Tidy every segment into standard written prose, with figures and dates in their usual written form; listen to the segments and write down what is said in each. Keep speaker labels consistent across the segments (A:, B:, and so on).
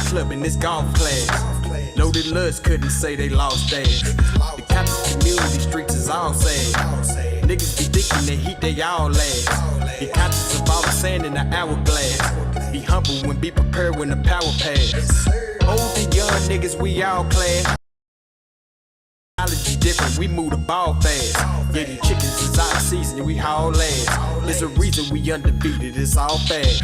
A: club in this golf class. Loaded luds couldn't say they lost theirs. The Compton community streets is all sad. Niggas be thinking that heat they all last. Be conscious of all the sand in the hourglass. Be humble when be prepared when the power pass. Old and young niggas, we all class. Technology different, we move the ball fast. Yeah, these chickens is out of season, we haul ass. There's a reason we undefeated, it's all fast.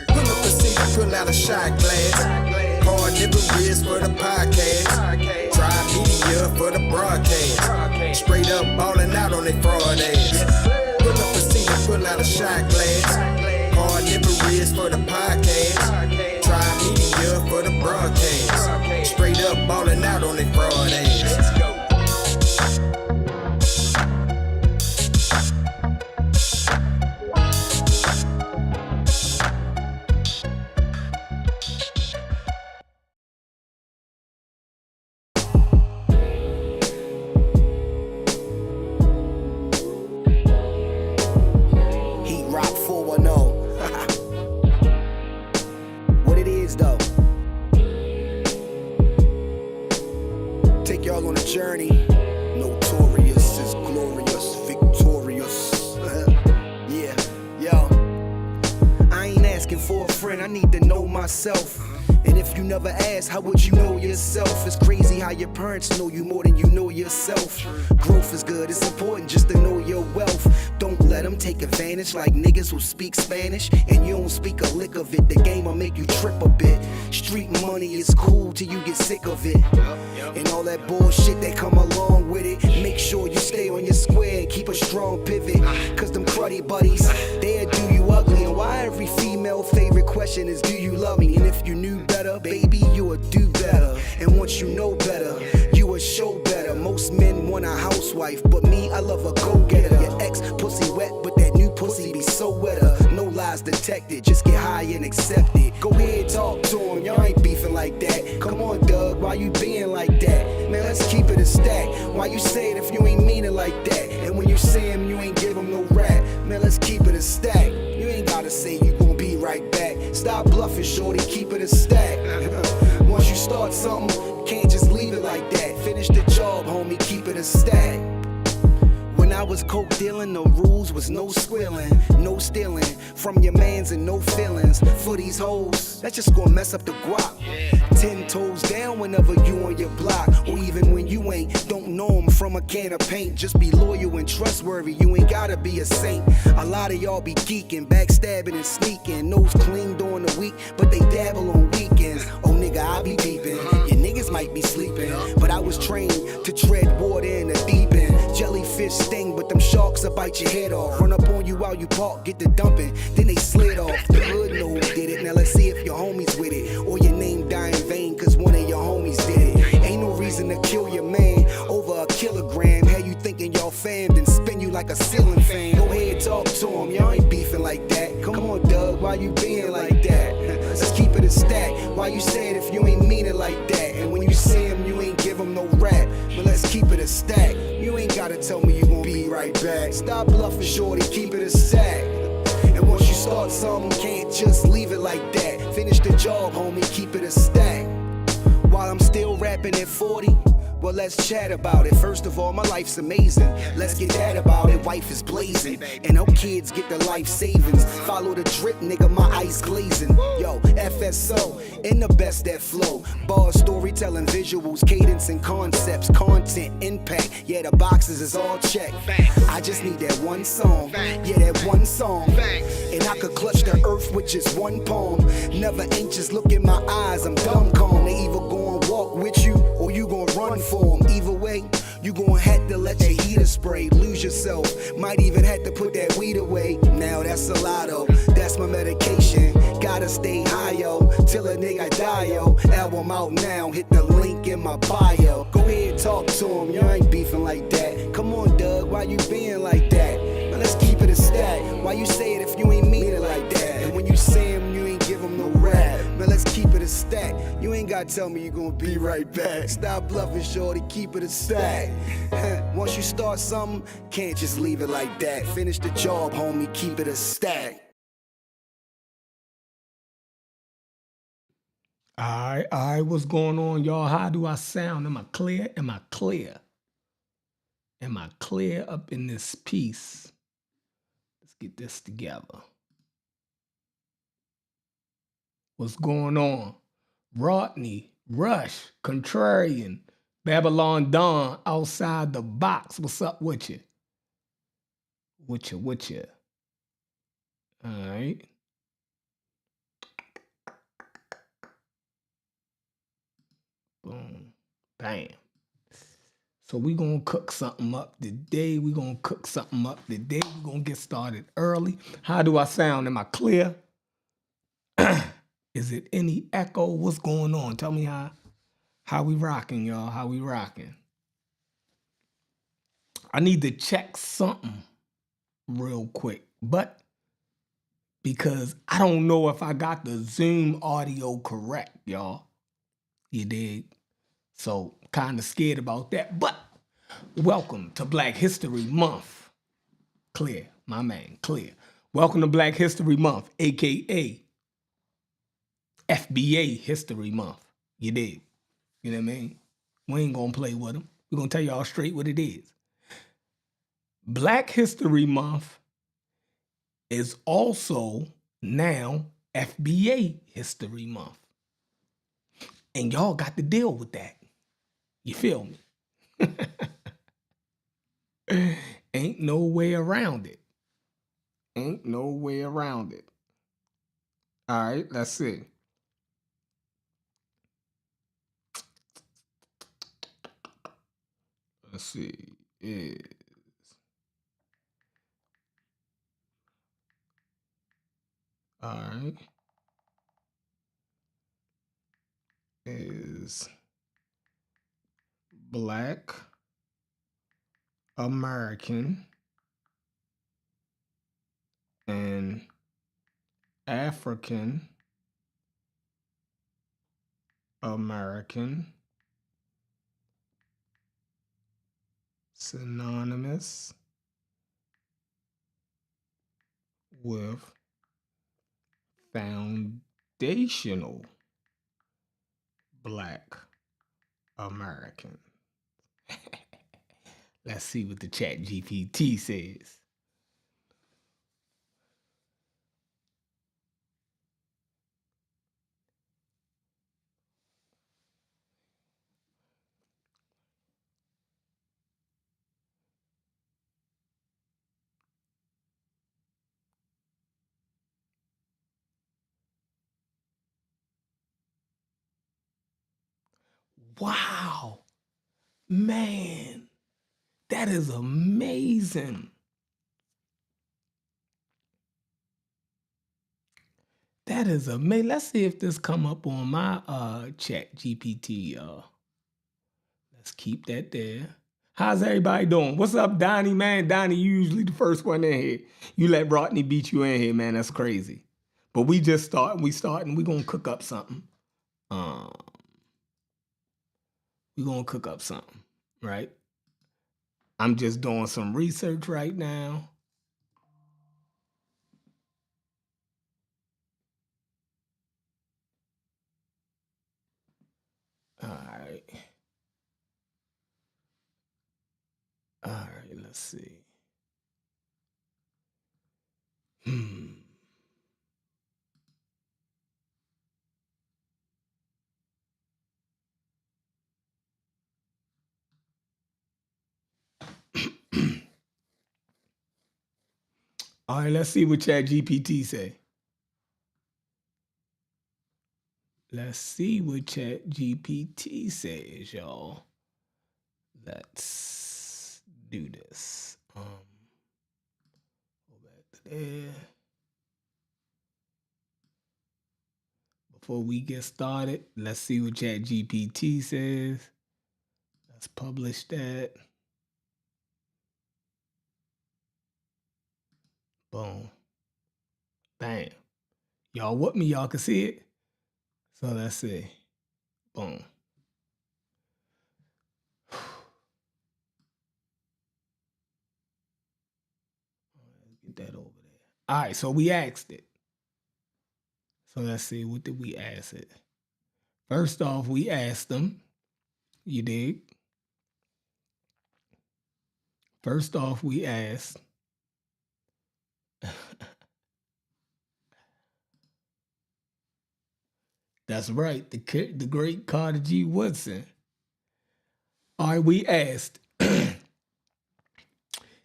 A: Pull up a seat, pull out a shot glass. Hard nipple wrist for the podcast. Try media for the broadcast. Straight up ballin' out on they fraud ass. Pull up a seat, pull out a shot glass. Hard nipple wrist for the podcast. Try media for the broadcast. Straight up ballin' out on they fraud ass.
B: And if you never ask, how would you know yourself? It's crazy how your parents know you more than you know yourself. Growth is good, it's important just to know your wealth. Don't let them take advantage like niggas who speak Spanish and you don't speak a lick of it. The game will make you trip a bit. Street money is cool till you get sick of it. And all that bullshit that come along with it. Make sure you stay on your square and keep a strong pivot. Cause them cruddy buddies, they'll do you ugly. And why every female favorite question is, do you love me? And if you knew better, baby, you would do better. And once you know better, you would show better. Most men want a housewife, but me, I love a go-getter. Your ex pussy wet, but that new pussy be so wetter. No lies detected, just get high and accept it. Go ahead, talk to him, y'all ain't beefing like that. Come on, Doug, why you being like that? Man, let's keep it a stack. Why you say it if you ain't mean it like that? And when you say him, you ain't give him no rap. Man, let's keep it a stack. You ain't gotta say you gon' be right back. Stop bluffing, shorty, keep it a stack. Once you start something, can't just leave it like that. Finish the job, homie, keep it a stack. When I was coke dealing, the rules was no squealing, no stealing from your mans and no feelings. For these hoes, that's just gonna mess up the guap. 10 toes down whenever you on your block, or even when you ain't. Don't know them from a can of paint. Just be loyal and trustworthy, you ain't gotta be a saint. A lot of y'all be geeking, backstabbing and sneaking. Nose clean during the week, but they dabble on weekends. Oh nigga, I be beeping. Your niggas might be sleeping, but I was trained to tread water in the deep end. Jellyfish sting, but them sharks will bite your head off. Run up on you while you park, get the dumping, then they slid off. The hood know who did it, now let's see if your homies with it. Or your name die in vain, cause one of your homies did it. Ain't no reason to kill your man over a kilogram. How you thinking y'all fam, then spin you like a ceiling fan. Go ahead, talk to him, y'all ain't beefing like that. Come on, Doug, why you being like that? Let's keep it a stack. Why you say it if you ain't mean it like that? And when you see him, you ain't give him no rap. But let's keep it a stack. You ain't gotta tell me you gon' be right back. Stop bluffing, shorty, keep it a stack. And once you start something, can't just leave it like that. Finish the job, homie, keep it a stack. While I'm still rapping at 40, well, let's chat about it. First of all, my life's amazing. Let's get that about it. Wife is blazing, and her kids get the life savings. Follow the drip, nigga, my ice glazing. Yo, FSO, in the best that flow. Bars, storytelling, visuals, cadence, and concepts. Content, impact, yeah, the boxes is all checked. I just need that one song, yeah, that one song. And I could clutch the earth with just one palm. Never anxious, look in my eyes, I'm dumb calm. They either gon' walk with you, or you gon' run for them. Either way, you gon' have to let your heater spray. Lose yourself, might even have to put that weed away. Now that's a lotto, that's my medication. Gotta stay high, yo, till a nigga die, yo. Album out now, hit the link in my bio. Go ahead, talk to him, you ain't beefing like that. Come on, Doug, why you being like that? Now let's keep it a stack. Why you say it if you ain't mean it like that? And when you say him, you ain't give him no rap. Man, let's keep it a stack. You ain't gotta tell me you gonna be right back. Stop bluffing, shorty, keep it a stack. Once you start something, can't just leave it like that. Finish the job, homie, keep it a stack.
C: All right, what's going on, y'all? How do I sound? Am I clear? Am I clear? Am I clear up in this piece? Let's get this together. What's going on? Rodney, Rush, Contrarian, Babylon Dawn, Outside the Box. What's up with you? With you? All right. Boom. Bam. So we gonna cook something up today. We gonna get started early. How do I sound? Am I clear? Is it any echo? What's going on? Tell me how we rocking, y'all. How we rocking? I need to check something real quick, but because I don't know if I got the Zoom audio correct, y'all. You dig? So kind of scared about that. But welcome to Black History Month. Clear, my man, clear. Welcome to Black History Month, aka FBA History Month. You dig? You know what I mean? We ain't gonna play with them. We're gonna tell y'all straight what it is. Black History Month is also now FBA History Month. And y'all got to deal with that. You feel me? Ain't no way around it. Ain't no way around it. All right, let's see. Let's see. Is all right. Is Black American and African American synonymous with foundational Black American? Let's see what the chat GPT says. Wow, man, that is amazing. That is amazing. Let's see if this come up on my chat GPT, y'all. Let's keep that there. How's everybody doing? What's up, Donnie, man? Donnie, you usually the first one in here. You let Rodney beat you in here, man. That's crazy. But we just starting. We gonna cook up something. We gonna cook up something, right? I'm just doing some research right now. All right. All right, let's see. All right, let's see what ChatGPT say. Let's see what ChatGPT says, y'all. Let's do this. Go back to there. Before we get started, let's see what ChatGPT says. Let's publish that. Boom. Bam. Y'all with me? Y'all can see it? So let's see. Boom. Let's get that over there. All right, so we asked it. So let's see, what did we ask it? First off, we asked them, you dig? First off, we asked, that's right, the great Carter G. Woodson. All right, we asked,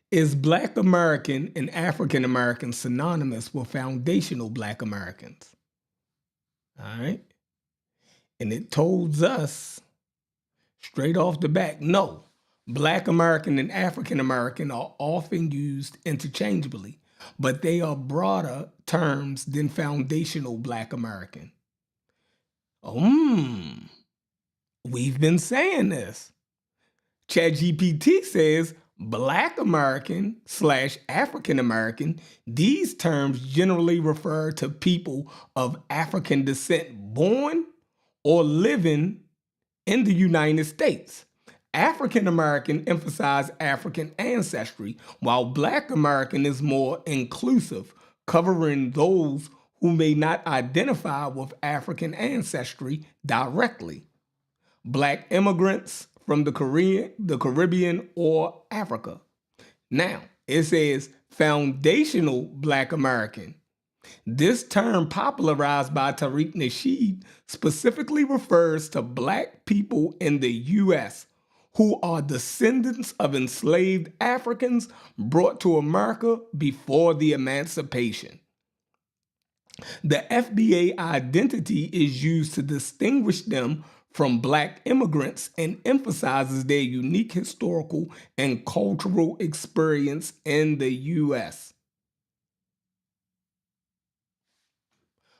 C: is Black American and African American synonymous with foundational Black Americans? All right. And it told us straight off the back, no. Black American and African American are often used interchangeably, but they are broader terms than foundational Black American. We've been saying this. ChatGPT says Black American / African American, these terms generally refer to people of African descent born or living in the United States. African American emphasize African ancestry, while Black American is more inclusive, covering those who may not identify with African ancestry directly. Black immigrants from the Caribbean or Africa. Now, it says foundational Black American. This term, popularized by Tariq Nasheed, specifically refers to Black people in the U.S. who are descendants of enslaved Africans brought to America before the emancipation. The FBA identity is used to distinguish them from Black immigrants and emphasizes their unique historical and cultural experience in the U.S.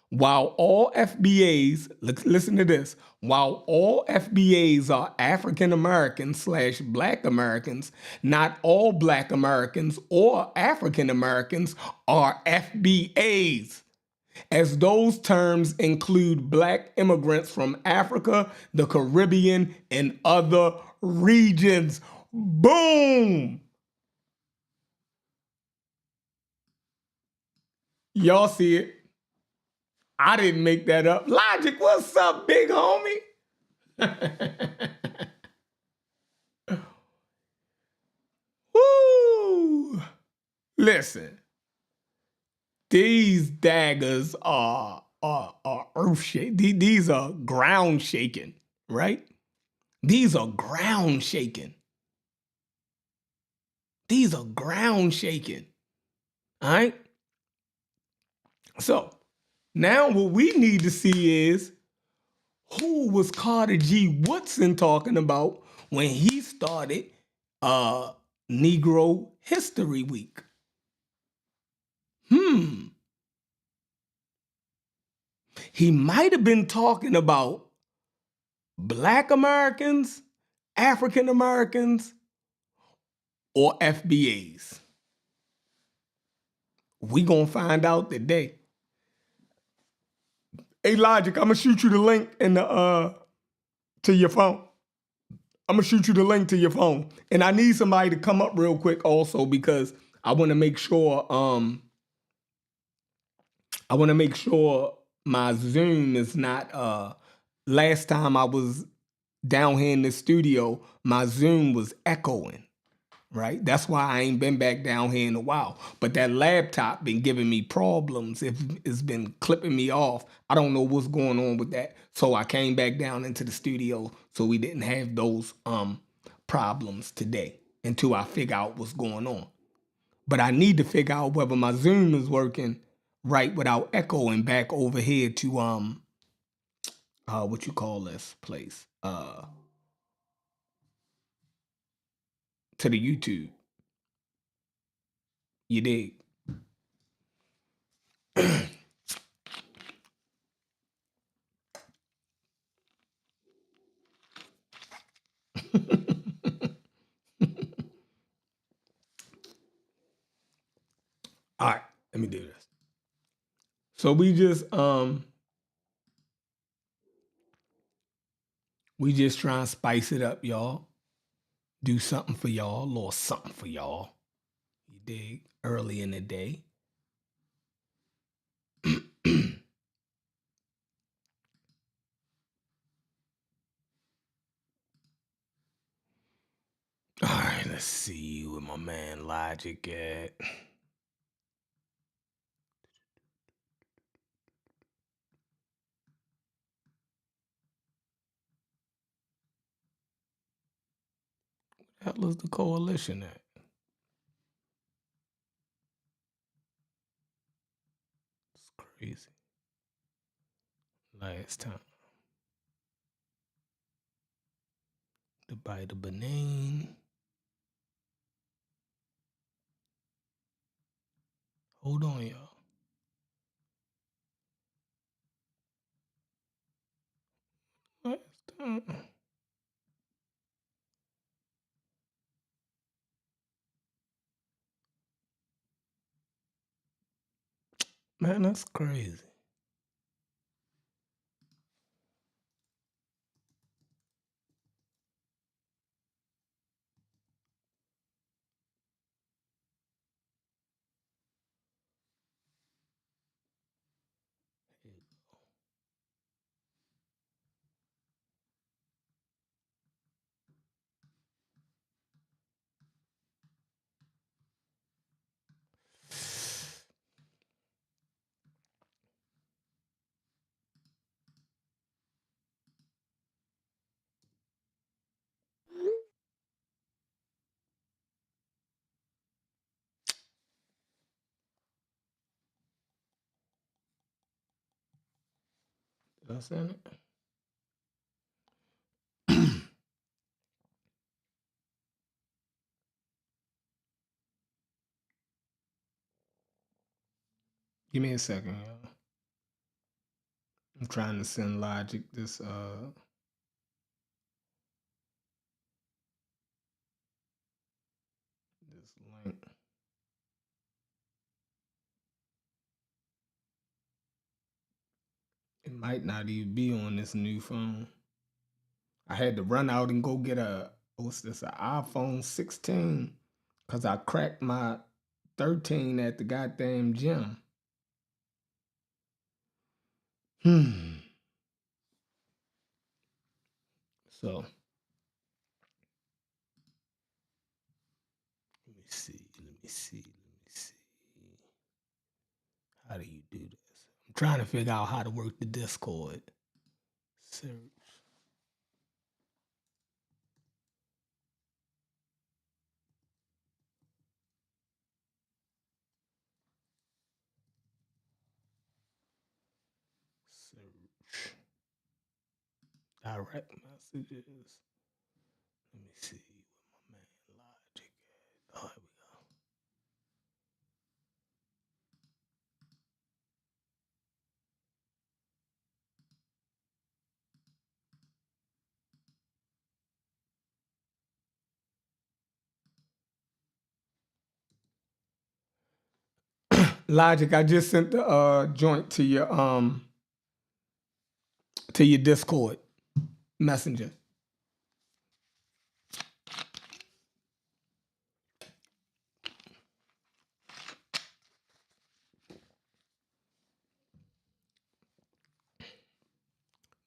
C: While all FBAs, listen to this, while all FBAs are African Americans / Black Americans, not all Black Americans or African Americans are FBAs, as those terms include Black immigrants from Africa, the Caribbean, and other regions. Boom! Y'all see it. I didn't make that up. Logic, what's up, big homie? Woo! Listen, these daggers are earth shaking. These are ground shaking, right? These are ground shaking. These are ground shaking. All right? So now what we need to see is, who was Carter G. Woodson talking about when he started Negro History Week? He might have been talking about Black Americans, African Americans, or FBAs. We gonna find out today. Hey, Logic, I'm gonna shoot you the link in the to your phone. I'm gonna shoot you the link to your phone, and I need somebody to come up real quick also, because I want to make sure my Zoom is not. Last time I was down here in the studio, my Zoom was echoing. Right? That's why I ain't been back down here in a while. But that laptop been giving me problems. It's been clipping me off. I don't know what's going on with that. So I came back down into the studio so we didn't have those problems today until I figure out what's going on. But I need to figure out whether my Zoom is working right without echoing back over here to what you call this place? To the YouTube. You dig? All right, let me do this. So we just try and spice it up, y'all. Do something for y'all, a little something for y'all. You dig? Early in the day. Let's see where my man Logic at. Where the hell is the coalition at? It's crazy. Last time. The Bite of Benin. Hold on, y'all. Last time. Man, that's crazy. Did I send it? Give me a second, y'all. I'm trying to send Logic this link. It might not even be on this new phone. I had to run out and go get an iPhone 16 because I cracked my 13 at the goddamn gym. So, let me see. How do you do this? I'm trying to figure out how to work the Discord. Search. Direct messages. Let me see where my man Logic at. Oh, here we go. Logic, I just sent the joint to your Discord messenger.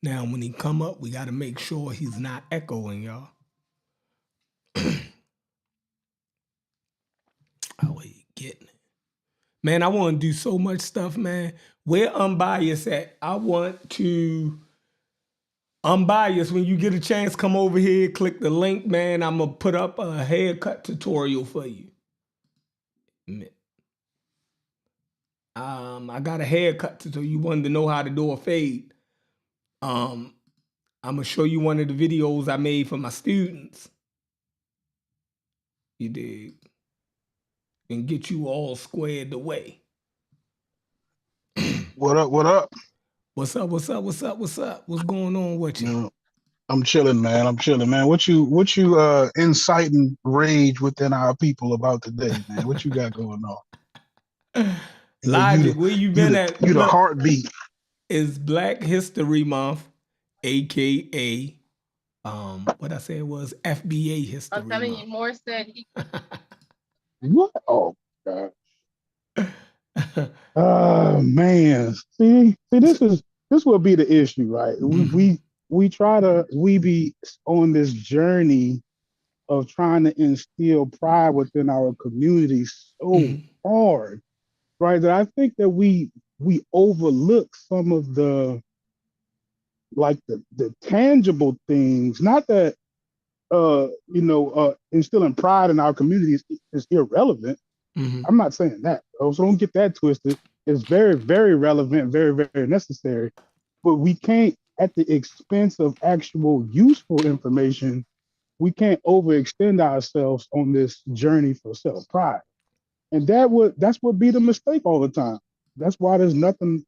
C: Now, when he come up, we got to make sure he's not echoing, y'all. How are you getting it? Man, I want to do so much stuff, man. Where Unbiased at? I want to Unbiased. When you get a chance, come over here, click the link, man. I'm going to put up a haircut tutorial for you. I got a haircut tutorial. You wanted to know how to do a fade. I'm going to show you one of the videos I made for my students. You dig? And get you all squared away.
D: What up? What up?
C: What's up? What's going on with you?
D: You know, I'm chilling, man. What you inciting rage within our people about today, man? What you got going on?
C: Logic, where you been at?
D: You the heartbeat.
C: It's Black History Month, aka what I said was FBA History
E: I'm telling
C: Month.
E: you, Moore said he.
D: What? Oh God. Oh man. See, this will be the issue, right? We be on this journey of trying to instill pride within our communities so
C: Mhm.
D: hard, right? That I think that we overlook some of the like the tangible things. Not that instilling pride in our communities is irrelevant.
C: Mhm.
D: I'm not saying that, so don't get that twisted. It's very, very relevant, very, very necessary. But we can't, at the expense of actual useful information, we can't overextend ourselves on this journey for self pride. And that's what be the mistake all the time. That's why there's nothing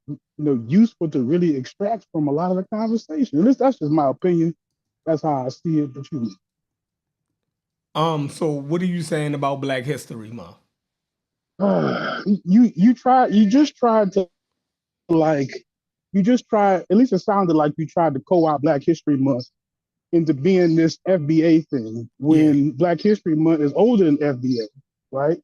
D: useful to really extract from a lot of the conversation. And that's just my opinion. That's how I see it. But
C: So what are you saying about Black History Month?
D: you just tried to like you just tried, at least it sounded like you tried to co-opt Black History Month into being this FBA thing
C: Yeah.
D: when Black History Month is older than FBA, right?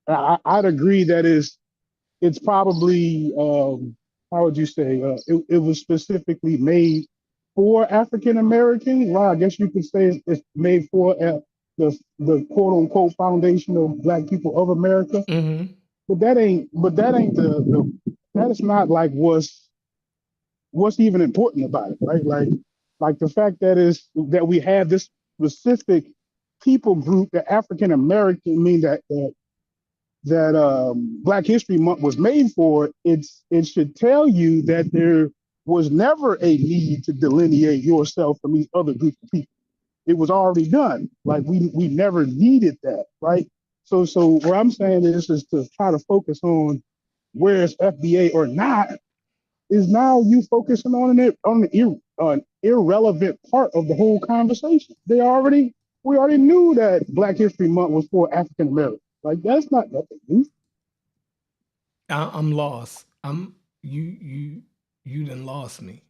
D: I'd agree that it's probably how would you say it was specifically made for African Americans. Well, I guess you could say it's made for the quote unquote foundation of Black people of America.
C: Mm-hmm.
D: But that ain't that is not like what's even important about it, right? Like the fact that we have this specific people group, the African American, mean that Black History Month was made for. It should tell you that there was never a need to delineate yourself from these other groups of people. It was already done. Like we never needed that, right? So what I'm saying is to try to focus on where it's FBA or not is now you focusing on an irrelevant part of the whole conversation. We already knew that Black History Month was for African Americans. Like that's not nothing new.
C: I'm lost. You done lost me.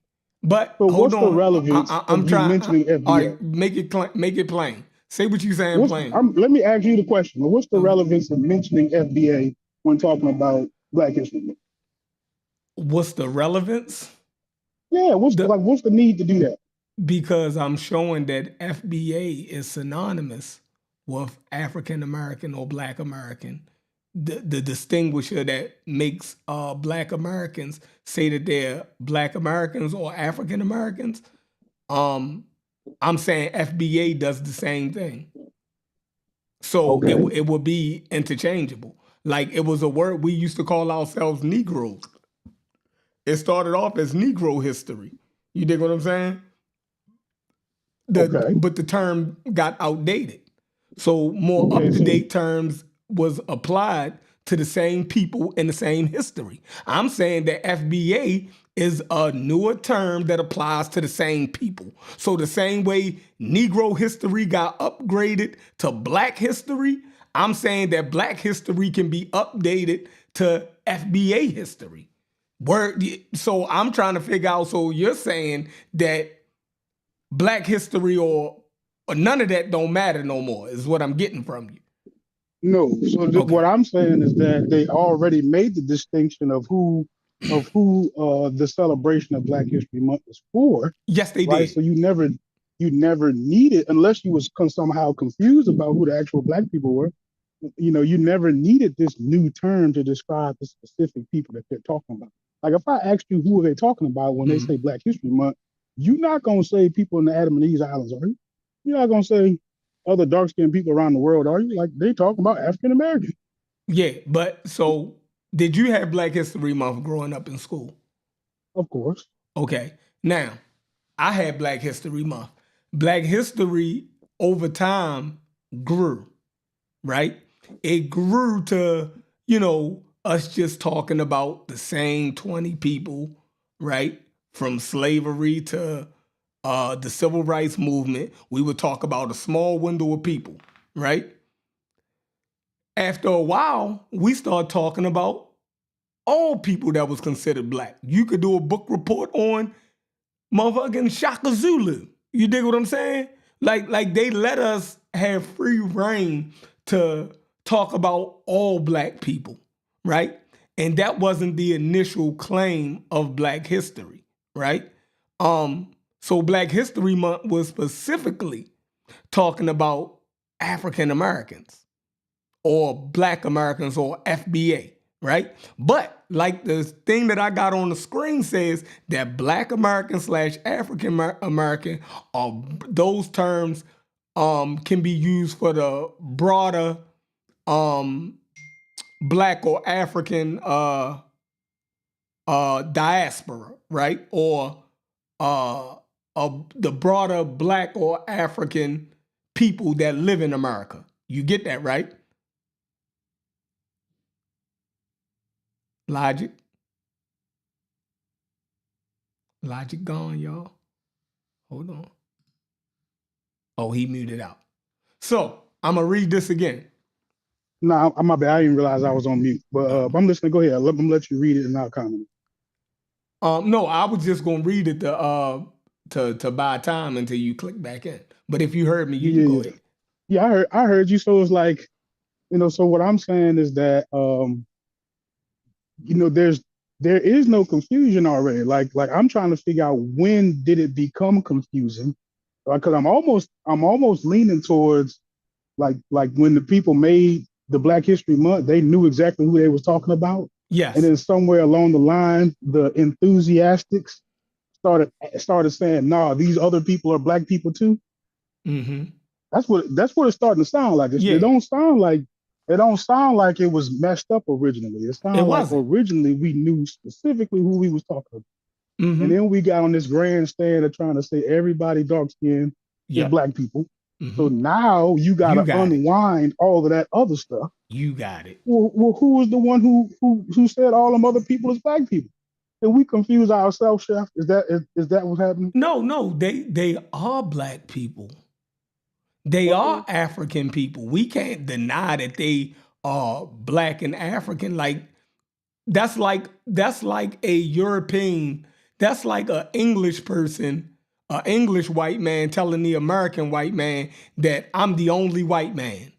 C: But
D: So
C: hold
D: what's the
C: on.
D: relevance
C: I'm
D: of you
C: trying.
D: mentioning
C: All
D: FBA?
C: right, make it plain. Say what you saying plain.
D: Let me ask you the question. What's the
C: Um,
D: relevance of mentioning FBA when talking about Black History Month?
C: What's the relevance?
D: Yeah,
C: The
D: what's the need to do that?
C: Because I'm showing that FBA is synonymous with African American or Black American. The distinguisher that makes Black Americans say that they're Black Americans or African Americans. Um, I'm saying FBA does the same thing. So
D: Okay,
C: it would be interchangeable. Like it was a word we used to call ourselves Negroes. It started off as Negro history. You dig what I'm saying?
D: okay,
C: But the term got outdated. So more
D: okay.
C: up to
D: So
C: date terms was applied to the same people in the same history. I'm saying that FBA is a newer term that applies to the same people. So the same way Negro history got upgraded to Black history, I'm saying that Black history can be updated to FBA history. So I'm trying to figure out. So you're saying that Black history or none of that don't matter no more is what I'm getting from you.
D: no.
C: Okay.
D: What I'm saying is that they already made the distinction of who the celebration of Black History Month is for,
C: Yes, they
D: right?
C: did.
D: So you never needed, unless you was somehow confused about who the actual Black people were. You never needed this new term to describe the specific people that they're talking about. Like if I asked you who are they talking about when they
C: Mhm.
D: say Black History Month, you're not gonna say people in the Adam and Eve Islands, are you? You're not gonna say other dark skinned people around the world, are you? Like they talking about African Americans,
C: Yeah, but so did you have Black History Month growing up in school?
D: of course.
C: Okay. Now, I had Black History Month. Black history over time grew, right? It grew to, us just talking about the same 20 people, right? From slavery to the civil rights movement. We would talk about a small window of people, right? After a while, we start talking about all people that was considered black. You could do a book report on motherfucking Shaka Zulu. You dig what I'm saying? Like they let us have free reign to talk about all black people, right? And that wasn't the initial claim of black history, right? So Black History Month was specifically talking about African Americans or Black Americans or FBA, right? But like the thing that I got on the screen says that Black American / African American are those terms can be used for the broader Black or African diaspora, right? Or the broader Black or African people that live in America. You get that, right? Logic. Logic gone, y'all. Hold on. Oh, he muted out. So I'm gonna read this again.
D: No, my bad. I didn't realize I was on mute. But I'm listening. Go ahead. Let me let you read it and I'll comment.
C: No, I was just gonna read it to buy time until you click back in. But if you heard me, you can go ahead.
D: Yeah, I heard you. So it's like, so what I'm saying is that there is no confusion already. Like I'm trying to figure out, when did it become confusing? Because I'm almost leaning towards like when the people made the Black History Month, they knew exactly who they was talking about.
C: Yes.
D: And then somewhere along the line, the enthusiastics started saying, "Nah, these other people are Black people too."
C: Mm-hmm.
D: That's what it's starting to sound like. It don't sound like it was messed up originally. It sounded like originally we knew specifically who we was talking about.
C: Mm-hmm.
D: And then we got on this grandstand of trying to say everybody dark skinned is Black people. Mm-hmm. So now you got to unwind all of that other stuff.
C: You got it.
D: Well, who was the one who said all them other people is Black people? Did we confuse ourselves, Chef? Is that what's happening?
C: No, they are Black people. They are African people. We can't deny that they are Black and African. Like that's like a European. That's like an English person, an English white man telling the American white man that I'm the only white man,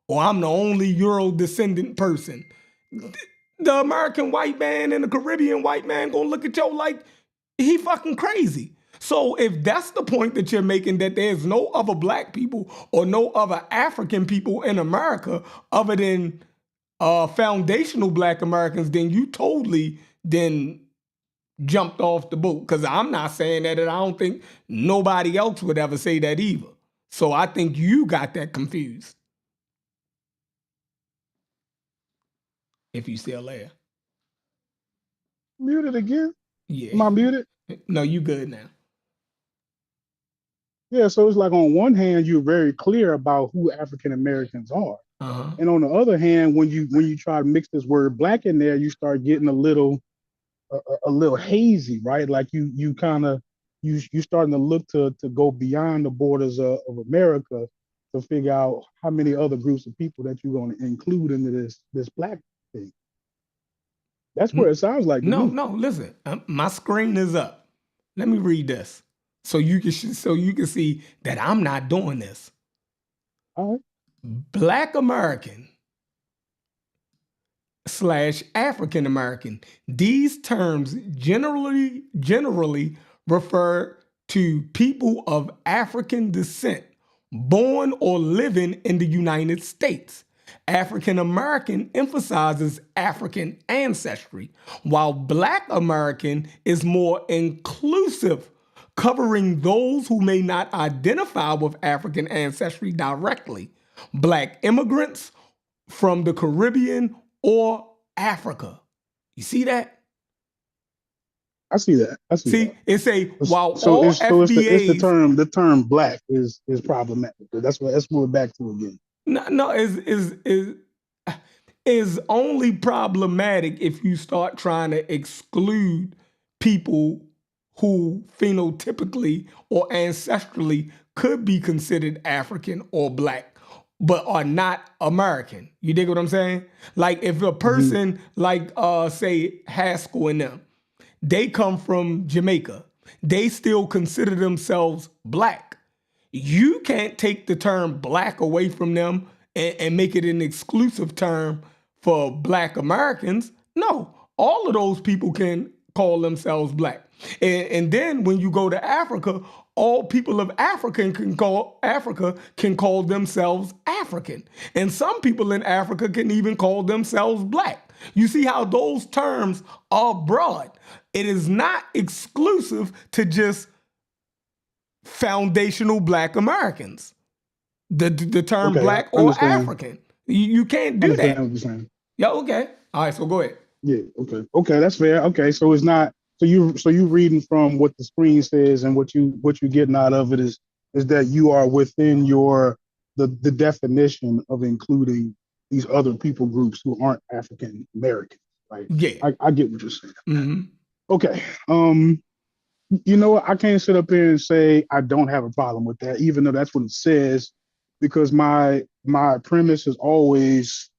C: or I'm the only Euro descendant person. The American white man and the Caribbean white man gonna look at you like he fucking crazy. So if that's the point that you're making, that there's no other Black people or no other African people in America other than foundational Black Americans, then you totally jumped off the boat. Because I'm not saying that, and I don't think nobody else would ever say that either. So I think you got that confused. If you still there.
D: Muted again?
C: Yeah.
D: Am I muted?
C: No, you good now.
D: Yeah, so it's like on one hand, you're very clear about who African Americans are.
C: Uh-huh.
D: And on the other hand, when you try to mix this word Black in there, you start getting a little hazy, right? Like you starting to look to go beyond the borders of America to figure out how many other groups of people that you're going to include into this Black thing. That's where it sounds like.
C: No, listen. My screen is up. Let me read this so you can see that I'm not doing this.
D: All right.
C: Black American / African American. These terms generally refer to people of African descent born or living in the United States. African American emphasizes African ancestry, while Black American is more inclusive, covering those who may not identify with African ancestry directly. Black immigrants from the Caribbean or Africa. You see that?
D: I see that.
C: See, it's while
D: so
C: all
D: it's
C: FBAs,
D: the term Black is problematic. That's what we're back to again.
C: No, is only problematic if you start trying to exclude people who phenotypically or ancestrally could be considered African or Black, but are not American. You dig what I'm saying? Like if a person like say Haskell and them, they come from Jamaica, they still consider themselves Black. You can't take the term Black away from them and make it an exclusive term for Black Americans. No, all of those people can call themselves Black. And then when you go to Africa, all people of Africa can call themselves African. And some people in Africa can even call themselves black. You see how those terms are broad. It is not exclusive to just foundational black Americans. The term
D: Okay,
C: black
D: I
C: or
D: understand.
C: African. You can't
D: I
C: do
D: understand
C: that.
D: what you're saying.
C: Yeah, okay. All right, so go ahead.
D: Yeah, okay, that's fair. Okay, so it's not so you reading from what the screen says, and what you getting out of it is that you are within the definition of including these other people groups who aren't African American, right?
C: Yeah.
D: I get what you're saying.
C: Mm-hmm.
D: Okay. You know what? I can't sit up here and say I don't have a problem with that, even though that's what it says, because my premise is always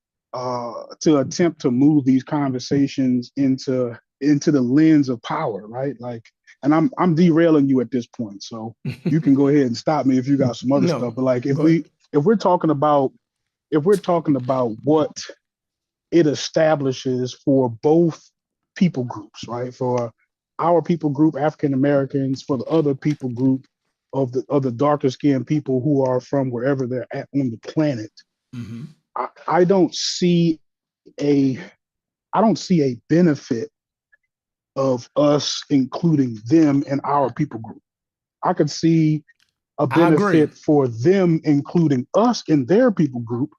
D: to attempt to move these conversations into the lens of power, right? Like, and I'm derailing you at this point, so you can go ahead and stop me if you got some other stuff.
C: No,
D: But like,
C: go ahead.
D: if we're talking about what it establishes for both people groups, right? For our people group, African Americans, for the other people group of the darker skinned people who are from wherever they're at on the planet.
C: Mm-hmm.
D: I don't see a benefit of us including them in our people group. I could see a
C: I agree.
D: benefit for them including us in their people group,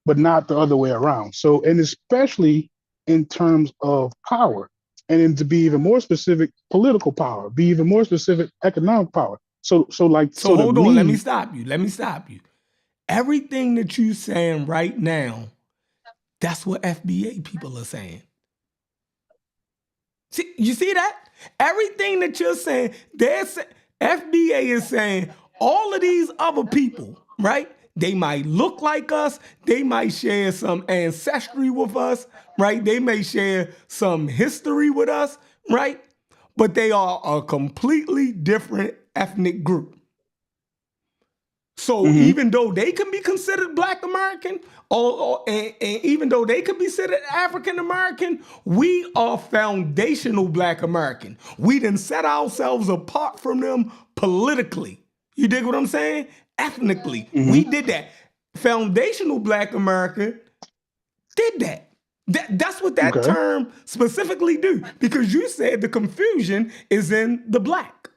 D: but not the other way around. So, and especially in terms of power, and then to be even more specific, political power, be even more specific, economic power. So
C: So
D: to
C: hold on, let me
D: me,
C: stop you. Everything that you saying right now, that's what FBA people are saying. See, you see that? Everything that you're saying, FBA is saying all of these other people, right? They might look like us. They might share some ancestry with us, right? They may share some history with us, right? But they are a completely different ethnic group. So
D: mhm,
C: even though they can be considered Black American, and even though they could be considered African American, we are foundational Black American. We done set ourselves apart from them politically. You dig what I'm saying? Ethnically, we
D: mhm,
C: did that. Foundational Black America did that. That's what that
D: okay,
C: term specifically do. Because you said the confusion is in the Black.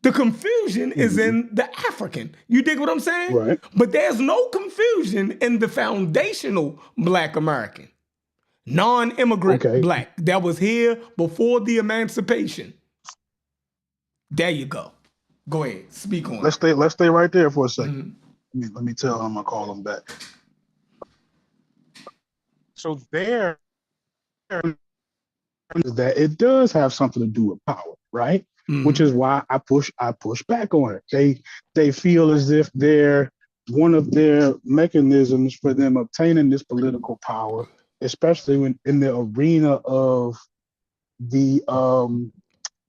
C: The confusion is
D: mhm,
C: in the African. You dig what I'm saying?
D: right,
C: But there's no confusion in the foundational Black American, non-immigrant
D: okay.
C: Black that was here before the emancipation. There you go. Go ahead, speak on
D: Let's stay right there for a
C: it.
D: second. Let me tell him I'll call him back. So there is that it does have something to do with power, right? Which
C: Mm-hmm.
D: is why I push back on it. They feel as if they're one of their mechanisms for them obtaining this political power, especially when in the arena of the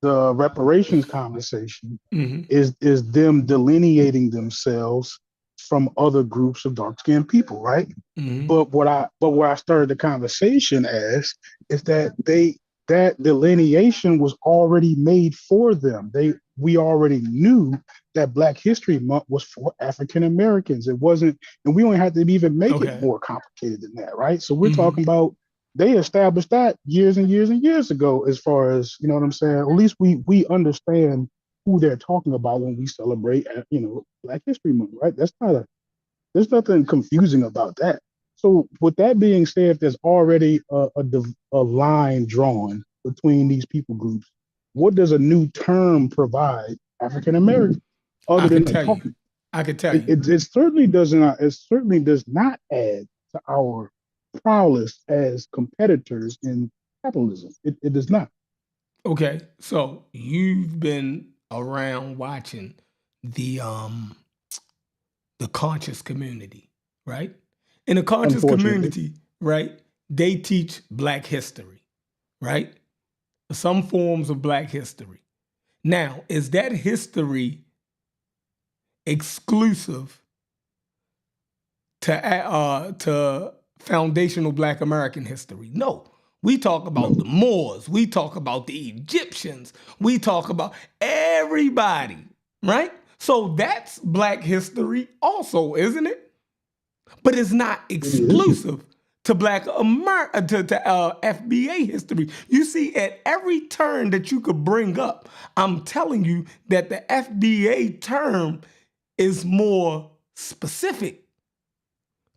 D: the reparations conversation,
C: Mm-hmm.
D: is them delineating themselves from other groups of dark skinned people, right?
C: Mm-hmm.
D: But what I started the conversation as is that delineation was already made for them. We already knew that Black History Month was for African Americans. It wasn't, and we don't have to even make it
C: Okay.
D: more complicated than that, right? So we're
C: Mm-hmm.
D: talking about they established that years and years and years ago, as far as you know what I'm saying. At least we understand who they're talking about when we celebrate, Black History Month, right? There's nothing confusing about that. So, with that being said, there's already a line drawn between these people groups. What does a new term provide African American
C: I
D: other than
C: could
D: a
C: tell you.
D: talking?
C: I could tell
D: It,
C: you.
D: it, it certainly does not. It certainly does not add to our prowess as competitors in capitalism. It does not.
C: Okay. So you've been around watching the um the conscious community, right? In the conscious
D: Unfortunately,
C: community, right, they teach Black history, right? Some forms of Black history. Now, is that history exclusive to foundational Black American history? No. We talk about
D: no.
C: the Moors. We talk about the Egyptians. We talk about everybody, right? So that's Black history also, isn't it? But it's not
D: It is.
C: exclusive to FBA history. You see, at every turn that you could bring up, I'm telling you that the FBA term is more specific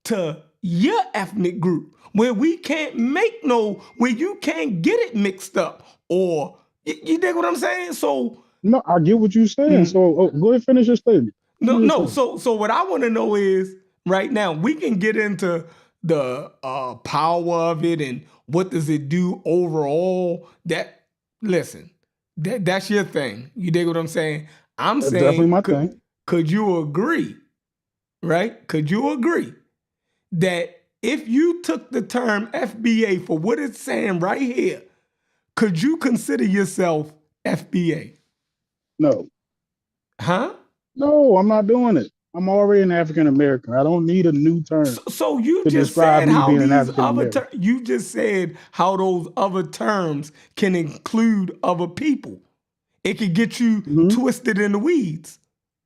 C: to your ethnic group, where we can't where you can't get it mixed up, or you dig what I'm saying? So
D: No, I get what you're saying. So go ahead and finish your statement.
C: no,
D: Finish your
C: no.
D: statement.
C: So what I want to know is right now we can get into the power of it and what does it do overall. That listen, that's your thing. You dig what I'm saying? I'm
D: That's definitely
C: saying
D: my thing.
C: could you agree, right? Could you agree that if you took the term FBA for what it's saying right here, could you consider yourself FBA?
D: No,
C: Huh?
D: no, I'm not doing it. I'm already an African American. I don't need a new term
C: So you
D: to
C: just
D: describe
C: said
D: me
C: how
D: being an
C: these
D: African
C: other
D: American.
C: you just said how those other terms can include other people. It could get you
D: Mhm.
C: twisted in the weeds.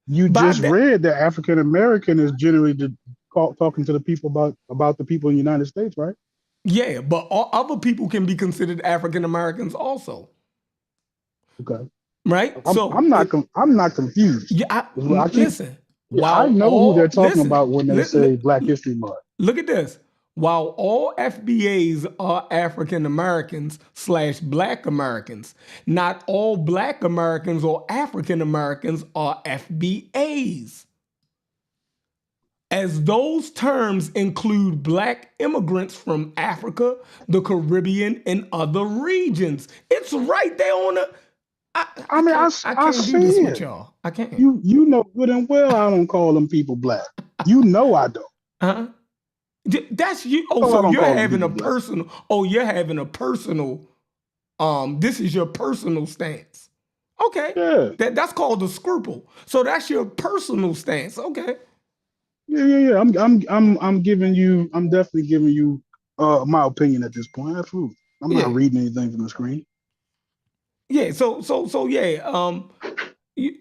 D: You
C: By
D: just
C: that,
D: read that African American is generally talking to the people about the people in the United States, right?
C: yeah, but all other people can be considered African Americans also,
D: Okay.
C: right?
D: I'm
C: So
D: not
C: it,
D: I'm not confused.
C: yeah,
D: I keep
C: listen.
D: I
C: While
D: know who they're
C: all
D: talking
C: listen,
D: about when they say Black History Month.
C: look at this. While all FBAs are African Americans / Black Americans, not all Black Americans or African Americans are FBAs, as those terms include Black immigrants from Africa, the Caribbean, and other regions. It's right there on the.
D: I mean,
C: I
D: I
C: can't do
D: see
C: this with
D: it.
C: y'all. I can't.
D: You know good and well I don't call them people black. You know I don't.
C: Huh? That's you. Oh,
D: No, I
C: so
D: don't
C: you're
D: call them
C: having a
D: people black.
C: personal. Oh, you're having a personal. This is your personal stance. Okay.
D: Yeah,
C: That's called a scruple. So that's your personal stance. Okay.
D: yeah. I'm giving you. I'm definitely giving you my opinion at this point. Absolutely. I'm not
C: Yeah.
D: reading anything from the screen.
C: Yeah. So yeah. You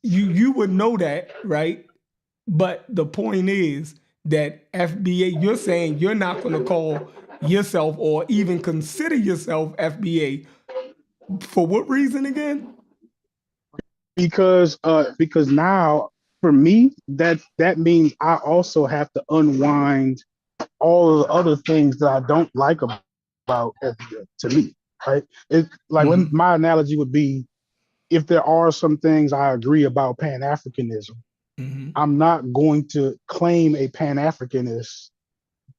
C: you would know that, right? But the point is that FBA, you're saying you're not going to call yourself or even consider yourself FBA for what reason again?
D: Because now for me that means I also have to unwind all of the other things that I don't like about FBA to me. Right? It like when
C: Mm-hmm.
D: my analogy would be if there are some things I agree about Pan Africanism,
C: Mm-hmm.
D: I'm not going to claim a Pan Africanist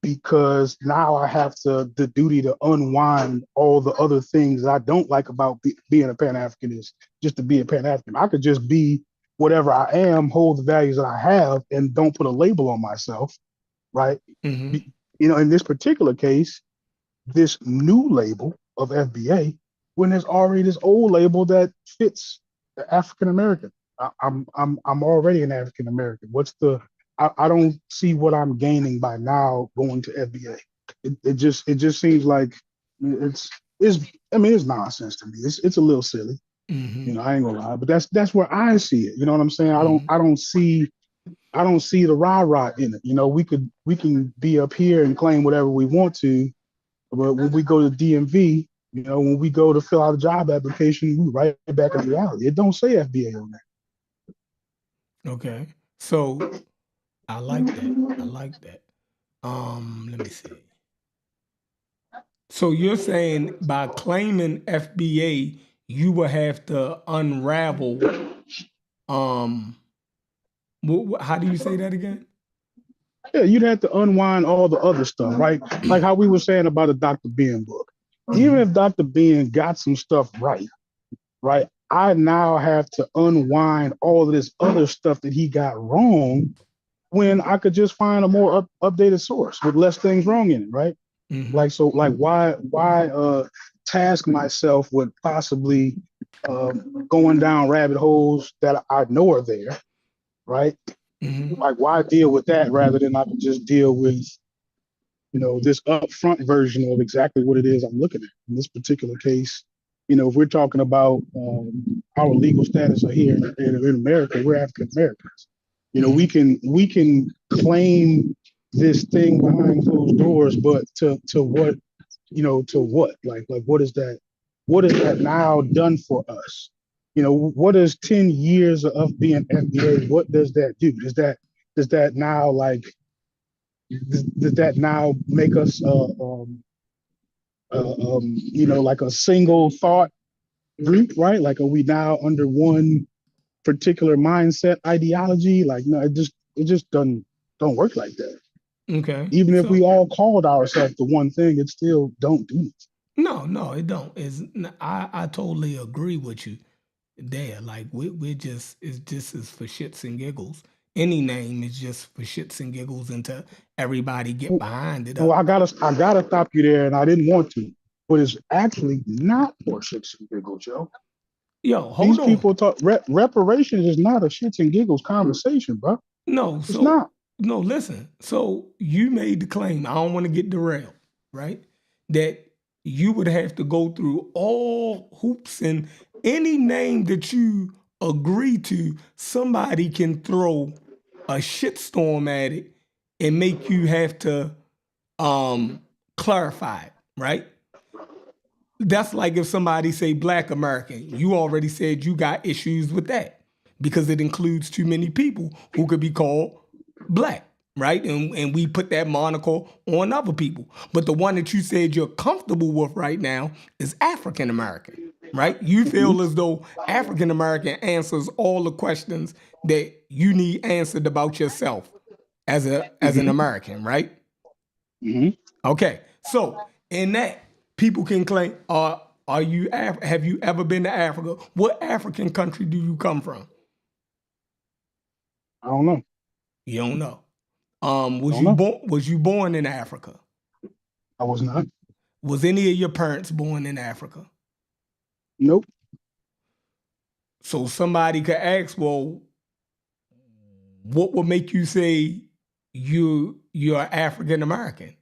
D: because now I have the duty to unwind all the other things I don't like about being a Pan Africanist just to be a Pan African. I could just be whatever I am, hold the values that I have, and don't put a label on myself, right?
C: Mm-hmm.
D: In this particular case, this new label of FBA when there's already this old label that fits the African American. I'm already an African American. I don't see what I'm gaining by now going to FBA. It just seems like it's I mean it's nonsense to me. It's a little silly.
C: Mm-hmm.
D: I ain't gonna lie, but that's where I see it. You know what I'm saying?
C: Mm-hmm.
D: I don't see the rah-rah in it. We can be up here and claim whatever we want to, but when we go to DMV, when we go to fill out a job application, we right back in reality. It don't say FBA on
C: Okay. So I like that. I like that. Let me see. So you're saying by claiming FBA, you will have to unravel. Um, how do you say that again?
D: there. Yeah, you'd have to unwind all the other stuff, right? Like how we were saying about the Dr. Ben book. Even
C: Mm-hmm.
D: if Dr. Ben got some stuff right, I now have to unwind all of this other stuff that he got wrong when I could just find a more updated source with less things wrong in it, right?
C: Mm-hmm.
D: Like why task myself with possibly going down rabbit holes that I know are there, right?
C: Mm-hmm.
D: Like why deal with that rather than I can just deal with this upfront version of exactly what it is I'm looking at. In this particular case, If we're talking about our legal status here in America, we're African Americans. We can claim this thing behind closed doors, but to what to what like what is that now done for us? What is 10 years of being FBA? What does that do? Does that now does that now make us like a single thought group, right? Like, are we now under one particular mindset ideology? Like, no, it just don't work like that.
C: Okay.
D: Even if we
C: So
D: all called ourselves the one thing, it still don't do it.
C: no, it don't. I totally agree with you there. Like we're just it's just is for shits and giggles. Any name is just for shits and giggles until everybody get behind it
D: Well,
C: up.
D: I gotta stop you there, and I didn't want to, but it's actually not for shits and giggles, Joe.
C: Yo,
D: These
C: hold on.
D: people talk reparations is not a shits and giggles conversation, bro.
C: No,
D: It's
C: so
D: not.
C: no, listen. So you made the claim, I don't want to get derailed, right? That you would have to go through all hoops and any name that you agree to, somebody can throw a shitstorm at it and make you have to clarify it, right? That's like if somebody say Black American, you already said you got issues with that because it includes too many people who could be called Black, right? And we put that monocle on other people. But the one that you said you're comfortable with right now is African American, right? You feel as though African American answers all the questions that you need answered about yourself as an American, right?
D: Hmm.
C: Okay, so in that, people can claim, are you have you ever been to Africa? What African country do you come from?
D: I don't know.
C: You don't know.
D: I don't know.
C: Was you born in Africa?
D: I was not.
C: Was any of your parents born in Africa?
D: Nope.
C: So somebody could ask, well, what would make you say you're African American?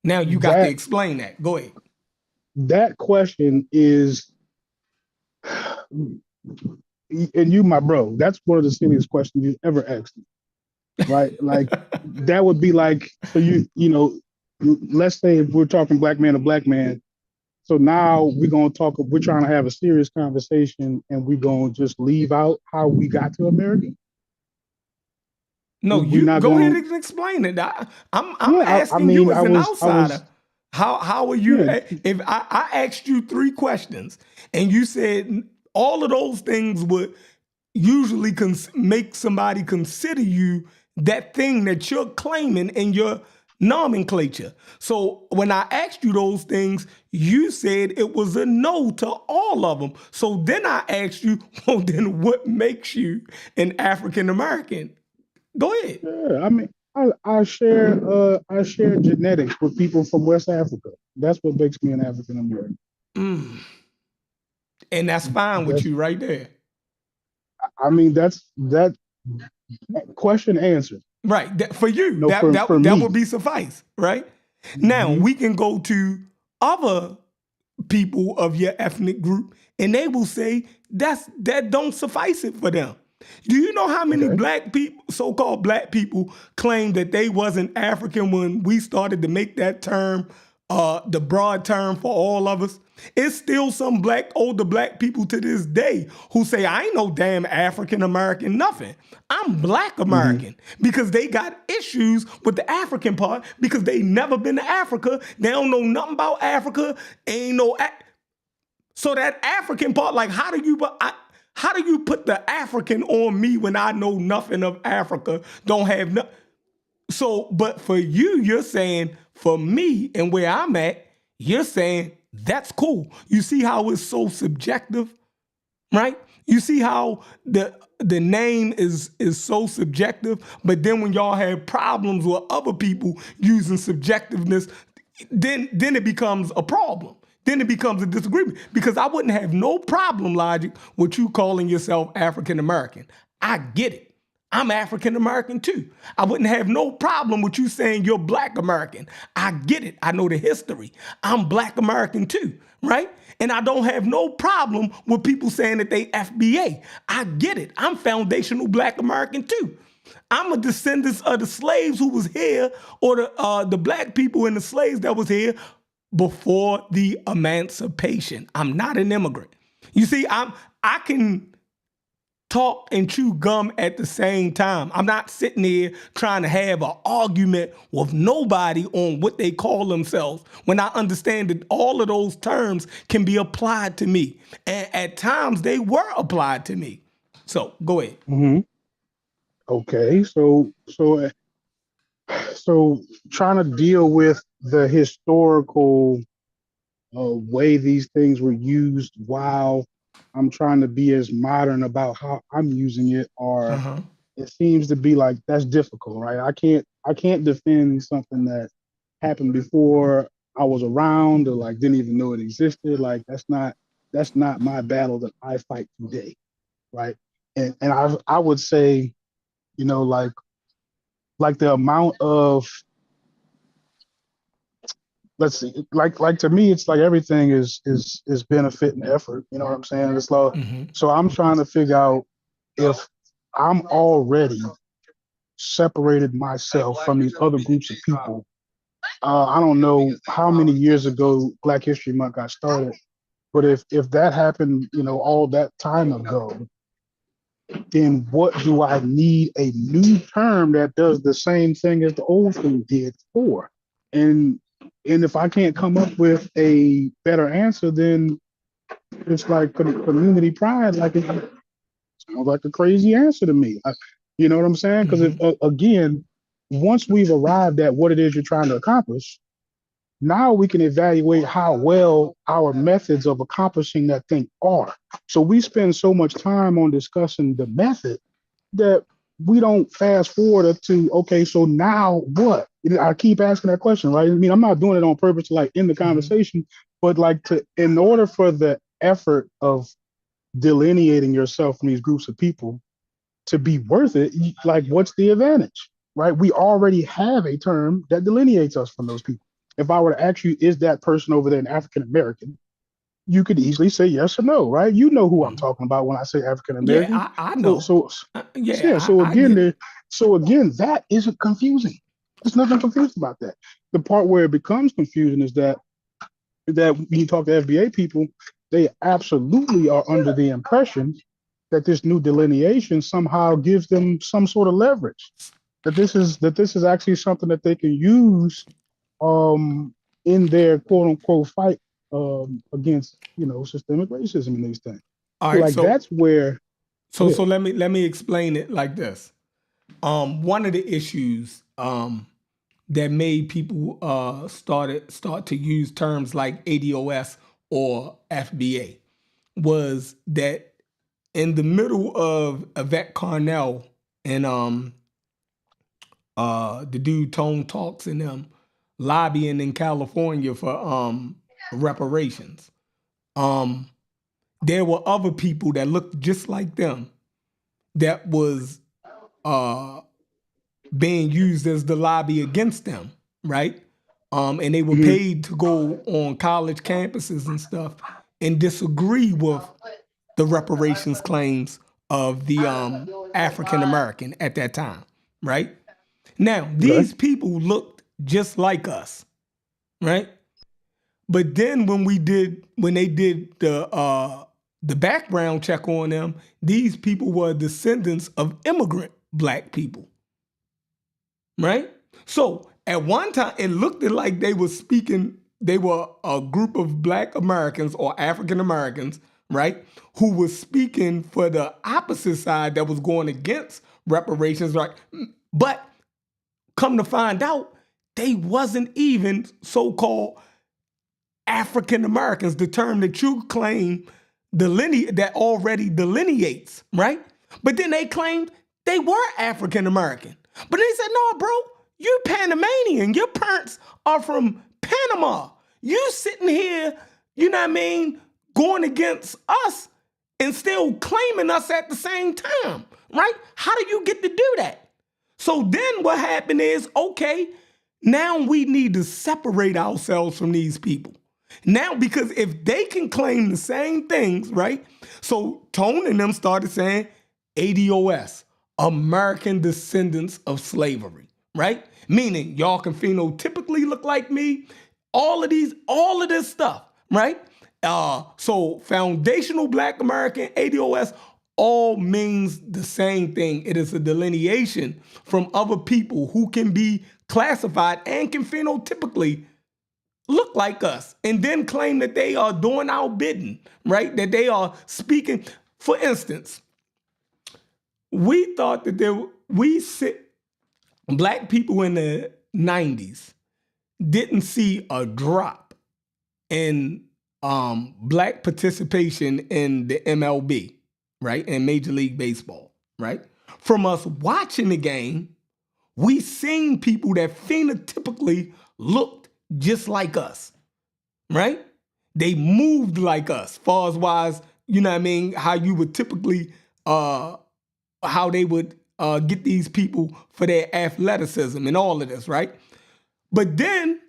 C: Now you got to
D: That
C: explain that. Go ahead.
D: that question is, and you, my bro, that's one of the silliest questions you've ever asked me, right? Like, that would be like, so let's say if we're talking black man to black man. So now we're trying to have a serious conversation, and we're going to just leave out how we got to America.
C: No,
D: We're
C: you
D: not
C: go ahead
D: going.
C: and explain it. I'm
D: Yeah, I
C: asking you
D: mean,
C: as an outsider. How are you?
D: yeah.
C: If I asked you 3 questions and you said all of those things would usually make somebody consider you that thing that you're claiming in your nomenclature. So when I asked you those things, you said it was a no to all of them. So then I asked you, well, then what makes you an African American? Go ahead.
D: Yeah, I mean, I share genetics with people from West Africa. That's what makes me an African American.
C: Mm. And that's fine with
D: That's
C: you right there.
D: I mean, that's that question answered.
C: Right. For you,
D: No, for
C: that
D: me.
C: would be suffice, right? Now
D: Hmm.
C: we can go to other people of your ethnic group and they will say that don't suffice it for them. Do you know how many
D: Okay.
C: black people, so-called black people, claim that they wasn't African when we started to make that term the broad term for all of us? It's still some older black people to this day who say, I ain't no damn African American, nothing. I'm Black
D: Hmm.
C: American because they got issues with the African part because they never been to Africa. They don't know nothing about Africa. Ain't no. So that African part, like, how do you put the African on me when I know nothing of Africa? Don't have no. So, but for you, you're saying for me and where I'm at, you're saying that's cool. You see how it's so subjective, right? You see how the name is so subjective, but then when y'all have problems with other people using subjectiveness, then it becomes a problem. Then it becomes a disagreement because I wouldn't have no problem, Logic, with you calling yourself African American. I get it. I'm African American too. I wouldn't have no problem with you saying you're Black American. I get it. I know the history. I'm Black American too, right? And I don't have no problem with people saying that they FBA. I get it. I'm foundational Black American too. I'm a descendant of the slaves who was here, or the Black people and the slaves that was here before the emancipation. I'm not an immigrant. You see, I can talk and chew gum at the same time. I'm not sitting here trying to have an argument with nobody on what they call themselves when I understand that all of those terms can be applied to me. And at times they were applied to me. So go ahead.
D: Mm-hmm. Okay, so trying to deal with the historical way these things were used while I'm trying to be as modern about how I'm using it, or
C: Uh-huh.
D: it seems to be like that's difficult, right? I can't defend something that happened before I was around, or like didn't even know it existed. Like that's not my battle that I fight today, right? And I would say, like the amount of, let's see, like to me, it's like everything is benefit and effort. You know what I'm saying? It's like,
C: Mm-hmm.
D: so I'm trying to figure out if I'm already separated myself from these other groups of people. I don't know how many years ago Black History Month got started, but if that happened, all that time ago, then what do I need a new term that does the same thing as the old thing did for? And if I can't come up with a better answer, then it's like community pride. Like it sounds like a crazy answer to me. You know what I'm saying? Because
C: Mm-hmm.
D: again, once we've arrived at what it is you're trying to accomplish, now we can evaluate how well our methods of accomplishing that thing are. So we spend so much time on discussing the method that we don't fast forward to, okay, so now what? I keep asking that question, right? I mean, I'm not doing it on purpose to like end the
C: Mm-hmm.
D: conversation, but like in order for the effort of delineating yourself from these groups of people to be worth it, like what's the advantage, right? We already have a term that delineates us from those people. If I were to ask you, is that person over there an African American? You could easily say yes or no, right? You know who I'm
C: Mm-hmm.
D: talking about when I say African
C: Yeah,
D: American.
C: I
D: So,
C: know.
D: so,
C: Yeah,
D: yeah. So
C: I
D: again,
C: get it.
D: that isn't confusing. There's nothing confused about that. The part where it becomes confusing is that when you talk to FBA people, they absolutely are under the impression that this new delineation somehow gives them some sort of leverage. That this is actually something that they can use in their quote unquote fight against systemic racism and these things.
C: All
D: So
C: right,
D: like
C: so
D: that's where go
C: so
D: ahead.
C: so let me explain it like this. One of the issues that made people start to use terms like ADOS or FBA was that in the middle of Yvette Carnell and the dude Tone Talks and them lobbying in California for reparations. Um, there were other people that looked just like them that was uh, being used as the lobby against them, right? And they were
D: Mhm.
C: paid to go on college campuses and stuff and disagree with the reparations claims of the African American at that time, right? Now,
D: Okay.
C: these people looked just like us, right? But then when they did the background check on them, these people were descendants of immigrant Black people, right? So at one time, it looked like they were a group of Black Americans or African Americans, right, who was speaking for the opposite side that was going against reparations, right? But come to find out, they wasn't even so-called African Americans, the term that you claim that already delineates, right? But then they claimed they were African American. But they said, no, bro, you're Panamanian. Your parents are from Panama. You sitting here, you know what I mean, going against us and still claiming us at the same time. right? How do you get to do that? So then what happened is, okay, now we need to separate ourselves from these people. Now, because if they can claim the same things, right? So Tone and them started saying ADOS, American Descendants of Slavery, right? Meaning y'all can phenotypically look like me, all of this stuff, right? So foundational Black American, ADOS, all means the same thing. It is a delineation from other people who can be classified and can phenotypically look like us and then claim that they are doing our bidding, right? That they are speaking. For instance, we thought that Black people in the 90s didn't see a drop in Black participation in the MLB, right? In Major League Baseball, right? From us watching the game, we seen people that phenotypically looked just like us, right? They moved like us, far as wise, you know what I mean, how you would typically, how they would get these people for their athleticism and all of this, right? But then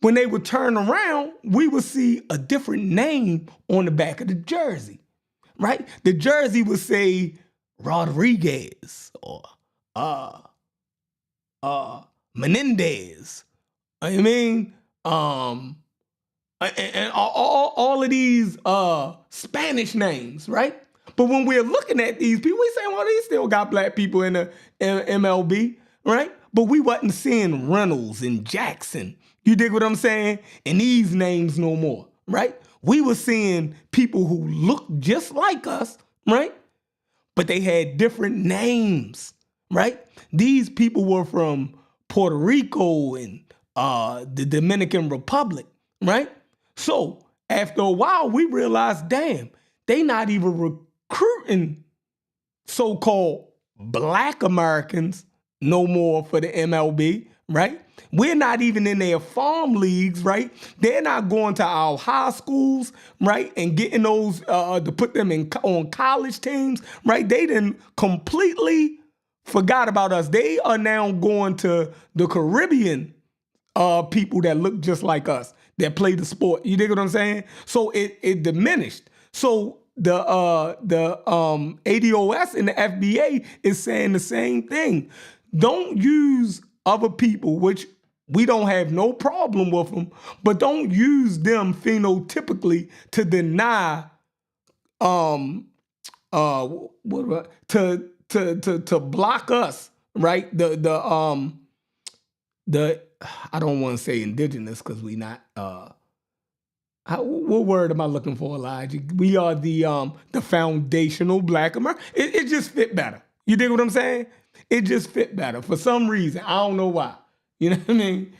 C: when they would turn around, we would see a different name on the back of the jersey, right? The jersey would say Rodriguez or Menendez. I mean, and all of these Spanish names, right? But when we're looking at these people, we say, well, they still got Black people in the MLB, right? But we wasn't seeing Reynolds and Jackson. You dig what I'm saying? And these names no more, right? We were seeing people who looked just like us, right? But they had different names, right? These people were from Puerto Rico and the Dominican Republic, right? So after a while, we realized, damn, they not even recruiting so-called Black Americans no more for the MLB, right? We're not even in their farm leagues, right? They're not going to our high schools, right? And getting those to put them on college teams, right? They didn't completely forgot about us. They are now going to the Caribbean people that look just like us, that play the sport. You dig what I'm saying? So it diminished. So the ADOS and the FBA is saying the same thing. Don't use other people, which we don't have no problem with them, but don't use them phenotypically to deny to block us, right? The I don't want to say indigenous because we not what word am I looking for, Elijah? We are the foundational Black America. It just fit better. You dig what I'm saying? It just fit better for some reason. I don't know why. You know what I mean?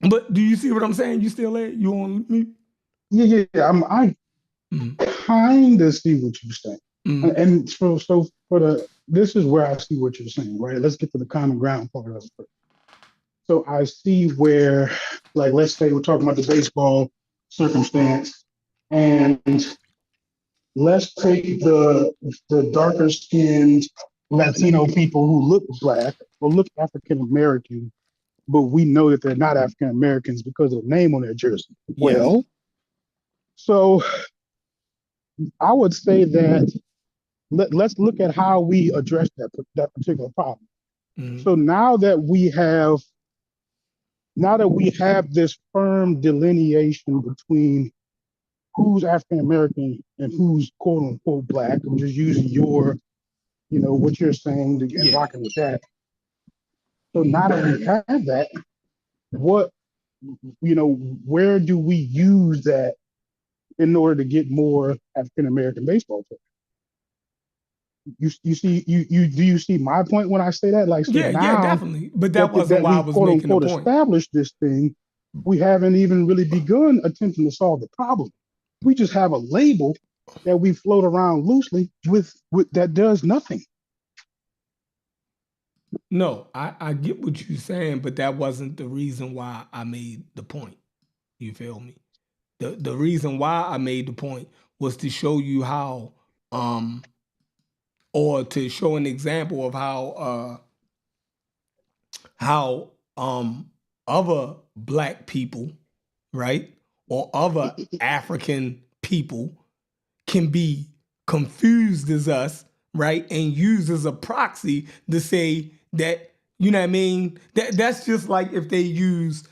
C: But do you see what I'm saying? You still there? You on me?
D: Yeah. I kind of see what you're saying, and so for this is where I see what you're saying, right? Let's get to the common ground part of it. So I see where, like, let's say we're talking about the baseball circumstance, and let's take the darker skinned Latino people who look Black or look African American, but we know that they're not African Americans because of the name on their jersey.
C: Yes.
D: Well, so I would say that let's look at how we address that particular problem. So now that we have this firm delineation between who's African American and who's quote unquote Black, I'm just using what you're saying and rocking with that. So now that we have that, where do we use that in order to get more African American baseball players? You see my point when I say that? Like, so
C: yeah, definitely. But that wasn't why I was
D: quote
C: making
D: unquote
C: the point.
D: established this thing. We haven't even really begun attempting to solve the problem. We just have a label that we float around loosely with that does nothing.
C: No, I get what you're saying, but that wasn't the reason why I made the point. You feel me? The reason why I made the point was to show you how or to show an example of how other black people, right, or other African people can be confused as us, right, and used as a proxy to say that, you know what I mean? That's just like if they use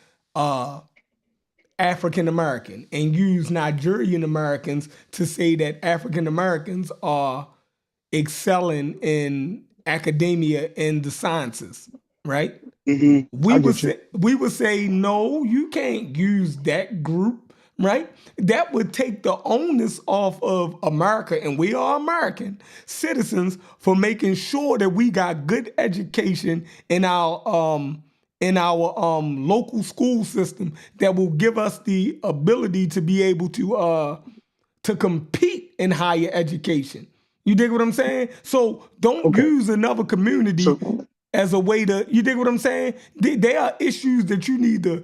C: African American and use Nigerian Americans to say that African Americans are excelling in academia and the sciences, right?
D: I get you.
C: We would say no, you can't use that group, right? That would take the onus off of America, and we are American citizens, for making sure that we got good education in our local school system that will give us the ability to be able to compete in higher education. You dig what I'm saying? So don't
D: Okay.
C: use another community
D: So
C: as a way to, you dig what I'm saying? There are issues that you need to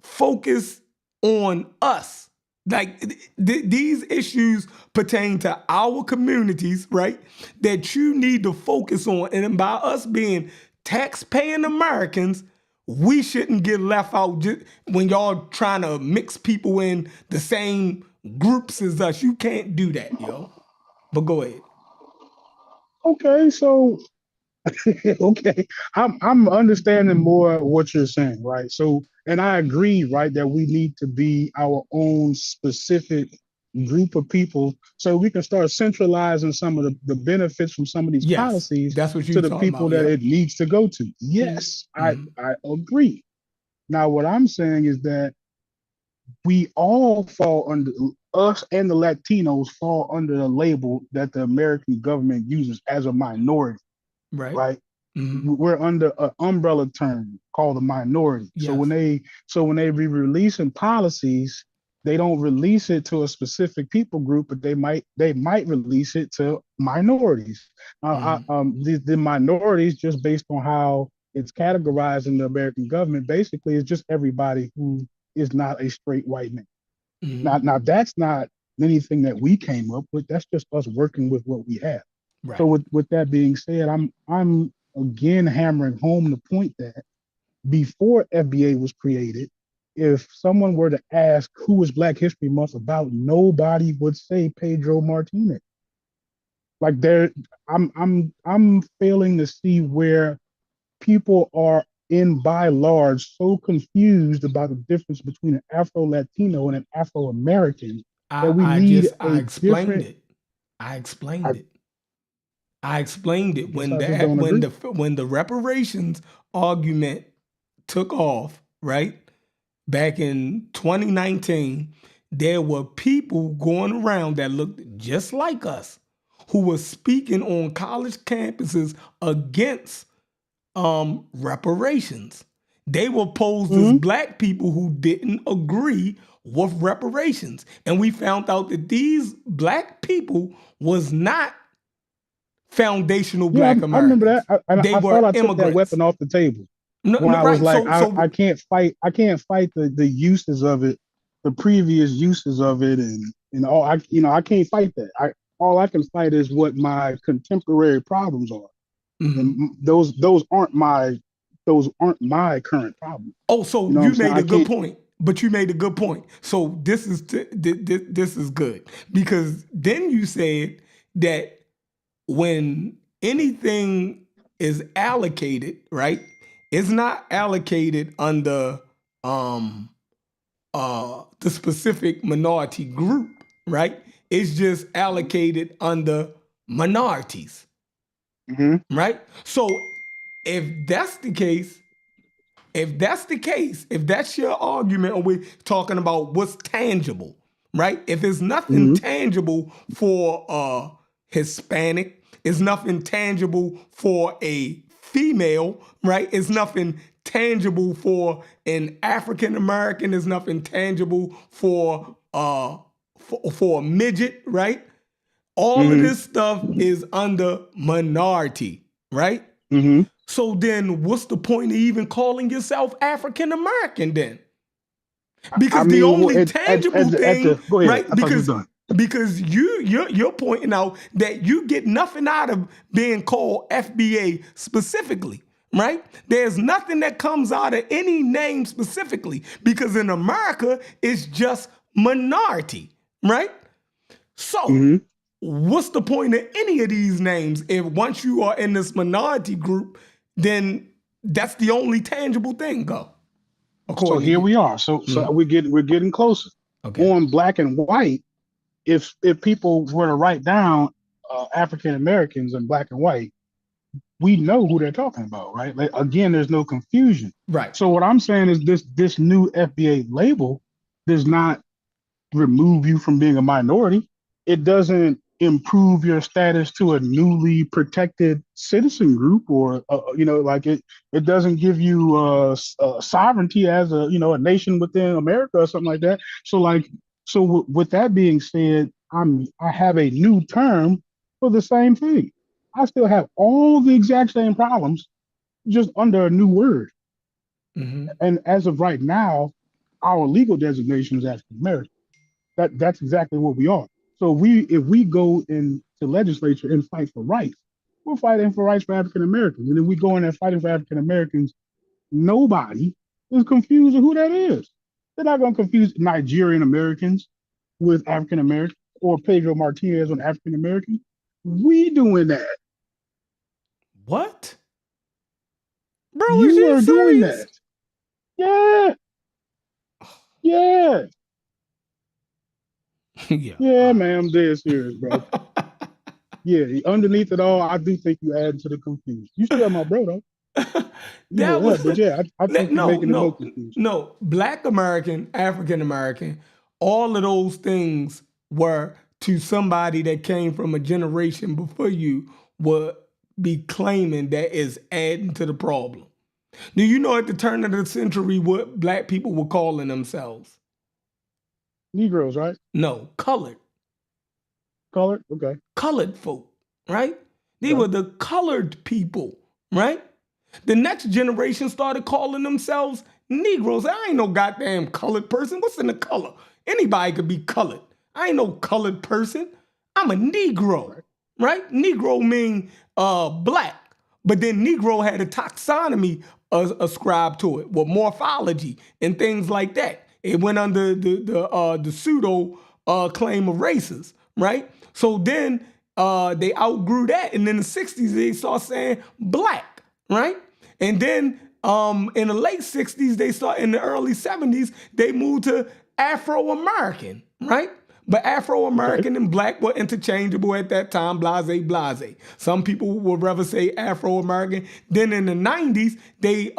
C: focus on us. Like these issues pertain to our communities, right? That you need to focus on. And by us being tax-paying Americans, we shouldn't get left out when y'all trying to mix people in the same groups as us. You can't do that, yo. But go ahead.
D: okay, so okay, I'm understanding more what you're saying, right? So, and I agree, right, that we need to be our own specific group of people so we can start centralizing some of the benefits from some of these
C: Yes,
D: policies
C: that's what
D: to
C: you
D: the
C: talking
D: people
C: about.
D: that
C: Yep.
D: it needs to go to. Yes, I agree. Now, what I'm saying is that we all fall under, us and the Latinos fall under the label that the American government uses as a minority,
C: Right.
D: right? We're under an umbrella term called a minority.
C: Yes.
D: So when they be releasing policies, they don't release it to a specific people group, but they might release it to minorities. The minorities, just based on how it's categorized in the American government, basically is just everybody who is not a straight white man. Now that's not anything that we came up with. That's just us working with what we have. So
C: Right.
D: with that being said, I'm again hammering home the point that before FBA was created, if someone were to ask who was Black History Month about, nobody would say Pedro Martinez. Like I'm failing to see where people are in by large so confused about the difference between an Afro Latino and an Afro American that we need
C: I
D: a
C: explained
D: different.
C: it. I explained
D: I
C: it. I explained it
D: guess I just don't agree.
C: when the reparations argument took off, right? Back in 2019, there were people going around that looked just like us who were speaking on college campuses against reparations. They were posed as
D: Mm-hmm.
C: black people who didn't agree with reparations. And we found out that these black people was not foundational
D: Yeah,
C: black
D: I remember that.
C: Americans. They
D: I thought
C: were
D: I took that
C: immigrants.
D: weapon off the table
C: No,
D: when
C: no,
D: I was
C: right.
D: like,
C: So
D: I can't fight. I can't fight the uses of it, the previous uses of it, and all. I can't fight that. All I can fight is what my contemporary problems are,
C: mhm.
D: and those aren't my current problems.
C: Oh, so
D: You know what I'm
C: you
D: saying?
C: made
D: I
C: a good
D: can't.
C: point. But you made a good point. So this is good because then you said that when anything is allocated, right? It's not allocated under um the specific minority group, right? It's just allocated under minorities,
D: Mhm.
C: right? So if that's the case, if that's your argument, and we're talking about what's tangible, right? If it's nothing
D: Mhm.
C: tangible for a Hispanic, it's nothing tangible for a female, right? It's nothing tangible for an African American. It's nothing tangible for a midget, right? All of
D: Mhm.
C: this stuff is under minority, right?
D: Mhm.
C: So then what's the point of even calling yourself African American then?
D: I
C: Because the
D: mean, well,
C: only tangible
D: at the
C: thing,
D: go ahead.
C: right?
D: I thought you were
C: Because
D: done.
C: because you're pointing out that you get nothing out of being called FBA specifically, right? There's nothing that comes out of any name specifically, because in America it's just minority, right? So what's the point of any of these names if once you are in this minority group, then that's the only tangible thing, go.
D: So here we are. So we're getting closer.
C: Okay.
D: On black and white, if people were to write down African Americans in black and white, we know who they're talking about, right? Like, again, there's no confusion.
C: Right.
D: So what I'm saying is this new FBA label does not remove you from being a minority. It doesn't improve your status to a newly protected citizen group, or like it doesn't give you sovereignty as a nation within America or something like that. So with that being said, I have a new term for the same thing. I still have all the exact same problems, just under a new word. And as of right now, our legal designation is African American. That's exactly what we are. So if we go into legislature and fight for rights, we're fighting for rights for African Americans. And if we go in there fighting for African Americans, nobody is confused with who that is. They're not going to confuse Nigerian Americans with African Americans or Pedro Martinez with African Americans. We doing that.
C: What? Bro,
D: you are
C: serious?
D: Doing that. Yeah. Yeah. Yeah, man, I'm dead serious, bro. Yeah, underneath it all, I do think you add to the confusion. You still my bro, though. But yeah, I think you're making it more confusing.
C: No, Black American, African American, all of those things were to somebody that came from a generation before you would be claiming that is adding to the problem. Do you know at the turn of the century what black people were calling themselves?
D: Negroes, right?
C: No, colored.
D: Colored? Okay.
C: Colored folk, right? They were the colored people, right? The next generation started calling themselves Negroes. I ain't no goddamn colored person. What's in the color? Anybody could be colored. I ain't no colored person. I'm a Negro, right? Negro mean black. But then Negro had a taxonomy ascribed to it with morphology and things like that. It went under the pseudo claim of races, right? So then they outgrew that, and in the 60s they started saying black, right? And then in the late 60s, in the early 70s, they moved to Afro-American, right? But Afro-American and black were interchangeable at that time, blase, blase. Some people would rather say Afro-American. Then in the 90s, they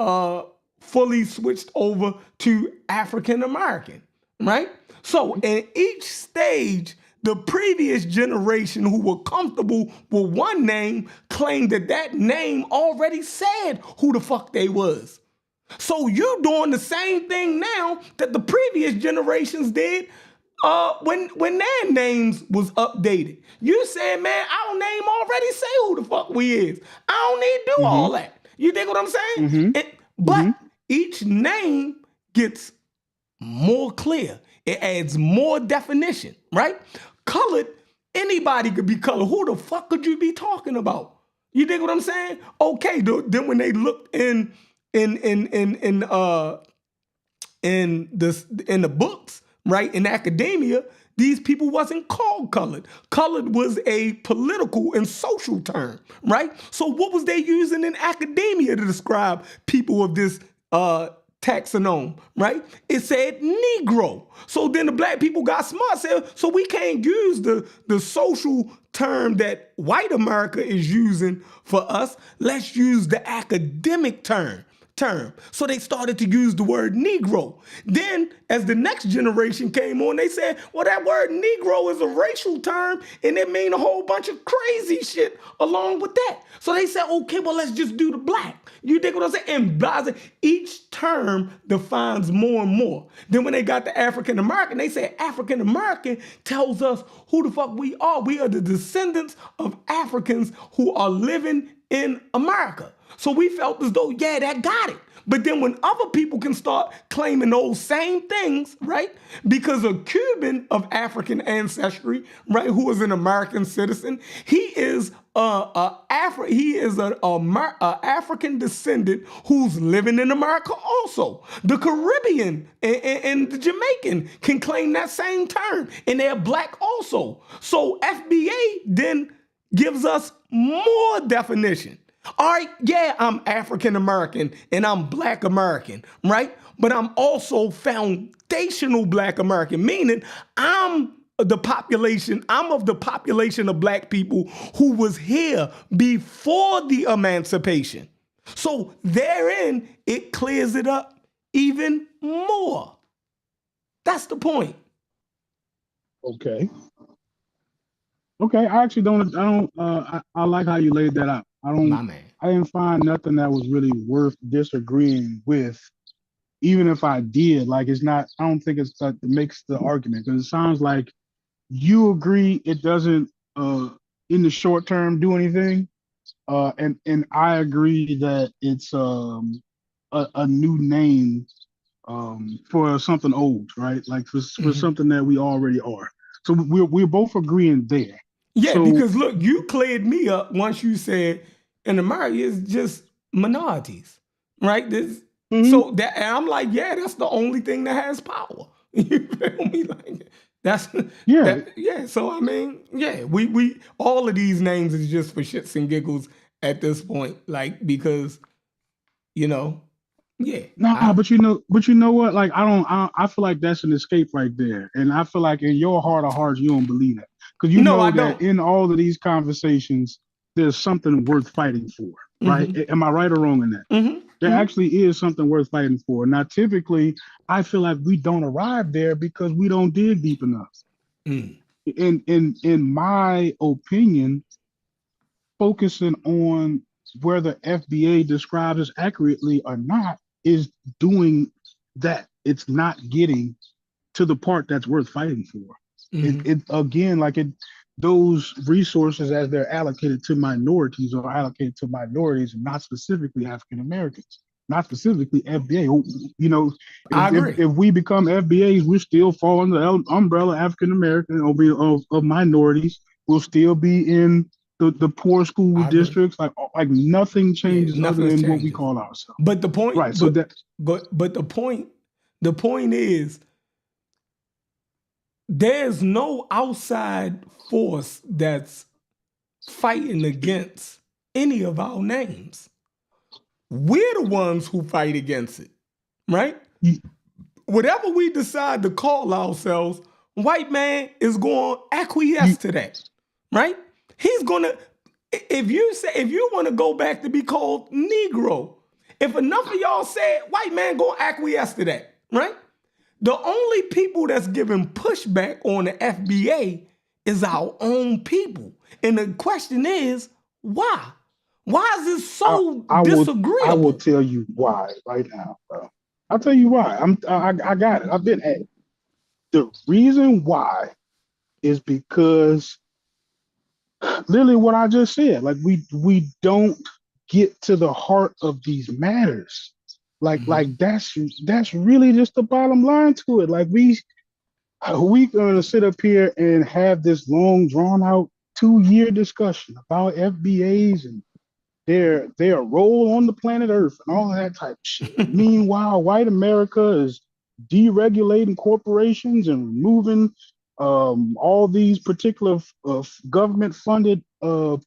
C: fully switched over to African-American, right? So in each stage, the previous generation who were comfortable with one name claimed that name already said who the fuck they was. So you doing the same thing now that the previous generations did when their names was updated. You said, man, our name already say who the fuck we is. I don't need to do all that. You dig what I'm saying? But each name gets more clear. It adds more definition, right? Colored, anybody could be colored. Who the fuck could you be talking about? You dig what I'm saying? Okay, then when they looked in the books, right, in academia, these people wasn't called colored. Colored was a political and social term, right? So what was they using in academia to describe people of this taxonomy, right? It said Negro. So then the black people got smart, said, so we can't use the social term that white America is using for us. Let's use the academic term. So they started to use the word Negro. Then as the next generation came on, they said, well, that word Negro is a racial term and it means a whole bunch of crazy shit along with that. So they said, okay, well, let's just do the black. You dig what I'm saying? And each term defines more and more. Then when they got to African American, they said African American tells us who the fuck we are. We are the descendants of Africans who are living in America. So we felt as though, yeah, that got it. But then when other people can start claiming those same things, right? Because a Cuban of African ancestry, right, who is an American citizen, he is a African descendant who's living in America also. The Caribbean and the Jamaican can claim that same term, and they're black also. So FBA then gives us more definition. All right, yeah, I'm African American and I'm Black American, right? But I'm also foundational Black American, meaning I'm of the population of Black people who was here before the emancipation. So therein, it clears it up even more. That's the point.
D: Okay. Okay. I actually I like how you laid that out.
C: My man.
D: I didn't find nothing that was really worth disagreeing with. Even if I did, like, I don't think it makes the argument, because it sounds like you agree it doesn't, in the short term, do anything. And I agree that it's a new name for something old, right? Like for something that we already are. So we're both agreeing there.
C: Yeah,
D: So,
C: because look, you cleared me up once you said in America it's just minorities, right? So that, and I'm like, yeah, that's the only thing that has power. You feel me? Like
D: yeah.
C: yeah. So I mean, yeah, we all of these names is just for shits and giggles at this point, like, because yeah.
D: Nah, but you know what? Like, I feel like that's an escape right there, and I feel like in your heart of hearts you don't believe that, because you
C: No,
D: know
C: I
D: that
C: don't.
D: in all of these conversations there's something worth fighting for, right? Am I right or wrong in that? There actually is something worth fighting for. Now, typically, I feel like we don't arrive there because we don't dig deep enough. In my opinion, focusing on whether FBA describes us accurately or not is doing that. It's not getting to the part that's worth fighting for. It again, like those resources, as they're allocated to minorities, or allocated to minorities, and not specifically African Americans, not specifically FBA. You know,
C: I agree.
D: if we become FBAs, we still fall under the umbrella African American of minorities. We'll still be in the poor school districts. Like nothing changes other than what we call ourselves.
C: But the point,
D: right? So that,
C: but the point is, there's no outside force that's fighting against any of our names. We're the ones who fight against it, right? Whatever we decide to call ourselves, white man is going to acquiesce to that, right? He's going to, if you want to go back to be called Negro, if enough of y'all say it, white man going to acquiesce to that, right? The only people that's giving pushback on the FBA is our own people. And the question is, why? Why is this so disagreeable?
D: I will tell you why right now, bro. I'll tell you why. I got it. I've been at it. The reason why is because literally what I just said. Like we don't get to the heart of these matters. Like that's really just the bottom line to it. Like we gonna sit up here and have this long drawn out 2-year discussion about FBAs and their role on the planet Earth and all of that type of shit. Meanwhile, white America is deregulating corporations and removing all these particular government-funded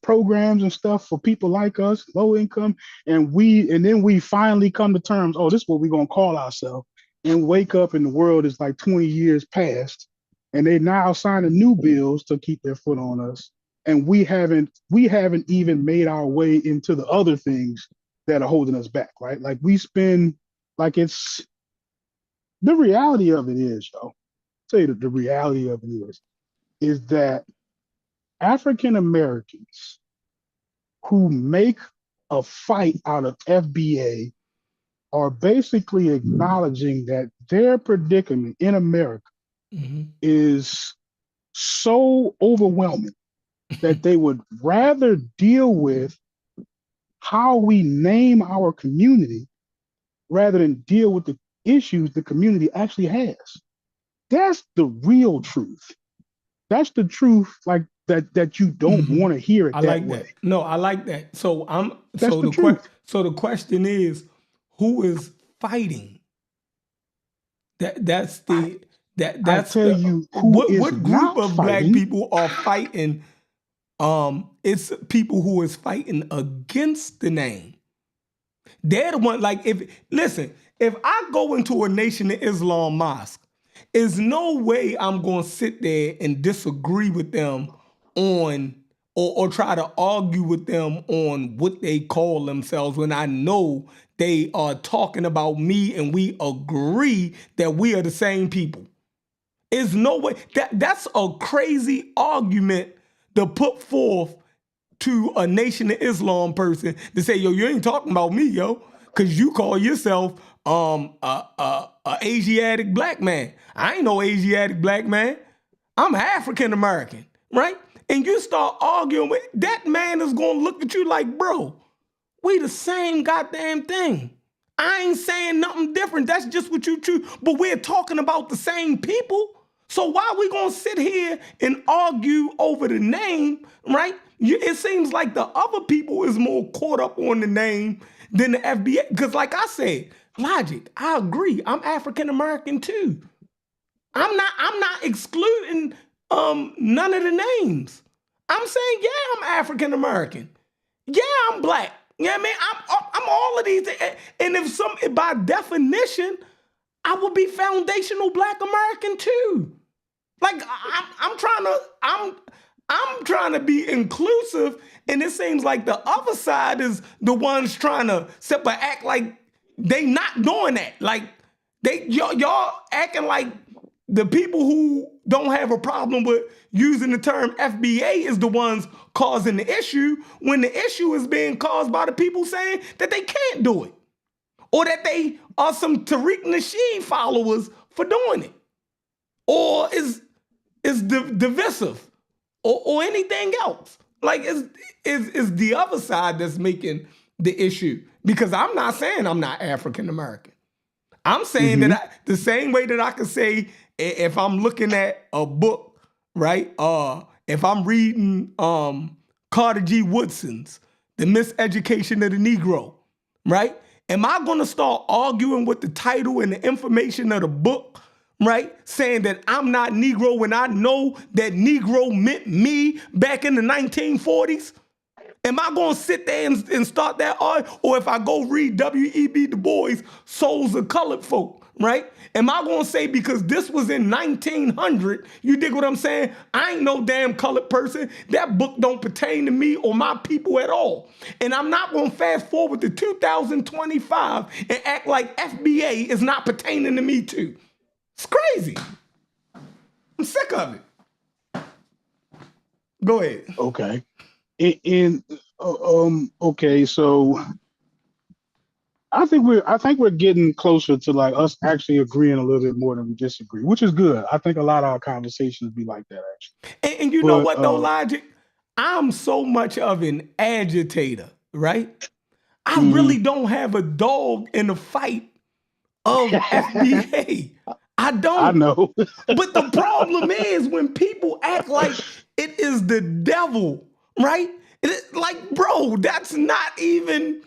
D: programs and stuff for people like us, low income, and then we finally come to terms. Oh, this is what we're gonna call ourselves, and wake up and the world is like 20 years past, and they now signing new bills to keep their foot on us, and we haven't even made our way into the other things that are holding us back, right? Like we spend, like it's the reality of it is, yo. Tell you that the reality of it is that African Americans who make a fight out of FBA are basically acknowledging that their predicament in America is so overwhelming that they would rather deal with how we name our community rather than deal with the issues the community actually has. That's the real truth. That's the truth, like that you don't want to hear it
C: I
D: that
C: like
D: way.
C: that. No, I like that. So
D: That's the truth.
C: so the question is, who is fighting? That's
D: I,
C: the
D: I
C: that's
D: tell
C: the
D: you who is
C: what group
D: not
C: of black
D: fighting.
C: people are fighting? It's people who is fighting against the name. They're the one, like, if I go into a Nation of Islam mosque, there's no way I'm going to sit there and disagree with them on, or try to argue with them on what they call themselves when I know they are talking about me and we agree that we are the same people. There's no way, that's a crazy argument to put forth to a Nation of Islam person to say, yo, you ain't talking about me, yo, because you call yourself a Asiatic black man. I ain't no Asiatic black man. I'm African American, right? And you start arguing with that, man is gonna look at you like, bro, we the same goddamn thing. I ain't saying nothing different. That's just what you choose. But we're talking about the same people. So why we gonna sit here and argue over the name, right? It seems like the other people is more caught up on the name than the FBA. Because like I said, Logic, I agree. I'm African American too. I'm not excluding none of the names. I'm saying, yeah, I'm African American. Yeah, I'm black. You know what I mean? I'm all of these things. And if some, by definition, I would be foundational black American too. Like I'm trying to be inclusive, and it seems like the other side is the ones trying to act like they not doing that. Like y'all acting like the people who don't have a problem with using the term FBA is the ones causing the issue, when the issue is being caused by the people saying that they can't do it, or that they are some Tariq Nasheed followers for doing it, or is divisive, or anything else. Like it's the other side that's making the issue. Because I'm not saying I'm not African American. I'm saying that the same way that I could say, if I'm looking at a book, right? If I'm reading Carter G. Woodson's The Miseducation of the Negro, right? Am I gonna start arguing with the title and the information of the book, right? Saying that I'm not Negro when I know that Negro meant me back in the 1940s? Am I going to sit there and start that argument? Or if I go read W.E.B. Du Bois' Souls of Colored Folk, right? Am I going to say because this was in 1900, you dig what I'm saying? I ain't no damn colored person. That book don't pertain to me or my people at all. And I'm not going to fast forward to 2025 and act like FBA is not pertaining to me too. It's crazy. I'm sick of it. Go ahead.
D: Okay. Okay, so I think we're getting closer to like us actually agreeing a little bit more than we disagree, which is good. I think a lot of our conversations be like that actually.
C: And you know
D: But
C: what though, Logic? I'm so much of an agitator, right? I really don't have a dog in the fight of FBA. I
D: I
C: don't.
D: know.
C: But the problem is when people act like it is the devil, right? Like, bro, that's not even.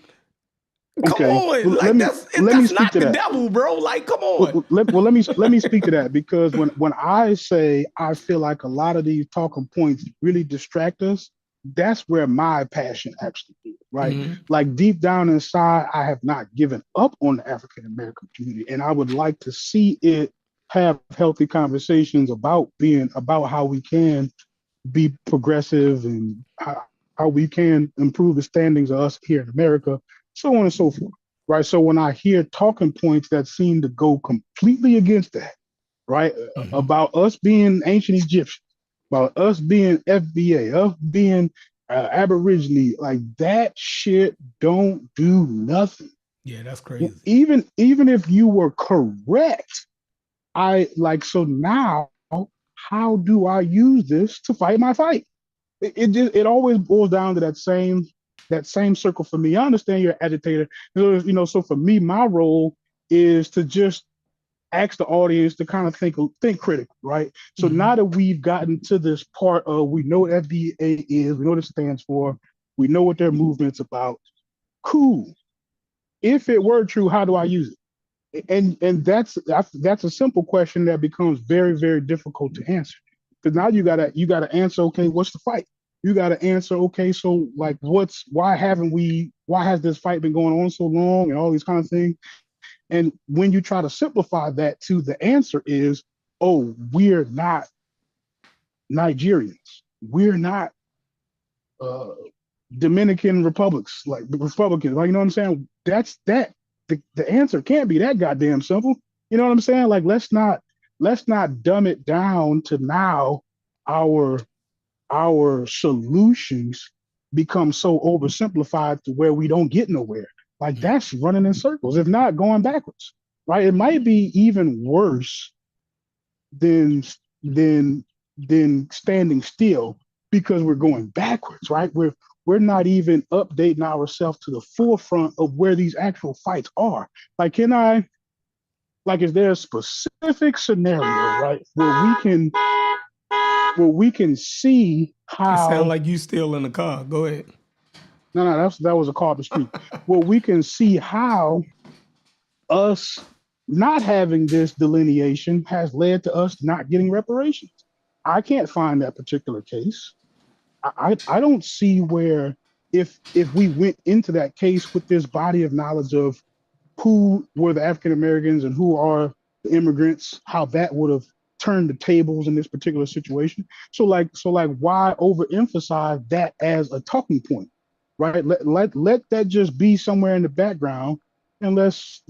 C: Come
D: Okay.
C: on,
D: Well,
C: like
D: let me
C: that's
D: speak
C: not
D: to
C: the
D: that.
C: devil, bro. Like, come on.
D: Let me speak to that, because when I say I feel like a lot of these talking points really distract us, that's where my passion actually is, right?
C: Mhm.
D: Like deep down inside, I have not given up on the African American community, and I would like to see it have healthy conversations about how we can be progressive and how we can improve the standings of us here in America, so on and so forth. Right. So when I hear talking points that seem to go completely against that, right,
C: Mhm.
D: about us being ancient Egyptians, about us being FBA, us being Aborigine, like that shit don't do nothing.
C: Yeah, that's crazy.
D: Even if you were correct, I like, so now how do I use this to fight my fight? It always boils down to that same that same circle for me. I understand you're an agitator. So for me, my role is to just ask the audience to kind of think critically, right? So now that we've gotten to this part of we know what FBA is, we know what it stands for, we know what their movement's about. Cool. If it were true, how do I use it? And that's a simple question that becomes very, very difficult to answer, because now you gotta answer, okay, what's the fight? You gotta answer, okay, so like why has this fight been going on so long, and all these kind of things. And when you try to simplify that to the answer is, oh, we're not Nigerians, we're not uh, Dominican Republics, like Republicans, like, you know what I'm saying? That's that. The answer can't be that goddamn simple. You know what I'm saying? Like, let's not dumb it down to now our solutions become so oversimplified to where we don't get nowhere. Like, that's running in circles, if not going backwards. Right? It might be even worse than than than standing still, because we're going backwards, right? We're not even updating ourselves to the forefront of where these actual fights are. Like, is there a specific scenario, right, where we can see
C: It sounds
D: how?
C: like you still in the car. Go ahead.
D: No, that was a call to speak. Where we can see how us not having this delineation has led to us not getting reparations. I can't find that particular case. I don't see where, if we went into that case with this body of knowledge of who were the African Americans and who are the immigrants, how that would have turned the tables in this particular situation. So like why overemphasize that as a talking point, right? Let that just be somewhere in the background. And let's,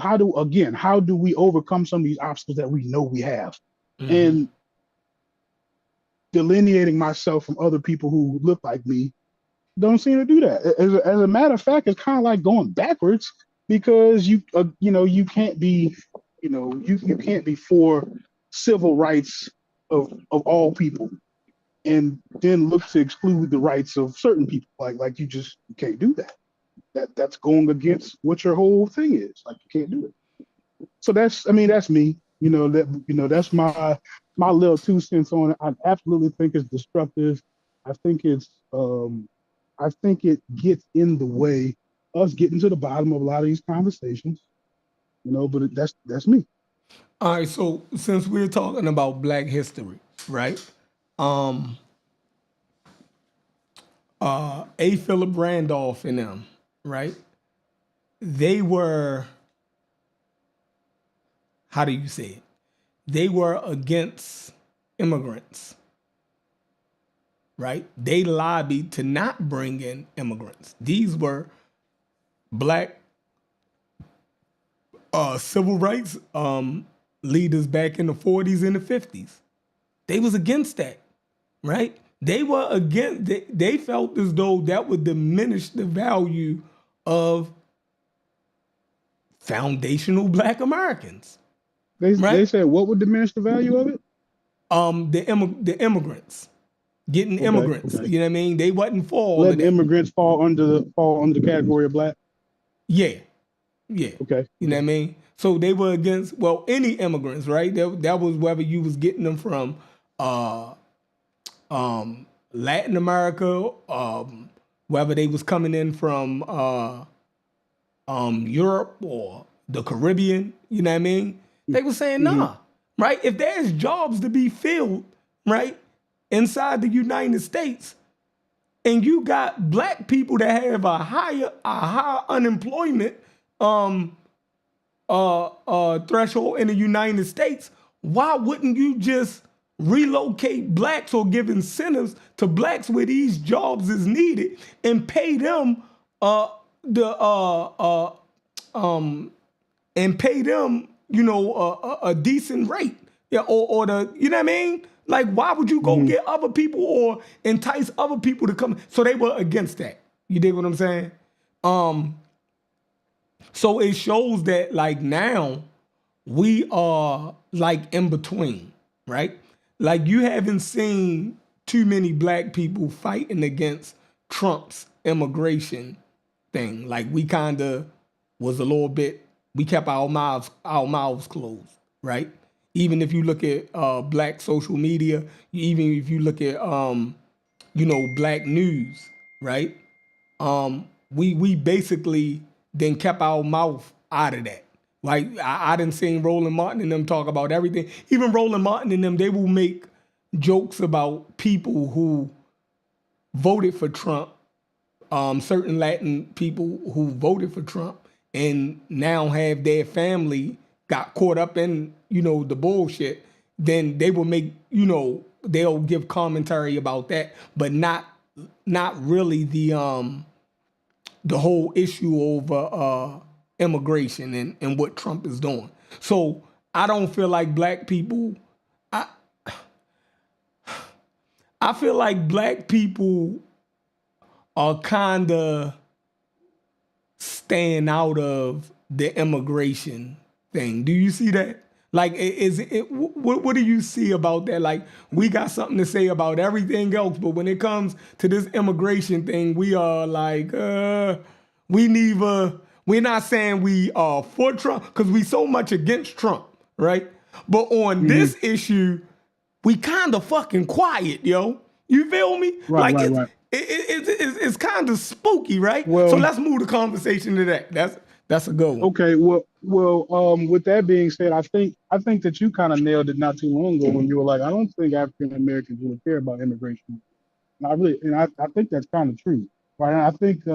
D: how do we overcome some of these obstacles that we know we have? And delineating myself from other people who look like me don't seem to do that. As a matter of fact, it's kind of like going backwards, because you can't be, you can't be for civil rights of all people and then look to exclude the rights of certain people. Like you can't do that. That's going against what your whole thing is. Like, you can't do it. So that's me. That's my little 2 cents on it. I absolutely think it's destructive. I think it gets in the way us getting to the bottom of a lot of these conversations. But that's me.
C: All right, so since we're talking about Black history, right? Um, A. Philip Randolph and them, right? They were, how do you say it? They were against immigrants, right? They lobbied to not bring in immigrants. These were Black civil rights leaders back in the 40s and the 50s. They was against that, right? They were against, they felt as though that would diminish the value of foundational Black Americans,
D: They
C: right?
D: said what would diminish the value of it?
C: The immigrants, getting immigrants,
D: Okay.
C: you know what I mean? They wasn't for all of
D: Letting
C: that.
D: immigrants fall under the category of Black.
C: Yeah.
D: Okay.
C: You know what I mean? So they were against, well, any immigrants, right? That was whether you was getting them from Latin America, whether they was coming in from Europe or the Caribbean, you know what I mean? They were saying, nah, right? If there's jobs to be filled, right, inside the United States, and you got Black people that have a higher unemployment threshold in the United States, why wouldn't you just relocate Blacks or give incentives to Blacks where these jobs is needed and pay them a decent rate, yeah, or the, you know what I mean? Like, why would you go get other people or entice other people to come? So they were against that. You dig what I'm saying? So it shows that, like, now we are like in between, right? Like, you haven't seen too many Black people fighting against Trump's immigration thing. Like we kind of was a little bit. We kept our mouths closed, right? Even if you look at black social media, even if you look at black news, right? We basically then kept our mouth out of that. Like I didn't see Roland Martin and them talk about everything. Even Roland Martin and them, they will make jokes about people who voted for Trump, certain Latin people who voted for Trump and now have their family got caught up in, the bullshit, then they will make, they'll give commentary about that, but not really the whole issue over immigration and what Trump is doing. So I don't feel like black people. I I feel like black people are kind of staying out of the immigration thing. Do you see that? Like, is it? What do you see about that? Like, we got something to say about everything else, but when it comes to this immigration thing, we are like, we neither. We're not saying we are for Trump because we so much against Trump, right? But on this issue, we kind of fucking quiet, yo. You feel me?
D: Right,
C: Like
D: right, right.
C: it's kind of spooky, right? So
D: Well,
C: let's move the conversation to that. That's a good one.
D: okay. With that being said, I think that you kind of nailed it not too long ago when you were like, I don't think African Americans really care about immigration. And I think that's kind of true, right? And I think,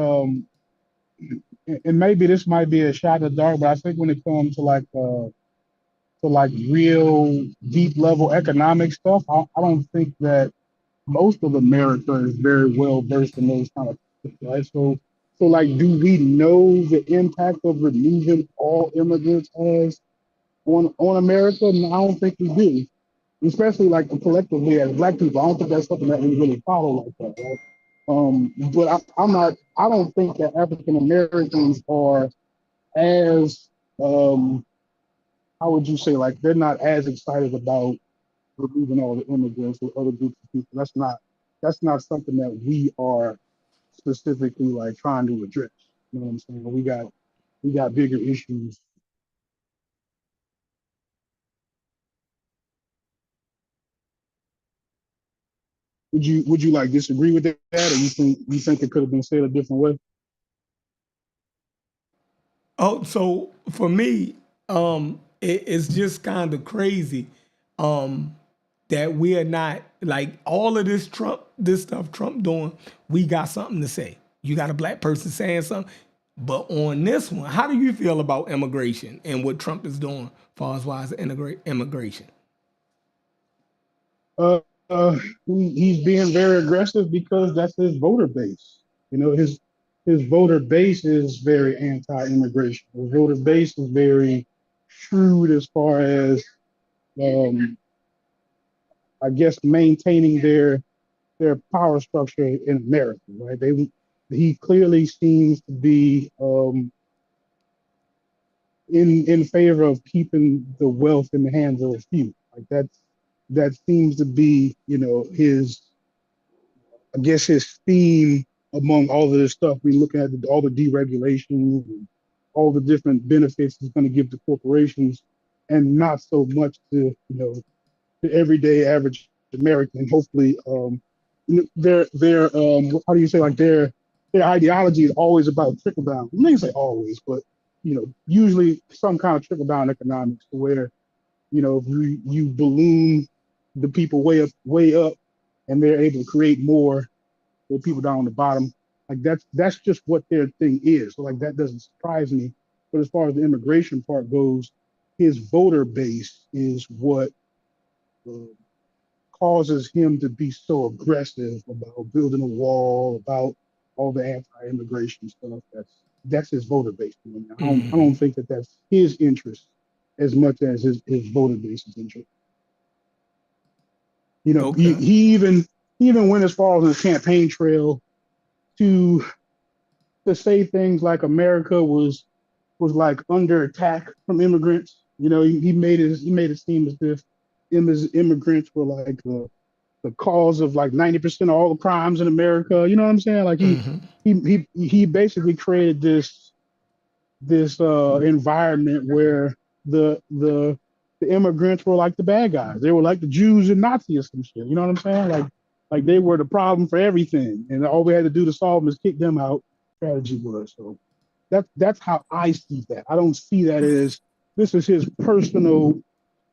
D: and maybe this might be a shot in the dark, but I think when it comes to like real deep level economic stuff, I don't think that most of America is very well versed in those kind of things, right? So like, do we know the impact of removing all immigrants has on America? No, I don't think we do. Especially like collectively as Black people, I don't think that's something that we really follow like that, right? But I'm not. I don't think that African Americans are as how would you say, like, they're not as excited about removing all the immigrants or other groups of people. That's not something that we are specifically like trying to address. You know what I'm saying? We got bigger issues. Would you like disagree with that, or you think it could have been said a different way?
C: Oh, so for me, it's just kind of crazy um, that we are not like all of this stuff Trump doing. We got something to say. You got a black person saying something, but on this one, how do you feel about immigration and what Trump is doing, as far as wise immigration?
D: Uh, he's being very aggressive because that's his voter base. His voter base is very anti-immigration. His voter base is very shrewd as far as um, I guess maintaining their power structure in America, right? He clearly seems to be in favor of keeping the wealth in the hands of a few. Like that seems to be, his, I guess, his theme among all of this stuff. We looking at all the deregulations and all the different benefits he's going to give to corporations, and not so much to the everyday average American. Hopefully, their how do you say, like, their ideology is always about trickle down. I may say always, but usually some kind of trickle down economics, to where if you balloon the people way up, and they're able to create more for people down on the bottom. Like that's just what their thing is. So like that doesn't surprise me. But as far as the immigration part goes, his voter base is what uh, causes him to be so aggressive about building a wall, about all the anti-immigration stuff. That's his voter base. I don't think that that's his interest as much as his voter base's interest. He,
C: Okay.
D: he even went as far as his campaign trail to say things like America was like under attack from immigrants. He made it seem as if immigrants were like the cause of like 90% of all the crimes in America. You know what I'm saying? Like
C: Mm-hmm.
D: he basically created this environment where the immigrants were like the bad guys. They were like the Jews and Nazis and shit. You know what I'm saying? Like they were the problem for everything, and all we had to do to solve them is kick them out. Strategy was so. That's how I see that. I don't see that as this is his personal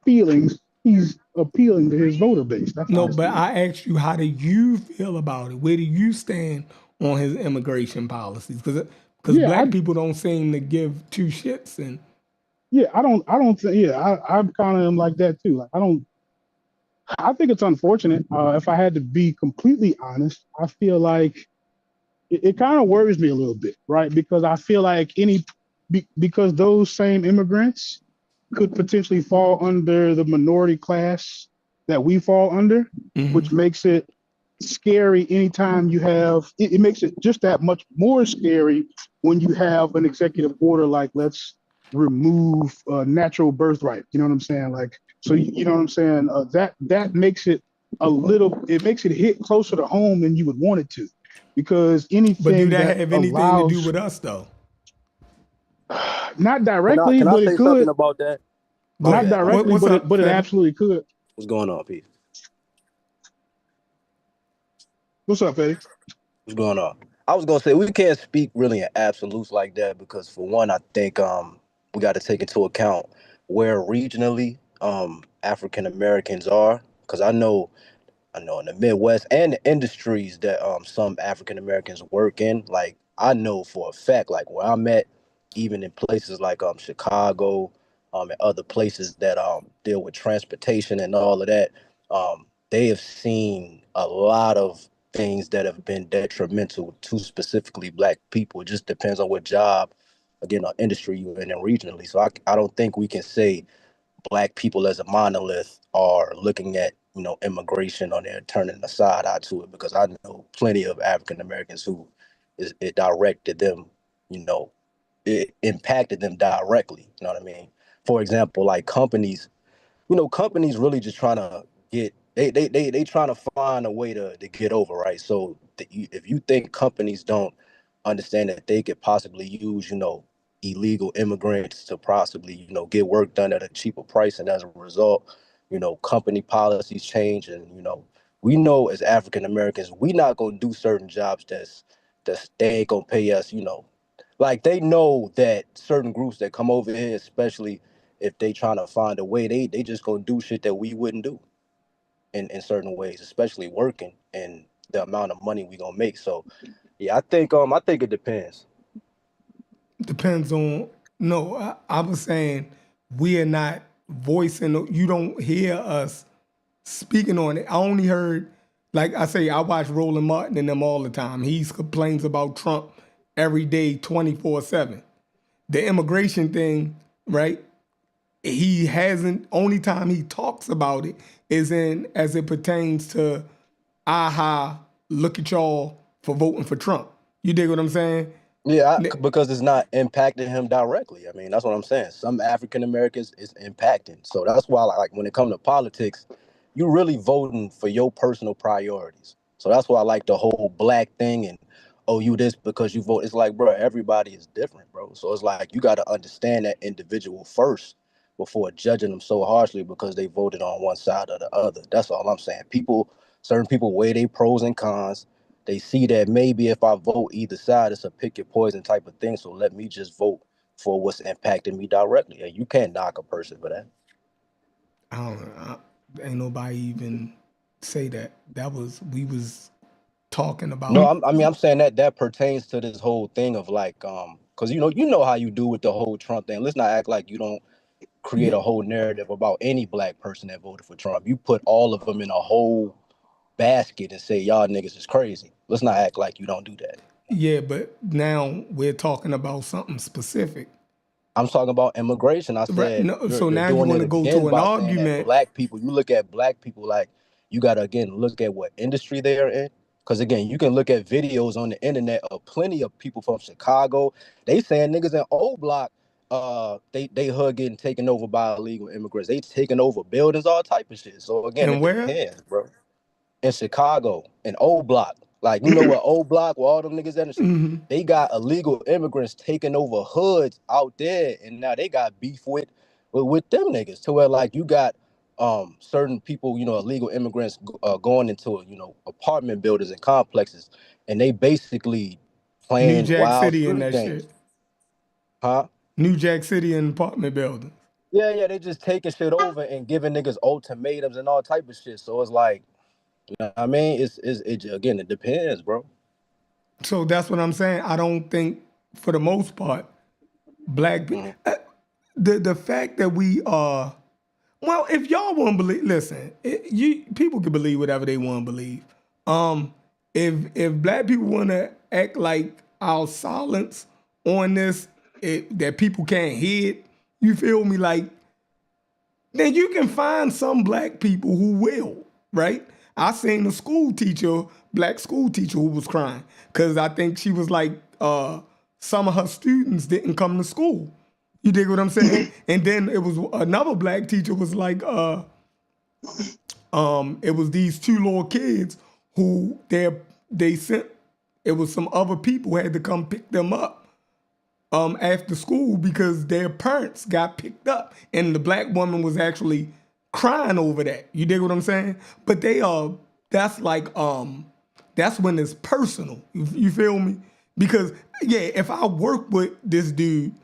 D: feelings. He's appealing to his voter base. That's how
C: No,
D: I
C: but
D: see it.
C: I asked you, how do you feel about it? Where do you stand on his immigration policies? Because
D: Yeah,
C: black people don't seem to give two shits. And
D: I don't think. Yeah, I kind of am like that too. Like I don't. I think it's unfortunate. If I had to be completely honest, I feel like it kind of worries me a little bit, right? Because I feel like because those same immigrants could potentially fall under the minority class that we fall under, which makes it scary anytime you have it makes it just that much more scary when you have an executive order like let's remove natural birthright. You know what I'm saying? Like so you know what I'm saying? That makes it it makes it hit closer to home than you would want it to, because
C: but do
D: anything
C: that
D: that
C: have anything to do
D: allows
C: with us though?
D: not
E: Can I
D: directly,
E: can I
D: but it
E: say something
D: could.
E: about that?
C: Go
E: My
D: Not
C: ahead.
E: bad. My
C: What,
D: directly,
E: bad.
C: what's up,
D: but it
C: Fetty?
D: absolutely could.
E: What's going on, Pete?
D: What's up, Eddie?
E: What's going on? I was gonna say we can't speak really in absolutes like that because for one, I think we got to take into account where regionally African Americans are. Because I know in the Midwest and the industries that some African Americans work in, like I know for a fact, like where I'm at, even in places like Chicago, and other places that deal with transportation and all of that, they have seen a lot of things that have been detrimental to specifically black people. It just depends on what job, again, or industry you're in and regionally. So I don't think we can say black people as a monolith are looking at immigration or they're turning a side eye to it, because I know plenty of African Americans who it directed them, it impacted them directly. You know what I mean? For example, like companies really just trying to get they trying to find a way to get over, right? So if you think companies don't understand that they could possibly use illegal immigrants to possibly get work done at a cheaper price, and as a result company policies change, and we know as African Americans we not going to do certain jobs that's they ain't going to pay us, like they know that certain groups that come over here, especially if they trying to find a way, they just gonna do shit that we wouldn't do in certain ways, especially working and the amount of money we gonna make. So yeah, I think it depends.
C: Depends on. No, I was saying we are not voicing. You don't hear us speaking on it. I only heard, like I say, I watch Roland Martin and them all the time. He complains about Trump every day, 24/7. The immigration thing, right? He hasn't. Only time he talks about it is in as it pertains to, aha, look at y'all for voting for Trump. You dig what I'm saying?
E: Yeah, because it's not impacting him directly. I mean, that's what I'm saying. Some African Americans is impacting. So that's why, like, when it comes to politics, you really voting for your personal priorities. So that's why I like the whole black thing and oh, you this because you vote. It's like, bro, everybody is different, bro. So it's like you got to understand that individual first before judging them so harshly because they voted on one side or the other. That's all I'm saying. Certain people weigh their pros and cons. They see that maybe if I vote either side, it's a pick your poison type of thing. So let me just vote for what's impacting me directly. And you can't knock a person for that.
C: I don't know. Ain't nobody even say that. We was talking
E: No,
C: about.
E: I'm saying that pertains to this whole thing of like, because you know how you do with the whole Trump thing. Let's not act like you don't create
C: Yeah,
E: a whole narrative about any black person that voted for Trump. You put all of them in a whole basket and say y'all niggas is crazy. Let's not act like you don't do that.
C: yeah, but now we're talking about something specific,
E: I'm talking about immigration. I
C: right?
E: said
C: No,
E: you're
C: so
E: you're
C: now you
E: doing
C: want
E: it
C: to go
E: again
C: to an
E: by saying that
C: argument.
E: black people. You look at black people like you gotta again look at what industry they are in. Because again, you can look at videos on the internet of plenty of people from Chicago. They saying niggas in old block, they hood getting taken over by illegal immigrants. They taking over buildings, all type of shit. So again,
C: And
E: it
C: where?
E: depends, bro. in Chicago, in Old Block. Like, you know what Old Block, where all them niggas at and shit,
C: Mm-hmm.
E: they got illegal immigrants taking over hoods out there, and now they got beef with them niggas. To where like you got certain people, illegal immigrants going into apartment buildings and complexes, and they basically
C: New
E: playing
C: Jack
E: wild
C: City and
E: street
C: that
E: games,
C: shit.
E: huh?
C: New Jack City and apartment buildings.
E: Yeah, they just taking shit over and giving niggas ultimatums and all type of shit. So it's like, I mean, it again, it depends, bro.
C: So that's what I'm saying. I don't think, for the most part, black people.
E: Mhm.
C: The fact that we are, well, if y'all want to believe, listen, you people can believe whatever they want to believe. If black people want to act like our silence on this, that people can't hear it, you feel me? Like, then you can find some black people who will, right? I seen a black school teacher who was crying because I think she was like, some of her students didn't come to school. You dig what I'm saying? And then it was another black teacher was like, it was these two little kids who they sent. It was some other people who had to come pick them up after school because their parents got picked up, and the black woman was actually crying over that. You dig what I'm saying? But that's like that's when it's personal. You feel me? Because yeah, if I work with this dude,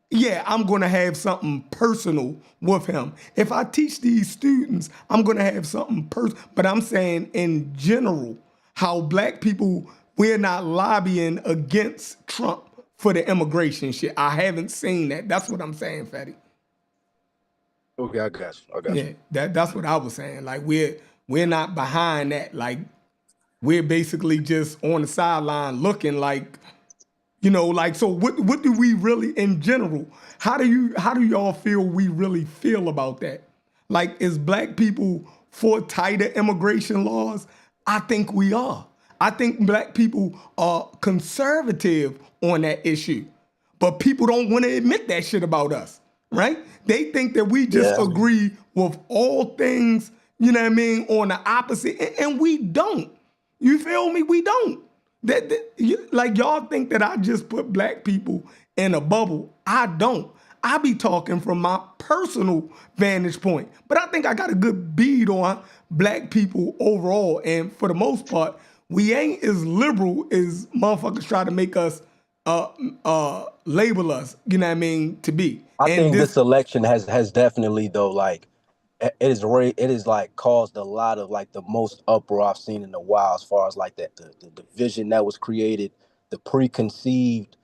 C: yeah, I'm gonna have something personal with him. If I teach these students, I'm gonna have something personal. But I'm saying in general, how black people, we're not lobbying against Trump for the immigration shit. I haven't seen that. That's what I'm saying, Fatty.
E: Okay, I got you. I got
C: Yeah,
E: you.
C: that's what I was saying. Like we're not behind that. Like we're basically just on the sideline looking like, like, so what do we really, in general, how do y'all feel we really feel about that? Like, is black people for tighter immigration laws? I think we are. I think black people are conservative on that issue. But people don't want to admit that shit about us, right? They think that we just
E: Yeah.
C: agree with all things, you know what I mean, on the opposite, and we don't. You feel me? We don't. Like y'all think that I just put black people in a bubble. I don't. I be talking from my personal vantage point. But I think I got a good bead on black people overall. And for the most part, we ain't as liberal as motherfuckers try to make us label us, you know what I mean, to be.
E: I
C: And
E: think this
C: this,
E: election has definitely though like it is like caused a lot of like the most uproar I've seen in a while as far as like that the division that was created, the preconceived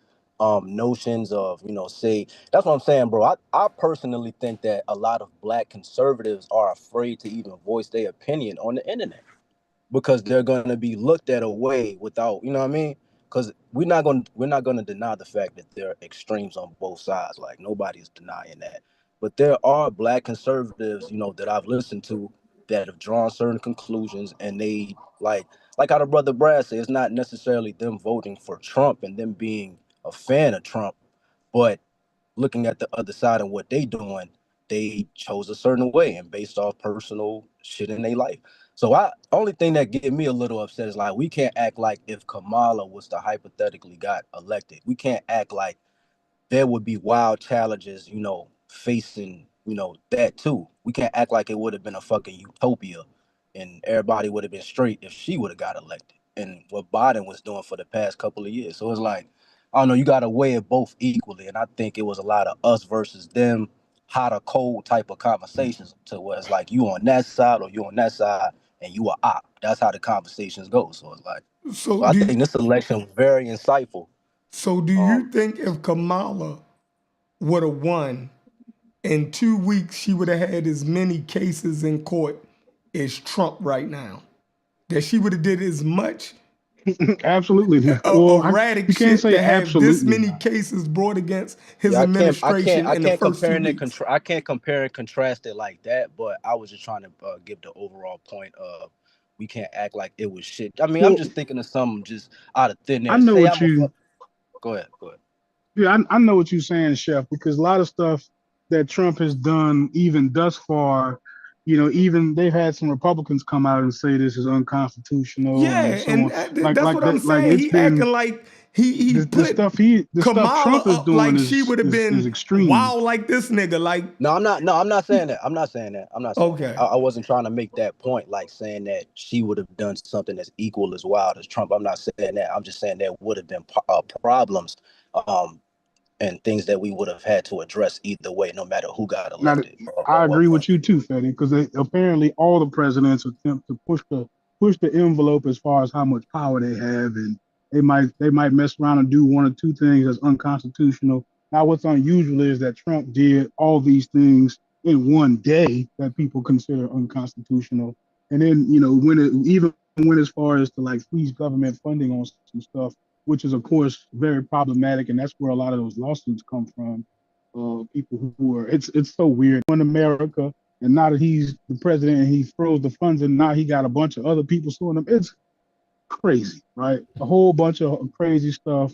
E: notions of, say, that's what I'm saying, bro. I personally think that a lot of black conservatives are afraid to even voice their opinion on the internet because they're going to be looked at away without, you know what I mean? Because we're not going to deny the fact that there are extremes on both sides. Like nobody's denying that. But there are black conservatives, that I've listened to that have drawn certain conclusions, and they like how the brother Brad said, it's not necessarily them voting for Trump and them being a fan of Trump, but looking at the other side and what they doing, they chose a certain way and based off personal shit in their life. So I only thing that get me a little upset is like we can't act like if Kamala was to hypothetically got elected, we can't act like there would be wild challenges, facing, that too. We can't act like it would have been a fucking utopia and everybody would have been straight if she would have got elected. And what Biden was doing for the past couple of years. So it's like, I don't know, you gotta weigh it both equally. And I think it was a lot of us versus them, hot or cold type of conversations to where it's like you on that side or you on that side and you are op. That's how the conversations go. So it's like,
C: so
E: but I
C: do
E: think
C: you,
E: this election was very insightful.
C: so do you think if Kamala would have won, in 2 weeks, she would have had as many cases in court as Trump right now? That she would have did as much
D: Absolutely. Well,
C: erratic
D: you can't
C: shit
D: say
C: to have this
D: absolutely
C: many
D: not.
C: cases brought against his
E: Yeah,
C: administration in the first 2 weeks.
E: I can't compare and contrast it like that. But I was just trying to give the overall point of we can't act like it was shit. I mean, I'm
D: Well,
E: just thinking of something just out of thin
D: I
E: air.
D: know
E: Say
D: what
E: I'm a
D: you.
E: fuck. Go ahead, go ahead.
D: Yeah, I know what you're saying, Chef, because a lot of stuff that Trump has done, even thus far, even they've had some Republicans come out and say this is unconstitutional
C: Yeah,
D: and so
C: and
D: on. Like
C: that's
D: like
C: what I'm
D: that, like
C: saying.
D: it's
C: He acting
D: been
C: like he put
D: the stuff
C: Kamala
D: Trump is
C: up
D: doing
C: like she
D: is
C: would have
D: is
C: been
D: extreme.
C: wild like this nigga. Like,
E: No, I'm not. No, I'm not saying that. I'm not saying that. I'm not saying that.
C: okay,
E: I wasn't trying to make that point, like saying that she would have done something that's equal as wild as Trump. I'm not saying that. I'm just saying there would have been problems, um, and things that we would have had to address either way, no matter who got
D: Now,
E: elected
D: I
E: or what
D: agree with
E: party.
D: you too, Fetty, because apparently all the presidents attempt to push the envelope as far as how much power they have, and they might mess around and do one or two things that's unconstitutional. Now, what's unusual is that Trump did all these things in one day that people consider unconstitutional, and then even went as far as to like freeze government funding on some stuff, which is of course very problematic, and that's where a lot of those lawsuits come from. People who are it's so weird in America, and now that he's the president and he froze the funds, and now he got a bunch of other people suing him. It's crazy, right? A whole bunch of crazy stuff,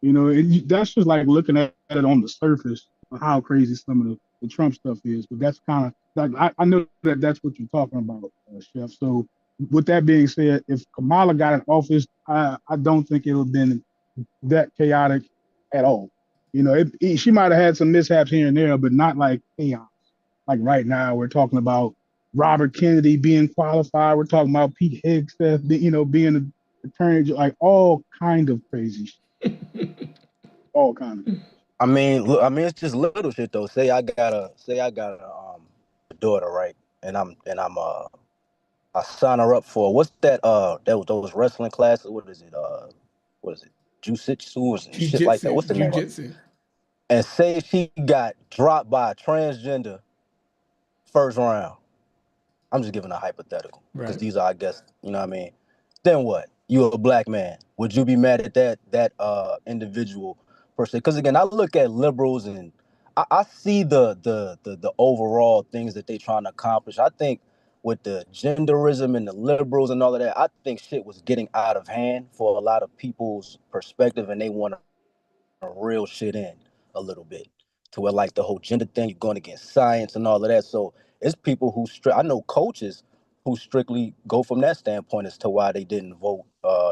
D: and that's just like looking at it on the surface of how crazy some of the Trump stuff is. But that's kind of like I know that that's what you're talking about, Chef. So with that being said, if Kamala got in office, I don't think it would have been that chaotic at all. She might have had some mishaps here and there, but not like chaos. Like right now, we're talking about Robert Kennedy being qualified. We're talking about Pete Hegseth, being an attorney, like all kind of crazy, all kind of.
E: I mean, look, I mean, it's just little shit though. Say I got a daughter, right? And I sign her up for what's that? Those wrestling classes. What is it? Jiu-jitsu or some shit like that.
C: jujitsu,
E: What's the name of it?
C: jujitsu.
E: And say she got dropped by a transgender first round. I'm just giving a hypothetical because
C: Right.
E: these are, I guess, you know what I mean. Then what? You a black man? Would you be mad at that individual per se? Because again, I look at liberals and I see the overall things that they trying to accomplish. I think with the genderism and the liberals and all of that, I think shit was getting out of hand for a lot of people's perspective, and they want to real shit in a little bit to where like the whole gender thing, you're going against science and all of that. So it's people who I know coaches who strictly go from that standpoint as to why they didn't vote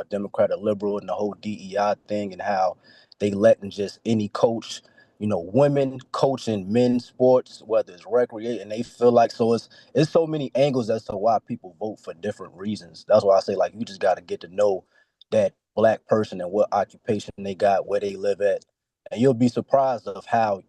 E: Democrat or liberal and the whole DEI thing and how they letting just any coach, women coaching men's sports, whether it's recreate, and they feel like so it's so many angles as to why people vote for different reasons. That's why I say like you just got to get to know that black person and what occupation they got, where they live at, and you'll be surprised of how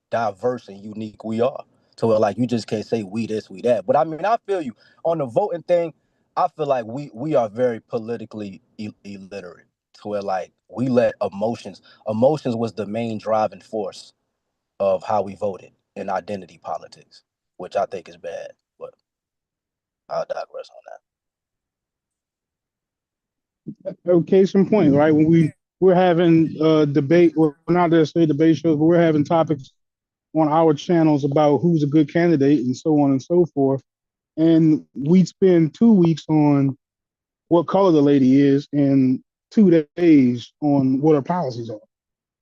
E: diverse and unique we are. So like you just can't say we this, we that. But I mean, I feel you on the voting thing. I feel like we are very politically illiterate. To where like we let emotions was the main driving force of how we voted in identity politics, which I think is bad. But I'll digress on
D: Case in point, right? When we're having debate, well, not necessarily debate shows, but we're having topics on our channels about who's a good candidate and so on and so forth. And we spend 2 weeks on what color the lady is and 2 days on what her policies are.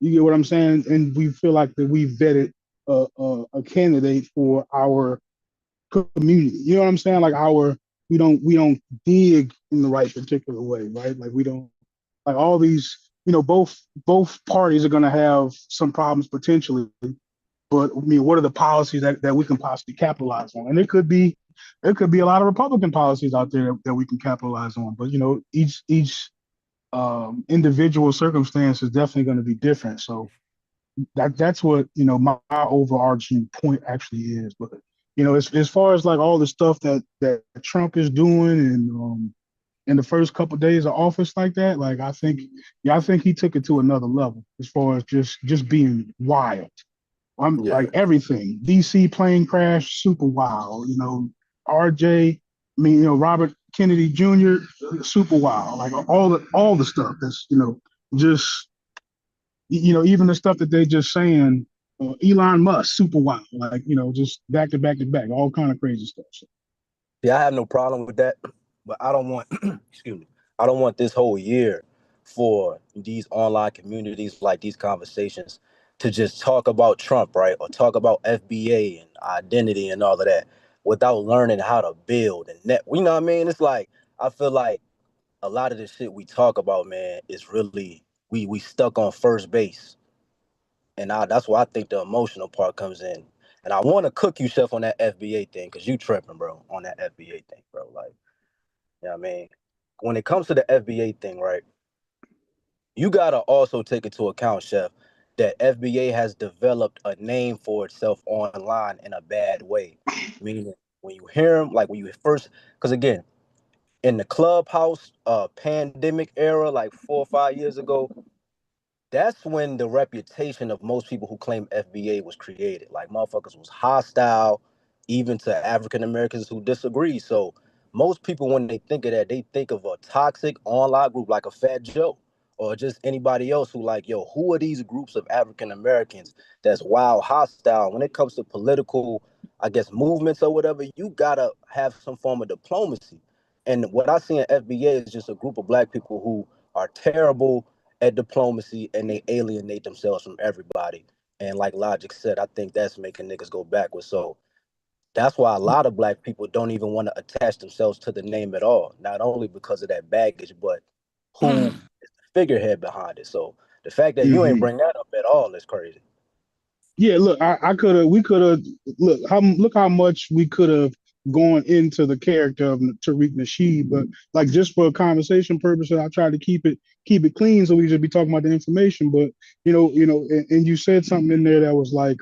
D: You get what I'm saying? And we feel like that we've vetted a candidate for our community. You know what I'm saying? Like we don't dig in the right particular way, right? Like we don't like all these. Both parties are going to have some problems potentially, but I mean, what are the policies that we can possibly capitalize on? And it could be a lot of Republican policies out there that we can capitalize on. But each individual circumstance is definitely going to be different. So that's what my overarching point actually is. But as far as like all the stuff that Trump is doing and in the first couple of days of office like that, like I think he took it to another level as far as just being wild. I'm
E: that.
D: like everything. DC plane crash, super wild. RJ, Robert Kennedy Jr., super wild. Like all the stuff that's just even the stuff that they just saying. Elon Musk, super wild. Like just back to back to back, all kind of crazy stuff. So,
E: Yeah, I have no problem with that, but I don't want, excuse me, I don't want this whole year for these online communities, like these conversations, to just talk about Trump, right, or talk about FBA and identity and all of that. without learning how to build and net. You know what I mean? It's like I feel like a lot of the shit we talk about, man, is really we stuck on first base, and that's why I think the emotional part comes in. And I want to cook you, Chef, on that FBA thing, because you tripping, bro, on that FBA thing, bro. Like, you know what I mean? When it comes to the FBA thing, right, you got to also take into account, Chef, that FBA has developed a name for itself online in a bad way. Meaning, when you hear them, like when you first, because again, in the clubhouse pandemic era, like 4 or 5 years ago, that's when the reputation of most people who claim FBA was created. Like motherfuckers was hostile, even to African Americans who disagree. So most people, when they think of that, they think of a toxic online group like a Fat Joe or just anybody else who like, yo, who are these groups of African Americans that's wild hostile? When it comes to political, I guess, movements or whatever, you gotta have some form of diplomacy. And what I see in FBA is just a group of black people who are terrible at diplomacy and they alienate themselves from everybody. And like Logic said, I think that's making niggas go backwards. So that's why a lot of black people don't even want to attach themselves to the name at all. Not only because of that baggage, but who is the figurehead behind it. So the fact that you ain't bring that up at all is crazy.
D: Yeah, look, we could have, look how much we could have gone into the character of Tariq Nasheed, but like just for conversation purposes, I try to keep it clean so we just be talking about the information. But and you said something in there that was like,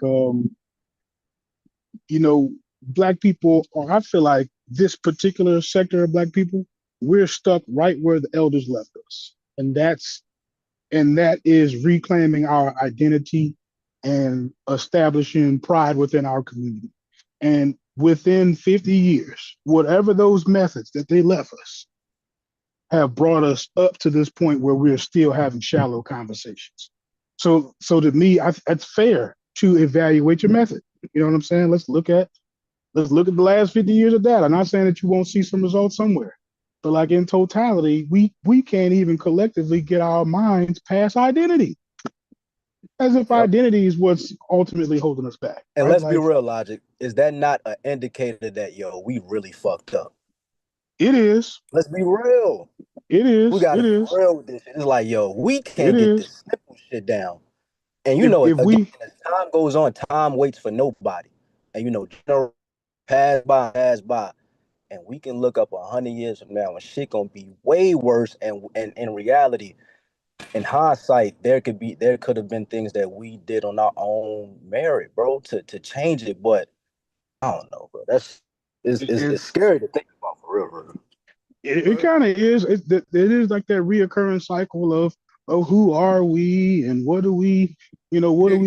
D: black people, or I feel like this particular sector of black people, we're stuck right where the elders left us, and that is reclaiming our identity and establishing pride within our community. And within 50 years, whatever those methods that they left us have brought us up to this point where we're still having shallow conversations. So to me, it's fair to evaluate your method. You know what I'm saying? Let's look at the last 50 years of data. I'm not saying that you won't see some results somewhere, but like in totality, we can't even collectively get our minds past identity, as if identity is what's ultimately holding us back.
E: And
D: right?
E: let's be real, Logic. Is that not an indicator that, yo, we really fucked up?
D: It is.
E: Let's be real.
D: It is.
E: We gotta
D: It
E: be
D: is.
E: real with this shit. It's like, yo, we can't
D: It
E: get
D: is.
E: this simple shit down. And
D: If
E: again,
D: we
E: as time goes on, time waits for nobody. And pass by, and we can look up 100 years from now, and shit gonna be way worse. And in reality, in hindsight, there could have been things that we did on our own merit, bro, to change it. But I don't know, bro. It's
D: it's
E: scary to think about for real, bro.
D: it kind of is. It is like that reoccurring cycle of who are we and what do we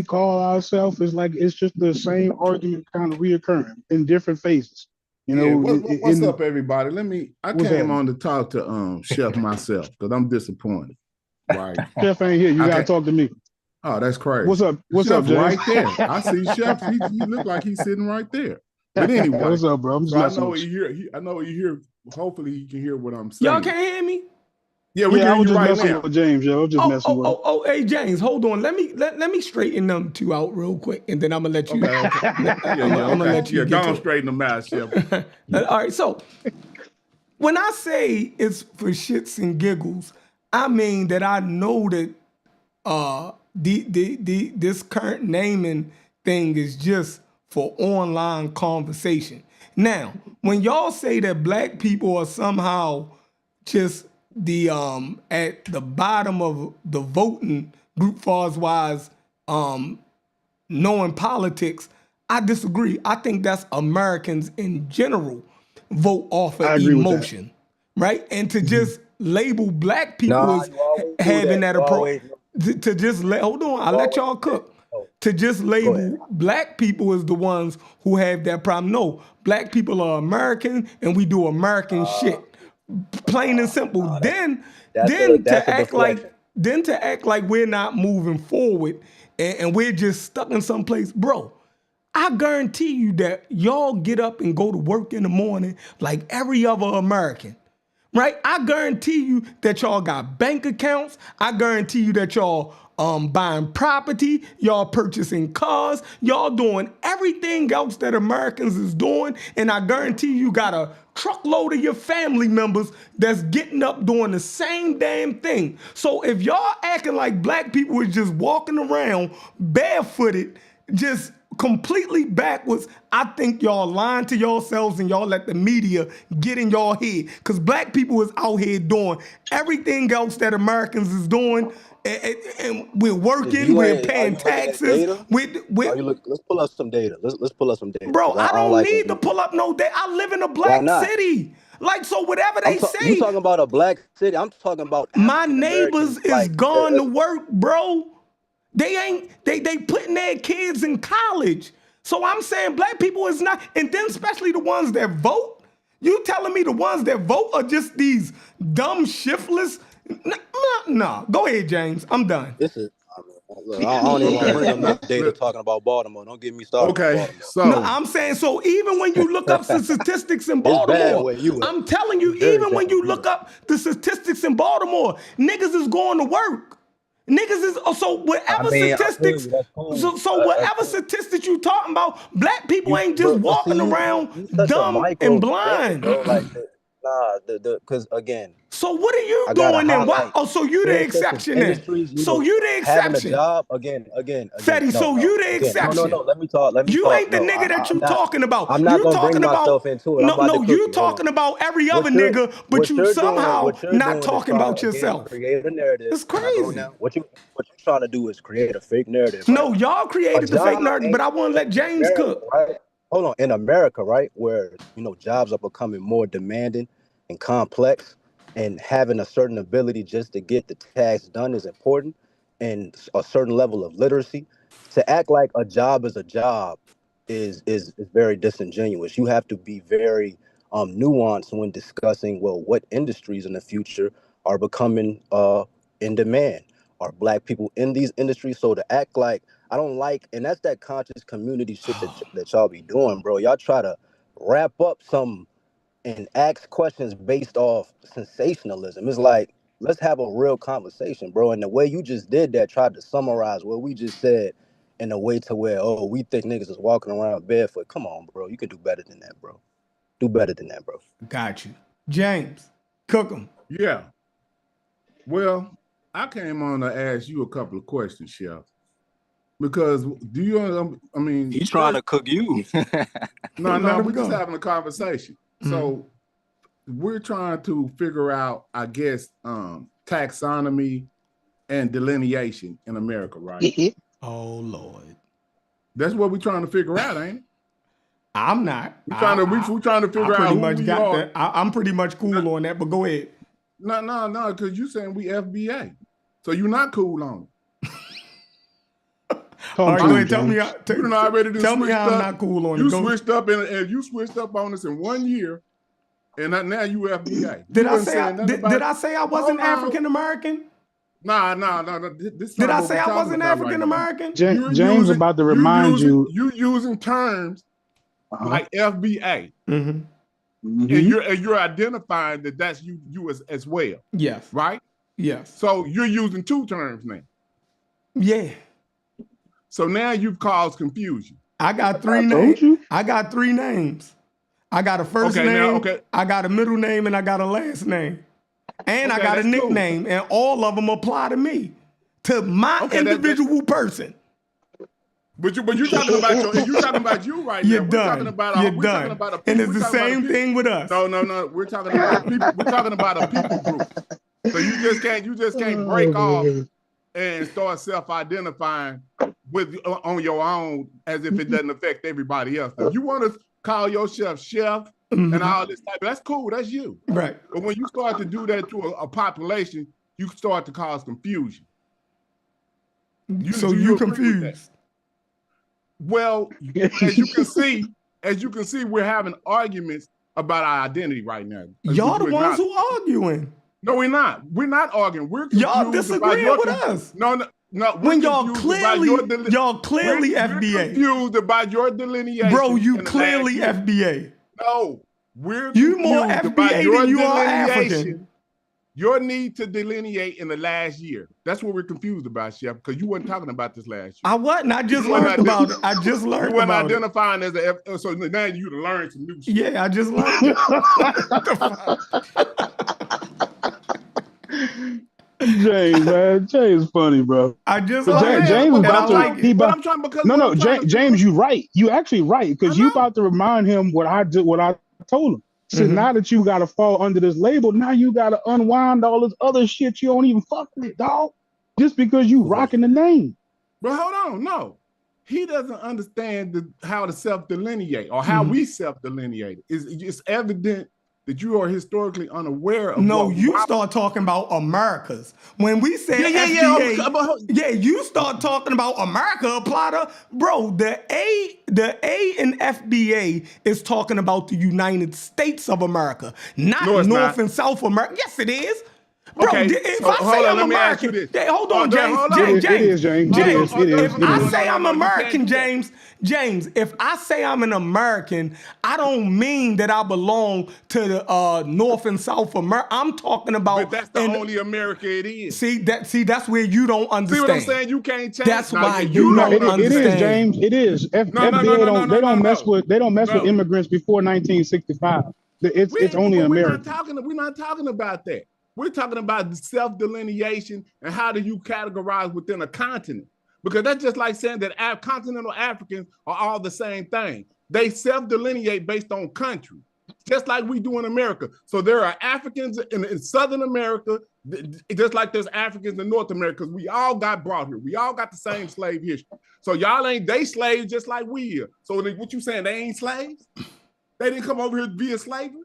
D: call ourselves. It's like it's just the same argument kind of reoccurring in different phases.
F: What's up, everybody? I came on to talk to Chef myself because I'm disappointed. Right.
D: Chef ain't here. You gotta talk to me.
F: Oh, that's crazy.
D: What's up? What's
F: Chef
D: up, James?
F: right there. I see Chef. He look like he's sitting right there. But anyway,
D: what's up, bro? I'm just
F: I know what you hear. I know what you hear. Hopefully, you can hear what I'm saying.
C: Y'all can't hear me?
F: Yeah, we can hear you right
D: messing
F: now.
D: with James, yo. I'm just messing with him.
C: Hey, James, hold on. Let me straighten them two out real quick, and then I'm gonna let you.
F: Okay.
C: I'm gonna let you.
F: Go on, straighten them out, Chef.
C: All right. So when I say it's for shits and giggles, I mean that I know that this current naming thing is just for online conversation. Now, when y'all say that black people are somehow just the at the bottom of the voting group far as wise knowing politics, I disagree. I think that's Americans in general vote off of emotion, right? And to just label black people as having that approach, to just hold on, I'll let y'all cook. To just label black people as the ones who have that problem. No, black people are American and we do American shit. Plain and simple. Then to act like we're not moving forward and we're just stuck in some place, bro. I guarantee you that y'all get up and go to work in the morning like every other American. Right? I guarantee you that y'all got bank accounts. I guarantee you that y'all buying property, y'all purchasing cars, y'all doing everything else that Americans is doing, and I guarantee you got a truckload of your family members that's getting up doing the same damn thing. So if y'all acting like black people is just walking around barefooted, just completely backwards, I think y'all lying to yourselves and y'all let the media get in y'all head. Because black people is out here doing everything else that Americans is doing. And we're working, we're paying taxes.
E: Let's pull up some data. Let's pull up some data.
C: Bro, I don't
E: like
C: need to pull up no data. I live in a
E: Why
C: black
E: not?
C: city. Like, so whatever they say.
E: You talking about a black city? I'm talking about
C: my neighbors is
E: like,
C: gone to work, bro. They putting their kids in college. So I'm saying black people is not, and then especially the ones that vote. You telling me the ones that vote are just these dumb, shiftless? Nah. Go ahead, James. I'm done.
E: This is. Look, I don't even want to bring up no data talking about Baltimore. Don't get me started.
F: Okay,
E: so
C: no, I'm saying, so even when you look up the statistics in Baltimore, I'm telling you, even when you look up the statistics in Baltimore, niggas is going to work. Niggas is so whatever statistics. So whatever statistics you talking about, black people ain't just walking around dumb and blind.
E: Bro, like, because again.
C: So what are you doing then? Why? Oh, so you the exception then? So you the exception?
E: Having a job again.
C: Fetty, so you the exception?
E: No. Let me talk.
C: You ain't the nigga that you talking about.
E: I'm not gonna bring myself into it.
C: No, you talking about every other nigga, but you somehow not talking about yourself.
E: Create a narrative.
C: It's crazy.
E: What you trying to do is create a fake narrative.
C: No, y'all created the fake narrative, but I want to let James cook.
E: Right? Hold on. In America, right, where jobs are becoming more demanding and complex, and having a certain ability just to get the task done is important, and a certain level of literacy. To act like a job is a job is very disingenuous. You have to be very nuanced when discussing, well, what industries in the future are becoming in demand. Are black people in these industries? So to act like, I don't like, and that's that conscious community shit that y'all be doing, bro. Y'all try to wrap up and ask questions based off sensationalism. It's like, let's have a real conversation, bro. And the way you just did that, tried to summarize what we just said in a way to where, oh, we think niggas is walking around barefoot. Come on, bro. You can do better than that, bro. Do better than that, bro.
C: Got you. James, cook 'em.
F: Yeah. Well, I came on to ask you a couple of questions, Chef. Because
G: he's trying to cook you.
F: No, we're just having a conversation. So we're trying to figure out, I guess, taxonomy and delineation in America, right?
C: Oh, Lord.
F: That's what we're trying to figure out, ain't it?
C: I'm not.
F: We're trying to figure out who we are.
C: That. I'm pretty much cool on that, but go ahead.
F: No, because you saying we FBA. So you're not cool on it.
C: All right, go ahead. Tell me how I'm not cool on it.
F: You switched up and you switched up on us in 1 year, and now you FBA.
C: Did I say I wasn't African American?
F: No.
C: Did I say I wasn't African American?
D: James about to remind you.
F: You using terms like FBA,
C: mm-hmm.
F: and you're identifying that that's you as well.
C: Yes.
F: Right.
C: Yes.
F: So you're using two terms now.
C: Yeah.
F: So now you've caused confusion.
C: I got three names. I got three names. I got a first name, I got a middle name, and I got a last name. And I got a nickname, cool. And all of them apply to me, to my individual person.
F: But you're talking about you right
C: You're
F: now.
C: Done. We're talking about and it's the same thing with us.
F: No. We're talking about people. We're talking about a people group. So you just can't break off and start self-identifying on your own as if it doesn't affect everybody else. If you want to call yourself chef and all this type, that's cool. That's you.
C: Right.
F: But when you start to do that to a population, you start to cause confusion.
C: You confused.
F: Well, as you can see, we're having arguments about our identity right now.
C: Y'all the ones who arguing.
F: No, we're not. We're not arguing. We're
C: y'all disagreeing with us.
F: No.
C: When y'all clearly FBA.
F: We're confused about your delineation.
C: Bro, you clearly FBA.
F: No, we're
C: you more FBA than you are African.
F: Your need to delineate in the last year. That's what we're confused about, Chef, because you weren't talking about this last year.
C: I wasn't. I just learned about it. I just learned
F: you
C: about
F: it. You weren't identifying as a so now you to learn some new shit.
C: Yeah, I just learned it.
D: James, man, James funny, bro.
C: I just
D: James is about to. He about, James, you right. You actually right because you about to remind him what I did. What I told him. So now that you got to fall under this label, now you got to unwind all this other shit you don't even fuck with, dog. Just because you rocking the name.
F: But hold on, no. He doesn't understand how to self-delineate or how we self-delineate. It's evident that you are historically unaware of.
C: No, you start talking about Americas. When we say FBA, you start talking about America. Apply to, bro, the A in FBA is talking about the United States of America, not North and South America. Yes, it is. Bro, if I say I'm American, hold on, James.
D: It is, James.
C: If I say I'm American, James, if I say I'm an American, I don't mean that I belong to the North and South America. I'm talking about.
F: But that's the only America it is.
C: See, that's where you don't understand.
F: See what I'm saying? You can't change.
C: That's why you don't understand.
D: It is, James. It is. FBA they don't mess with immigrants before 1965. It's only America.
F: We're not talking about that. We're talking about self-delineation and how do you categorize within a continent. Because that's just like saying that continental Africans are all the same thing. They self-delineate based on country, just like we do in America. So there are Africans in Southern America, just like there's Africans in North America. We all got brought here. We all got the same slave history. So y'all they slaves just like we are. So what you saying, they ain't slaves? They didn't come over here via slavery?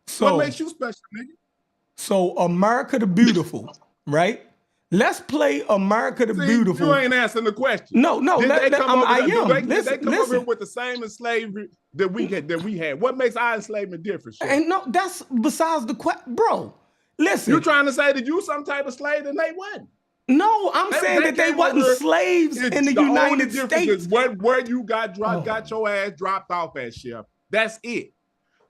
F: So what makes you special, nigga?
C: So America the Beautiful, right? Let's play America the Beautiful.
F: You ain't answering the question.
C: No,
F: Did they come
C: Listen.
F: over here with the same enslavement that we had? What makes our enslavement different? Sure?
C: And no, that's besides the question, bro. Listen,
F: you're trying to say that you some type of slave and they wasn't.
C: No, I'm saying that they wasn't slaves in the United States.
F: Where you got your ass dropped off at, Chef. That's it.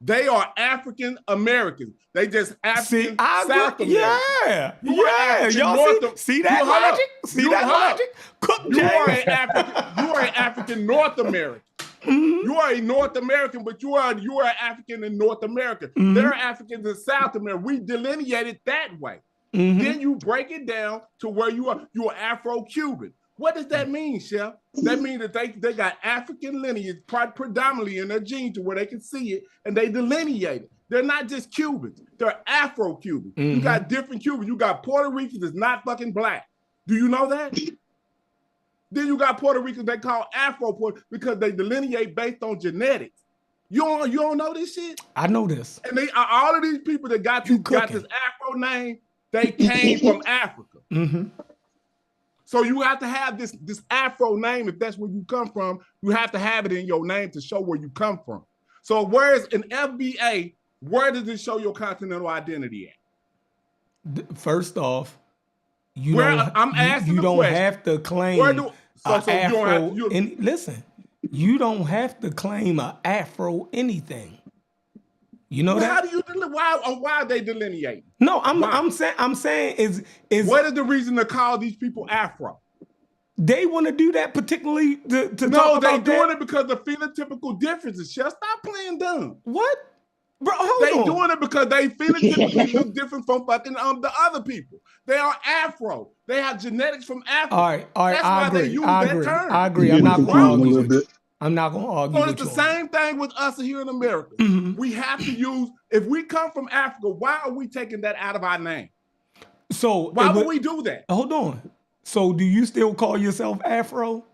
F: They are African Americans. They just African South American.
C: Yeah. Y'all see that logic? See that logic?
F: You are an African North American. You are a North American, but you are African in North America. There are Africans in South America. We delineate it that way. Then you break it down to where you are Afro-Cuban. What does that mean, Chef? That means that they got African lineage predominantly in their genes to where they can see it and they delineate it. They're not just Cubans. They're Afro-Cubans. You got different Cubans. You got Puerto Ricans that's not fucking black. Do you know that? Then you got Puerto Ricans they call Afro-Puerto because they delineate based on genetics. You don't know this shit?
C: I know this.
F: And all of these people that got this Afro name, they came from Africa. So you have to have this Afro name if that's where you come from. You have to have it in your name to show where you come from. So whereas in FBA, where does it show your continental identity at?
C: First off, you don't have to claim Afro. Listen, you don't have to claim an Afro anything. You know that?
F: How do you why are they delineating?
C: No, I'm saying is
F: what is the reason to call these people Afro?
C: They want to do that particularly to talk about
F: that. No, they doing it because of phenotypical differences. Just stop playing dumb.
C: What? Bro,
F: they doing it because they phenotypically look different from fucking the other people. They are Afro. They have genetics from Africa.
C: All right.
F: That's why they use that term.
C: I agree. I'm not going to argue with you. I'm not going to argue with you.
F: So it's the same thing with us here in America. We have to use, if we come from Africa, why are we taking that out of our name?
C: So
F: why would we do that?
C: Hold on. So do you still call yourself Afro?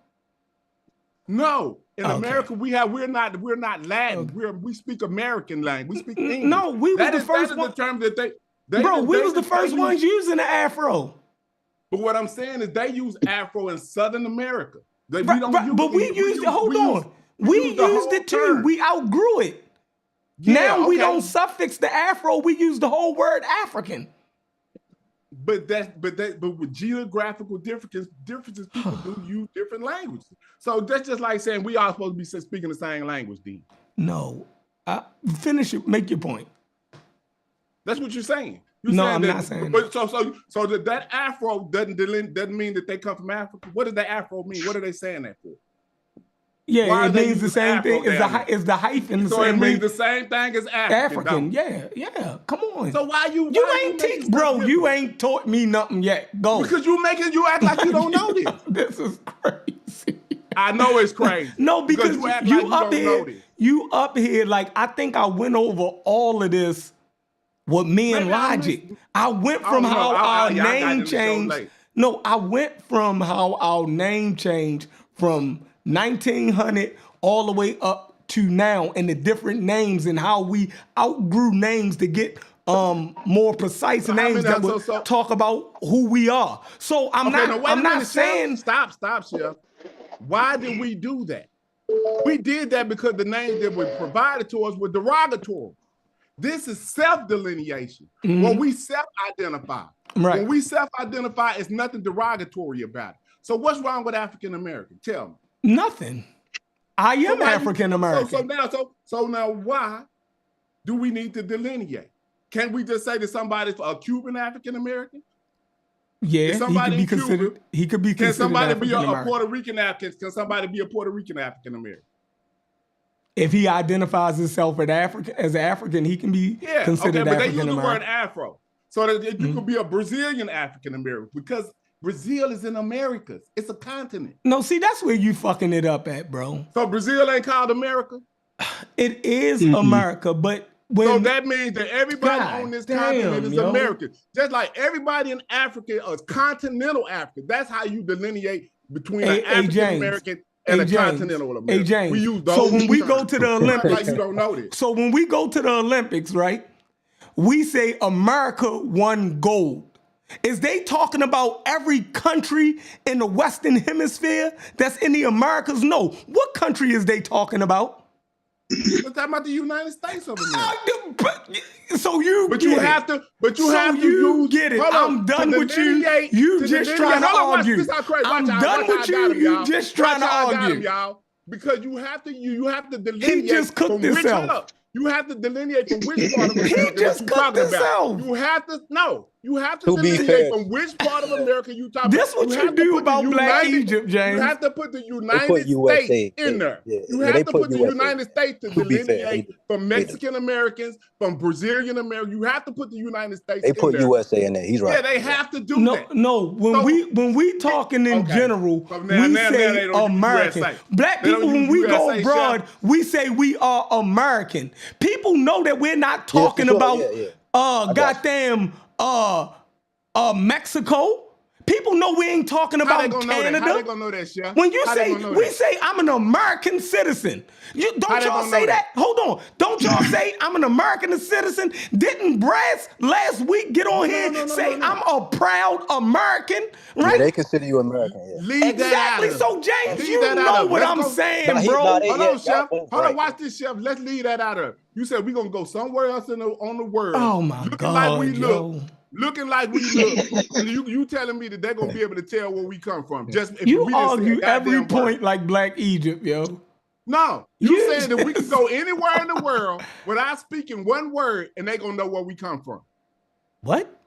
F: No. In America, we're not Latin. We speak American language. We speak English.
C: No, we was the first one.
F: The term that they
C: we was the first ones using the Afro.
F: But what I'm saying is they use Afro in Southern America. We used
C: it too. We outgrew it. Now we don't suffix the Afro. We use the whole word African.
F: But with geographical differences, people do use different languages. So that's just like saying we all supposed to be speaking the same language, D.
C: No, finish it. Make your point.
F: That's what you're saying.
C: I'm not saying
F: but that. So that Afro doesn't mean that they come from Africa. What does that Afro mean? What are they saying that for?
C: Yeah, it means the same thing. It's the hyphen.
F: So it means the same thing as African.
C: Yeah. Come on.
F: So why you
C: ain't teach, bro? You ain't taught me nothing yet. Go.
F: Because you act like you don't know this.
C: This is crazy.
F: I know it's crazy.
C: No, because
F: you act
C: you
F: like
C: up
F: you don't know
C: here.
F: this.
C: You up here like I think I went over all of this with me and Logic. I went from how our name changed. No, I went from how our name changed from 1900 all the way up to now, and the different names and how we outgrew names to get more precise names that would talk about who we are. So I'm not saying
F: stop, Chef. Why did we do that? We did that because the names that were provided to us were derogatory. This is self-delineation. When we self-identify.
C: Right.
F: When we self-identify, it's nothing derogatory about it. So what's wrong with African American? Tell me.
C: Nothing. I am African American.
F: So now why do we need to delineate? Can't we just say that somebody's a Cuban African American?
C: Yeah, he could be considered.
F: Can somebody be a Puerto Rican African? Can somebody be a Puerto Rican African American?
C: If he identifies himself as African, he can be considered African American.
F: But they use the word Afro, so that you could be a Brazilian African American because Brazil is in America. It's a continent.
C: No, see, that's where you fucking it up at, bro.
F: So Brazil ain't called America?
C: It is America, but
F: so that means that everybody on this continent is American. Just like everybody in Africa is continental Africa. That's how you delineate between an African American and a continental American. We use those.
C: So when we go to the Olympics,
F: like you don't know this.
C: So when we go to the Olympics, right? We say America won gold. Is they talking about every country in the Western Hemisphere that's in the Americas? No. What country is they talking about?
F: They're talking about the United States of America.
C: So you
F: But you have to use,
C: get it. I'm done with you. You just trying to argue. I'm done with you. You just trying to argue.
F: Y'all. Because you have to delineate.
C: He just cooked himself.
F: You have to delineate from which part of America
C: he just cooked himself.
F: You have to delineate from which part of America you talk about.
C: This what you do about Black Egypt, James.
F: You have to put the United States in there. You have to put the United States to delineate from Mexican Americans, from Brazilian Americans. You have to put the United States in there.
E: They put USA in there. He's right.
F: Yeah, they have to do that.
C: No, when we talking in general, we say American. Black people, when we go abroad, we say we are American. People know that we're not talking about goddamn Mexico. People know we ain't talking about Canada.
F: How they gonna know that, Chef?
C: When you say I'm an American citizen. Don't y'all say that? Hold on. Don't y'all say I'm an American citizen? Didn't Brass last week get on here and say I'm a proud American? Right?
E: Yeah, they consider you American. Yeah.
F: Leave that out.
C: Exactly. So James, you know what I'm saying, bro.
F: Hold on, Chef. Hold on, watch this, Chef. Let's leave that out of it. You said we're gonna go somewhere else on the world.
C: Oh my God.
F: Looking like we look. And you telling me that they're gonna be able to tell where we come from? Just if
C: you
F: we
C: argue every point like Black Egypt, yo.
F: No, you saying that we can go anywhere in the world without speaking one word and they gonna know where we come from.
C: What?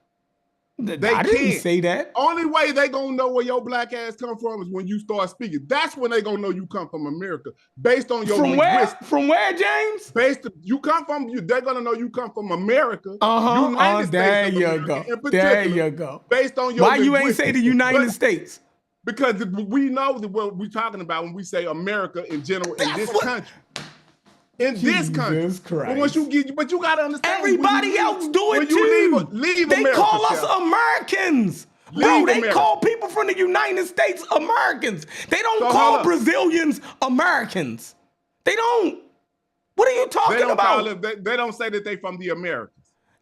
C: I didn't say that.
F: Only way they gonna know where your black ass come from is when you start speaking. That's when they gonna know you come from America, based on your linguistics.
C: From where, James?
F: They're gonna know you come from America.
C: There you go. There you go.
F: Based on your
C: why you ain't say the United States?
F: Because we know what we're talking about when we say America in general in this country. In this country, but you gotta understand.
C: Everybody else do it too.
F: Leave
C: they
F: America,
C: call us Americans. Bro, they call people from the United States Americans. They don't call Brazilians Americans. They don't. What are you talking about?
F: They don't say that they from the Americas.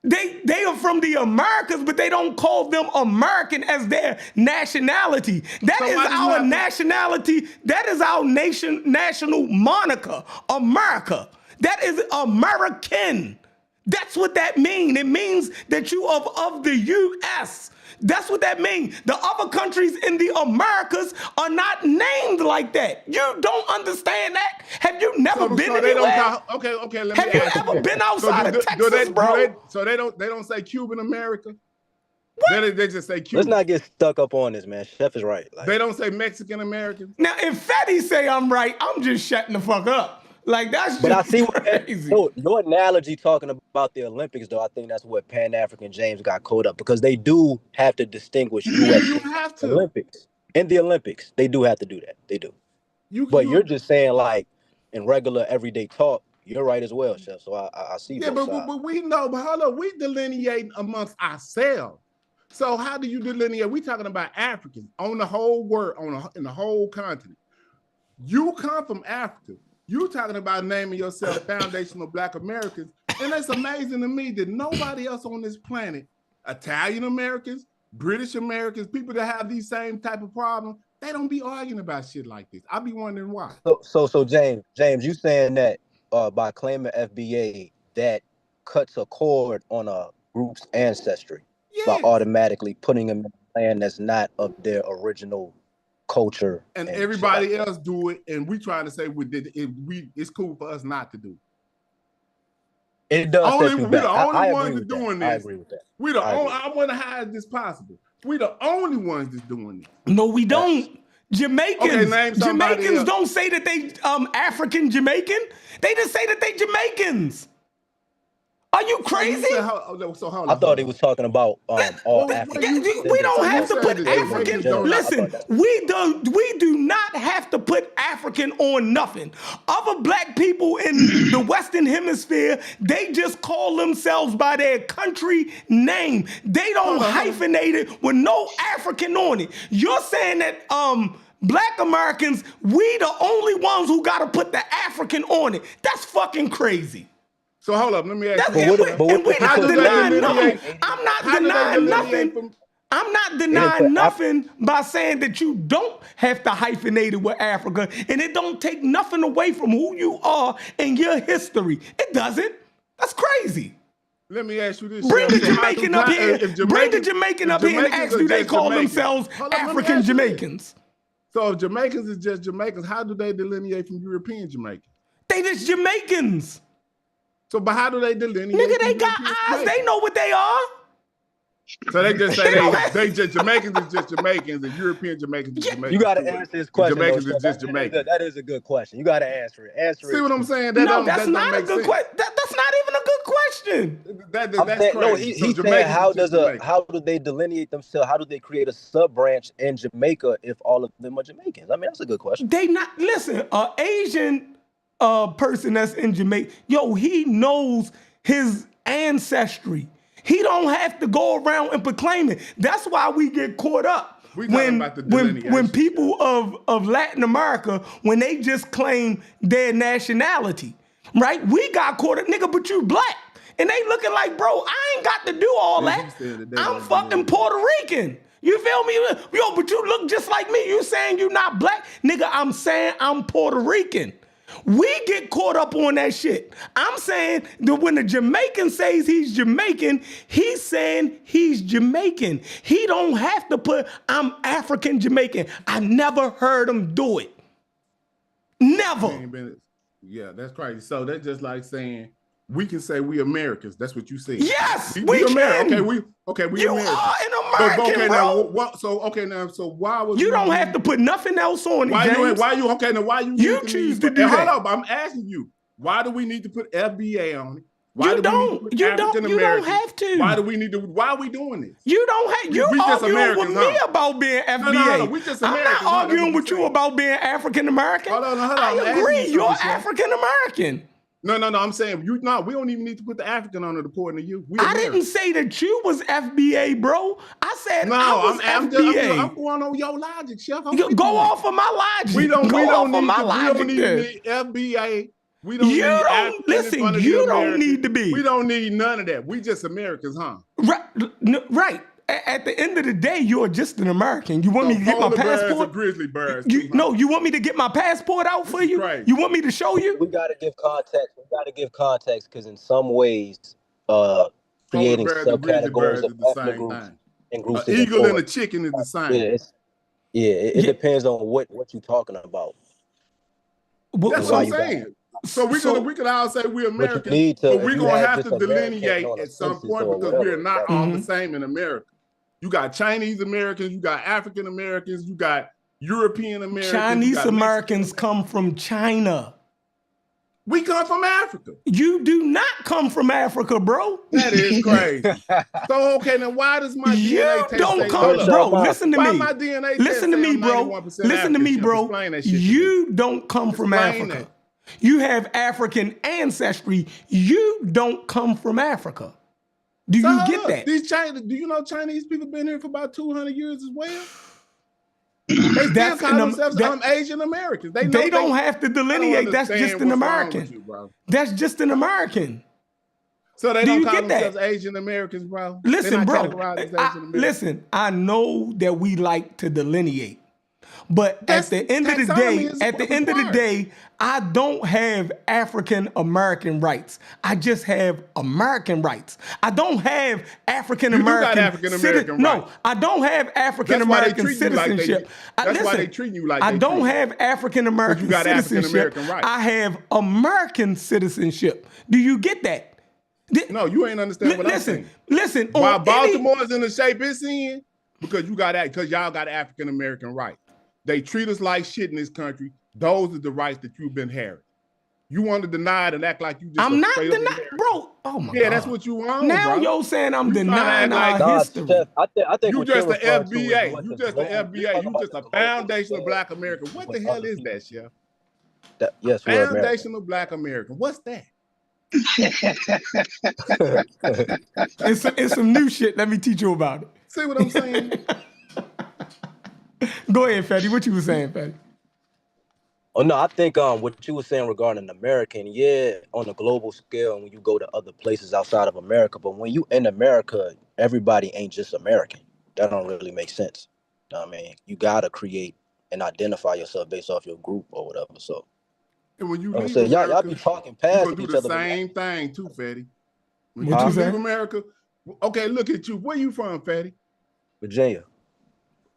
C: They are from the Americas, but they don't call them American as their nationality. That is our nationality. That is our national moniker, America. That is American. That's what that means. It means that you of the U.S. That's what that means. The other countries in the Americas are not named like that. You don't understand that? Have you never been
F: so
C: anywhere?
F: They don't call, okay. Let me
C: Have you
F: ask
C: ever been outside
F: so
C: of Texas, bro?
F: So they don't say Cuban America. They just say Cuban.
E: Let's not get stuck up on this, man. Chef is right. Like,
F: they don't say Mexican Americans.
C: Now, if Fetty say I'm right, I'm just shutting the fuck up. Like, that's
E: but I
C: just
E: see
C: crazy.
E: Your analogy talking about the Olympics, though. I think that's what Pan-African James got caught up, because they do have to distinguish
F: Yeah,
E: U.S.
F: you have to.
E: Olympics. In the Olympics, they do have to do that. They do. But you're just saying, like, in regular everyday talk, you're right as well, Chef. So I see.
F: Yeah, but we know. But hold on, we delineate amongst ourselves. So how do you delineate? We talking about Africans on the whole world, in the whole continent. You come from Africa. You talking about naming yourself foundational Black Americans, and it's amazing to me that nobody else on this planet, Italian Americans, British Americans, people that have these same type of problems, they don't be arguing about shit like this. I be wondering why.
E: So James, you saying that by claiming FBA, that cuts a cord on a group's ancestry, yes, by automatically putting them in a land that's not of their original culture,
F: and everybody else do it, and we trying to say it's cool for us not to do it.
E: It does.
F: We're the only ones that's doing this.
E: I agree with that.
F: We the only. I wonder how is this possible? We the only ones that's doing this.
C: No, we don't. Jamaicans, Jamaicans don't say that they African Jamaican. They just say that they Jamaicans. Are you crazy?
F: So hold on.
E: I thought he was talking about all Africans.
C: We don't have to put African. Listen, we do not have to put African on nothing. Other Black people in the Western Hemisphere, they just call themselves by their country name. They don't hyphenate it with no African on it. You're saying that Black Americans, we the only ones who got to put the African on it. That's fucking crazy.
F: So hold up, let me ask you.
C: And we're not denying nothing. I'm not denying nothing. I'm not denying nothing by saying that you don't have to hyphenate it with Africa, and it don't take nothing away from who you are and your history. It doesn't. That's crazy.
F: Let me ask you this.
C: Bring the Jamaican up here. Bring the Jamaican up here and ask do they call themselves African Jamaicans.
F: So if Jamaicans is just Jamaicans, how do they delineate from European Jamaicans?
C: They just Jamaicans.
F: So, but how do they delineate?
C: Nigga, they got eyes. They know what they are.
F: So they just say they just Jamaicans is just Jamaicans and European Jamaicans is Jamaicans.
E: You got to answer this question.
F: Jamaicans is just Jamaicans.
E: That is a good question. You got to answer it.
F: See what I'm saying?
C: That's not a good question. That's not even a good question.
F: That's crazy.
E: No, he's saying how do they delineate themselves? How do they create a sub branch in Jamaica if all of them are Jamaicans? I mean, that's a good question.
C: They not listen. Asian person that's in Jamaica, he knows his ancestry. He don't have to go around and proclaim it. That's why we get caught up when people of Latin America, when they just claim their nationality, right? We got caught up, nigga, but you Black. And they looking like, bro, I ain't got to do all that. I'm fucking Puerto Rican. You feel me? Yo, but you look just like me. You saying you not Black? Nigga, I'm saying I'm Puerto Rican. We get caught up on that shit. I'm saying that when the Jamaican says he's Jamaican, he's saying he's Jamaican. He don't have to put, I'm African Jamaican. I never heard him do it. Never.
F: Yeah, that's crazy. So that's just like saying we can say we Americans. That's what you said.
C: Yes, we can.
F: We
C: you
F: Americans.
C: are an American, bro.
F: So why would
C: you don't have to put nothing else on it, James.
F: Why you
C: choose to do that?
F: Hold up, I'm asking you. Why do we need to put FBA on it?
C: You don't have to.
F: Why do we need to? Why are we doing this?
C: You don't have. You arguing with me about being FBA.
F: No, we just
C: I'm not arguing with you about being African American.
F: Hold on.
C: I agree. You're African American.
F: No. I'm saying we don't even need to put the African on it according to you.
C: I didn't say that you was FBA, bro. I said I was FBA.
F: I'm going on your logic, Chef.
C: Go off of my logic. We don't need
F: FBA.
C: You don't need to be.
F: We don't need none of that. We just Americans, huh?
C: Right. At the end of the day, you're just an American. You want me to get my passport?
F: Grizzly bears.
C: You want me to get my passport out for you?
F: Right.
C: You want me to show you?
E: We got to give context. Because in some ways,
F: Polar
E: creating
F: bears and grizzly
E: subcategories
F: bears
E: of
F: is the
E: ethnic
F: same
E: groups
F: thing.
E: and groups
F: An
E: is
F: eagle and a
E: important.
F: chicken is the
E: Yeah,
F: same.
E: it
C: Yeah.
E: depends on what you're talking about
F: That's
E: and
F: what
E: why
F: I'm
E: you got.
F: saying. So we could all say we're
E: But you
F: Americans,
E: need to,
F: but
E: if
F: we're
E: you
F: gonna
E: have
F: have
E: just
F: to
E: American
F: delineate
E: on a
F: at some
E: census
F: point
E: or
F: because we're
E: whatever,
F: not
E: that's
F: all the same in America. You got Chinese Americans, you got African Americans, you got European Americans.
C: Chinese Americans come from China.
F: We come from Africa.
C: You do not come from Africa, bro.
F: That is crazy. So okay, now why does my DNA test
C: don't
F: say,
C: come, bro? Listen to
F: why
C: me.
F: my DNA
C: Listen
F: test
C: to
F: say
C: me,
F: I'm
C: bro.
F: 91%
C: Listen to
F: African?
C: me, bro.
F: Explain that shit to me.
C: You don't come from
F: Explain
C: Africa.
F: that.
C: You have African ancestry. You don't come from Africa. Do
F: So
C: you
F: hold
C: get
F: up.
C: that?
F: These do you know Chinese people been here for about 200 years as well? They still call themselves Asian Americans. They
C: don't have to delineate. That's just an American.
F: You,
C: that's just an American.
F: So they
C: Do
F: don't
C: you
F: call
C: get
F: themselves
C: that?
F: Asian Americans, bro.
C: Listen, bro.
F: Listen,
C: I know that we like to delineate. But at the end of the day, I don't have African American rights. I just have American rights. I don't have African American citizenship. No, I don't have African American citizenship.
F: That's why they treat you like
C: I don't have African American citizenship. I have American citizenship. Do you get that?
F: No, you ain't understand what I'm saying.
C: Listen.
F: Why Baltimore is in the shape it's in? Because y'all got African American rights. They treat us like shit in this country. Those are the rights that you've been inherited. You want to deny it and act like you just
C: I'm not denying, bro. Oh my God.
F: Yeah, that's what you want.
C: Now
F: bro.
C: you're saying I'm denying our history.
E: Chef, I think
F: you just the FBA.
E: You
F: just the FBA. You just a foundational Black American. What the hell is that, Chef?
E: Yes,
F: foundational Black American. What's that?
C: It's some new shit. Let me teach you about it.
F: See what I'm saying?
C: Go ahead, Fetty. What you were saying, Fetty?
E: Oh no, I think what you were saying regarding American, on a global scale, when you go to other places outside of America, but when you in America, everybody ain't just American. That don't really make sense. I mean, you gotta create and identify yourself based off your group or whatever. So,
F: and when you leave
E: America, y'all be talking past
F: you're gonna do the same thing too, Fetty. When you leave America, okay, look at you. Where you from, Fetty?
E: Virginia.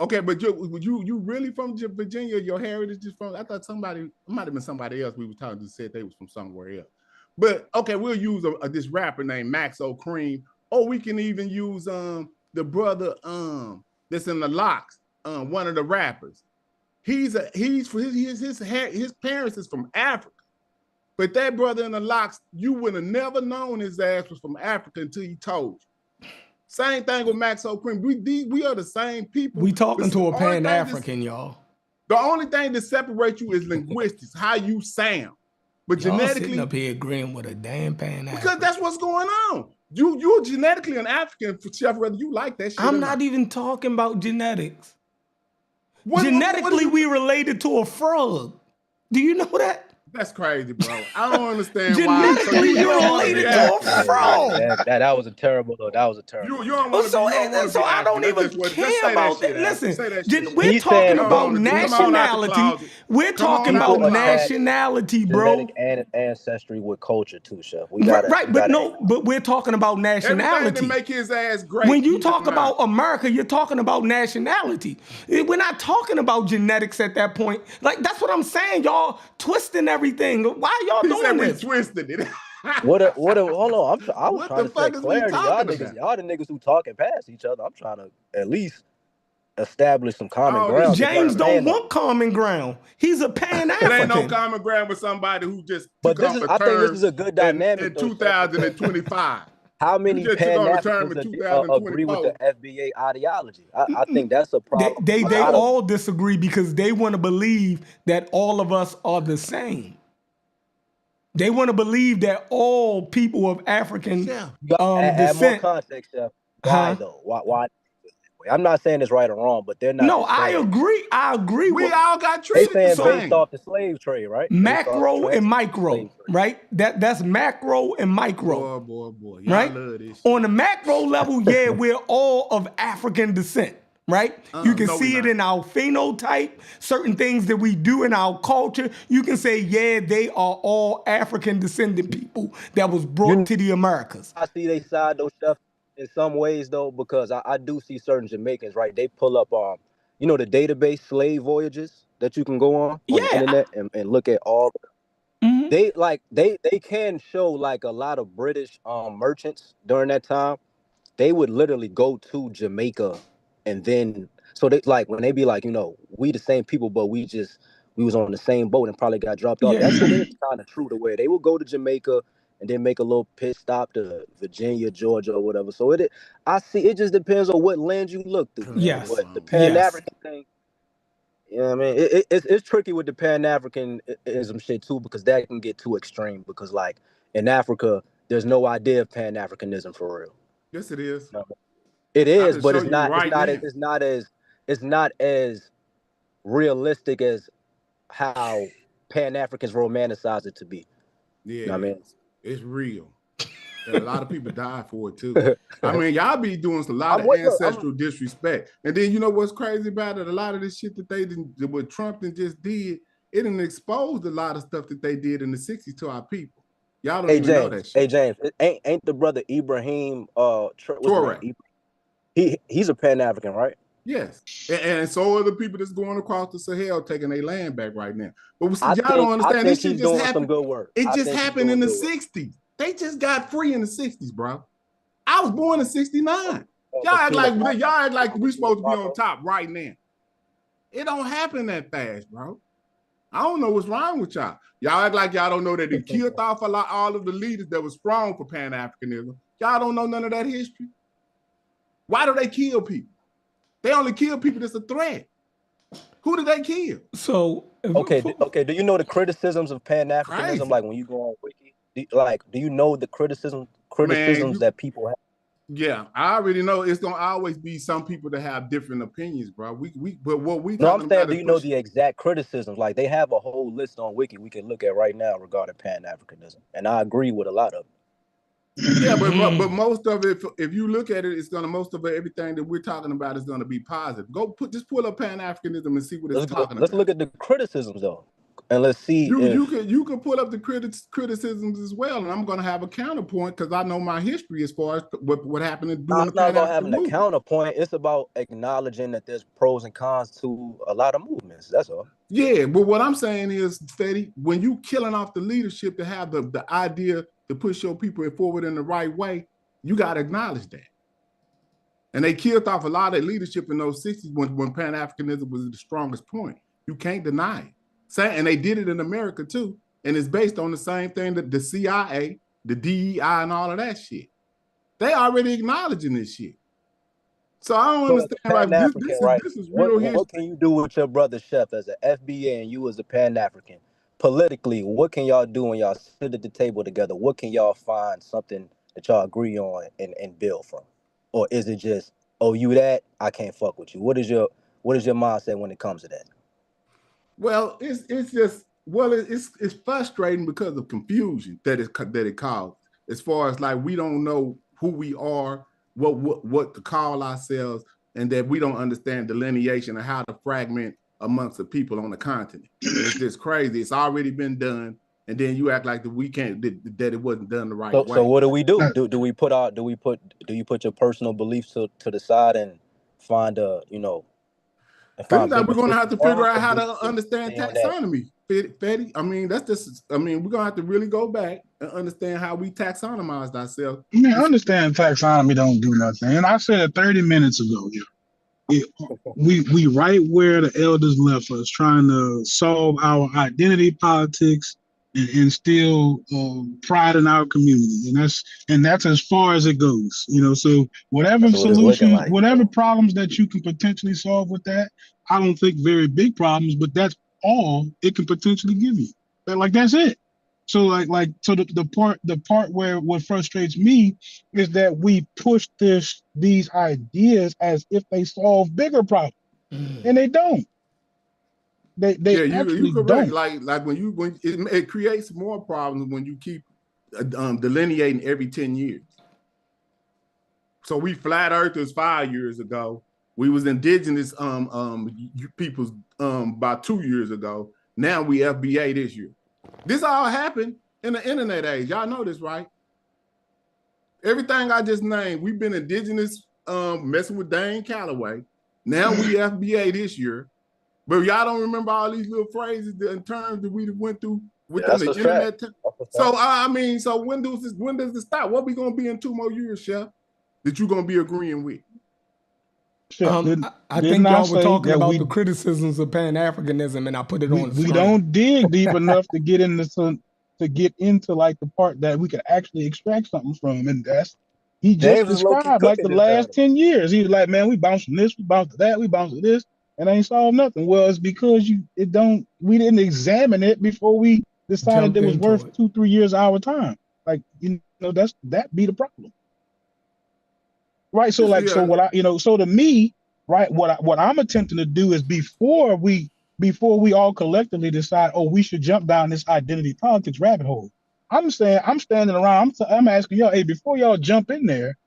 F: Okay, but you really from Virginia? Your heritage is from? I thought it might have been somebody else we were talking to said they was from somewhere else. But okay, we'll use this rapper named Max O'Cream, or we can even use the brother that's in the Locks, one of the rappers. His parents is from Africa, but that brother in the Locks, you would have never known his ass was from Africa until he told you. Same thing with Max O'Cream. We are the same people.
C: We talking to a Pan-African, y'all.
F: The only thing that separates you is linguistics, how you sound. But
C: y'all
F: genetically,
C: sitting up here agreeing with a damn Pan-African.
F: Because that's what's going on. You're genetically an African, Chef, whether you like that shit.
C: I'm not even talking about genetics. Genetically, we related to a frog. Do you know that?
F: That's crazy, bro. I don't understand
C: genetically
F: why.
C: You're related to a frog.
E: That was a terrible. That was a terrible.
F: You don't want to.
C: So I don't even care about that. Listen, we're talking about nationality. We're talking about nationality, bro.
E: Genetic ancestry with culture too, Chef.
C: But we're talking about nationality.
F: Everything to make his ass great.
C: When you talk about America, you're talking about nationality. We're not talking about genetics at that point. Like that's what I'm saying, y'all twisting everything. Why y'all doing this?
F: We twisted it.
E: Hold on. I was trying to say clarity. Y'all the niggas who talking past each other. I'm trying to at least establish some common ground.
C: James don't want common ground. He's a Pan-African.
F: There ain't no common ground with somebody who just
E: I think this is a good dynamic
F: in 2025.
E: How many Pan-Africans agree with the FBA ideology? I think that's a problem.
C: They all disagree because they want to believe that all of us are the same. They want to believe that all people of African descent.
E: Add more context, Chef. Why though? Why? I'm not saying it's right or wrong, but they're not.
C: No, I agree.
F: We all got treated
E: the same. Based off the slave trade, right?
C: Macro and micro, right? That's macro and micro.
F: Boy.
C: Right?
F: Love this shit.
C: On the macro level, we're all of African descent, right? You can
F: No,
C: see
F: we're
C: it
F: not.
C: in our phenotype, certain things that we do in our culture. You can say, yeah, they are all African descendant people that was brought to the Americas.
E: I see they side though, Chef, in some ways though, because I do see certain Jamaicans, right? They pull up the database slave voyages that you can go on the
C: Yeah.
E: internet and look at all.
C: Mhm.
E: They can show like a lot of British merchants during that time. They would literally go to Jamaica, and then so they like when they be like, we the same people, but we was on the same boat and probably got dropped off. That
C: Yeah.
E: shit is kind of true to where they would go to Jamaica and then make a little pit stop to Virginia, Georgia, or whatever. So I see it just depends on what land you look through, man.
C: Yes.
E: But the Pan
C: Yes.
E: African thing, I mean, it's tricky with the Pan Africanism shit too because that can get too extreme. Because like in Africa, there's no idea of Pan Africanism for real.
F: Yes, it is.
E: No. It
F: I
E: is,
F: can
E: but
F: show
E: it's
F: you
E: not. It's
F: right
E: not.
F: now.
E: It's not as realistic as how Pan Africans romanticize it to be.
F: Yeah,
E: You know what I mean?
F: it's real. And a lot of people die for it too. I mean, y'all be doing a lot of ancestral disrespect. And then you know what's crazy about it? A lot of this shit that they didn't, what Trump just did, it didn't expose a lot of stuff that they did in the 60s to our people. Y'all don't even know that shit.
E: Hey James, ain't the brother Ibrahim what's the name? He's a Pan African, right?
F: Yes. And so are the people that's going across the Sahel taking their land back right now. But y'all don't
E: I
F: understand.
E: think
F: This shit
E: he's
F: just
E: doing
F: happened.
E: some good work.
F: It just happened in the 60s. They just got free in the 60s, bro. I was born in 69. Y'all act like we supposed to be on top right now. It don't happen that fast, bro. I don't know what's wrong with y'all. Y'all act like y'all don't know that they killed off all of the leaders that were strong for Pan-Africanism. Y'all don't know none of that history. Why do they kill people? They only kill people that's a threat. Who did they kill?
C: So
E: okay. Do you know the criticisms of Pan-Africanism? Like when you go on Wiki, do you know the criticisms that people have?
F: Yeah, I already know it's gonna always be some people that have different opinions, bro. But what we
E: No, I'm saying, do you know the exact criticisms? Like they have a whole list on Wiki we can look at right now regarding Pan-Africanism, and I agree with a lot of it.
F: Yeah, but most of it, if you look at it, most of it, everything that we're talking about is gonna be positive. Just pull up Pan-Africanism and see what it's talking about.
E: Let's look at the criticisms though, and let's see.
F: You can pull up the criticisms as well, and I'm gonna have a counterpoint because I know my history as far as what happened during the Pan-African movement.
E: I'm not about having a counterpoint. It's about acknowledging that there's pros and cons to a lot of movements. That's all.
F: Yeah, but what I'm saying is, Fetty, when you killing off the leadership to have the idea to push your people forward in the right way, you got to acknowledge that. And they killed off a lot of leadership in those 60s when Pan-Africanism was the strongest point. You can't deny it. And they did it in America too. And it's based on the same thing that the CIA, the DEI, and all of that shit. They already acknowledging this shit. So I don't understand. Like this is real history.
E: What can you do with your brother Chef as an FBA and you as a Pan-African? Politically, what can y'all do when y'all sit at the table together? What can y'all find something that y'all agree on and build from? Or is it just, oh, you that, I can't fuck with you? What is your mindset when it comes to that?
F: Well, it's frustrating because of confusion that it caused. As far as like we don't know who we are, what to call ourselves, and that we don't understand delineation of how to fragment amongst the people on the continent. It's just crazy. It's already been done, and then you act like that it wasn't done the right way.
E: So what do we do? Do you put your personal beliefs to the side and find we're
F: gonna have to figure out how to understand taxonomy, Fetty. I mean, we're gonna have to really go back and understand how we taxonomized ourselves.
D: I mean, I understand taxonomy don't do nothing. And I said it 30 minutes ago, we right where the elders left us, trying to solve our identity politics and instill pride in our community, and that's as far as it goes. So whatever solution, whatever problems that you can potentially solve with that, I don't think very big problems, but that's all it can potentially give you. Like that's it. So the part where what frustrates me is that we push these ideas as if they solve bigger problems, and they don't. They actually don't.
F: Like when it creates more problems when you keep delineating every 10 years. So we flat earthers 5 years ago We was indigenous peoples about 2 years ago. Now we FBA this year. This all happened in the internet age. Y'all know this, right? Everything I just named, we've been indigenous messing with Dane Calloway. Now we FBA this year. But y'all don't remember all these little phrases and terms that we went through within the internet. So I mean, so when does this stop? What we gonna be in 2 more years, Chef? That you gonna be agreeing with?
C: I think y'all were talking about the criticisms of Pan-Africanism, and I put it on the screen.
D: We don't dig deep enough to get into like the part that we could actually extract something from, and that's he just described like the last 10 years. He was like, man, we bounced from this, we bounced to that, we bounced to this, and ain't solved nothing. Well, it's because we didn't examine it before we decided it was worth 2-3 years of our time. Like, that be the problem. Right. So so to me, right, what I'm attempting to do is before we all collectively decide, oh, we should jump down this identity politics rabbit hole. I'm standing around, I'm asking y'all, hey, before y'all jump in there,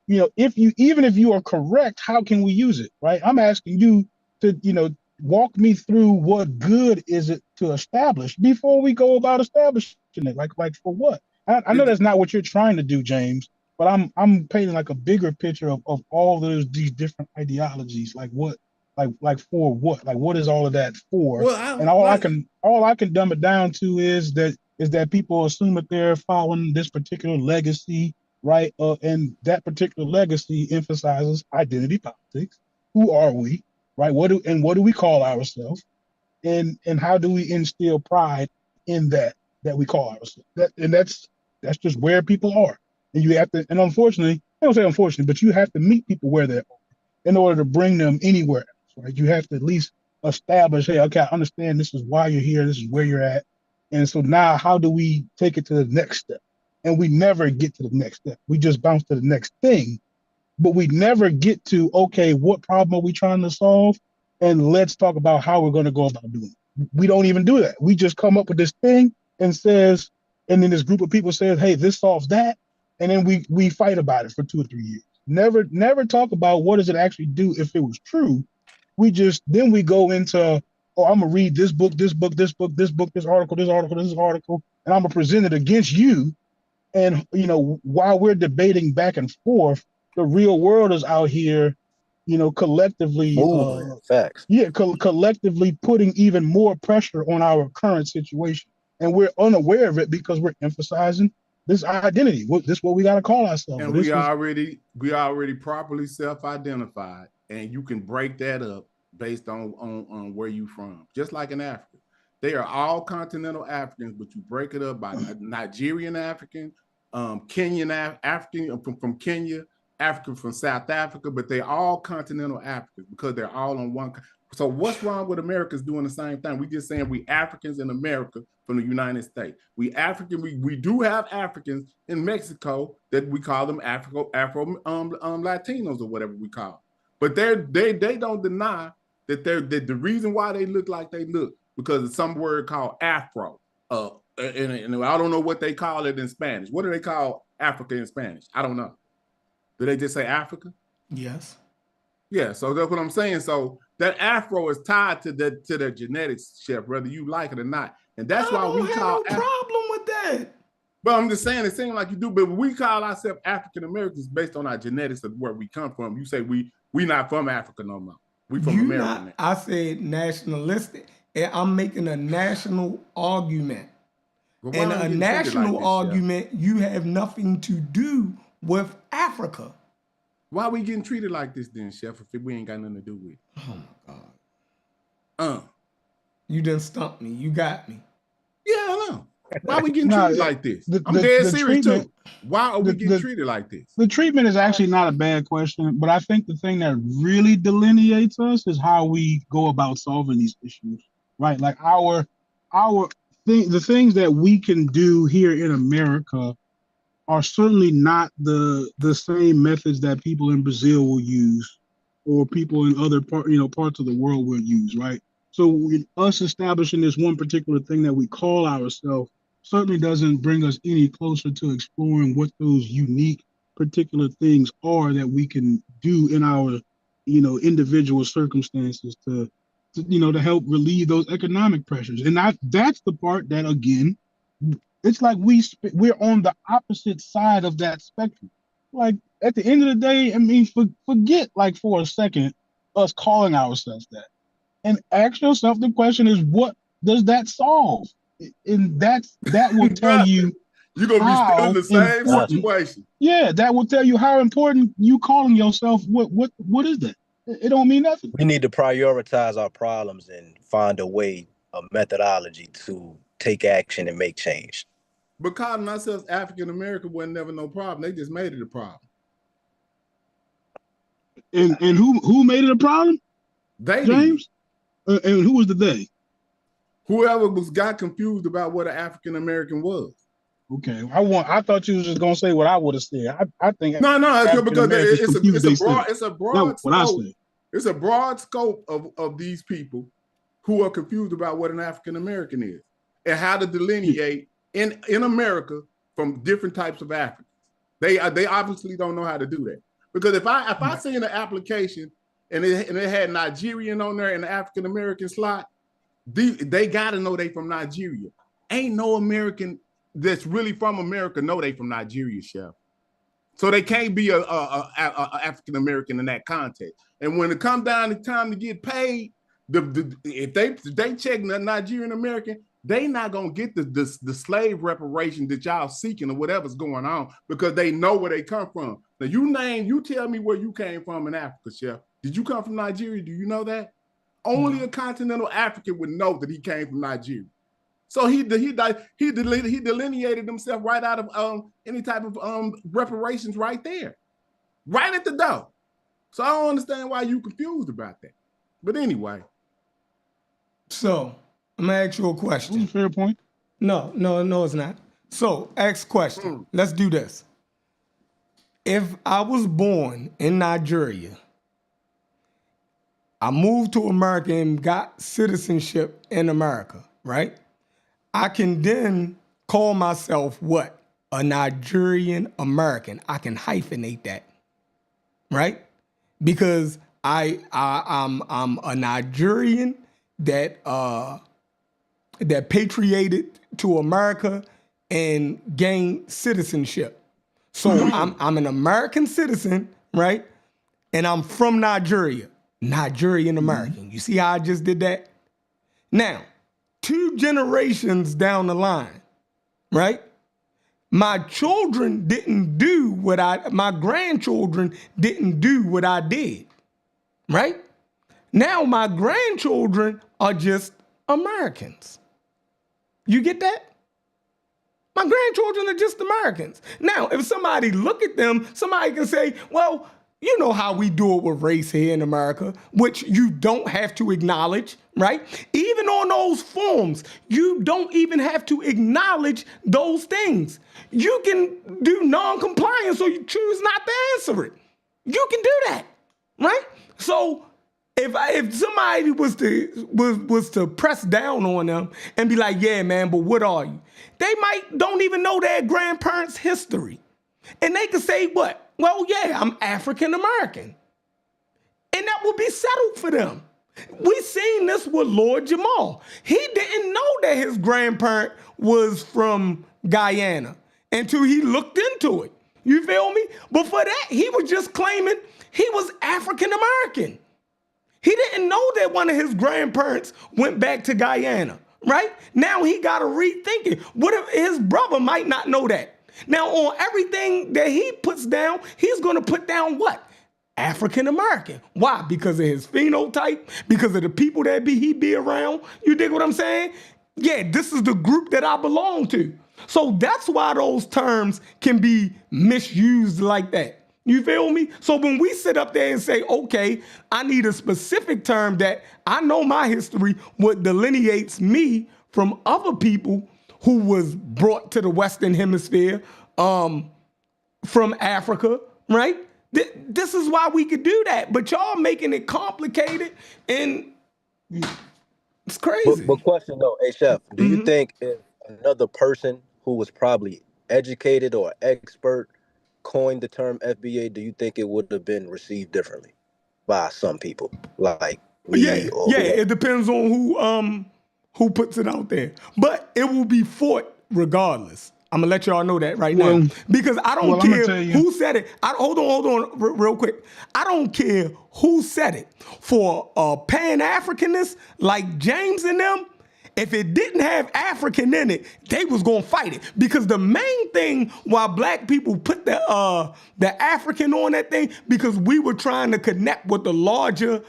D: even if you are correct, how can we use it? Right. I'm asking you to, walk me through what good is it to establish before we go about establishing it. Like for what? I know that's not what you're trying to do, James. But I'm painting like a bigger picture of all these different ideologies. Like what, like for what? Like what is all of that for? Well, and all I can dumb it down to is that people assume that they're following this particular legacy, right? And that particular legacy emphasizes identity politics. Who are we, right? What do we call ourselves, and how do we instill pride in that we call ourselves? That's just where people are. And you have to, and unfortunately, I don't say unfortunately, but you have to meet people where they are in order to bring them anywhere else, right? You have to at least establish, hey, okay, I understand this is why you're here, this is where you're at. And so now how do we take it to the next step? And we never get to the next step. We just bounce to the next thing, but we never get to, okay, what problem are we trying to solve? And let's talk about how we're going to go about doing it. We don't even do that. We just come up with this thing and then this group of people says, hey, this solves that. And then we fight about it for 2 or 3 years. Never talk about what does it actually do if it was true. Then we go into, oh, I'm gonna read this book, this article, and I'm gonna present it against you. And while we're debating back and forth, the real world is out here, collectively
E: facts.
D: Yeah, collectively putting even more pressure on our current situation. And we're unaware of it because we're emphasizing this identity. This is what we got to call ourselves.
F: And we already properly self-identified, and you can break that up based on where you from. Just like in Africa, they are all continental Africans, but you break it up by Nigerian African, Kenyan African from Kenya, African from South Africa, but they're all continental Africans because they're all on one. So what's wrong with Americans doing the same thing? We just saying we Africans in America from the United States. We African. We do have Africans in Mexico that we call them Afro Latinos or whatever we call them. But they don't deny that the reason why they look like they look because of some word called Afro. And I don't know what they call it in Spanish. What do they call Africa in Spanish? I don't know. Do they just say Africa?
C: Yes.
F: Yeah, so that's what I'm saying. So that Afro is tied to their genetics, Chef, whether you like it or not. And that's why we call
C: no problem with that.
F: But I'm just saying, it seems like you do, but we call ourselves African Americans based on our genetics of where we come from. You say we not from Africa no more. We from America now.
C: I said nationalistic, and I'm making a national argument.
F: Well,
C: and a national argument, you have nothing to do with Africa.
F: Why are we getting treated like this then, Chef, if we ain't got nothing to do with it?
C: Oh, my God. You done stumped me. You got me.
F: Yeah, I know. Why are we getting treated like this? I'm dead serious, too. Why are we getting treated like this?
D: The treatment is actually not a bad question, but I think the thing that really delineates us is how we go about solving these issues, right? Like the things that we can do here in America are certainly not the same methods that people in Brazil will use or people in other parts of the world will use, right? So us establishing this one particular thing that we call ourselves certainly doesn't bring us any closer to exploring what those unique particular things are that we can do in our individual circumstances to to help relieve those economic pressures. And that's the part that, again, it's like we're on the opposite side of that spectrum. Like, at the end of the day, I mean, forget, like, for a second us calling ourselves that, and ask yourself the question: is what does that solve? And that will tell you
F: you're gonna be still in
D: how
F: the same
D: important.
F: situation.
D: Yeah, that will tell you how important you calling yourself what is that? It don't mean nothing.
E: We need to prioritize our problems and find a methodology to take action and make change.
F: But calling ourselves African American wasn't never no problem. They just made it a problem.
D: And who made it a problem?
F: They
D: James. And who was the they?
F: Whoever got confused about what an African American was.
D: Okay, I thought you was just gonna say what I would have said. I think
F: no, it's because it's a broad scope. It's a broad scope of these people who are confused about what an African American is and how to delineate in America from different types of Africans. They obviously don't know how to do that, because if I see an application and it had Nigerian on there and the African American slot, they got to know they from Nigeria. Ain't no American that's really from America know they from Nigeria, Chef. So they can't be a African American in that context. And when it comes down to time to get paid, if they check the Nigerian American, they not gonna get the slave reparation that y'all seeking or whatever's going on, because they know where they come from. Now you tell me where you came from in Africa, Chef. Did you come from Nigeria? Do you know that? Only a continental African would know that he came from Nigeria. So he delineated himself right out of any type of reparations right there, right at the door. So I don't understand why you confused about that. But anyway.
C: So I'm gonna ask you a question.
D: Fair point.
C: No, it's not. So ask question. Let's do this. If I was born in Nigeria, I moved to America and got citizenship in America, right? I can then call myself what? A Nigerian American. I can hyphenate that, right? Because I'm a Nigerian that patrioted to America and gained citizenship. So I'm an American citizen, right? And I'm from Nigeria, Nigerian American. You see how I just did that? Now, 2 generations down the line, right? My children didn't do my grandchildren didn't do what I did, right? Now my grandchildren are just Americans. You get that? My grandchildren are just Americans. Now, if somebody look at them, somebody can say, well, you know how we do it with race here in America, which you don't have to acknowledge, right? Even on those forms, you don't even have to acknowledge those things. You can do non-compliance, or you choose not to answer it. You can do that, right? So if somebody was to press down on them and be like, yeah, man, but what are you? They don't even know their grandparents' history. And they could say what? Well, yeah, I'm African American. And that will be settled for them. We seen this with Lord Jamal. He didn't know that his grandparent was from Guyana until he looked into it. You feel me? But for that, he was just claiming he was African American. He didn't know that one of his grandparents went back to Guyana, right? Now he got to rethink it. What if his brother might not know that? Now, on everything that he puts down, he's going to put down what? African American. Why? Because of his phenotype, because of the people that he be around. You dig what I'm saying? Yeah, this is the group that I belong to. So that's why those terms can be misused like that. You feel me? So when we sit up there and say, okay, I need a specific term that I know my history, what delineates me from other people who was brought to the Western Hemisphere from Africa, right? This is why we could do that. But y'all making it complicated, and it's crazy.
E: But question though, hey Chef, do you think if another person who was probably educated or expert coined the term FBA, do you think it would have been received differently? by some people, like
C: Yeah,
E: me or
C: yeah.
E: whoever.
C: It depends on who puts it out there, but it will be fought regardless. I'm gonna let y'all know that right now
D: Well,
C: because I don't
D: well, I'm gonna
C: care
D: tell you.
C: who said it. Hold on, real quick. I don't care who said it. For Pan-Africanists like James and them, if it didn't have African in it, they was gonna fight it because the main thing why black people put the African on that thing because we were trying to connect with the larger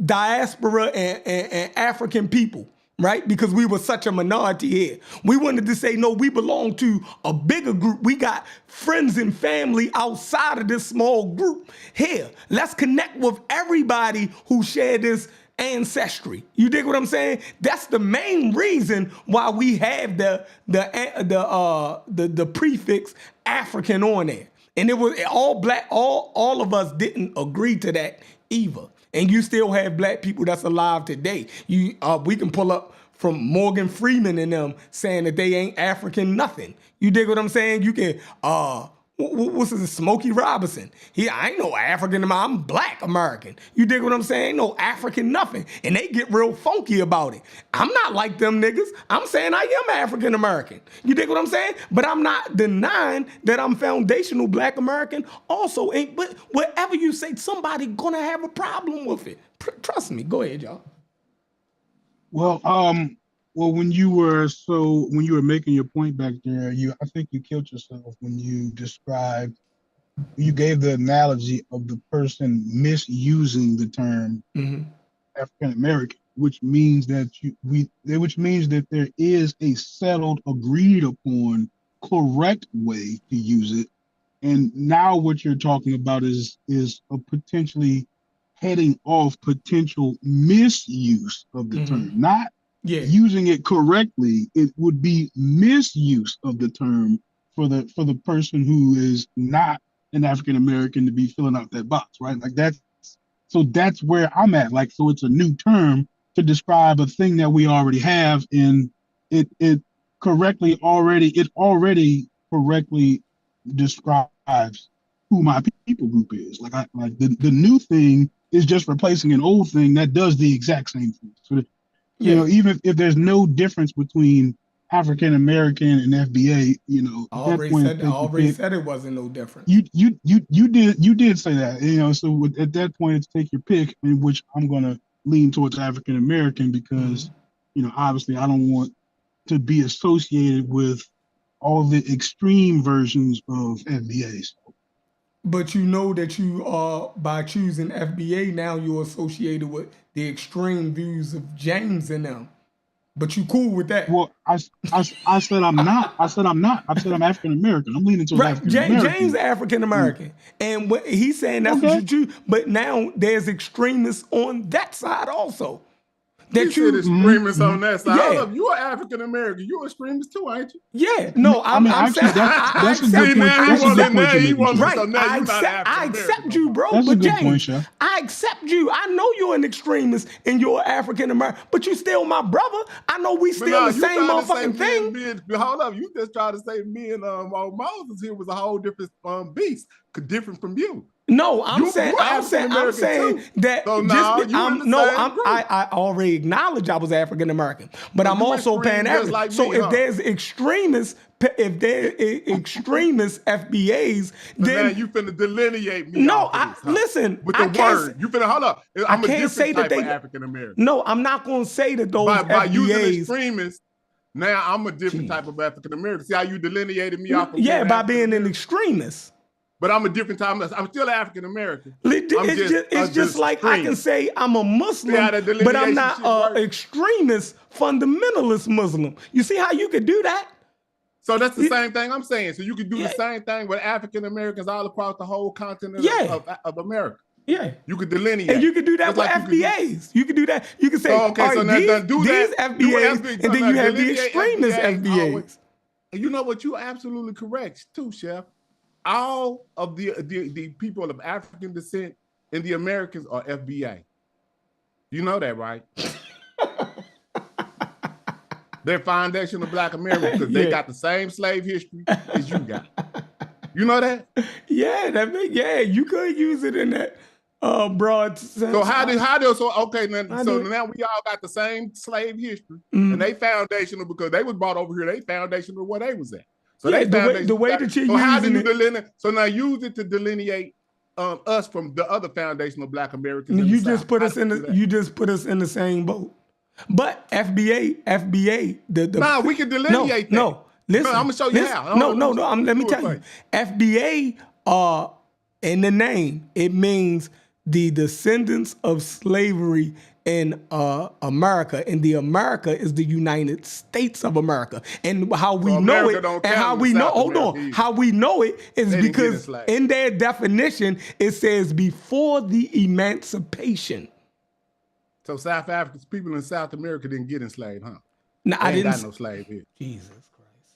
C: diaspora and African people, right? Because we were such a minority here. We wanted to say, no, we belong to a bigger group. We got friends and family outside of this small group here. Let's connect with everybody who share this ancestry. You dig what I'm saying? That's the main reason why we have the prefix African on there. And it was all black, all of us didn't agree to that either. And you still have black people that's alive today. We can pull up from Morgan Freeman and them saying that they ain't African nothing. You dig what I'm saying? You can what's his Smokey Robinson? I ain't no African, I'm Black American. You dig what I'm saying? Ain't no African nothing. And they get real funky about it. I'm not like them niggas. I'm saying I am African American. You dig what I'm saying? But I'm not denying that I'm foundational Black American also ain't, but whatever you say, somebody gonna have a problem with it. Trust me. Go ahead, y'all.
D: Well, when you were making your point back there, I think you killed yourself when you gave the analogy of the person misusing the term African American, which means that there is a settled, agreed upon, correct way to use it. And now what you're talking about is a potentially heading off potential misuse of the term, not using it correctly. It would be misuse of the term for the person who is not an African American to be filling out that box, right? Like that's where I'm at. Like, so it's a new term to describe a thing that we already have, and it already correctly describes who my people group is. Like the new thing is just replacing an old thing that does the exact same thing. So even if there's no difference between African American and FBA,
C: I already said it wasn't no difference.
D: You did say that, so at that point it's take your pick, in which I'm gonna lean towards African American because obviously I don't want to be associated with all the extreme versions of FBA.
C: But you know that you are, by choosing FBA, now you're associated with the extreme views of James and them. But you cool with that?
D: Well, I said I'm not. I said I'm African American. I'm leaning towards African American.
C: James African American, and what he's saying that's what you choose. But now there's extremists on that side also.
F: That you extremists on that side. Yeah. Hold up, you're African American. You're extremist too, ain't you?
C: Yeah. No, I'm saying
D: that's a good point.
C: Right. I accept you, bro.
D: That's
C: but
D: a good
C: James,
D: point,
C: I accept you. I know you're an extremist and you're African American, but you still my brother. I know we still the same motherfucking thing.
F: Hold up, you just tried to say me and Moses here was a whole different beast, different from you.
C: No, I'm saying that.
F: So
C: I already acknowledge I was African American, but I'm also Pan-African.
F: Like
C: so if there's extremists FBAs, then
F: now you finna delineate me.
C: No, listen.
F: With the word, you finna hold up. I'm a different type of African American.
C: No, I'm not gonna say that those FBAs.
F: By using extremists, now I'm a different type of African American. See how you delineated me off?
C: By being an extremist.
F: But I'm a different time. I'm still African American.
C: It's just like I can say I'm a Muslim, but I'm not an extremist fundamentalist Muslim. You see how you could do that?
F: So that's the same thing I'm saying. So you could do the same thing with African Americans all across the whole continent of America.
C: Yeah.
F: You could delineate.
C: And you could do that with FBAs. You could do that. You could say, these FBAs, and then you have the extremist FBAs.
F: And you know what? You're absolutely correct too, Chef. All of the people of African descent in the Americas are FBA. You know that, right? They're foundational Black Americans because they got the same slave history as you got. You know that?
C: Yeah, yeah, you could use it in that broad sense.
F: So now we all got the same slave history, and they foundational because they was brought over here. They foundational where they was at. So
C: yeah,
F: they
C: the way that you're
F: so how do
C: using
F: you
C: it.
F: delineate? So now use it to delineate us from the other foundational Black Americans.
C: You just put us in the same boat. But FBA,
F: we can delineate that.
C: No, listen.
F: No, I'm gonna show you how.
C: No, let me tell you. FBA, in the name, it means the descendants of slavery in America, and the America is the United States of America. And how we know it, and how we know, how we know it is because in their definition it says before the emancipation.
F: So South Africa's people in South America didn't get enslaved, huh?
C: No, I didn't
F: got no slave here.
C: Jesus Christ.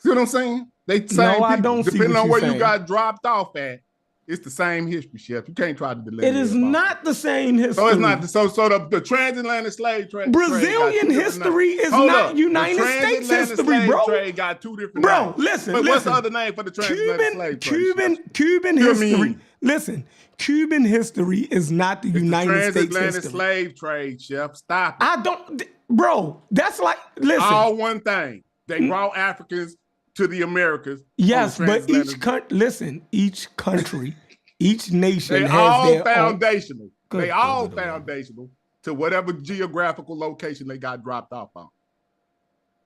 F: See what I'm saying? They same
C: no,
F: people.
C: I don't see
F: Depending
C: what
F: on where
C: saying.
F: You got dropped off at, it's the same history, Chef. You can't try to delineate.
C: It is not the same history.
F: So it's not. So the transatlantic slave trade.
C: Brazilian history is not United States history, bro.
F: Trade got two different.
C: Bro, listen.
F: What's the other name for the transatlantic slave trade?
C: Cuban history. Listen, Cuban history is not the United States history.
F: Transatlantic slave trade, Chef. Stop it.
C: I don't, bro. That's like listen.
F: All one thing. They brought Africans to the Americas.
C: Yes, but each country, each nation has their
F: foundational.
C: Own.
F: They all foundational to whatever geographical location they got dropped off on.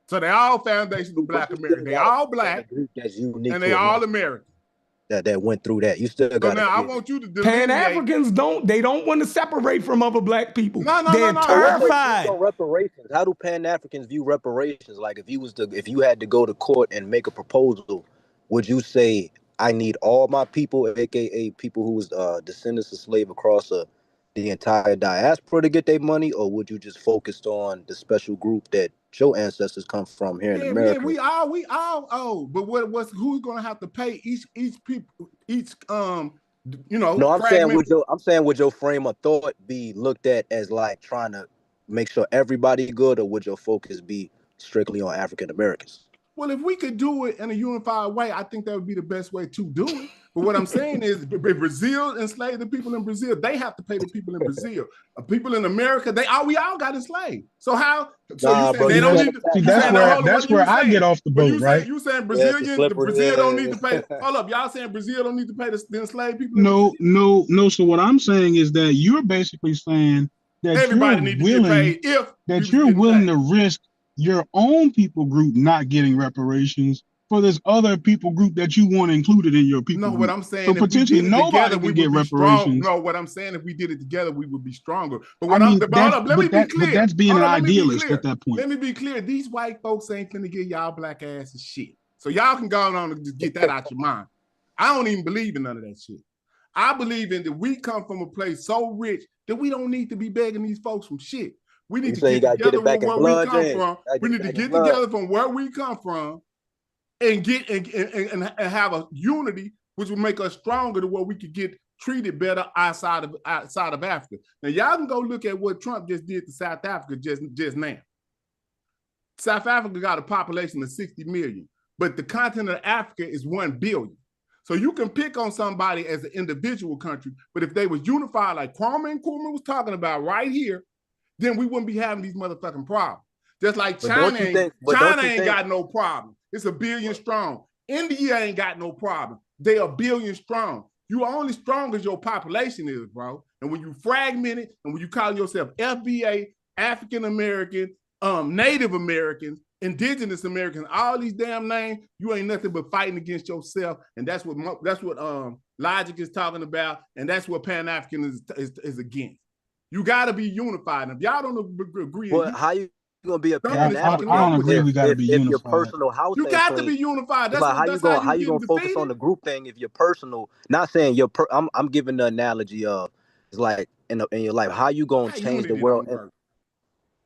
F: So they all foundational Black American. They all Black, and they all American.
E: That went through that. You still got.
F: So now I want you to
C: delineate. Pan-Africans don't want to separate from other Black people.
F: No.
C: They're terrified.
E: Reparations. How do Pan-Africans view reparations? Like if you had to go to court and make a proposal, would you say I need all my people, aka people who was descendants of slave across the entire diaspora to get their money, or would you just focus on the special group that your ancestors come from here in America?
F: Yeah, we all owe. But who's gonna have to pay each people
E: No, I'm saying would your frame of thought be looked at as like trying to make sure everybody good, or would your focus be strictly on African Americans?
F: Well, if we could do it in a unified way, I think that would be the best way to do it. But what I'm saying is, if Brazil enslaved the people in Brazil, they have to pay the people in Brazil. People in America, we all got enslaved. So how? So
E: bro,
F: they don't need to.
D: That's where I get off the boat, right?
F: You saying Brazil don't need to pay? Hold up, y'all saying Brazil don't need to pay the enslaved people?
D: No. So what I'm saying is that you're basically saying that
F: everybody needs to get paid
D: you're willing to risk your own people group not getting reparations for this other people group that you want included in your people group.
F: What I'm saying,
D: so potentially nobody would get reparations.
F: No, what I'm saying, if we did it together, we would be stronger. But
D: let me be clear. That's being an idealist at that point.
F: Let me be clear. These white folks ain't finna give y'all Black asses shit. So y'all can go on and just get that out your mind. I don't even believe in none of that shit. I believe in that we come from a place so rich that we don't need to be begging these folks from shit. We need to get together from where we come from. We need to get together from where we come from and get and have a unity which will make us stronger to where we could get treated better outside of Africa. Now y'all can go look at what Trump just did to South Africa just now. South Africa got a population of 60 million, but the continent of Africa is 1 billion. So you can pick on somebody as an individual country, but if they was unified like Kwame Nkrumah was talking about right here, then we wouldn't be having these motherfucking problems. Just like China ain't got no problem. It's 1 billion strong. India ain't got no problem. They are 1 billion strong. You are only strong as your population is, bro. And when you fragment it, and when you call yourself FBA, African American, Native Americans, Indigenous Americans, all these damn names, you ain't nothing but fighting against yourself. And that's what Logic is talking about, and that's what Pan-African is against. You got to be unified. And if y'all don't agree,
E: how you gonna be a
D: Pan-African? I don't agree. We got to be unified.
E: Your personal house,
F: you got to be unified. That's
E: how you gonna focus on the group thing if you're personal? Not saying I'm giving the analogy of it's like in your life. How you gonna change the world?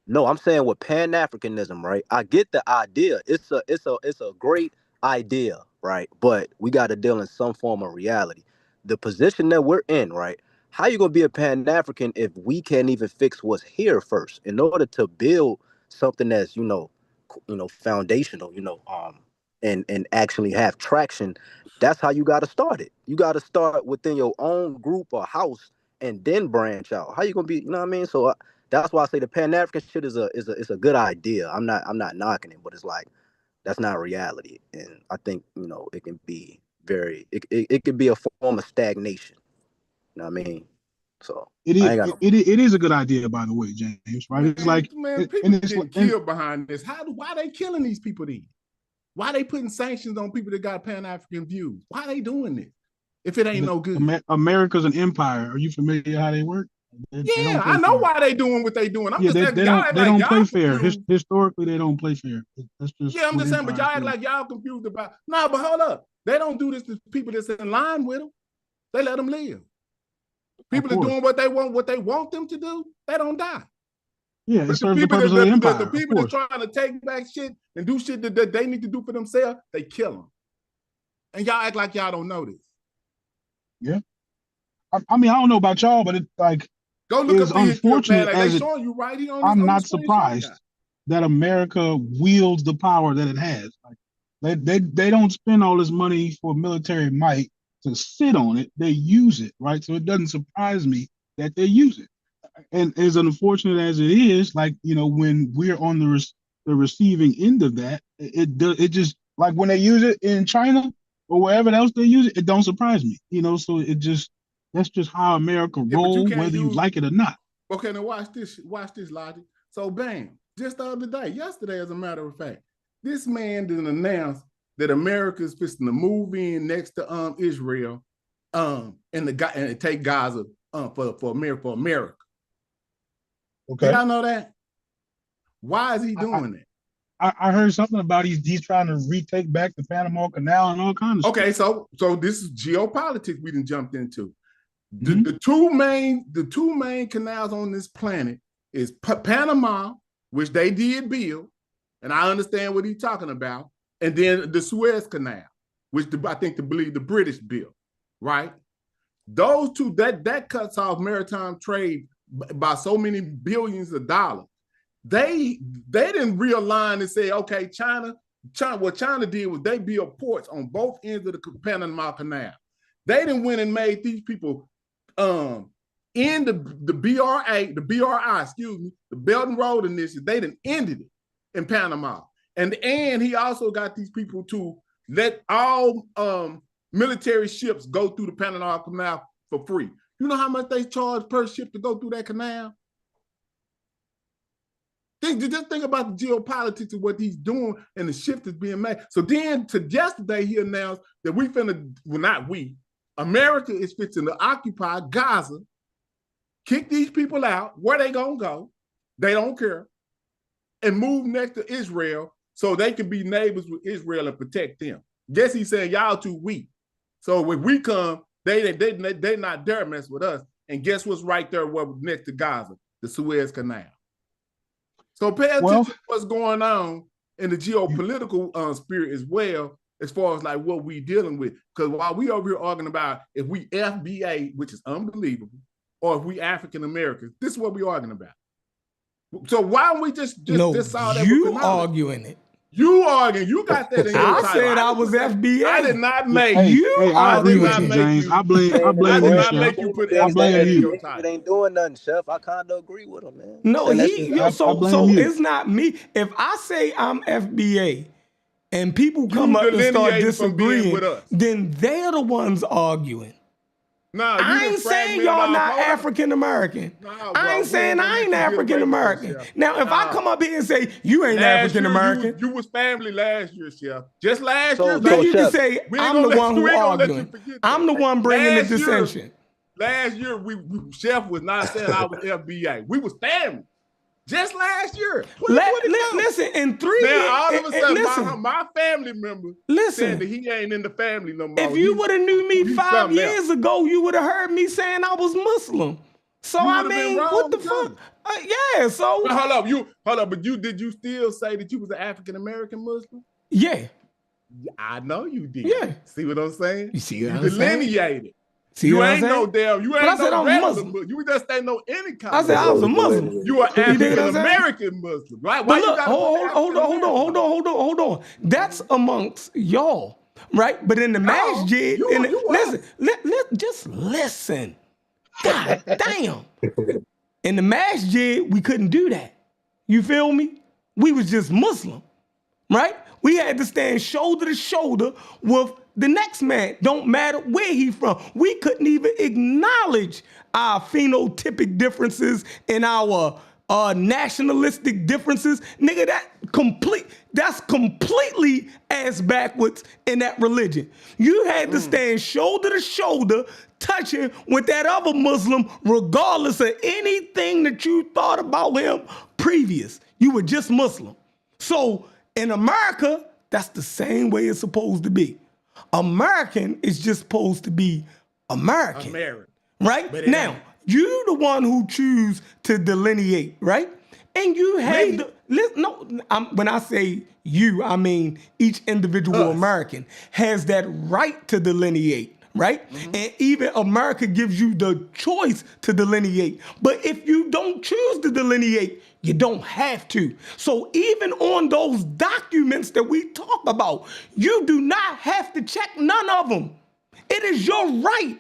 E: No, I'm saying with Pan-Africanism, right? I get the idea. It's a great idea, right? But we got to deal in some form of reality. The position that we're in, right? How you gonna be a Pan-African if we can't even fix what's here first? In order to build something that's foundational, and actually have traction, that's how you got to start it. You got to start within your own group or house and then branch out. How you gonna be? You know what I mean? So that's why I say the Pan African shit is a good idea. I'm not knocking it, but it's like that's not reality, and I think it can be it could be a form of stagnation. You know what I mean? So
D: It
E: I
D: is
E: ain't got no.
D: it is a good idea, by the way, James. Right? It's like
F: People getting killed behind this. Why they killing these people then? Why they putting sanctions on people that got Pan-African views? Why they doing this? If it ain't no good.
D: America's an empire. Are you familiar how they work?
F: They I know why they doing what they doing. I'm just saying,
D: they don't play fair. Historically, they don't play fair. That's just
F: I'm just saying, but y'all act like y'all confused about. No, but hold up. They don't do this to people that's in line with them. They let them live. People are doing what they want them to do. They don't die.
D: Yeah, it serves the purpose of the empire.
F: The people that trying to take back shit and do shit that they need to do for themselves, they kill them. And y'all act like y'all don't know this.
D: Yeah. I mean, I don't know about y'all, but it's like,
F: go look
D: it's unfortunate
F: as they showing you right here on this,
D: I'm not surprised that America wields the power that it has. Like they don't spend all this money for military might to sit on it. They use it, right? So it doesn't surprise me that they use it. And as unfortunate as it is, like, when we're on the receiving end of that, it just, like when they use it in China or wherever else they use it, it don't surprise me. So that's just how America rolls, whether you like it or not.
F: Okay, now watch this logic. So bam, just the other day, yesterday, as a matter of fact, this man didn't announce that America is fixing to move in next to Israel, and take Gaza for America.
D: Okay.
F: Y'all know that? Why is he doing that?
D: I heard something about he's trying to retake back the Panama Canal and all kinds of
F: stuff. So this is geopolitics we done jumped into. The two main canals on this planet is Panama, which they did build, and I understand what he's talking about, and then the Suez Canal, which I think the British built, right? Those two, that cuts off maritime trade by so many billions of dollars. They didn't realign and say, okay, China, what China did was they built ports on both ends of the Panama Canal. They didn't went and made these people in the BRI, the Belt and Road Initiative. They done ended it in Panama. And he also got these people to let all military ships go through the Panama Canal for free. You know how much they charge per ship to go through that canal? Just think about the geopolitics of what he's doing and the shift that's being made. So then yesterday he announced that America is fixing to occupy Gaza, kick these people out. Where they gonna go? They don't care. And move next to Israel so they can be neighbors with Israel and protect them. Guess he's saying y'all too weak. So when we come, they not dare mess with us. And guess what's right there next to Gaza? The Suez Canal. So pay attention to what's going on in the geopolitical spirit as well, as far as like what we dealing with. Because while we over here arguing about if we FBA, which is unbelievable, or if we African Americans, this is what we arguing about. So why don't we just saw that?
C: You arguing it.
F: You arguing. You got that in your title.
C: I said I was FBA.
F: I did not make
D: I agree with you, James. I blame you,
F: Chef.
E: You put
D: I blame you.
E: It ain't doing nothing, Chef. I kind of agree with him, man.
C: No, so
D: you.
C: it's not me. If I say I'm FBA and people come up and start disagreeing, with us, then they're the ones arguing.
F: Nah,
C: I ain't saying y'all not African American. I ain't saying I ain't African American. Now, if I come up here and say you ain't African American,
F: you was family last year, Chef. Just last year,
C: then you can say I'm the one who arguing. I'm the one bringing the dissension.
F: Last year, Chef was not saying I was FBA. We was family. Just last year.
C: Listen, in 3 years.
F: Now, all of a sudden, my family member said that he ain't in the family no more.
C: If you would have knew me 5 years ago, you would have heard me saying I was Muslim. So, I mean, what the fuck? Yeah, so.
F: But hold up. But did you still say that you was an African-American Muslim?
C: Yeah.
F: I know you did.
C: Yeah.
F: See what I'm saying?
C: You see what
F: I'm
C: saying?
F: You delineated.
C: See
F: you
C: what I'm
F: ain't
C: saying?
F: no damn. You
C: But
F: ain't
C: I said
F: no
C: I'm
F: regular
C: Muslim.
F: Muslim. You just ain't no any kind.
C: I said I was a Muslim.
F: You are
C: You dig what
F: African
C: I'm saying?
F: American Muslim, right?
C: But
F: Why
C: look,
F: you gotta
C: hold on. That's amongst y'all, right? But in the masjid, listen, just listen. God damn. In the masjid, we couldn't do that. You feel me? We was just Muslim, right? We had to stand shoulder to shoulder with the next man. Don't matter where he from. We couldn't even acknowledge our phenotypic differences and our nationalistic differences. Nigga, that's completely ass backwards in that religion. You had to stand shoulder to shoulder touching with that other Muslim regardless of anything that you thought about him previous. You were just Muslim. So in America, that's the same way it's supposed to be. American is just supposed to be American. Right? Now, you the one who choose to delineate, right? And you have when I say you, I mean each individual American has that right to delineate, right? And even America gives you the choice to delineate. But if you don't choose to delineate, you don't have to. So even on those documents that we talk about, you do not have to check none of them. It is your right.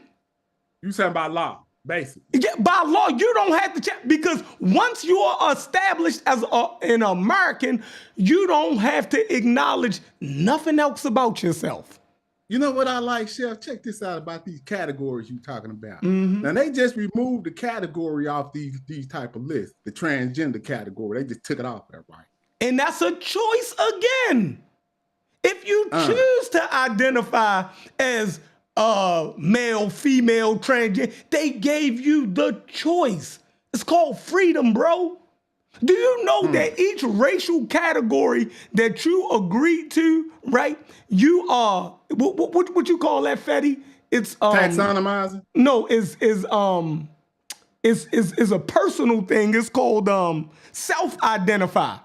F: You saying by law, basically.
C: Yeah, by law, you don't have to check because once you are established as an American, you don't have to acknowledge nothing else about yourself.
F: You know what I like, Chef? Check this out about these categories you're talking about. Now, they just removed the category off these type of lists, the transgender category. They just took it off there, right?
C: And that's a choice again. If you choose to identify as male, female, transgender, they gave you the choice. It's called freedom, bro. Do you know that each racial category that you agreed to, right? You are what you call that, Fetty? It's
F: taxonomizing.
C: No, is a personal thing. It's called self-identify.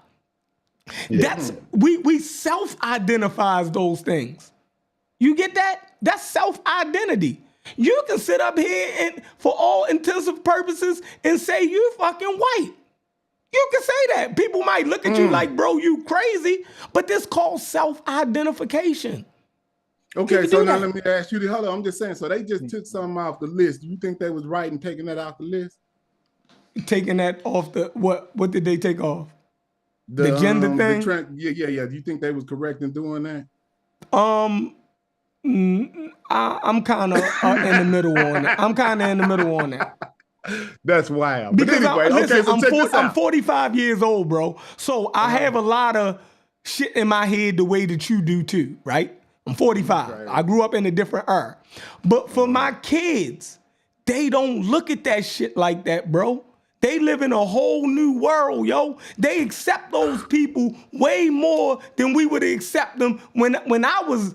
C: That's we self-identify those things. You get that? That's self-identity. You can sit up here and, for all intensive purposes, and say you fucking white. You can say that. People might look at you like, bro, you crazy, but this called self-identification.
F: Okay, so now let me ask you, hold on, I'm just saying, so they just took something off the list. Do you think they was right in taking that off the list?
C: Taking that off the, what did they take off? The gender thing?
F: Yeah. Do you think they was correct in doing that?
C: I'm kind of in the middle on that.
F: That's wild.
C: Because
F: but anyway,
C: listen, I'm 45 years old, bro. So I have a lot of shit in my head the way that you do too, right? I'm 45. Right. I grew up in a different era. But for my kids, they don't look at that shit like that, bro. They live in a whole new world, yo. They accept those people way more than we would accept them when I was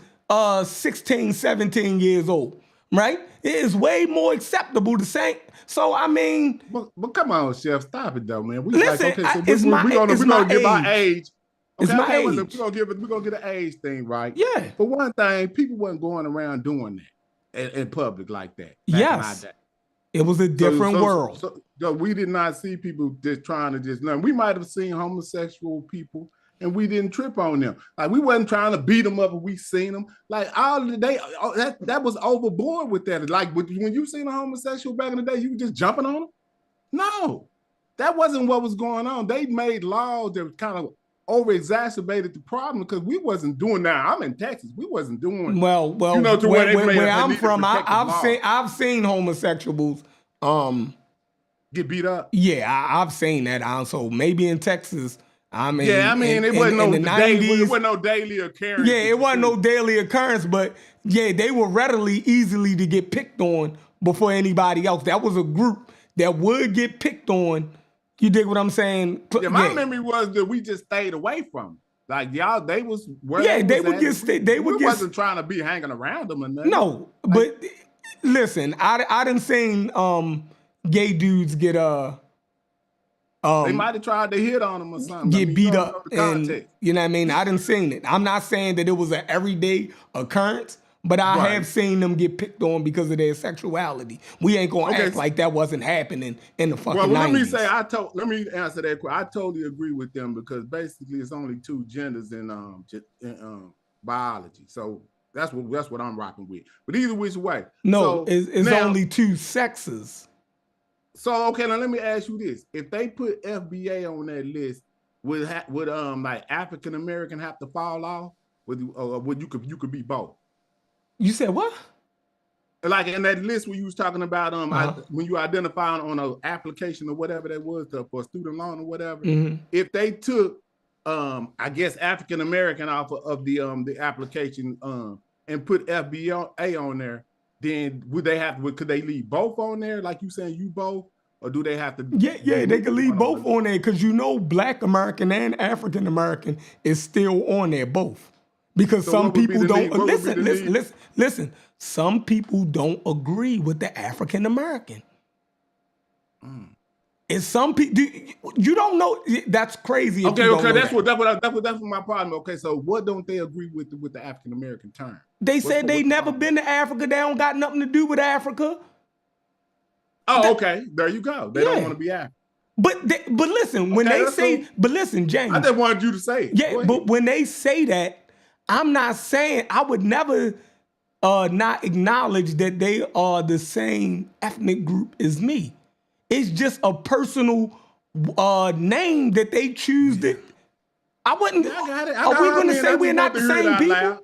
C: 16, 17 years old, right? It is way more acceptable to say. So, I mean...
F: But come on, Chef, stop it, though, man.
C: Listen,
F: we're going to give our age.
C: It's my age.
F: We're going to get an age thing, right?
C: Yeah.
F: For one thing, people weren't going around doing that in public like that.
C: Yes. It was a different world.
F: So we did not see people just trying to just learn. We might have seen homosexual people and we didn't trip on them. Like we wasn't trying to beat them up if we seen them. Like all the day, that was overboard with that. Like when you seen a homosexual back in the day, you were just jumping on them? No, that wasn't what was going on. They made laws that kind of over-exacerbated the problem because we wasn't doing that. I'm in Texas. We wasn't doing
C: well.
F: You know, to
C: where I'm from, I've seen homosexuals
F: get beat up.
C: Yeah, I've seen that. So maybe in Texas, I mean,
F: it wasn't no daily occurrence.
C: Yeah, it wasn't no daily occurrence, but yeah, they were readily, easily to get picked on before anybody else. That was a group that would get picked on. You dig what I'm saying?
F: Yeah, my memory was that we just stayed away from them. Like y'all, they was where
C: they would get.
F: We wasn't trying to be hanging around them or nothing.
C: No, but listen, I done seen gay dudes get
F: they might have tried to hit on them or something.
C: Get beat up, and you know what I mean. I done seen it. I'm not saying that it was an everyday occurrence, but I have seen them get picked on because of their sexuality. We ain't gonna act like that wasn't happening in the fucking 90s.
F: Let me answer that question. I totally agree with them because basically it's only two genders in biology. So that's what I'm rocking with. But either which way.
C: No, it's only two sexes.
F: So okay, now let me ask you this. If they put FBA on that list, would like African American have to fall off? Would you could be both?
C: You said what?
F: Like in that list where you was talking about when you identifying on an application or whatever that was for a student loan or whatever, if they took I guess African American off of the application and put FBA on there, then could they leave both on there? Like you saying you both, or do they have to?
C: Yeah, they could leave both on there because Black American and African American is still on there both. Because so some people don't listen. Some people don't agree with the African American. And some people you don't know. That's crazy.
F: Okay. That's my problem. Okay, so what don't they agree with the African American term?
C: They said they never been to Africa. They don't got nothing to do with Africa.
F: Oh, okay. There you go. They don't want to be African.
C: But listen, when they say, cool. But listen, James.
F: I just wanted you to say it.
C: Yeah, but when they say that, I'm not saying I would never not acknowledge that they are the same ethnic group as me. It's just a personal name that they choose. That I wouldn't. Are we going to say we're not the same people?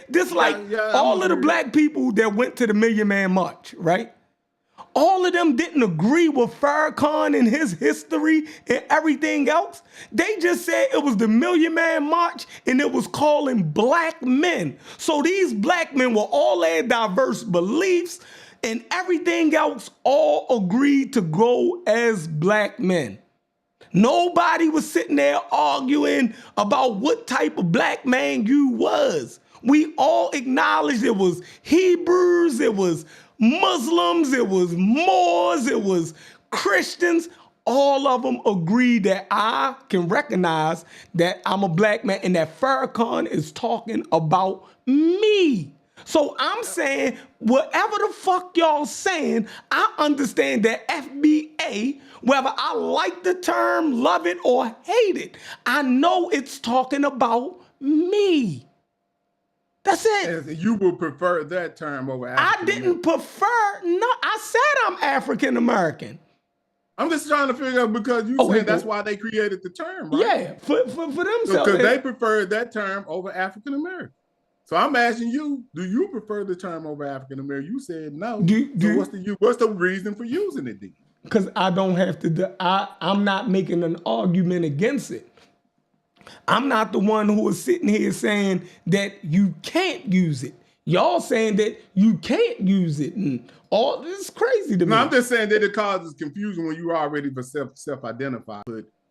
C: This like all of the black people that went to the Million Man March, right? All of them didn't agree with Farrakhan and his history and everything else. They just said it was the Million Man March and it was calling black men. So these black men were all their diverse beliefs and everything else all agreed to go as black men. Nobody was sitting there arguing about what type of black man you was. We all acknowledged it was Hebrews, it was Muslims, it was Moors, it was Christians. All of them agreed that I can recognize that I'm a black man and that Farrakhan is talking about me. So I'm saying, whatever the fuck y'all saying, I understand that FBA, whether I like the term, love it, or hate it, I know it's talking about me. That's it.
F: And you would prefer that term over African
C: I didn't prefer, no, I said I'm African American.
F: I'm just trying to figure out because you said that's why they created the term, right?
C: Yeah, for themselves.
F: Because they preferred that term over African American. So I'm asking you, do you prefer the term over African American? You said no. What's the reason for using it then?
C: Because I don't have to, I'm not making an argument against it. I'm not the one who is sitting here saying that you can't use it. Y'all saying that you can't use it, and all this is crazy to me.
F: No, I'm just saying that it causes confusion when you're already self-identified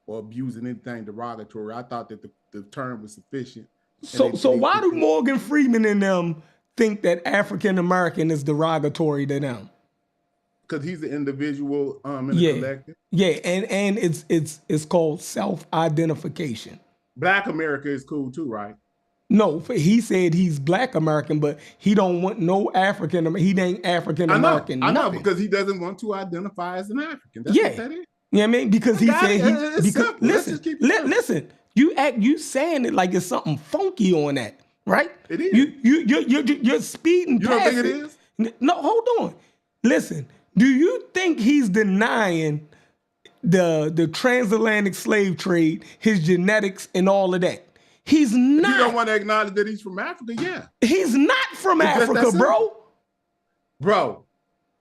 F: or abusing anything derogatory. I thought that the term was sufficient.
C: So why do Morgan Freeman and them think that African American is derogatory to them?
F: Because he's an individual in the collective.
C: Yeah, and it's called self-identification.
F: Black America is cool too, right?
C: No, he said he's Black American, but he don't want no African. He ain't African American.
F: I know, because he doesn't want to identify as an African. That's what that is.
C: Yeah, I mean, because he said listen. You saying it like it's something funky on that, right?
F: It is.
C: You're speeding past.
F: You don't think it is?
C: No, hold on. Listen, do you think he's denying the transatlantic slave trade, his genetics, and all of that? He's not.
F: You don't want to acknowledge that he's from Africa, yeah.
C: He's not from Africa, bro.
F: Bro,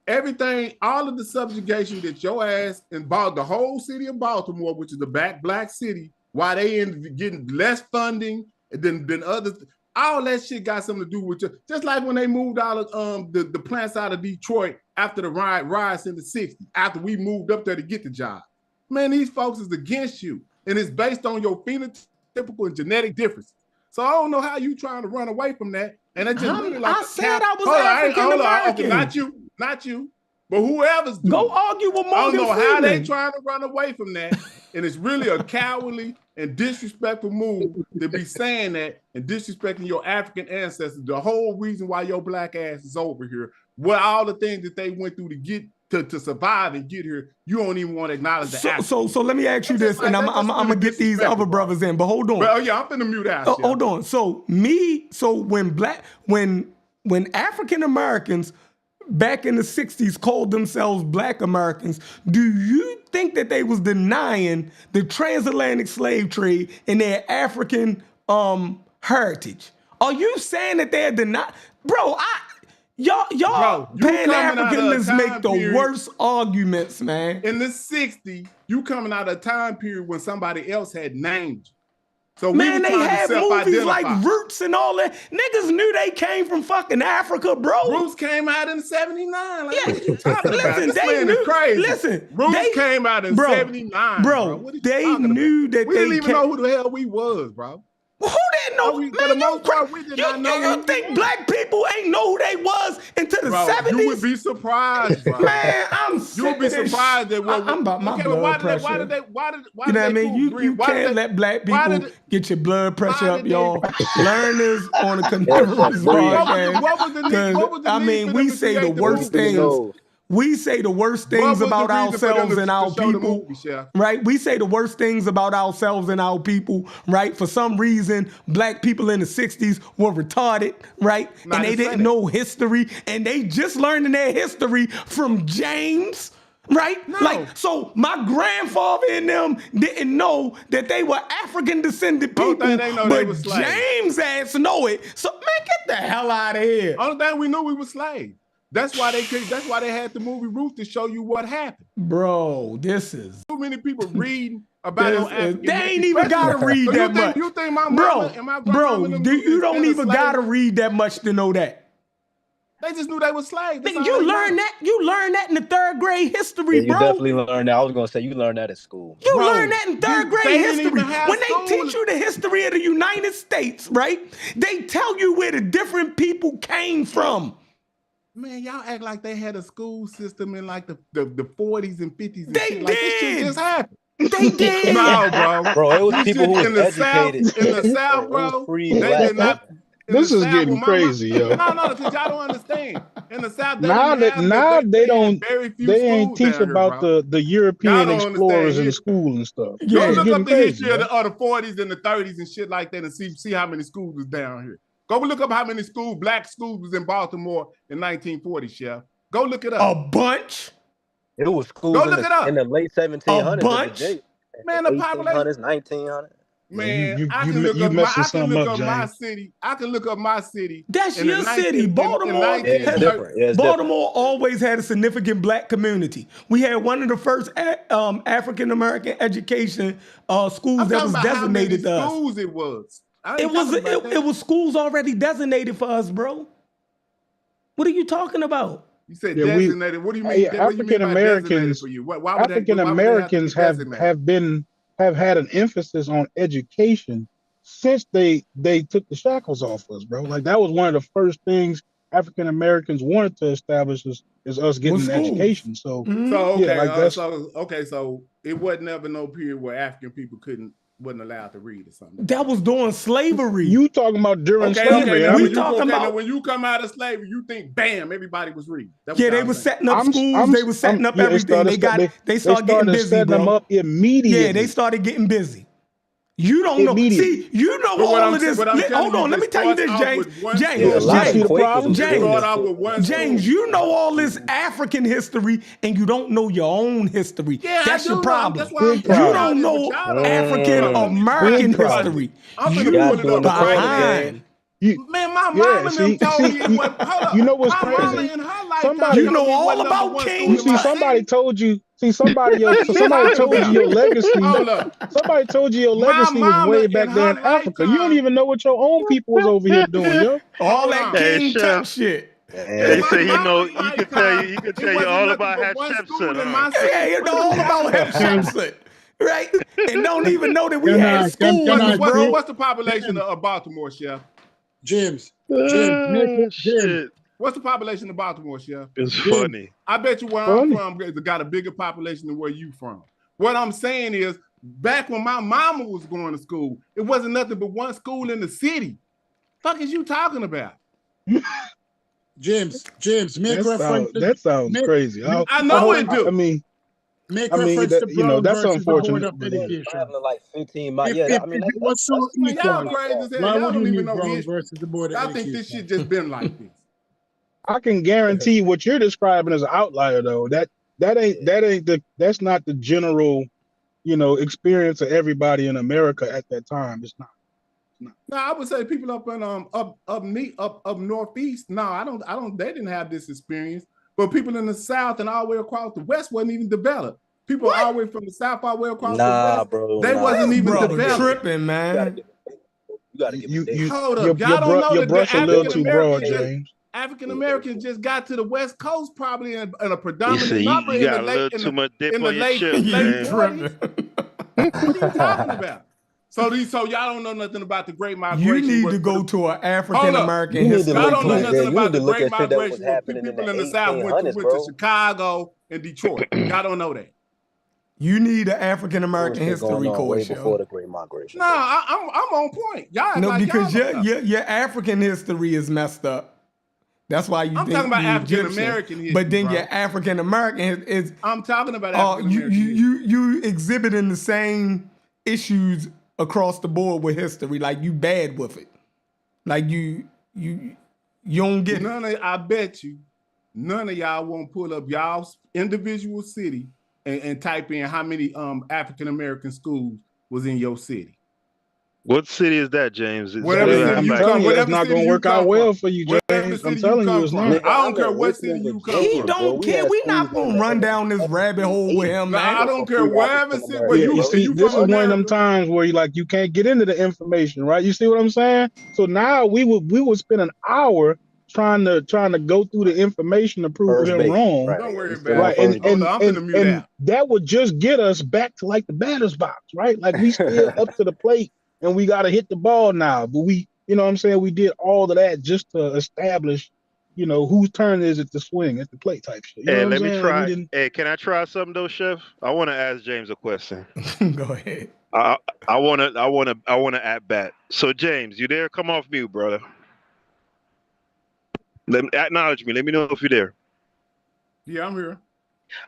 F: everything, all of the subjugation that your ass involved the whole city of Baltimore, which is the black city, why they ended up getting less funding than others. All that shit got something to do with you. Just like when they moved all of the plants out of Detroit after the riots in the 60s, after we moved up there to get the job. Man, these folks is against you. And it's based on your phenotypical and genetic differences. So I don't know how you trying to run away from that. And it's just really like
C: I said I was African American.
F: Okay, not you. But whoever's doing
C: go argue with Morgan
F: I don't know
C: Freeman.
F: how they trying to run away from that. And it's really a cowardly and disrespectful move to be saying that and disrespecting your African ancestors. The whole reason why your black ass is over here, what all the things that they went through to get to survive and get here, you don't even want to acknowledge the
C: So let me ask you this, and I'm gonna get these other brothers in, but hold on.
F: Well, yeah, I'm finna mute out.
C: Hold on. So when African Americans back in the 60s called themselves Black Americans, do you think that they was denying the transatlantic slave trade and their African heritage? Are you saying that they're denying? Bro, y'all Pan-Africanists make the worst arguments, man.
F: In the 60s, you coming out of a time period when somebody else had named you. So
C: man, they had movies like Roots and all that. Niggas knew they came from fucking Africa, bro.
F: Roots came out in 79. Like,
C: yeah.
F: What you talking about?
C: Listen,
F: This
C: they
F: man
C: knew.
F: is crazy.
C: Listen,
F: Roots came out in 79.
C: Bro,
F: What
C: they knew that
F: we didn't even know who the hell we was, bro.
C: Who didn't know?
F: Man, for the most part, we did not know.
C: You think black people ain't know who they was until the 70s?
F: You would be surprised, bro.
C: Man, I'm sick.
F: You would be surprised at what
C: I'm about my blood pressure.
F: Why did they
C: you know what I mean? You can't let black people get your blood pressure up, y'all. Learn this on a continuous broadcast. I mean, we say the worst things. We say the worst things about ourselves and our people, right? We say the worst things about ourselves and our people, right? For some reason, black people in the 60s were retarded, right? And they didn't know history, and they just learning their history from James, right?
F: No.
C: Like, so my grandfather and them didn't know that they were African descended people, but James ass know it. So man, get the hell out of here.
F: Only thing we knew we were slaves. That's why they had the movie Ruth to show you what happened.
C: Bro, this is
F: too many people reading about
C: African. They ain't even gotta read that much.
F: You think my mama and my grandma
C: you don't even gotta read that much to know that.
F: They just knew they were slaves.
C: You learned that. You learned that in the 3rd grade history,
E: bro. You definitely learned that. I was gonna say you learned that in school.
C: You learned that in 3rd grade history. When they teach you the history of the United States, right? They tell you where the different people came from.
F: Man, y'all act like they had a school system in like the 40s and 50s and
C: they
F: shit.
C: Did.
F: Like this shit just happened.
C: They did.
F: No, bro.
E: Bro, it was people who was educated.
F: In the South, bro, they did not.
D: This is getting crazy, yo.
F: No, because y'all don't understand. In the South,
D: they ain't teach about the European explorers in school and stuff.
F: Yeah, look up the history of the 40s and the 30s and shit like that and see how many schools was down here. Go look up how many black schools was in Baltimore in 1940, Chef. Go look it up.
C: A bunch.
E: It was schools in the late 1700s.
C: A bunch.
F: Man, the population.
E: 1900s.
F: Man, I can look up my city. I can look up my city.
C: That's your city, Baltimore. Baltimore always had a significant black community. We had one of the first African American education schools that was designated to us.
F: Schools it was.
C: It was schools already designated for us, bro. What are you talking about?
F: You said designated. What do you mean?
D: African Americans. African Americans have had an emphasis on education since they took the shackles off us, bro. Like that was one of the first things African Americans wanted to establish is us getting an education. So
F: so it wasn't ever no period where African people wasn't allowed to read or something.
C: That was during slavery.
D: You talking about during slavery?
F: When you come out of slavery, you think, bam, everybody was reading.
C: They were setting up schools. They were setting up everything. They started getting busy,
D: setting them up immediately.
C: Yeah, they started getting busy. You don't know. See, you know all of this. Hold on, let me tell you this, James, you know all this African history and you don't know your own history.
F: Yeah,
C: that's your problem.
F: You
C: don't know African American history. You behind.
F: Man, my mom and them told me.
D: You know what's crazy?
C: You know all about King.
D: Somebody told you. Somebody told you your legacy. Somebody told you your legacy was way back there in Africa. You don't even know what your own people was over here doing, yo.
C: All that King Tut shit.
H: He said he can tell you all about Hatshepsut.
C: Yeah, you know all about Hatshepsut. Right? And don't even know that we had school.
F: What's the population of Baltimore, Chef?
G: James.
F: What's the population of Baltimore, Chef?
H: It's funny.
F: I bet you where I'm from got a bigger population than where you from. What I'm saying is back when my mama was going to school, it wasn't nothing but one school in the city. Fuck is you talking about?
I: James, make reference.
D: That sounds crazy.
F: I know it do.
D: I mean,
I: make reference to Brown
D: that's
I: versus the Board
D: unfortunate.
I: of Education.
E: Traveling like 15
I: miles.
E: miles.
I: If it was so equal,
F: y'all crazy as hell.
I: why
F: Y'all
I: would
F: don't
I: you
F: even
I: need
F: know
I: Brown
F: history.
I: versus the Board of
F: I
I: Education?
F: think this shit just been like this.
D: I can guarantee what you're describing as an outlier, though. That's not the general, experience of everybody in America at that time. It's not.
F: No, I would say people up in up northeast. No, I don't. They didn't have this experience. But people in the South and all the way across the West wasn't even developed. People all the way from the South all the way across the West, they wasn't even developed.
C: Tripping, man.
E: You gotta get
F: hold up, y'all don't know
D: your brush a little too broad, James.
F: African Americans just got to the West Coast probably in a predominant
H: You
F: number
H: got a little too much dip on your chip, man.
F: 40s. What are you talking about? So y'all don't know nothing about the Great Migration.
C: You need to go to an African American history.
F: Y'all don't know nothing about the Great
E: Migration.
F: People in the South went to Chicago and Detroit. Y'all don't know that.
C: You need an African American history course,
E: before the Great Migration.
F: No, I'm on point. Y'all
C: no,
F: like
C: because
F: y'all
C: your African history is messed up. That's why you.
F: I'm
C: think
F: talking about African
C: Egyptian.
F: American history.
C: But then
F: bro.
C: your African American is.
F: I'm talking about African American.
C: You exhibiting the same issues across the board with history. Like you bad with it. Like you don't get
F: it. I bet you none of y'all won't pull up y'all's individual city and type in how many African American schools was in your city.
H: What city is that, James?
F: Whatever city you come,
D: it's not going to work out well for you, James. I'm telling you, it's not.
F: I don't care what city you come from.
C: He don't care. We not going to run down this rabbit hole with him, man.
F: I don't care wherever city. Where you
D: see, this is one of them times where you can't get into the information, right? You see what I'm saying? So now we would spend an hour trying to go through the information to prove him wrong.
F: Right. Don't worry about it.
D: And that would just get us back to like the batter's box, right? Like we still up to the plate and we got to hit the ball now. But we, you know what I'm saying? We did all of that just to establish, whose turn is it to swing at the plate type shit.
H: Hey, let me try. Hey, can I try something though, Chef? I want to ask James a question.
C: Go ahead.
H: I want to at bat. So James, you there? Come off mute, brother. Acknowledge me. Let me know if you're there.
F: Yeah, I'm here.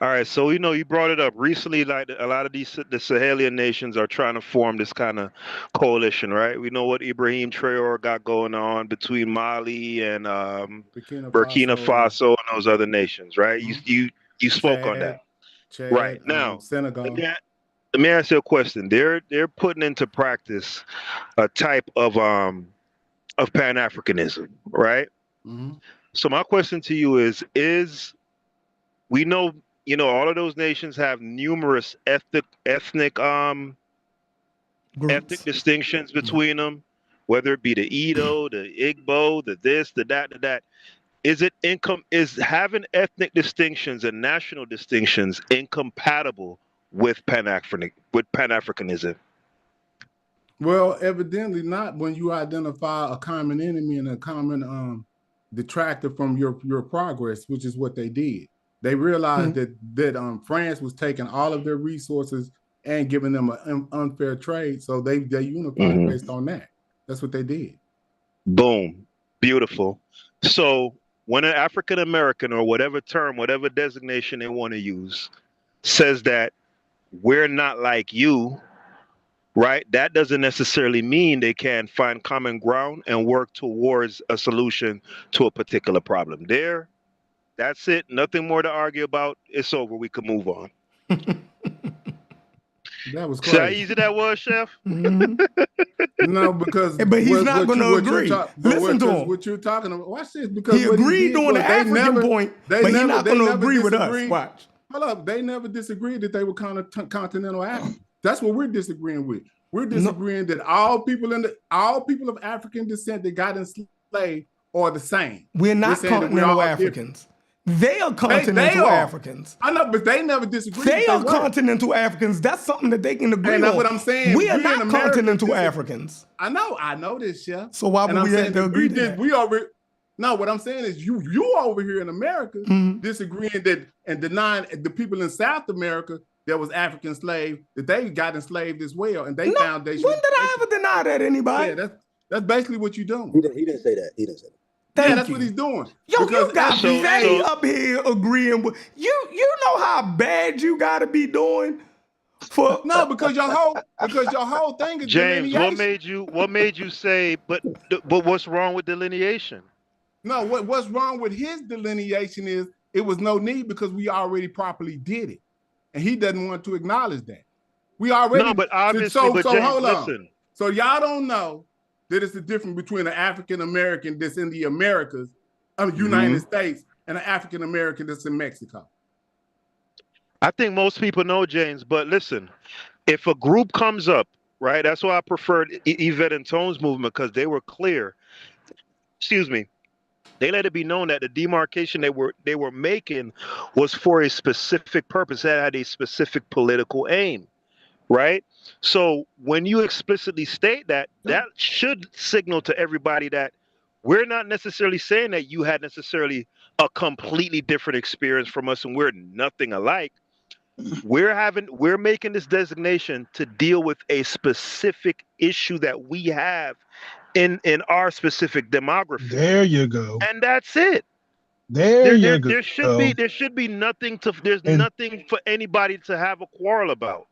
H: All right. So, you brought it up recently, like a lot of the Sahelian nations are trying to form this kind of coalition, right? We know what Ibrahim Traore got going on between Mali and Burkina Faso and those other nations, right? Mm-hmm. You spoke on that.
F: Chad,
H: right. Now,
F: Senegal.
H: Let me ask you a question. They're putting into practice a type of Pan-Africanism, right?
F: Mm-hmm.
H: So my question to you is we know, all of those nations have numerous ethnic distinctions between them, whether it be the Edo, the Igbo, the this, the that, the that. Is having ethnic distinctions and national distinctions incompatible with Pan-Africanism?
F: Well, evidently not when you identify a common enemy and a common detractor from your progress, which is what they did. They realized that France was taking all of their resources and giving them an unfair trade, so they unified based on that. That's what they did.
H: Boom, beautiful. So when an African American or whatever term, whatever designation they want to use, says that we're not like you, right? That doesn't necessarily mean they can find common ground and work towards a solution to a particular problem. That's it. Nothing more to argue about. It's over. We can move on.
F: That was crazy.
H: See how easy that was, Chef?
F: Mm-hmm. No, because
C: but he's not going to agree. Listen to him.
F: What you're talking about? Watch this. Because
C: he agreed on the African point, but he's not going to agree with us. Watch.
F: Hold up. They never disagreed that they were continental African. That's what we're disagreeing with. We're disagreeing that all people of African descent that got enslaved are the same.
C: We're not continental Africans. They are continental Africans.
F: I know, but they never disagreed.
C: They are continental Africans. That's something that they can agree on.
F: That's what I'm saying.
C: We are not continental Africans.
F: I know this, Chef.
C: So why would we have to agree to that?
F: No, what I'm saying is you over here in America disagreeing that and denying the people in South America there was African slaves that they got enslaved as well, and they
C: No,
F: found
C: when did I ever deny that anybody?
F: Yeah, that's basically what you're doing.
E: He didn't say that. He didn't say that.
F: Yeah, that's what he's doing.
C: Yo,
F: Because
C: you got VA up here agreeing with you. You know how bad you got to be doing for
F: no, because your whole thing is
H: James,
F: delineation.
H: what made you say? But what's wrong with delineation?
F: No, what's wrong with his delineation is it was no need because we already properly did it, and he doesn't want to acknowledge that. We already
H: no, but obviously, but James,
F: hold on.
H: listen.
F: So y'all don't know that it's the difference between an African American that's in the Americas, United States, and an African American that's in Mexico.
H: I think most people know, James, but listen, if a group comes up, right, that's why I preferred Yvette and Tone's movement, because they were clear. Excuse me. They let it be known that the demarcation they were making was for a specific purpose, that had a specific political aim, right? So when you explicitly state that, that should signal to everybody that we're not necessarily saying that you had necessarily a completely different experience from us and we're nothing alike. We're making this designation to deal with a specific issue that we have in our specific demography.
D: There you go.
H: And that's it.
D: There you go.
H: There should be nothing nothing for anybody to have a quarrel about.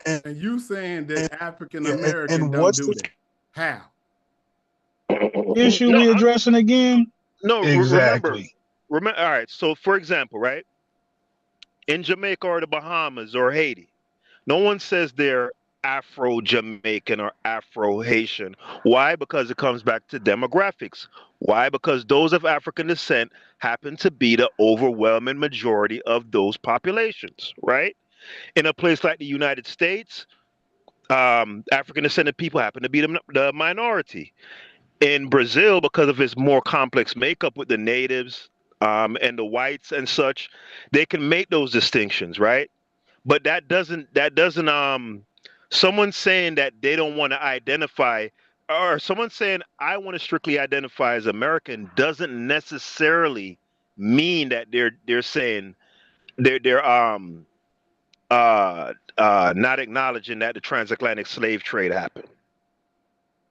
F: And you saying that African American don't do that? How?
D: Issue we addressing again?
H: No,
D: exactly.
H: Remember. All right. So, for example, right, in Jamaica or the Bahamas or Haiti, no one says they're Afro-Jamaican or Afro-Haitian. Why? Because it comes back to demographics. Why? Because those of African descent happen to be the overwhelming majority of those populations, right? In a place like the United States, African descended people happen to be the minority. In Brazil, because of its more complex makeup with the natives and the whites and such, they can make those distinctions, right? But that doesn't someone saying that they don't want to identify, or someone saying I want to strictly identify as American, doesn't necessarily mean that they're saying they're not acknowledging that the transatlantic slave trade happened.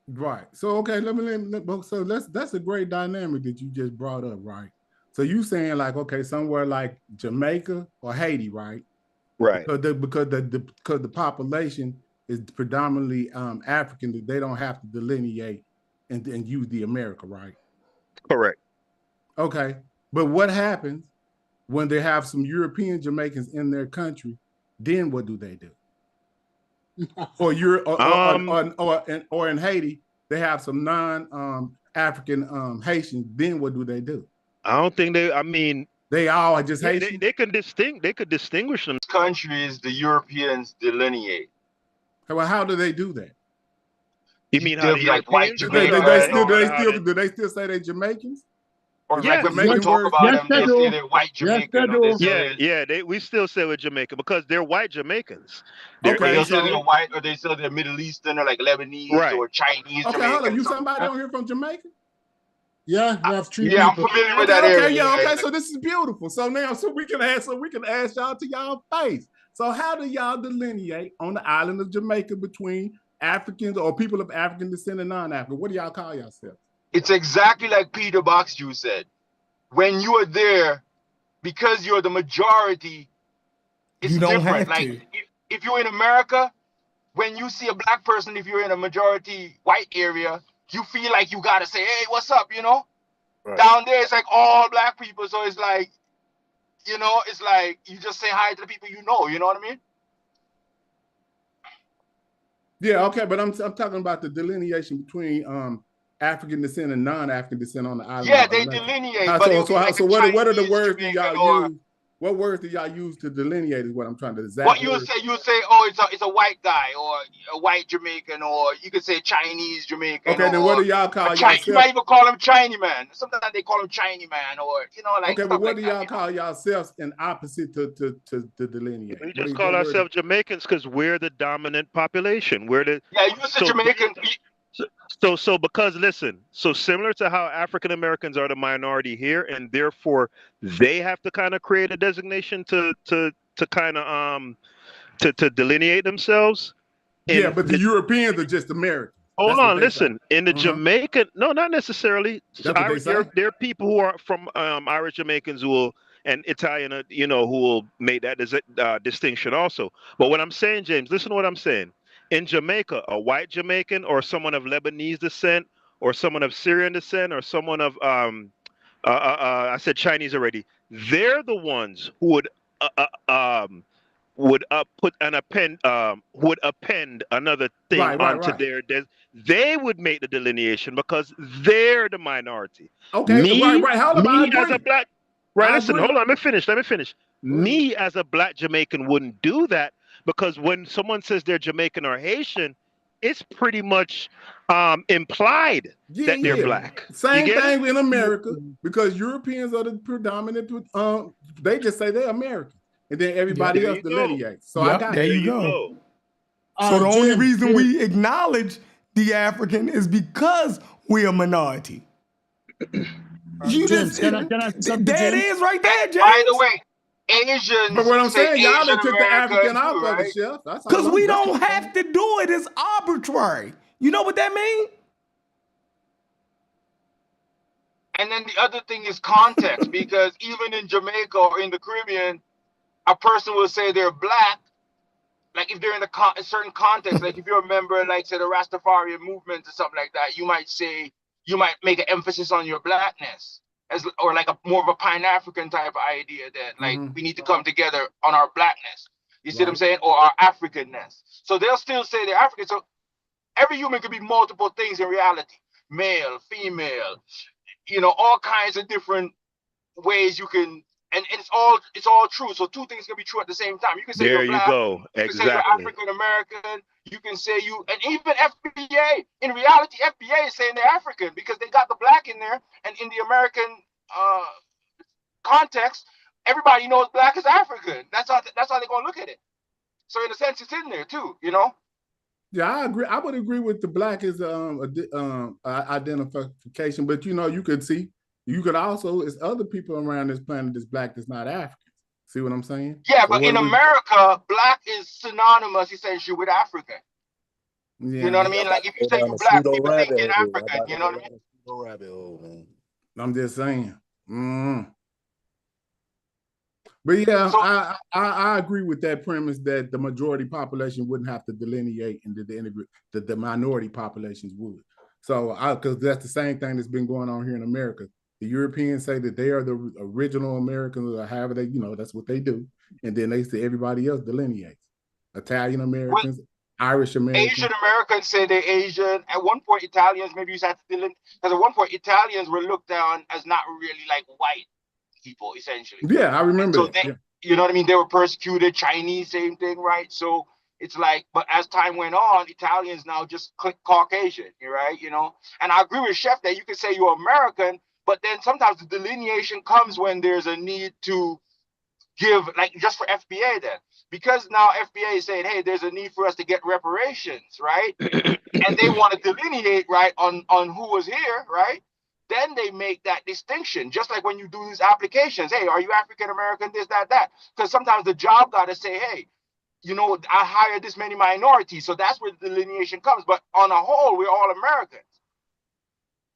F: Right. So okay, that's a great dynamic that you just brought up, right? So you saying like, okay, somewhere like Jamaica or Haiti, right?
H: Right.
F: Because the population is predominantly African, that they don't have to delineate and use the America, right?
H: Correct.
F: Okay. But what happens when they have some European Jamaicans in their country? Then what do they do? or in Haiti, they have some non-African Haitians. Then what do they do?
H: I don't think they. I mean,
F: they all are just Haitian.
H: They could distinguish them.
J: Countries the Europeans delineate.
F: Well, how do they do that?
H: You mean how
J: like white Jamaicans?
F: Do they still say they're Jamaicans?
J: Or like when people talk about them, they say they're white Jamaican.
H: We still say we're Jamaican because they're white Jamaicans.
J: Okay, they say they're white, or they say they're Middle Eastern, or like Lebanese, or Chinese.
F: Okay, hold on. You somebody down here from Jamaica?
I: Yeah,
J: I'm familiar with that area.
F: Okay. So this is beautiful. So now, we can ask y'all to y'all face. So how do y'all delineate on the island of Jamaica between Africans or people of African descent and non-African? What do y'all call yourselves?
J: It's exactly like Peter Boxju said. When you are there, because you're the majority, it's different. Like if you're in America, when you see a black person, if you're in a majority white area, you feel like you gotta say, "Hey, what's up?" You know. Right. Down there, it's like all black people, so it's like, it's like you just say hi to the people you know. You know what I mean?
F: Yeah. Okay, but I'm talking about the delineation between African descent and non-African descent on the island.
J: Yeah, they delineate.
F: So what are the words that y'all use? What words do y'all use to delineate is what I'm trying to decide.
J: What you say, it's a white guy or a white Jamaican, or you could say Chinese Jamaican.
F: Okay, then what do y'all call yourself?
J: You might even call him Chinese man. Sometimes they call him Chinese man, or like.
F: Okay, but what do y'all call yourselves in opposite to delineate?
H: We just call ourselves Jamaicans because we're the dominant population.
J: You said Jamaican.
H: So because listen, so similar to how African Americans are the minority here, and therefore they have to kind of create a designation to kind of to delineate themselves.
F: Yeah, but the Europeans are just Americans.
H: Hold on, listen. In the Jamaican, no, not necessarily.
F: That's what they say.
H: There are people who are from Irish Jamaicans who will, and Italian, who will make that distinction also. But what I'm saying, James, listen to what I'm saying. In Jamaica, a white Jamaican or someone of Lebanese descent or someone of Syrian descent or someone of I said Chinese already. They're the ones who would append another thing onto their. They would make the delineation because they're the minority.
F: Okay, right. Hold on,
H: me as a black. Right, listen, hold on. Let me finish. Me as a black Jamaican wouldn't do that because when someone says they're Jamaican or Haitian, it's pretty much implied that they're black.
F: Same thing in America because Europeans are the predominant. They just say they're American, and then everybody else delineates. So I got
C: there you go. So the only reason we acknowledge the African is because we're a minority.
I: James, can I
C: that is right there, James.
J: By the way, Asians.
F: But what I'm saying, y'all done took the
J: American
F: African out
J: too,
F: of the
J: right?
F: chef.
C: Because we don't have to do it. It's arbitrary. You know what that means?
J: And then the other thing is context, because even in Jamaica or in the Caribbean, a person will say they're black, like if they're in a certain context, like if you're a member, like say the Rastafarian movement or something like that, you might make an emphasis on your blackness, or like more of a Pan-African type of idea that like we need to come together on our blackness. You see what I'm saying? Or our Africanness. So they'll still say they're African. So every human could be multiple things in reality: male, female, all kinds of different ways you can. And it's all true. So two things can be true at the same time. You can say
H: there
J: you're black,
H: you go. Exactly.
J: You can say you're African American. You can say and even FBA. In reality, FBA is saying they're African because they got the black in there. And in the American context, everybody knows black is African. That's how they're gonna look at it. So in a sense, it's in there too.
F: Yeah, I agree. I would agree with the black as identification, but you could see. You could also, it's other people around this planet that's black that's not African. See what I'm saying?
J: Yeah, but in America, black is synonymous essentially with African. Yeah. You know what I mean? Like if you say you're black, people think you're African. You know what I mean?
F: I'm just saying. But yeah, so, I agree with that premise that the majority population wouldn't have to delineate, and the minority populations would. So, because that's the same thing that's been going on here in America. The Europeans say that they are the original Americans, or however they, that's what they do. And then they say everybody else delineates. Italian Americans, Irish Americans.
J: Asian Americans say they're Asian. At one point, Italians maybe used to have to delineate, because at one point, Italians were looked down as not really like white people, essentially.
F: Yeah, I remember
J: so
F: that.
J: You know what I mean? They were persecuted. Chinese, same thing, right? So it's like, but as time went on, Italians now just click Caucasian, right? And I agree with Chef that you can say you're American, but then sometimes the delineation comes when there's a need to give, like just for FBA then. Because now FBA is saying, hey, there's a need for us to get reparations, right? And they want to delineate, right, on who was here, right? Then they make that distinction, just like when you do these applications. Hey, are you African American, this, that. Because sometimes the job got to say, hey, I hired this many minorities. So that's where the delineation comes. But on a whole, we're all Americans.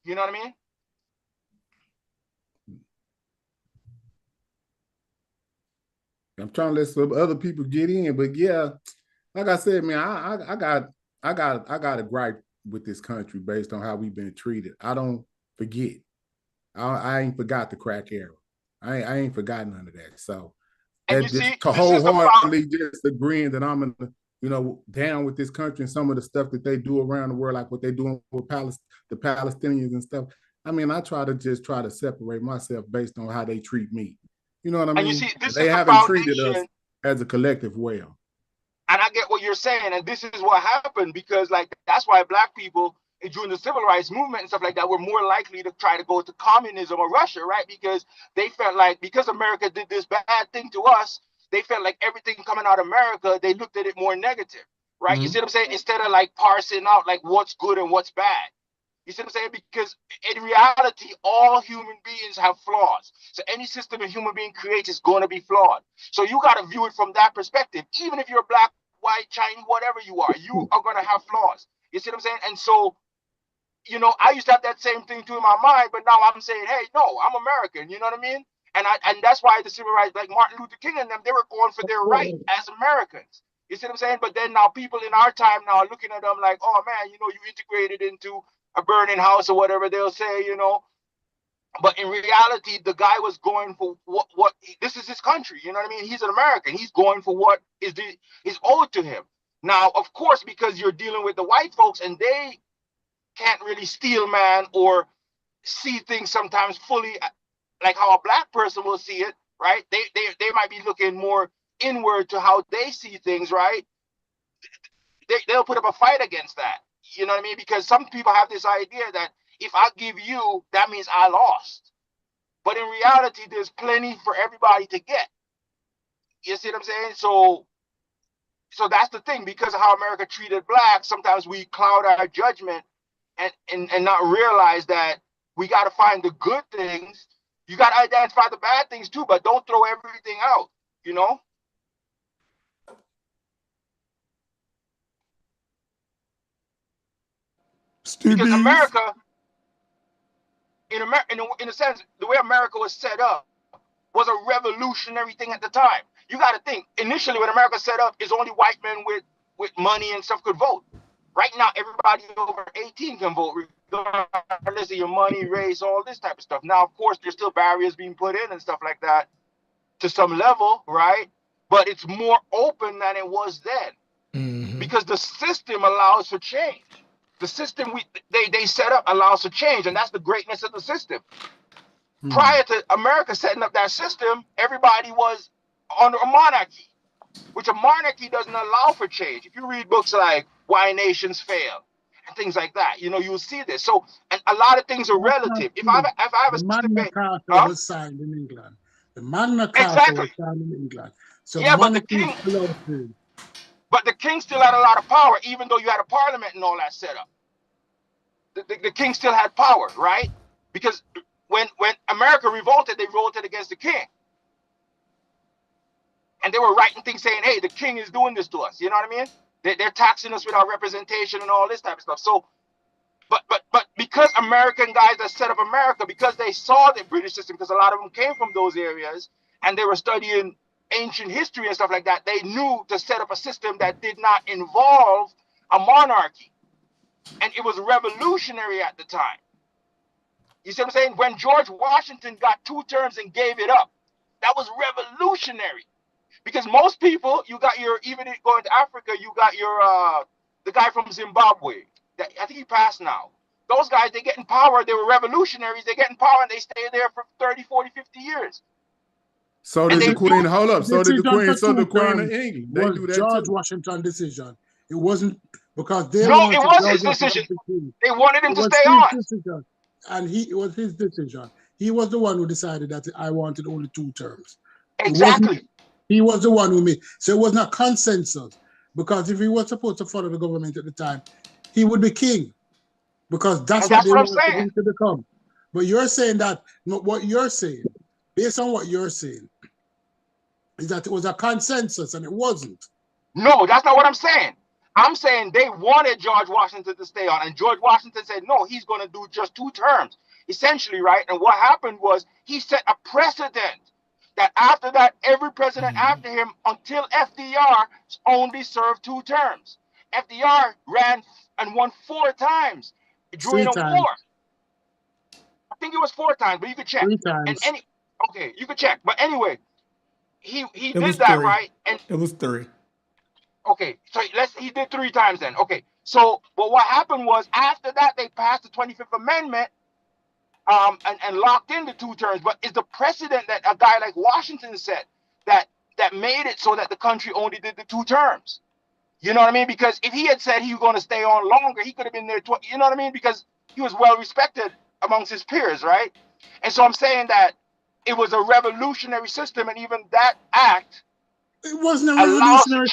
J: You know what I mean?
F: I'm trying to let some other people get in, but yeah, like I said, man, I got a gripe with this country based on how we've been treated. I don't forget. I ain't forgot the crack era. I ain't forgot none of that. So that just wholeheartedly just agreeing that I'm down with this country and some of the stuff that they do around the world, like what they're doing with the Palestinians and stuff. I mean, I try to separate myself based on how they treat me. You know what I mean?
J: And you see,
F: they haven't treated us as a collective well.
J: And I get what you're saying. And this is what happened because, that's why black people during the civil rights movement and stuff like that were more likely to try to go to communism or Russia, right? Because they felt like because America did this bad thing to us, they felt like everything coming out of America, they looked at it more negative, right? You see what I'm saying? Instead of parsing out what's good and what's bad. You see what I'm saying? Because in reality, all human beings have flaws. So any system a human being creates is going to be flawed. So you got to view it from that perspective. Even if you're black, white, Chinese, whatever you are going to have flaws. You see what I'm saying? And so, you know, I used to have that same thing too in my mind, but now I'm saying, hey, no, I'm American. You know what I mean? And that's why the civil rights, like Martin Luther King and them, they were going for their right as Americans. You see what I'm saying? But then now people in our time now are looking at them like, oh man, you know, you integrated into a burning house or whatever they'll say, you know. But in reality, the guy was going for what this is his country. You know what I mean? He's an American. He's going for what is owed to him. Now, of course, because you're dealing with the white folks and they can't really steal man or see things sometimes fully like how a black person will see it, right? They might be looking more inward to how they see things, right? They'll put up a fight against that. You know what I mean? Because some people have this idea that if I give you, that means I lost. But in reality, there's plenty for everybody to get. You see what I'm saying? So that's the thing. Because of how America treated blacks, sometimes we cloud our judgment and not realize that we got to find the good things. You got to identify the bad things too, but don't throw everything out, you know? Because America, in a sense, the way America was set up was a revolutionary thing at the time. You got to think, initially when America set up, is only white men with money and stuff could vote. Right now, everybody over 18 can vote, regardless of your money, race, all this type of stuff. Now, of course, there's still barriers being put in and stuff like that to some level, right? But it's more open than it was then, because the system allows for change. The system they set up allows for change, and that's the greatness of the system. Prior to America setting up that system, everybody was under a monarchy, which a monarchy doesn't allow for change. If you read books like Why Nations Fail and things like that, you know, you'll see this. So, and a lot of things are relative. If I have a system,
I: Magna Carta was signed in England. The Magna Carta was signed in England. So
J: yeah, but the king still had a lot of power, even though you had a parliament and all that set up. The king still had power, right? Because when America revolted, they revolted against the king. And they were writing things saying, hey, the king is doing this to us. You know what I mean? They're taxing us with our representation and all this type of stuff. So, but because American guys that set up America, because they saw the British system, because a lot of them came from those areas, and they were studying ancient history and stuff like that, they knew to set up a system that did not involve a monarchy. And it was revolutionary at the time. You see what I'm saying? When George Washington got 2 terms and gave it up, that was revolutionary. Because most people, you got your, even going to Africa, you got your, the guy from Zimbabwe. I think he passed now. Those guys, they get in power. They were revolutionaries. They get in power and they stay there for 30, 40, 50 years.
F: So did the Queen, hold up. So did the Queen, so the Queen of England. They do that
I: George
F: too.
I: Washington decision. It wasn't because they
J: no,
I: wanted
J: it was
I: George
J: his decision.
I: Washington.
J: They wanted him
I: It
J: to
I: was
J: stay
I: his
J: on.
I: decision. And it was his decision. He was the one who decided that I wanted only 2 terms.
J: Exactly.
I: He was the one who made. So it was not consensus. Because if he was supposed to follow the government at the time, he would be king. Because that's what they wanted him to become. But you're saying that what you're saying, based on what you're saying, is that it was a consensus and it wasn't.
J: No, that's not what I'm saying. I'm saying they wanted George Washington to stay on, and George Washington said, no, he's going to do just 2 terms, essentially, right? And what happened was he set a precedent that after that, every president after him until FDR only served 2 terms. FDR ran and won 4 times during a war. I think it was 4 times, but you could check.
I: 3 times.
J: And okay, you could check. But anyway, he did that, right? And
C: it was 3.
J: Okay, so he did 3 times then. Okay, so but what happened was after that they passed the 25th Amendment, and locked in the 2 terms. But it's the precedent that a guy like Washington set that made it so that the country only did the 2 terms. You know what I mean? Because if he had said he was going to stay on longer, he could have been there. You know what I mean? Because he was well respected amongst his peers, right? And so I'm saying that it was a revolutionary system, and even that act.
I: It wasn't a revolutionary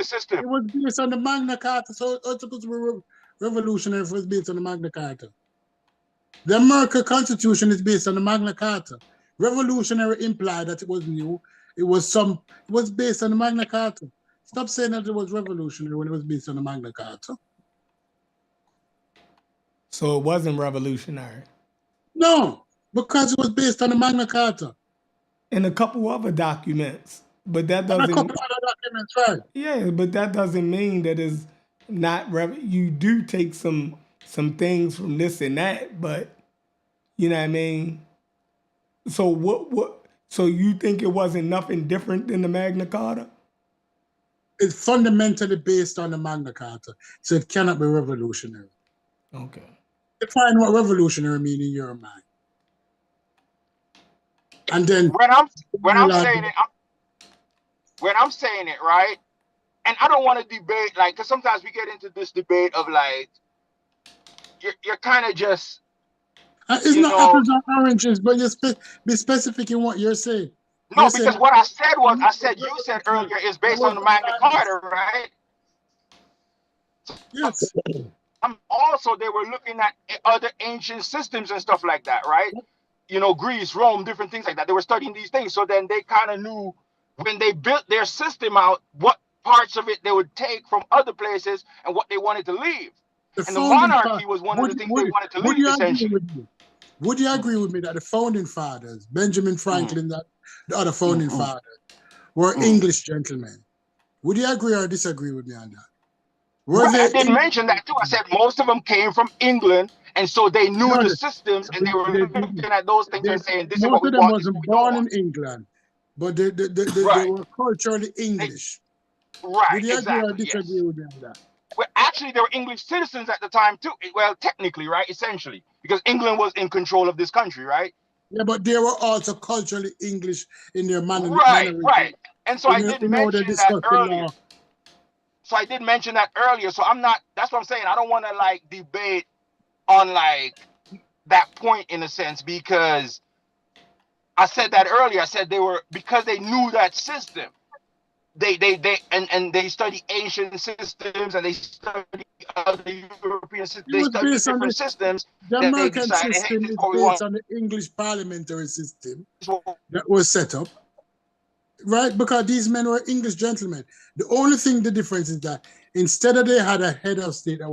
I: system. It was based on the Magna Carta, so it's supposed to be revolutionary if it was based on the Magna Carta. The American Constitution is based on the Magna Carta. Revolutionary implied that it was new. It was based on the Magna Carta. Stop saying that it was revolutionary when it was based on the Magna Carta.
C: So it wasn't revolutionary.
I: No, because it was based on the Magna Carta.
C: And a couple other documents. But that doesn't.
I: And a couple other documents, right?
C: Yeah, but that doesn't mean that it's not you do take some things from this and that, but you know what I mean? So what so you think it wasn't nothing different than the Magna Carta?
I: It's fundamentally based on the Magna Carta, so it cannot be revolutionary.
C: Okay.
I: Define what revolutionary mean in your mind. And then
J: when I'm saying it, right? And I don't want to debate, like, because sometimes we get into this debate of like, you're kind of just.
I: It's not apples and oranges, but you be specific in what you're saying.
J: No, because what I said was, you said earlier is based on the Magna Carta, right?
I: Yes.
J: Also, they were looking at other ancient systems and stuff like that, right? You know, Greece, Rome, different things like that. They were studying these things. So then they kind of knew when they built their system out, what parts of it they would take from other places and what they wanted to leave. And the monarchy was one of the things they wanted to leave, essentially.
I: Would you agree with me that the founding fathers, Benjamin Franklin, the other founding fathers, were English gentlemen? Would you agree or disagree with me on that?
J: I did mention that too. I said most of them came from England, and so they knew the systems, and they were looking at those things and saying, "This is what we want."
I: Most of them wasn't born in England, but they were culturally English.
J: Right.
I: Would you agree or disagree with me on that?
J: Well, actually, they were English citizens at the time too. Well, technically, right? Essentially, because England was in control of this country, right?
I: Yeah, but they were also culturally English in their manner.
J: Right. And so I did mention that earlier. So I did mention that earlier. So I'm not. That's what I'm saying. I don't want to like debate on like that point in a sense, because I said that earlier. I said they were, because they knew that system. They study ancient systems, and they study other European systems. They study different systems.
I: The American system is based on the English parliamentary system that was set up, right? Because these men were English gentlemen. The only thing, the difference is that instead of they had a head of state that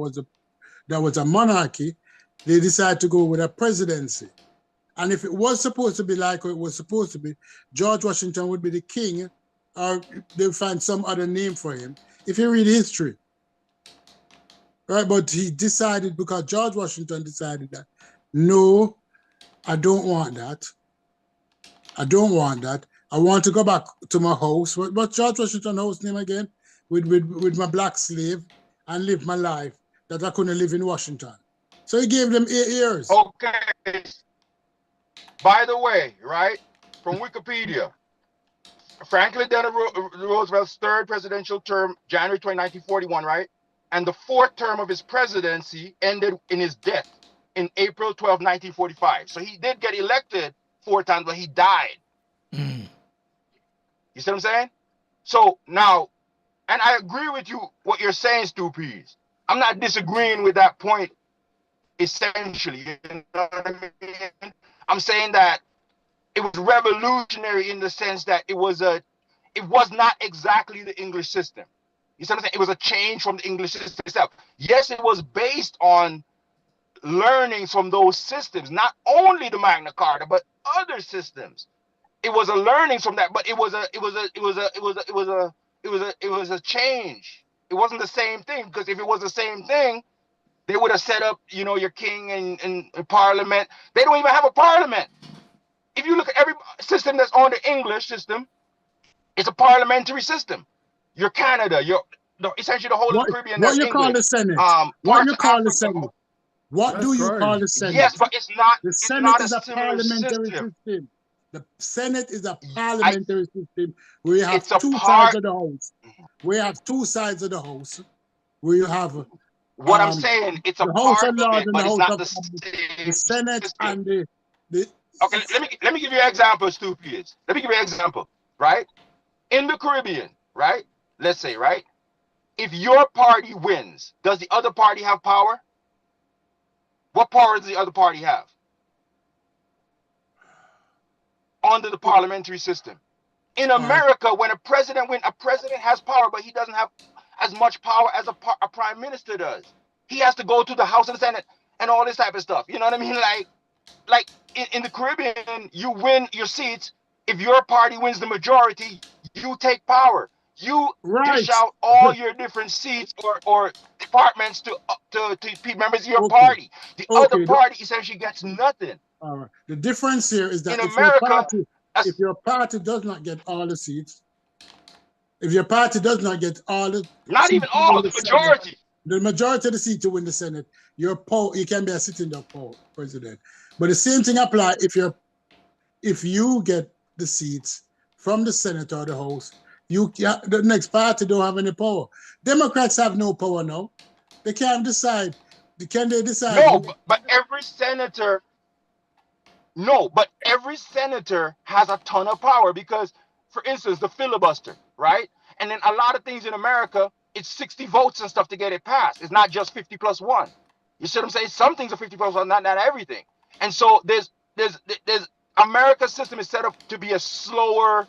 I: was a monarchy, they decided to go with a presidency. And if it was supposed to be like it was supposed to be, George Washington would be the king, or they'll find some other name for him if you read history. Right? But he decided, because George Washington decided that, no, I don't want that. I don't want that. I want to go back to my house. What's George Washington's house name again? With my black slave, and live my life that I couldn't live in Washington. So he gave them 8 years.
J: Okay. By the way, right, from Wikipedia, Franklin Delano Roosevelt's third presidential term, January 20, 1941, right? And the fourth term of his presidency ended in his death in April 12, 1945. So he did get elected 4 times, but he died. You see what I'm saying? So now, and I agree with you, what you're saying, Stu Pease. I'm not disagreeing with that point, essentially. You know what I mean? I'm saying that it was revolutionary in the sense that it was not exactly the English system. You see what I'm saying? It was a change from the English system itself. Yes, it was based on learnings from those systems, not only the Magna Carta, but other systems. It was a learning from that, but it was a change. It wasn't the same thing, because if it was the same thing, they would have set up, you know, your king and parliament. They don't even have a parliament. If you look at every system that's on the English system, it's a parliamentary system. Your Canada, essentially the whole of the Caribbean.
I: What you call the Senate? What you call the Senate? What do you call the Senate?
J: Yes, but it's not.
I: The Senate is a parliamentary system. The Senate is a parliamentary system where you have two sides of the house. We have two sides of the house where you have
J: what I'm saying. It's a
I: House
J: part
I: of Lords
J: of it,
I: and
J: but
I: the
J: it's
I: House
J: not
I: of
J: the
I: the Senate
J: system.
I: and the.
J: Okay, let me give you an example, Stupid. Let me give you an example, right? In the Caribbean, right? Let's say, right? If your party wins, does the other party have power? What power does the other party have? under the parliamentary system. In America, when a president has power, but he doesn't have as much power as a prime minister does. He has to go to the House and the Senate and all this type of stuff. You know what I mean? Like in the Caribbean, you win your seats. If your party wins the majority, you take power. You dish out all your different seats or departments to members of your party. The other party essentially gets nothing.
I: All right. The difference here is that
J: in
I: if
J: America,
I: your party does not get all the seats, if your party does not get all the
J: not even all, the majority.
I: Senate, the majority of the seats to win the Senate, you can be a sitting duck president. But the same thing applies if you get the seats from the Senate or the House, the next party don't have any power. Democrats have no power now. They can't decide. Can they decide?
J: No, but every senator. No, but every senator has a ton of power because, for instance, the filibuster, right? And then a lot of things in America, it's 60 votes and stuff to get it passed. It's not just 50 plus 1. You see what I'm saying? Some things are 50 plus 1, not everything. And so there's America's system is set up to be a slower,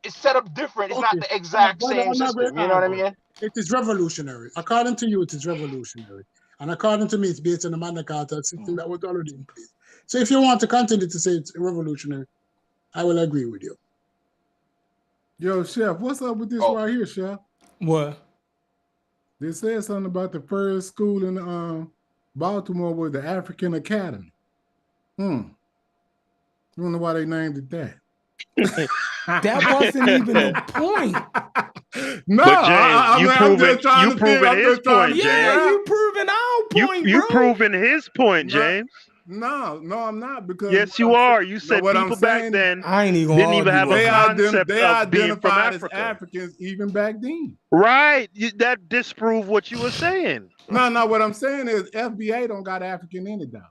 J: it's set up different. It's not the exact same system. You know what I mean?
I: It is revolutionary. According to you, it is revolutionary. And according to me, it's based on the Magna Carta system that was already in place. So if you want to continue to say it's revolutionary, I will agree with you.
G: Yo, Chef, what's up with this right here, Chef?
C: What?
G: They said something about the first school in Baltimore was the African Academy. I don't know why they named it that.
C: That wasn't even a point.
G: No,
H: but James, you proving his point, James.
C: Yeah, you proving our point,
H: you
C: bro.
H: proving his point, James.
G: No, I'm not, because
H: yes, you are. You said people back then didn't even have a concept of being from Africa.
G: As Africans even back then.
H: Right. That disproved what you were saying.
G: No. What I'm saying is FBA don't got African in it, though.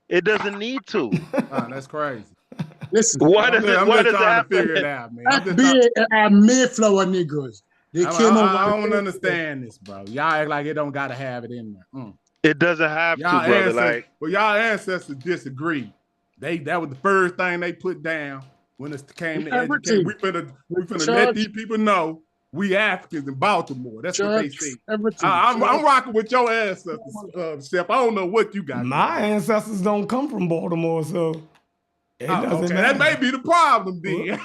H: It doesn't need to.
G: Oh, that's crazy.
I: Listen,
H: I'm just
G: trying to figure it out, man.
I: FBA are Mayflower Negroes. They came over.
G: I don't understand this, bro. Y'all act like it don't got to have it in there.
H: It doesn't have to, brother.
G: Well, y'all ancestors disagree. That was the first thing they put down when it came to education. We finna let these people know we Africans in Baltimore. That's what they say. I'm rocking with your ancestors, Chef. I don't know what you got.
C: My ancestors don't come from Baltimore, so it doesn't matter.
G: That may be the problem, then.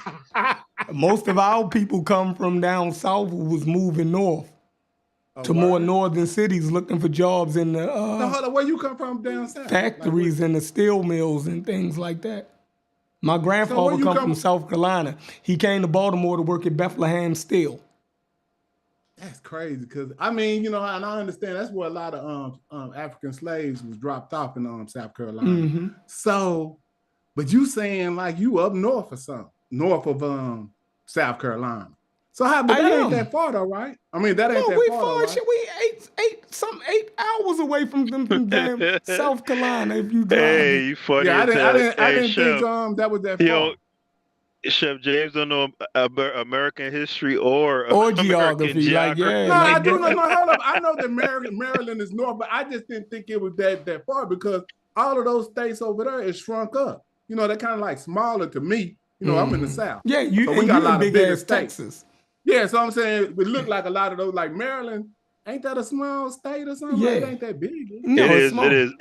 C: Most of our people come from down south who was moving north. To more northern cities looking for jobs in the
G: where you come from down south?
C: Factories and the steel mills and things like that. My grandfather come from South Carolina. He came to Baltimore to work at Bethlehem Steel.
G: That's crazy, because I mean, and I understand that's where a lot of African slaves was dropped off in South Carolina.
C: Mm-hmm.
G: So, but you saying like you up north or something, north of South Carolina. So but that ain't that far though, right? I mean, that ain't that far. Though, right?
C: We 8 hours away from damn South Carolina if you drive.
H: Hey, you funny.
G: Yeah, I didn't think that was that far.
H: Chef James don't know American history or
C: geography. Like, yeah,
G: I do know. Hold up. I know that Maryland is north, but I just didn't think it was that far because all of those states over there is shrunk up. They're kind of like smaller to me. I'm in the South.
C: Yeah, we got a lot of big ass Texas.
G: Yeah, so I'm saying it look like a lot of those, like Maryland. Ain't that a small state or something? Yeah. It ain't that big.
C: No, it's small.
H: It is.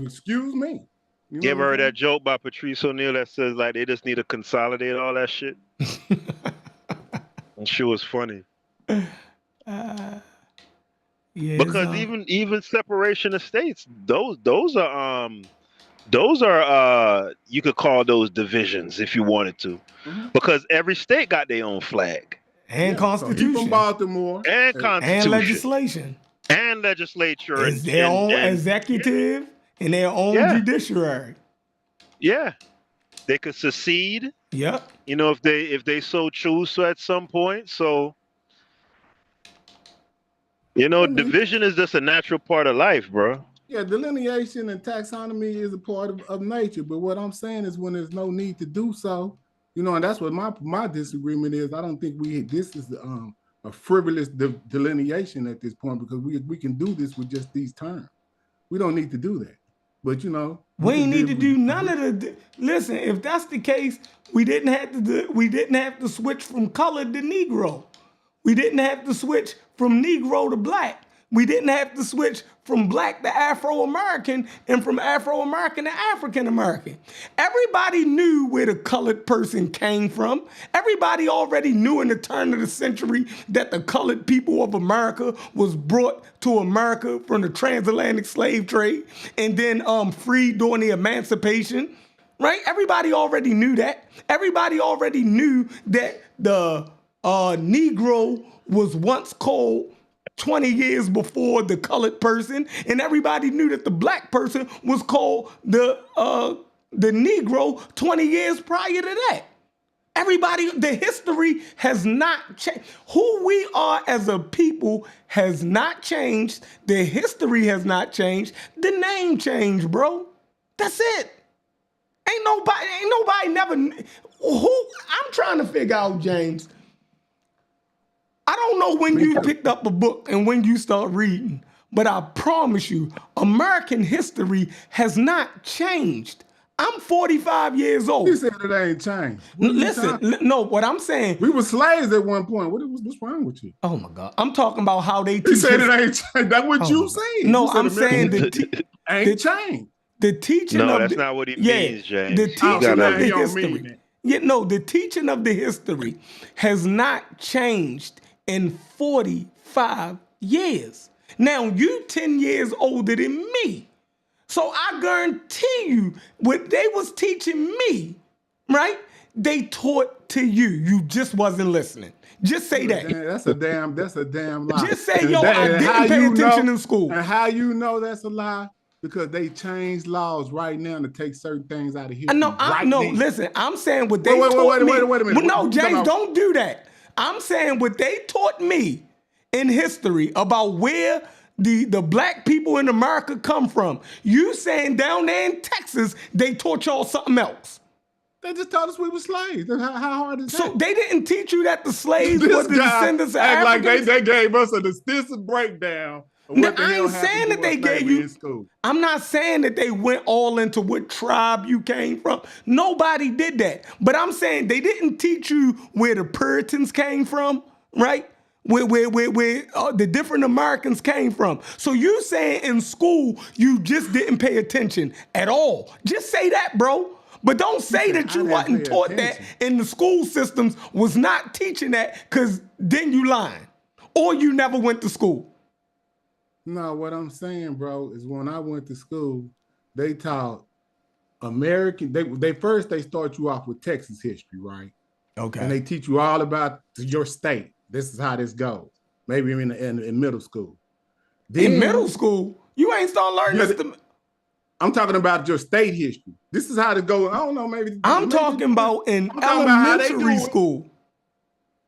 G: Excuse me.
H: You ever heard that joke by Patrice O'Neal that says like they just need to consolidate all that shit? I'm sure it's funny.
C: Yeah,
H: because even separation of states, those are you could call those divisions if you wanted to, because every state got their own flag
C: and constitution,
G: so from Baltimore
H: and constitution
C: and legislation
H: and legislature,
C: and their own executive and their own judiciary.
H: Yeah, they could secede.
C: Yeah,
H: if they so choose to at some point. So division is just a natural part of life, bro.
G: Yeah, delineation and taxonomy is a part of nature. But what I'm saying is when there's no need to do so, and that's what my disagreement is. I don't think this is a frivolous delineation at this point because we can do this with just these terms. We don't need to do that. But,
C: We ain't need to do none of the. Listen, if that's the case, we didn't have to switch from colored to Negro. We didn't have to switch from Negro to black. We didn't have to switch from black to Afro-American and from Afro-American to African-American. Everybody knew where the colored person came from. Everybody already knew in the turn of the century that the colored people of America was brought to America from the transatlantic slave trade and then freed during the emancipation, right? Everybody already knew that. Everybody already knew that the Negro was once called 20 years before the colored person, and everybody knew that the black person was called the Negro 20 years prior to that. Everybody, the history has not changed. Who we are as a people has not changed. The history has not changed. The name changed, bro. That's it. Ain't nobody never. I'm trying to figure out, James. I don't know when you picked up a book and when you start reading, but I promise you, American history has not changed. I'm 45 years old.
F: You said it ain't changed.
C: Listen, no, what I'm saying.
F: We were slaves at one point. What's wrong with you?
C: Oh my God. I'm talking about how they teach.
F: You said it ain't changed. That's what you saying.
C: No, I'm saying
F: ain't changed.
C: The teaching
H: no,
C: of
H: that's not what he means, James.
C: The teaching of the history. The teaching of the history has not changed in 45 years. Now, you 10 years older than me. So I guarantee you, what they was teaching me, right? They taught to you. You just wasn't listening. Just say that.
F: That's a damn lie.
C: Just say, yo, I didn't pay attention in school.
F: And how you know that's a lie? Because they changed laws right now to take certain things out of history.
C: Listen, I'm saying what they taught me. Wait a minute. No, James, don't do that. I'm saying what they taught me in history about where the black people in America come from. You saying down there in Texas, they taught y'all something else.
F: They just taught us we were slaves. How hard is that?
C: So they didn't teach you that the slaves were the descendants of Africans?
F: Like they gave us a extensive breakdown.
C: Now, I ain't saying that they gave you. I'm not saying that they went all into what tribe you came from. Nobody did that. But I'm saying they didn't teach you where the Puritans came from, right? Where the different Americans came from. So you saying in school you just didn't pay attention at all. Just say that, bro. But don't say that you wasn't taught that and the school systems was not teaching that, because then you lying. Or you never went to school.
F: No, what I'm saying, bro, is when I went to school, they taught American. They first start you off with Texas history, right?
C: Okay.
F: And they teach you all about your state. This is how this goes. Maybe in middle school. Then,
C: in middle school, you ain't start learning this.
F: I'm talking about your state history. This is how it goes. I don't know. Maybe
C: I'm talking about in elementary school.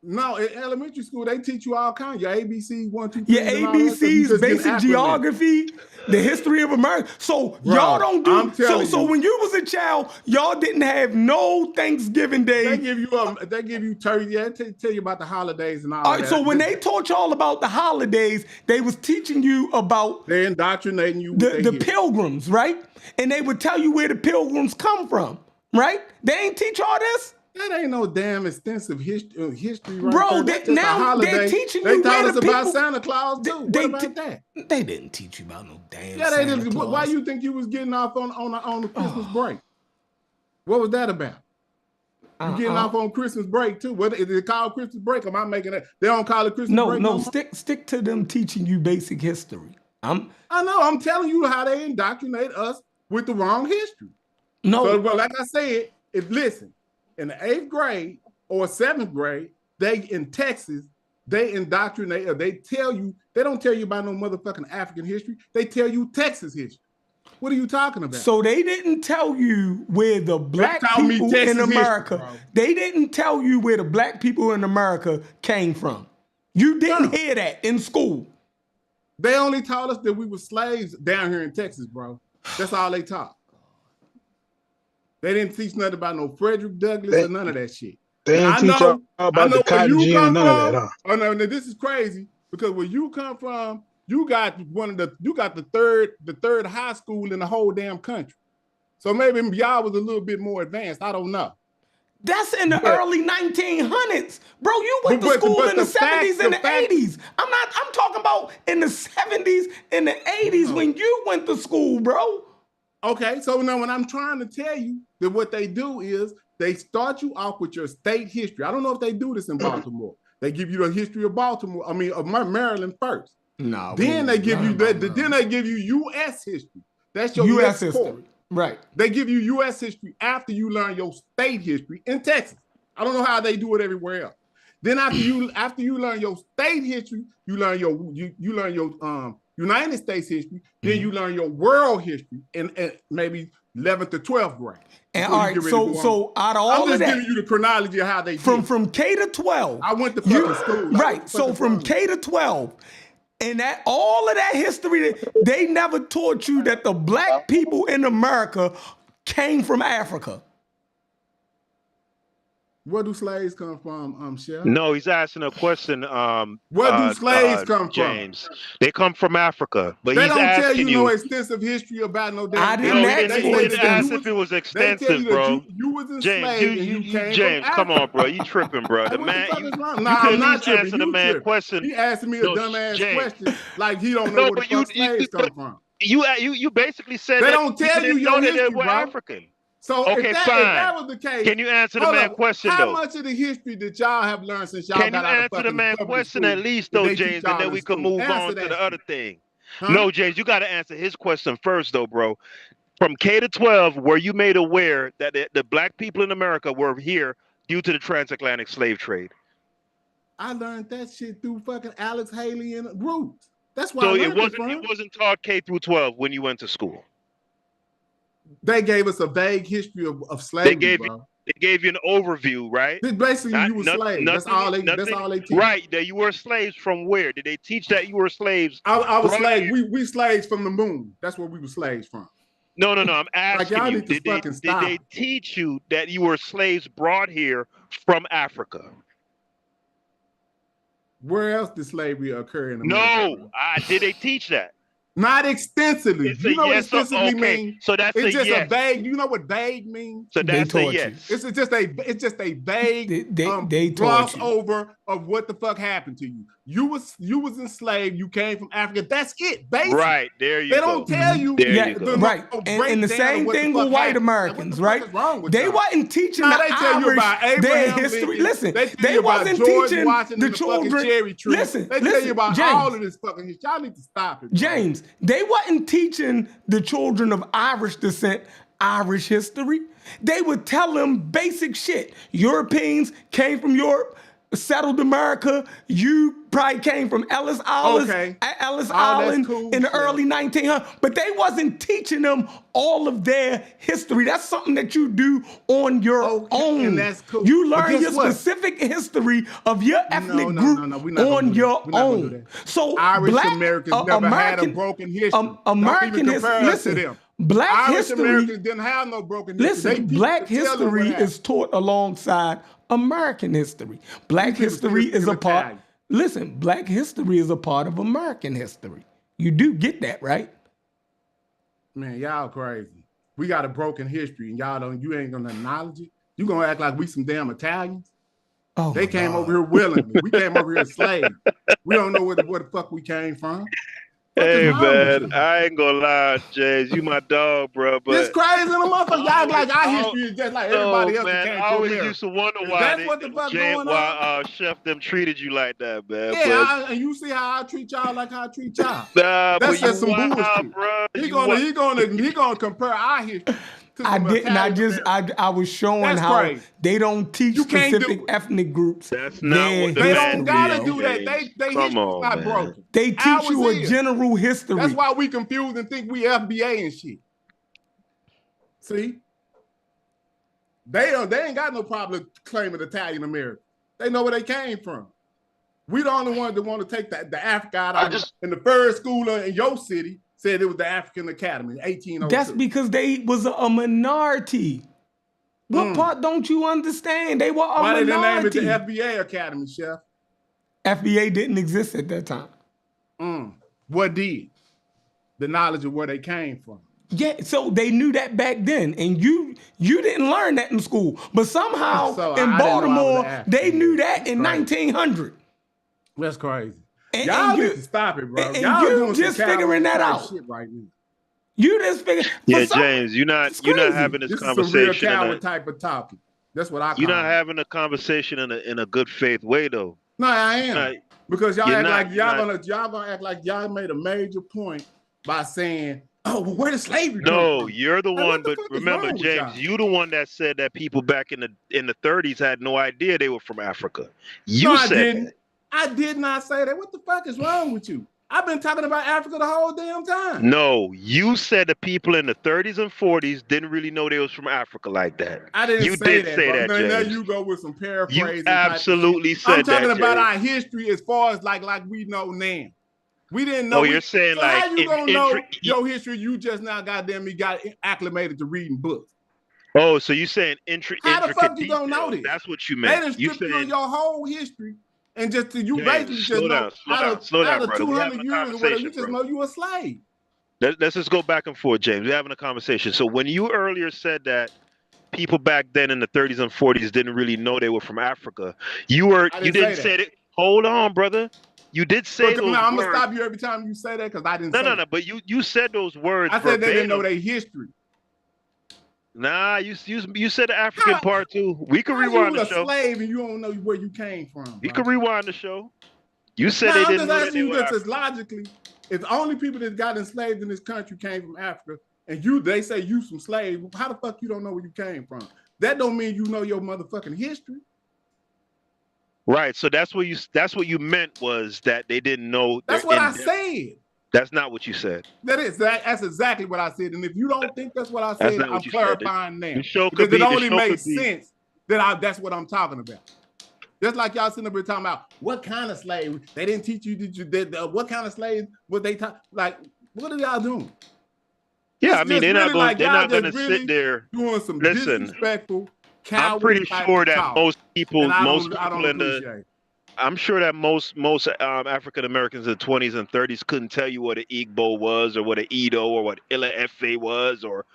F: No, in elementary school, they teach you all kinds. Your ABC, 1, 2, 3.
C: Your ABCs, basic geography, the history of America. So y'all don't do. So when you was a child, y'all didn't have no Thanksgiving Day.
F: They give you turkey. Yeah, they tell you about the holidays and all that.
C: So when they taught y'all about the holidays, they was teaching you about.
F: They indoctrinating you.
C: The pilgrims, right? And they would tell you where the pilgrims come from, right? They ain't teach all this.
F: That ain't no damn extensive history right
C: bro,
F: there.
C: Now they're teaching you.
F: They taught us about Santa Claus too. What about that?
C: They didn't teach you about no damn.
F: Yeah, they didn't. Why you think you was getting off on the Christmas break? What was that about? You getting off on Christmas break too? What is it called, Christmas break? Am I making it? They don't call it Christmas break.
C: No. Stick to them teaching you basic history.
F: I know. I'm telling you how they indoctrinate us with the wrong history.
C: No,
F: so, well, like I said, listen. In the 8th grade or 7th grade, in Texas, they indoctrinate, or they don't tell you about no motherfucking African history. They tell you Texas history. What are you talking about?
C: So they didn't tell you where the black people in America, they didn't tell you where the black people in America came from. You didn't hear that in school.
F: They only taught us that we were slaves down here in Texas, bro. That's all they taught. They didn't teach nothing about no Frederick Douglass or none of that shit.
D: They didn't teach y'all about the cotton gin and none of that, huh?
F: Oh no, this is crazy because where you come from, you got the third high school in the whole damn country. So maybe y'all was a little bit more advanced. I don't know.
C: That's in the early 1900s. Bro, you went to school in the 70s and the 80s. I'm talking about in the 70s and the 80s when you went to school, bro.
F: Okay, so now when I'm trying to tell you that what they do is they start you off with your state history. I don't know if they do this in Baltimore. They give you the history of Baltimore, of Maryland first.
C: No.
F: Then they give you then they give you U.S. history. That's your
C: U.S.
F: history.
C: history. Right.
F: They give you U.S. history after you learn your state history in Texas. I don't know how they do it everywhere else. Then after you learn your state history, you learn your United States history. Then you learn your world history in maybe 11th to 12th grade.
C: And all right, so out of all of that,
F: I'm just giving you the chronology of how they
C: from K to 12.
F: I went to fucking school.
C: Right. So from K to 12. And that all of that history, they never taught you that the black people in America came from Africa.
F: Where do slaves come from, Chef?
H: No, he's asking a question.
F: Where do slaves come
H: James? They come from Africa, but
F: they
H: he's
F: don't
H: asking
F: tell you no extensive history about no damn.
C: I didn't
H: ask if it was extensive, bro.
F: You was
H: James, James, come on, bro. You tripping, bro. The man,
F: I'm not tripping.
H: Answer the man question.
F: He asking me a dumbass question like he don't know where the fuck slaves come from.
H: You basically said
F: they don't tell you your history,
H: bro. African.
F: So
H: okay,
F: if
H: fine.
F: that was the case,
H: can you answer the man question though?
F: How much of the history that y'all have learned since y'all
H: got
F: out of
H: Can you answer the man question at least though, James, and then we can move on to the other thing. Huh? No, James, you got to answer his question first though, bro. From K to 12, were you made aware that the black people in America were here due to the transatlantic slave trade?
F: I learned that shit through fucking Alex Haley and groups. That's why.
H: So it wasn't taught K through 12 when you went to school.
F: They gave us a vague history of slavery,
H: They gave you an overview, right?
F: Basically, you were slaves. That's all they teach.
H: Right, that you were slaves from where? Did they teach that you were slaves?
F: I was slaves. We slaves from the moon. That's where we were slaves from.
H: No. I'm asking you. Did they teach you that you were slaves brought here from Africa?
F: Where else did slavery occur in America?
H: No, did they teach that?
F: Not extensively. You know what extensively means?
H: So that's
F: it's just a vague. You know what vague means?
H: So that's a yes.
F: It's just a vague gloss over of what the fuck happened to you. You was enslaved. You came from Africa. That's it. Basically.
H: Right there you go.
F: They don't tell you.
C: Right. And the same thing with white Americans, right? They wasn't teaching the Irish their history. Listen, they wasn't teaching the children. Listen,
F: they tell you about all of this fucking shit. Y'all need to stop it,
C: James. They wasn't teaching the children of Irish descent Irish history. They would tell them basic shit. Europeans came from Europe, settled America. You probably came from Ellis Island in the early 1900s. But they wasn't teaching them all of their history. That's something that you do on your own.
F: And that's cool.
C: You learn your specific history of your ethnic group on your own. So
F: Irish Americans never had a broken history.
C: American history. Listen, Black history.
F: Americans didn't have no broken history.
C: Listen, Black history is taught alongside American history. Black history is a part. Listen, Black history is a part of American history. You do get that, right?
F: Man, y'all crazy. We got a broken history, and you ain't gonna acknowledge it. You gonna act like we some damn Italians?
C: Oh,
F: they came over here willingly. We came over here slaves. We don't know where the fuck we came from.
H: Hey man, I ain't gonna lie, James. You my dog, bro. But
F: it's crazy, the motherfucker. Y'all like our history is just like everybody else.
H: Man, I always used to wonder why Chef them treated you like that, man.
F: Yeah, and you see how I treat y'all like how I treat y'all.
H: Nah,
F: that's just some bullshit,
H: bro.
F: He gonna compare our history.
C: I didn't. I was showing how they don't teach specific ethnic groups.
H: That's not what
F: they don't gotta do that. They history's not broken.
C: They teach you a general history.
F: That's why we confused and think we FBA and shit. See, they ain't got no problem claiming Italian American. They know where they came from. We the only ones that want to take the Africa out. In the first school in your city said it was the African Academy, 1802.
C: That's because they was a minority. What part don't you understand? They were a minority. Why did they name
F: it the FBA Academy, Chef?
C: FBA didn't exist at that time.
F: What did? The knowledge of where they came from.
C: Yeah, so they knew that back then, and you didn't learn that in school. But somehow
F: So
C: in
F: I didn't know I was
C: Baltimore,
F: an
C: they
F: African.
C: knew that in
F: Crazy.
C: 1900.
F: That's crazy.
C: And
F: Y'all
C: you-
F: need to stop it, bro.
C: and
F: Y'all
C: you
F: doing
C: just
F: some
C: figuring that
F: coward
C: out.
F: shit right now.
C: You just figure.
H: Yeah, James, you're not having this
F: This
H: conversation.
F: is some real coward type of topic. That's what I call
H: You're not
F: it.
H: having a conversation in a good faith way though.
F: No, I am. Because y'all act like y'all gonna act like y'all made a major point by saying, "Oh, well, where did slavery come
H: No,
F: from?"
H: you're the
F: Like,
H: one.
F: what the
H: But
F: fuck is
H: remember,
F: wrong with
H: James,
F: y'all?
H: you the one that said that people back in the 30s had no idea they were from Africa. You
F: No, I
H: said
F: didn't.
H: that.
F: I did not say that. What the fuck is wrong with you? I've been talking about Africa the whole damn time.
H: No, you said the people in the 30s and 40s didn't really know they was from Africa like that.
F: I didn't
H: You
F: say
H: did
F: that,
H: say
F: bro.
H: that,
F: Now
H: James.
F: you go with some paraphrasing.
H: You absolutely said that.
F: I'm talking about
H: James.
F: our history as far as like we know now. We didn't know.
H: Oh, you're saying
F: so
H: like
F: how you gonna know your history? You just now goddamn me got acclimated to reading books.
H: Oh, so you saying
F: how the fuck you don't know this?
H: That's what you
F: They
H: meant.
F: done stripped you of your whole history, and just you
H: James,
F: basically just know
H: slow down,
F: out of
H: brother.
F: 200 years or whatever, you just know you a slave.
H: Let's just go back and forth, James. We're having a conversation. So when you earlier said that people back then in the 30s and 40s didn't really know they were from Africa, you didn't say it. Hold on, brother. You did say those words.
F: I'm gonna stop you every time you say that because I didn't.
H: No. But you said those words.
F: I said
H: verbatim.
F: They didn't know their history.
H: Nah, you said the African part too. We can rewind the show.
F: You a slave and you don't know where you came from.
H: We can rewind the show. You said they didn't know that they were
F: African. Just logically, if the only people that got enslaved in this country came from Africa, and they say you some slave, how the fuck you don't know where you came from? That don't mean you know your motherfucking history.
H: Right. So that's what you meant was that they didn't know.
F: That's what I said.
H: That's not what you said.
F: That's exactly what I said. And if you don't think that's what I said, I'm clarifying now.
H: Because
F: it only makes sense that that's what I'm talking about. Just like y'all sitting up here talking about what kind of slave they didn't teach you. What kind of slave would they talk? Like, what are y'all doing?
H: Yeah, I mean they're not going to sit there
F: doing some disrespectful.
H: I'm pretty sure that most people in the I'm sure that most African Americans in the 20s and 30s couldn't tell you what an Igbo was or what an Edo or what Ila Efe was or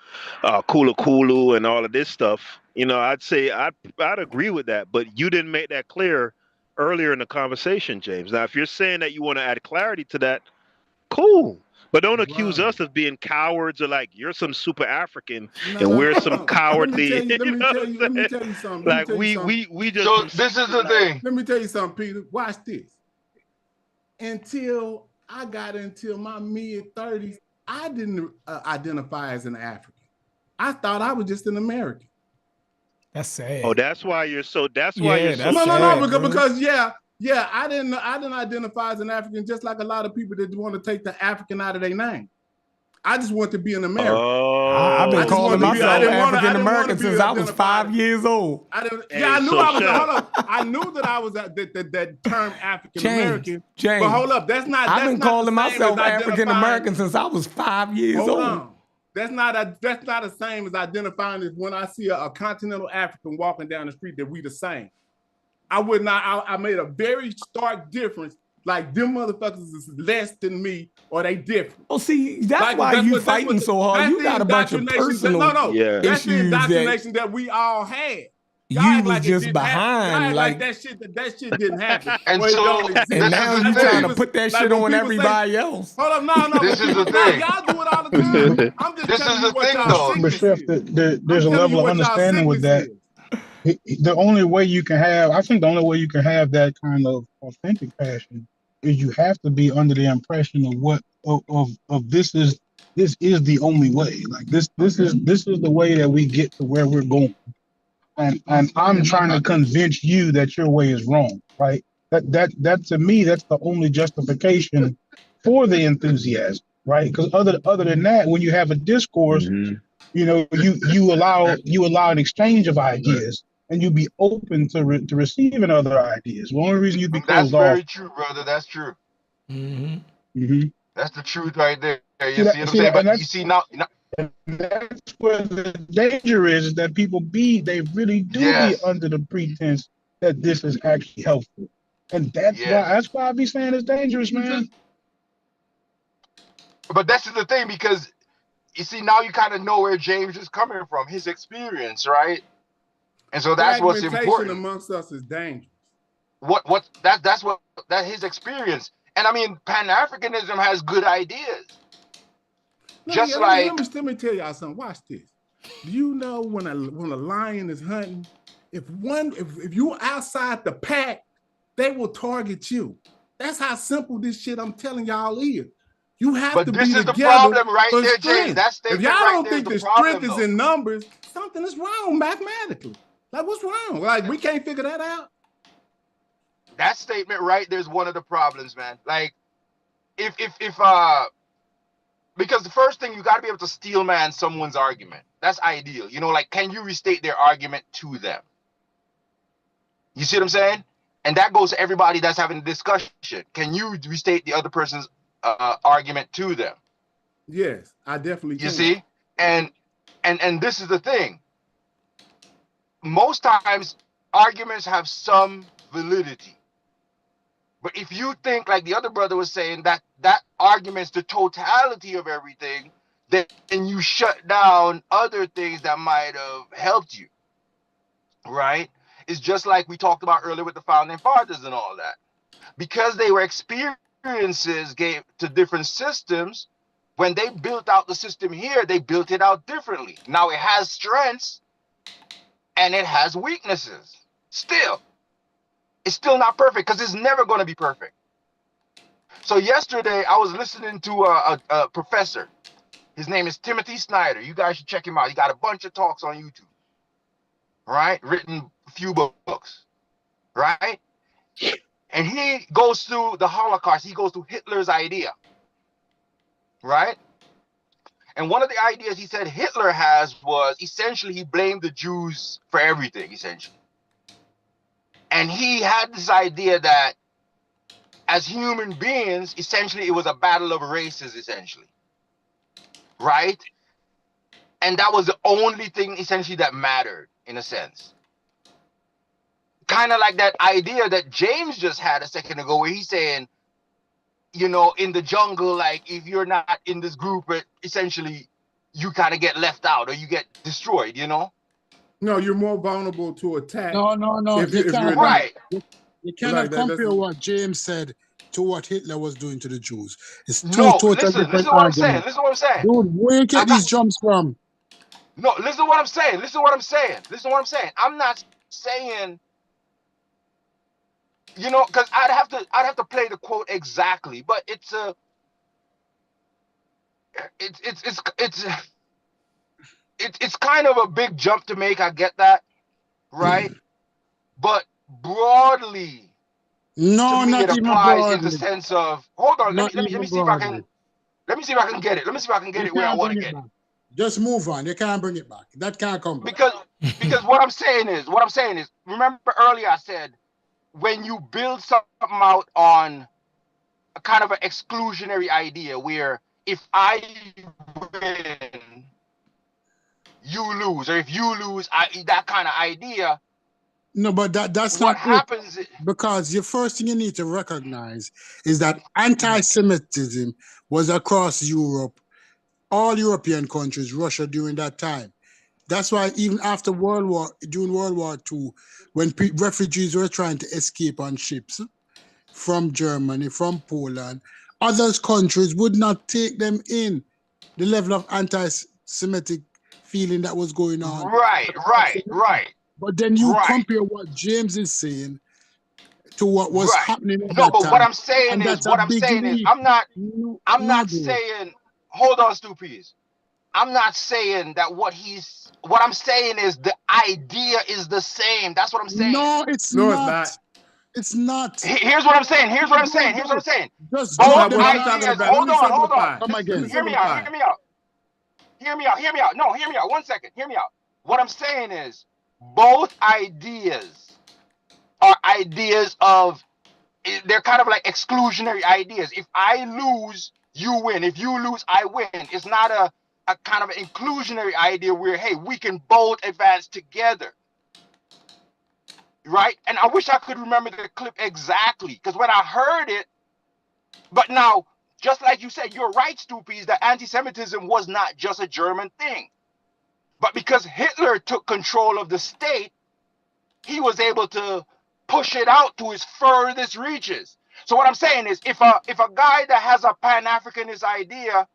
H: Kula Kulu and all of this stuff. You know, I'd say I'd agree with that, but you didn't make that clear earlier in the conversation, James. Now, if you're saying that you want to add clarity to that, cool. But don't accuse us of being cowards or like you're some super African and we're some cowardly.
F: Let me tell you something.
H: Like we just.
J: So this is the thing.
F: Let me tell you something, Peter. Watch this. Until my mid-30s, I didn't identify as an African. I thought I was just an American.
C: That's sad.
H: Oh, that's why you're so. That's why you're so.
F: No. Because I didn't identify as an African, just like a lot of people that want to take the African out of their name. I just want to be an American.
C: I've been calling myself African American since I was 5 years old.
F: I knew I was. Hold up. I knew that I was that term African American.
C: James,
F: but hold up, that's not.
C: I've been calling myself African American since I was 5 years old.
F: On. That's not the same as identifying as when I see a continental African walking down the street that we the same. I would not. I made a very stark difference. Like them motherfuckers is less than me, or they different.
C: Oh, see, that's why you fighting so hard. You got a bunch of personal issues.
F: That's the indoctrination that we all had.
C: You was just behind,
F: like that shit didn't happen.
J: And
C: now you trying to put that shit on everybody else.
F: Hold up, no.
J: This is the thing.
F: Y'all do it all the time. I'm just telling you what y'all
D: But Chef, there's a level of understanding with that. The only way you can have that kind of authentic passion is you have to be under the impression of this is the only way. Like this is the way that we get to where we're going. And I'm trying to convince you that your way is wrong, right? That to me, that's the only justification for the enthusiasm, right? Because other than that, when you have a discourse, you know, you allow an exchange of ideas, and you be open to receiving other ideas. The only reason you be closed off.
J: That's very true, brother. That's true. That's the truth right there. You see what I'm saying? But you see now.
D: And that's where the danger is that they really do be under the pretense that this is actually helpful. And that's why I be saying it's dangerous, man.
J: But that's the thing, because you see, now you kind of know where James is coming from, his experience, right? And so that's what's important.
F: Amongst us is dangerous.
J: That's his experience. And I mean, Pan-Africanism has good ideas.
F: Let me tell y'all something. Watch this. Do you know when a lion is hunting, if you're outside the pack, they will target you. That's how simple this shit I'm telling y'all is. You have to be together. But this is the problem right there, James. That's if y'all don't think the strength is in numbers, something is wrong mathematically. Like, what's wrong? Like, we can't figure that out.
J: That statement right there's one of the problems, man. Like, because the first thing, you got to be able to steel man someone's argument. That's ideal. You know, like, can you restate their argument to them? You see what I'm saying? And that goes to everybody that's having a discussion. Can you restate the other person's argument to them?
F: Yes, I definitely can.
J: You see? And this is the thing. Most times, arguments have some validity. But if you think, like the other brother was saying, that argument's the totality of everything, then you shut down other things that might have helped you, right? It's just like we talked about earlier with the founding fathers and all that. Because they were experiences gave to different systems, when they built out the system here, they built it out differently. Now it has strengths and it has weaknesses. Still, it's still not perfect because it's never going to be perfect. So yesterday I was listening to a professor. His name is Timothy Snyder. You guys should check him out. He got a bunch of talks on YouTube. Right? Written a few books. Right? And he goes through the Holocaust. He goes through Hitler's idea. Right? And one of the ideas he said Hitler has was essentially he blamed the Jews for everything, essentially. And he had this idea that as human beings, essentially it was a battle of races, essentially. Right? And that was the only thing essentially that mattered, in a sense. Kind of like that idea that James just had a second ago, where he's saying, you know, in the jungle, like, if you're not in this group, essentially you kind of get left out or you get destroyed, you know?
F: No, you're more vulnerable to attack.
I: No.
J: Right.
I: You cannot compare what James said to what Hitler was doing to the Jews. It's two
J: totally different
I: arguments.
J: Listen to what I'm saying.
I: Dude, where you get these jumps from?
J: No, listen to what I'm saying. I'm not saying, you know, because I'd have to play the quote exactly, but it's kind of a big jump to make. I get that, right? But broadly,
I: no,
J: to me,
I: not
J: it
I: even
J: applies
I: broadly.
J: in the sense of, hold on, let me see if I can. Let me see if I can get it. Where I want to get it.
I: Just move on. You can't bring it back. That can't come back.
J: Because what I'm saying is, remember earlier I said, when you build something out on a kind of an exclusionary idea where if I win, you lose, or if you lose, that kind of idea.
I: No, but that's
J: what
I: not
J: happens.
I: Because the first thing you need to recognize is that anti-Semitism was across Europe, all European countries, Russia during that time. That's why even after during World War II, when refugees were trying to escape on ships from Germany, from Poland, other countries would not take them in. The level of anti-Semitic feeling that was going on.
J: Right.
I: But then you compare what James is saying to what was happening at that time.
J: What I'm saying is, I'm not saying, hold on, Stupies. I'm not saying that what I'm saying is the idea is the same. That's what I'm saying.
I: No, it's not. It's not.
J: Here's what I'm saying.
I: Just
J: both ideas. Hold on.
I: Come again.
J: Hear me out. No, hear me out. 1 second. Hear me out. What I'm saying is, both ideas are ideas of, they're kind of like exclusionary ideas. If I lose, you win. If you lose, I win. It's not a kind of inclusionary idea where, hey, we can both advance together. Right? And I wish I could remember the clip exactly, because when I heard it, but now Just like you said, you're right, Stoopies, that anti-Semitism was not just a German thing. But because Hitler took control of the state, he was able to push it out to his furthest reaches. So what I'm saying is, if a guy that has a Pan-Africanist idea,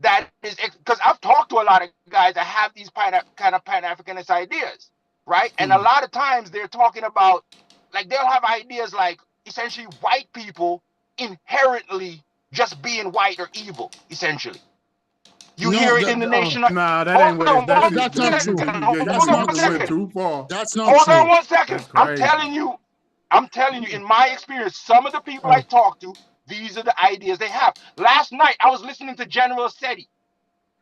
J: that is, because I've talked to a lot of guys that have these kind of Pan-Africanist ideas, right? And a lot of times they're talking about, like, they'll have ideas like essentially white people inherently just being white or evil, essentially. You hear it in the nation.
F: Nah, that ain't what
I: that's not true. That's not true.
F: Went too far.
I: That's not true.
J: Hold on 1 second. I'm telling you, in my experience, some of the people I talk to, these are the ideas they have. Last night, I was listening to General Seti.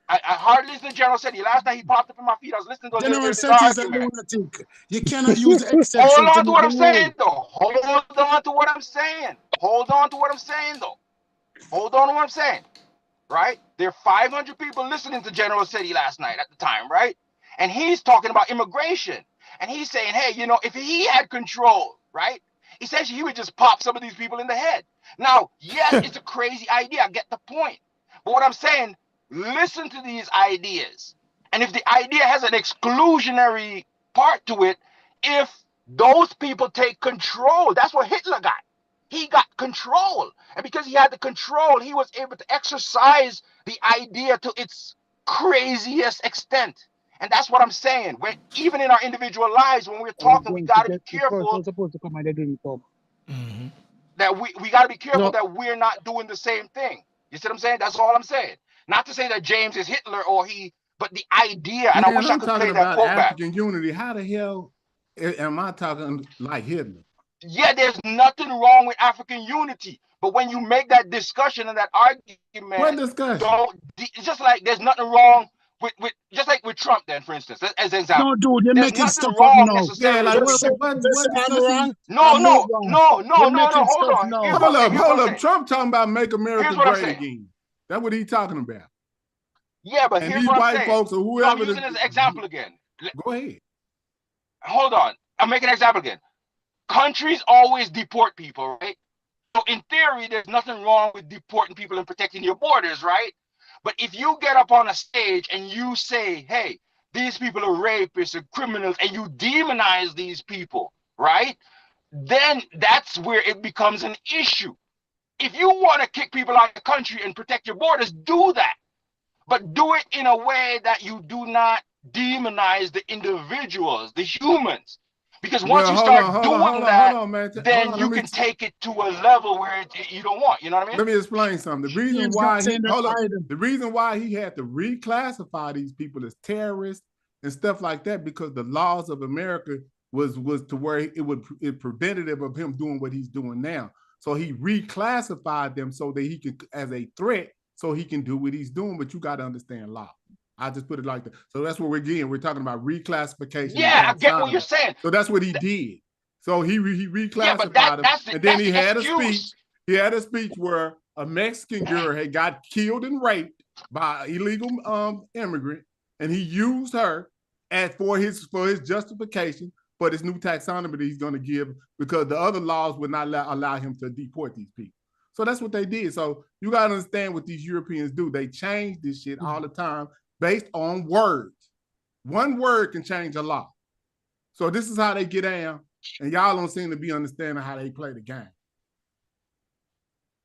J: I hardly listen to General Seti. Last night, he popped up in my feed. I was listening to
I: General Seti is a lunatic. You cannot use the exception.
J: Hold on to what I'm saying, though. Hold on to what I'm saying. Hold on to what I'm saying, though. Hold on to what I'm saying. Right? There are 500 people listening to General Seti last night at the time, right? And he's talking about immigration. And he's saying, hey, you know, if he had control, right? Essentially, he would just pop some of these people in the head. Now, yes, it's a crazy idea. I get the point. But what I'm saying, listen to these ideas. And if the idea has an exclusionary part to it, if those people take control, that's what Hitler got. He got control. And because he had the control, he was able to exercise the idea to its craziest extent. And that's what I'm saying. Even in our individual lives, when we're talking, we got to be careful that we got to be careful that we're not doing the same thing. You see what I'm saying? That's all I'm saying. Not to say that James is Hitler but the idea, and I wish I could play that quote back.
F: African unity. How the hell am I talking like Hitler?
J: Yeah, there's nothing wrong with African unity. But when you make that discussion and that argument,
F: what discussion?
J: Just like there's nothing wrong with just like with Trump, then, for instance, as an example.
I: No, dude, you're making stuff
J: wrong
I: up now.
J: Yeah,
F: like
J: wrong.
F: No.
J: Hold on.
F: Hold up. Trump talking about make America great again. That's what he's talking about.
J: Yeah, but
F: and
J: here's
F: these
J: what
F: white
J: I'm saying.
F: folks or whoever.
J: I'm using it as an example again.
F: Go ahead.
J: Hold on. I'm making an example again. Countries always deport people, right? So in theory, there's nothing wrong with deporting people and protecting your borders, right? But if you get up on a stage and you say, hey, these people are rapists or criminals, and you demonize these people, right? Then that's where it becomes an issue. If you want to kick people out of the country and protect your borders, do that. But do it in a way that you do not demonize the individuals, the humans. Because once you start doing that, then you can take it to a level where you don't want. You know what I mean?
F: Let me explain something. The reason why he had to reclassify these people as terrorists and stuff like that, because the laws of America was to where it prevented him of him doing what he's doing now. So he reclassified them so that he could, as a threat, so he can do what he's doing. But you got to understand law. I just put it like that. So that's what we're talking about reclassification.
J: Yeah, I get what you're saying.
F: So that's what he did. So he reclassified them, and then he had a speech. He had a speech where a Mexican girl had got killed and raped by an illegal immigrant, and he used her for his justification for this new taxonomy that he's going to give, because the other laws would not allow him to deport these people. So that's what they did. So you got to understand what these Europeans do. They change this shit all the time based on words. One word can change a law. So this is how they get down, and y'all don't seem to be understanding how they play the game.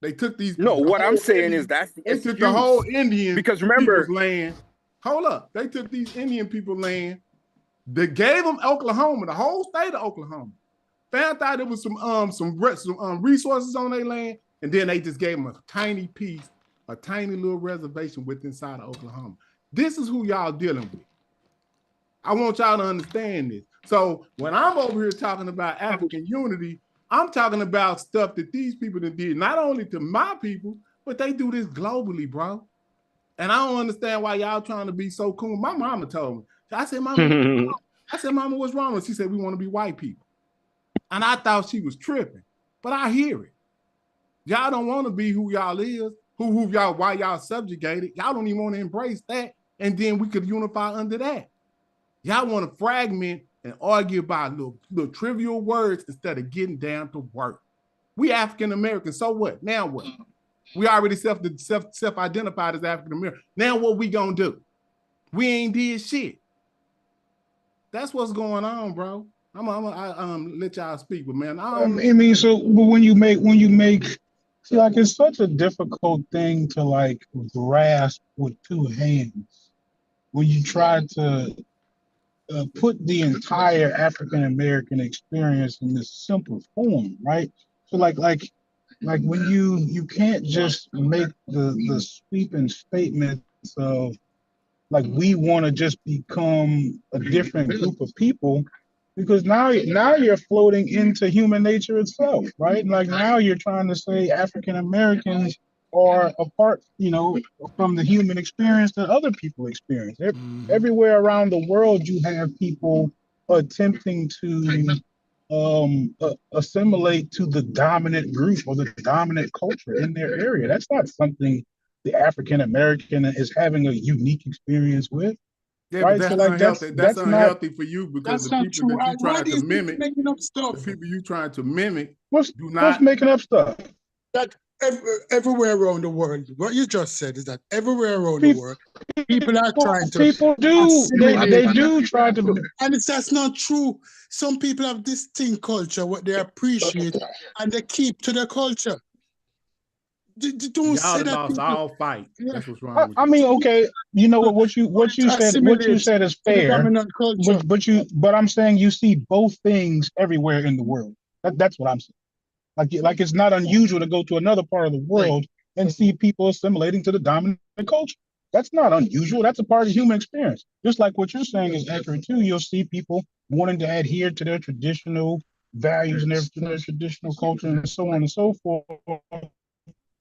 F: They took these.
K: No, what I'm saying is that's the
F: excuse. They took the whole Indian
K: because remember
F: land. Hold up, they took these Indian people land. They gave them Oklahoma, the whole state of Oklahoma. Found out there was some resources on their land, and then they just gave them a tiny piece, a tiny little reservation within inside of Oklahoma. This is who y'all dealing with. I want y'all to understand this. So when I'm over here talking about African unity, I'm talking about stuff that these people did, not only to my people, but they do this globally, bro. And I don't understand why y'all trying to be so cool. My mama told me. I said, Mama, what's wrong with you? She said, we want to be white people. And I thought she was tripping, but I hear it. Y'all don't want to be who y'all is, why y'all subjugated. Y'all don't even want to embrace that. And then we could unify under that. Y'all want to fragment and argue about little trivial words instead of getting down to work. We African Americans, so what? Now what? We already self-identified as African American. Now what we gonna do? We ain't did shit. That's what's going on, bro. I'm let y'all speak, but man,
D: I mean, so but when you make, see, like it's such a difficult thing to like grasp with two hands when you try to put the entire African American experience in this simple form, right? So like when you can't just make the sweeping statements of like we want to just become a different group of people because now you're floating into human nature itself, right? Like now you're trying to say African Americans are apart, from the human experience that other people experience. Everywhere around the world, you have people attempting to assimilate to the dominant group or the dominant culture in their area. That's not something the African American is having a unique experience with.
F: Yeah,
D: right?
F: but that's
D: So like
F: unhealthy. That's unhealthy
D: not,
F: for you because the
I: not
F: people
I: true.
F: that you
I: Why
F: trying
I: do
F: to
I: you keep
F: mimic,
I: making up stuff?
F: the people you trying to mimic,
D: what's
F: not
D: making up stuff.
I: That everywhere around the world, what you just said is that everywhere around the
D: People,
I: world, people are trying to
D: people do they do try to,
I: and that's not true. Some people have distinct culture, what they appreciate, and they keep to their culture. Don't
F: y'all
I: say
F: that
I: that
F: lost
I: people.
F: all fight.
I: Yeah.
F: That's what's wrong with
D: I
F: you.
D: mean, okay, you know what you said is
I: To the
D: fair,
I: dominant culture.
D: but I'm saying you see both things everywhere in the world. That's what I'm saying. Like it's not unusual to go to another part of the world and see people assimilating to the dominant culture. That's not unusual. That's a part of the human experience. Just like what you're saying is accurate too. You'll see people wanting to adhere to their traditional values and their traditional culture and so on and so forth.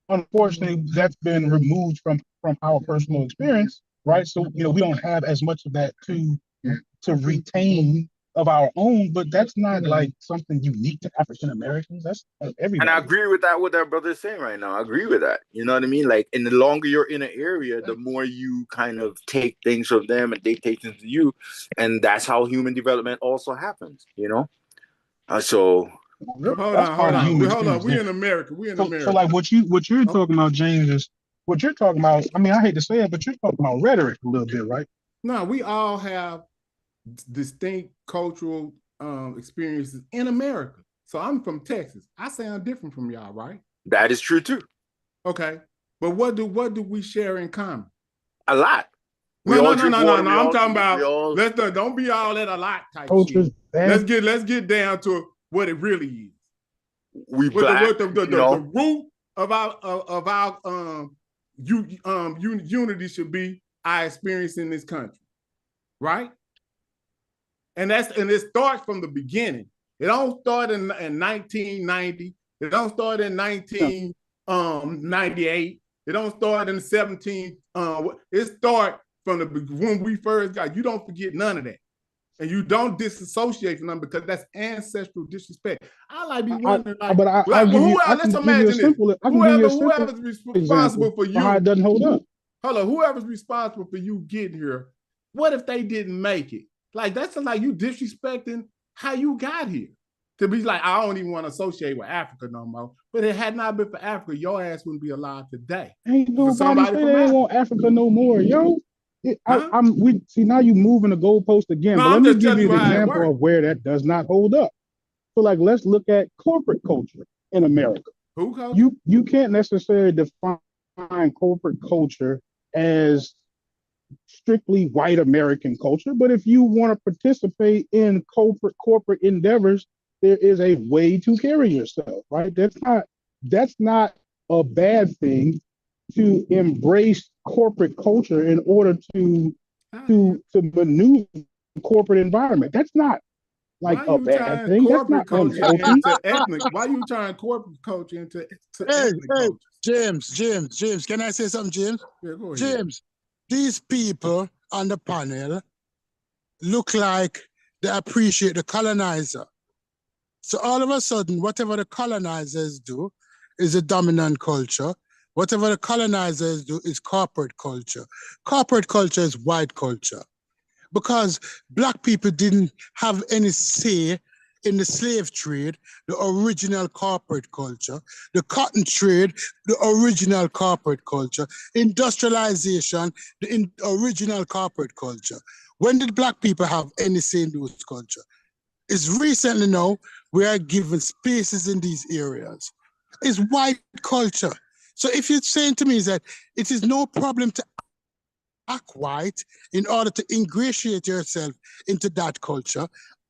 D: Unfortunately, that's been removed from our personal experience, right? So we don't have as much of that to retain of our own, but that's not like something unique to African Americans. That's everybody.
K: And I agree with that, what that brother is saying right now. I agree with that. You know what I mean? Like, and the longer you're in an area, the more you kind of take things from them and they take things to you. And that's how human development also happens, So
F: Hold on. We in America.
D: So like what you're talking about, James, is what you're talking about. I mean, I hate to say it, but you're talking about rhetoric a little bit, right?
F: No, we all have distinct cultural experiences in America. So I'm from Texas. I sound different from y'all, right?
K: That is true too.
F: Okay, but what do we share in common?
K: A lot.
F: No. I'm talking about don't be all that a lot type shit. Let's get down to what it really is.
K: We black.
F: The root of our unity should be our experience in this country, right? And it starts from the beginning. It don't start in 1990. It don't start in 1998. It don't start in 17. It start from when we first got. You don't forget none of that, and you don't disassociate from them because that's ancestral disrespect. I like be wondering, let's imagine this. Whoever's responsible for you,
D: how it doesn't hold up.
F: Hold on, whoever's responsible for you getting here, what if they didn't make it? Like that's like you disrespecting how you got here. To be like, I don't even want to associate with Africa no more. But it had not been for Africa, your ass wouldn't be alive today.
D: Ain't nobody say they don't want Africa no more, yo. See now you moving the goalpost again.
F: No,
D: but let me give you an example of where that does not hold up. So like let's look at corporate culture in America.
F: Who culture?
D: You can't necessarily define corporate culture as strictly white American culture, but if you want to participate in corporate endeavors, there is a way to carry yourself, right? That's not a bad thing to embrace corporate culture in order to maneuver the corporate environment. That's not like a bad thing. That's not
F: into ethnic. Why you trying corporate culture into ethnic culture?
I: James, can I say something, James?
F: Yeah, go ahead.
I: James, these people on the panel look like they appreciate the colonizer. So all of a sudden, whatever the colonizers do is a dominant culture. Whatever the colonizers do is corporate culture. Corporate culture is white culture. Because black people didn't have any say in the slave trade, the original corporate culture, the cotton trade, the original corporate culture, industrialization, the original corporate culture. When did Black people have any say in those culture? It's recently now we are given spaces in these areas. It's white culture. So if you're saying to me is that it is no problem to act white in order to ingratiate yourself into that culture,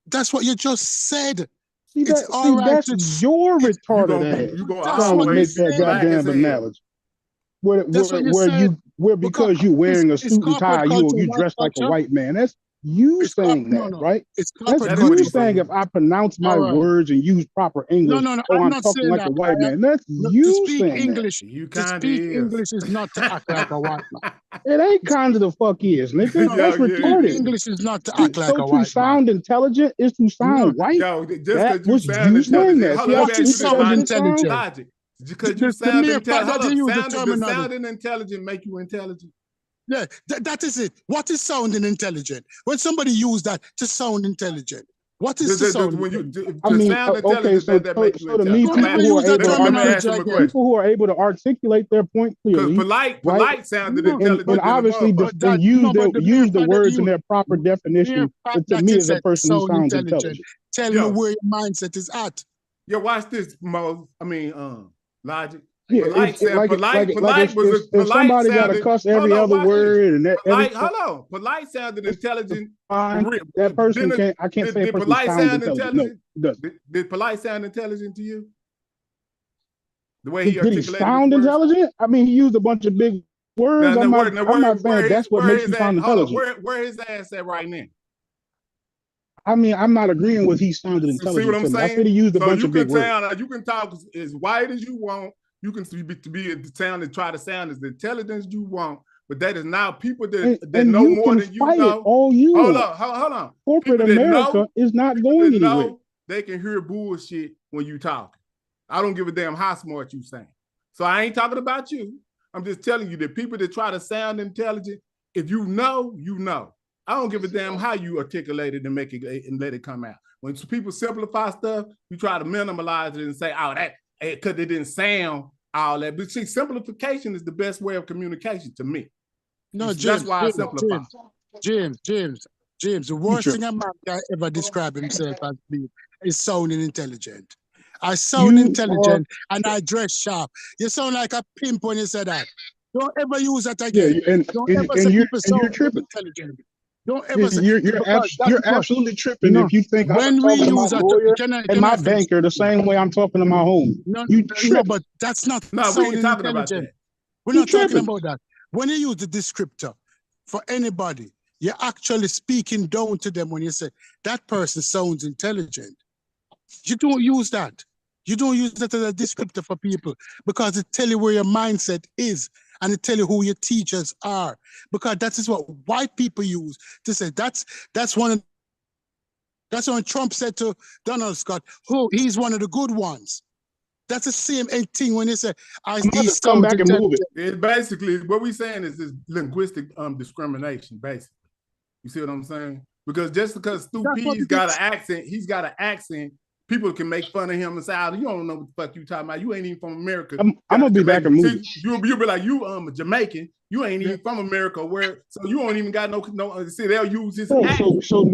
I: that's what you just said. It's all right.
D: That's your retarded ass trying to make that goddamn analogy. Where because you wearing a suit and tie, you dress like a white man. That's you saying that, right? That's you saying if I pronounce my words and use proper English, I'm talking like a white man. That's you saying
I: English.
F: You
I: to speak English is not to act like a white man.
D: It ain't kind of the fuck is, nigga. That's retarded.
I: English is not to act like a white man.
D: To sound intelligent is to sound white.
F: Yo, just
D: that
F: you
D: was
F: sound
D: you saying that.
F: Hold on,
I: you sound intelligent.
F: Logic. Because you sound intelligent. Sounding intelligent make you intelligent.
I: Yeah, that is it. What is sounding intelligent? When somebody use that to sound intelligent, what is to sound intelligent?
D: Okay, so to me, people who are able to articulate their point clearly,
F: polite sounded intelligent,
D: and obviously use the words in their proper definition. To me, as a person who sounds intelligent.
I: Tell me where your mindset is at.
F: Yeah, watch this, Mo. I mean, Logic.
D: Yeah,
F: polite
D: if somebody got to cuss every other word and
F: polite sounded intelligent.
D: That person can't. I can't say a person sounds intelligent. No,
F: did polite sound intelligent to you? The way he
D: did he sound intelligent? I mean, he used a bunch of big words. I'm not saying that's what makes you sound intelligent.
F: Where his ass at right now?
D: I mean, I'm not agreeing with he sounded intelligent.
F: See what I'm saying?
D: I said he used a bunch of big words.
F: You can talk as white as you want. You can be sound and try to sound as intelligent as you want, but that is now people that know more than you know. Hold on.
D: Corporate America is not going anywhere.
F: They can hear bullshit when you talk. I don't give a damn how smart you saying. So I ain't talking about you. I'm just telling you that people that try to sound intelligent, if you know, you know. I don't give a damn how you articulate it and make it and let it come out. When people simplify stuff, you try to minimalize it and say, "Oh, that." Because it didn't sound all that. But see, simplification is the best way of communication to me.
I: No, James,
F: that's why I simplify.
I: James, the worst thing a man can ever describe himself as being is sounding intelligent. I sound intelligent and I dress sharp. You sound like a pimp when you say that. Don't ever use that again.
D: Yeah, and you're tripping.
I: Intelligent. Don't ever say
D: you're absolutely tripping if you think I'm talking to my lawyer and my banker the same way I'm talking to my home.
I: No,
D: no,
I: but that's not
F: sounding intelligent.
I: We're not talking about that. When you use the descriptor for anybody, you're actually speaking down to them when you say that person sounds intelligent. You don't use that. You don't use that as a descriptor for people because it tells you where your mindset is. And it tell you who your teachers are, because that is what white people use to say that's when Trump said to Donald Scott, he's one of the good ones. That's the same thing when they say he's
D: come back and move it.
F: It's basically what we're saying is this linguistic discrimination, basically. You see what I'm saying? Because just because Stu P's got an accent, people can make fun of him and say, "Oh, you don't know what the fuck you talking about. You ain't even from America."
D: I'm gonna be back and move.
F: You'll be like, "You a Jamaican. You ain't even from America. So you don't even got no. See, they'll use his accent.
D: So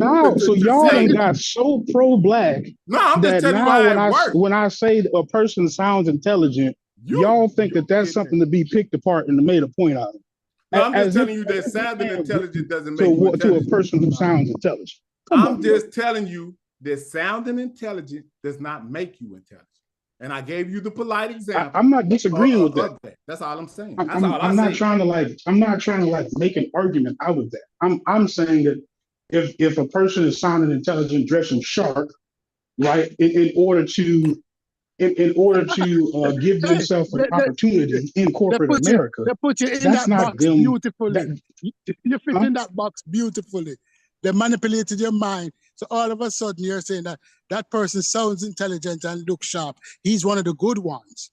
D: y'all ain't got so pro-black.
F: No, I'm just telling you how it works.
D: When I say a person sounds intelligent, y'all think that's something to be picked apart and made a point out of.
F: No, I'm just telling you that sounding intelligent doesn't make you
D: to a person who sounds intelligent.
F: I'm just telling you that sounding intelligent does not make you intelligent. And I gave you the polite example.
D: I'm not disagreeing with that.
F: That's all I'm saying.
D: I'm not trying to make an argument out of that. I'm saying that if a person is sounding intelligent, dressing sharp, right, in order to give themselves an opportunity in corporate America,
I: they put you in that box beautifully. You fit in that box beautifully. They manipulated your mind. So all of a sudden you're saying that person sounds intelligent and looks sharp. He's one of the good ones.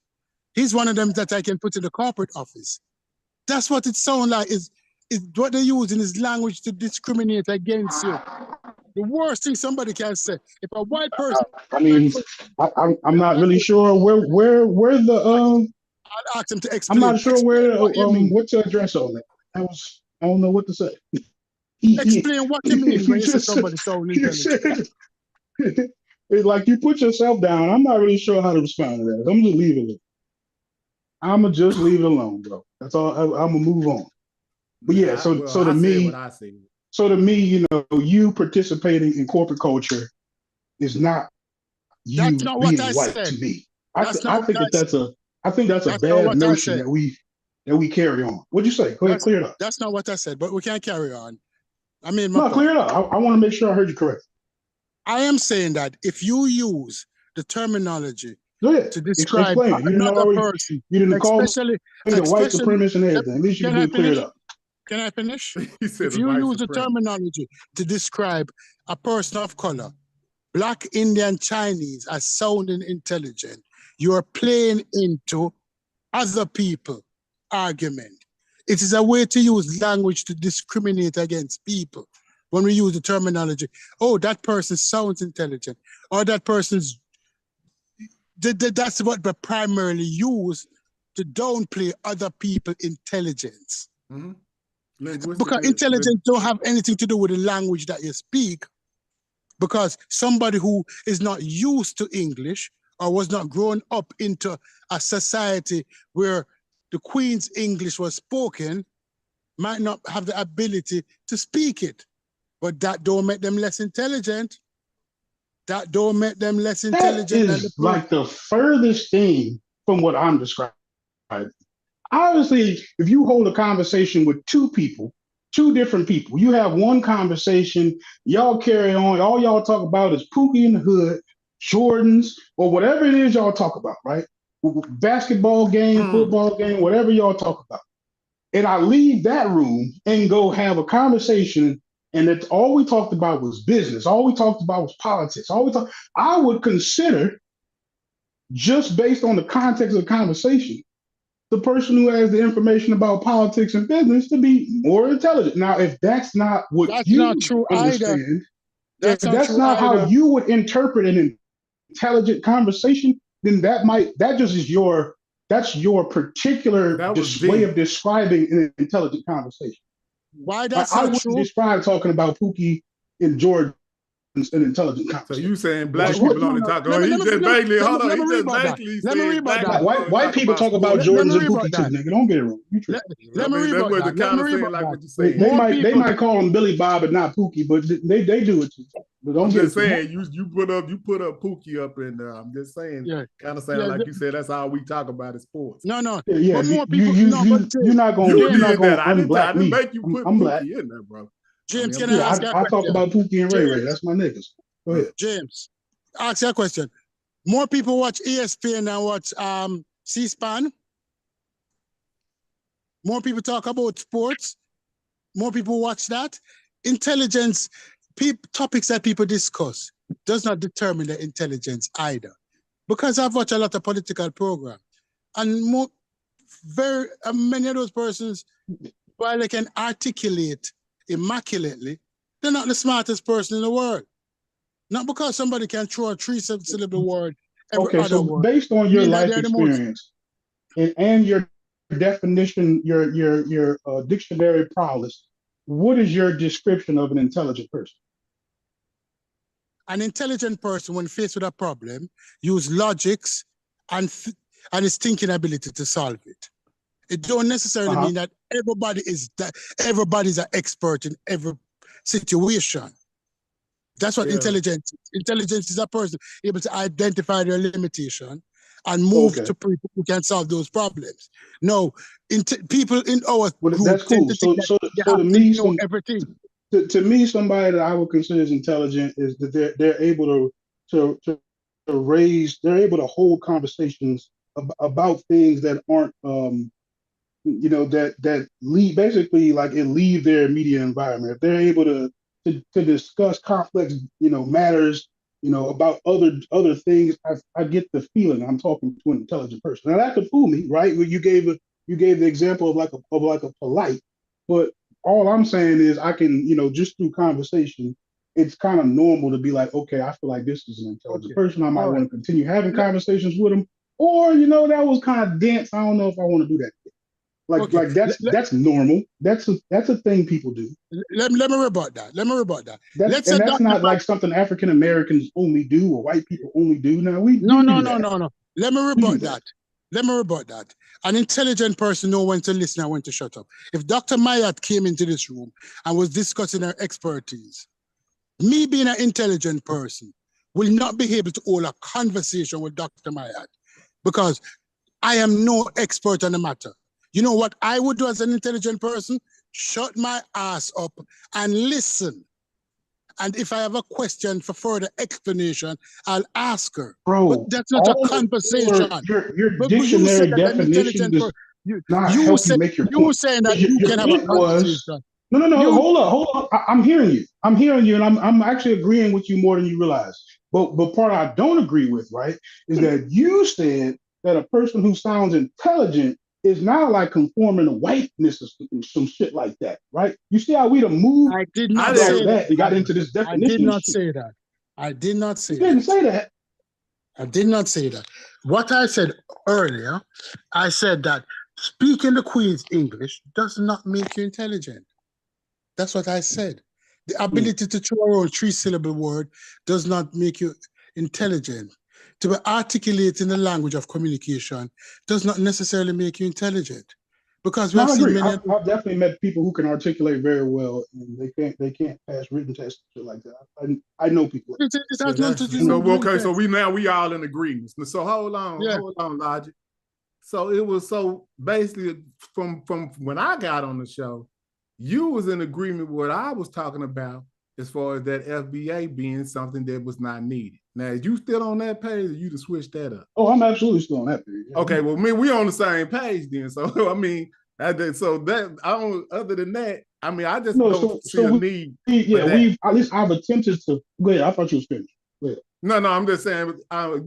I: He's one of them that I can put in the corporate office. That's what it sounds like. Is what they're using is language to discriminate against you. The worst thing somebody can say. If a white person,
D: I mean, I'm not really sure where the
I: I'll ask him to
D: I'm
I: explain.
D: not sure
I: Explain
D: where
I: what you mean.
D: what to address on that. I don't know what to say.
I: Explain what you mean when you say somebody so
D: you
I: intelligent.
D: It's like you put yourself down. I'm not really sure how to respond to that. I'm just leave it alone. I'm gonna just leave it alone, bro. That's all. I'm gonna move on. But yeah, so to
F: I said
D: me,
F: what I said.
D: so to me, you know, you participating in corporate culture is not
I: That's
D: you
I: not what I
D: being white
I: said.
D: to me.
I: That's
D: I
I: not what
D: think
I: I said.
D: I think that's a
I: That's not
D: bad
I: what I
D: notion
I: said.
D: that we carry on. What'd you say? Go ahead, clear it up.
I: That's not what I said, but we can't carry on. I made my
D: No,
I: point.
D: clear it up. I want to make sure I heard you correctly.
I: I am saying that if you use the terminology to describe
D: Explain it.
I: another person,
D: You didn't call me a white
I: especially,
D: supremacist and everything. At least you
I: can
D: do
I: I
D: clear it
I: finish?
D: up.
I: Can I finish?
F: He said
I: If you use the terminology to describe a person of color, Black, Indian, Chinese, as sounding intelligent, you are playing into other people argument. It is a way to use language to discriminate against people. When we use the terminology, oh, that person sounds intelligent, or that person's, that's what we primarily use to downplay other people's intelligence. Because intelligence don't have anything to do with the language that you speak. Because somebody who is not used to English or was not grown up into a society where the Queen's English was spoken might not have the ability to speak it. But that don't make them less intelligent. That don't make them less intelligent than the
D: Is
I: people.
D: like the furthest thing from what I'm describing. Obviously, if you hold a conversation with two different people, you have one conversation, y'all carry on, all y'all talk about is Pookie in the hood, Jordans, or whatever it is y'all talk about, right? Basketball game, football game, whatever y'all talk about. And I leave that room and go have a conversation, and that all we talked about was business. All we talked about was politics. I would consider, just based on the context of the conversation, the person who has the information about politics and business to be more intelligent. Now, if that's not what
I: that's
D: you
I: not true
D: understand,
I: either.
D: if that's not how you would interpret an intelligent conversation, then that just is that's your particular way of describing an intelligent conversation.
I: Why that's
D: I
I: not
D: wouldn't
I: true?
D: describe talking about Pookie and Jordan an intelligent conversation.
F: So you saying black people only talk about? He just basically hold on. He just basically said black people
D: white people talk about Jordans and Pookie too, nigga. Don't get it wrong.
I: Let me read about that.
F: Kind of saying like what you saying.
D: They might call him Billy Bob and not Pookie, but they do it too. But don't
F: I'm
D: get
F: just
D: it
F: saying you put up Pookie up in there. I'm just saying, kind of saying like you said. That's how we talk about it, sports.
D: Yeah,
I: but more people.
D: You're not going.
F: You did that. I didn't
D: me.
F: make you put
D: I'm
F: Pookie
D: black.
F: in there, bro.
I: James, can I ask you a question?
D: I talk about Pookie and Ray Ray. That's my niggas. Go ahead.
I: James, ask you a question. More people watch ESPN than watch C-SPAN. More people talk about sports. More people watch that. Intelligence, topics that people discuss does not determine their intelligence either. Because I've watched a lot of political programs, and many of those persons, while they can articulate immaculately, they're not the smartest person in the world. Not because somebody can throw a three-syllable word every other word.
D: Based on your life experience and your definition, your dictionary prowess, what is your description of an intelligent person?
I: An intelligent person, when faced with a problem, use logics and his thinking ability to solve it. It don't necessarily mean that everybody's an expert in every situation. That's what intelligence is. Intelligence is a person able to identify their limitation and move to people who can solve those problems. No, people in our group
D: that's cool. So to me,
I: know everything.
D: To me, somebody that I would consider as intelligent is that they're able to raise, they're able to hold conversations about things that aren't that leave basically like it leave their immediate environment. If they're able to discuss complex matters about other things, I get the feeling I'm talking to an intelligent person. Now that could fool me, right? You gave the example of like a polite, but all I'm saying is I can just through conversation it's kind of normal to be like, okay, I feel like this is an intelligent person. I might want to continue having conversations with him. Or, that was kind of dense. I don't know if I want to do that. Like that's normal. That's a thing people do.
I: Let me rebut that.
D: That's not like something African Americans only do or white people only do. Now
I: No. Let me rebut that. An intelligent person knows when to listen and when to shut up. If Dr. Mayat came into this room and was discussing her expertise, me being an intelligent person will not be able to hold a conversation with Dr. Mayat because I am no expert on the matter. You know what I would do as an intelligent person? Shut my ass up and listen. And if I have a question for further explanation, I'll ask her.
D: Bro,
I: but that's not a conversation.
D: Your dictionary definition does not help you make your point.
I: You saying that you can have a conversation.
D: No, hold up. I'm hearing you, and I'm actually agreeing with you more than you realize. But part I don't agree with, right, is that you said that a person who sounds intelligent is now like conforming to whiteness or some shit like that, right? You see how we done moved?
I: I did not say that.
D: You got into this definition.
I: I did not say that. I did not say
D: that. You didn't say that.
I: I did not say that. What I said earlier, I said that speaking the Queen's English does not make you intelligent. That's what I said. The ability to throw around 3-syllable word does not make you intelligent. To be articulate in the language of communication does not necessarily make you intelligent. Because
D: I've definitely met people who can articulate very well, and they can't pass written tests and shit like that. I know people.
F: So we all in agreement. So hold on, Logic. So it was basically from when I got on the show, you was in agreement with what I was talking about as far as that FBA being something that was not needed. Now, is you still on that page, or you to switch that up?
D: Oh, I'm absolutely still on that page. Yeah.
F: Okay, well, we on the same page then. So other than that, I just don't see a need.
D: At least I've attempted to. Go ahead. I thought you was finished. Go ahead.
F: No, I'm just saying. I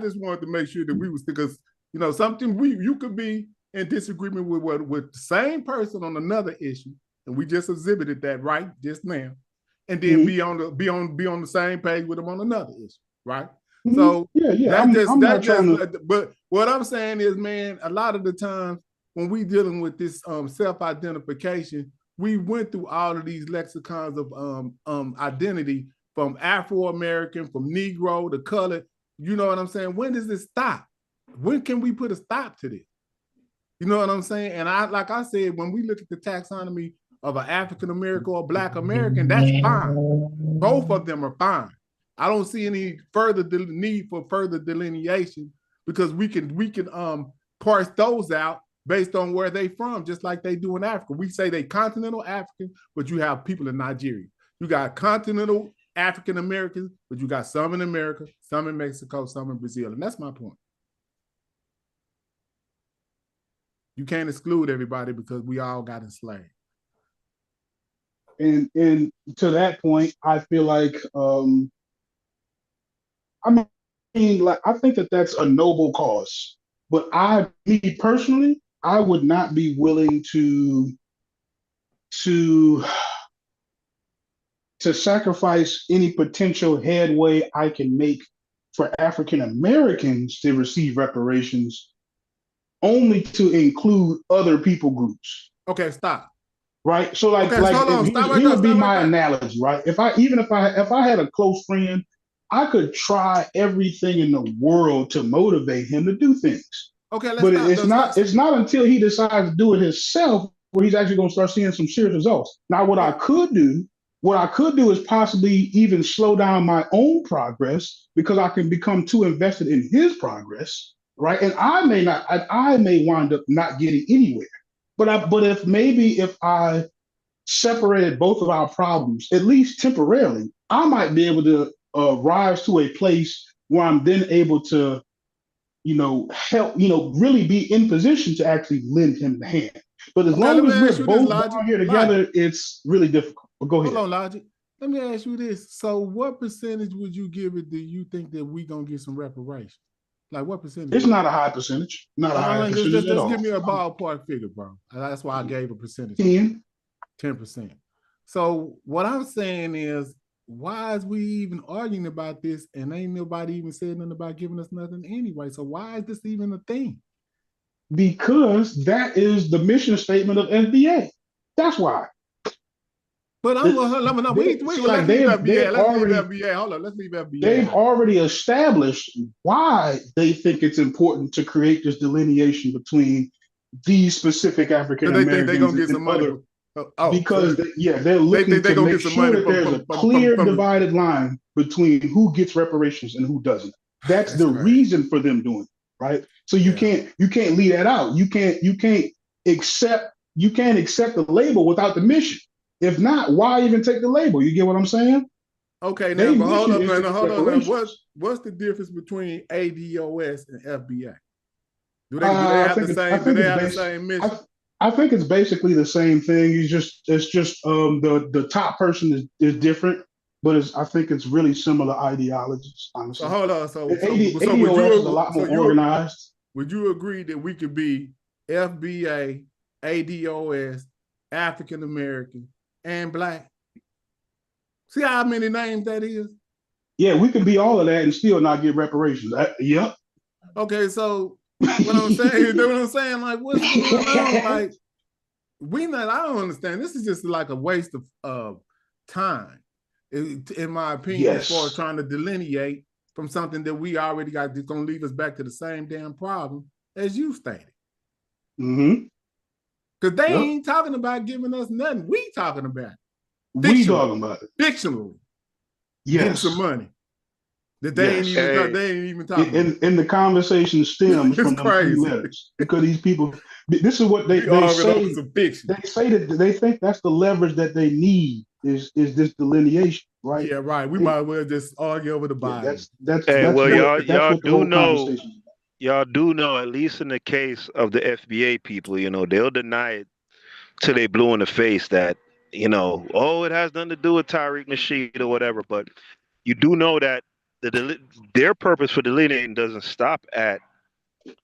F: just wanted to make sure that we was, because something you could be in disagreement with the same person on another issue, and we just exhibited that right just now. And then be on the same page with them on another issue, right? Mm-hmm. So but what I'm saying is, man, a lot of the times when we dealing with this self-identification, we went through all of these lexicons of identity, from Afro-American, from Negro to colored. You know what I'm saying? When does this stop? When can we put a stop to this? You know what I'm saying? And like I said, when we look at the taxonomy of an African American or Black American, that's fine. Both of them are fine. I don't see any further need for further delineation, because we can parse those out based on where they from, just like they do in Africa. We say they continental African, but you have people in Nigeria. You got continental African Americans, but you got some in America, some in Mexico, some in Brazil, and that's my point. You can't exclude everybody because we all got enslaved.
D: And to that point, I feel like I think that that's a noble cause. But me personally, I would not be willing to sacrifice any potential headway I can make for African Americans to receive reparations only to include other people groups.
F: Okay, stop.
D: Right, so he would be my analogy, right? If I had a close friend, I could try everything in the world to motivate him to do things.
F: Okay,
D: it's not until he decides to do it himself where he's actually going to start seeing some serious results. Now, what I could do is possibly even slow down my own progress, because I can become too invested in his progress, right? And I may wind up not getting anywhere. But if I separated both of our problems, at least temporarily, I might be able to rise to a place where I'm then able to, help, really be in position to actually lend him the hand. But as long as we're both down here together, it's really difficult. But go ahead.
F: Hold on, Logic. Let me ask you this. So what percentage would you give it, do you think that we going to get some reparations? Like what percentage?
D: It's not a high percentage. Not a high percentage at all.
F: Just give me a ballpark figure, bro. That's why I gave a percentage.
D: 10%.
F: 10%. So what I'm saying is, why is we even arguing about this? And ain't nobody even said nothing about giving us nothing anyway. So why is this even a thing?
D: Because that is the mission statement of FBA. That's why.
F: But let's leave FBA. Hold on, let's leave FBA.
D: They've already established why they think it's important to create this delineation between these specific African Americans
F: they gonna get some money
D: other. They're looking to make sure that there's a clear divided line between who gets reparations and who doesn't. That's the reason for them doing it, right? So you can't leave that out. You can't accept the label without the mission. If not, why even take the label? You get what I'm saying?
F: Okay, now but hold on. What's the difference between ADOS and FBA? Do they have the same mission?
D: I think it's basically the same thing. It's just the top person is different, but I think it's really similar ideologies. Honestly.
F: So hold on. So
D: ADOS is a lot more organized.
F: Would you agree that we could be FBA, ADOS, African American, and Black? See how many names that is?
D: Yeah, we can be all of that and still not get reparations. Yep.
F: Okay, so what I'm saying, you know what I'm saying? Like, what's going on? Like, I don't understand. This is just like a waste of time, in my opinion, as far as trying to delineate from something that we already got that's going to lead us back to the same damn problem as you stated.
D: Mm-hmm.
F: Because they ain't talking about giving us nothing. We talking about it.
D: We talking about it.
F: Fictionally.
D: Yes.
F: Getting some money. That they ain't even talking about.
D: And the conversation stems from those letters. Because these people, this is what they say. They say that they think that's the leverage that they need is this delineation, right?
F: Yeah, right. We might as well just argue over the Bible.
H: Y'all do know, at least in the case of the FBA people, they'll deny it till they blue in the face that, it has nothing to do with Tariq Nasheed or whatever. But you do know that their purpose for delineating doesn't stop at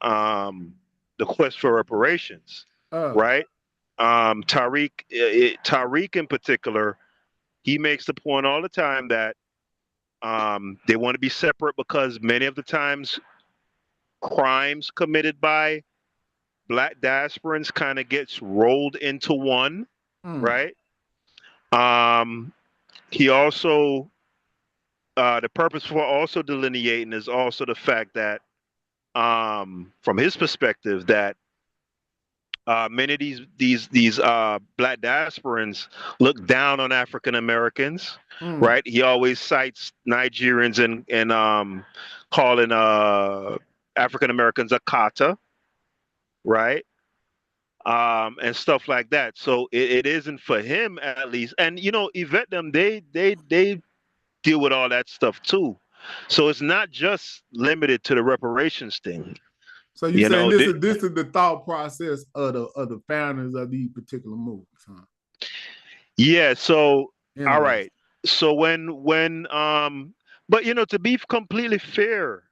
H: the quest for reparations, right? Tariq in particular, he makes the point all the time that they want to be separate because many of the times crimes committed by Black diasporans kind of gets rolled into one, right? He also, the purpose for also delineating is also the fact that, from his perspective, that many of these Black diasporans look down on African Americans, right? He always cites Nigerians and calling African Americans a kata, right? And stuff like that. So it isn't for him, at least. And Yvette them, they deal with all that stuff too. So it's not just limited to the reparations thing.
F: So you're saying this is the thought process of the founders of these particular movies, huh?
H: Yeah. So all right. So when but to be completely fair,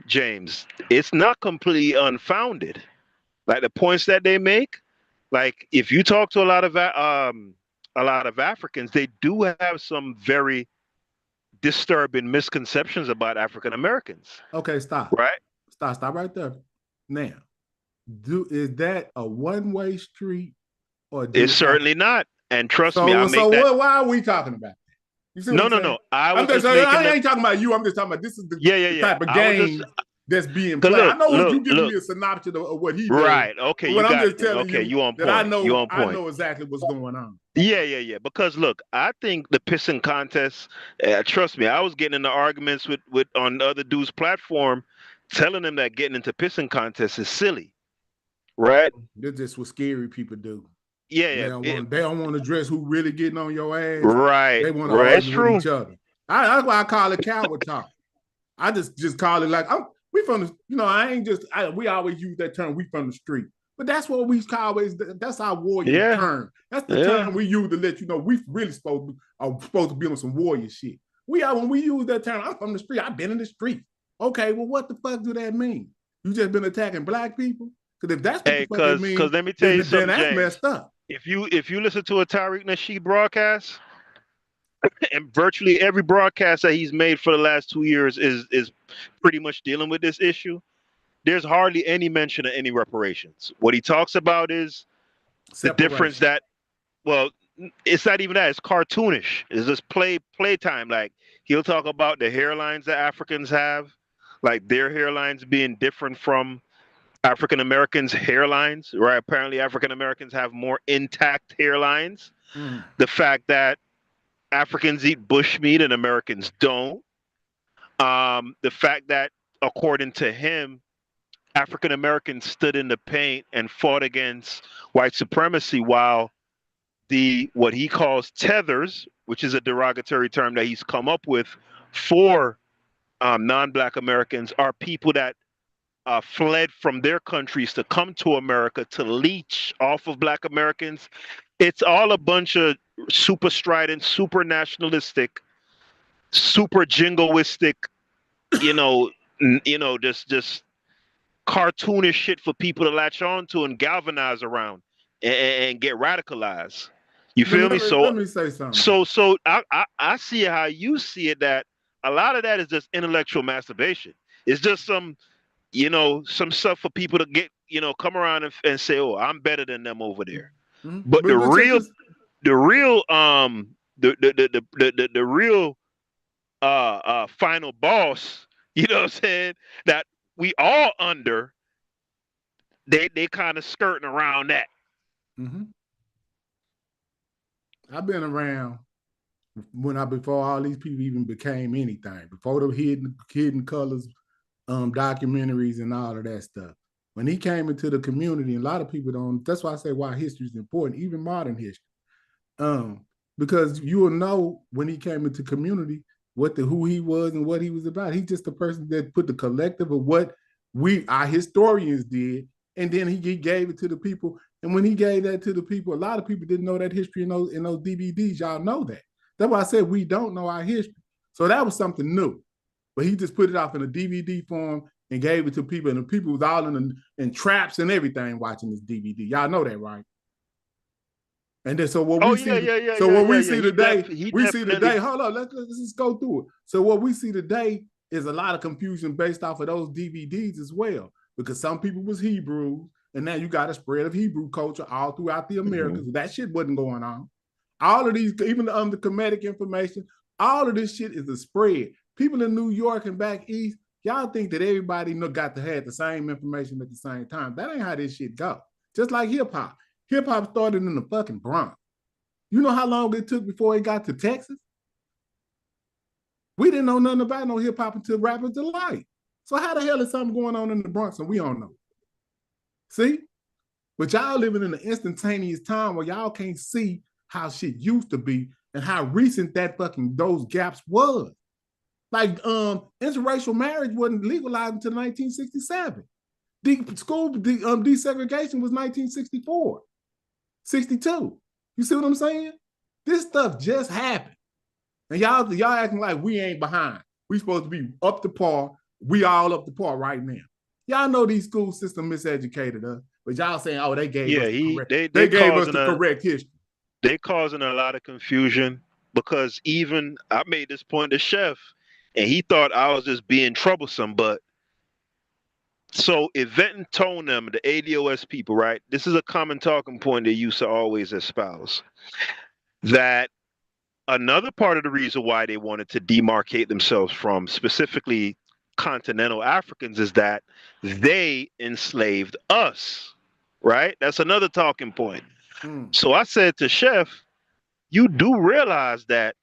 H: James, it's not completely unfounded. Like the points that they make, like if you talk to a lot of Africans, they do have some very disturbing misconceptions about African Americans.
F: Okay, stop.
H: Right?
F: Stop right there. Now, is that a one-way street, or
H: it's certainly not? And trust me,
F: why are we talking about that?
H: No.
F: I ain't talking about you. I'm just talking about this is the type of game that's being played. I know you giving me a synopsis of what he did.
H: Right. Okay.
F: But I'm just telling you
H: on point.
F: That I know exactly what's going on.
H: Yeah. Because look, I think the pissing contest. Trust me, I was getting into arguments with on the other dude's platform, telling them that getting into pissing contests is silly. Right.
F: That's just what scary people do.
H: Yeah.
F: They don't want to address who really getting on your ass.
H: Right.
F: They want to argue with each other. That's why I call it coward talk. I just call it like we from the, we always use that term, we from the street. But that's what we always, that's our warrior term. That's the term we use to let you know we really supposed to be on some warrior shit. When we use that term, I'm from the street, I've been in the street. Okay, well, what the fuck do that mean? You just been attacking Black people? Because if that's what the fuck it means,
H: because let me tell you something,
F: then that's
H: James.
F: messed up.
H: If you listen to a Tariq Nasheed broadcast, and virtually every broadcast that he's made for the last 2 years is pretty much dealing with this issue. There's hardly any mention of any reparations. What he talks about is the difference that, well, it's not even that. It's cartoonish. It's just playtime. Like, he'll talk about the hairlines that Africans have, like their hairlines being different from African Americans' hairlines, right? Apparently, African Americans have more intact hairlines. The fact that Africans eat bushmeat and Americans don't. The fact that, according to him, African Americans stood in the paint and fought against white supremacy, while what he calls tethers, which is a derogatory term that he's come up with for non-Black Americans, are people that fled from their countries to come to America to leech off of Black Americans. It's all a bunch of super strident, super nationalistic, super jingoistic, just cartoonish shit for people to latch on to and galvanize around and get radicalized. You feel me? So
F: let me say something.
H: So I see how you see it, that a lot of that is just intellectual masturbation. It's just some stuff for people to get, come around and say, oh, I'm better than them over there. Mm-hmm. But the real final boss, you know what I'm saying, that we all under, they kind of skirting around that.
F: Mm-hmm. I've been around before all these people even became anything, before the hidden colors documentaries and all of that stuff. When he came into the community, a lot of people don't. That's why I say why history is important, even modern history, because you will know when he came into community who he was and what he was about. He's just the person that put the collective of what our historians did, and then he gave it to the people. And when he gave that to the people, a lot of people didn't know that history in those DVDs. Y'all know that. That's why I said we don't know our history. So that was something new. But he just put it off in a DVD form and gave it to people, and the people was all in traps and everything watching this DVD. Y'all know that, right? And then so what we see today, hold on, let's just go through it. So what we see today is a lot of confusion based off of those DVDs as well, because some people was Hebrews, and now you got a spread of Hebrew culture all throughout the Americas. Mm-hmm. That shit wasn't going on. All of these, even the Kemetic information, all of this shit is a spread. People in New York and back east, y'all think that everybody got to have the same information at the same time. That ain't how this shit go. Just like hip hop. Hip hop started in the fucking Bronx. You know how long it took before it got to Texas? We didn't know nothing about no hip hop until Rappers Delight. So how the hell is something going on in the Bronx and we don't know? See? But y'all living in an instantaneous time where y'all can't see how shit used to be and how recent those gaps was. Like interracial marriage wasn't legalized until 1967. School desegregation was 1964, 62. You see what I'm saying? This stuff just happened. And y'all acting like we ain't behind. We supposed to be up to par. We all up to par right now. Y'all know these school systems miseducated us, but y'all saying, oh, they gave us the correct history.
H: They causing a lot of confusion, because even I made this point to Chef, and he thought I was just being troublesome. But so Yvette and Tonem, the ADOS people, right? This is a common talking point they used to always espouse. That another part of the reason why they wanted to demarcate themselves from specifically continental Africans is that they enslaved us, right? That's another talking point. So I said to Chef, you do realize that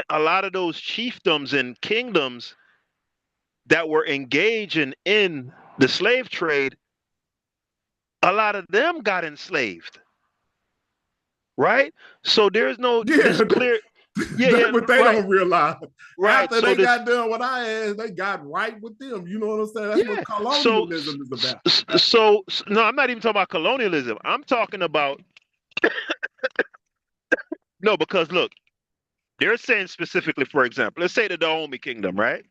H: a lot of those chiefdoms and kingdoms that were engaging in the slave trade, a lot of them got enslaved, right? So there's no this clear.
F: But they don't realize. Right. After they got done with our ass, they got right with them. You know what I'm saying? That's what colonialism is about.
H: So no, I'm not even talking about colonialism. I'm talking about no, because look, they're saying specifically, for example, let's say the Dahomey Kingdom, right?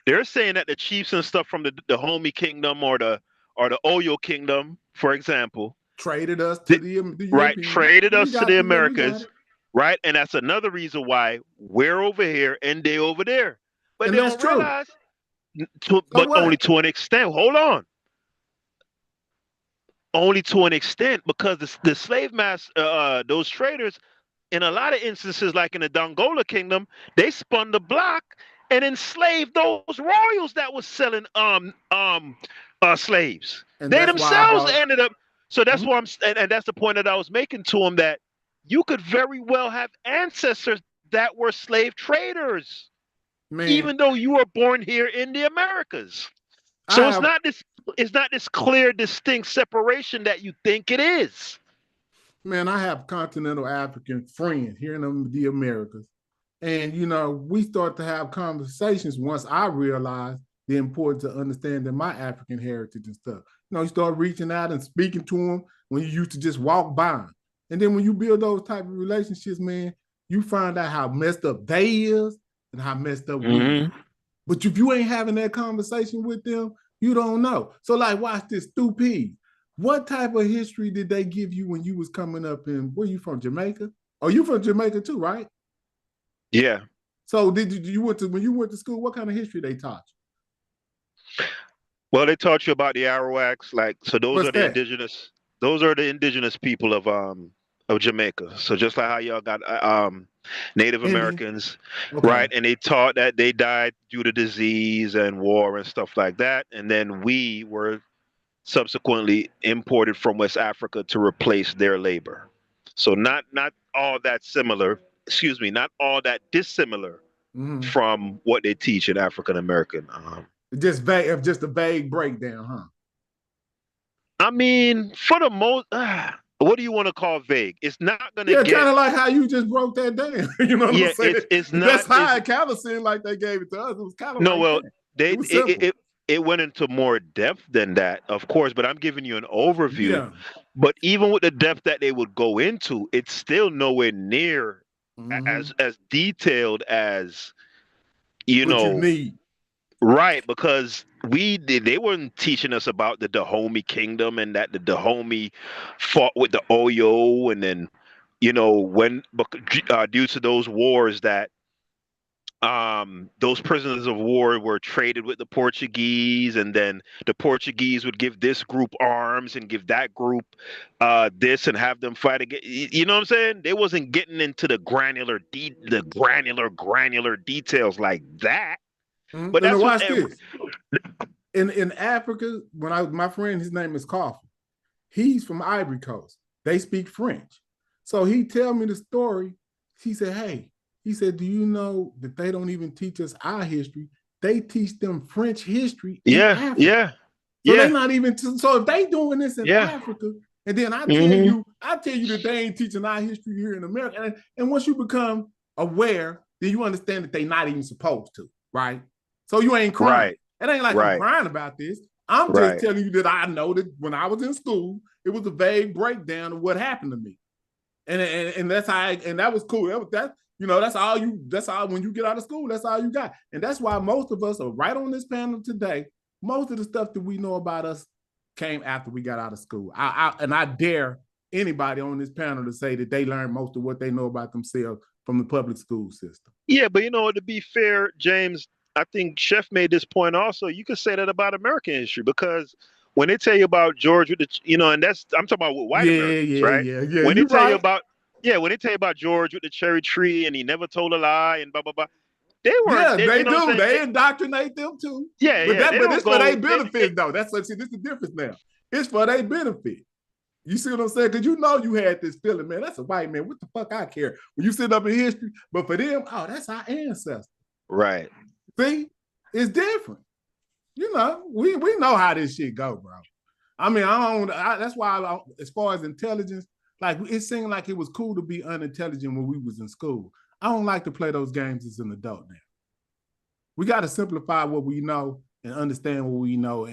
H: They're saying that the chiefs and stuff from the Dahomey Kingdom or the Oyo Kingdom, for example,
F: traded us to the
H: right, traded us to the Americas. right? And that's another reason why we're over here and they over there. But
F: And
H: they
F: that's
H: don't
F: true.
H: realize,
F: So
H: only to an extent. Hold on. Only to an extent, because the slave those traders, in a lot of instances, like in the Dongola Kingdom, they spun the block and enslaved those royals that was selling slaves.
F: And
H: They
F: that's why I
H: themselves
F: brought.
H: ended up. So that's why and that's the point that I was making to him, that you could very well have ancestors that were slave traders, even though you were born here in the Americas. So it's not this clear, distinct separation that you think it is.
F: Man, I have continental African friends here in the Americas. And, we start to have conversations once I realized the importance of understanding my African heritage and stuff. You start reaching out and speaking to them when you used to just walk by them. And then when you build those type of relationships, man, you find out how messed up they is and how messed up we. But if you ain't having that conversation with them, you don't know. So like, watch this, stupid. What type of history did they give you when you was coming up in, where you from, Jamaica? Oh, you from Jamaica too, right?
H: Yeah.
F: So when you went to school, what kind of history they taught you?
H: Well, they taught you about the Arawaks, those are the indigenous people of Jamaica. So just like how y'all got Native Americans, right? And they taught that they died due to disease and war and stuff like that. And then we were subsequently imported from West Africa to replace their labor. So not all that similar, not all that dissimilar from what they teach in African American.
F: Just a vague breakdown, huh?
H: I mean, for the most, what do you want to call vague? It's not going to get.
F: Yeah, kind of like how you just broke that down. You know what I'm saying?
H: It's not.
F: That's how it kind of seemed like they gave it to us. It was kind of that.
H: It went into more depth than that, of course, but I'm giving you an overview.
F: Yeah.
H: But even with the depth that they would go into, it's still nowhere near as detailed as you
F: need.
H: Right, because they weren't teaching us about the Dahomey Kingdom and that the Dahomey fought with the Oyo, and then when due to those wars that those prisoners of war were traded with the Portuguese, and then the Portuguese would give this group arms and give that group this and have them fight again. You know what I'm saying? They wasn't getting into the granular details like that. But
F: that's watch this. In Africa, my friend, his name is Coffee. He's from Ivory Coast. They speak French. So he tell me the story. He said, hey, do you know that they don't even teach us our history? They teach them French history in Africa. So they're not even, so if they doing this in Africa, and then I tell you that they ain't teaching our history here in America. And once you become aware, then you understand that they not even supposed to, right? So you ain't crying. Right. It ain't like I'm crying about this. I'm just telling you that I know that when I was in school, it was a vague breakdown of what happened to me. And that's how and that was cool. That's all when you get out of school, that's all you got. And that's why most of us are right on this panel today. Most of the stuff that we know about us came after we got out of school. I dare anybody on this panel to say that they learned most of what they know about themselves from the public school system.
H: Yeah, but to be fair, James, I think Chef made this point also. You could say that about American history, because when they tell you about George, and I'm talking about with white Americans, right?
F: Yeah.
H: When they tell you about, when they tell you about George with the cherry tree and he never told a lie and blah blah blah, they weren't.
F: Yeah, they do. They indoctrinate them too.
H: Yeah,
F: but it's for their benefit though. This is the difference now. It's for their benefit. You see what I'm saying? Because you had this feeling, man. That's a white man. What the fuck I care? When you sit up in history, but for them, that's our ancestors.
H: Right.
F: See, it's different. We know how this shit go, bro. I mean, that's why as far as intelligence, like it seemed like it was cool to be unintelligent when we was in school. I don't like to play those games as an adult now. We got to simplify what we know and understand what we know,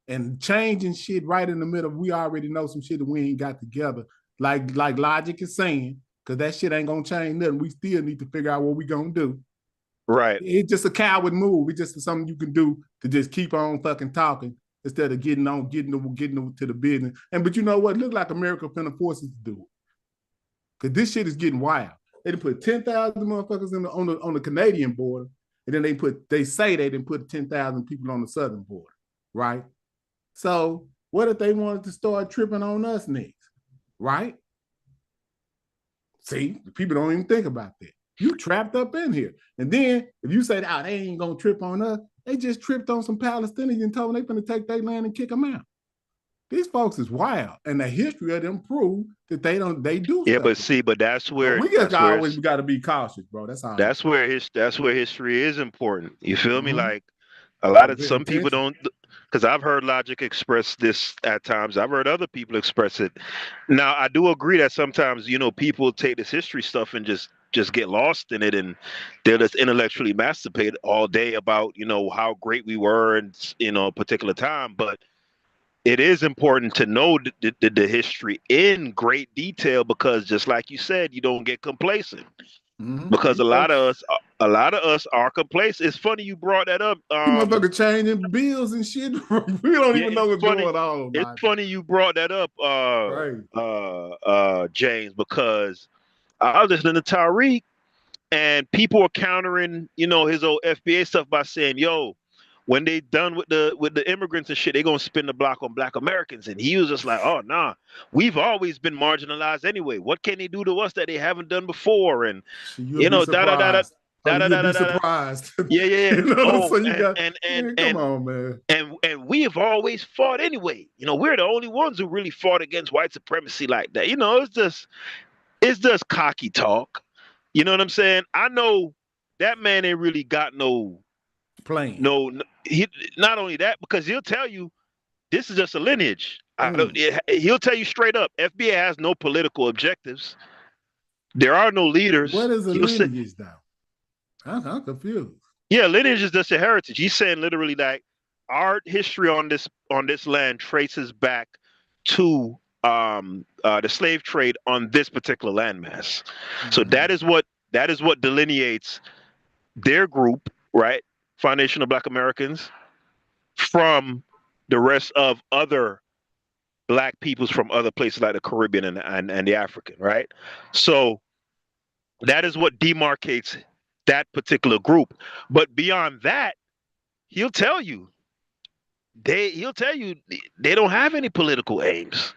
F: and changing shit right in the middle. We already know some shit that we ain't got together, like Logic is saying, because that shit ain't gonna change nothing. We still need to figure out what we gonna do.
H: Right.
F: It's just a coward move. It's just something you can do to just keep on fucking talking instead of getting to the business. But you know what? Look like America finna force us to do it. Because this shit is getting wild. They didn't put 10,000 motherfuckers on the Canadian border, and then they say they didn't put 10,000 people on the southern border, right? So what if they wanted to start tripping on us next, right? See, the people don't even think about that. You trapped up in here. And then if you say, oh, they ain't gonna trip on us, they just tripped on some Palestinians and told them they're gonna take their land and kick them out. These folks is wild, and the history of them prove that they do.
H: Yeah, but that's where
F: we just always got to be cautious, bro. That's all.
H: That's where history is important. You feel me? Like a lot of some people don't, because I've heard Logic express this at times. I've heard other people express it. Now I do agree that sometimes people take this history stuff and just get lost in it, and they'll just intellectually masturbate all day about how great we were in a particular time, but it is important to know the history in great detail, because just like you said, you don't get complacent. Because a lot of us are complacent. It's funny you brought that up.
F: Motherfucker changing bills and shit. We don't even know what's going on.
H: It's funny you brought that up, James, because I was listening to Tariq, and people are countering, his old FBA stuff by saying, "Yo, when they done with the immigrants and shit, they gonna spin the block on Black Americans." And he was just like, "Oh nah, we've always been marginalized anyway. What can they do to us that they haven't done before?" And
F: surprised.
H: Yeah.
F: Come on, man.
H: And we have always fought anyway. We're the only ones who really fought against white supremacy like that. It's just cocky talk. You know what I'm saying? I know that man ain't really got no
F: plane.
H: No, he not only that, because he'll tell you this is just a lineage. He'll tell you straight up, FBA has no political objectives. There are no leaders.
F: What is a lineage, though? I'm confused.
H: Yeah, lineage is just a heritage. He's saying literally that our history on this land traces back to the slave trade on this particular landmass. So that is what delineates their group, right? Foundation of Black Americans, from the rest of other Black peoples from other places like the Caribbean and the African, right? So that is what demarcates that particular group. But beyond that, he'll tell you they don't have any political aims,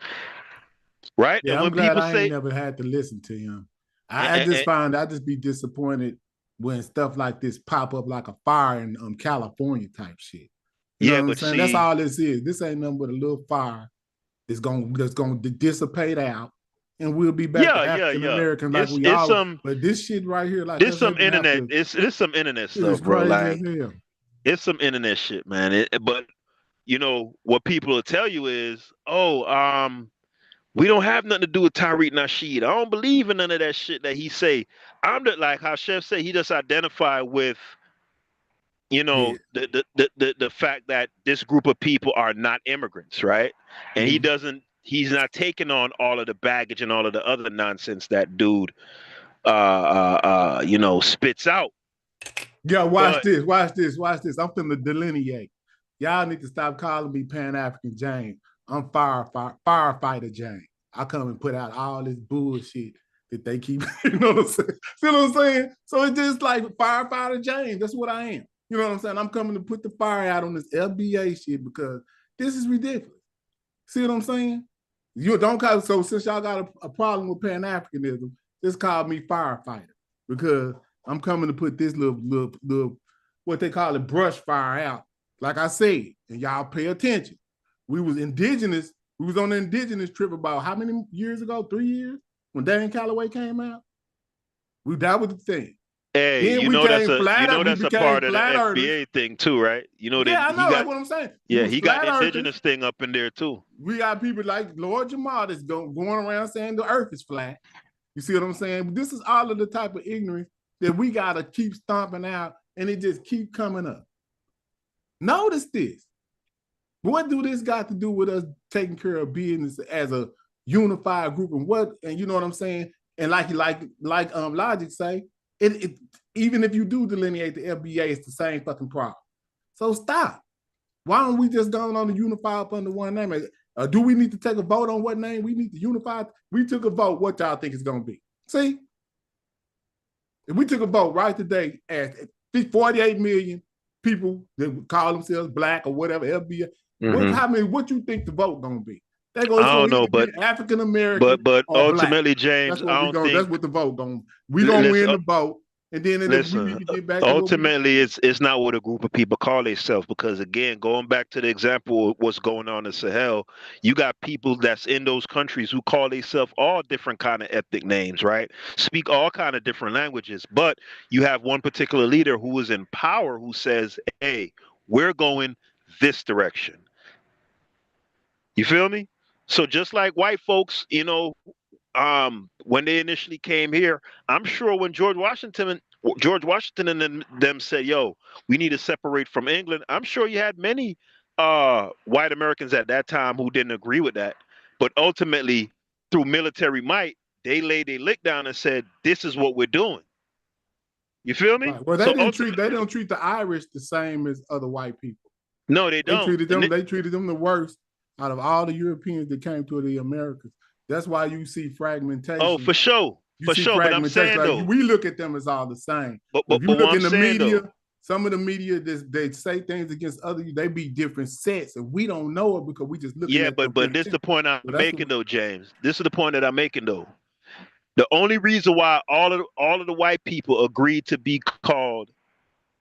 H: right?
F: Yeah,
H: and
F: I'm glad I ain't never had to listen to him. I just be disappointed when stuff like this pop up like a fire in California type shit. You know what I'm saying? That's all this is. This ain't nothing but a little fire that's gonna dissipate out, and we'll be back to African American like we are. But this shit right here, like
H: this some internet. It's some internet stuff, bro. Like it's some internet shit, man. But what people will tell you is, we don't have nothing to do with Tariq Nasheed. I don't believe in none of that shit that he say. I'm like how Chef said, he just identified with, the fact that this group of people are not immigrants, right? And he's not taking on all of the baggage and all of the other nonsense that dude, spits out.
F: Yeah, watch this. I'm finna delineate. Y'all need to stop calling me Pan-African James. I'm firefighter James. I come and put out all this bullshit that they keep, you know what I'm saying? See what I'm saying? So it's just like firefighter James. That's what I am. You know what I'm saying? I'm coming to put the fire out on this FBA shit because this is ridiculous. See what I'm saying? You don't call, so since y'all got a problem with Pan-Africanism, just call me firefighter because I'm coming to put this little what they call it, brush fire out. Like I said, and y'all pay attention. We was indigenous. We was on the indigenous trip about how many years ago? 3 years? When Dan Calloway came out? That was the thing.
H: Hey, that's a part of the FBA thing too, right?
F: I know, that's what I'm saying.
H: Yeah, he got the indigenous thing up in there too.
F: We got people like Lord Jamal that's going around saying the earth is flat. You see what I'm saying? But this is all of the type of ignorance that we got to keep stomping out, and it just keep coming up. Notice this. What do this got to do with us taking care of business as a unified group? And you know what I'm saying? And like Logic say, it even if you do delineate the FBA, it's the same fucking problem. So stop. Why don't we just go on to unify up under one name? Do we need to take a vote on what name we need to unify? We took a vote. What y'all think it's gonna be? See? If we took a vote right today, at 48 million people that call themselves black or whatever, FBA, what you think the vote gonna be? It's gonna either be African American
H: but
F: or
H: ultimately,
F: black.
H: James,
F: That's what the vote gonna. We gonna win the vote. And then we need to get back
H: ultimately, it's not what a group of people call themselves, because again, going back to the example of what's going on in Sahel, you got people that's in those countries who call themselves all different kind of ethnic names, right? Speak all kind of different languages, but you have one particular leader who is in power who says, "Hey, we're going this direction." You feel me? So just like white folks, when they initially came here, I'm sure when George Washington and them said, "Yo, we need to separate from England," I'm sure you had many white Americans at that time who didn't agree with that. But ultimately, through military might, they laid a lick down and said, "This is what we're doing." You feel me?
F: Right. Well, they don't treat the Irish the same as other white people.
H: No, they don't.
F: They treated them the worst out of all the Europeans that came to the Americas. That's why you see fragmentation.
H: Oh, for sure. For sure. But I'm saying,
F: like,
H: though,
F: we look at them as all the same.
H: But
F: if you look in the media,
H: though,
F: some of the media, they say things against others. They be different sets, and we don't know it because we just look.
H: Yeah, but this is the point I'm making, though, James. This is the point that I'm making, though. The only reason why all of the white people agreed to be called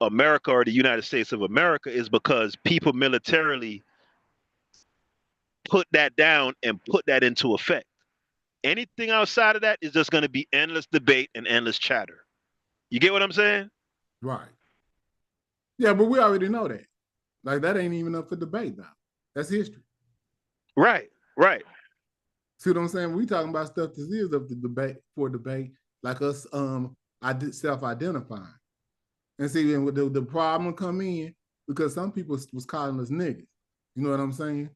H: America or the United States of America is because people militarily put that down and put that into effect. Anything outside of that is just going to be endless debate and endless chatter. You get what I'm saying?
F: Right. Yeah, but we already know that. Like, that ain't even up for debate now. That's history.
H: Right.
F: See what I'm saying? We talking about stuff that is up for debate, like us self-identifying. And see, and the problem come in because some people was calling us niggas. You know what I'm saying?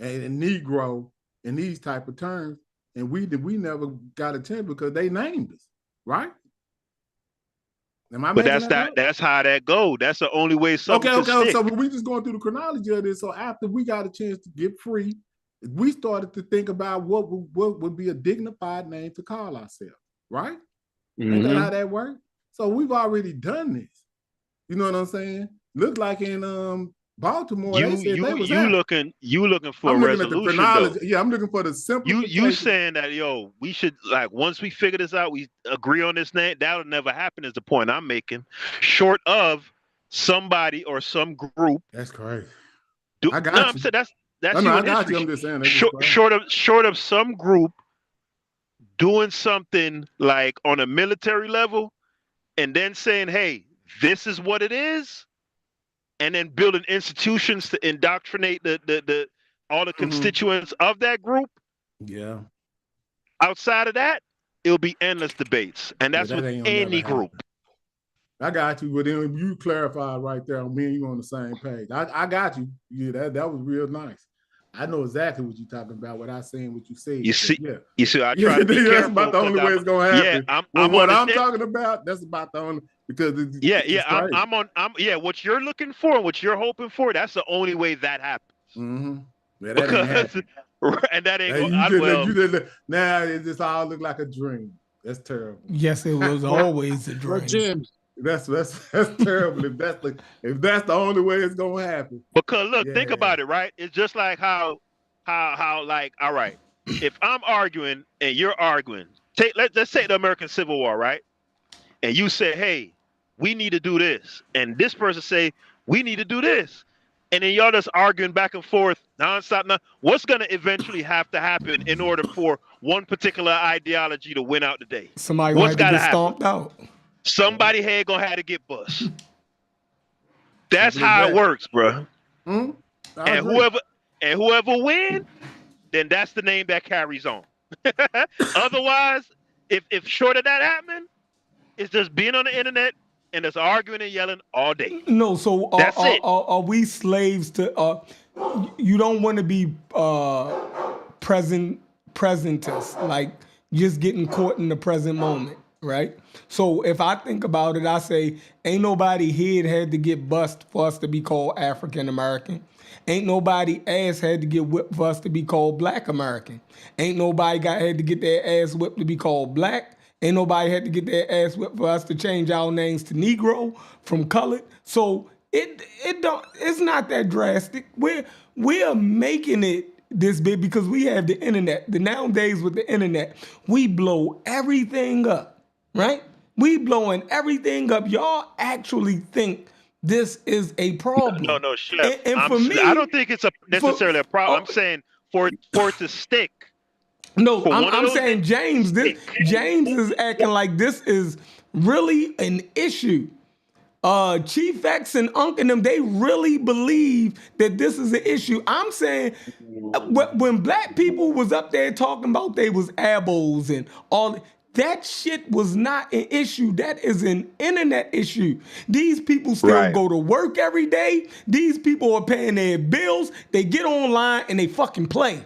F: And Negro and these type of terms. And we never got a chance because they named us, right?
H: But that's how that go. That's the only way something can stick.
F: So we just going through the chronology of this. So after we got a chance to get free, we started to think about what would be a dignified name to call ourselves, right? Ain't that how that works? So we've already done this. You know what I'm saying? Look like in Baltimore, they said they was
H: you looking for
F: I'm
H: a
F: looking
H: resolution,
F: at the chronology.
H: though.
F: Yeah, I'm looking for the simplification.
H: You saying that, yo, we should, like, once we figure this out, we agree on this name. That'll never happen is the point I'm making. Short of somebody or some group.
F: That's crazy.
H: I got you. I'm saying that's
F: I got you. I'm just saying.
H: Short of some group doing something like on a military level and then saying, "Hey, this is what it is," and then building institutions to indoctrinate the all the constituents of that group.
F: Yeah.
H: Outside of that, it'll be endless debates, and that's with any group.
F: I got you, but then you clarified right there. Me and you on the same page. I got you. Yeah, that was real nice. I know exactly what you're talking about without saying what you said.
H: You see, I try to be careful.
F: That's about the only way it's gonna happen.
H: Yeah,
F: I'm talking about. That's about the only because
H: what you're looking for and what you're hoping for. That's the only way that happens.
F: Yeah, that ain't happening.
H: And that ain't.
F: Now it just all look like a dream. That's terrible.
C: Yes, it was always a dream.
F: James, that's terrible. If that's the only way it's gonna happen.
H: Because look, think about it, right? It's just like how like, all right, if I'm arguing and you're arguing, let's take the American Civil War, right? And you say, "Hey, we need to do this," and this person say, "We need to do this," and then y'all just arguing back and forth nonstop. Now, what's gonna eventually have to happen in order for one particular ideology to win out today?
C: Somebody what's got to get stomped out.
H: Somebody head gonna have to get bust. That's how it works, bro. And whoever win, then that's the name that carries on. Otherwise, if short of that happening, it's just being on the internet and just arguing and yelling all day.
C: No, so are we slaves to? You don't want to be presentist, like just getting caught in the present moment. Right? So if I think about it, I say, ain't nobody head had to get bust for us to be called African American. Ain't nobody ass had to get whipped for us to be called Black American. Ain't nobody had to get their ass whipped to be called black. Ain't nobody had to get their ass whipped for us to change our names to Negro from colored. So it's not that drastic. We're making it this big because we have the internet. Nowadays with the internet, we blow everything up, right? We blowing everything up. Y'all actually think this is a problem.
H: No, Chef.
C: And for me,
H: I don't think it's necessarily a problem. I'm saying for it to stick.
C: No, I'm saying James is acting like this is really an issue. Chief X and Unc and them, they really believe that this is an issue. I'm saying when black people was up there talking about they was abos and all that shit was not an issue. That is an internet issue. These people still go to work every day. These people are paying their bills. They get online and they fucking play.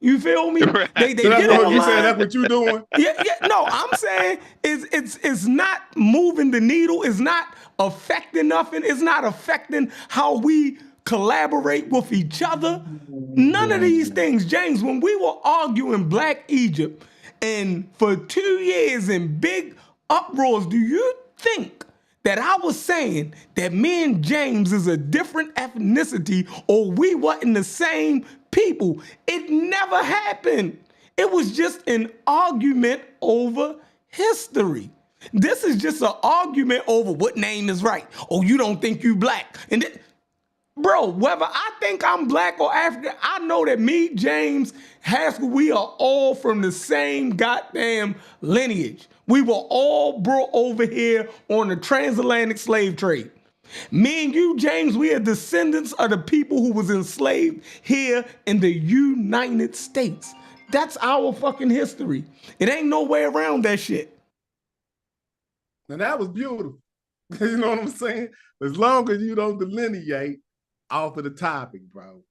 C: You feel me? They
G: so
C: get online.
G: You saying that's what you doing?
C: Yeah. No, I'm saying it's not moving the needle. It's not affecting nothing. It's not affecting how we collaborate with each other. None of these things, James. When we were arguing Black Egypt, and for 2 years in big uproars, do you think that I was saying that me and James is a different ethnicity or we weren't the same people? It never happened. It was just an argument over history. This is just an argument over what name is right. Oh, you don't think you black. And bro, whether I think I'm black or African, I know that me, James, Haskell, we are all from the same goddamn lineage. We were all brought over here on the transatlantic slave trade. Me and you, James, we are descendants of the people who was enslaved here in the United States. That's our fucking history. It ain't no way around that shit.
G: And that was beautiful. You know what I'm saying? As long as you don't delineate off of the topic, bro.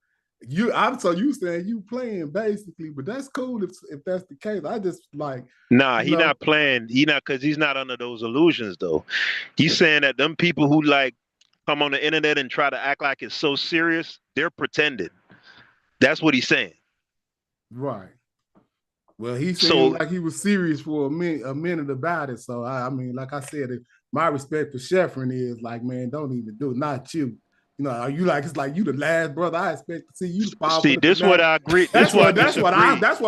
G: I'm so you saying you playing basically, but that's cool if that's the case. I just like
H: he not playing. Because he's not under those illusions though. He's saying that them people who like come on the internet and try to act like it's so serious, they're pretending. That's what he's saying.
G: Right. Well, he seemed like he was serious for a minute about it. So I mean, like I said, my respect for Sheffrin is like, man, don't even do it. Not you. You know, are you like it's like you the last brother I expect to see you fall.
H: See, this what I agree. That's what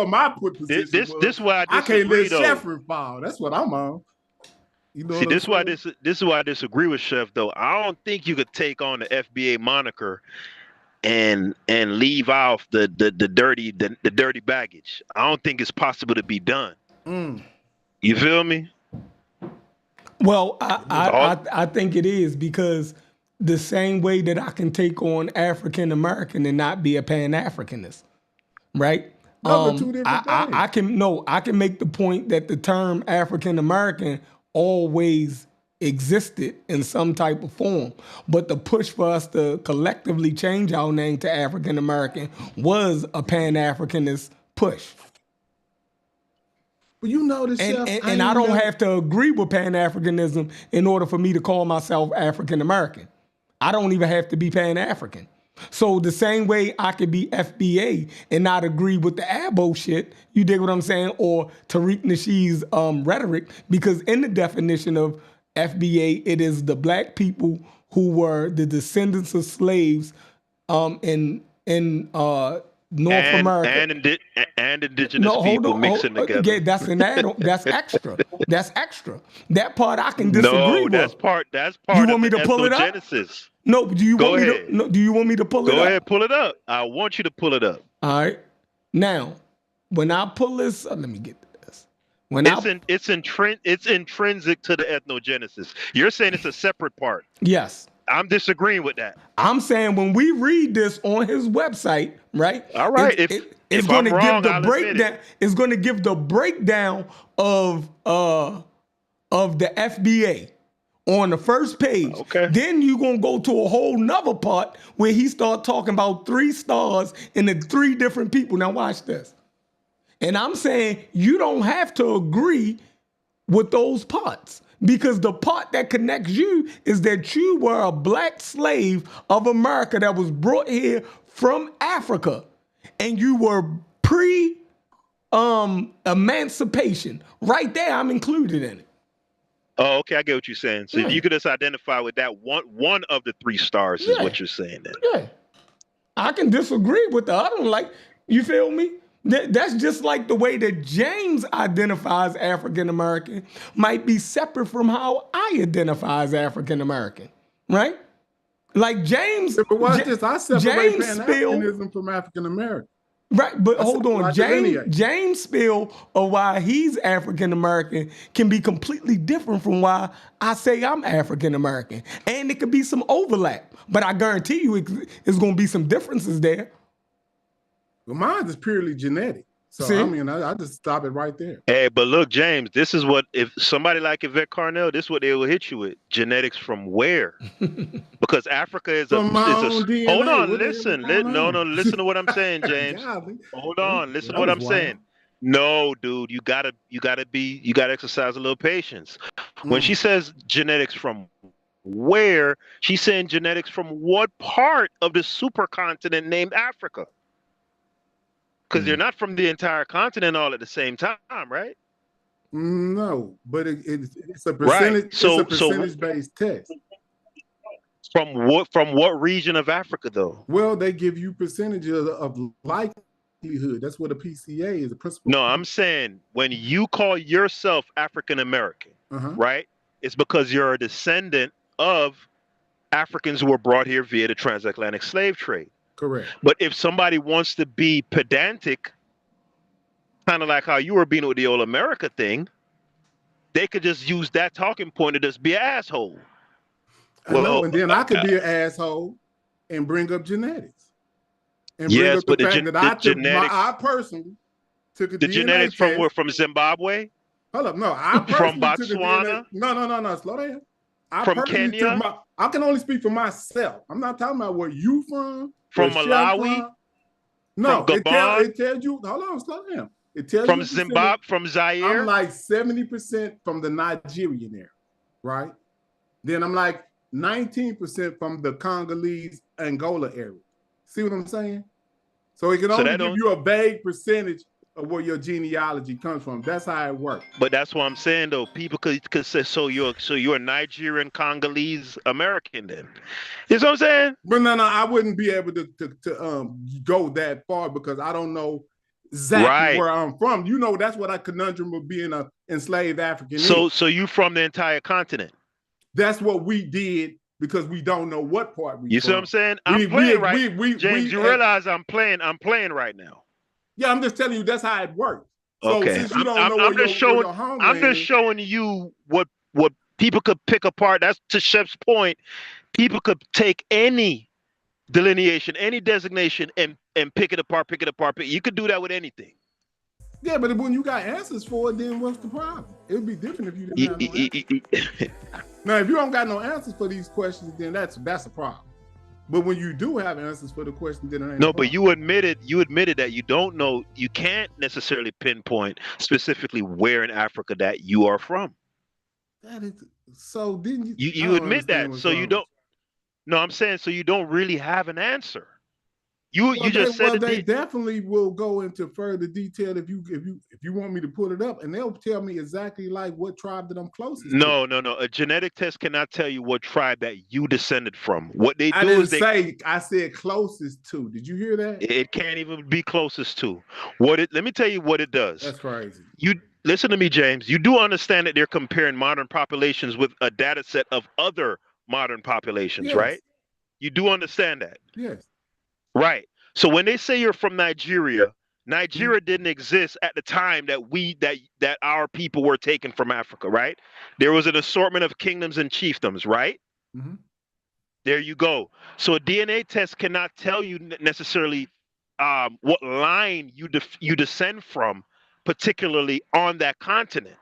G: my put position.
H: This why
G: I can't let Sheffrin fall. That's what I'm on. You know. See,
H: this is why I disagree with Chef though. I don't think you could take on the FBA moniker and leave off the dirty baggage. I don't think it's possible to be done. You feel me?
C: Well, I think it is because the same way that I can take on African American and not be a Pan-Africanist, right? I can make the point that the term African American always existed in some type of form, but the push for us to collectively change our name to African American was a Pan-Africanist push.
G: But you know this,
C: and I don't have to agree with Pan-Africanism in order for me to call myself African American. I don't even have to be Pan-African. So the same way I could be FBA and not agree with the Abo shit, you dig what I'm saying? Or Tariq Nasheed's rhetoric, because in the definition of FBA, it is the black people who were the descendants of slaves in North America.
H: And indigenous people mixing together.
C: Yeah, that's an add-on. That's extra. That's extra. That part I can disagree with.
H: That's part
C: you want me to pull it up? No, do you want me to pull it up?
H: Go ahead, pull it up. I want you to pull it up.
C: All right. Now, when I pull this, let me get this.
H: It's intrinsic to the ethnogenesis. You're saying it's a separate part.
C: Yes.
H: I'm disagreeing with that.
C: I'm saying when we read this on his website, right?
H: All right.
C: It's going to give the breakdown. It's going to give the breakdown of the FBA on the first page.
H: Okay.
C: Then you're going to go to a whole nother part where he start talking about 3 stars and the 3 different people. Now watch this. And I'm saying you don't have to agree with those parts, because the part that connects you is that you were a black slave of America that was brought here from Africa, and you were emancipation. Right there, I'm included in it.
H: Oh, okay, I get what you're saying. So you could just identify with that one of the 3 stars is what you're saying then.
C: Yeah. I can disagree with the other one. Like, you feel me? That's just like the way that James identifies African American might be separate from how I identify as African American, right? Like James.
G: But watch this. I separate Pan-Africanism from African American.
C: Right, but hold on. James' spill of why he's African American can be completely different from why I say I'm African American. And it could be some overlap, but I guarantee you it's going to be some differences there.
G: Well, mine is purely genetic. So, see? I mean, I just stop it right there.
H: Hey, but look, James, this is what, if somebody like Yvette Carnell, this is what they will hit you with. Genetics from where? Because Africa is hold on, listen. Listen to what I'm saying, James. Hold on, listen to what I'm saying. No, dude, you gotta exercise a little patience. When she says genetics from where, she's saying genetics from what part of the supercontinent named Africa? Because they're not from the entire continent all at the same time, right?
G: No, but it's a percentage. Right. So, it's a percentage-based test.
H: From what region of Africa, though?
G: Well, they give you percentages of likelihood. That's what a PCA is. A principal.
H: No, I'm saying when you call yourself African American, right? It's because you're a descendant of Africans who were brought here via the transatlantic slave trade.
G: Correct.
H: But if somebody wants to be pedantic, kind of like how you were being with the old America thing, they could just use that talking point to just be an asshole.
G: And then I could be an asshole and bring up genetics. And bring up the fact that I personally took a
H: the
G: DNA
H: genetics
G: test.
H: from Zimbabwe?
G: Hold up, no, I personally
H: from Botswana?
G: No, slow down.
H: From Kenya?
G: I can only speak for myself. I'm not talking about where you from.
H: From Malawi?
G: No,
H: from Gabon?
G: It tells you, hold on, slow down. It tells
H: from
G: you
H: Zimbabwe, from Zaire?
G: I'm like 70% from the Nigerian area, right? Then I'm like 19% from the Congolese Angola area. See what I'm saying? So it can only give you a vague percentage of where your genealogy comes from. That's how it works.
H: But that's what I'm saying, though. People could say, so you're a Nigerian Congolese American then. You know what I'm saying?
G: But no, I wouldn't be able to go that far because I don't know exactly where I'm from. You know, that's what a conundrum of being an enslaved African is.
H: So you from the entire continent?
G: That's what we did because we don't know what part we.
H: You see what I'm saying? I'm playing James, you realize I'm playing right now.
G: Yeah, I'm just telling you that's how it works. So
H: okay,
G: since you don't know where your
H: I'm just showing you what people could pick apart. That's to Shep's point. People could take any delineation, any designation, and pick it apart. You could do that with anything.
G: Yeah, but when you got answers for it, then what's the problem? It would be different if you didn't have no answers. Now, if you don't got no answers for these questions, then that's a problem. But when you do have answers for the question, then it ain't no.
H: But you admitted that you don't know. You can't necessarily pinpoint specifically where in Africa that you are from.
G: That is so. Didn't
H: you admit that? So you don't. No, I'm saying so you don't really have an answer. You just said
G: they definitely will go into further detail if you want me to put it up, and they'll tell me exactly like what tribe that I'm closest to.
H: No. A genetic test cannot tell you what tribe that you descended from. What they do
G: I said closest to. Did you hear that?
H: It can't even be closest to. Let me tell you what it does.
G: That's crazy.
H: You listen to me, James. You do understand that they're comparing modern populations with a data set of other modern populations, right? You do understand that.
G: Yes.
H: Right. So when they say you're from Nigeria didn't exist at the time that our people were taken from Africa, right? There was an assortment of kingdoms and chiefdoms, right?
G: Mm-hmm.
H: There you go. So a DNA test cannot tell you necessarily what line you descend from, particularly on that continent.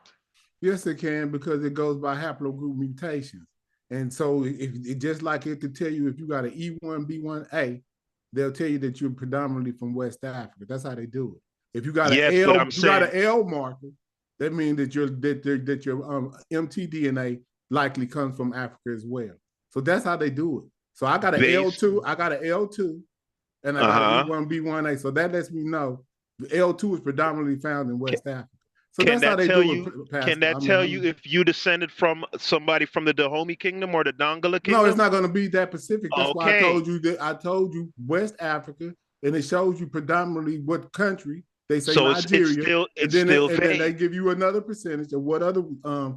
G: Yes, it can, because it goes by haplogroup mutations. And so if just like it could tell you if you got an E1B1A, they'll tell you that you're predominantly from West Africa. That's how they do it. If you got an L marker, that means that your mtDNA likely comes from Africa as well. So that's how they do it. So I got an L2, and I got an E1B1A. So that lets me know
F: L2 is predominantly found in West Africa. So
H: Can
F: that's how
H: that
F: they
H: tell
F: do
H: you?
F: it, Pastor.
H: Can that tell you if you descended from somebody from the Dahomey Kingdom or the Dongala Kingdom?
F: No, it's not going to be that specific. That's why I told you that I told you West Africa, and it shows you predominantly what country. They say
H: so
F: Nigeria,
H: it's still vague.
F: Then they give you another percentage of what other I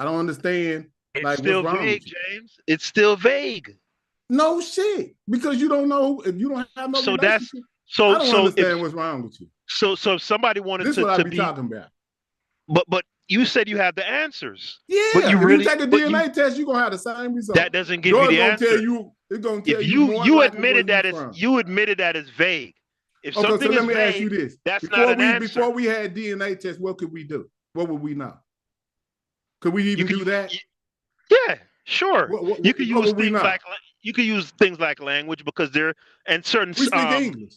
F: don't understand.
H: It's
F: like
H: still
F: what's wrong
H: vague,
F: with you?
H: James. It's still vague.
F: No shit, because you don't know if you don't have no
H: So
F: relationship. I don't understand what's wrong with you.
H: So if somebody wanted
F: this is what I be talking about.
H: But you said you have the answers.
F: Yeah,
H: but
F: if you take a DNA test, you're gonna have the same result.
H: That doesn't give you the answer.
F: It's gonna tell
H: if
F: you more
H: you
F: likely
H: admitted
F: where
H: that
F: from.
H: you admitted that it's vague. If
F: okay,
H: something
F: so let
H: is
F: me
H: vague,
F: ask you this:
H: that's not an answer.
F: Before we had DNA tests, what could we do? What would we know? Could we even do that?
H: Yeah, sure. You could use things like language because there and certain.
F: We speak English.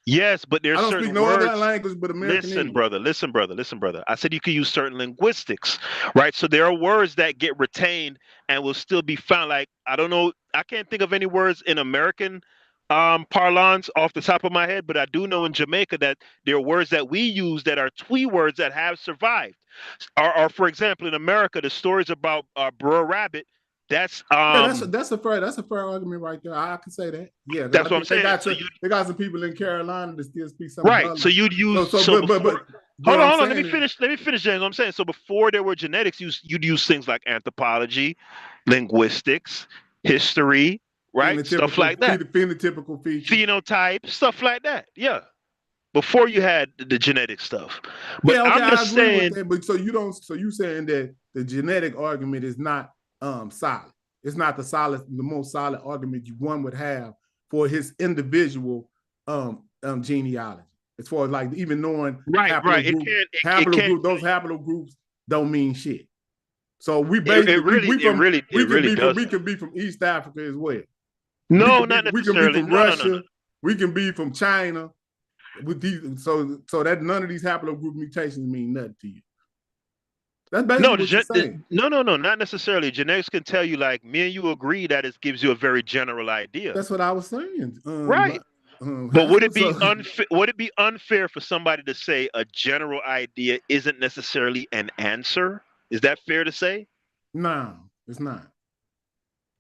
H: Yes, but there's
F: I don't
H: certain
F: speak no
H: words.
F: other language but American English.
H: Listen, brother. I said you could use certain linguistics, right? So there are words that get retained and will still be found. Like, I don't know, I can't think of any words in American parlance off the top of my head, but I do know in Jamaica that there are words that we use that are Twi words that have survived. Or for example, in America, the stories about Brer Rabbit. That's
F: that's a fair argument right there. I can say that. Yeah,
H: that's what I'm saying.
F: They got some people in Carolina that still speak some
H: right. So you'd use hold on. Let me finish, James. What I'm saying. So before there were genetics, you'd use things like anthropology, linguistics, history, right? Stuff like that.
F: Phenotypical features,
H: phenotype, stuff like that. Yeah. Before you had the genetic stuff. But
F: yeah, okay,
H: I'm just saying.
F: That, but so you saying that the genetic argument is not solid. It's not the most solid argument one would have for his individual genealogy. As far as like even knowing
H: right.
F: Those haplogroups don't mean shit. So we basically we can be from East Africa as well.
H: No, not necessarily.
F: We can be from Russia. No. We can be from China. With these, so that none of these haplogroup mutations mean nothing to you. That's basically what you're saying.
H: No, not necessarily. Genetics can tell you, like me and you agree that it gives you a very general idea.
F: That's what I was saying.
H: Right. But would it be unfair for somebody to say a general idea isn't necessarily an answer? Is that fair to say?
F: No, it's not.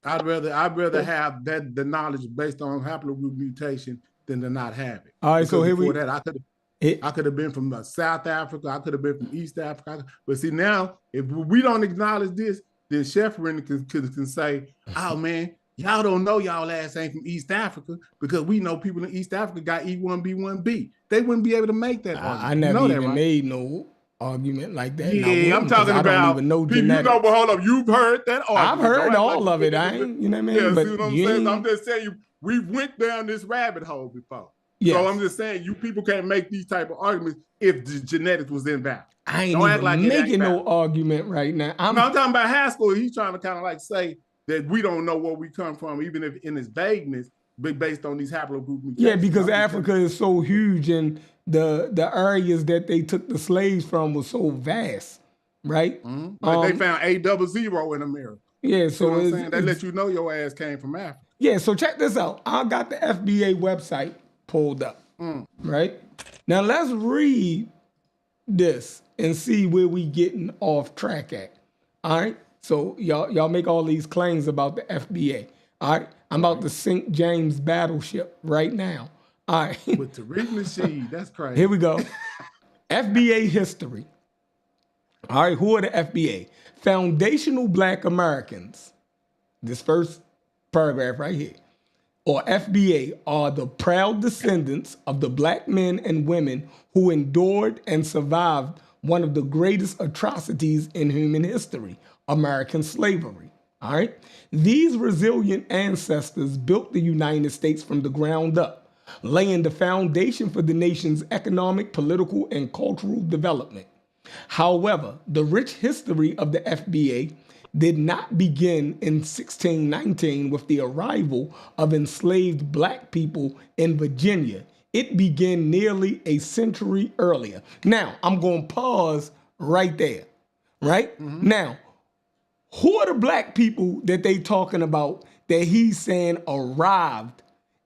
F: I'd rather have the knowledge based on haplogroup mutation than to not have it.
C: All right, so here we
F: that I could have been from South Africa. I could have been from East Africa. But see, now, if we don't acknowledge this, then Sheffrin can say, oh, man, y'all don't know y'all ass ain't from East Africa because we know people in East Africa got E1B1B. They wouldn't be able to make that argument.
C: I never even made no argument like that.
F: Yeah, I'm talking about
C: I don't even know genetics.
F: But hold up, you've heard that argument.
C: I've heard all of it. I ain't, you know what I mean?
F: Yeah,
C: but
F: see what I'm saying? I'm just saying we went down this rabbit hole before.
C: Yes.
F: So I'm just saying you people can't make these type of arguments if the genetics was invalid.
C: I ain't even making no argument right now. I'm
F: talking about Haskell. He's trying to kind of like say that we don't know where we come from, even if in its vagueness, based on these haplogroup mutations.
C: Yeah, because Africa is so huge and the areas that they took the slaves from was so vast, right?
F: Mm-hmm. Like they found A00 in America.
C: Yeah, so
F: what I'm saying? They let you know your ass came from Africa.
C: Yeah, so check this out. I got the FBA website pulled up, right? Now let's read this and see where we getting off track at. All right, so y'all make all these claims about the FBA. All right, I'm about to sink James battleship right now. All right.
F: With Tariq Nasheed, that's crazy.
C: Here we go. FBA history. All right, who are the FBA? Foundational Black Americans. This first paragraph right here. Or FBA are the proud descendants of the black men and women who endured and survived one of the greatest atrocities in human history, American slavery. All right. These resilient ancestors built the United States from the ground up, laying the foundation for the nation's economic, political, and cultural development. However, the rich history of the FBA did not begin in 1619 with the arrival of enslaved black people in Virginia. It began nearly a century earlier. Now, I'm going to pause right there, right? Mm-hmm. Now, who are the black people that they talking about that he's saying arrived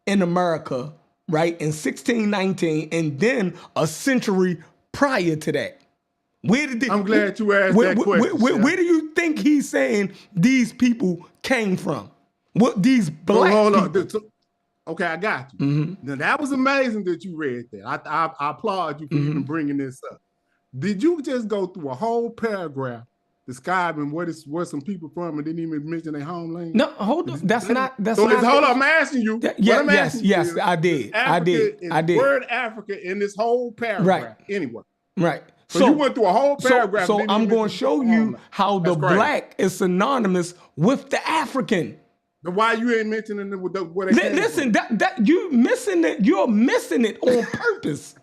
C: in America right, in 1619, and then a century prior to that.
F: I'm glad you asked that question.
C: Where do you think he's saying these people came from? What these black people?
F: Okay, I got you.
C: Mm-hmm.
F: Now that was amazing that you read that. I applaud you for even bringing this up. Did you just go through a whole paragraph describing where some people from and didn't even mention their homeland?
C: No, hold on. That's not.
F: Hold on. I'm asking you.
C: Yes, I did. I did.
F: Word Africa in this whole paragraph.
C: Right.
F: Anyway.
C: Right.
F: So you went through a whole paragraph.
C: So I'm going to show you how the black is synonymous with the African.
F: Then why you ain't mentioning what they
C: listen, that you missing it. You're missing it on purpose.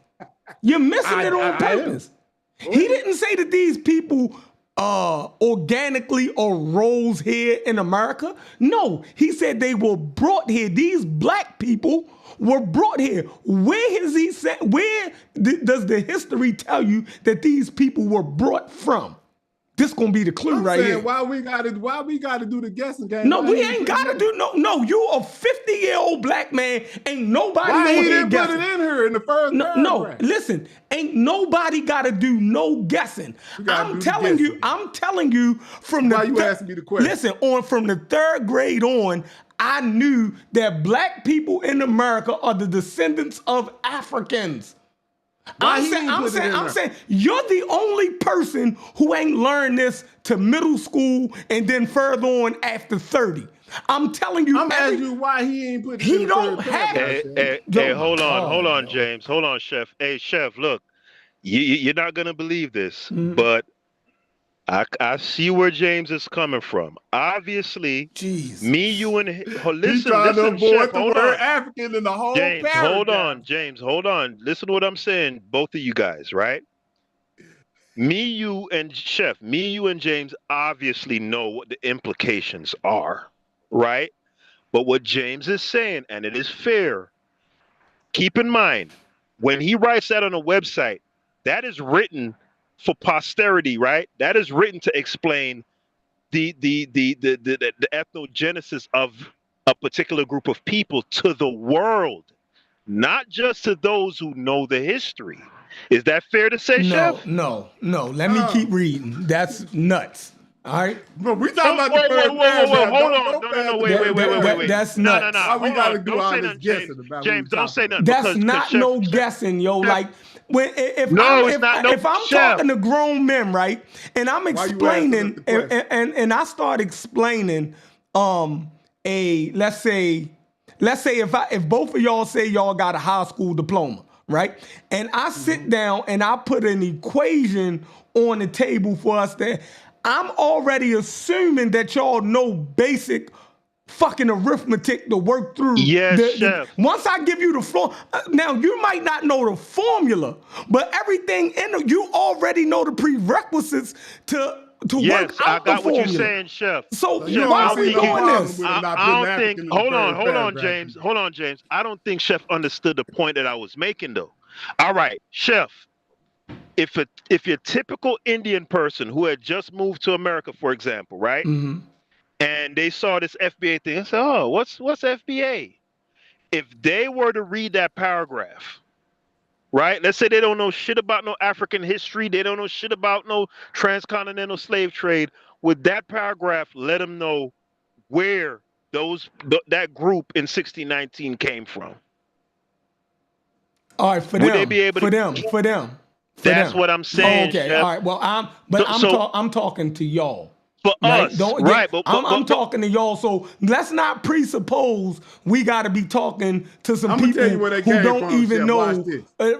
C: You're missing it on purpose. He didn't say that these people organically arose here in America. No, he said they were brought here. These black people were brought here. Where has he said? Where does the history tell you that these people were brought from? This gonna be the clue right here.
F: Why we gotta do the guessing game?
C: No, we ain't gotta do no. You a 50-year-old black man. Ain't nobody
F: why
C: he
F: didn't put it in here in the first paragraph?
C: No, listen, ain't nobody gotta do no guessing. I'm telling you from the.
F: Why you asking me the question?
C: Listen, from the 3rd grade on, I knew that black people in America are the descendants of Africans. I'm saying you're the only person who ain't learned this to middle school and then further on after 30. I'm telling you.
F: I'm asking you why he ain't put it in.
C: He don't have it.
H: Hey, hold on, James. Hold on, Chef. Hey, Chef, look, you're not gonna believe this, but I see where James is coming from. Obviously, me, you, and listen, Chef, hold on.
F: African in the whole
H: James,
F: paragraph.
H: James, hold on. Listen to what I'm saying, both of you guys, right? Me, you, and James obviously know what the implications are, right? But what James is saying, and it is fair, keep in mind, when he writes that on a website, that is written for posterity, right? That is written to explain the ethnogenesis of a particular group of people to the world, not just to those who know the history. Is that fair to say, Chef?
C: No. Let me keep reading. That's nuts. All right.
F: But we talking about the first
H: paragraph. Hold on. No, wait.
C: That's nuts.
F: No. We gotta do all this guessing about
H: James, don't say nothing.
C: That's not no guessing, yo. Like if I'm talking to grown men, right, and I'm explaining and I start explaining let's say if both of y'all say y'all got a high school diploma, right, and I sit down and I put an equation on the table for us there, I'm already assuming that y'all know basic fucking arithmetic to work through.
H: Yes, Chef.
C: Once I give you the floor, now you might not know the formula, but everything you already know the prerequisites to work out the formula.
H: I got what you're saying, Chef.
C: So why are we doing this?
H: I don't think. Hold on, James. Hold on, James. I don't think Chef understood the point that I was making, though. All right, Chef. If your typical Indian person who had just moved to America, for example, right? Mm-hmm. And they saw this FBA thing and said, oh, what's FBA? If they were to read that paragraph, right? Let's say they don't know shit about no African history. They don't know shit about no transcontinental slave trade. Would that paragraph let them know where that group in 1619 came from?
C: All right, for them.
H: That's what I'm saying.
C: Okay,
H: Chef.
C: all right. Well, I'm talking to y'all.
H: For us, right?
C: I'm talking to y'all. So let's not presuppose we got to be talking to some people who don't even know,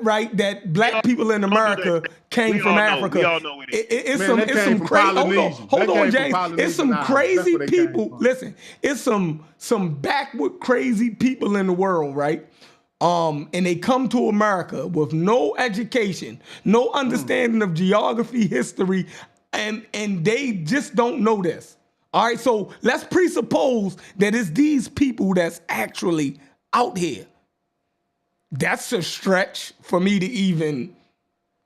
C: right? That black people in America came from Africa.
H: We all know it is.
C: It's some crazy. Hold on, James. It's some crazy people. Listen, it's some backward crazy people in the world, right? And they come to America with no education, no understanding of geography, history, and they just don't know this. All right, so let's presuppose that it's these people that's actually out here. That's a stretch for me to even,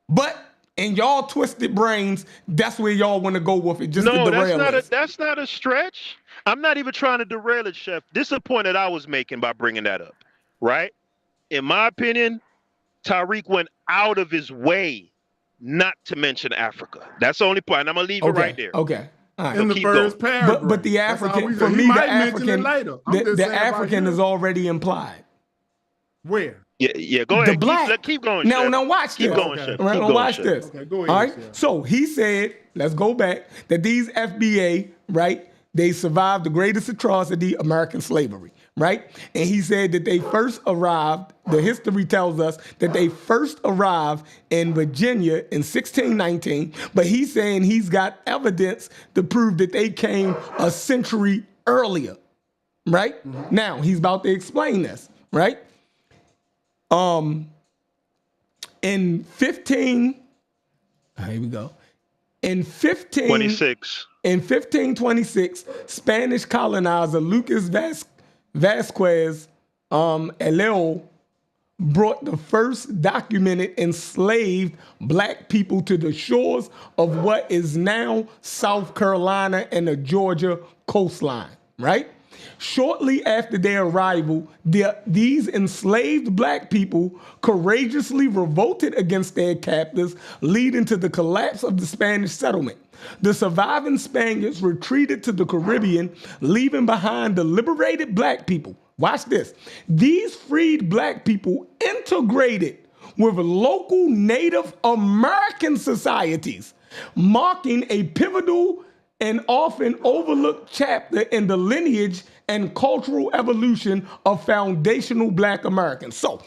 C: but in y'all twisted brains, that's where y'all want to go with it.
H: That's not a stretch. I'm not even trying to derail it, Chef. This is a point that I was making by bringing that up, right? in my opinion, Tariq went out of his way not to mention Africa. That's the only point. And I'm gonna leave it right there.
C: Okay. All right.
H: So
F: In the
H: keep
F: first
H: going.
F: paragraph.
C: But the
F: That's all
C: African,
F: we
C: for
F: said.
C: me,
F: He
C: the
F: might mention
C: African,
F: it later. I'm just
C: the
F: saying right
C: African
F: here.
C: is already implied.
F: Where?
H: Yeah, go ahead.
C: The black.
H: Keep going,
C: Now,
H: Chef.
C: now watch
H: Keep
C: this.
H: going,
F: Okay.
H: Chef.
C: Right,
H: Keep
C: now
H: going,
C: watch
H: Chef.
C: this.
F: Okay, go ahead,
C: All right.
F: Chef.
C: So he said, let's go back, that these FBA, right, they survived the greatest atrocity, American slavery, right? And he said that they first arrived, the history tells us that they first arrived in Virginia in 1619, but he's saying he's got evidence to prove that they came a century earlier, right?
F: Mm-hmm.
C: Now, he's about to explain this, right? In 15, here we go. In 1526, Spanish colonizer Lucas Vasquez Eleo brought the first documented enslaved black people to the shores of what is now South Carolina and the Georgia coastline, right? Shortly after their arrival, these enslaved black people courageously revolted against their captors, leading to the collapse of the Spanish settlement. The surviving Spaniards retreated to the Caribbean, leaving behind the liberated black people. Watch this. These freed black people integrated with local Native American societies, marking a pivotal and often overlooked chapter in the lineage and cultural evolution of foundational black Americans. So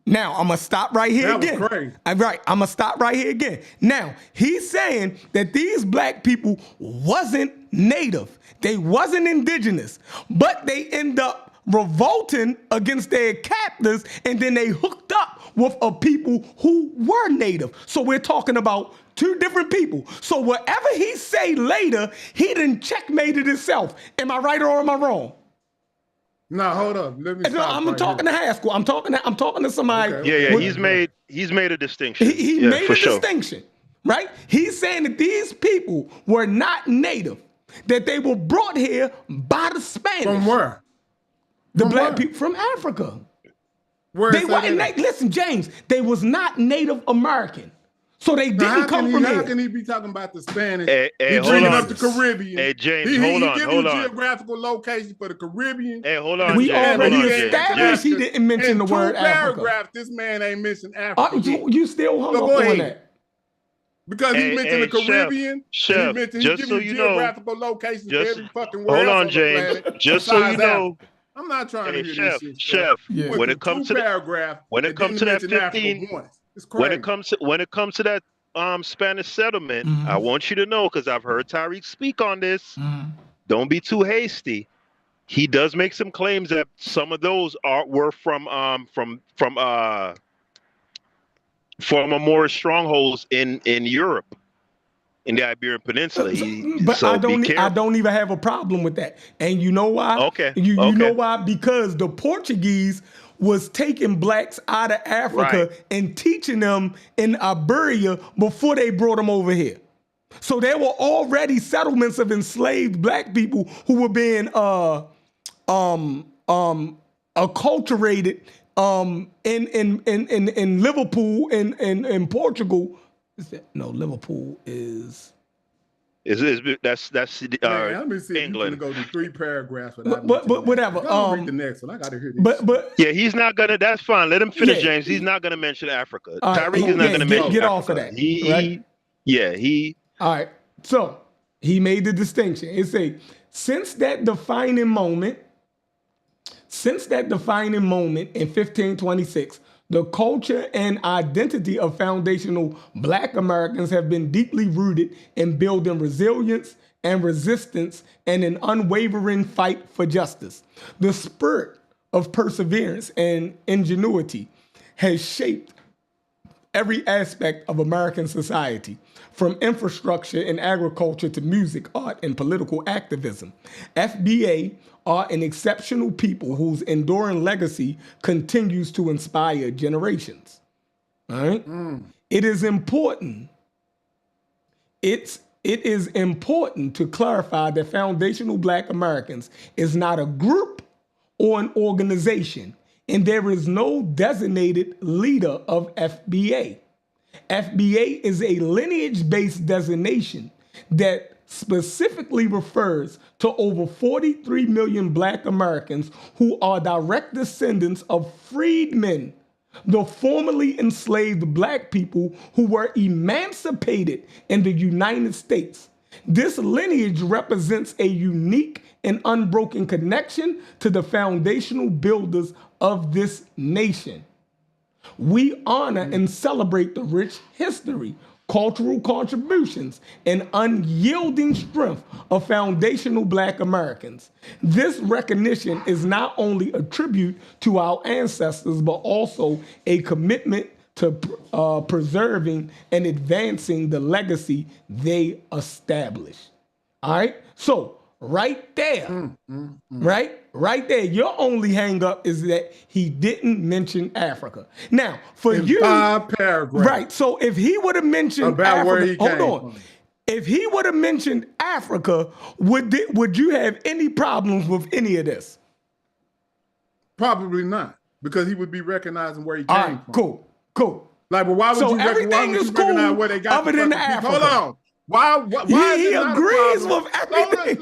C: now I'm gonna stop right here again.
F: Was crazy.
C: Right, I'm gonna stop right here again. Now he's saying that these black people wasn't native, they wasn't indigenous, but they end up revolting against their captors, and then they hooked up with a people who were native. So we're talking about two different people. So whatever he say later, he done checkmated himself. Am I right or am I wrong?
F: No, hold up. Let me stop.
C: I'm talking to Haskell. I'm talking to somebody.
F: Okay.
H: Yeah. He's made a distinction.
C: He made a distinction, right? He's saying that these people were not native, that they were brought here by the Spanish.
F: From where?
C: The black people from Africa.
F: Where
C: they wasn't. Listen, James, they was not Native American. So they didn't come from here.
F: How can he be talking about the Spanish?
H: He's
F: bringing up the Caribbean.
H: Hey, James,
F: he
H: hold on.
F: giving you geographical location for the Caribbean.
H: Hey, hold on.
C: We
H: James,
C: already
H: hold on,
C: established he didn't mention the word Africa.
F: Paragraph, this man ain't mentioned Africa.
C: You still hung up on that.
F: Because he mentioned the Caribbean.
H: Chef,
F: he
H: just so you know,
F: geographical locations for every fucking word.
H: Hold on, James. Just so you know.
F: I'm not trying to hear
H: Chef,
F: this shit.
H: Chef,
C: yeah.
H: when it comes to
F: paragraph,
H: when it comes to that 15, when it comes to that Spanish settlement, I want you to know, because I've heard Tariq speak on this. Don't be too hasty. He does make some claims that some of those were from former Moorish strongholds in Europe, in the Iberian Peninsula.
C: I don't even have a problem with that. And you know why?
H: Okay.
C: You know why? Because the Portuguese was taking blacks out of Africa and teaching them in Iberia before they brought them over here. So there were already settlements of enslaved black people who were being acculturated in Liverpool in Portugal. Liverpool is
H: that's
F: let me see
H: England.
F: If you go to 3 paragraphs.
C: But whatever.
F: Read the next one. I gotta hear this.
C: But
H: yeah, he's not gonna. That's fine. Let him finish, James. He's not gonna mention Africa. Tariq is not gonna mention.
C: Get
H: Africa.
C: off of that. All right. So he made the distinction. It say since that defining moment in 1526. The culture and identity of foundational black Americans have been deeply rooted in building resilience and resistance and an unwavering fight for justice. The spirit of perseverance and ingenuity has shaped every aspect of American society, from infrastructure and agriculture to music, art, and political activism. FBA are an exceptional people whose enduring legacy continues to inspire generations. All right? It is important. It is important to clarify that foundational black Americans is not a group or an organization. and there is no designated leader of FBA. FBA is a lineage-based designation that specifically refers to over 43 million Black Americans who are direct descendants of freedmen, the formerly enslaved Black people who were emancipated in the United States. This lineage represents a unique and unbroken connection to the foundational builders of this nation. We honor and celebrate the rich history, cultural contributions, and unyielding strength of foundational Black Americans. This recognition is not only a tribute to our ancestors, but also a commitment to preserving and advancing the legacy they established. All right? So, right there, right there, your only hang up is that he didn't mention Africa. Now, for
G: in
C: you,
G: 5 paragraphs,
C: right? So if he would have mentioned
G: about
C: Africa,
G: where he came
C: hold on.
G: from.
C: If he would have mentioned Africa, would you have any problems with any of this?
G: Probably not, because he would be recognizing where he came from.
C: Cool.
G: Like, but why would you recognize where they got
C: other than Africa?
G: Hold on. Why
C: he agrees with everything.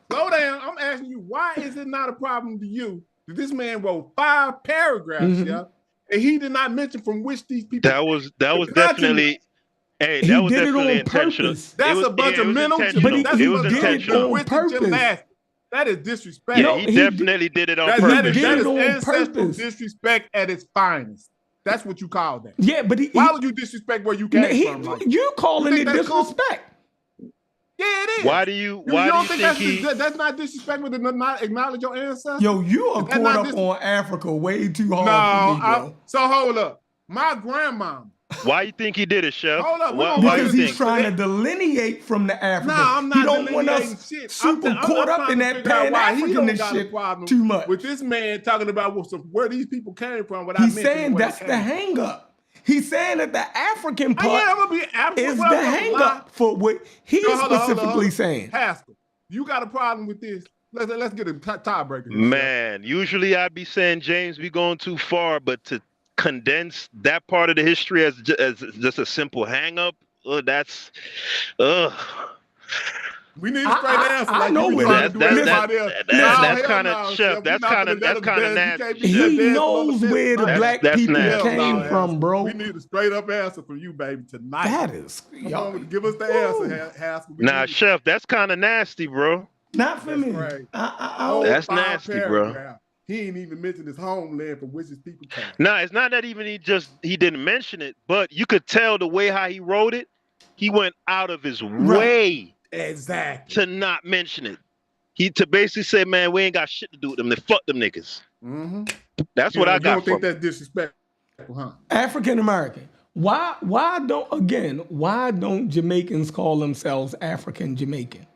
G: Slow down. I'm asking you, why is it not a problem to you that this man wrote 5 paragraphs, yeah, and he did not mention from which these people?
H: That was definitely. Hey, that was definitely intentional.
G: That's a bunch of mental gymnastics.
H: It was intentional.
G: That is disrespect.
H: Yeah, he definitely did it on purpose.
G: That is ancestral disrespect at its finest. That's what you call that.
C: Yeah, but
G: why would you disrespect where you came from?
C: You calling it disrespect?
G: Cool? Yeah, it is.
H: Why do you think
G: that's not disrespectful to not acknowledge your ancestors?
C: Yo, you are caught up on Africa way too hard for me, bro.
G: So hold up. My grandma.
H: Why you think he did it, Chef?
G: Hold up.
C: Because he's trying to delineate from the African.
G: No, I'm not.
C: He don't want us super caught up in that Pan-Africanist shit too much.
G: With this man talking about where these people came from,
C: he's saying that's the hang up. He's saying that the African part is the hang up for what he's specifically saying.
G: Haskell, you got a problem with this? Let's get a tiebreaker.
H: Man, usually I'd be saying James be going too far, but to condense that part of the history as just a simple hang up, that's
G: we need a straight answer.
C: I know
H: that's kind of Chef. That's kind of nasty.
C: He knows where the Black people came from, bro.
G: We need a straight up answer from you, baby, tonight.
C: That is,
G: give us the answer, Haskell.
H: Nah, Chef, that's kind of nasty, bro.
C: Not for me.
G: Right.
H: That's nasty, bro.
G: He ain't even mentioned his homeland from which his people came.
H: Nah, it's not that even he didn't mention it, but you could tell the way how he wrote it. He went out of his way to not mention it. He to basically say, man, we ain't got shit to do with them. They fuck them niggas. That's what I got.
G: You don't think that's disrespectful, huh?
C: African American. Why don't Jamaicans call themselves African Jamaican?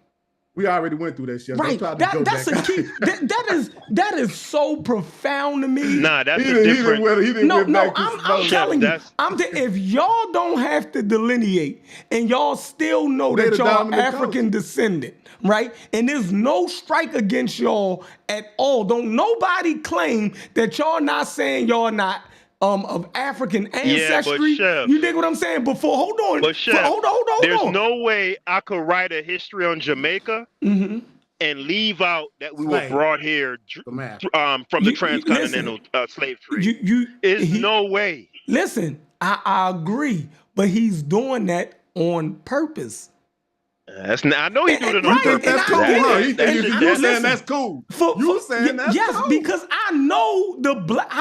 G: We already went through that shit.
C: Right. That's a key. that is so profound to me.
H: Nah, that's a different.
C: I'm telling you. If y'all don't have to delineate and y'all still know that y'all African descendant, right? And there's no strike against y'all at all. Don't nobody claim that y'all not saying y'all not of African ancestry.
H: Chef,
C: you dig what I'm saying? Hold on.
H: But Chef,
C: hold on.
H: There's no way I could write a history on Jamaica and leave out that we were brought here from the transcontinental slave trade. There's no way.
C: Listen, I agree, but he's doing that on purpose.
H: I know he do it on purpose.
G: That's cool, huh? You saying that's cool. You saying that's cool.
C: Because I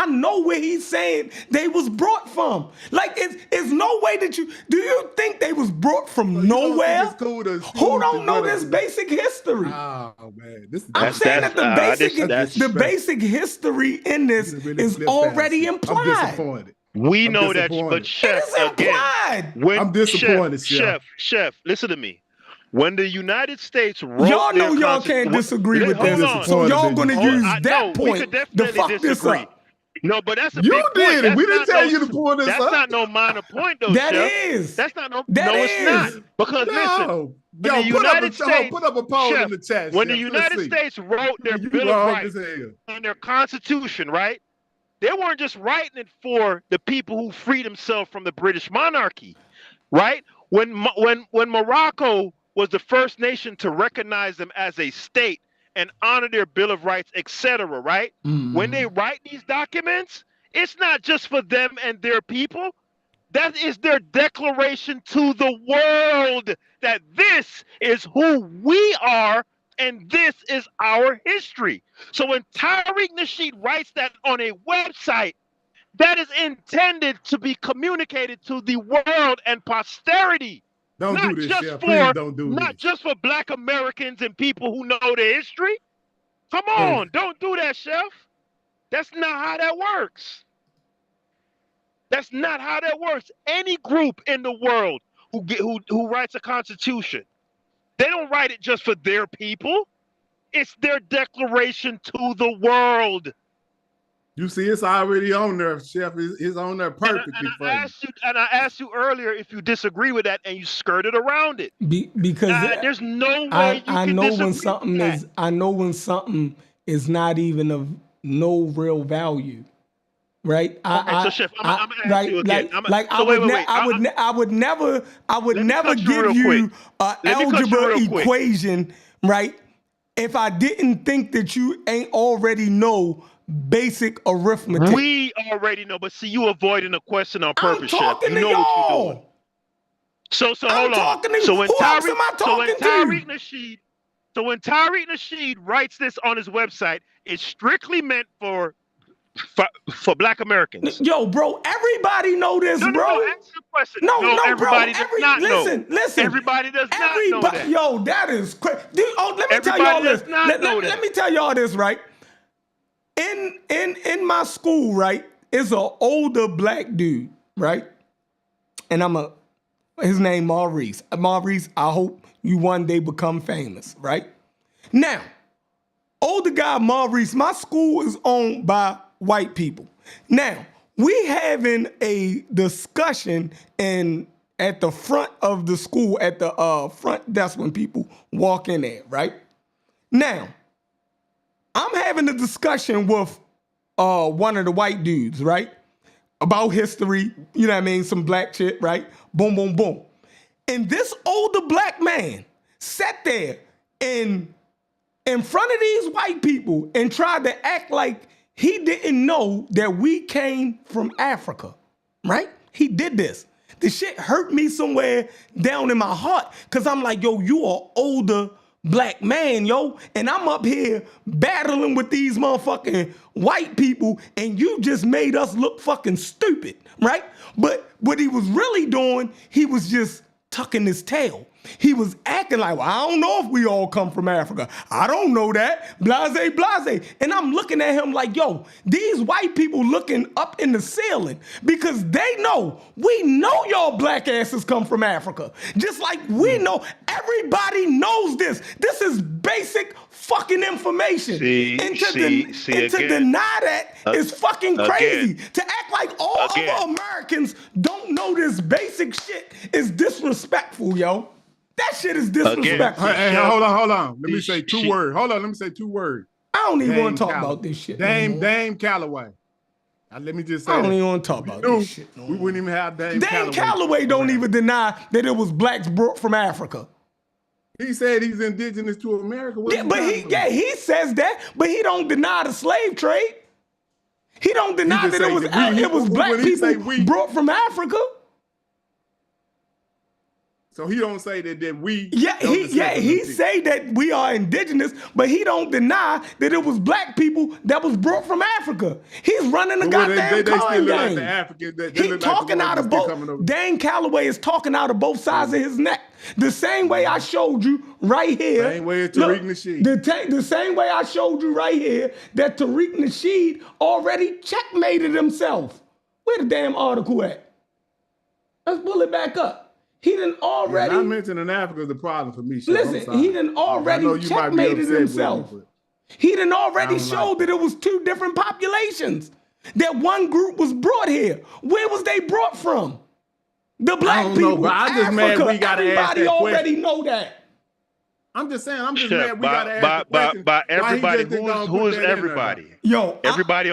C: know where he's saying they was brought from. Like, it's no way that do you think they was brought from nowhere? Who don't know this basic history?
G: Oh, man.
C: I'm saying that the basic history in this is already implied.
G: I'm disappointed.
H: We know that, but Chef, again,
G: I'm disappointed,
H: Chef, listen to me. When the United States wrote
C: y'all know y'all can't disagree with this, so y'all gonna use that point to fuck this up.
H: No, but that's a
G: you
H: big
G: did
H: point.
G: it. We didn't tell you to pull this
H: that's
G: up.
H: That's not no minor point, though.
C: That
H: Chef.
C: is.
H: That's not no.
C: That
H: no,
C: is.
H: it's not. Because listen, the United States
G: put up a poll in the chat.
H: When the United States wrote their Bill of Rights and their Constitution, right? they weren't just writing it for the people who freed themselves from the British monarchy, right? When Morocco was the first nation to recognize them as a state and honor their Bill of Rights, etc., right? When they write these documents, it's not just for them and their people. That is their declaration to the world that this is who we are and this is our history. So when Tariq Nasheed writes that on a website, that is intended to be communicated to the world and posterity.
F: Don't do this, Chef. Please don't do this.
H: Not just for Black Americans and people who know the history. Come on, don't do that, Chef. That's not how that works. That's not how that works. Any group in the world who writes a constitution, they don't write it just for their people. It's their declaration to the world.
F: You see, it's already on there, Chef. It's on there perfectly.
H: And I asked you earlier if you disagree with that, and you skirted around it.
C: Because
H: there's no way
C: I know when something is. I know when something is not even of no real value. Right.
H: So Chef, I'm gonna ask you again.
C: I would never give you an algebra equation, right? If I didn't think that you ain't already know basic arithmetic.
H: We already know, but see, you avoiding the question on purpose, Chef.
C: You know what you're doing.
H: So hold on. So when Tariq Nasheed writes this on his website, it's strictly meant for Black Americans.
C: Yo, bro, everybody know this, bro.
H: No, answer the question. No, everybody does not know.
C: Listen.
H: Everybody does not know that.
C: Yo, that is crazy. Let me tell y'all this. Let me tell y'all this, right? In my school, right, is an older Black dude, right? And his name Maurice. Maurice, I hope you one day become famous, right? Now, older guy Maurice, my school is owned by white people. Now, we having a discussion at the front of the school, at the front desk when people walk in there, right? Now, I'm having a discussion with one of the white dudes, right? About history, you know what I mean? Some Black shit, right? Boom, boom, boom. And this older Black man sat there in front of these white people and tried to act like he didn't know that we came from Africa, right? He did this. The shit hurt me somewhere down in my heart because I'm like, yo, you are older Black man, yo, and I'm up here battling with these motherfucking white people and you just made us look fucking stupid, right? But what he was really doing, he was just tucking his tail. He was acting like, well, I don't know if we all come from Africa. I don't know that. Blase, blase. And I'm looking at him like, yo, these white people looking up in the ceiling because they know, we know y'all Black asses come from Africa. Just like we know, everybody knows this. This is basic fucking information. To deny that is fucking crazy. To act like all other Americans don't know this basic shit is disrespectful, yo. That shit is disrespectful.
F: Hey, hold on. Let me say two words.
C: I don't even want to talk about this shit.
F: Dame Calloway. Let me just say
C: I don't even want to talk about this shit.
F: We wouldn't even have Dame
C: Calloway don't even deny that it was blacks brought from Africa.
F: He said he's indigenous to America.
C: He says that, but he don't deny the slave trade. He don't deny that it was black people brought from Africa.
F: So he don't say that we.
C: He say that we are indigenous, but he don't deny that it was black people that was brought from Africa. He's running the goddamn con game. He's talking out of both. Dane Calloway is talking out of both sides of his neck. The same way I showed you right here.
F: Same way as Tariq Nasheed.
C: The same way I showed you right here that Tariq Nasheed already checkmated himself. Where the damn article at? Let's pull it back up. He done already.
F: Not mentioning Africa is the problem for me.
C: Listen, he done already checkmated himself. He done already showed that it was two different populations. That one group was brought here. Where was they brought from? The black people.
F: I just mad we gotta ask that
C: Everybody already know that.
F: I'm just saying. I'm just
H: Chef,
F: mad. We gotta ask the question.
H: by
F: Why he
H: everybody,
F: just didn't go and
H: who
F: put
H: is
F: that in there, though?
H: everybody?
C: Yo,
H: everybody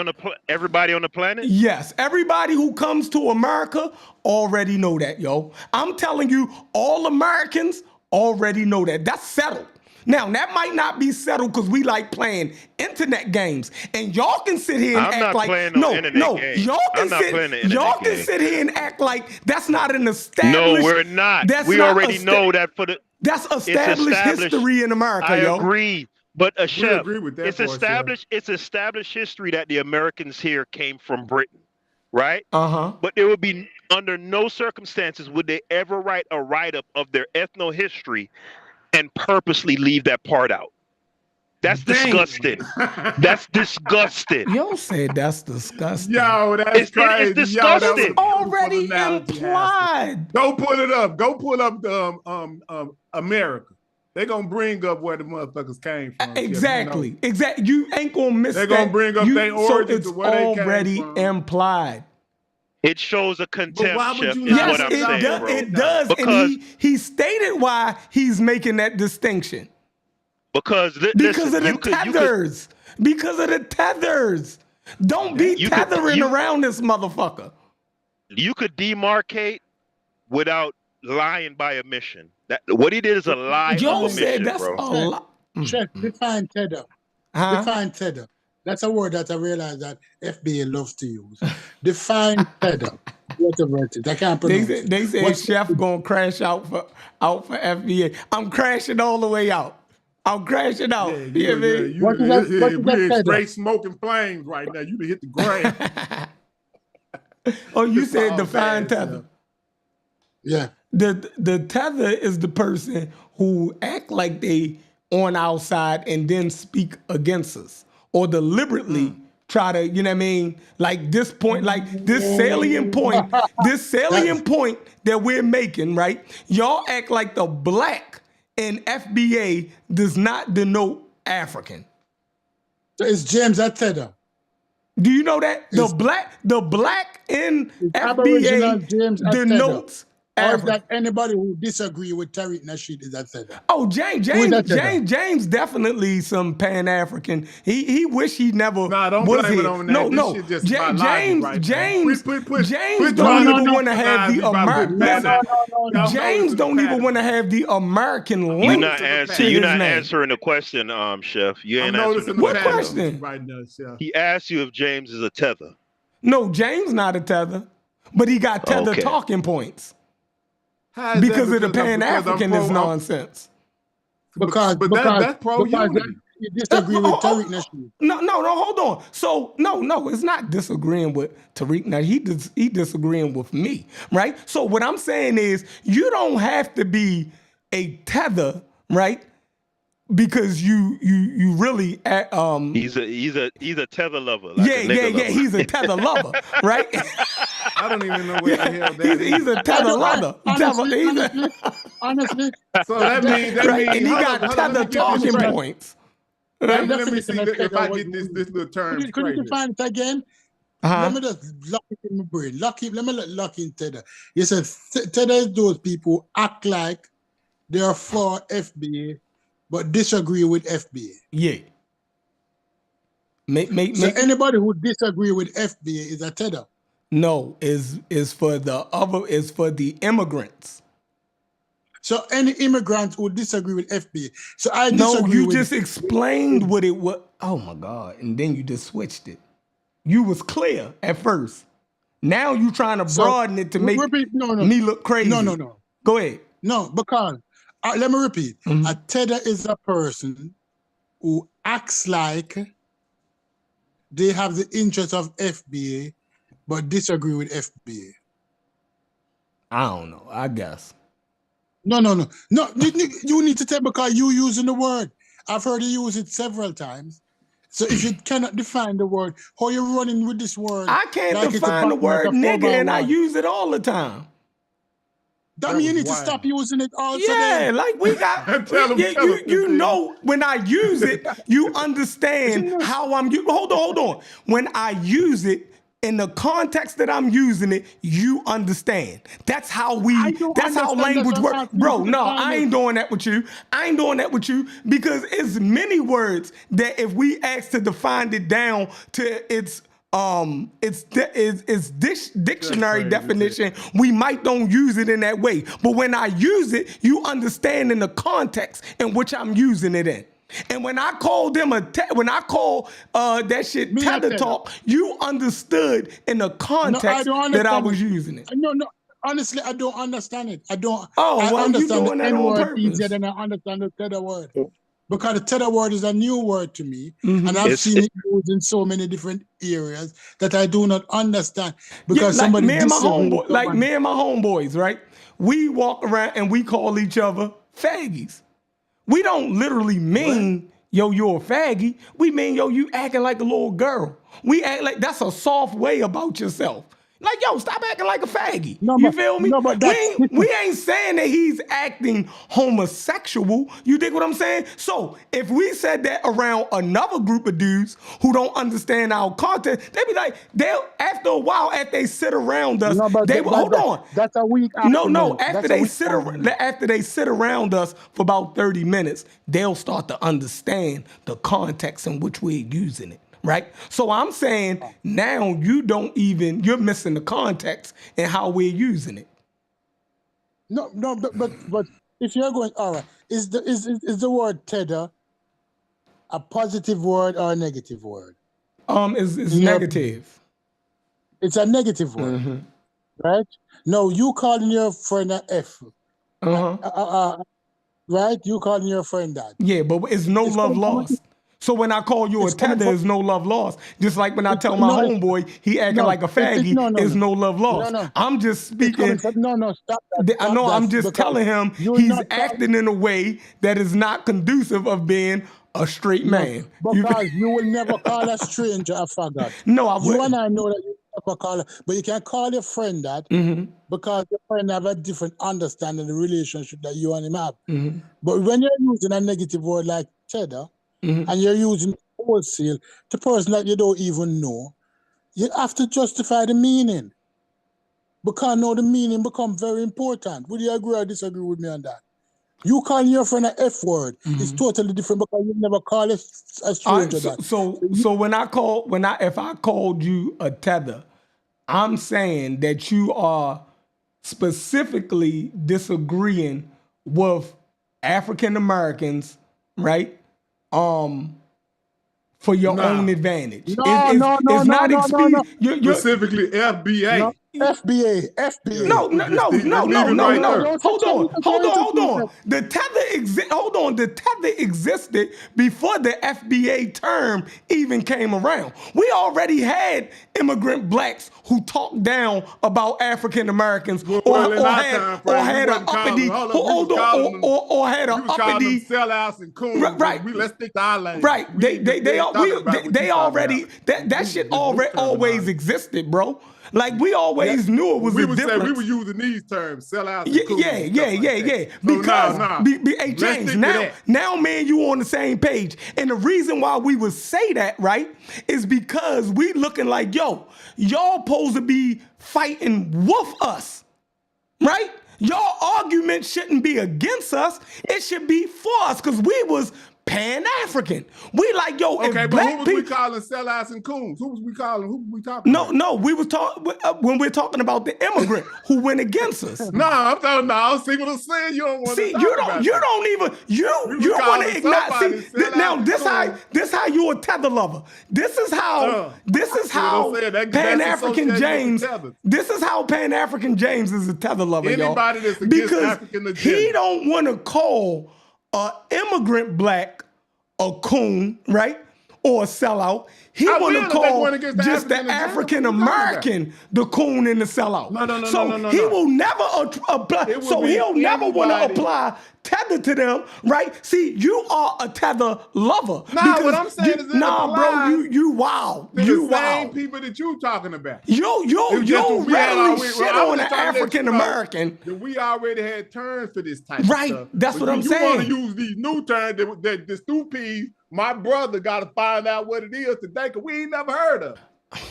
H: on the planet?
C: Yes, everybody who comes to America already know that, yo. I'm telling you, all Americans already know that. That's settled. Now, that might not be settled because we like playing internet games. And y'all can sit here and
H: I'm
C: act
H: not
C: like
H: playing no internet games.
C: Y'all
H: I'm not playing the internet game.
C: sit here and act like that's not an established.
H: No, we're not.
C: That's
H: We
C: not
H: already know that for the
C: that's established history in America,
H: I
C: yo.
H: agree. But a chef,
F: agree with that
H: it's
F: part,
H: established. It's established history that the Americans here came from Britain, right?
C: Uh-huh.
H: But there would be under no circumstances would they ever write a write-up of their ethno-history and purposely leave that part out. That's disgusting. That's disgusting.
C: Yo said that's disgusting.
F: Yo, that's crazy.
H: It's disgusting.
F: Yo, that was
C: Already implied.
F: Go pull it up. Go pull up the America. They're gonna bring up where the motherfuckers came from.
C: Exactly. Exactly. You ain't gonna miss that.
F: They're gonna bring up their origins
C: so
F: of where they came from.
C: already implied.
H: It shows a contempt,
F: why would
H: chef,
F: you
H: is
F: not
H: what I'm
F: say
H: saying,
F: that?
H: bro.
C: It does.
H: Because
C: and he stated why he's making that distinction.
H: Because
C: Because
H: listen,
C: of the tethers. Because of the tethers. Don't be tethering around this motherfucker.
H: You could demarcate without lying by omission. That what he did is a lie of omission,
C: that's
H: bro.
C: a lie.
I: Check, define tether. Define tether. That's a word that I realize that FBA loves to use. Define tether. Whatever it is. I can't pronounce it.
C: They say Chef gonna crash out for FBA. I'm crashing all the way out. I'm crashing out.
F: Yeah,
C: man.
I: What is that
F: we in
I: tether?
F: straight smoking flames right now. You done hit the ground.
C: Oh, you said define tether.
I: Yeah.
C: The tether is the person who act like they on our side and then speak against us or deliberately try to, you know what I mean? Like this point, like this salient point that we're making, right? Y'all act like the black in FBA does not denote African.
I: So it's James at tether.
C: Do you know that? The black in FBA denotes
I: Or is that anybody who disagree with Tariq Nasheed is that tether?
C: Oh, James definitely some Pan-African. He wish he never
F: don't
C: was
F: blame
C: here.
F: it on that.
C: No,
F: This
C: no.
F: shit just my logic right now.
C: James
F: James
C: don't even want to have the American. James don't even want to have the American link.
H: You're not answering the question, Chef. You ain't answering the
C: What
H: question.
C: question?
F: Right now, Chef.
H: He asked you if James is a tether.
C: No, James not a tether, but he got tether talking points. Because of the Pan-Africanist nonsense.
I: Because
F: that's pro-unity.
I: You disagree with Tariq Nasheed.
C: No, hold on. So, no, it's not disagreeing with Tariq. Now, he disagreeing with me, right? So what I'm saying is you don't have to be a tether, right? Because you really
H: he's a tether lover. Like
C: yeah. He's a tether lover, right?
F: I don't even know what the hell that is.
C: He's a tether lover.
I: Honestly.
F: So that means
C: and he got tether talking points.
F: Let me see if I get this little term.
I: Could you define it again? Let me just lock it in my brain. Let me lock in tether. You said tether is those people who act like they are for FBA but disagree with FBA.
C: Yeah.
I: So anybody who disagree with FBA is a tether.
C: No, is for the immigrants.
I: So any immigrants who disagree with FBA. So I disagree with.
C: No, you just explained what it was. Oh my God! And then you just switched it. You was clear at first. Now you trying to broaden it to make me look crazy.
I: No.
C: Go ahead.
I: No, because let me repeat. A tether is a person who acts like they have the interest of FBA but disagree with FBA.
C: I don't know. I guess.
I: No. You need to tell because you using the word. I've heard you use it several times. So if you cannot define the word, how you running with this word?
C: I can't define the word nigga, and I use it all the time.
I: That means you need to stop using it all.
C: Yeah, like we got. You know, when I use it, you understand how I'm. Hold on. When I use it in the context that I'm using it, you understand. That's how language works. Bro, no, I ain't doing that with you. I ain't doing that with you because it's many words that if we ask to define it down to its dictionary definition, we might don't use it in that way. But when I use it, you understand in the context in which I'm using it in. And when I called them that shit tether talk, you understood in the context that I was using it.
I: No, honestly, I don't understand it. I don't.
C: Oh, well, you doing that on purpose.
I: Easier than I understand the tether word. Because the tether word is a new word to me, and I've seen it used in so many different areas that I do not understand. Because
C: like me and my homeboys, right? We walk around and we call each other faggies. We don't literally mean, yo, you're a faggy. We mean, yo, you acting like a little girl. We act like that's a soft way about yourself. Like, yo, stop acting like a faggy. You feel me? We ain't saying that he's acting homosexual. You dig what I'm saying? So if we said that around another group of dudes who don't understand our content, they be like, after a while, after they sit around us, hold on.
I: That's a weak argument.
C: No. After they sit around us for about 30 minutes, they'll start to understand the context in which we're using it. Right? So I'm saying now you're missing the context and how we're using it.
I: No, but if you're going, all right, is the word tether a positive word or a negative word?
C: It's negative.
I: It's a negative word, right? No, you calling your friend a F. Right? You calling your friend that.
C: Yeah, but it's no love lost. So when I call you a tether, there's no love lost. Just like when I tell my homeboy he acting like a faggy, there's no love lost. I'm just speaking.
I: Stop that.
C: I'm just telling him he's acting in a way that is not conducive of being a straight man.
I: Because you will never call a stranger a faggot.
C: No, I wouldn't.
I: You and I know that you never call her, but you can call your friend that because your friend have a different understanding of the relationship that you and him have. But when you're using a negative word like tether, and you're using wholesale to person that you don't even know, you have to justify the meaning. Because now the meaning becomes very important. Would you agree or disagree with me on that? You calling your friend an F word is totally different because you never call a stranger that.
C: So if I called you a tether, I'm saying that you are specifically disagreeing with African Americans, right? For your own advantage.
I: No.
F: Specifically FBA.
I: No, FBA.
C: No. Hold on. The tether existed before the FBA term even came around. We already had immigrant blacks who talked down about African Americans or had an uppity
F: sellouts and coons.
C: Right.
F: Let's stick to our language.
C: Right. They already that shit always existed, bro. Like we always knew it was a difference.
F: We were using these terms, sellouts.
C: Yeah. Because hey James, now man, you on the same page. And the reason why we would say that, right, is because we looking like, y'all supposed to be fighting with us, right? Your argument shouldn't be against us. It should be for us because we was Pan-African. We like, yo,
F: okay,
C: if
F: but
C: black
F: who was we calling sellouts and coons? Who was we calling? Who was we talking about?
C: No, we was talking when we're talking about the immigrant who went against us.
F: No, I'm talking now. See what I'm saying? You don't want to talk about
C: you want to ignore. See, now this how you a tether lover. This is how Pan-African James. This is how Pan-African James is a tether lover,
F: Anybody that's against African agenda.
C: He don't want to call an immigrant black a coon, right? Or a sellout. He want to call just the African American the coon and the sellout. No. He will never apply. So he'll never want to apply tether to them, right? See, you are a tether lover.
F: Nah, what I'm saying is
C: bro, you wild. You
F: same people that you talking about.
C: You readily shit on an African American.
F: We already had terms for this type of stuff.
C: Right, that's what I'm saying.
F: You want to use these new terms that the stupid. My brother got to find out what it is today because we ain't never heard of.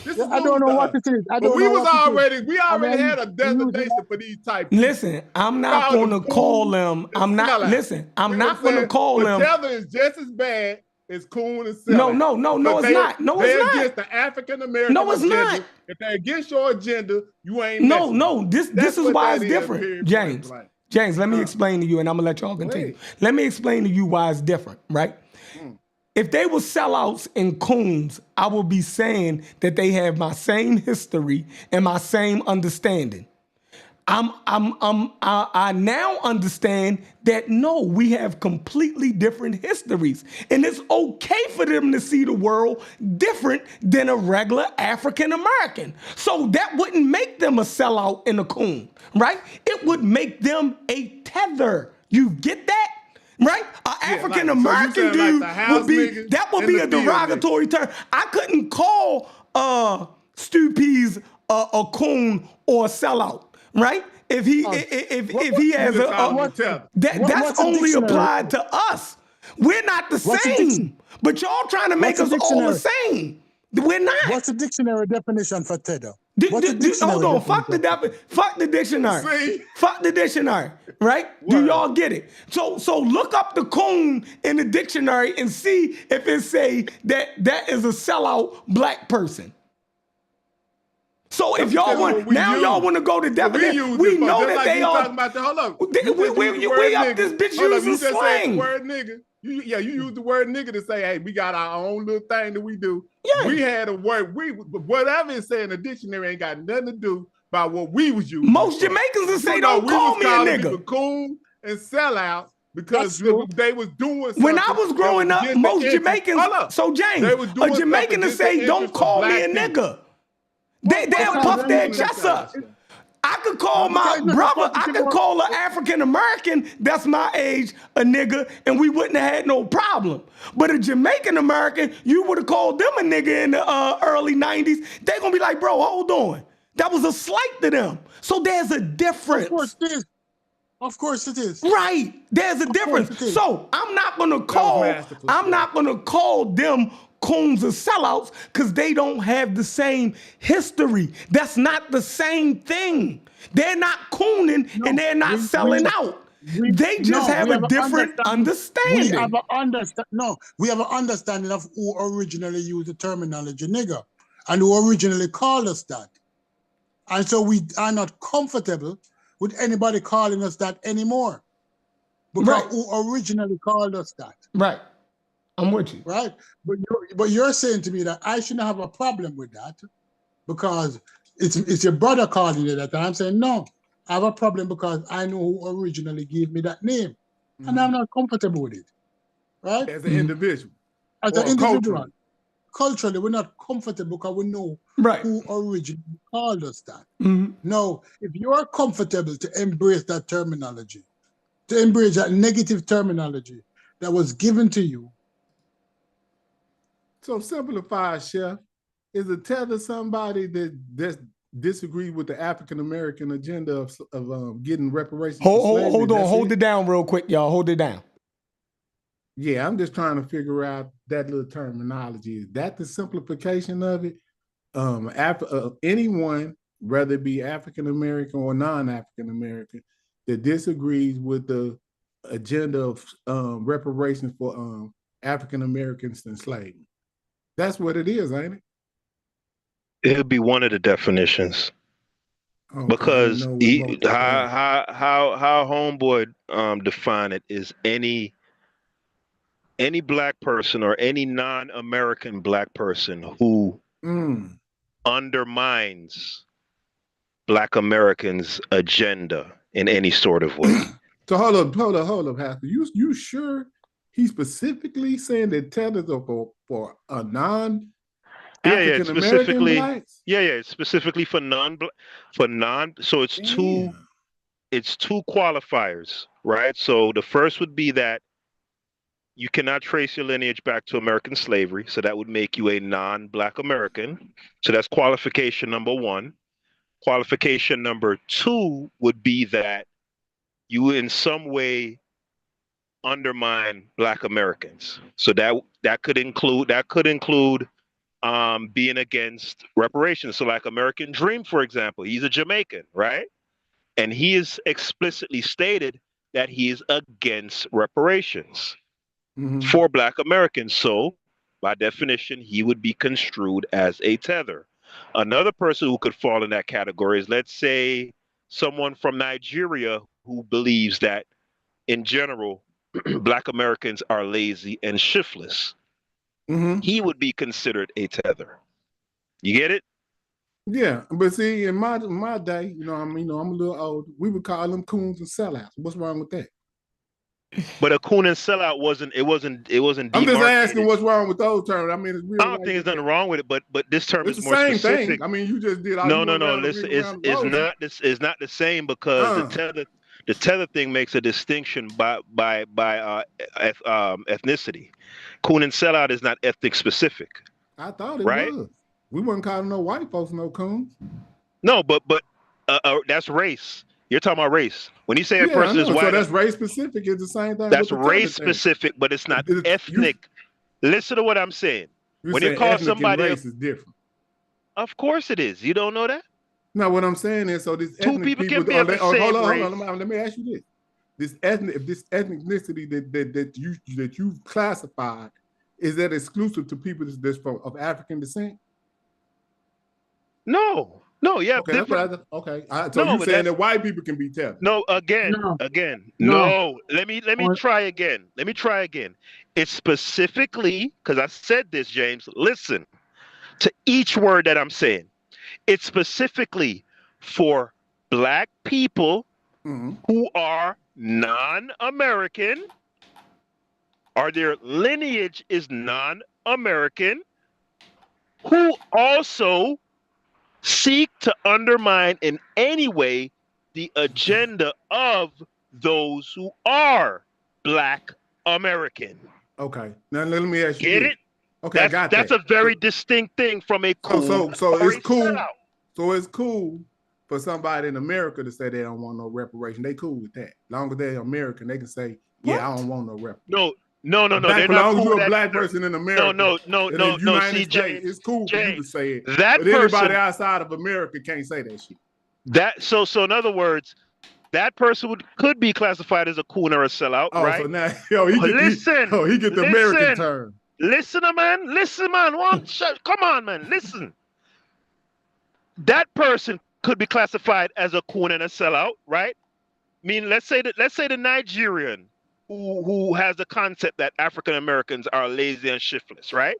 F: This is
I: I don't know what it is. I don't know what it is.
F: We already had a designation for these type people.
C: Listen, I'm not going to call them. I'm not going to call them.
F: Tether is just as bad as coon and sellout.
C: No, it's not. No, it's not.
F: They're against the African American agenda.
C: No, it's not.
F: If they're against your agenda, you ain't
C: This is why it's different, James. James, let me explain to you, and I'm gonna let y'all continue. Let me explain to you why it's different, right? If they were sellouts and coons, I would be saying that they have my same history and my same understanding. I now understand that no, we have completely different histories, and it's okay for them to see the world different than a regular African American. So that wouldn't make them a sellout and a coon, right? It would make them a tether. You get that? Right? An African American dude would be a derogatory term. I couldn't call Stu Pease a coon or a sellout, right? If he has that's only applied to us. We're not the same. But y'all trying to make us all the same. We're not.
I: What's the dictionary definition for tether?
C: Hold on, fuck the dictionary.
F: See?
C: Fuck the dictionary, right? Do y'all get it? So look up the coon in the dictionary and see if it say that is a sellout black person. So if y'all want y'all want to go to definition, we know that they are.
F: Hold up.
C: We up this bitch using slang.
F: The word nigga. You use the word nigga to say, hey, we got our own little thing that we do.
C: Yeah.
F: We had a word. Whatever it said in the dictionary ain't got nothing to do about what we was using.
C: Most Jamaicans will say, don't call me a nigga.
F: Coon and sell out because they was doing something.
C: When I was growing up, most Jamaicans. So James, a Jamaican to say, don't call me a nigga. They'll puff their chest up. I could call my brother, I could call an African American that's my age a nigga, and we wouldn't have had no problem. But a Jamaican American, you would have called them a nigga in the early 90s. They're gonna be like, bro, hold on. That was a slight to them. So there's a difference.
I: Of course it is. Of course it is.
C: Right. There's a difference. So I'm not gonna call them coons or sellouts because they don't have the same history. That's not the same thing. They're not cooning and they're not selling out. They just have a different understanding.
I: We have an understanding of who originally used the terminology nigger and who originally called us that. And so we are not comfortable with anybody calling us that anymore. Because who originally called us that.
C: Right. I'm with you.
I: Right? But you're saying to me that I shouldn't have a problem with that because it's your brother calling you that. And I'm saying, no, I have a problem because I know who originally gave me that name. And I'm not comfortable with it. Right?
F: As an individual.
I: As an individual. Culturally, we're not comfortable because we know who originally called us that. Now, if you're comfortable to embrace that terminology, to embrace that negative terminology that was given to you.
F: So simplified, Chef, is a tether somebody that disagrees with the African American agenda of getting reparations?
C: Hold on, hold it down real quick, y'all. Hold it down.
F: Yeah, I'm just trying to figure out that little terminology. Is that the simplification of it? Anyone, whether it be African American or non-African American, that disagrees with the agenda of reparations for African Americans enslaved. That's what it is, ain't it?
H: It'll be one of the definitions. Okay, because how homeboy define it is any black person or any non-American black person who undermines Black Americans' agenda in any sort of way.
F: So hold up, Pastor. You sure he's specifically saying that tethers are for a non?
H: Specifically for non. So it's two qualifiers, right? So the first would be that you cannot trace your lineage back to American slavery, so that would make you a non-Black American. So that's qualification number one. Qualification number two would be that you in some way undermine Black Americans. So that could include being against reparations. So like American Dream, for example, he's a Jamaican, right? And he is explicitly stated that he is against reparations for Black Americans. So by definition, he would be construed as a tether. Another person who could fall in that category is, let's say, someone from Nigeria who believes that in general, Black Americans are lazy and shiftless. He would be considered a tether. You get it?
F: Yeah, but see, in my day, I'm a little old. We would call them coons and sellouts. What's wrong with that?
H: But a coon and sellout wasn't.
F: I'm just asking what's wrong with those terms. I mean, it's real.
H: I don't think there's nothing wrong with it, but this term is more
F: specific.
H: Specific.
F: Thing. I mean, you just did.
H: No. Listen, it's not the same because the tether thing makes a distinction by ethnicity. Coon and sellout is not ethnic specific.
F: I thought it was. We wouldn't call no white folks no coons.
H: No, but that's race. You're talking about race. When you say a person is white,
F: so that's race specific. It's the same thing.
H: That's race specific, but it's not ethnic. Listen to what I'm saying. When you call somebody
F: race is different.
H: Of course it is. You don't know that?
F: No, what I'm saying is, so this
H: two people can be of the same race.
F: Hold on. Let me ask you this: this ethnicity that you've classified, is that exclusive to people that's of African descent?
H: No, yeah.
F: Okay, so you're saying that white people can be tethered?
H: No, again. No. Let me try again. It's specifically, because I said this, James. Listen to each word that I'm saying. It's specifically for Black people who are non-American, or their lineage is non-American, who also seek to undermine in any way the agenda of those who are Black American.
F: Okay. Now let me ask you.
H: Get it?
F: Okay, I got that.
H: That's a very distinct thing from a cool.
F: So it's cool. So it's cool for somebody in America to say they don't want no reparation. They cool with that. As long as they're American, they can say, "Yeah, I don't want no reparation."
H: No.
F: As long as you're a Black person in America.
H: No.
F: See,
H: James,
F: it's cool for you to say it.
H: But
F: anybody outside of America can't say that shit.
H: So in other words, that person could be classified as a coon or a sellout, right?
F: So now, he get the American term.
H: Listen, man. Come on, man. Listen. That person could be classified as a coon and a sellout, right? I mean, let's say the Nigerian who has the concept that African Americans are lazy and shiftless, right?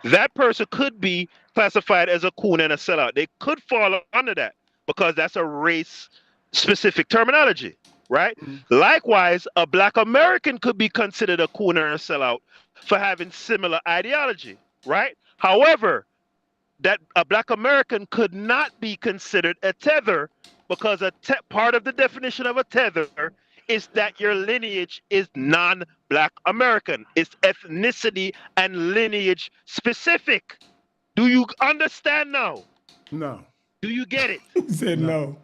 H: That person could be classified as a coon and a sellout. They could fall under that because that's a race-specific terminology, right? Likewise, a Black American could be considered a coon or a sellout for having similar ideology, right? However, that a Black American could not be considered a tether because part of the definition of a tether is that your lineage is non-Black American. It's ethnicity and lineage specific. Do you understand now?
F: No.
H: Do you get it?
C: He said no.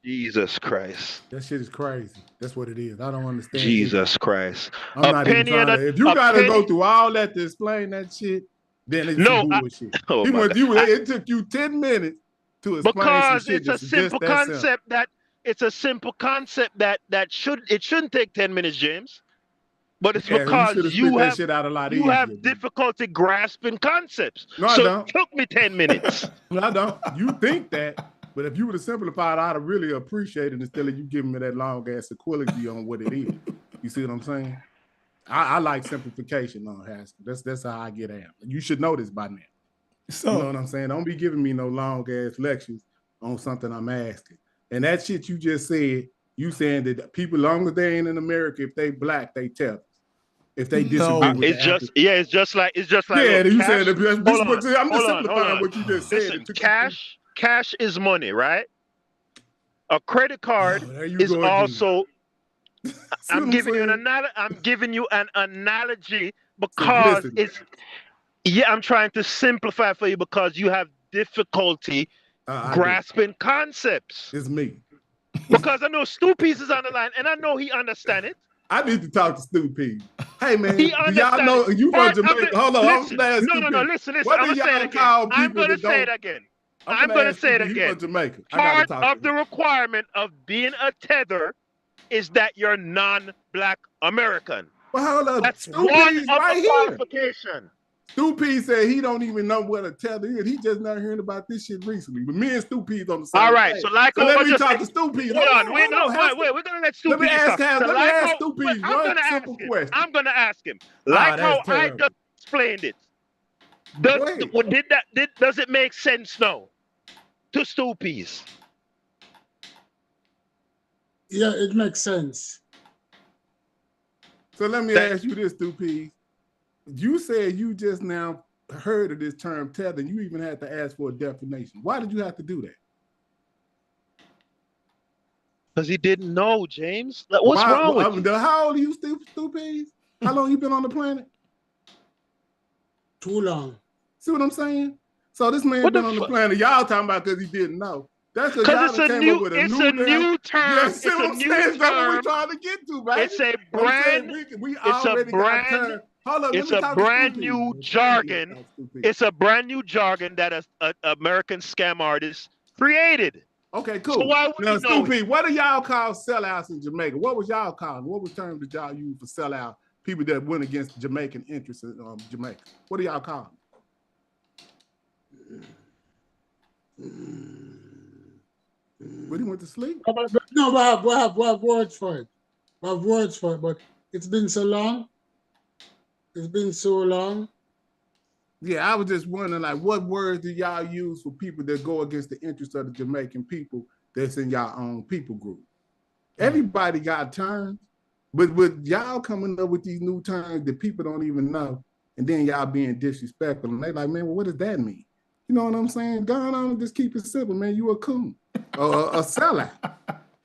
H: Jesus Christ.
F: That shit is crazy. That's what it is. I don't understand.
H: Jesus Christ.
F: I'm not even trying to. If you gotta go through all that to explain that shit, then it's bullshit. It took you 10 minutes to explain
H: because
F: some shit.
H: It's a simple concept that shouldn't take 10 minutes, James. But it's because you have difficulty grasping concepts.
F: No, I don't.
H: It took me 10 minutes.
F: No, I don't. You think that, but if you would have simplified, I'd have really appreciated it instead of you giving me that long ass equality on what it is. You see what I'm saying? I like simplification on Haskell. That's how I get at. You should know this by now. So, you know what I'm saying? Don't be giving me no long ass lectures on something I'm asking. And that shit you just said, you saying that people, long as they ain't in America, if they Black, they tell. If they disagree with
H: it's just like
F: you said. I'm just simplifying what you just said.
H: Listen, cash is money, right? A credit card is also. I'm giving you an analogy because I'm trying to simplify for you because you have difficulty grasping concepts.
F: It's me.
H: Because I know Stu Peace is on the line and I know he understands it.
F: I need to talk to Stu Peace. Hey man, do y'all know you from Jamaica? Hold on, I'm gonna ask
H: listen.
F: What
H: I'm
F: do
H: gonna say
F: y'all
H: it again.
F: call people
H: I'm gonna
F: that
H: say it
F: don't?
H: again.
F: I'm gonna say it again. From Jamaica.
H: Part of the requirement of being a tether is that you're non-black American.
F: Well, hold on.
H: That's one
F: Stupee's
H: of
F: right
H: the
F: here.
H: qualification.
F: Stupid said he don't even know what a tether is. He just not hearing about this shit recently. But me and Stupid's on the same
H: All right,
F: page.
H: so like
F: so let me talk to Stupid.
H: Hold on, wait, we're gonna let Stupid talk.
F: Let me ask Stupid one simple question.
H: I'm gonna ask him. Like how I just explained it. Does it make sense now to Stupid?
I: Yeah, it makes sense.
F: So let me ask you this, Stupid. You said you just now heard of this term tether, and you even had to ask for a definition. Why did you have to do that?
H: Because he didn't know, James. What's wrong with you?
F: How old are you, Stupid? How long you been on the planet?
I: Too long.
F: See what I'm saying? So this man been on the planet. Y'all talking about because he didn't know. That's because y'all came up with a new term.
H: Yeah,
F: see what I'm saying? That's what we're trying to get to, baby.
H: It's a brand.
F: We already got terms. Hold on,
H: it's a brand new jargon. It's a brand new jargon that an American scam artist created.
F: Okay, cool.
H: So why would
F: now, Stupid, what do y'all call sellouts in Jamaica? What was y'all calling? What was term did y'all use for sellout? People that went against Jamaican interests in Jamaica. What do y'all call them? When he went to sleep?
I: No, we have words for it. We have words for it, but it's been so long. It's been so long.
F: Yeah, I was just wondering, like, what words do y'all use for people that go against the interests of the Jamaican people that's in y'all own people group? Everybody got terms, but with y'all coming up with these new terms that people don't even know, and then y'all being disrespectful, and they like, man, well, what does that mean? You know what I'm saying? Go on and just keep it simple, man. You a coon, a sellout.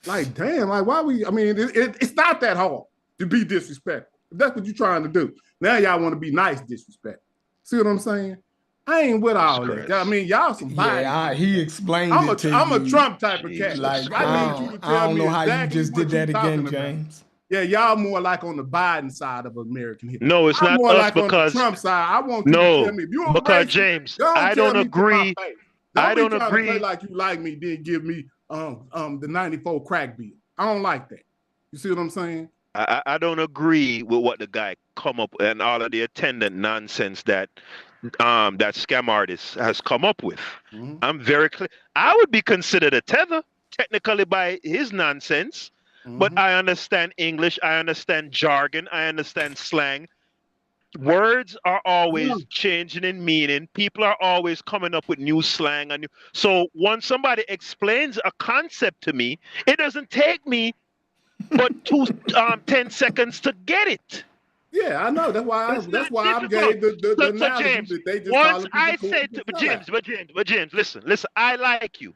F: Like, damn, like, why we? I mean, it's not that hard to be disrespectful. If that's what you're trying to do. Now y'all want to be nice disrespectful. See what I'm saying? I ain't with all that. I mean, y'all some body.
C: Yeah, he explained it to
F: I'm
C: you.
F: a Trump type of cat.
C: Like,
F: I need you to tell me
C: I don't know how
F: exactly
C: you just did that again, James.
F: Yeah, y'all more like on the Biden side of American history.
H: No, it's not
F: more
H: us
F: like
H: because
F: on the Trump side. I want you to tell me if you're
H: because
F: racist,
H: James,
F: I don't agree.
H: I don't
F: be trying
H: agree.
F: To play like you like me, then give me the '94 crack bill. I don't like that. You see what I'm saying?
H: I don't agree with what the guy come up with and all of the attendant nonsense that that scam artist has come up with. Mm-hmm. I'm very clear. I would be considered a tether technically by his nonsense, but I understand English. I understand jargon. I understand slang. Words are always changing in meaning. People are always coming up with new slang. So once somebody explains a concept to me, it doesn't take me but 10 seconds to get it.
F: Yeah, I know. That's why I gave the analogy
H: James,
F: that they just
H: once I say to James, listen, I like you.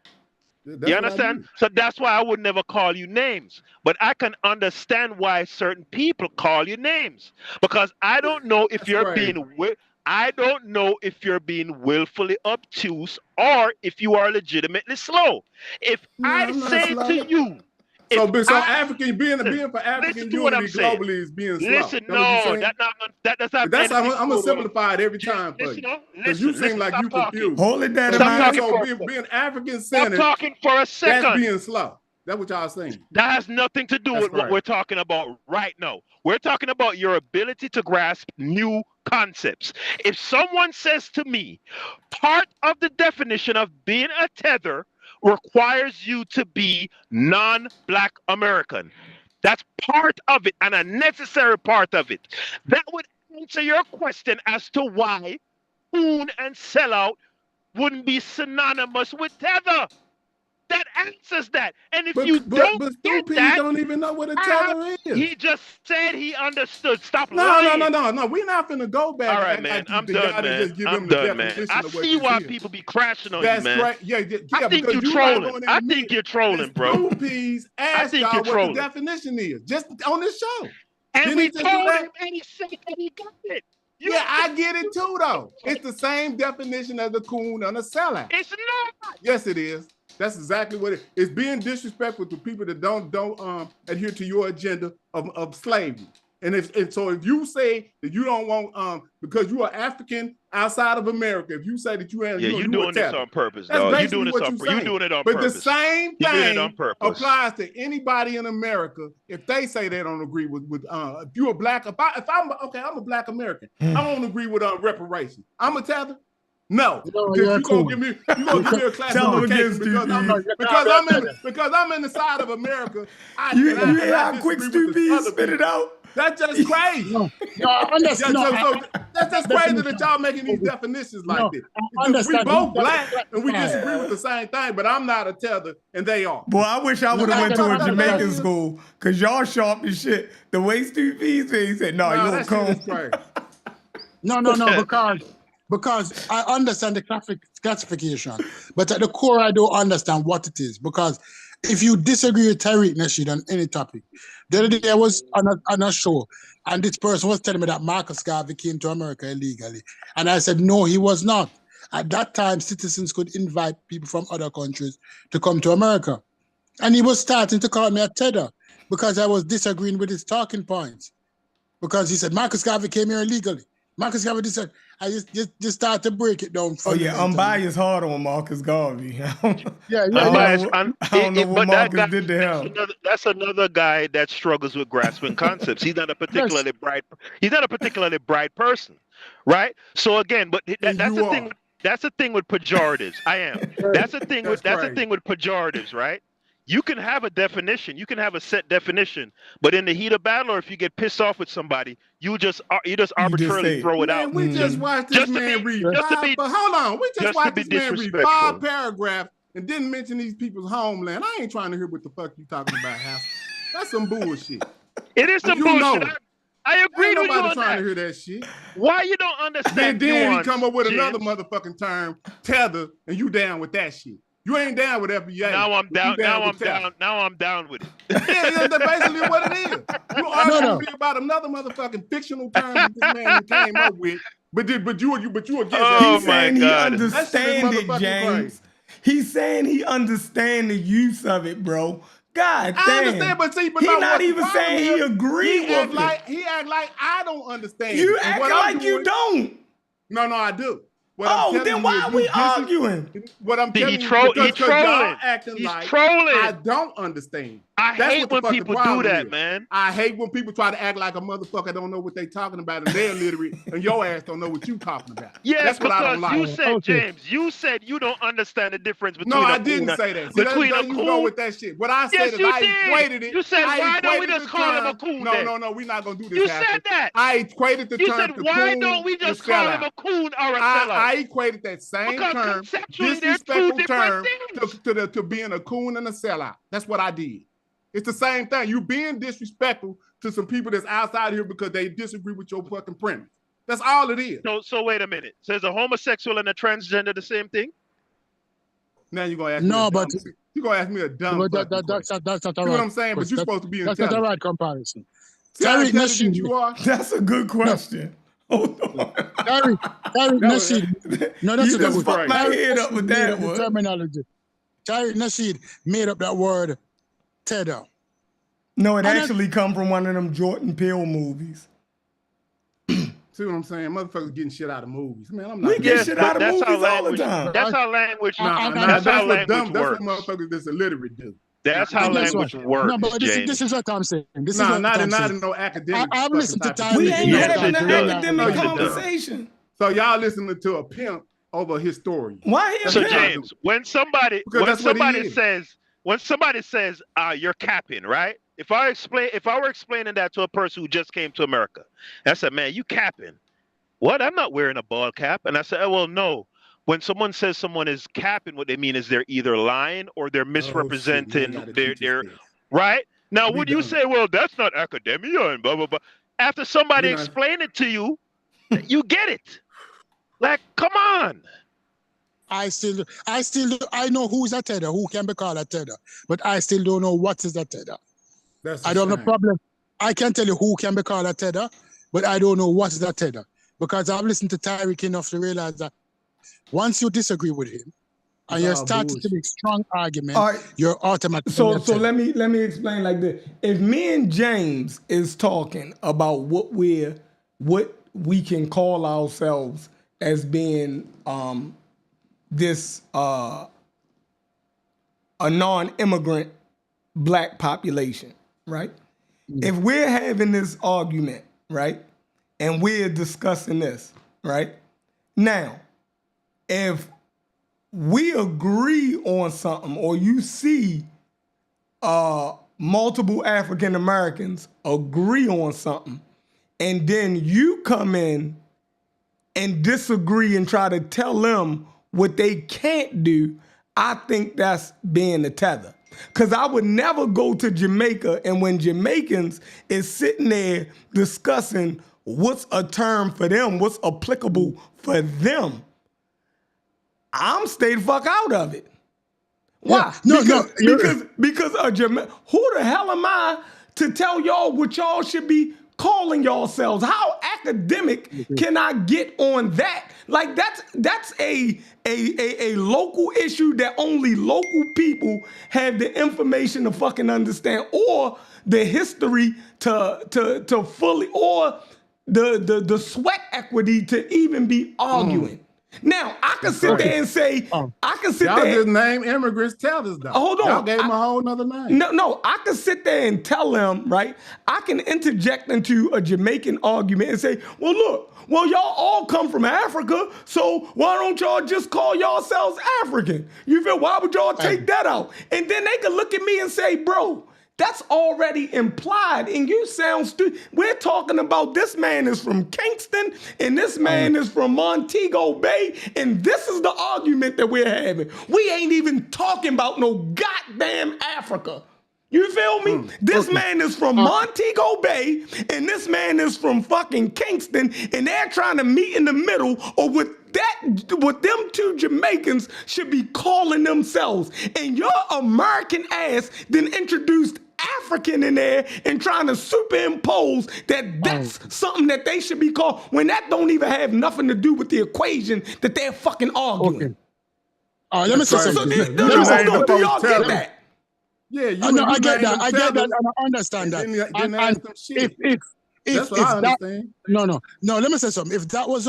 H: You understand? So that's why I would never call you names. But I can understand why certain people call you names. Because I don't know if I don't know if you're being willfully obtuse or if you are legitimately slow. If I say to you,
F: so African being for African unity globally is being slow.
H: Listen, no, that's not.
F: That's how I'm gonna simplify it every time for you. Because you seem like you confused.
C: Hold it down.
F: So being African centered.
H: Stop talking for a second.
F: That's being slow. That's what y'all saying.
H: That has nothing to do with what we're talking about right now. We're talking about your ability to grasp new concepts. If someone says to me, part of the definition of being a tether requires you to be non-Black American. That's part of it and a necessary part of it. That would answer your question as to why coon and sellout wouldn't be synonymous with tether. That answers that. And if you don't get that,
F: don't even know what a tether is.
H: He just said he understood. Stop lying.
F: No. We're not finna go back.
H: All right, man. I'm done, man. I'm done, man. I see why people be crashing on you, man.
F: Yeah,
H: I think you're trolling. I think you're trolling, bro.
F: I think you're trolling. What the definition is just on this show.
H: And we told him, and he said that he got it.
F: Yeah, I get it too, though. It's the same definition as a coon and a sellout.
H: It's not.
F: Yes, it is. That's exactly what it is. It's being disrespectful to people that don't adhere to your agenda of slavery. And so if you say that you don't want because you are African outside of America, if you say that you ain't,
H: you're doing this on purpose,
F: that's
H: dog.
F: basically
H: You're doing this
F: what
H: you're doing it on
F: but
H: purpose.
F: the same
H: You're doing it
F: thing
H: on purpose.
F: applies to anybody in America if they say they don't agree with if you're a black, I'm a black American. I don't agree with reparations. I'm a tether. No, because you're gonna give me a classification because I'm in the side of America.
C: You hear how quick Stupid spit it out?
F: That's just crazy.
I: No, I understand.
F: That's just crazy that y'all making these definitions like this. We both black and we disagree with the same thing, but I'm not a tether and they are.
C: Boy, I wish I would have went to a Jamaican school because y'all sharp as shit. The way Stupid said, he said, "No, you don't come."
I: No, because I understand the classification, but at the core, I don't understand what it is. Because if you disagree with Tariq Nasheed on any topic, the other day I was on a show, and this person was telling me that Marcus Garvey came to America illegally. And I said, no, he was not. At that time, citizens could invite people from other countries to come to America. And he was starting to call me a tether because I was disagreeing with his talking points. Because he said, Marcus Garvey came here illegally. Marcus Garvey said, I just started to break it down.
C: Oh yeah, unbiased hard on Marcus Garvey.
H: Unbiased.
C: I don't know what Marcus did to him.
H: That's another guy that struggles with grasping concepts. He's not a particularly bright. He's not a particularly bright person, right? So again, but that's the thing. That's the thing with pejoratives. I am. That's the thing with the thing with pejoratives, right? You can have a definition, you can have a set definition, but in the heat of battle, or if you get pissed off with somebody, you just arbitrarily throw it out.
F: We just watched this man read five. But hold on, we just watched this man read 5 paragraphs and didn't mention these people's homeland. I ain't trying to hear what the fuck you talking about, Hassel. That's some bullshit.
H: It is some bullshit. I agree with you on
F: trying to hear that shit.
H: Why you don't understand?
F: Then he come up with another motherfucking term, tether, and you down with that shit. You ain't down with FBA.
H: Now I'm down. Now I'm down with it.
F: Yeah, that's basically what it is. You arguing about another motherfucking fictional term that this man came up with, but you against.
C: He's saying he understand it, James. He's saying he understand the use of it, bro. God damn.
F: I understand, but see,
C: he not even saying he agree with it.
F: He act like I don't understand.
C: You act like you don't.
F: No, I do.
C: Then why are we arguing?
F: What I'm telling you, because y'all acting like I don't understand.
H: I hate when people do that, man.
F: I hate when people try to act like a motherfucker don't know what they talking about and they're illiterate and your ass don't know what you talking about.
H: Yes,
F: that's what I don't like.
H: You said, James, you said you don't understand the difference between
F: No, I didn't say that. See, between a coon. You go with that shit. What I said is I equated it.
H: You said, why don't we just call him a coon?
F: No, we're not going to do this.
H: You said that.
F: I equated the term to coon.
H: You said, why don't we just call him a coon or a sellout?
F: I equated that same term, disrespectful term, to being a coon and a sellout. That's what I did. It's the same thing. You being disrespectful to some people that's outside here because they disagree with your fucking premise. That's all it is.
H: So wait a minute. So is a homosexual and a transgender the same thing?
F: Now you're gonna ask me. No, but you're gonna ask me a dumb.
I: That's not right.
F: You know what I'm saying? But you're supposed to be intelligent.
I: That's not the right comparison.
F: Tariq Nasheed, you are.
C: That's a good question. Hold on.
I: Tariq Nasheed. No, that's
C: you just fucked my head up with that one.
I: Terminology. Tariq Nasheed made up that word. Tether.
C: No, it actually come from one of them Jordan Peele movies.
F: See what I'm saying? Motherfuckers getting shit out of movies. Man, I'm not.
C: We get shit out of movies all the time.
H: That's how language.
F: That's how language works. That's what motherfuckers that's illiterate do.
H: That's how language works.
I: No, but this is what I'm saying.
F: Not in no academic.
I: I've listened to time.
C: We ain't having an academic conversation.
F: So y'all listening to a pimp over a historian.
C: Why?
H: So James, when somebody says you're capping, right? If I were explaining that to a person who just came to America, I said, man, you capping. What? I'm not wearing a ball cap. And I said, oh, well, no. When someone says someone is capping, what they mean is they're either lying or they're misrepresenting their right? Now, would you say, well, that's not academia and blah, blah, blah. After somebody explained it to you, you get it. Like, come on.
I: I know who's a tether, who can be called a tether, but I still don't know what is a tether. I don't have a problem. I can tell you who can be called a tether, but I don't know what is a tether because I've listened to Tariq enough to realize that once you disagree with him and you're starting to make strong argument,
C: right.
I: you're automatically.
C: So let me explain like this. If me and James is talking about what we can call ourselves as being this a non-immigrant black population, right? If we're having this argument, right, and we're discussing this, right? Now, if we agree on something, or you see multiple African Americans agree on something, and then you come in and disagree and try to tell them what they can't do, I think that's being a tether. Because I would never go to Jamaica, and when Jamaicans is sitting there discussing what's a term for them, what's applicable for them, I'm stay the fuck out of it. Why?
I: Yeah.
C: Because who the hell am I to tell y'all what y'all should be calling yourselves? How academic can I get on that? Like that's a local issue that only local people have the information to fucking understand, or the history to fully, or the sweat equity to even be arguing. Now, I can sit there and say, I can sit
F: y'all
C: there.
F: Y'all just name immigrants tellers, though.
C: Hold on.
F: Y'all gave them a whole nother name.
C: No, I can sit there and tell them, right? I can interject into a Jamaican argument and say, well, look, y'all all come from Africa, so why don't y'all just call yourselves African? You feel, why would y'all take that out? And then they can look at me and say, bro, that's already implied, and you sound stupid. We're talking about this man is from Kingston, and this man is from Montego Bay, and this is the argument that we're having. We ain't even talking about no goddamn Africa. You feel me? This man is from Montego Bay, and this man is from fucking Kingston, and they're trying to meet in the middle, or what them two Jamaicans should be calling themselves. And your American ass then introduced African in there and trying to superimpose that's something that they should be called, when that don't even have nothing to do with the equation that they're fucking arguing.
I: Let me say something.
C: Do y'all get that?
F: Yeah,
I: I get that. I get that, and I understand that.
F: That's what I understand.
I: No. Let me say something. If that was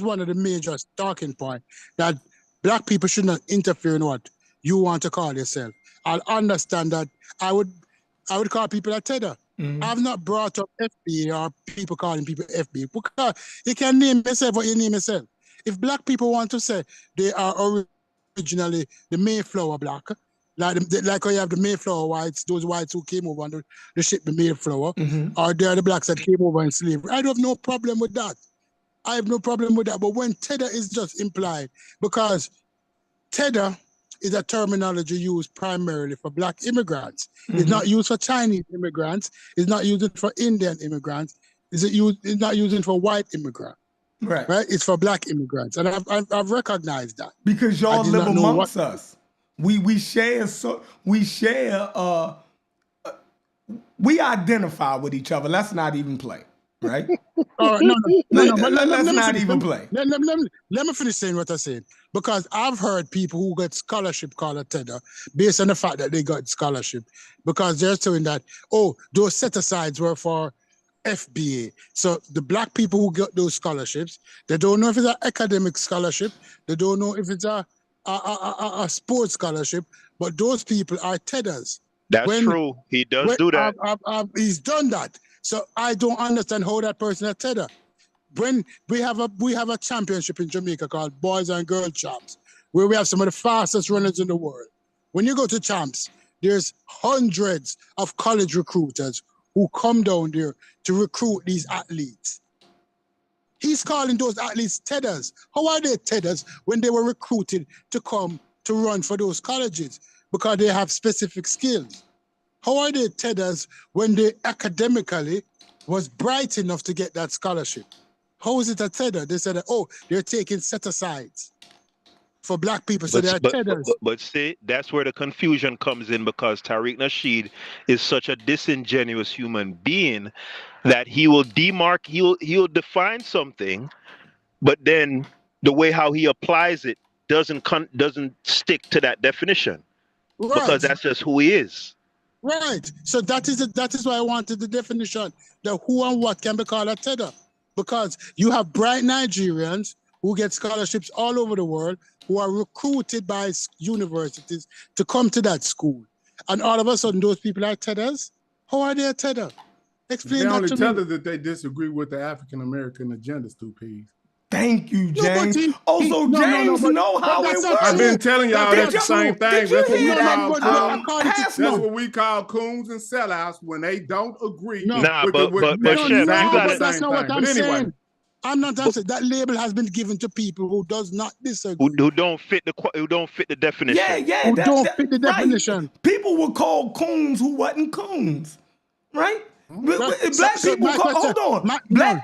I: one of the major talking points, that black people should not interfere in what you want to call yourself, I'll understand that. I would call people a tether. I've not brought up FBA or people calling people FBA, because you can name yourself what you name yourself. If black people want to say they are originally the Mayflower black, like how you have the Mayflower whites, those whites who came over on the ship, the Mayflower, or they're the blacks that came over in slavery, I don't have no problem with that. I have no problem with that. But when tether is just implied, because tether is a terminology used primarily for black immigrants. It's not used for Chinese immigrants. It's not used for Indian immigrants. It's not used for white immigrants. Right. It's for black immigrants, and I've recognized that,
C: because y'all live amongst us. We identify with each other. Let's not even play. Right?
I: No.
C: Let's not even play.
I: Let me finish saying what I said. Because I've heard people who got scholarship called a tether based on the fact that they got scholarship, because they're saying that, those set-asides were for FBA. So the black people who got those scholarships, they don't know if it's an academic scholarship, they don't know if it's a sports scholarship, but those people are tethers.
H: That's true. He does do that.
I: He's done that. So I don't understand how that person is a tether. When we have a championship in Jamaica called Boys and Girls Champs, where we have some of the fastest runners in the world. When you go to champs, there's hundreds of college recruiters who come down there to recruit these athletes. He's calling those athletes tethers. How are they tethers when they were recruited to come to run for those colleges? Because they have specific skills. How are they tethers when they academically was bright enough to get that scholarship? How is it a tether? They said, they're taking set-asides for black people, so they're tethers.
H: But see, that's where the confusion comes in, because Tariq Nasheed is such a disingenuous human being that he'll define something, but then the way how he applies it doesn't stick to that definition because that's just who he is.
I: Right. So that is why I wanted the definition. The who and what can be called a tether. Because you have bright Nigerians who get scholarships all over the world, who are recruited by universities to come to that school. And all of a sudden, those people are tethers? How are they a tether? Explain
G: they
I: that
G: only
I: to
G: tether
I: me.
G: that they disagree with the African American agenda, Stupides.
C: Thank you, James. James
I: but
C: know how it works.
G: I've been telling y'all that's the same thing. That's what we call
C: coons.
G: That's what we call coons and sellouts when they don't agree.
H: Nah, but Chef, you got it.
I: That's not what I'm saying. I'm not saying that label has been given to people who does not disagree.
H: Who don't fit the definition.
C: Yeah.
I: Who don't fit the definition.
C: Right. People were called coons who wasn't coons. Right? Black people call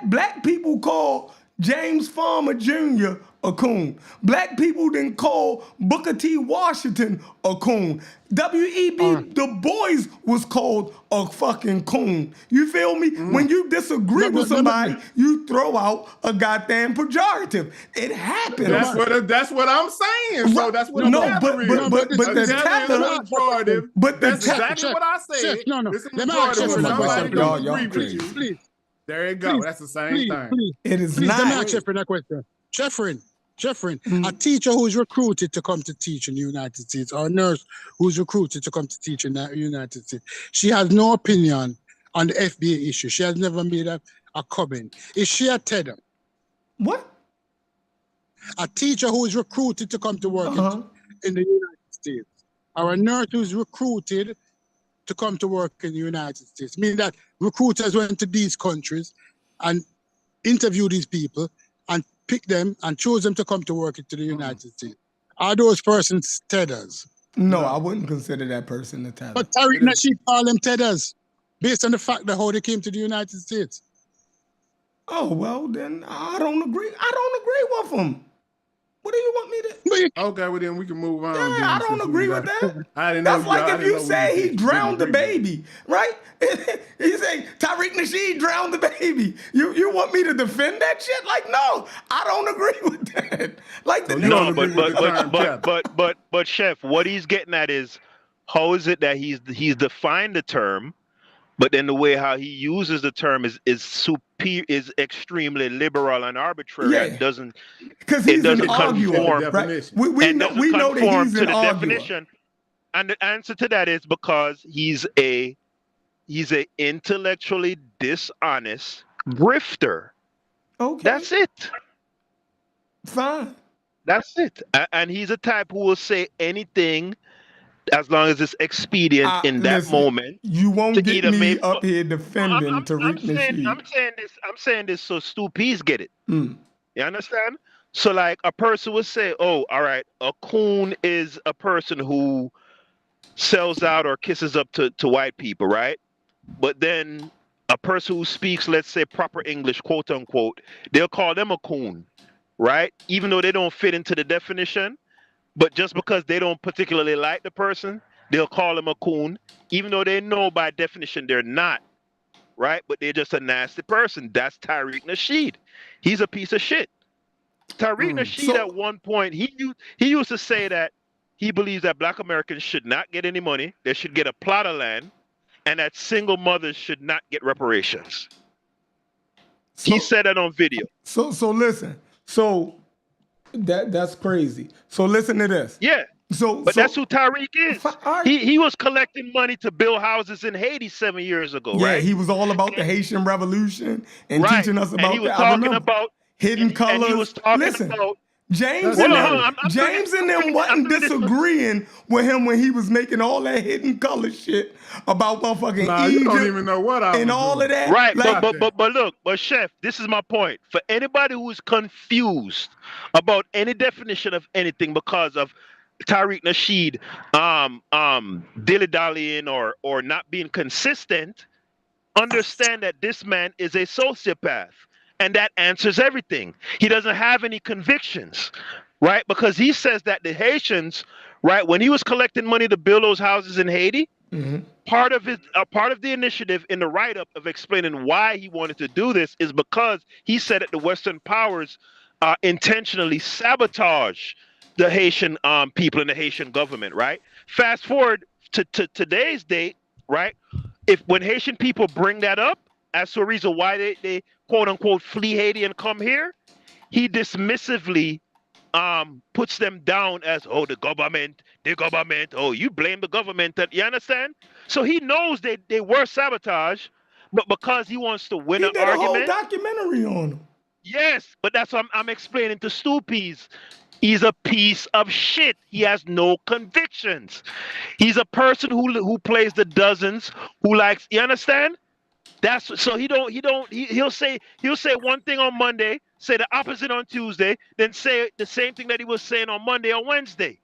C: black people call James Farmer Jr. a coon. Black people didn't call Booker T. Washington a coon. W.E.B. Du Bois was called a fucking coon. You feel me? When you disagree with somebody, you throw out a goddamn pejorative. It happens.
G: That's what I'm saying. So that's what
C: the tether.
G: That's exactly what I said.
I: Let me ask you a question. Please.
G: There you go. That's the same thing.
C: It is
I: not. Let me ask
C: Jeffrey
I: that question. Jeffrey, a teacher who's recruited to come to teach in the United States, or a nurse who's recruited to come to teach in the United States, she has no opinion on the FBA issue. She has never made a comment. Is she a tether?
C: What?
I: A teacher who is recruited to come to work in the United States, or a nurse who's recruited to come to work in the United States, meaning that recruiters went to these countries and interviewed these people and picked them and chose them to come to work into the United States. Are those persons tethers?
C: No, I wouldn't consider that person a tether.
I: But Tariq Nasheed called them tethers based on the fact that how they came to the United States.
C: Oh, well, then I don't agree. I don't agree with them. What do you want me to?
G: Okay, well then we can move on.
C: Yeah,
G: then,
C: I don't agree with that.
G: I didn't
C: That's
G: know.
C: like if you say he drowned the baby, right? You say Tariq Nasheed drowned the baby. You want me to defend that shit? Like, no, I don't agree with that. Like,
H: but Chef, what he's getting at is how is it that he's defined the term, but then the way how he uses the term is extremely liberal and arbitrary and doesn't conform.
C: Right? We know that he's an
H: definition. And the answer to that is because he's a intellectually dishonest grifter.
C: Okay.
H: That's it.
C: Fine.
H: That's it. And he's a type who will say anything as long as it's expedient in that moment.
C: You won't get me up here defending Tariq Nasheed.
H: I'm saying this so Stupies get it. You understand? So like a person would say, oh, all right, a coon is a person who sells out or kisses up to white people, right? But then a person who speaks, let's say, proper English, quote unquote, they'll call them a coon, right? Even though they don't fit into the definition. But just because they don't particularly like the person, they'll call them a coon, even though they know by definition they're not, right? But they're just a nasty person. That's Tariq Nasheed. He's a piece of shit. Tariq Nasheed at one point, he used to say that he believes that Black Americans should not get any money. They should get a plot of land, and that single mothers should not get reparations. He said that on video.
C: So listen. So that's crazy. So listen to this.
H: Yeah. But that's who Tariq is. He was collecting money to build houses in Haiti 7 years ago, right?
C: Yeah, he was all about the Haitian Revolution and teaching us about
H: and he was talking about
C: hidden colors.
H: And he was talking about
C: James and them wasn't disagreeing with him when he was making all that hidden color shit about motherfucking Egypt.
G: You don't even know what I was
C: all
G: doing.
C: of that.
H: Right, but Chef, this is my point. For anybody who's confused about any definition of anything because of Tariq Nasheed dilly-dallying or not being consistent, understand that this man is a sociopath. And that answers everything. He doesn't have any convictions, right? Because he says that the Haitians, right, when he was collecting money to build those houses in Haiti, part of the initiative in the write-up of explaining why he wanted to do this is because he said that the Western powers intentionally sabotage the Haitian people and the Haitian government, right? Fast forward to today's date, right? If when Haitian people bring that up as to a reason why they quote unquote flee Haiti and come here, he dismissively puts them down as, oh, the government, oh, you blame the government. You understand? So he knows they were sabotage, but because he wants to win
C: He
H: an
C: did
H: argument.
C: a whole documentary on them.
H: Yes, but that's what I'm explaining to Stoopies. He's a piece of shit. He has no convictions. He's a person who plays the dozens, who likes, you understand? That's so he'll say one thing on Monday, say the opposite on Tuesday, then say the same thing that he was saying on Monday or Wednesday.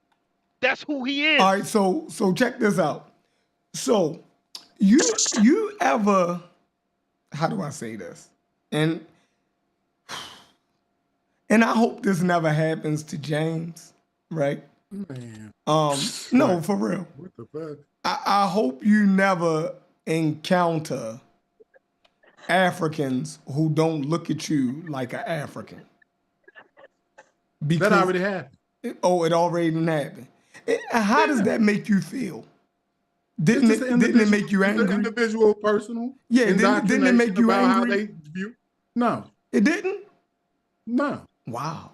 H: That's who he is.
C: All right, so check this out. So you ever, how do I say this? And I hope this never happens to James, right?
G: Man.
C: No, for real.
G: What the fuck?
C: I hope you never encounter Africans who don't look at you like an African.
G: That already happened.
C: It already happened. How does that make you feel? Didn't it make you angry?
G: Individual, personal.
C: Yeah, didn't it make you
G: about
C: angry?
G: How they view? No,
C: it didn't.
G: No.
C: Wow.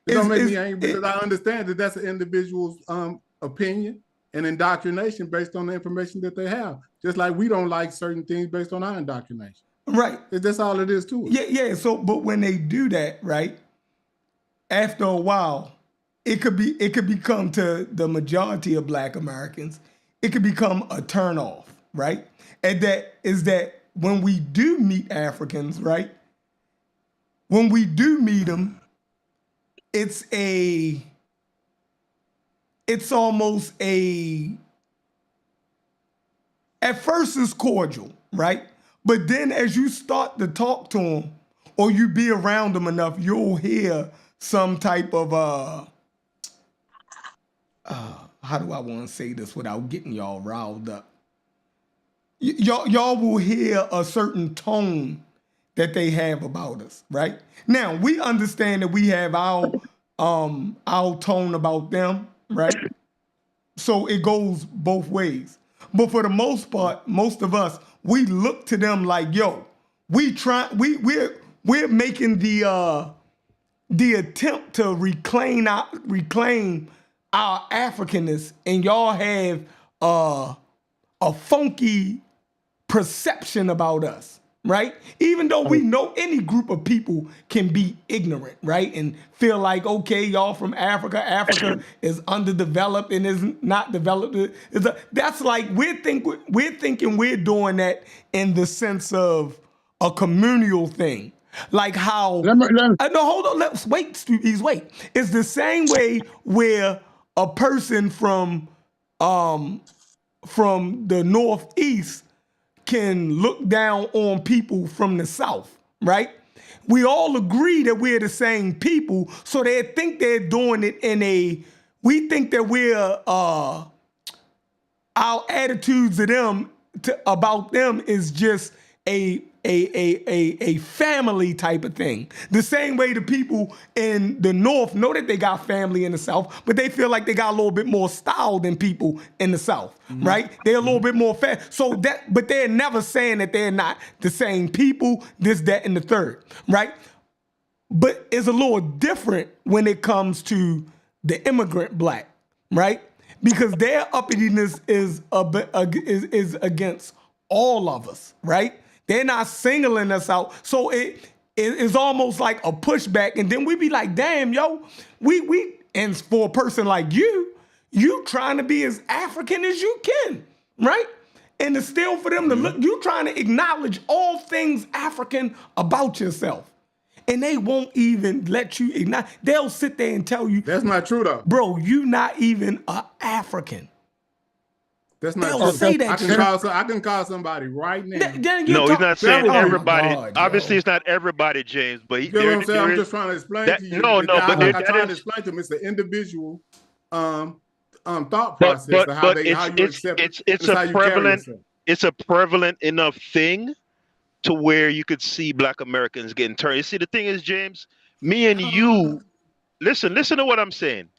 G: It don't make me angry because I understand that that's an individual's opinion and indoctrination based on the information that they have. Just like we don't like certain things based on our indoctrination.
C: Right.
G: That's all it is to it.
C: Yeah. So, but when they do that, right? After a while, it could become to the majority of Black Americans, it could become a turnoff, right? And that is that when we do meet Africans, right? When we do meet them, it's almost at first it's cordial, right? But then as you start to talk to them or you be around them enough, you'll hear some type of, how do I want to say this without getting y'all riled up? Y'all will hear a certain tone that they have about us, right? Now, we understand that we have our tone about them, right? So it goes both ways. But for the most part, most of us, we look to them like, yo, we're making the attempt to reclaim our Africanness, and y'all have a funky perception about us, right? Even though we know any group of people can be ignorant, right? And feel like, okay, y'all from Africa, Africa is underdeveloped and is not developed. That's like, we're thinking we're doing that in the sense of a communal thing. Like how, no, hold on, let's wait, wait. It's the same way where a person from the Northeast can look down on people from the South, right? We all agree that we're the same people, so they think they're doing it we think that we're, our attitudes about them is just a family type of thing. The same way the people in the North know that they got family in the South, but they feel like they got a little bit more style than people in the South, right? They're a little bit more fat. But they're never saying that they're not the same people, this, that, and the third, right? But it's a little different when it comes to the immigrant Black, right? Because their uppityness is against all of us, right? They're not singling us out. So it's almost like a pushback. And then we be like, damn, yo, and for a person like you trying to be as African as you can, right? And it's still for them to look, you trying to acknowledge all things African about yourself. And they won't even let you acknowledge. They'll sit there and tell you.
G: That's not true, though.
C: Bro, you not even an African.
G: That's not
C: true. Say that
G: I can call somebody right now.
H: No, he's not saying everybody. Obviously, it's not everybody, James. But
G: you know what I'm saying? I'm just trying to explain to you.
H: No, but
G: I try to explain to them. It's the individual thought process of how you accept it.
H: It's a prevalent enough thing to where you could see Black Americans getting turned. You see, the thing is, James, me and you listen to what I'm saying.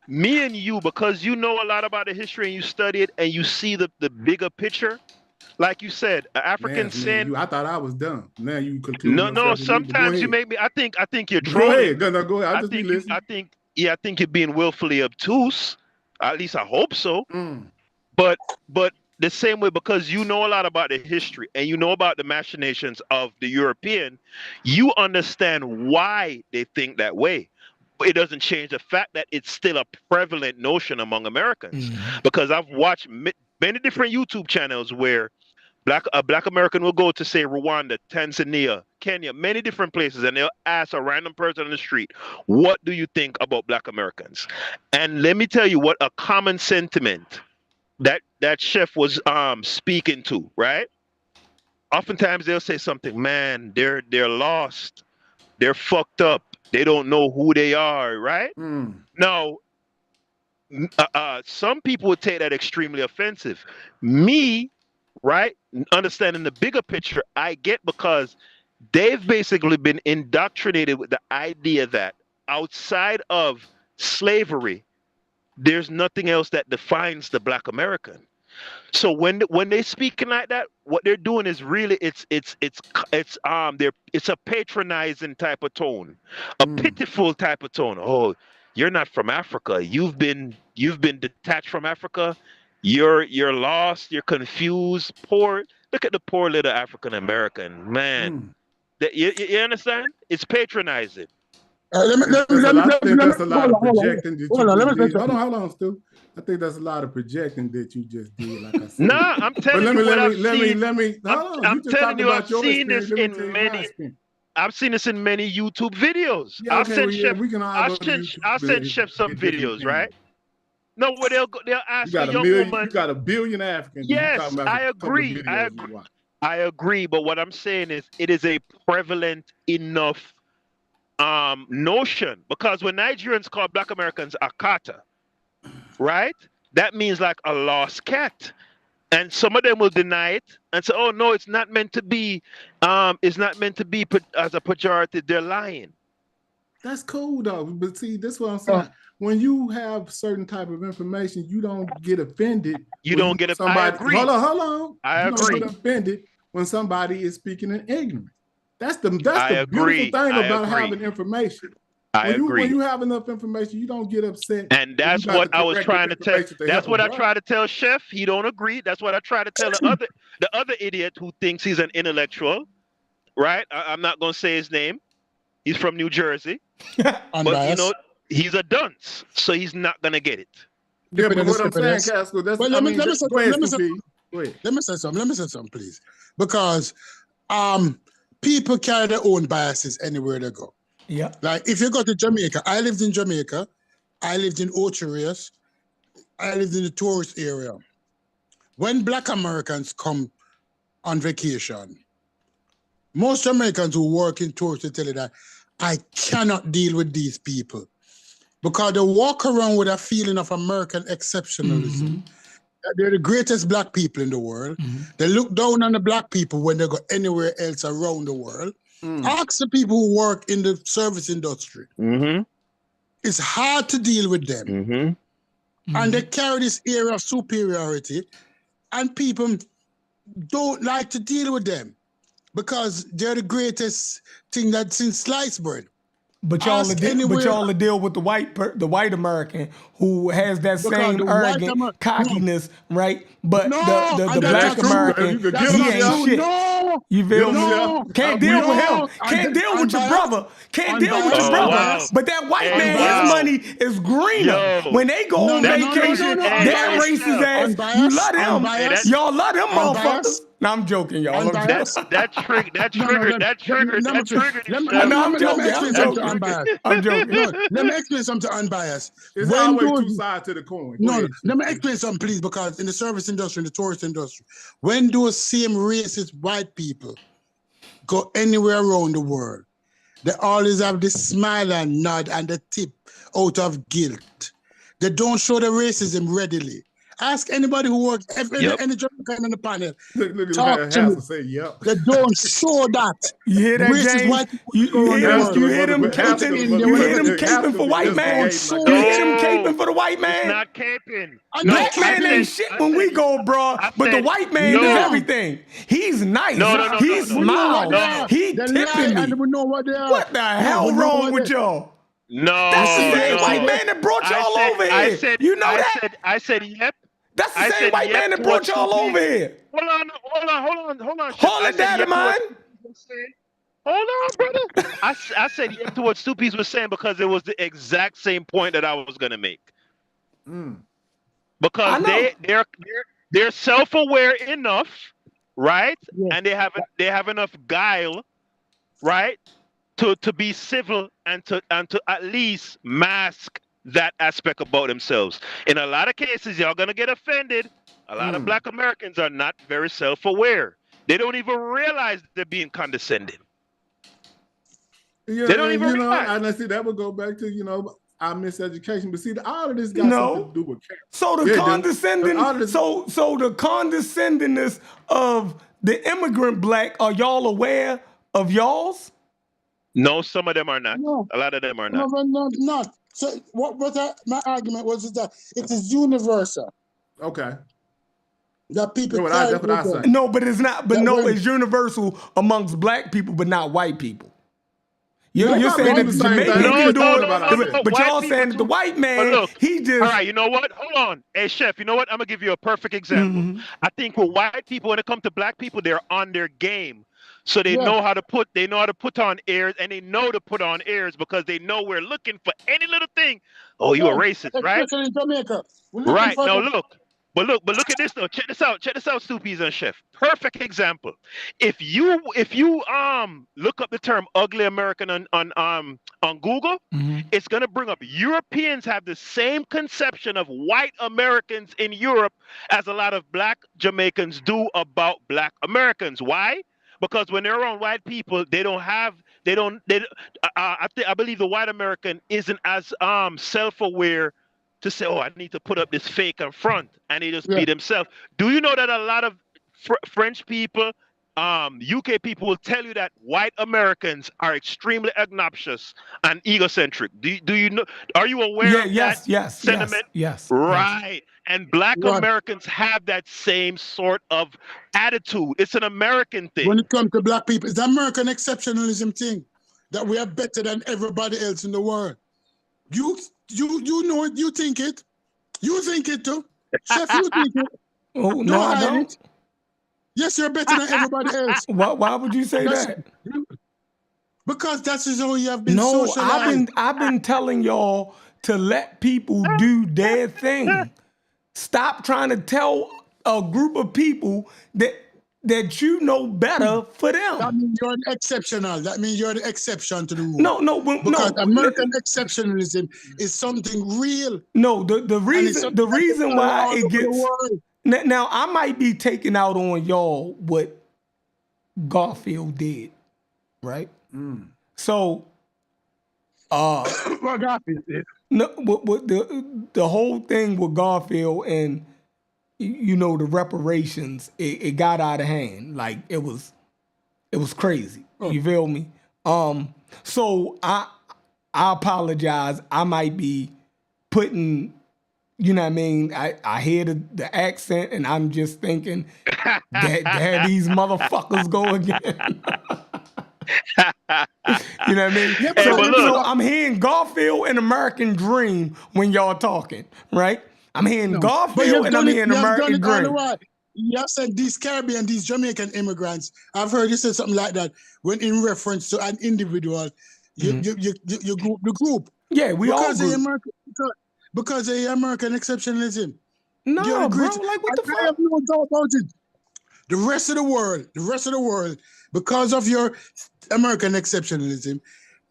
H: Me and you, because you know a lot about the history and you study it and you see the bigger picture. Like you said, African sin.
F: I thought I was dumb. Now you conclude
H: No,
F: yourself.
H: sometimes you make me. I think you're
F: trolling.
H: trolling.
F: Go ahead. I'll just be listening.
H: I think you're being willfully obtuse. At least I hope so.
F: Mm.
H: But the same way, because you know a lot about the history and you know about the machinations of the European, you understand why they think that way. But it doesn't change the fact that it's still a prevalent notion among Americans. Because I've watched many different YouTube channels where a black American will go to, say, Rwanda, Tanzania, Kenya, many different places, and they'll ask a random person on the street, what do you think about black Americans? And let me tell you what a common sentiment that chef was speaking to, right? Oftentimes they'll say something, man, they're lost. They're fucked up. They don't know who they are, right? Now, some people would take that extremely offensive. Me, right, understanding the bigger picture, I get, because they've basically been indoctrinated with the idea that outside of slavery, there's nothing else that defines the black American. So when they're speaking like that, what they're doing is really it's a patronizing type of tone, a pitiful type of tone. Oh, you're not from Africa. You've been detached from Africa. You're lost. You're confused. Poor. Look at the poor little African American man. You understand? It's patronizing.
F: I think that's a lot of projecting. Hold on, Stu. I think that's a lot of projecting that you just did. Like I said.
H: Nah, I'm telling you what I've seen.
F: I'm telling you,
H: I've seen this in many. I've seen this in many YouTube videos.
F: Yeah,
H: I'll send Chef some videos, right? No, where they'll ask a young woman.
F: You got a billion Africans.
H: Yes, I agree. I agree. But what I'm saying is, it is a prevalent enough notion, because when Nigerians call black Americans akata, right, that means like a lost cat, and some of them will deny it and say, oh no, it's not meant to be as a pejorative. They're lying.
F: That's cool though, but see, this is what I'm saying. When you have certain type of information, you don't get offended.
H: You don't get
F: somebody.
H: I agree.
F: Hold on.
H: I agree.
F: Don't get offended when somebody is speaking in ignorance. That's the beautiful thing about having information. When you have enough information, you don't get upset.
H: And that's what I was trying to tell. That's what I try to tell Chef. He don't agree. That's what I try to tell the other idiot who thinks he's an intellectual. Right? I'm not gonna say his name. He's from New Jersey, but you know he's a dunce, so he's not gonna get it.
F: Yeah, but what I'm saying, Casco, that's.
I: Let me say something, please, because people carry their own biases anywhere they go.
C: Yeah.
I: Like if you go to Jamaica, I lived in Jamaica, I lived in Ocherias, I lived in the tourist area. When black Americans come on vacation, most Jamaicans who work in tourists will tell you that I cannot deal with these people because they walk around with a feeling of American exceptionalism. They're the greatest black people in the world. They look down on the black people when they go anywhere else around the world. Ask the people who work in the service industry. It's hard to deal with them. And they carry this air of superiority, and people don't like to deal with them because they're the greatest thing that's in sliced bread.
C: But y'all deal with the white American who has that same arrogant cockiness, right? But the black American, he ain't shit. You feel me? Can't deal with him. Can't deal with your brother. Can't deal with your brother.
H: Wow.
C: But that white man, his money is greener. When they go on vacation, that racist ass, you love them. Y'all love them motherfuckers. No, I'm joking, y'all.
H: That triggered.
C: I'm joking.
I: Let me explain something unbiased.
F: There's always two sides to the coin.
I: Let me explain something, please, because in the service industry, in the tourist industry, when those same racist white people go anywhere around the world, they always have this smile and nod and the tip out of guilt. They don't show the racism readily. Ask anybody who works, any Jamaican in the panel.
F: Look
I: Talk
F: at
I: to me.
F: Hassel say, yep.
I: They don't show that.
C: You hear that,
I: Racist
C: James?
I: white people
C: You hear them caping? You hear them caping for white man? You hear them caping for the white man?
H: It's not caping.
C: Black man ain't shit when we go abroad, but the white man is everything. He's nice. He smiles. He tipping me. What the hell wrong with y'all?
H: No,
C: that's the same white man that brought y'all over here. You know that?
H: I said yep.
C: That's the same white man that brought y'all over here.
H: Hold on.
C: Hold it down, man.
H: Hold on, brother. I said yep to what Stoopies was saying because it was the exact same point that I was gonna make. Because they're self-aware enough, right? Yeah. And they have enough guile, right? To be civil and to at least mask that aspect about themselves. In a lot of cases, y'all gonna get offended. A lot of Black Americans are not very self-aware. They don't even realize they're being condescending.
F: Yeah,
H: they don't even realize.
F: And I see that would go back to our miseducation. But see, all of this got something to do with care.
C: So the condescending, so the condescendingness of the immigrant Black. Are y'all aware of y'all's?
H: No, some of them are not. No. A lot of them are not.
I: No, not. So my argument was that it is universal.
F: Okay.
I: That people.
F: That's what I say.
C: No, but it's not. But it's universal amongst Black people, but not white people. You're saying that the Jamaican do it, but y'all saying that the white man,
H: look,
C: he just.
H: All right, you know what? Hold on. Hey, Chef, you know what? I'm going to give you a perfect example. I think with white people, when it comes to Black people, they're on their game. So they know how to put on airs, and they know to put on airs because they know we're looking for any little thing. Oh, you a racist, right?
I: Especially in Jamaica.
H: Right. Now look. But look at this though. Check this out, Stoopies and Chef. Perfect example. If you look up the term ugly American on Google, it's gonna bring up Europeans have the same conception of white Americans in Europe as a lot of Black Jamaicans do about Black Americans. Why? Because when they're around white people, I believe the white American isn't as self-aware to say, oh, I need to put up this fake in front, and they just be themselves. Do you know that a lot of French people, UK people will tell you that white Americans are extremely obnoxious and egocentric? Do you know? Are you aware of that sentiment?
C: Yes.
H: Right.
C: Yes.
H: And Black Americans have that same sort of attitude. It's an American thing.
I: When it comes to Black people, it's the American exceptionalism thing that we are better than everybody else in the world. You know it. You think it. You think it too. Chef, you think it.
C: Oh, no, I don't.
I: Yes, you're better than everybody else.
C: Why would you say that?
I: Because that's just how you have been
C: socialized.
I: socialized.
C: I've been telling y'all to let people do their thing. Stop trying to tell a group of people that you know better for them.
I: That means you're exceptional. That means you're the exception to the rule.
C: No,
I: because American exceptionalism is something real.
C: No, the reason why it gets now I might be taking out on y'all what Garfield did, right? So,
I: what Garfield did?
C: No, what the whole thing with Garfield and the reparations, it got out of hand. Like it was crazy. You feel me? So I apologize. I might be putting, you know what I mean? I hear the accent and I'm just thinking that these motherfuckers go again. You know what I mean?
H: Hey,
C: so I'm hearing Garfield and American Dream when y'all talking, right? I'm hearing Garfield and I'm hearing American Dream.
I: You have said these Caribbean, these Jamaican immigrants. I've heard you say something like that when in reference to an individual, you group the group.
C: Yeah, we
I: because
C: all group.
I: Because of American exceptionalism.
C: No, bro, like what the fuck?
I: I have no doubt about it. The rest of the world, because of your American exceptionalism,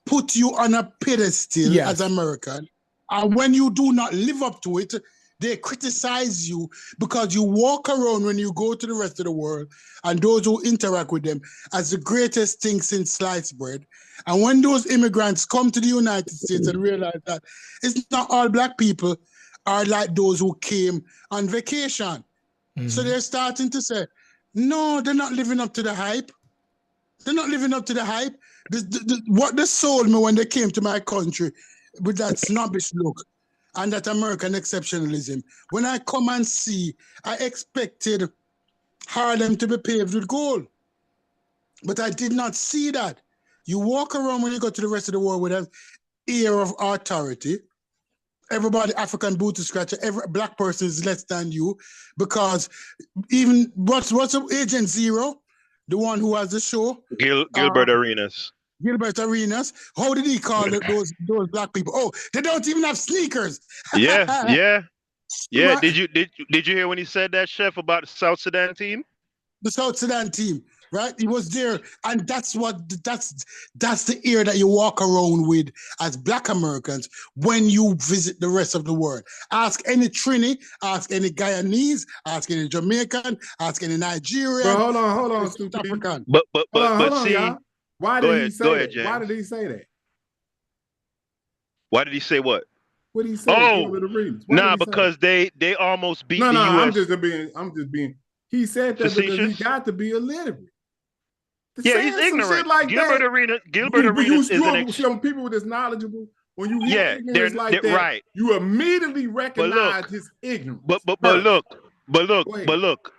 I: put you on a pedestal as American. And when you do not live up to it, they criticize you because you walk around when you go to the rest of the world and those who interact with them as the greatest thing since sliced bread. And when those immigrants come to the United States and realize that it's not all Black people are like those who came on vacation. So they're starting to say, no, they're not living up to the hype. They're not living up to the hype. What they sold me when they came to my country with that snobbish look and that American exceptionalism. When I come and see, I expected Harlem to be paved with gold. But I did not see that. You walk around when you go to the rest of the world with an air of authority. Everybody African booty scratcher, every black person is less than you, because even what's Agent Zero, the one who has the show,
H: Gilbert Arenas.
I: Gilbert Arenas. How did he call those black people? Oh, they don't even have sneakers.
H: Yeah.
I: Right?
H: Did you hear when he said that, Chef, about the South Sudan team?
I: The South Sudan team, right? He was there, and that's the ear that you walk around with as Black Americans when you visit the rest of the world. Ask any Trini, ask any Guyanese, ask any Jamaican, ask any Nigerian.
G: But hold on,
I: South African.
H: But
G: hold
H: see,
G: y'all. Why did he say that?
H: James.
G: Why did he say that?
H: Why did he say what?
G: What did he say?
H: Because they almost beat
G: the
H: US.
G: I'm just being. He said that
H: facetious?
G: Because he got to be illiterate.
H: Yeah, he's ignorant.
G: Like
H: Gilbert Arenas is
G: some people that's knowledgeable. When you hear ignorance like that,
H: right.
G: You immediately recognize his ignorance.
H: But look,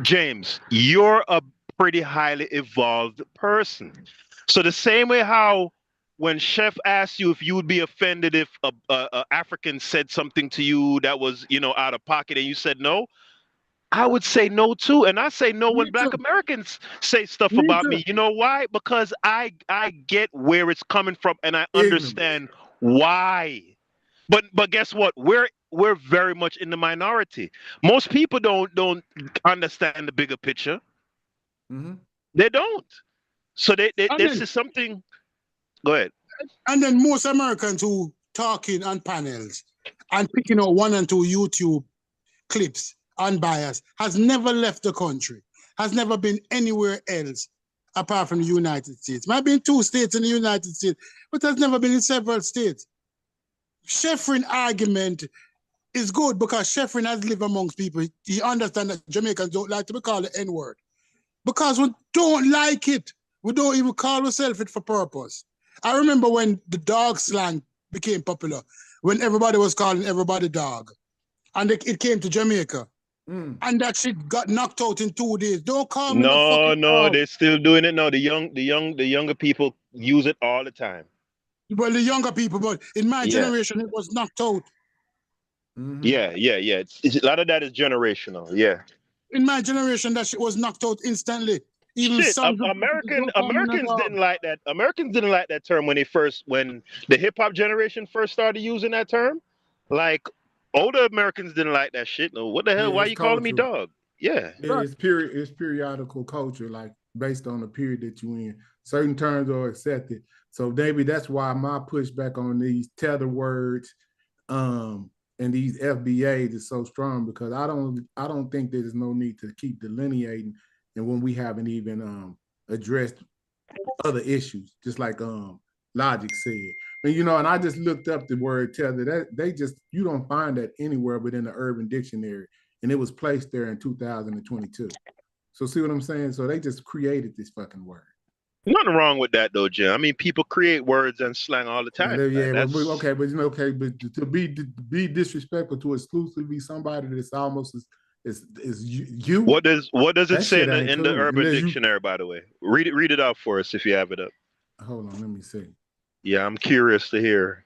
H: James, you're a pretty highly evolved person. So the same way how when Chef asked you if you would be offended if a African said something to you that was, out of pocket, and you said no, I would say no too. And I say no when Black Americans say stuff about me. You know why? Because I get where it's coming from and I understand why. But guess what? We're very much in the minority. Most people don't understand the bigger picture.
G: Mm-hmm.
H: They don't. So this is something. Go ahead.
I: And then most Americans who talking on panels and picking out 1 and 2 YouTube clips unbiased has never left the country, has never been anywhere else apart from the United States. Might be in 2 states in the United States, but has never been in several states. Sheffrin argument is good because Sheffrin has lived amongst people. He understands that Jamaicans don't like to be called the N-word. Because we don't like it. We don't even call ourselves it for purpose. I remember when the dog slang became popular, when everybody was calling everybody dog. And it came to Jamaica. And that shit got knocked out in 2 days. Don't call me no fucking dog.
H: They're still doing it. No, the younger people use it all the time.
I: Well, the younger people, but in my generation, it was knocked out.
H: Mm-hmm. Yeah. It's a lot of that is generational. Yeah.
I: In my generation, that shit was knocked out instantly. Even
H: Americans didn't like that. Americans didn't like that term when the hip hop generation first started using that term. Like older Americans didn't like that shit. No, what the hell? Why are you calling me dog? Yeah.
G: It's periodical culture, like based on the period that you in. Certain terms are accepted. So David, that's why my pushback on these tether words and these FBAs is so strong, because I don't think there's no need to keep delineating, and when we haven't even addressed other issues, just like Logic said. And I just looked up the word tether. You don't find that anywhere but in the Urban Dictionary, and it was placed there in 2022. So see what I'm saying? So they just created this fucking word.
H: Nothing wrong with that though, Jim. I mean, people create words and slang all the time.
G: But to be disrespectful to exclusively somebody that's almost is you.
H: What does it say in the Urban Dictionary? By the way, read it out for us if you have it up.
G: Hold on, let me see.
H: Yeah, I'm curious to hear.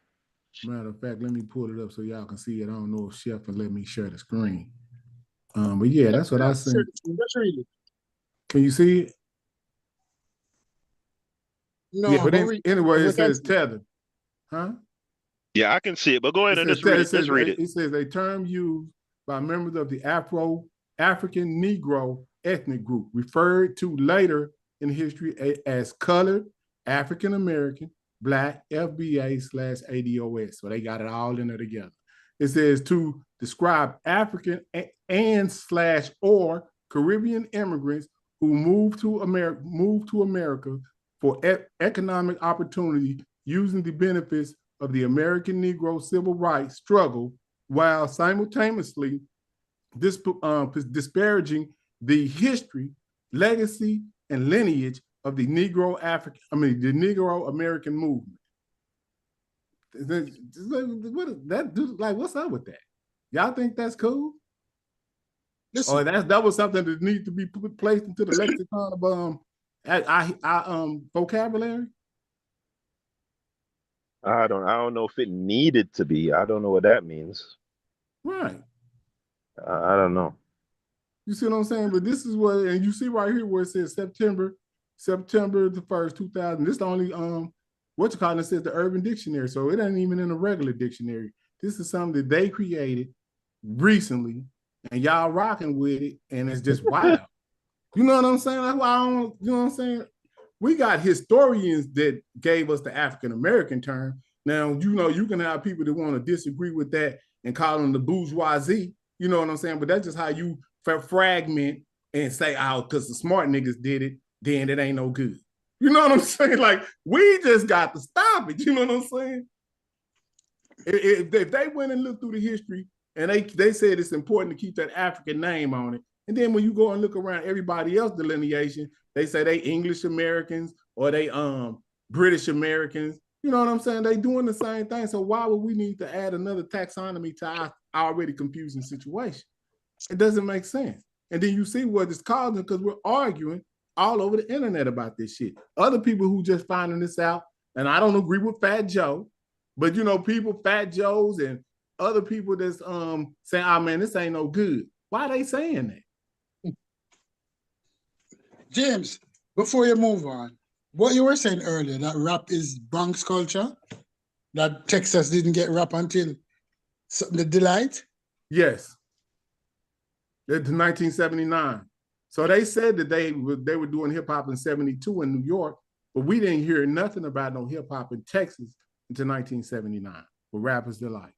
G: Matter of fact, let me pull it up so y'all can see it. I don't know if Chef will let me share the screen. But yeah, that's what I said.
I: Let's read it.
G: Can you see it?
I: No,
G: yeah, but anyway, it says tether. Huh?
H: Yeah, I can see it, but go ahead and just read it. Let's read it.
G: It says a term used by members of the African Negro ethnic group, referred to later in history as colored, African American, Black, FBA/ADOS. So they got it all in there together. It says to describe African and/or Caribbean immigrants who moved to America for economic opportunity using the benefits
F: of the American Negro civil rights struggle while simultaneously disparaging the history, legacy, and lineage of the Negro American movement. What's up with that? Y'all think that's cool? Listen. Or that was something that needs to be placed into the lexicon of vocabulary?
H: I don't know if it needed to be. I don't know what that means.
F: Right.
H: I don't know.
F: You see what I'm saying? But this is what, and you see right here where it says September the 1st, 2000. This is the only it says the Urban Dictionary, so it ain't even in a regular dictionary. This is something that they created recently, and y'all rocking with it, and it's just wild. You know what I'm saying? That's why I don't. You know what I'm saying? We got historians that gave us the African American term. Now, you know, you can have people that want to disagree with that and call them the bourgeoisie. You know what I'm saying? But that's just how you fragment and say, oh, because the smart niggas did it, then it ain't no good. You know what I'm saying? Like, we just got to stop it. You know what I'm saying? If they went and looked through the history and they said it's important to keep that African name on it, and then when you go and look around everybody else's delineation, they say they English Americans or they British Americans. You know what I'm saying? They doing the same thing. So why would we need to add another taxonomy to our already confusing situation? It doesn't make sense. And then you see what it's causing because we're arguing all over the internet about this shit. Other people who just finding this out, and I don't agree with Fat Joe, but you know, people, Fat Joes and other people that's saying, oh man, this ain't no good. Why are they saying that?
I: James, before you move on, what you were saying earlier, that rap is Bronx culture, that Texas didn't get rap until the Delight?
F: Yes. It's 1979. So they said that they were doing hip hop in 72 in New York, but we didn't hear nothing about no hip hop in Texas until 1979 with Rappers Delight.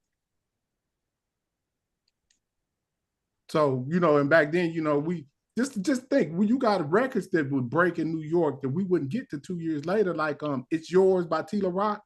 F: So, you know, and back then, you know, we just think when you got records that would break in New York that we wouldn't get to 2 years later, like It's Yours by Tila Rock.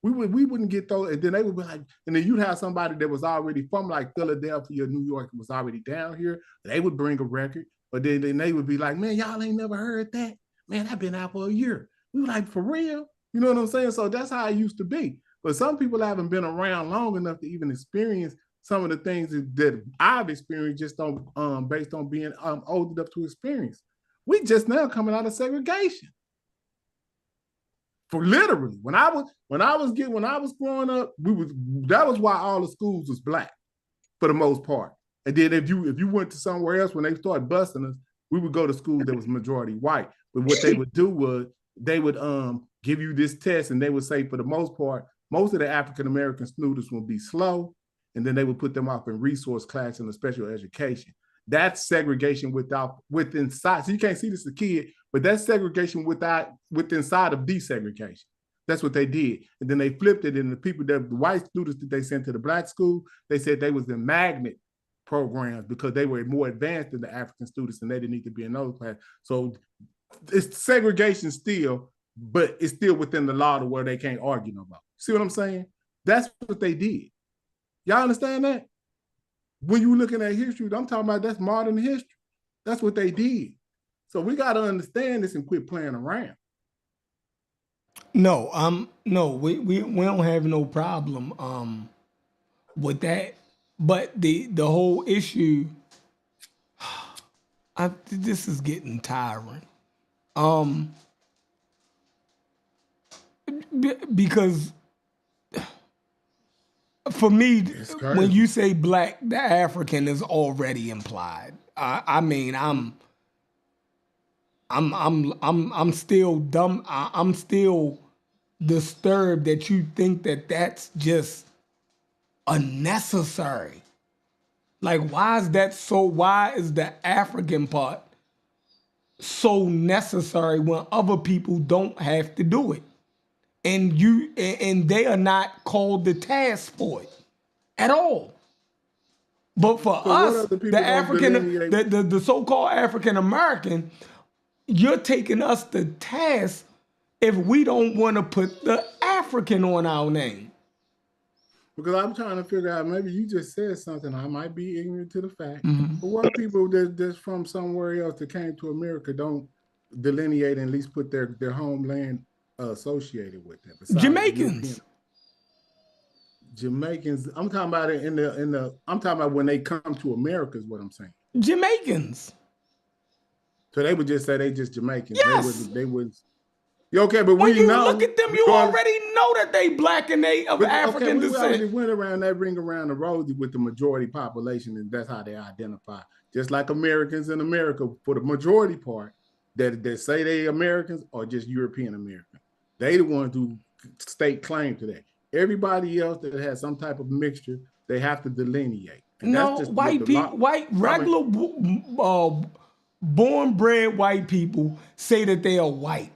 F: We wouldn't get those, and then they would be like, and then you'd have somebody that was already from like Philadelphia, New York, was already down here. They would bring a record, but then they would be like, man, y'all ain't never heard that. Man, I've been out for a year. We were like, for real? You know what I'm saying? So that's how it used to be. But some people haven't been around long enough to even experience some of the things that I've experienced just on based on being old enough to experience. We just now coming out of segregation. For literally, when I was growing up, that was why all the schools was black for the most part. And then if you went to somewhere else when they started busting us, we would go to schools that was majority white. But what they would do was they would give you this test and they would say for the most part, most of the African American students would be slow, and then they would put them off in resource class and special education. That's segregation within inside. So you can't see this as a kid, but that's segregation within inside of desegregation. That's what they did. And then they flipped it, and the white students that they sent to the black school, they said they was in magnet programs because they were more advanced than the African students and they didn't need to be in those classes. So it's segregation still, but it's still within the law to where they can't argue no more. See what I'm saying? That's what they did. Y'all understand that? When you're looking at history, I'm talking about that's modern history. That's what they did. So we got to understand this and quit playing around.
C: No, we don't have no problem with that. But the whole issue, this is getting tiring. Because for me, when you say black, the African is already implied. I mean, I'm still dumb. I'm still disturbed that you think that that's just unnecessary. Like, why is that so? Why is the African part so necessary when other people don't have to do it? And they are not called to task for it at all. But for us, the African, the so-called African American, you're taking us to task if we don't want to put the African on our name.
F: Because I'm trying to figure out, maybe you just said something, I might be ignorant to the fact. But what people that's from somewhere else that came to America don't delineate and at least put their homeland associated with them?
C: Jamaicans.
F: Jamaicans. I'm talking about it I'm talking about when they come to America is what I'm saying.
C: Jamaicans.
F: So they would just say they just Jamaicans.
C: Yes.
F: They would. Okay, but
C: when you
F: know,
C: look at them, you already know that they black and they of African descent.
F: We already went around that ring around the rosy with the majority population, and that's how they identify. Just like Americans in America, for the majority part, that say they Americans or just European Americans. They the ones who stake claim to that. Everybody else that has some type of mixture, they have to delineate. And
C: no,
F: that's just
C: white people, regular born-bred white people say that they are white.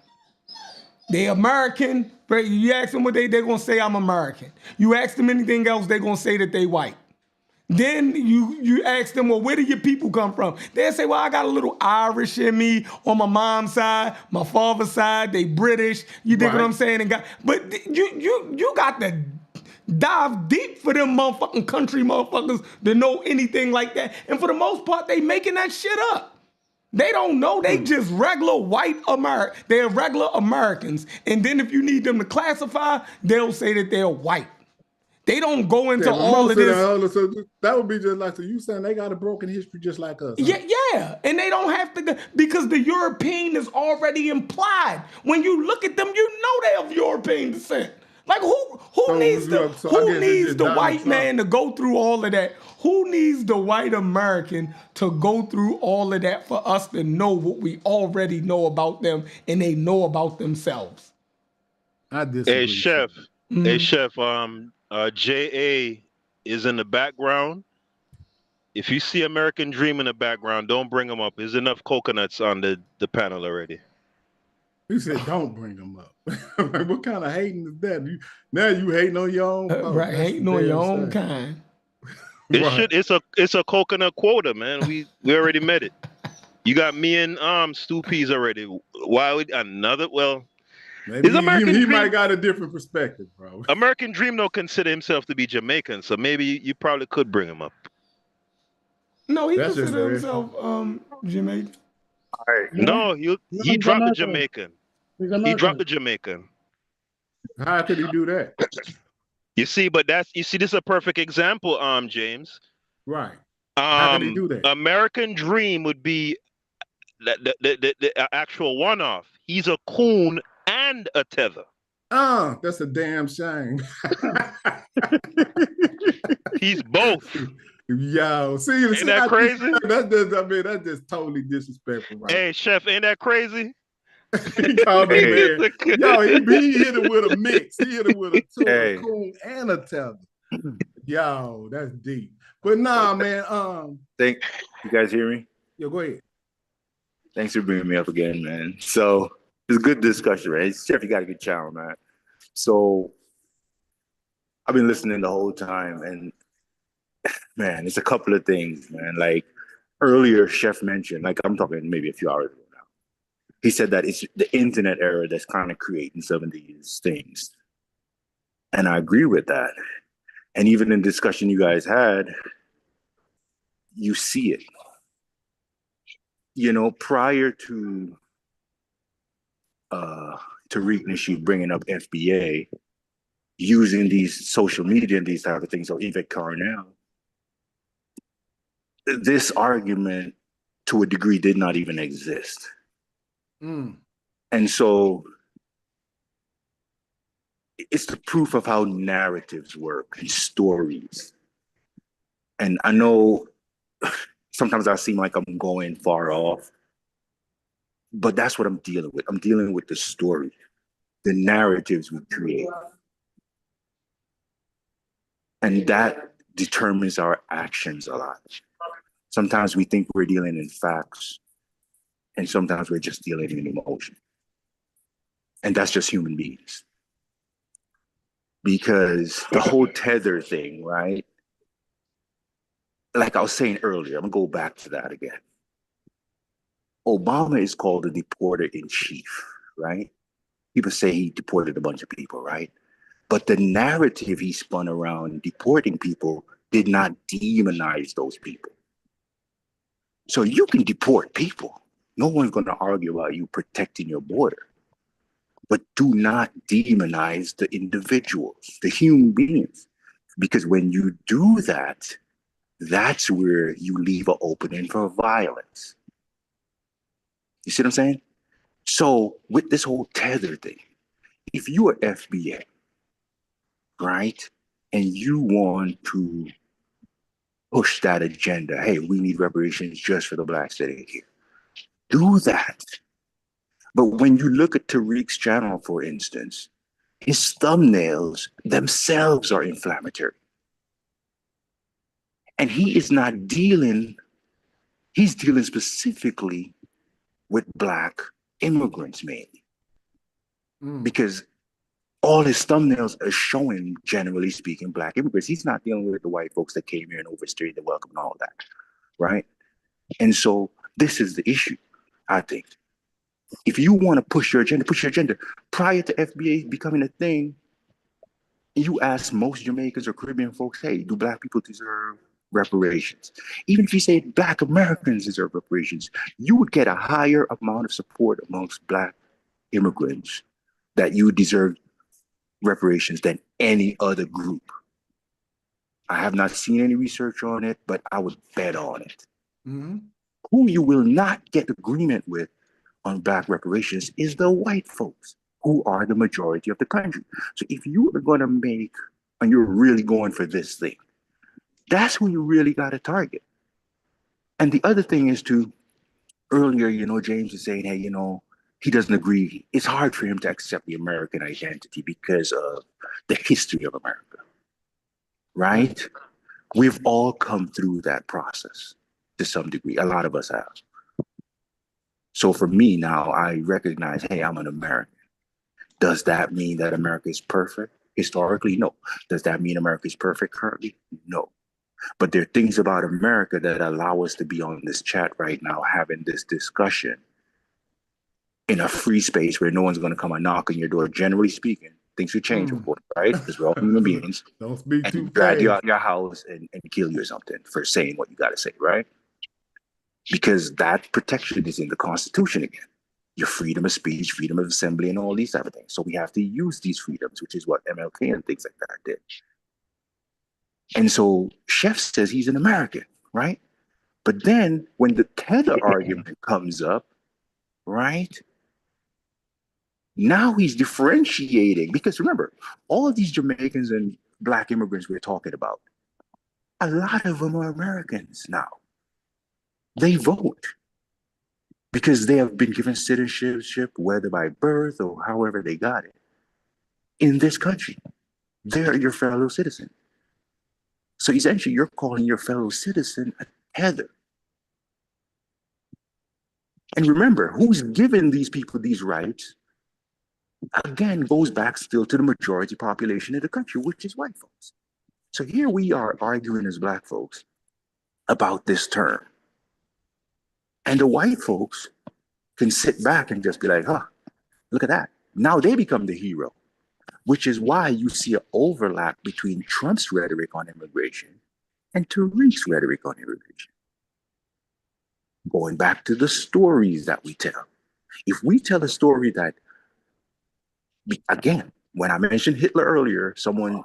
C: They American, but you ask them what they're gonna say, I'm American. You ask them anything else, they're gonna say that they white. Then you ask them, well, where do your people come from? They'll say, well, I got a little Irish in me on my mom's side, my father's side, they British. You dig what I'm saying? But you got to dive deep for them motherfucking country motherfuckers to know anything like that. And for the most part, they making that shit up. They don't know. They just regular white Americans. They're regular Americans. And then if you need them to classify, they'll say that they're white. They don't go into all of this.
F: So that would be just like, so you saying they got a broken history just like us.
C: Huh? Yeah. And they don't have to go, because the European is already implied. When you look at them, you know they have European descent. Like who needs the white man to go through all of that? Who needs the white American to go through all of that for us to know what we already know about them and they know about themselves?
F: I disagree.
H: Hey chef, JA is in the background. If you see American Dream in the background, don't bring him up. There's enough coconuts on the panel already.
F: You said don't bring them up. What kind of hating is that? Now you hating on your own folks.
C: Right, hating on your own kind.
H: It's a coconut quota, man. We already met it. You got me and Stu Peas already. Why would another? Well,
F: maybe he might got a different perspective, bro.
H: American Dream don't consider himself to be Jamaican, so maybe you probably could bring him up.
C: No, he considers himself Jamaican.
H: Right. No, he dropped the Jamaican. He dropped the Jamaican.
F: How could he do that?
H: You see, this is a perfect example, James.
F: Right. How can he do that?
H: American Dream would be the actual one-off. He's a coon and a tether.
F: Oh, that's a damn shame.
H: He's both.
F: Yo, see,
H: ain't that crazy?
F: That's just totally disrespectful, right?
H: Hey, chef, ain't that crazy?
F: He called me man. Yo, he hit it with a mix. He hit it with a tuna, coon, and a tether. Yo, that's deep. But nah, man.
K: You guys hear me?
F: Yo, go ahead.
K: Thanks for bringing me up again, man. So it's a good discussion, right? Chef, you got a good channel, man. So I've been listening the whole time, and man, it's a couple of things, man. Like earlier, Chef mentioned, like I'm talking maybe a few hours ago now. He said that it's the internet era that's kind of creating some of these things. And I agree with that. And even in discussion you guys had, you see it. You know, prior to Tariq Nasheed bringing up FBA, using these social media and these type of things, or Yvette Carnell, this argument to a degree did not even exist. And so it's the proof of how narratives work and stories. And I know sometimes I seem like I'm going far off, but that's what I'm dealing with. I'm dealing with the story, the narratives we create. And that determines our actions a lot. Sometimes we think we're dealing in facts, and sometimes we're just dealing in emotion. And that's just human beings. Because the whole tether thing, right? Like I was saying earlier, I'm gonna go back to that again. Obama is called the deporter in chief, right? People say he deported a bunch of people, right?
L: But the narrative he spun around deporting people did not demonize those people. So you can deport people. No one's going to argue about you protecting your border. But do not demonize the individuals, the human beings. Because when you do that, that's where you leave an opening for violence. You see what I'm saying? So with this whole tether thing, if you are FBA, right, and you want to push that agenda, hey, we need reparations just for the blacks that are here, do that. But when you look at Tariq's channel, for instance, his thumbnails themselves are inflammatory. And he is not dealing, he's dealing specifically with black immigrants mainly. Because all his thumbnails are showing, generally speaking, black immigrants. He's not dealing with the white folks that came here and overstayed the welcome and all that, right? And so this is the issue, I think. If you want to push your agenda, push your agenda. Prior to FBA becoming a thing, you ask most Jamaicans or Caribbean folks, hey, do black people deserve reparations? Even if you say black Americans deserve reparations, you would get a higher amount of support amongst black immigrants that you deserve reparations than any other group. I have not seen any research on it, but I would bet on it. Who you will not get agreement with on black reparations is the white folks, who are the majority of the country. So if you are going to make, and you're really going for this thing, that's who you really got to target. And the other thing is to, earlier, James was saying, hey, he doesn't agree. It's hard for him to accept the American identity because of the history of America, right? We've all come through that process to some degree. A lot of us have. So for me now, I recognize, hey, I'm an American. Does that mean that America is perfect? Historically, no. Does that mean America is perfect currently? No. But there are things about America that allow us to be on this chat right now, having this discussion in a free space where no one's going to come and knock on your door. Generally speaking, things will change, of course, right? Because we're all human beings.
F: Don't speak
L: and
F: too fast.
L: Drag you out your house and kill you or something for saying what you got to say, right? Because that protection is in the Constitution again. Your freedom of speech, freedom of assembly, and all these type of things. So we have to use these freedoms, which is what MLK and things like that did. And so Chef says he's an American, right? But then when the tether argument comes up, right? Now he's differentiating, because remember, all of these Jamaicans and black immigrants we're talking about, a lot of them are Americans now. They vote because they have been given citizenship, whether by birth or however they got it, in this country. They're your fellow citizen. So essentially, you're calling your fellow citizen a tether. And remember, who's given these people these rights, again, goes back still to the majority population of the country, which is white folks. So here we are arguing as black folks about this term. And the white folks can sit back and just be like, huh, look at that. Now they become the hero, which is why you see an overlap between Trump's rhetoric on immigration and Tariq's rhetoric on immigration. Going back to the stories that we tell. If we tell a story that, again, when I mentioned Hitler earlier, someone,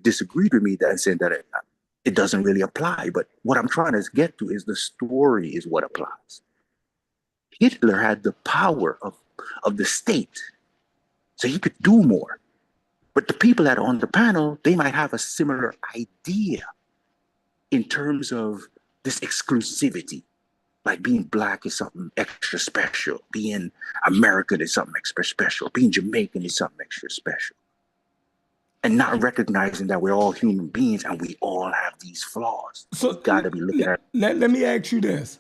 L: disagreed with me and said that it doesn't really apply. But what I'm trying to get to is the story is what applies. Hitler had the power of the state, so he could do more. But the people that are on the panel, they might have a similar idea in terms of this exclusivity. Like being black is something extra special. Being American is something extra special. Being Jamaican is something extra special. And not recognizing that we're all human beings and we all have these flaws. So you gotta be looking at.
C: Let me ask you this.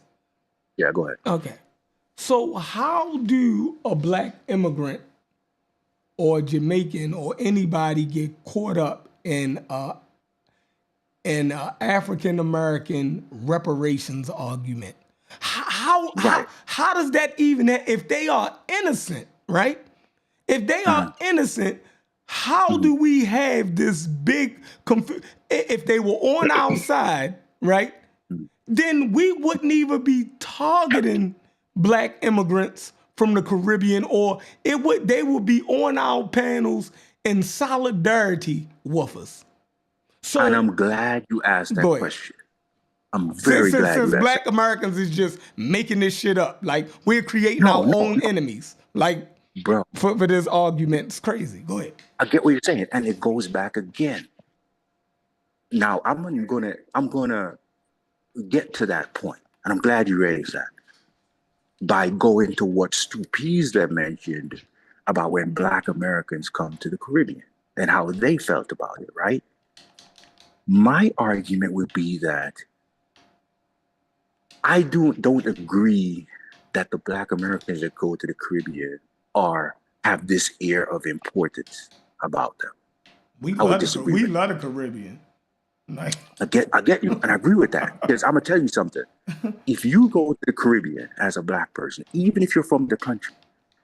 L: Yeah, go ahead.
C: Okay. So how do a black immigrant or Jamaican or anybody get caught up in African American reparations argument? How does that even, if they are innocent, right? If they are innocent, How do we have this big if they were on our side, right? Then we wouldn't even be targeting black immigrants from the Caribbean, or they would be on our panels in solidarity with us. So,
L: and I'm glad you asked that question. I'm very glad you asked
C: since black
L: that.
C: Americans is just making this shit up. Like, we're creating our own enemies. Like,
L: bro,
C: for this argument, it's crazy. Go ahead.
L: I get what you're saying, and it goes back again. Now I'm gonna get to that point, and I'm glad you raised that, by going to what Stu Peasler mentioned about when black Americans come to the Caribbean and how they felt about it, right? My argument would be that I don't agree that the black Americans that go to the Caribbean have this air of importance about them.
C: We love the Caribbean.
L: Nice. I get you, and I agree with that. Because I'm gonna tell you something. If you go to the Caribbean as a black person, even if you're from the country,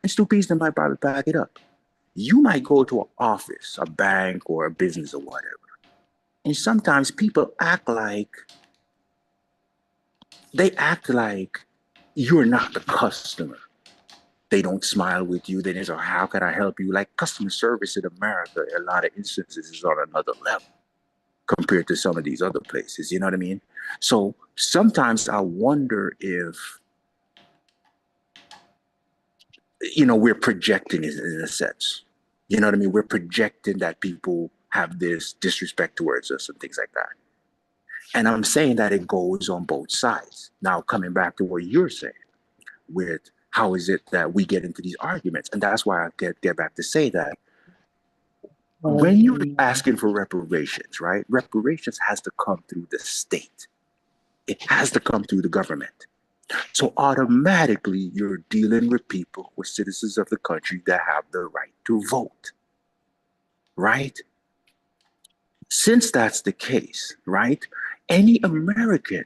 L: and Stu Peasler might probably back it up, you might go to an office, a bank, or a business or whatever, and sometimes people act like you're not the customer. They don't smile with you. They say, "How can I help you?" Like, customer service in America, in a lot of instances, is on another level compared to some of these other places, you know what I mean? So sometimes I wonder if, we're projecting it in a sense. You know what I mean? We're projecting that people have this disrespect towards us and things like that. And I'm saying that it goes on both sides. Now, coming back to what you're saying with how is it that we get into these arguments? And that's why I get back to say that when you're asking for reparations, right? Reparations has to come through the state. It has to come through the government. So automatically you're dealing with people who are citizens of the country that have the right to vote, right? Since that's the case, right? Any American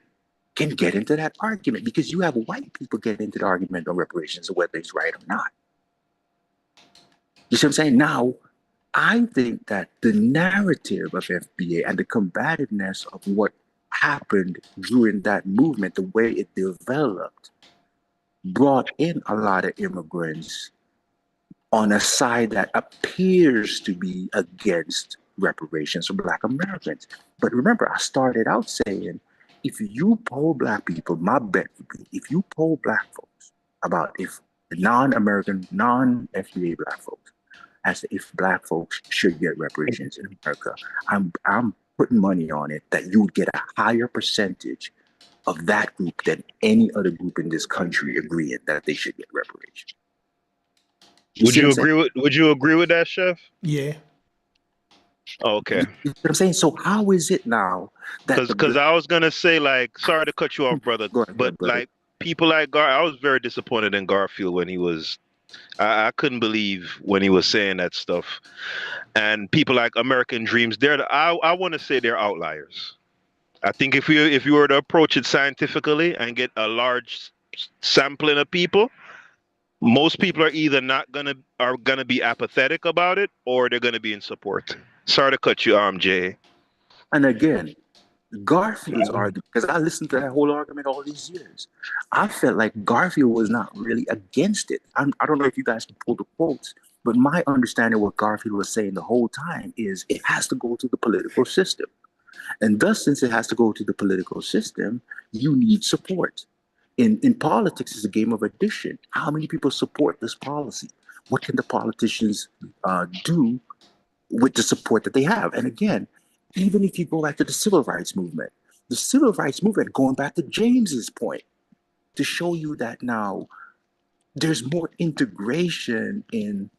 L: can get into that argument, because you have white people get into the argument on reparations, whether it's right or not. You see what I'm saying? Now, I think that the narrative of FBA and the combativeness of what happened during that movement, the way it developed, brought in a lot of immigrants on a side that appears to be against reparations for black Americans. But remember, I started out saying, if you poll black people, my bet would be, if you poll black folks about if non-American, non-FBA black folks, as if black folks should get reparations in America, I'm putting money on it that you would get a higher percentage of that group than any other group in this country agreeing that they should get reparations.
H: Would you agree with that, Chef?
C: Yeah.
H: Oh, okay.
L: You know what I'm saying? So how is it now that
H: because I was gonna say, like, sorry to cut you off, brother, but like people like I was very disappointed in Garfield when he was. I couldn't believe when he was saying that stuff. And people like American Dreams, I want to say they're outliers. I think if you were to approach it scientifically and get a large sampling of people, most people are either gonna be apathetic about it, or they're gonna be in support. Sorry to cut you, Jay.
L: And again, Garfield's argument, because I listened to that whole argument all these years, I felt like Garfield was not really against it. I don't know if you guys can pull the quotes, but my understanding of what Garfield was saying the whole time is it has to go to the political system. And thus, since it has to go to the political system, you need support. In politics, it's a game of addition. How many people support this policy? What can the politicians do with the support that they have? And again, even if you go back to the civil rights movement, going back to James's point, to show you that now there's more integration in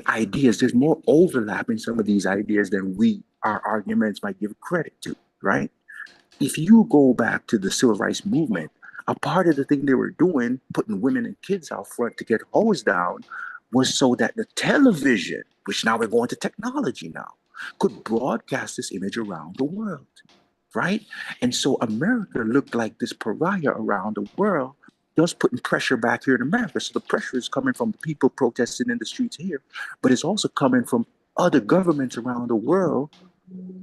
L: ideas, there's more overlap in some of these ideas than our arguments might give credit to, right? If you go back to the civil rights movement, a part of the thing they were doing, putting women and kids out front to get hosed down, was so that the television, which now we're going to technology now, could broadcast this image around the world, right? And so America looked like this pariah around the world, just putting pressure back here in America. So the pressure is coming from the people protesting in the streets here, but it's also coming from other governments around the world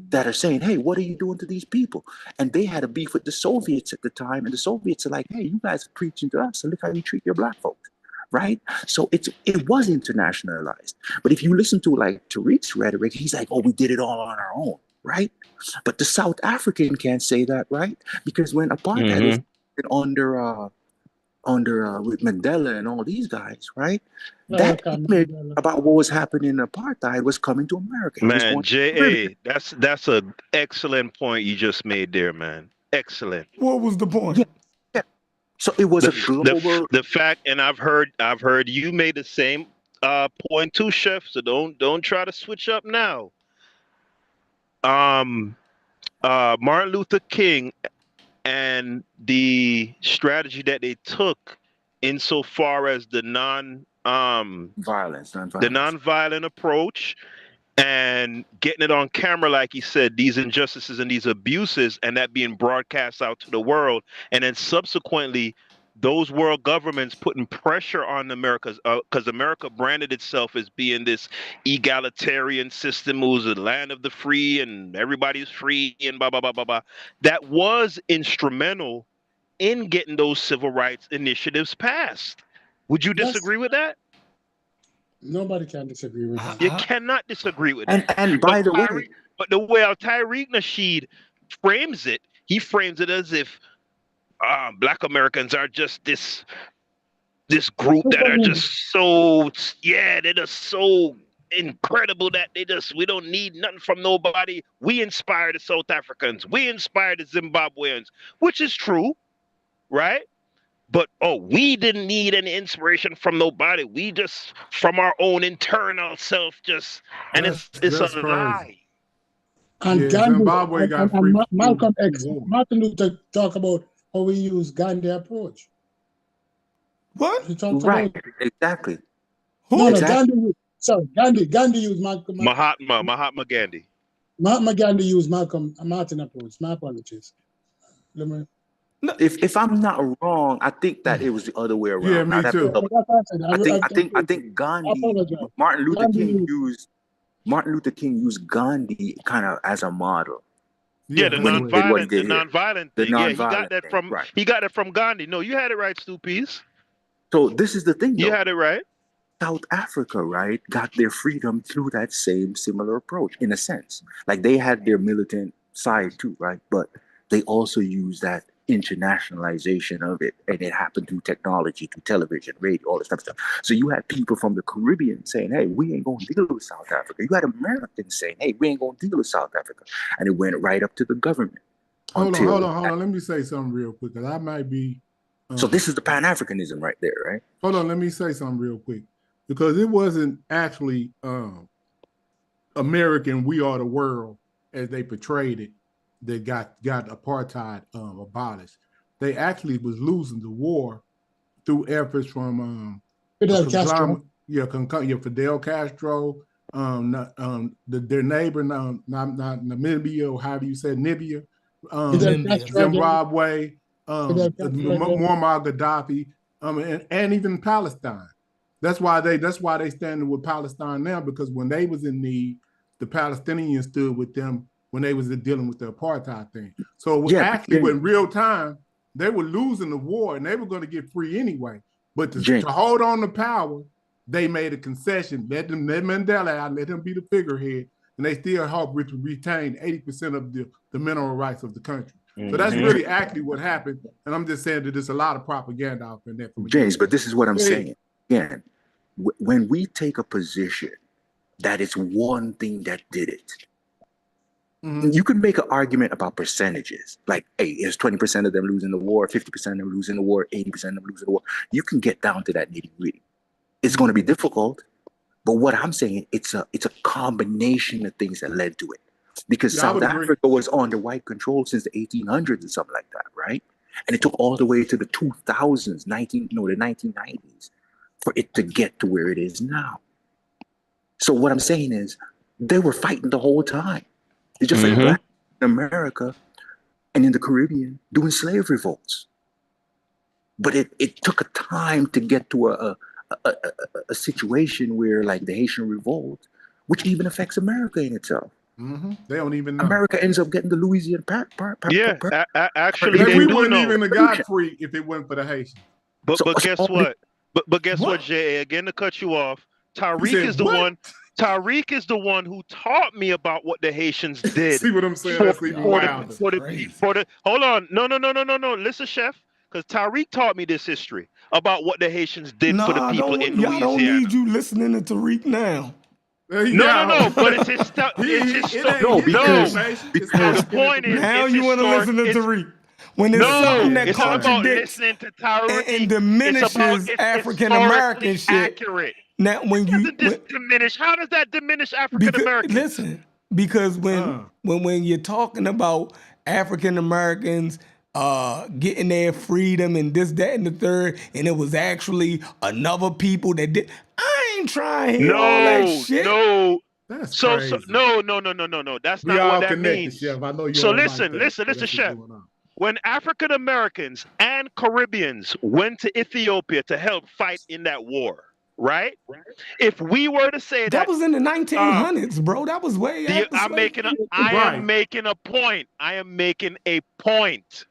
L: that are saying, hey, what are you doing to these people? And they had a beef with the Soviets at the time, and the Soviets are like, hey, you guys are preaching to us, so look how you treat your black folks, right? So it was internationalized. But if you listen to like Tariq's rhetoric, he's like, oh, we did it all on our own, right? But the South African can't say that, right? Because when apartheid was under with Mandela and all these guys, right? That image about what was happening in apartheid was coming to America.
H: Man, J.A., that's a excellent point you just made there, man. Excellent.
C: What was the point?
L: Yeah. So it was a global.
H: The fact, and I've heard you made the same point too, Chef. So don't try to switch up now. Martin Luther King and the strategy that they took insofar as the non-violent approach and getting it on camera, like he said, these injustices and these abuses, and that being broadcast out to the world, and then subsequently those world governments putting pressure on America, because America branded itself as being this egalitarian system, who's the land of the free and everybody's free and blah blah blah blah blah. That was instrumental in getting those civil rights initiatives passed. Would you disagree with that?
I: Nobody can disagree with that.
H: You cannot disagree with that.
L: And by the way,
H: but the way Tyreek Nasheed frames it, he frames it as if Black Americans are just this group that are just so, they're just so incredible that we don't need nothing from nobody. We inspire the South Africans. We inspire the Zimbabweans, which is true, right? But we didn't need any inspiration from nobody. We just from our own internal self and it's a lie.
I: And Gandhi, Zimbabwe got free, Malcolm X, Martin Luther talk about how we use Gandhi approach.
C: What?
I: He talked
L: about exactly.
I: No, Gandhi. Sorry, Gandhi used Malcolm.
H: Mahatma Gandhi.
I: Mahatma Gandhi used Martin approach. My apologies.
L: If I'm not wrong, I think that it was the other way around.
F: Yeah, me too.
L: I think Gandhi, Martin Luther King used Gandhi kind of as a model.
H: Yeah, the nonviolent thing. Yeah, he got that from he got it from Gandhi. No, you had it right, Stu Peace.
L: So this is the thing, though.
H: You had it right.
L: South Africa, right, got their freedom through that same similar approach, in a sense. Like they had their militant side too, right? But they also used that internationalization of it, and it happened through technology, through television, radio, all this type of stuff. So you had people from the Caribbean saying, hey, we ain't gonna deal with South Africa. You had Americans saying, hey, we ain't gonna deal with South Africa. And it went right up to the government.
F: Hold on. Let me say something real quick, because I might be
L: so this is the Pan-Africanism right there, right?
F: Hold on, let me say something real quick. Because it wasn't actually American, we are the world, as they portrayed it, that got apartheid abolished. They actually was losing the war through efforts from
I: Fidel Castro.
F: Fidel Castro, their neighbor, not Namibia, or how do you say Libya, Zimbabwe, Muammar Gaddafi, and even Palestine. That's why they standing with Palestine now, because when they was in need, the Palestinians stood with them when they was dealing with the apartheid thing. So it was in real time, they were losing the war and they were going to get free anyway. But to hold on to power, they made a concession, let Mandela out, let him be the figurehead, and they still helped retain 80% of the mineral rights of the country. So that's really actually what happened. And I'm just saying that there's a lot of propaganda out there.
L: James, but this is what I'm saying. Again, when we take a position that it's one thing that did it, you can make an argument about percentages. Like, hey, it's 20% of them losing the war, 50% of them losing the war, 80% of them losing the war. You can get down to that nitty-gritty. It's going to be difficult, but what I'm saying, it's a combination of things that led to it. Because South Africa was under white control since the 1800s and something like that, right? And it took all the way to the 2000s, the 1990s, for it to get to where it is now. So what I'm saying is, they were fighting the whole time. It's just like Black in America and in the Caribbean doing slave revolts. But it took a time to get to a situation where, like the Haitian revolt, which even affects America in itself.
F: They don't even know.
L: America ends up getting the Louisiana
H: actually,
F: we
H: do
F: wouldn't
H: know.
F: even have got free if it wasn't for the Haitians.
H: But guess what? But guess what, Jay? Again, to cut you off, Tariq is the one. Tariq is the one who taught me about what the Haitians did.
F: See what I'm saying? That's even wilder.
H: Hold on. No. Listen, Chef, because Tariq taught me this history about what the Haitians did for the people in Louisiana.
C: Y'all don't need you listening to Tariq now.
H: No, but it's his stuff. It's his stuff.
L: No, because
H: the point is,
C: now you want to listen to Tariq. When there's something that contradicts and diminishes African American shit.
H: Accurate.
C: Now, when you
H: diminish, how does that diminish African Americans?
C: Listen, because when you're talking about African Americans getting their freedom and this, that, and the third, and it was actually another people that did. I ain't trying to hear all that shit.
H: No.
F: That's
H: crazy. No. That's not what that means.
F: Chef. I know you
H: so listen, Chef. When African Americans and Caribbeans went to Ethiopia to help fight in that war, right? If we were to say that
C: was in the 1900s, bro, that was way after
H: I am making a point. I am making a point.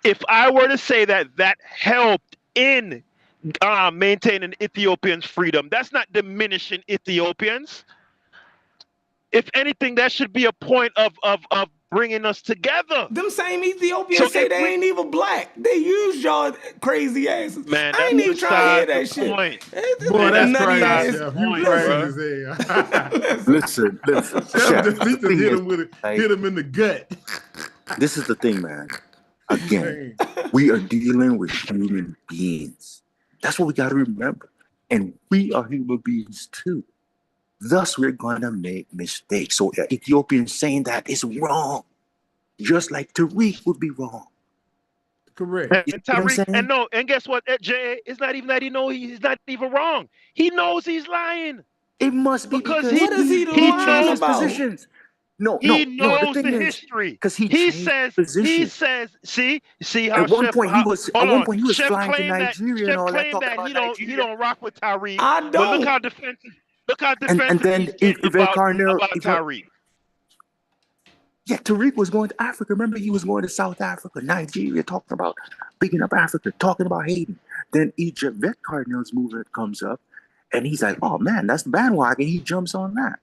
H: If I were to say that helped in maintaining Ethiopians' freedom, that's not diminishing Ethiopians. If anything, that should be a point of bringing us together.
C: Them same Ethiopians say they ain't even black. They use y'all crazy asses. Man, I ain't even trying to hear that shit.
F: Boy, that's crazy. You crazy as hell.
L: Listen.
F: Hit him in the gut.
L: This is the thing, man. Again, we are dealing with human beings. That's what we got to remember. And we are human beings too. Thus, we're going to make mistakes. So Ethiopians saying that is wrong. Just like Tariq would be wrong.
F: Correct.
H: And Tariq, and guess what, Jay? It's not even that he's not even wrong. He knows he's lying.
L: It must be because
C: what is he lying about?
L: Positions.
H: He knows the history.
L: Because he says, see how at one point he was flying to Nigeria and all that.
H: Chef claimed that he don't rock with Tariq.
C: I don't.
H: But look how defensive
L: and then
H: about Tariq.
L: Yeah, Tariq was going to Africa. Remember, he was going to South Africa, Nigeria, talking about picking up Africa, talking about Haiti. Then Egypt, Vet Cardinals movement comes up, and he's like, "Oh man, that's the bandwagon." He jumps on that.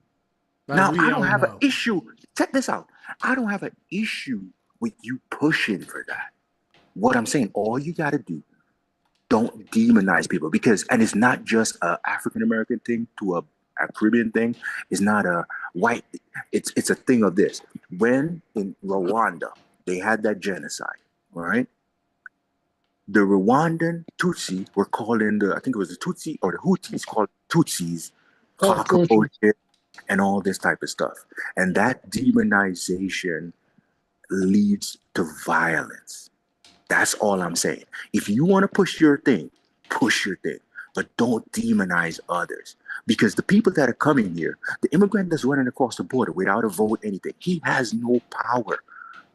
L: Now, I don't have an issue. Check this out. I don't have an issue with you pushing for that. What I'm saying, all you got to do, don't demonize people and it's not just an African-American thing to a Caribbean thing. It's not a white, it's a thing of this. When in Rwanda, they had that genocide, right? The Rwandan Tutsi were calling I think it was the Tutsi or the Hutus called Tutsis, cockroaches, and all this type of stuff. And that demonization leads to violence. That's all I'm saying. If you want to push your thing, but don't demonize others. Because the people that are coming here, the immigrant that's running across the border without a vote, anything, he has no power.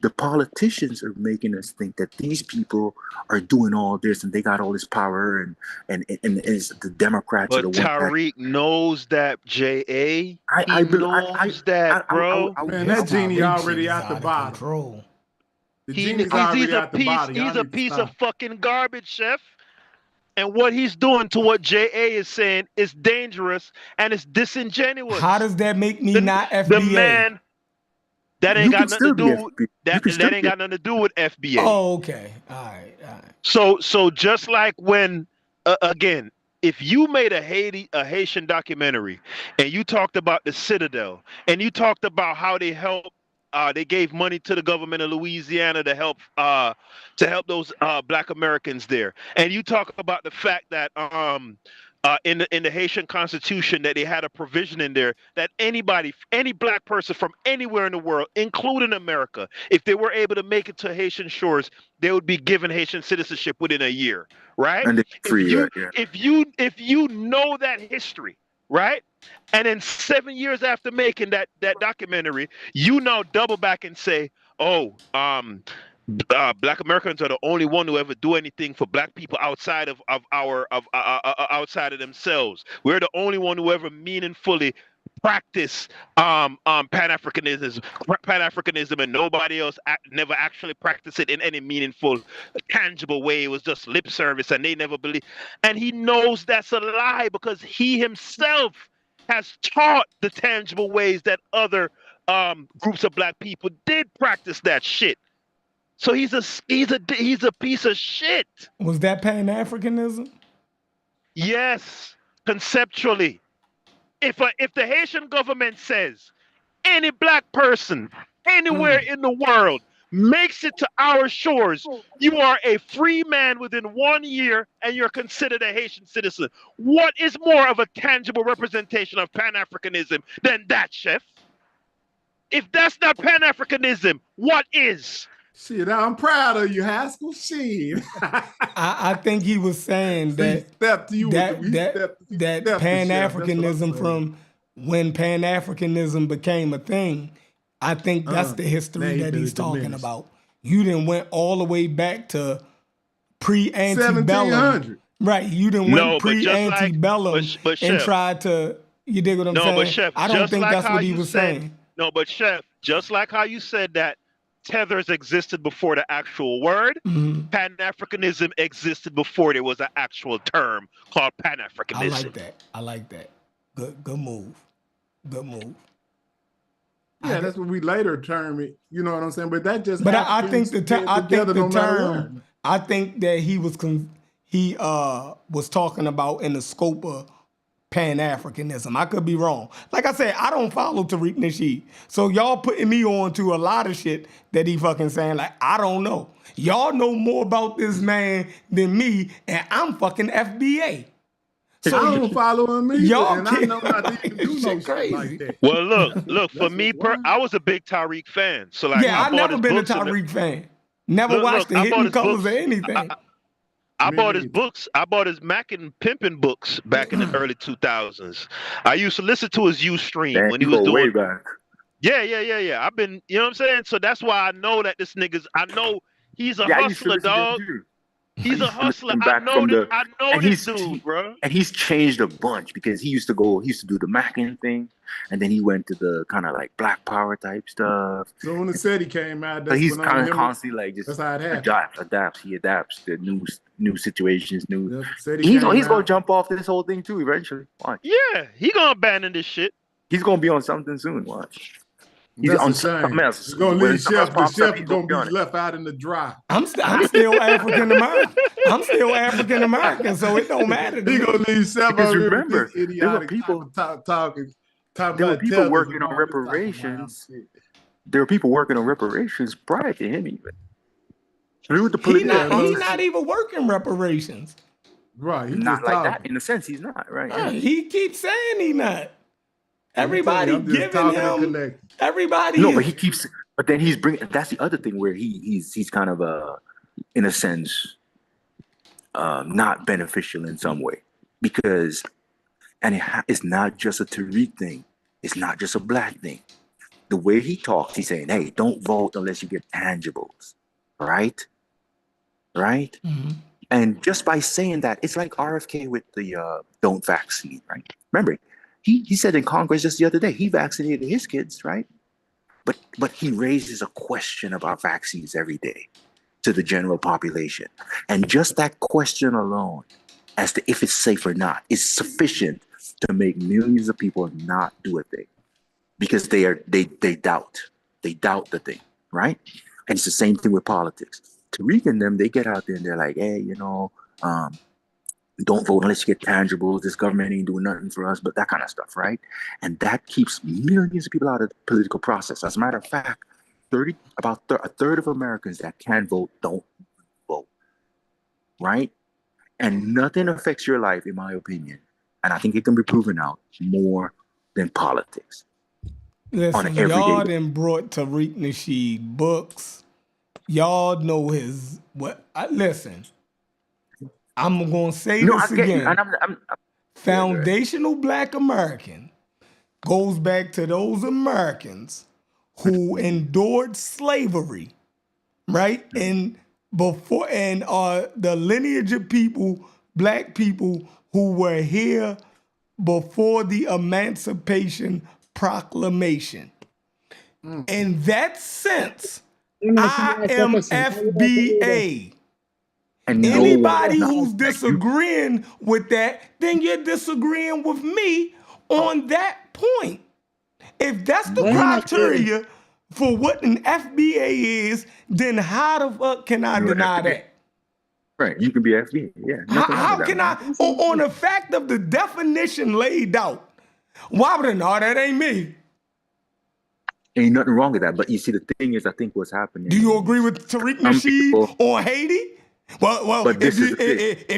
L: The politicians are making us think that these people are doing all this and they got all this power and it's the Democrats.
H: But Tariq knows that, J.A. He knows that, bro.
F: Man, that genie already out the bottle.
H: He's a piece of fucking garbage, Chef. And what he's doing to what J.A. is saying is dangerous and it's disingenuous.
C: How does that make me not FBA?
H: The man that ain't got nothing to do with that ain't got nothing to do with FBA.
C: Oh, okay. All right.
H: So just like when again, if you made a Haitian documentary and you talked about the Citadel and you talked about how they helped they gave money to the government of Louisiana to help those Black Americans there. And you talk about the fact that in the Haitian Constitution that they had a provision in there that any Black person from anywhere in the world, including America, if they were able to make it to Haitian shores, they would be given Haitian citizenship within a year, right?
L: And
H: if you know that history, right? And then 7 years after making that documentary, you now double back and say, Black Americans are the only one who ever do anything for Black people outside of outside of themselves. We're the only one who ever meaningfully practice Pan-Africanism, and nobody else never actually practiced it in any meaningful, tangible way. It was just lip service, and they never believed. And he knows that's a lie because he himself has taught the tangible ways that other groups of black people did practice that shit. So he's a piece of shit.
C: Was that Pan-Africanism?
H: Yes, conceptually. If the Haitian government says any black person anywhere in the world makes it to our shores, you are a free man within 1 year and you're considered a Haitian citizen. What is more of a tangible representation of Pan-Africanism than that, Chef? If that's not Pan-Africanism, what is?
G: Shit, I'm proud of you, Haskell. Shit.
C: I think he was saying that Pan-Africanism from when Pan-Africanism became a thing, I think that's the history that he's talking about. You done went all the way back to pre-antebellum. Right, you done went pre-antebellum and tried to, you dig what I'm saying?
H: But Chef,
C: I don't think that's what he was saying.
H: No, but Chef, just like how you said that tethers existed before the actual word, Pan-Africanism existed before there was an actual term called Pan-Africanism.
C: I like that. Good move.
G: Yeah, that's what we later term it. You know what I'm saying? But that just.
C: But I think the term. I think that he was talking about in the scope of Pan-Africanism. I could be wrong. Like I said, I don't follow Tariq Nasheed. So y'all putting me on to a lot of shit that he fucking saying. Like, I don't know. Y'all know more about this man than me, and I'm fucking FBA.
G: So I don't follow him either, and I know not to even do no
C: crazy.
G: Like that.
H: Well, look, for me, I was a big Tariq fan. So like,
C: I've never been a Tariq fan. Never watched the Hidden Colors or anything.
H: I bought his books. I bought his Mac and Pimpin' books back in the early 2000s. I used to listen to his Ustream when he was doing.
L: Way back.
H: Yeah. I've been, you know what I'm saying? So that's why I know that this nigga's. I know he's a hustler, dog. He's a hustler. I know this dude, bro.
L: And he's changed a bunch because he used to do the Mackin thing, and then he went to the kind of like Black Power type stuff.
G: So when the city came out,
L: so he's kind of constantly like just
G: adapts.
L: He adapts to new situations, He's gonna jump off this whole thing too eventually. Watch.
H: Yeah, he gonna abandon this shit.
L: He's gonna be on something soon. Watch.
G: He's on something else. He's gonna leave Chef. The Chef is gonna be left out in the dry.
C: I'm still African American. I'm still African American, so it don't matter.
G: He gonna leave Chef over here.
L: Remember, there were people
G: talking.
L: There were people working on reparations. There were people working on reparations prior to him even.
C: He's not even working reparations.
G: Right. He's
L: not like that. In a sense, he's not. Right.
C: He keeps saying he's not. Everybody giving him. Everybody.
L: No, but he keeps. But then he's bringing. That's the other thing where he's kind of in a sense, not beneficial in some way, because, and it's not just a Tariq thing. It's not just a black thing. The way he talks, he's saying, "Hey, don't vote unless you get tangibles." Right. Mm-hmm. And just by saying that, it's like RFK with the don't vaccine. Right. Remember. He said in Congress just the other day, he vaccinated his kids, right? But he raises a question about vaccines every day to the general population. And just that question alone, as to if it's safe or not, is sufficient to make millions of people not do a thing. Because they doubt. They doubt the thing, right? And it's the same thing with politics. Tariq and them, they get out there and they're like, hey, don't vote unless you get tangibles. This government ain't doing nothing for us, but that kind of stuff, right? And that keeps millions of people out of the political process. As a matter of fact, a third of Americans that can vote don't vote, right? And nothing affects your life, in my opinion, and I think it can be proven out, more than politics.
C: Listen, y'all done brought Tariq Nasheed books. Y'all know listen. I'm going to say this again. I'm Foundational Black American goes back to those Americans who endured slavery, right? And the lineage of people, black people who were here before the Emancipation Proclamation. In that sense, I am FBA.
L: And
C: anybody who's disagreeing with that, then you're disagreeing with me on that point. If that's the criteria for what an FBA is, then how the fuck can I deny that?
L: Right, you can be FBA. Yeah.
C: How can I, on the fact of the definition laid out, why would I know that ain't me?
L: Ain't nothing wrong with that. But you see, the thing is, I think what's happening.
C: Do you agree with Tariq Nasheed on Haiti? Well, if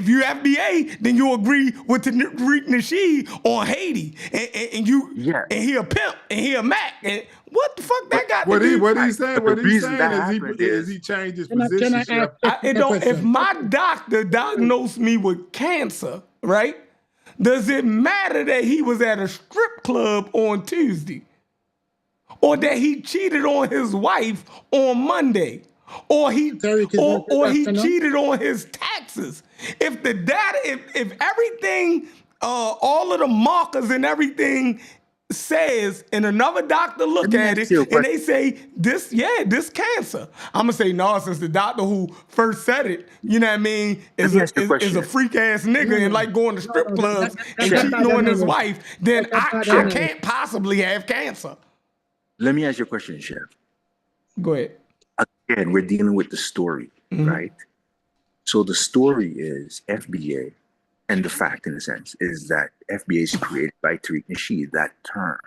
C: you FBA, then you agree with Tariq Nasheed on Haiti, and he a pimp and he a Mac. And what the fuck that got to do?
F: What he's saying is he changed his position.
C: If my doctor diagnosed me with cancer, right? Does it matter that he was at a strip club on Tuesday? Or that he cheated on his wife on Monday? Or he cheated on his taxes? If the data, if everything, all of the markers and everything says, and another doctor look at it and they say this cancer, I'm gonna say no, since the doctor who first said it, you know what I mean, is a freak ass nigga and like going to strip clubs and cheating on his wife, then I can't possibly have cancer.
L: Let me ask you a question, Chef.
C: Go ahead.
L: Again, we're dealing with the story, right? So the story is FBA, and the fact, in a sense, is that FBA is created by Tariq Nasheed, that term.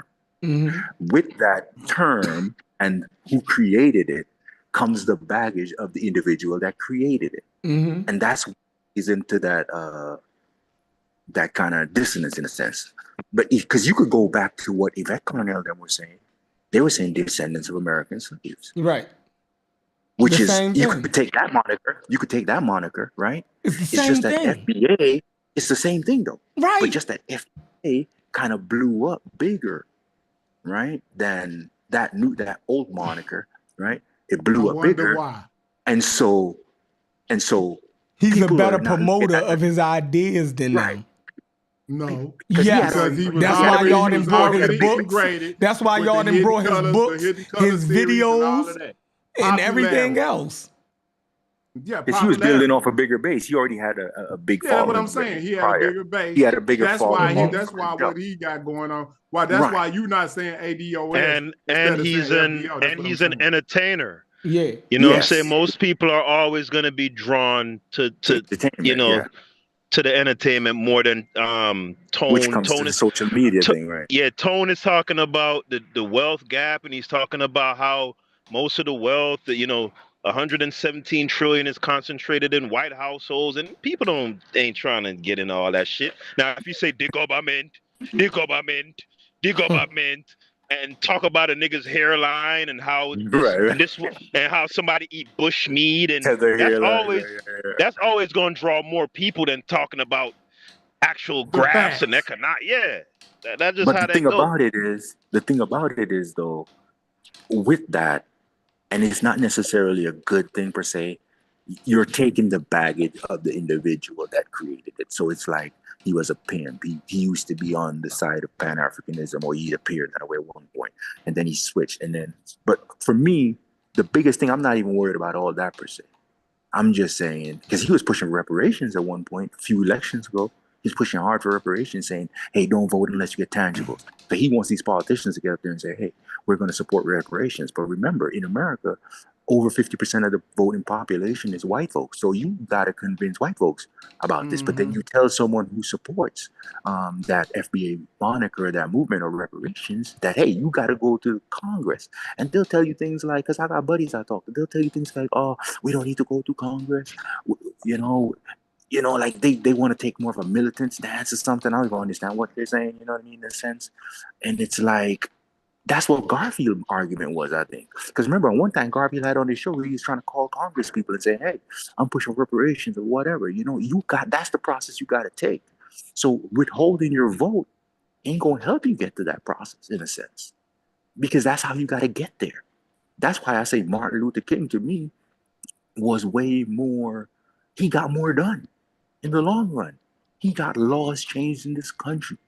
L: With that term and who created it comes the baggage of the individual that created it. And that's what is into that that kind of dissonance, in a sense. But because you could go back to what Yvette Cornell them were saying. They were saying descendants of American slaves.
C: Right.
L: Which is, you could take that moniker, right?
C: It's just
L: that FBA, it's the same thing though.
C: Right.
L: But just that FBA kind of blew up bigger, right? Than that old moniker, right? It blew up bigger.
F: Why.
L: And so
C: he's a better promoter of his ideas than them.
F: No.
C: Yes. That's why y'all done brought his books. That's why y'all done brought his books, his videos, and everything else.
F: Yeah,
L: because he was building off a bigger base. He already had a big following.
F: Yeah, what I'm saying, he had a bigger base.
L: He had a bigger following.
F: That's why what he got going on. Why you're not saying ADOS.
H: And he's an entertainer.
C: Yeah.
H: You know what I'm saying? Most people are always going to be drawn to to the entertainment more than Tone.
L: Which comes to the social media thing, right?
H: Yeah, Tone is talking about the wealth gap, and he's talking about how most of the wealth, 117 trillion is concentrated in white households, and people ain't trying to get in all that shit. Now, if you say the government, and talk about a nigga's hairline and how and how somebody eat bush meat, and that's always going to draw more people than talking about actual graphs and economic. Yeah, that's just how that goes.
L: The thing about it is though, with that, and it's not necessarily a good thing per se, you're taking the baggage of the individual that created it. So it's like he was a pimp. He used to be on the side of Pan-Africanism, or he appeared that way at one point, and then he switched. But for me, the biggest thing, I'm not even worried about all that per se. I'm just saying, because he was pushing reparations at one point, a few elections ago. He's pushing hard for reparations, saying, hey, don't vote unless you get tangibles. So he wants these politicians to get up there and say, hey, we're going to support reparations. But remember, in America, over 50% of the voting population is white folks. So you got to convince white folks about this. But then you tell someone who supports that FBA moniker, that movement or reparations, that, hey, you got to go to Congress. And they'll tell you things like, because I got buddies I talk to, they'll tell you things like, oh, we don't need to go to Congress. Like they want to take more of a militant stance or something. I don't even understand what they're saying, you know what I mean, in a sense. And it's like, that's what Garfield's argument was, I think. Because remember, one time Garfield had on his show, he was trying to call Congress people and say, hey, I'm pushing reparations or whatever. That's the process you got to take. So withholding your vote ain't going to help you get to that process, in a sense. Because that's how you got to get there. That's why I say Martin Luther King, to me, was way more, he got more done in the long run. He got laws changed in this country.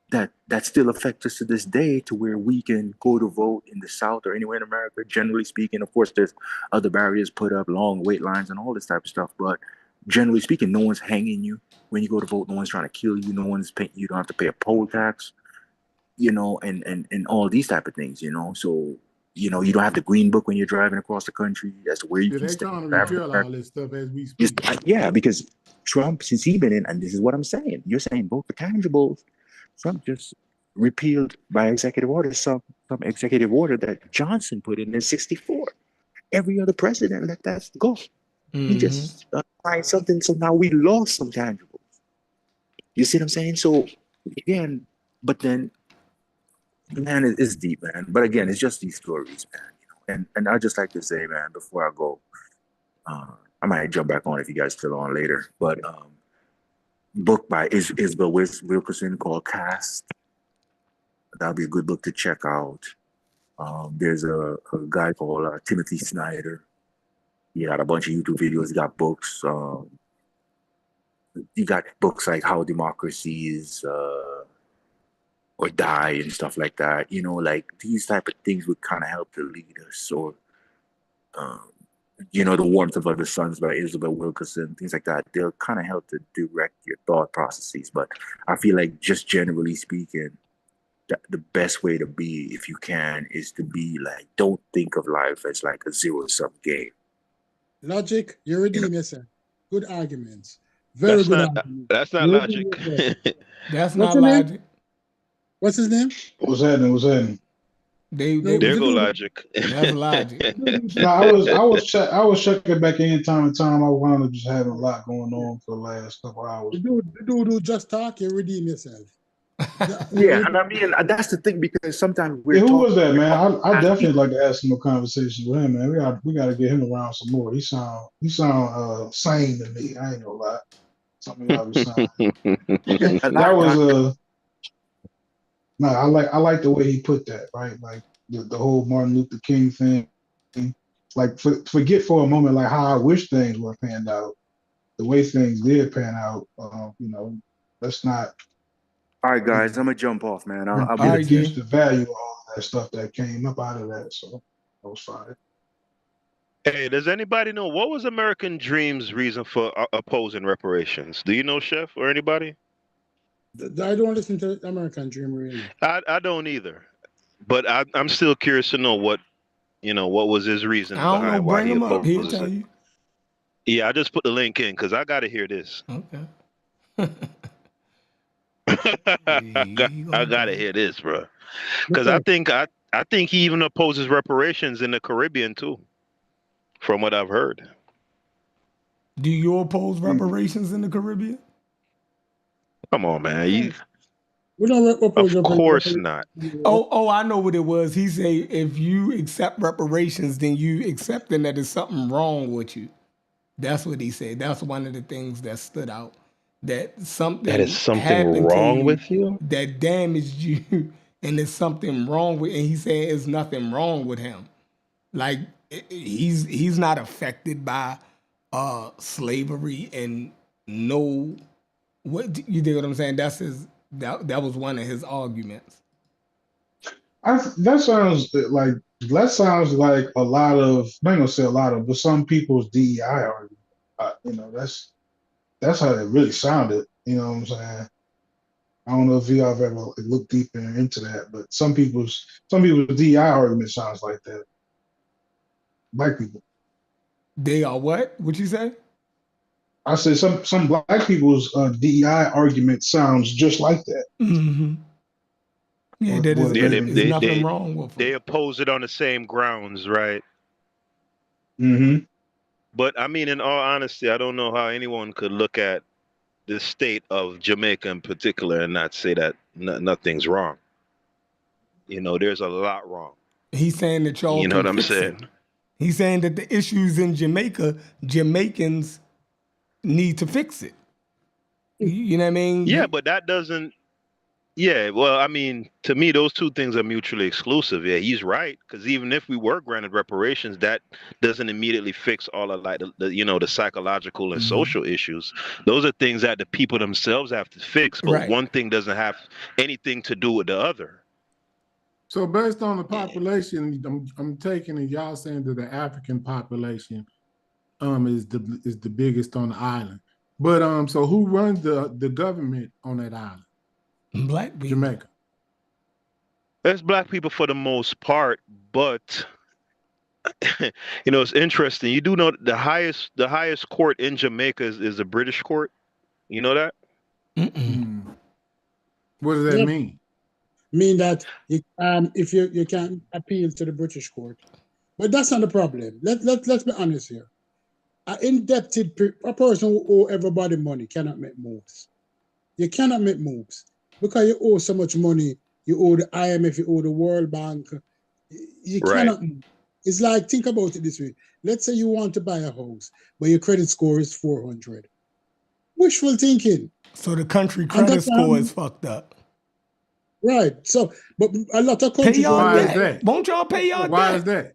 L: that still affect us to this day, to where we can go to vote in the South or anywhere in America. Generally speaking, of course, there's other barriers put up, long wait lines and all this type of stuff. But generally speaking, no one's hanging you when you go to vote. No one's trying to kill you. No one's paying. You don't have to pay a poll tax, and all these type of things, So you don't have the green book when you're driving across the country as to where you can
G: They
L: stay.
G: trying to repeal all this stuff as we speak.
L: Yeah, because Trump, since he's been in, and this is what I'm saying, you're saying vote for tangibles. Trump just repealed by executive order some executive order that Johnson put in '64. Every other president let that go. He just applied something, so now we lost some tangibles. You see what I'm saying? So again, but then, man, it's deep, man. But again, it's just these stories, man. And I just like to say, man, before I go, I might jump back on if you guys still on later. But book by Isabel Wilkerson called Cast. That'll be a good book to check out. There's a guy called Timothy Snyder. He got a bunch of YouTube videos. He got books. He got books like How Democracy Is or Die and stuff like that. Like these type of things would kind of help to lead us. Or The Warmth of Other Suns by Isabel Wilkerson, things like that. They'll kind of help to direct your thought processes. But I feel like, just generally speaking, the best way to be, if you can, is to be like, don't think of life as like a zero-sum game.
I: Logic, you redeem yourself. Good arguments. Very good arguments.
H: That's not logic.
C: That's not logic.
I: What's his name?
D: What's happening?
C: There
H: go logic.
C: That's logic.
D: No, I was checking back in time to time. I wound up just having a lot going on for the last couple hours.
I: The dude who just talk, you redeem yourself.
L: Yeah, and I mean, that's the thing, because sometimes we're
D: who was that, man? I definitely like to have some more conversations with him, man. We got to get him around some more. He sound sane to me. I ain't gonna lie. Something about him sound. That was no, I like the way he put that, right? Like the whole Martin Luther King thing. Like forget for a moment like how I wish things were panned out. The way things did pan out, let's not.
L: All right, guys, I'm gonna jump off, man. I'll
D: reduce the value of all that stuff that came up out of that. So that was fine.
H: Hey, does anybody know what was American Dream's reason for opposing reparations? Do you know, Chef, or anybody?
I: I don't listen to American Dream, really.
H: I don't either, but I'm still curious to know what was his reason behind why he opposed it.
C: He'll tell you.
H: Yeah, I just put the link in because I got to hear this.
C: Okay.
H: I gotta hear this, bro, because I think he even opposes reparations in the Caribbean too, from what I've heard.
C: Do you oppose reparations in the Caribbean?
H: Come on, man.
I: We don't oppose.
H: Of course not.
C: Oh, I know what it was. He say if you accept reparations, then you accepting that there's something wrong with you. That's what he said. That's one of the things that stood out. That is something
H: wrong with you
C: that damaged you, and there's something wrong with. And he said there's nothing wrong with him. Like he's not affected by slavery, and what you dig what I'm saying? That's his. That was one of his arguments.
D: That sounds like a lot of. I'm not gonna say a lot of, but some people's DEI argument. That's how it really sounded. You know what I'm saying? I don't know if y'all have ever looked deeper into that, but some people's DEI argument sounds like that. Black people.
C: They are what? What you say?
D: I said some black people's DEI argument sounds just like that.
C: Mm-hmm. Yeah, there's nothing wrong with them.
H: They oppose it on the same grounds, right?
D: Mm-hmm.
H: But I mean, in all honesty, I don't know how anyone could look at the state of Jamaica in particular and not say that nothing's wrong. There's a lot wrong.
C: He's saying that y'all.
H: You know what I'm saying?
C: He's saying that the issues in Jamaica, Jamaicans need to fix it. You know what I mean?
H: Yeah, but that doesn't Yeah, well, I mean, to me, those two things are mutually exclusive. Yeah, he's right. Because even if we were granted reparations, that doesn't immediately fix all of like the psychological and social issues. Those are things that the people themselves have to fix. But
C: Right.
H: one thing doesn't have anything to do with the other.
G: So based on the population, I'm taking it. Y'all saying that the African population is the biggest on the island. But so who runs the government on that island?
C: Black people.
G: Jamaica.
H: It's black people for the most part, but it's interesting. You do know the highest court in Jamaica is the British court. You know that?
G: What does that mean?
I: Mean that if you can appeal to the British court, but that's not the problem. Let's be honest here. An indebted a person who owe everybody money cannot make moves. You cannot make moves because you owe so much money. You owe the IMF, you owe the World Bank. You cannot move. It's like, think about it this way. Let's say you want to buy a house, but your credit score is 400. Wishful thinking.
C: So the country credit score is fucked up.
I: Right. So, but a lot of countries.
C: Pay y'all debt. Won't y'all pay y'all debt?
G: Why is that?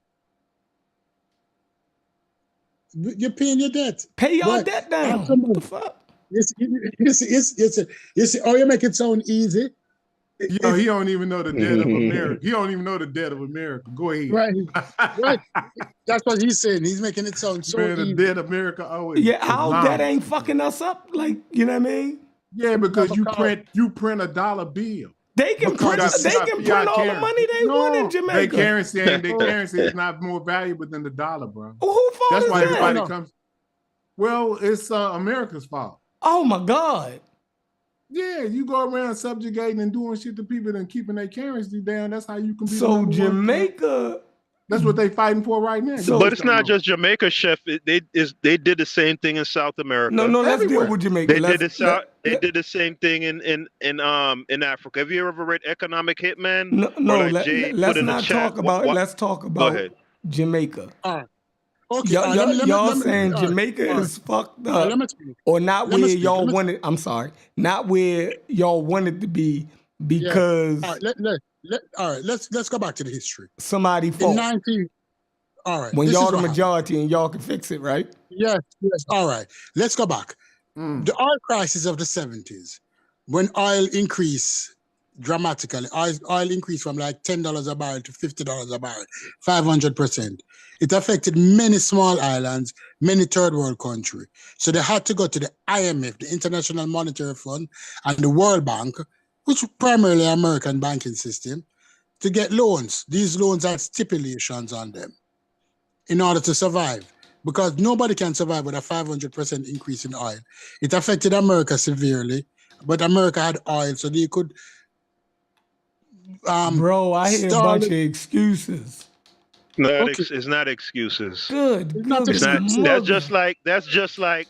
I: You're paying your debt.
C: Pay y'all debt down. What the fuck?
I: You see, oh, you make it sound easy.
G: He don't even know the debt of America. He don't even know the debt of America. Go ahead.
I: Right. Right. That's what he's saying. He's making it sound so easy.
G: The debt America owes.
C: Yeah, how that ain't fucking us up? Like, you know what I mean?
G: Yeah, because you print $1 bill.
C: They can print all the money they want in Jamaica.
G: Their currency is not more valuable than the dollar, bro.
C: Well, who fault
G: That's
C: is
G: why
C: that?
G: everybody comes. Well, it's America's fault.
C: Oh my God.
G: Yeah, you go around subjugating and doing shit to people and keeping their currency down. That's how you can be.
C: So Jamaica.
G: That's what they fighting for right now.
H: But it's not just Jamaica, Chef. They did the same thing in South America.
C: No, let's deal with Jamaica.
H: They did the same thing in Africa. Have you ever read Economic Hitman?
C: Let's not talk about it. Let's talk about Jamaica.
I: Okay,
C: y'all saying Jamaica is fucked up, or not where y'all wanted. I'm sorry, not where y'all wanted to be because.
I: Yeah. All right, let's go back to the history.
C: Somebody fault.
I: All right.
C: When y'all the majority and y'all can fix it, right?
I: Yes. All right. Let's go back. The oil crisis of the 70s, when oil increased dramatically, oil increased from like $10 a barrel to $50 a barrel, 500%. It affected many small islands, many third world countries. So they had to go to the IMF, the International Monetary Fund, and the World Bank, which is primarily American banking system, to get loans. These loans had stipulations on them in order to survive, because nobody can survive with a 500% increase in oil. It affected America severely, but America had oil, so they could.
C: Bro, I hear a bunch of excuses.
H: No, it's not excuses.
C: Good.
H: It's not. That's just like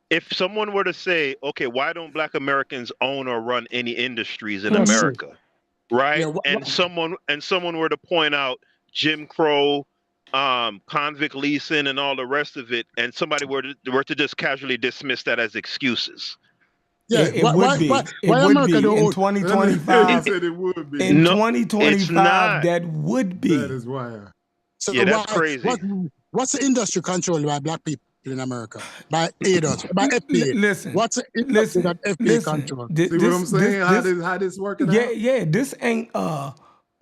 H: if someone were to say, okay, why don't Black Americans own or run any industries in America, right?
I: Yeah,
H: and someone were to point out Jim Crow, convict leasing, and all the rest of it, and somebody were to just casually dismiss that as excuses.
I: Yeah,
C: it would be. It would be in 2025.
G: Said it would be.
C: In 2025, that would be.
G: That is why.
I: So
H: that's crazy.
I: What's the industry controlled by Black people in America? By ADOS, by FBA.
C: Listen.
I: What's the industry that FBA controls?
G: See what I'm saying? How this working out?
C: Yeah. This ain't a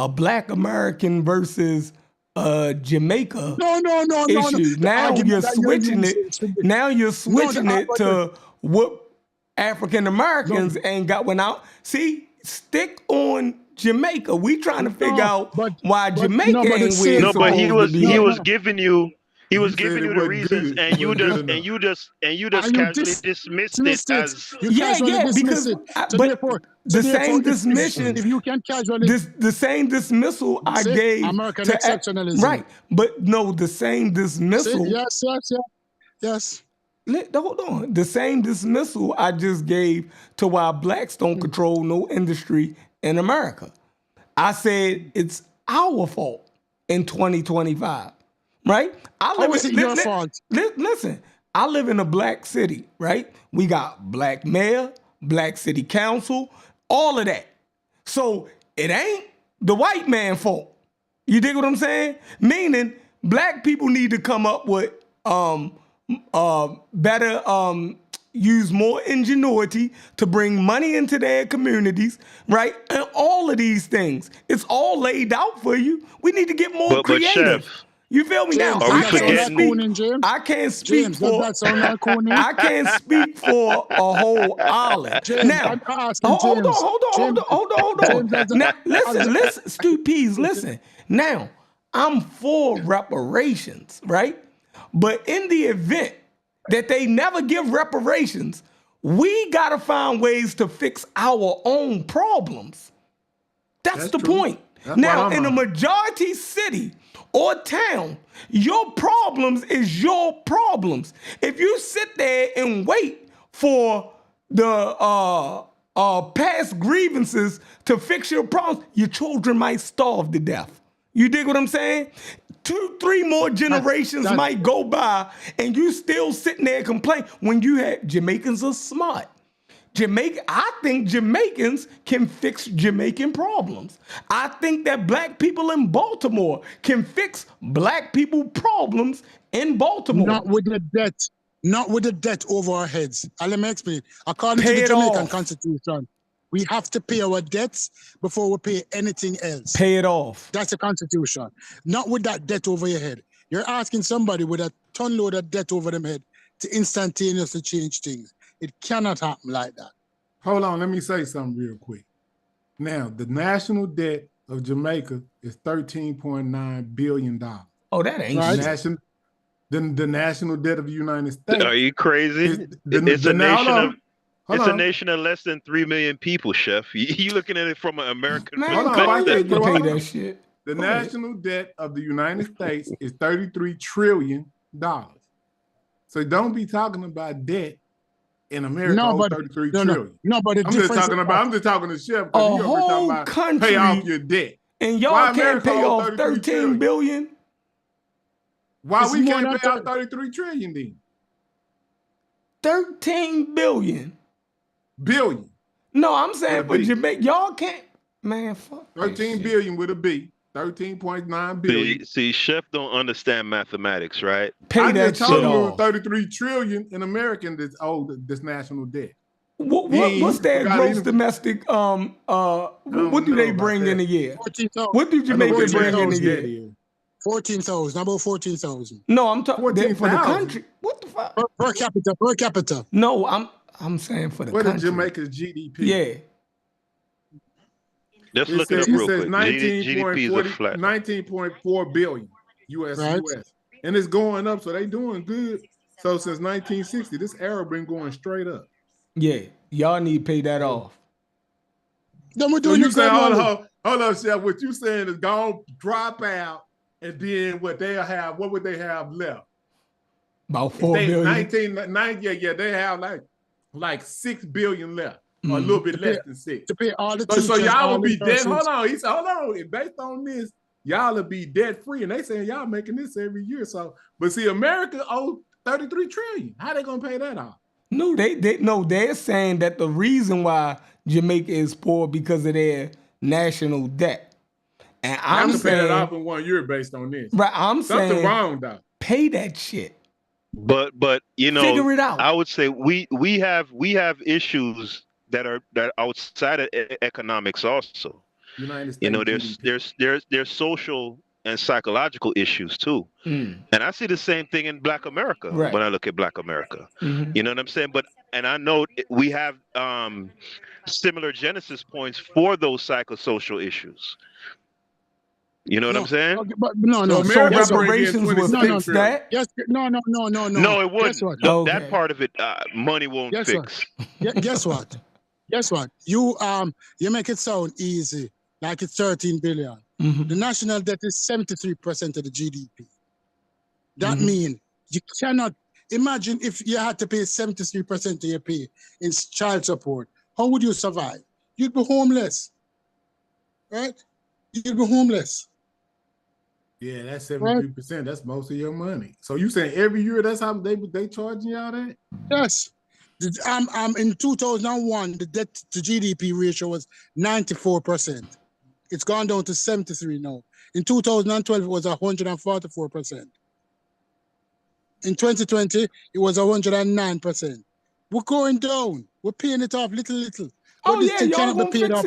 C: Black American versus Jamaica issue. Now you're switching it. Now you're switching it to what African Americans ain't got one out. See, stick on Jamaica. We trying to figure out why Jamaica ain't where.
H: No, but he was giving you the reasons, and you just casually dismissed it as
C: because the same dismission.
I: If you can casually
C: the same dismissal I gave
I: American
C: to
I: exceptionalism,
C: right? But no, the same dismissal.
I: Yes.
C: Hold on. The same dismissal I just gave to why Blacks don't control no industry in America. I said it's our fault in 2025, right?
I: How is it your fault?
C: Listen, I live in a Black city, right? We got Black mayor, black city council, all of that. So it ain't the white man fault. You dig what I'm saying? Meaning black people need to come up with better use more ingenuity to bring money into their communities, right? And all of these things, it's all laid out for you. We need to get more creative.
H: Chef,
C: You feel me?
I: James,
C: Now
H: are we
I: does that sound like
H: forgetting?
I: cooning, James?
C: I can't speak
I: James,
C: for.
I: does that sound like cooning?
C: I can't speak for a whole island.
I: James,
C: Now,
I: I'm asking
C: hold
I: James.
C: on.
I: James,
C: Now, listen, Stu Peas, listen. Now, I'm for reparations, right? But in the event that they never give reparations, we gotta find ways to fix our own problems. That's the
F: true.
C: point.
F: That's
C: Now, in a majority city or town, your problems is your problems. If you sit there and wait for the past grievances to fix your problems, your children might starve to death. You dig what I'm saying? 2, 3 more generations might go by and you still sitting there complaining when you have Jamaicans are smart. I think Jamaicans can fix Jamaican problems. I think that black people in Baltimore can fix black people problems in Baltimore.
I: Not with the debt over our heads. And let me explain. According to
C: Pay
I: the
C: it
I: Jamaican
C: off.
I: Constitution, we have to pay our debts before we pay anything else.
C: Pay it off.
I: That's the Constitution. Not with that debt over your head. You're asking somebody with a ton load of debt over them head to instantaneously change things. It cannot happen like that.
F: Hold on, let me say something real quick. Now, the national debt of Jamaica is $13.9 billion.
C: Oh, that ain't
I: Right.
C: shit.
F: The national debt of the United States.
H: Are you crazy? It's a nation of less than 3 million people, Chef. You looking at it from an American perspective.
C: Pay that shit.
F: The national debt of the United States is $33 trillion. So don't be talking about debt in America. 33 trillion.
I: No, but
F: I'm just talking to Chef.
C: A
F: You
C: whole
F: talking about
C: country
F: pay off your debt.
C: And y'all can't pay off 13 billion.
F: Why we can't pay off 33 trillion then?
C: 13 billion.
F: Billion.
C: No, I'm saying for Jamaica, y'all can't. Man, fuck.
F: 13 billion with a B. 13.9 billion.
H: See, Chef don't understand mathematics, right?
C: Pay that shit off.
F: 33 trillion in American that's owed this national debt.
C: What's their gross domestic? What do they bring in a year?
I: 14,000.
C: What do Jamaica bring in a year?
I: 14,000, about 14,000.
C: No, I'm talking for the country. What the fuck?
I: Per capita.
C: No, I'm saying for the country.
F: What is Jamaica's GDP?
C: Yeah.
H: Let's look it up real quick.
F: 19.4 billion US. And it's going up, so they doing good. So since 1960, this era been going straight up.
C: Yeah, y'all need to pay that off.
I: Then we're doing
F: you saying, hold on, Chef. What you saying is gonna drop out, and then what would they have left?
C: About 4 billion.
F: They have like 6 billion left. Or a little bit less than 6.
I: To pay all the teachers,
F: so y'all will be debt.
I: Hold
F: on. He said, hold on. Based on this, y'all will be debt free. And they saying y'all making this every year. So, but see, America owes 33 trillion. How they gonna pay that off?
C: No, they're saying that the reason why Jamaica is poor because of their national debt. And I'm saying
F: pay that off in 1 year based on this.
C: Right. I'm
F: saying
C: something
F: wrong though.
C: Pay that shit.
H: But you know,
C: figure it out.
H: I would say we have issues that are outside of economics also.
F: United States,
H: you know, there's social and psychological issues too. And I see the same thing in Black America when I look at Black America. You know what I'm saying? And I know we have similar genesis points for those psychosocial issues. You know what I'm saying?
I: Okay, but no.
C: So reparations will fix that?
I: Yes, no.
H: No, it wouldn't. That part of it, money won't fix.
I: Guess what? Guess what? You make it sound easy, like it's 13 billion. The national debt is 73% of the GDP. That means you cannot imagine if you had to pay 73% of your pay in child support. How would you survive? You'd be homeless, right? You'd be homeless.
F: Yeah, that's 73%. Right? That's most of your money. So you saying every year that's how they charging y'all that?
I: Yes. In 2001, the debt to GDP ratio was 94%. It's gone down to 73 now. In 2012, it was 144%. In 2020, it was 109%. We're going down. We're paying it off little.
C: But this thing cannot be paid off.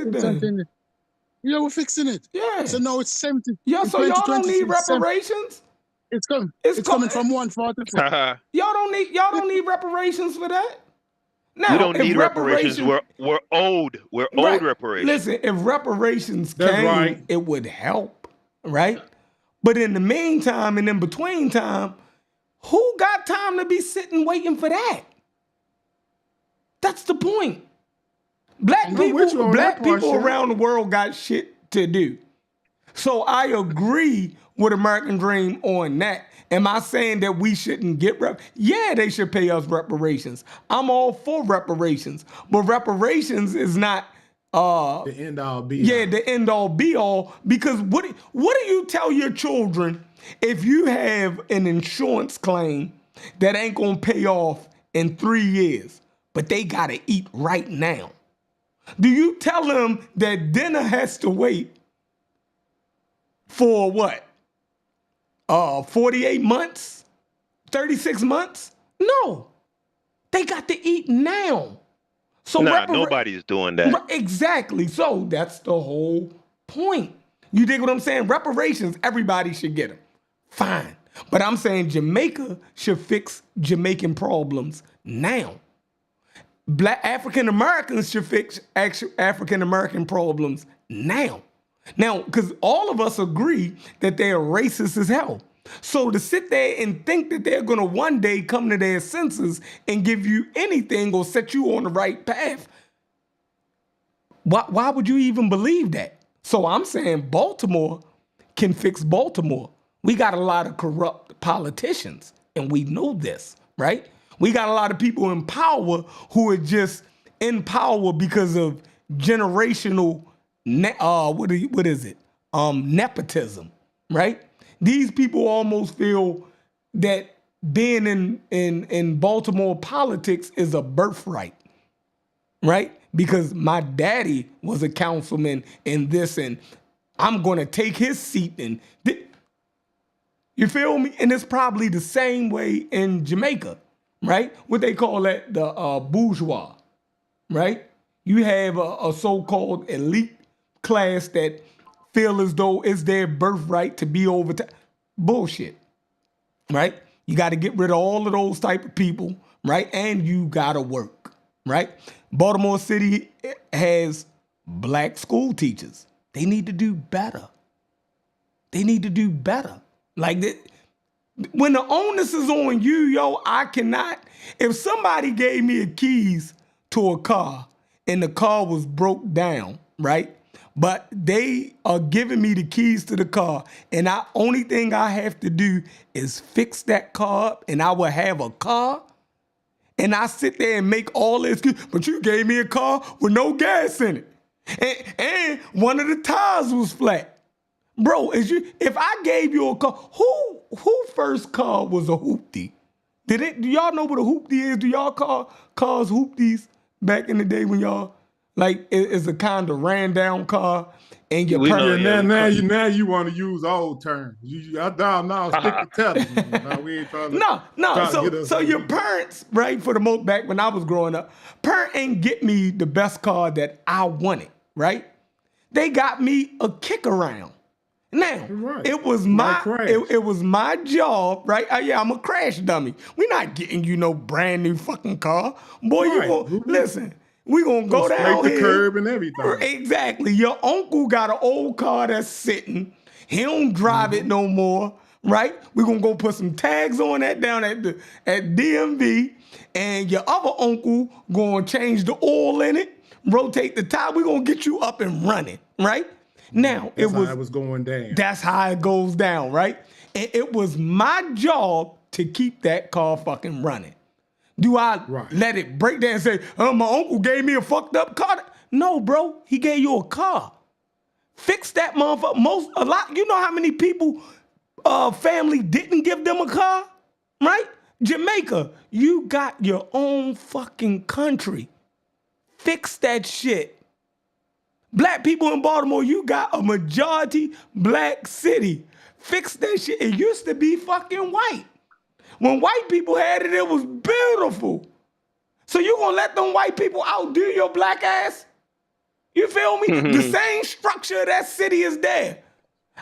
I: Yeah, we're fixing it.
C: Yeah.
I: So now it's 70.
C: Yeah, so y'all don't need reparations?
I: It's coming from 144.
C: Y'all don't need reparations for that? Now,
H: we don't need reparations. We're owed. We're owed reparations.
C: Listen, if reparations came, it would help, right? But in the meantime and in between time, who got time to be sitting waiting for that? That's the point. Black people around the world got shit to do. So I agree with American Dream on that. Am I saying that we shouldn't get Yeah, they should pay us reparations. I'm all for reparations. But reparations is not
G: the end all be all.
C: Yeah, the end all be all. Because what do you tell your children if you have an insurance claim that ain't gonna pay off in 3 years, but they gotta eat right now? Do you tell them that dinner has to wait for what? 48 months? 36 months? No. They got to eat now. So
H: nobody's doing that.
C: Exactly. So that's the whole point. You dig what I'm saying? Reparations, everybody should get them. Fine. But I'm saying Jamaica should fix Jamaican problems now. Black African Americans should fix African American problems now. Now, because all of us agree that they're racist as hell. So to sit there and think that they're going to one day come to their senses and give you anything or set you on the right path, why would you even believe that? So I'm saying Baltimore can fix Baltimore. We got a lot of corrupt politicians, and we know this, right? We got a lot of people in power who are just in power because of generational nepotism, right? These people almost feel that being in Baltimore politics is a birthright, right? Because my daddy was a councilman in this, and I'm going to take his seat. And you feel me? And it's probably the same way in Jamaica, right? What they call that, the bourgeois, right? You have a so-called elite class that feel as though it's their birthright to be over time. Bullshit, right? You got to get rid of all of those type of people, right? And you got to work, right? Baltimore City has black school teachers. They need to do better. They need to do better. Like that. When the onus is on you, I cannot. If somebody gave me the keys to a car and the car was broke down, right? But they are giving me the keys to the car, and the only thing I have to do is fix that car up, and I will have a car. And I sit there and make all this, but you gave me a car with no gas in it, and one of the tires was flat, bro. If I gave you a car, who first car was a hoopty? Do y'all know what a hoopty is? Do y'all call cars hoopties back in the day when y'all? Like it's a kind of ran down car, and your parents.
G: Now you want to use old terms. Now stick to telling. No, we ain't trying to.
C: No. So your parents, right? For the most back when I was growing up, parents ain't get me the best car that I wanted, right? They got me a kick around. Now it was my job, right? I'm a crash dummy. We're not getting you no brand new fucking car, boy. You gonna listen. We gonna go down
G: the curb and everything.
C: Exactly. Your uncle got an old car that's sitting. He don't drive it no more, right? We gonna go put some tags on that down at DMV, and your other uncle gonna change the oil in it, rotate the tire. We gonna get you up and running, right? Now
G: that's how it was going down.
C: That's how it goes down, right? And it was my job to keep that car fucking running. Do I let it break down and say, my uncle gave me a fucked up car? No, bro. He gave you a car. Fix that motherfucker. You know how many people, family didn't give them a car? Right? Jamaica, you got your own fucking country. Fix that shit. Black people in Baltimore, you got a majority black city. Fix that shit. It used to be fucking white. When white people had it, it was beautiful. So you gonna let them white people outdo your black ass? You feel me? The same structure of that city is there.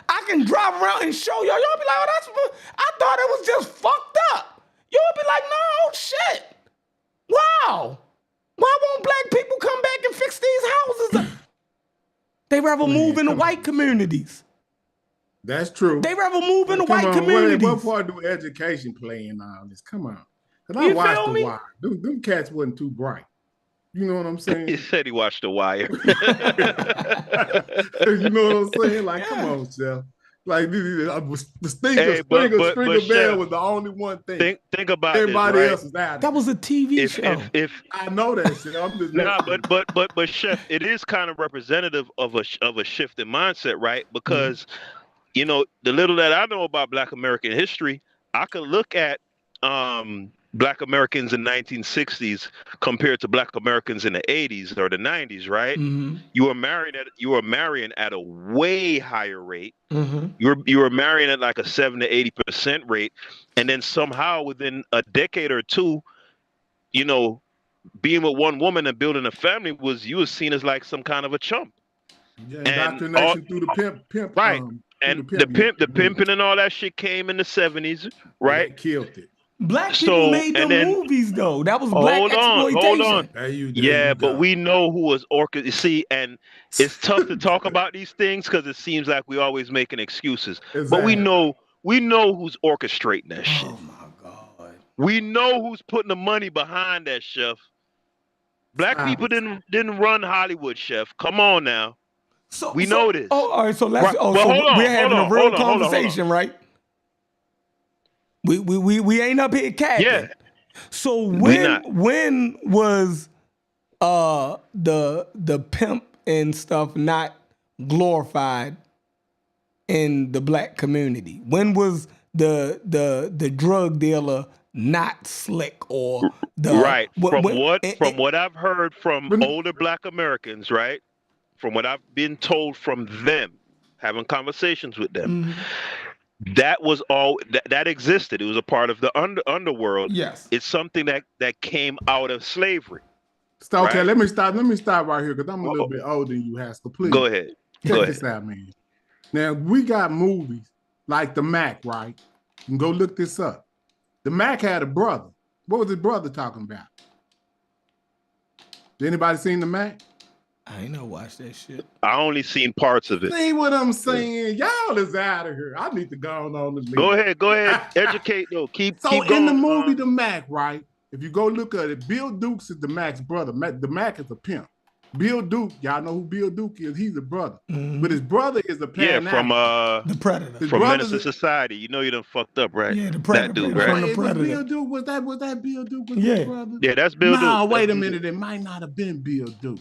C: I can drive around and show y'all. Y'all be like, oh, that's, I thought it was just fucked up. You'll be like, no, shit. Wow. Why won't black people come back and fix these houses? They rather move into white communities.
F: That's true.
C: They rather move into white communities.
F: What part do education play in all this? Come on. Because I watched The Wire. Them cats wasn't too bright. You know what I'm saying?
H: He said he watched The Wire.
F: You know what I'm saying? Like, come on, Chef. Like, the Stringer Bell was the only one thing.
H: Think about
F: everybody
H: this, right?
F: else is out.
C: That was a TV show.
F: If I know that shit, I'm just
H: but Chef, it is kind of representative of a shift in mindset, right? Because you know, the little that I know about Black American history, I could look at Black Americans in the 1960s compared to Black Americans in the 80s or the 90s, right? You were marrying at a way higher rate. You were marrying at like a 7 to 80% rate, and then somehow within a decade or two, you know, being with one woman and building a family you was seen as like some kind of a chump.
F: Yeah, indoctrination through the pimp,
H: right? And the pimping and all that shit came in the 70s, right?
F: They killed it.
C: Black people made them movies though. That was black exploitation.
H: Hold on. But we know who was orchestrating. See, and it's tough to talk about these things because it seems like we always making excuses. Exactly. But we know who's orchestrating that shit. Oh my God. We know who's putting the money behind that, Chef. Black people didn't run Hollywood, Chef. Come on now. We know this.
C: Oh, all right. So let's. We're having a real conversation, right? We ain't up here capping. Yeah. So when was the pimp and stuff not glorified in the black community? When was the drug dealer not slick or the
H: from what I've heard from older Black Americans, right? From what I've been told from them, having conversations with them. That was all that existed. It was a part of the underworld. Yes, it's something that came out of slavery.
F: So, okay, right? Let me stop right here because I'm a little bit older than you, Haskell. Please
H: go ahead.
F: Check this out, man. Now we got movies like The Mac, right? You can go look this up. The Mac had a brother. What was his brother talking about? Did anybody seen The Mac?
C: I ain't no watch that shit.
H: I only seen parts of it.
F: See what I'm saying? Y'all is out of here. I need to go on the lead.
H: Go ahead. Educate though. Keep going.
F: In the movie The Mac, right? If you go look at it, Bill Dukes is the Mac's brother. The Mac is a pimp. Bill Duke, y'all know who Bill Duke is. He's a brother. But his brother is a Pan
H: from
C: The Predator.
H: From Menace to Society. You know you done fucked up, right?
C: Yeah, the Predator. That dude, right?
F: From the Predator. Bill Duke, was that Bill Duke was his brother?
H: Yeah, that's Bill Duke.
F: No, wait a minute. It might not have been Bill Duke.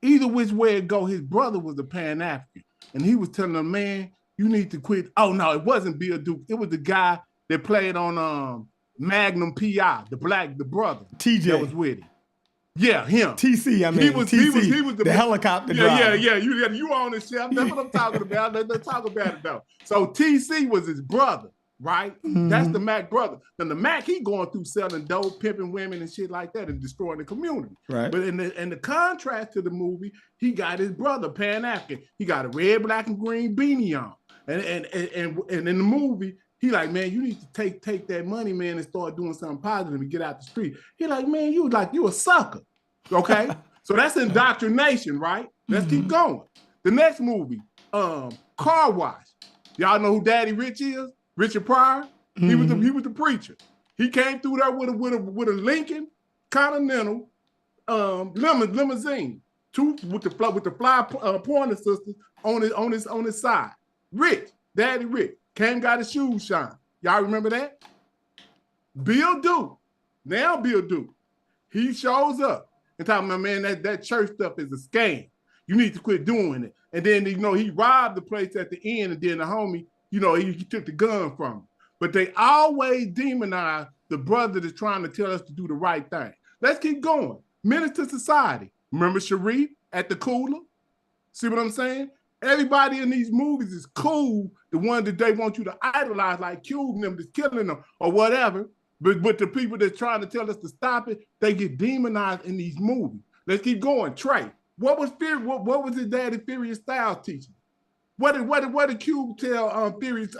F: Either which way it go, his brother was a Pan-African. And he was telling him, man, you need to quit. Oh, no, it wasn't Bill Duke. It was the guy that played on Magnum P.I., the brother.
C: TJ.
F: That was with him. Yeah, him.
C: TC, I mean, he was the helicopter driver.
F: Yeah. You on this shit. That's what I'm talking about. Let's talk about it, though. So TC was his brother, right? That's the Mac brother. Then the Mac, he going through selling dope, pimping women and shit like that and destroying the community. Right. But in the contrast to the movie, he got his brother, Pan-African. He got a red, black, and green beanie on. And in the movie, he like, man, you need to take that money, man, and start doing something positive and get out the street. He like, man, you a sucker. Okay? So that's indoctrination, right? Let's keep going. The next movie, Car Wash. Y'all know who Daddy Rich is? Richard Pryor. He was the preacher. He came through there with a Lincoln Continental limousine, with the fly Pointer Sisters on his side. Rich, Daddy Rich, came got his shoes shine. Y'all remember that? Bill Duke, he shows up and talking about, man, that church stuff is a scam. You need to quit doing it. And then he robbed the place at the end, and then the homie, he took the gun from him. But they always demonize the brother that's trying to tell us to do the right thing. Let's keep going. Menace to Society. Remember Sharif at the cooler? See what I'm saying? Everybody in these movies is cool. The one that they want you to idolize, like Cube and them that's killing them or whatever. But the people that's trying to tell us to stop it, they get demonized in these movies. Let's keep going. Trey, what was his daddy Furious Styles teaching? What did Cube tell Furious?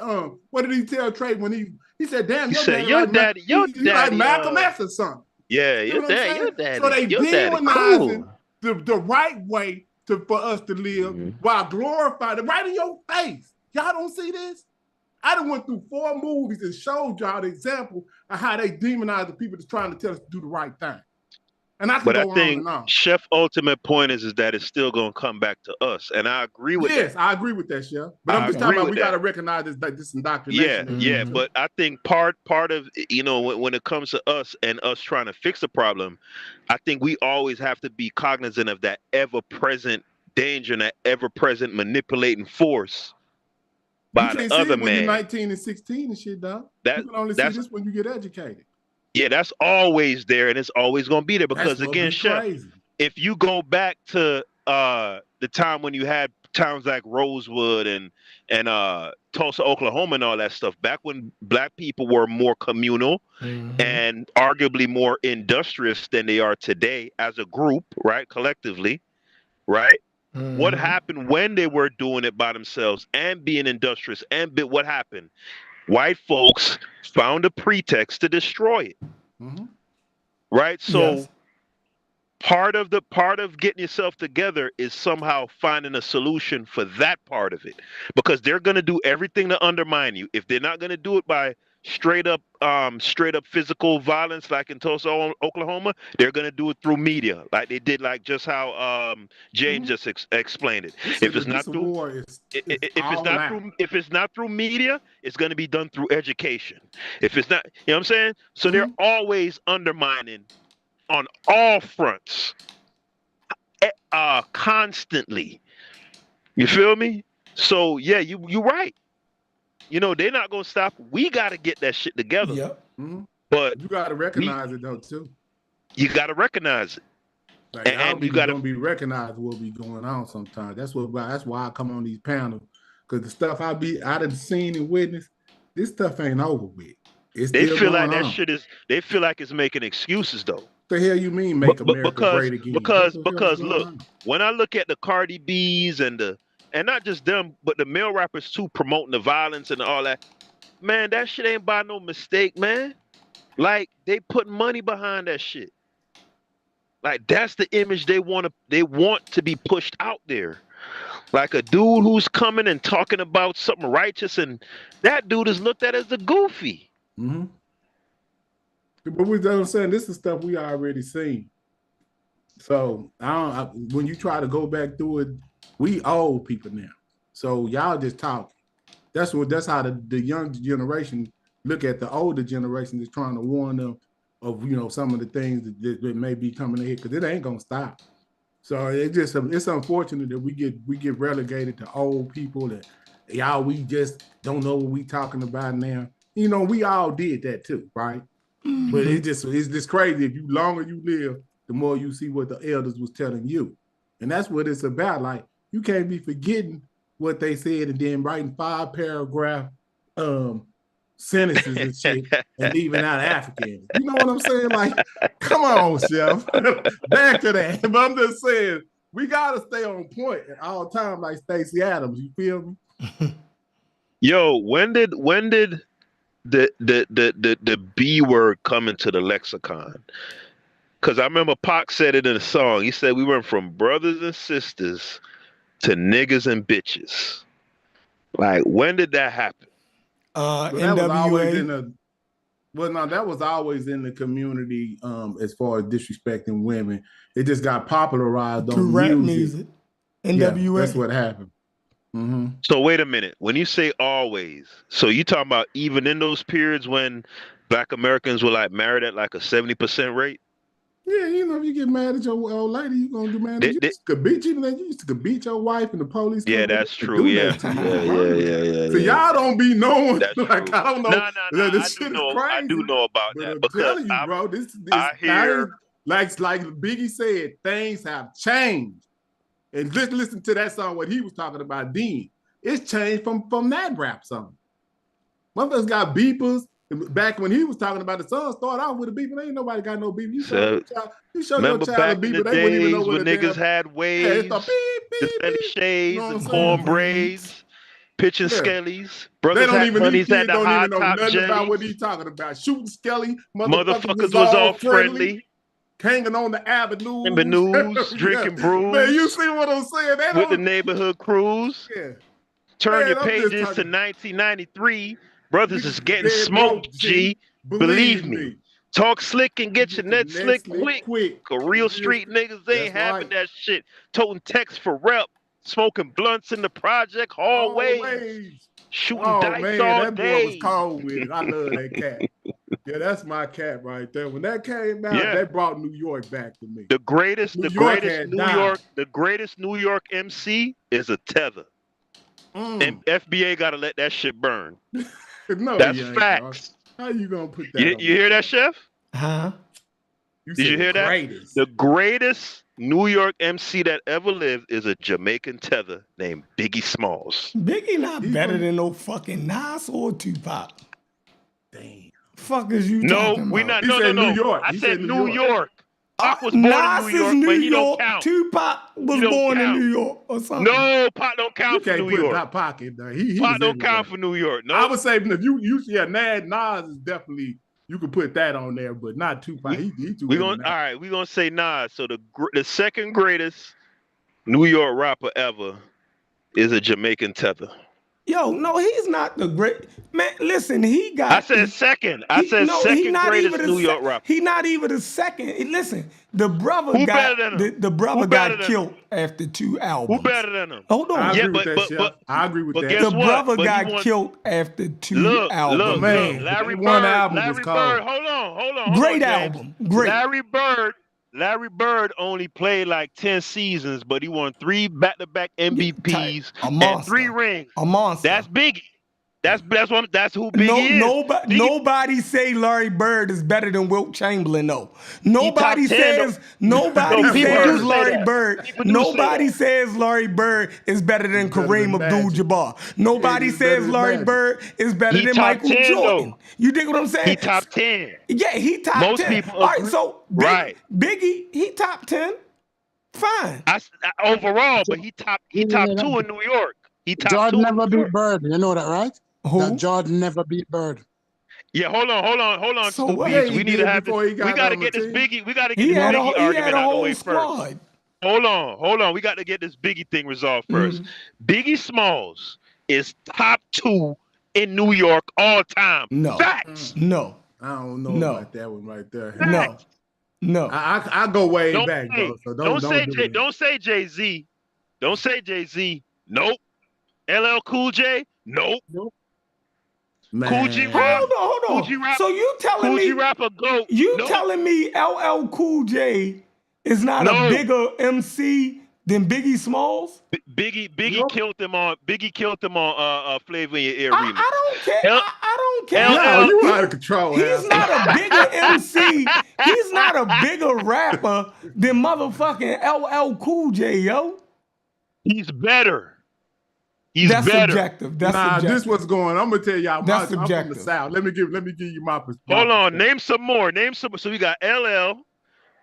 F: What did he tell Trey when he said, "Damn, your daddy like Malcolm X or something."
H: Yeah, your daddy.
F: So they demonizing the right way for us to live while glorifying it right in your face. Y'all don't see this? I done went through 4 movies and showed y'all the example of how they demonize the people that's trying to tell us to do the right thing. And I can go on and on.
H: Chef's ultimate point is that it's still going to come back to us. And I agree with that.
F: Yes, I agree with that, Chef. But I'm just talking about we got to recognize this indoctrination.
H: Yeah. But I think part of, when it comes to us and us trying to fix a problem, I think we always have to be cognizant of that ever-present danger and that ever-present manipulating force by the other man.
F: When you're 19 and 16 and shit, dog. You can only see this when you get educated.
H: Yeah, that's always there, and it's always going to be there because, again, Chef, if you go back to the time when you had towns like Rosewood and Tulsa, Oklahoma, and all that stuff, back when Black people were more communal and arguably more industrious than they are today as a group, right, collectively, right? What happened when they were doing it by themselves and being industrious? What happened? White folks found a pretext to destroy it. Right? So part of getting yourself together is somehow finding a solution for that part of it. Because they're gonna do everything to undermine you. If they're not gonna do it by straight up physical violence like in Tulsa, Oklahoma, they're gonna do it through media, like they did, like just how James just explained it. If it's not through media, it's gonna be done through education. If it's not, you know what I'm saying? So they're always undermining on all fronts, constantly. You feel me? So yeah, you're right. They're not gonna stop. We gotta get that shit together.
F: Yep.
H: But
F: you gotta recognize it though too.
H: You gotta recognize it.
F: Like, and you gotta be recognized what be going on sometimes. That's why I come on these panels. Because the stuff I done seen and witnessed, this stuff ain't over with.
H: They feel like that shit is. They feel like it's making excuses though.
F: What the hell you mean make America great again?
H: Because look, when I look at the Cardi B's and not just them, but the male rappers too, promoting the violence and all that, man, that shit ain't by no mistake, man. Like, they put money behind that shit. Like, that's the image they want to be pushed out there. Like a dude who's coming and talking about something righteous, and that dude is looked at as a goofy.
F: But I'm saying, this is stuff we already seen. So when you try to go back through it, we old people now. So y'all just talking. That's how the young generation look at the older generation that's trying to warn them of some of the things that may be coming ahead, because it ain't gonna stop. So it's unfortunate that we get relegated to old people that we just don't know what we talking about now. We all did that too, right? But it's just crazy. If longer you live, the more you see what the elders was telling you. And that's what it's about. Like, you can't be forgetting what they said and then writing 5-paragraph sentences and shit and leaving out Africans. You know what I'm saying? Like, come on, Chef. Back to that. But I'm just saying, we gotta stay on point at all time, like Stacey Adams. You feel me?
H: Yo, when did the B word come into the lexicon? Because I remember Pac said it in a song. He said we went from brothers and sisters to niggas and bitches. Like, when did that happen?
F: That was always that was always in the community, as far as disrespecting women. It just got popularized on
C: rap music. NWA.
F: Yeah, that's what happened.
H: So wait a minute. When you say always, so you talking about even in those periods when Black Americans were like married at like a 70% rate?
G: Yeah, you know, if you get mad at your old lady, you gonna do man. You could beat you. You used to beat your wife, and the police.
H: Yeah, that's true. Yeah.
G: So y'all don't be knowing.
H: That's
G: like
H: true.
G: I don't know.
H: No.
G: This shit is crazy.
H: I do know about
G: but
H: that
G: I'm
H: because
G: telling you, bro. This
H: I hear
G: like Biggie said, things have changed. And just listen to that song. What he was talking about then, it's changed from that rap song. Motherfuckers got beepers. Back when he was talking about the song, started out with a beeper. Ain't nobody got no beeper. You show your child a beeper, they wouldn't even know what
H: when niggas had waves, the shades, and corn braids, pitching skellies. Brothers had honeys at the high top jellies.
G: About what he talking about. Shooting skelly,
H: motherfuckers was all friendly.
G: Hanging on the avenues,
H: drinking brews.
G: Man, you see what I'm saying?
H: With the neighborhood crews.
G: Yeah.
H: Turn your pages to 1993. Brothers is getting smoked, G. Believe me. Talk slick and get your net slick quick. Real street niggas, they ain't having that shit. Toting texts for rep. Smoking blunts in the project hallways. Shooting dice all
G: that
H: day.
G: Boy was cold with it. I love that cat. Yeah, that's my cat right there. When that came out, that brought New York back to me.
H: The greatest New York MC is a tether. And FBA gotta let that shit burn.
G: No,
H: that's facts.
G: How you gonna put that?
H: You hear that, Chef?
C: Huh?
H: Did you hear that? The greatest New York MC that ever lived is a Jamaican tether named Biggie Smalls.
C: Biggie not better than no fucking Nas or Tupac.
G: Damn.
C: Fuck is you talking about?
H: We not. No. New York. I said New York. Pac was born
C: Nas
H: in New York, but he don't count.
C: Tupac was born in New York or something.
H: No, Pac don't count for New York.
G: Pac
H: don't count for New York. No,
G: I would say if you Nas is definitely, you could put that on there, but not Tupac.
H: We're gonna say Nas. So the second greatest New York rapper ever is a Jamaican tether.
C: Yo, no, he's not the great man. Listen, he got.
H: I said second. Second greatest New York rapper.
C: He not even the second. Listen, the brother
H: Who
C: got
H: better than him?
C: the brother got killed after 2 albums.
H: Who better than him?
C: Hold on.
G: I agree with that.
C: The brother got killed after 2 albums.
H: Man, Larry Bird. Hold on.
C: Great album. Great.
H: Larry Bird only played like 10 seasons, but he won 3 back-to-back MVPs and 3 rings.
C: A monster.
H: That's Biggie. That's who Biggie is.
C: Nobody say Larry Bird is better than Wilt Chamberlain, though. Nobody says Larry Bird. Nobody says Larry Bird is better than Kareem Abdul-Jabbar. Nobody says Larry Bird is better than Michael Jordan. You dig what I'm saying?
H: He top 10.
C: Yeah, he top 10.
H: Most people
C: all right, so Biggie, he top 10. Fine.
H: Overall, but he top 2 in New York. He top
I: Jordan
H: 2
I: never beat Bird. You know that, right?
C: Who?
I: That Jordan never beat Bird.
H: Yeah, hold on.
C: So
H: we need to have this. We gotta get this Biggie. We gotta get this Biggie argument out of the way first. Hold on. We got to get this Biggie thing resolved first. Biggie Smalls is top 2 in New York all time.
C: No.
H: Facts.
C: No.
G: I don't know about that one right there.
H: Facts.
C: No.
G: I go way back, bro. So don't
H: say Jay-Z. Don't say Jay-Z. Nope. LL Cool J? Nope.
G: Man.
H: Cool G Rap.
C: Hold on.
H: Cool G Rap.
C: So you telling
H: Cool
C: me
H: G Rapper go?
C: Telling me LL Cool J is not a bigger MC than Biggie Smalls?
H: Biggie killed him on Flavor in Your Ear remix.
C: I don't care. I don't care.
G: No, you out of control.
C: He's not a bigger MC. He's not a bigger rapper than motherfucking LL Cool J, yo.
H: He's better.
C: That's
H: better.
C: Subjective. That's subjective.
G: This what's going on. I'm gonna tell y'all.
C: That's
G: I'm
C: subjective.
G: from the South. Let me give you my perspective.
H: Hold on. Name some more. So we got LL,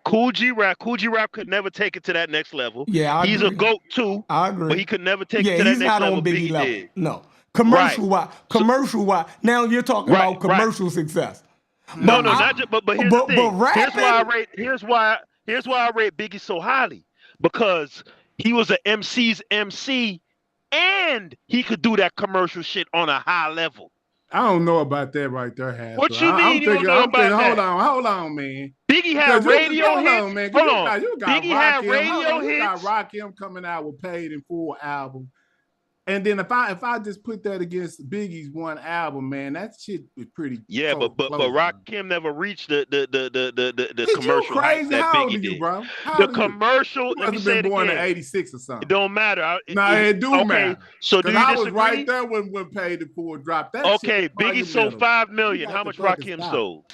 H: Cool G Rap. Cool G Rap could never take it to that next level.
C: Yeah,
H: he's a GOAT too.
C: I agree.
H: But he could never take it to that next level.
C: Biggie level. Did. No. Commercial wise. Now you're talking about commercial success.
H: No, not just. But here's the thing.
C: But rapping,
H: here's why I rate Biggie so highly, because he was an MC's MC. And he could do that commercial shit on a high level.
G: I don't know about that right there, Hass.
H: What you mean you don't know about that?
G: Hold on, man.
H: Biggie had radio hits. Hold on.
G: You got
H: Biggie had radio hits.
G: You got Rakim coming out with Paid in Full album.
F: And then if I just put that against Biggie's one album, man, that shit is pretty.
H: Yeah,
F: close,
H: but Rakim never reached the commercial hype
F: crazy?
H: that
F: How old
H: Biggie
F: are you,
H: did.
F: bro? How
H: The
F: old are you?
H: commercial.
F: You
H: Let
F: must
H: me
F: have
H: say
F: been
H: it
F: born in
H: again.
F: '86 or something.
H: It don't matter.
F: No, it do matter.
H: So do you
F: I
H: disagree?
F: was right there when Paid in Full dropped. That
H: Okay,
F: shit
H: Biggie sold 5 million. How much Rakim sold?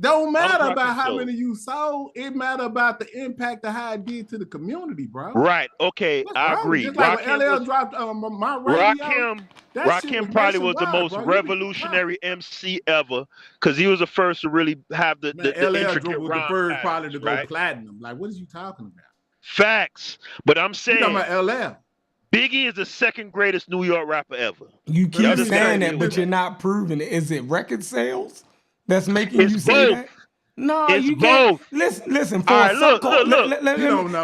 F: Don't matter about how many you sold. It matter about the impact of how it did to the community, bro.
H: Right. Okay, I agree.
F: Just like when LL dropped my radio.
H: Rakim probably was the most revolutionary MC ever because he was the first to really have the intricate
F: was
H: rhyme
F: the first
H: patterns,
F: probably to go
H: right?
F: platinum. Like, what are you talking about?
H: Facts. But I'm saying
F: you talking about LL.
H: Biggie is the second greatest New York rapper ever.
C: You keep saying that, but you're not proving it. Is it record sales that's making you say
H: both.
C: that? No,
H: it's
C: you
H: both.
C: can't. Listen. For
H: right,
C: a subculture,
H: look.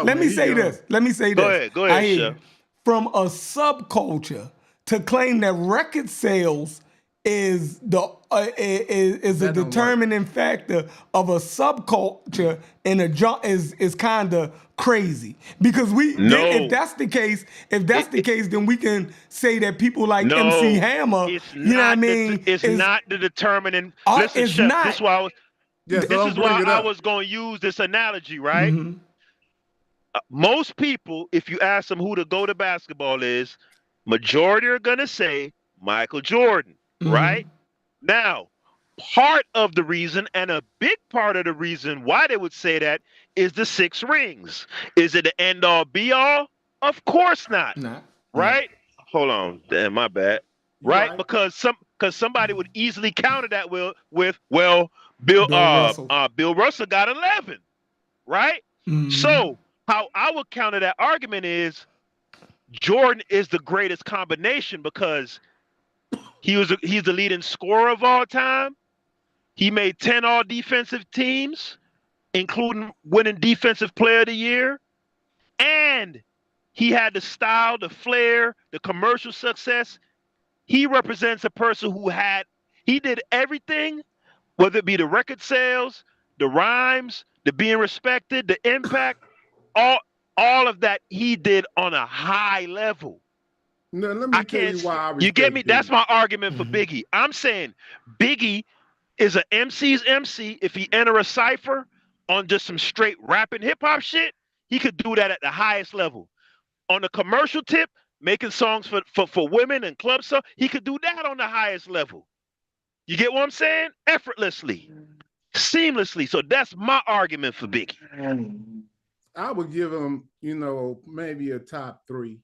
C: Let me say this. Let me say this.
H: Go ahead, Chef.
C: From a subculture to claim that record sales is a determining factor of a subculture in a is kind of crazy, because if that's the case, then we can say that people like MC Hammer, you know what I mean?
H: It's not the determining. Listen,
C: it's
H: Chef,
C: not.
H: this is why I was.
F: Yeah,
H: this is why I was going to use this analogy, right?
C: Mm-hmm.
H: Most people, if you ask them who the go to basketball is, majority are going to say Michael Jordan, right? Now, part of the reason and a big part of the reason why they would say that is the 6 rings. Is it the end all be all? Of course not. Right? Hold on. Damn, my bad. Right? Because somebody would easily counter that with Bill Russell got 11. Right? So how I would counter that argument is Jordan is the greatest combination because he's the leading scorer of all time. He made 10 all defensive teams, including winning defensive player of the year. And he had the style, the flair, the commercial success. He represents a person he did everything, whether it be the record sales, the rhymes, the being respected, the impact, all of that he did on a high level.
F: No, let me tell you why I respect
H: you get me?
F: Biggie.
H: That's my argument for Biggie. I'm saying Biggie is an MC's MC. If he enter a cipher on just some straight rapping hip hop shit, he could do that at the highest level. On the commercial tip, making songs for women and club stuff, he could do that on the highest level. You get what I'm saying? Effortlessly, seamlessly. So that's my argument for Biggie.
F: I would give him, maybe a top 3,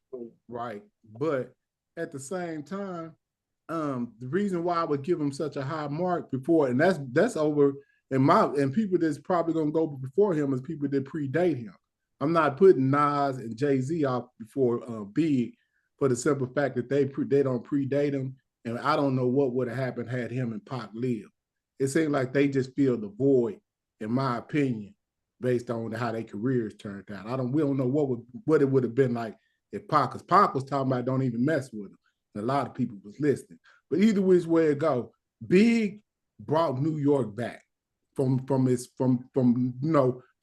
F: right? But at the same time, the reason why I would give him such a high mark before, and that's over, and people that's probably gonna go before him is people that predate him. I'm not putting Nas and Jay-Z out before Big for the simple fact that they don't predate him, and I don't know what would have happened had him and Pac lived. It seems like they just feel the void, in my opinion, based on how their careers turned out. We don't know what it would have been like if Pac, because Pac was talking about don't even mess with him. And a lot of people was listening. But either which way it go, Big brought New York back from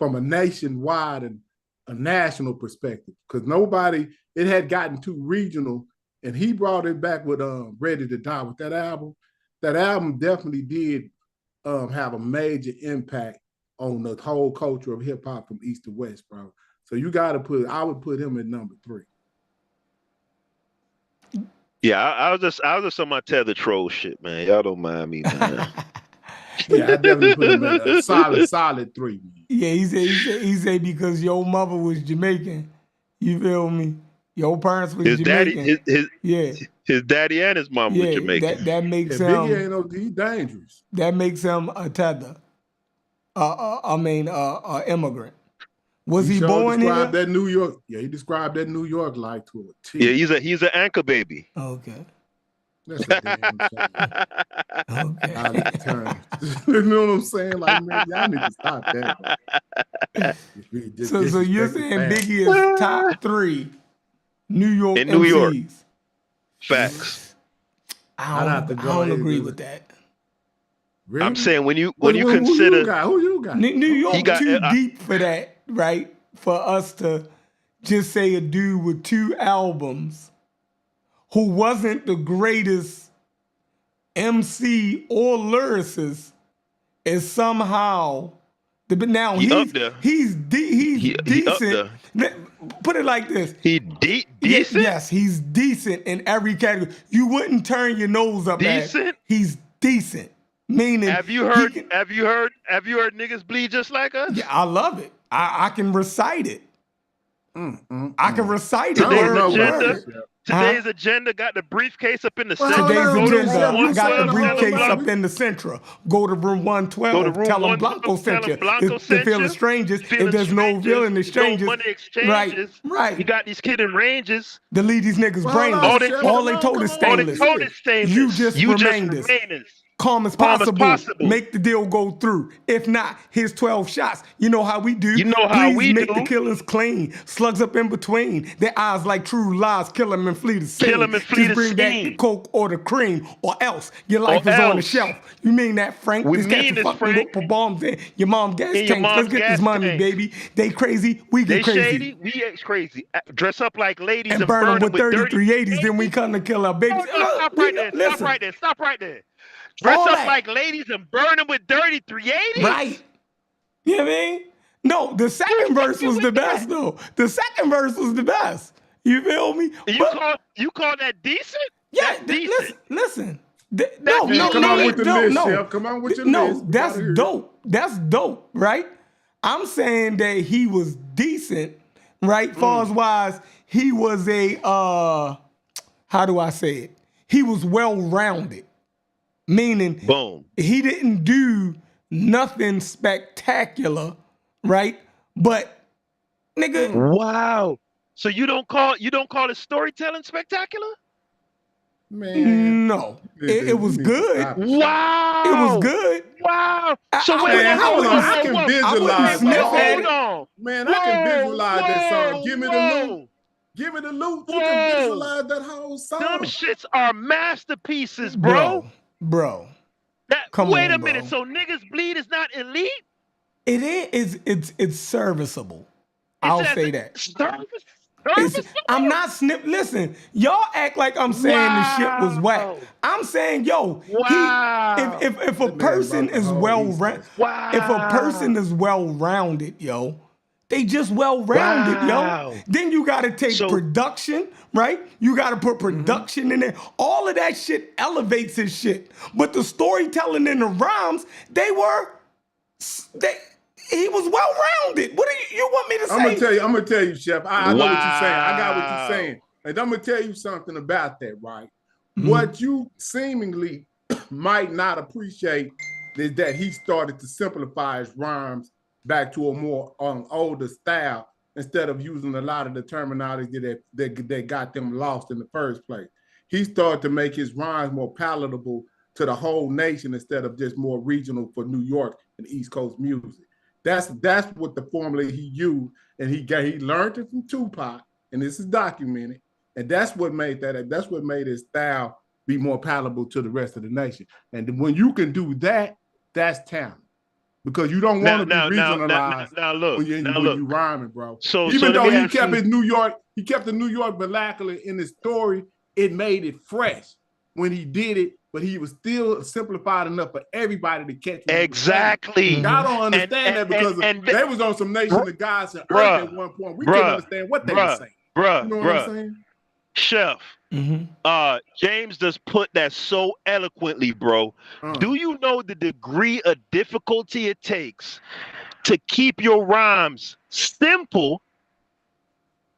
F: a nationwide and a national perspective. Because it had gotten too regional, and he brought it back with Ready to Die with that album. That album definitely did have a major impact on the whole culture of hip hop from east to west, bro. So I would put him at number 3.
H: Yeah, I was just on my tether troll shit, man. Y'all don't mind me, man.
F: Yeah, I definitely put him at a solid 3. Man.
C: Yeah, he said because your mother was Jamaican. You feel me? Your parents was Jamaican.
H: His daddy and his mom was Jamaican.
C: That makes him.
F: Biggie ain't no dangerous.
C: That makes him a tether. Immigrant. Was he born here?
F: That New York. Yeah, he described that New York life to a T.
H: Yeah, he's an anchor baby.
C: Okay.
F: That's a damn shame. Okay. You know what I'm saying? Like, man, y'all need to stop that.
C: So you're saying Biggie is top 3 New York
H: in New
C: MCs.
H: York. Facts.
C: I don't agree with that.
F: Really?
H: I'm saying when you consider
F: who you got?
C: New York too deep for that, right? For us to just say a dude with 2 albums who wasn't the greatest MC or lyricist is somehow now he's decent. Put it like this: decent. Yes, he's decent in every category. You wouldn't turn your nose up at him. He's decent. Meaning,
H: have you heard niggas bleed just like us?
C: Yeah, I love it. I can recite it. I can recite it.
H: Today's agenda got the briefcase up in the center.
C: Today's agenda, I got the briefcase up in the center. Go to room 112. Tell them Blanco sent you. The feeling strangers. If there's no feeling exchanges.
H: No money exchanges.
C: Right.
H: You got these kids in ranges.
C: To leave these niggas brainless. All they told is stainless. You just remain this. Calm as possible. Make the deal go through. If not, here's 12 shots. You know how we do.
H: You know how we
C: make
H: do.
C: the killers clean. Slugs up in between. Their eyes like true lies. Kill them and flee the scene. Just bring back the coke or the cream, or else your life is on the shelf. You mean that, Frank?
H: We
C: this
H: mean this, Frank.
C: Put bombs in your mom gas tank. Let's get this money, baby. They crazy. We get crazy.
H: They shady. We get crazy. Dress up like ladies
C: and burn them with 3380s. Then we come to kill our babies.
H: Stop right there. Dress up like ladies and burn them with dirty 380s.
C: Right. You know what I mean? No, the second verse was the best, though. The second verse was the best. You feel me?
H: You call that decent?
C: Yeah,
H: decent.
C: Listen.
F: Come on with the list, Chef. Come on with your list.
C: No, that's dope. That's dope, right? I'm saying that he was decent, right? Far wise, he was a, how do I say it? He was well-rounded. Meaning,
H: boom,
C: he didn't do nothing spectacular, right? But nigga,
H: wow. So you don't call his storytelling spectacular?
C: Man, no, it was good.
H: Wow,
C: it was good.
H: Wow. So
F: I can visualize. Hold on, man. I can visualize that song. Give me the loot. Give me the loot. You can visualize that whole song.
H: Them shits are masterpieces, bro.
C: Bro,
H: wait a minute. So niggas bleed is not elite?
C: It is. It's serviceable. I'll say that. I'm not Listen, y'all act like I'm saying the shit was whack. I'm saying, if a person is if a person is well-rounded, they just well-rounded, Then you got to take production, right? You got to put production in there. All of that shit elevates his shit. But the storytelling and the rhymes, he was well-rounded. What do you want me to say?
F: I'm gonna tell you, Chef. I know what you're saying. I got what you're saying. And I'm gonna tell you something about that, right? What you seemingly might not appreciate is that he started to simplify his rhymes back to a more older style instead of using a lot of the terminology that got them lost in the first place. He started to make his rhymes more palatable to the whole nation instead of just more regional for New York and East Coast music. That's what the formula he used, and he learned it from Tupac, and this is documented, and that's what made his style be more palatable to the rest of the nation. And when you can do that, that's talent. Because you don't want to be regionalized when you rhyming, bro. So even though he kept the New York vernacular in his story, it made it fresh when he did it, but he was still simplified enough for everybody to catch what
H: exactly.
F: I don't understand that because they was on some Nation of Gods and Earth at one point. We couldn't understand what they were saying. You know what I'm saying?
H: Chef, James just put that so eloquently, bro. Do you know the degree of difficulty it takes to keep your rhymes simple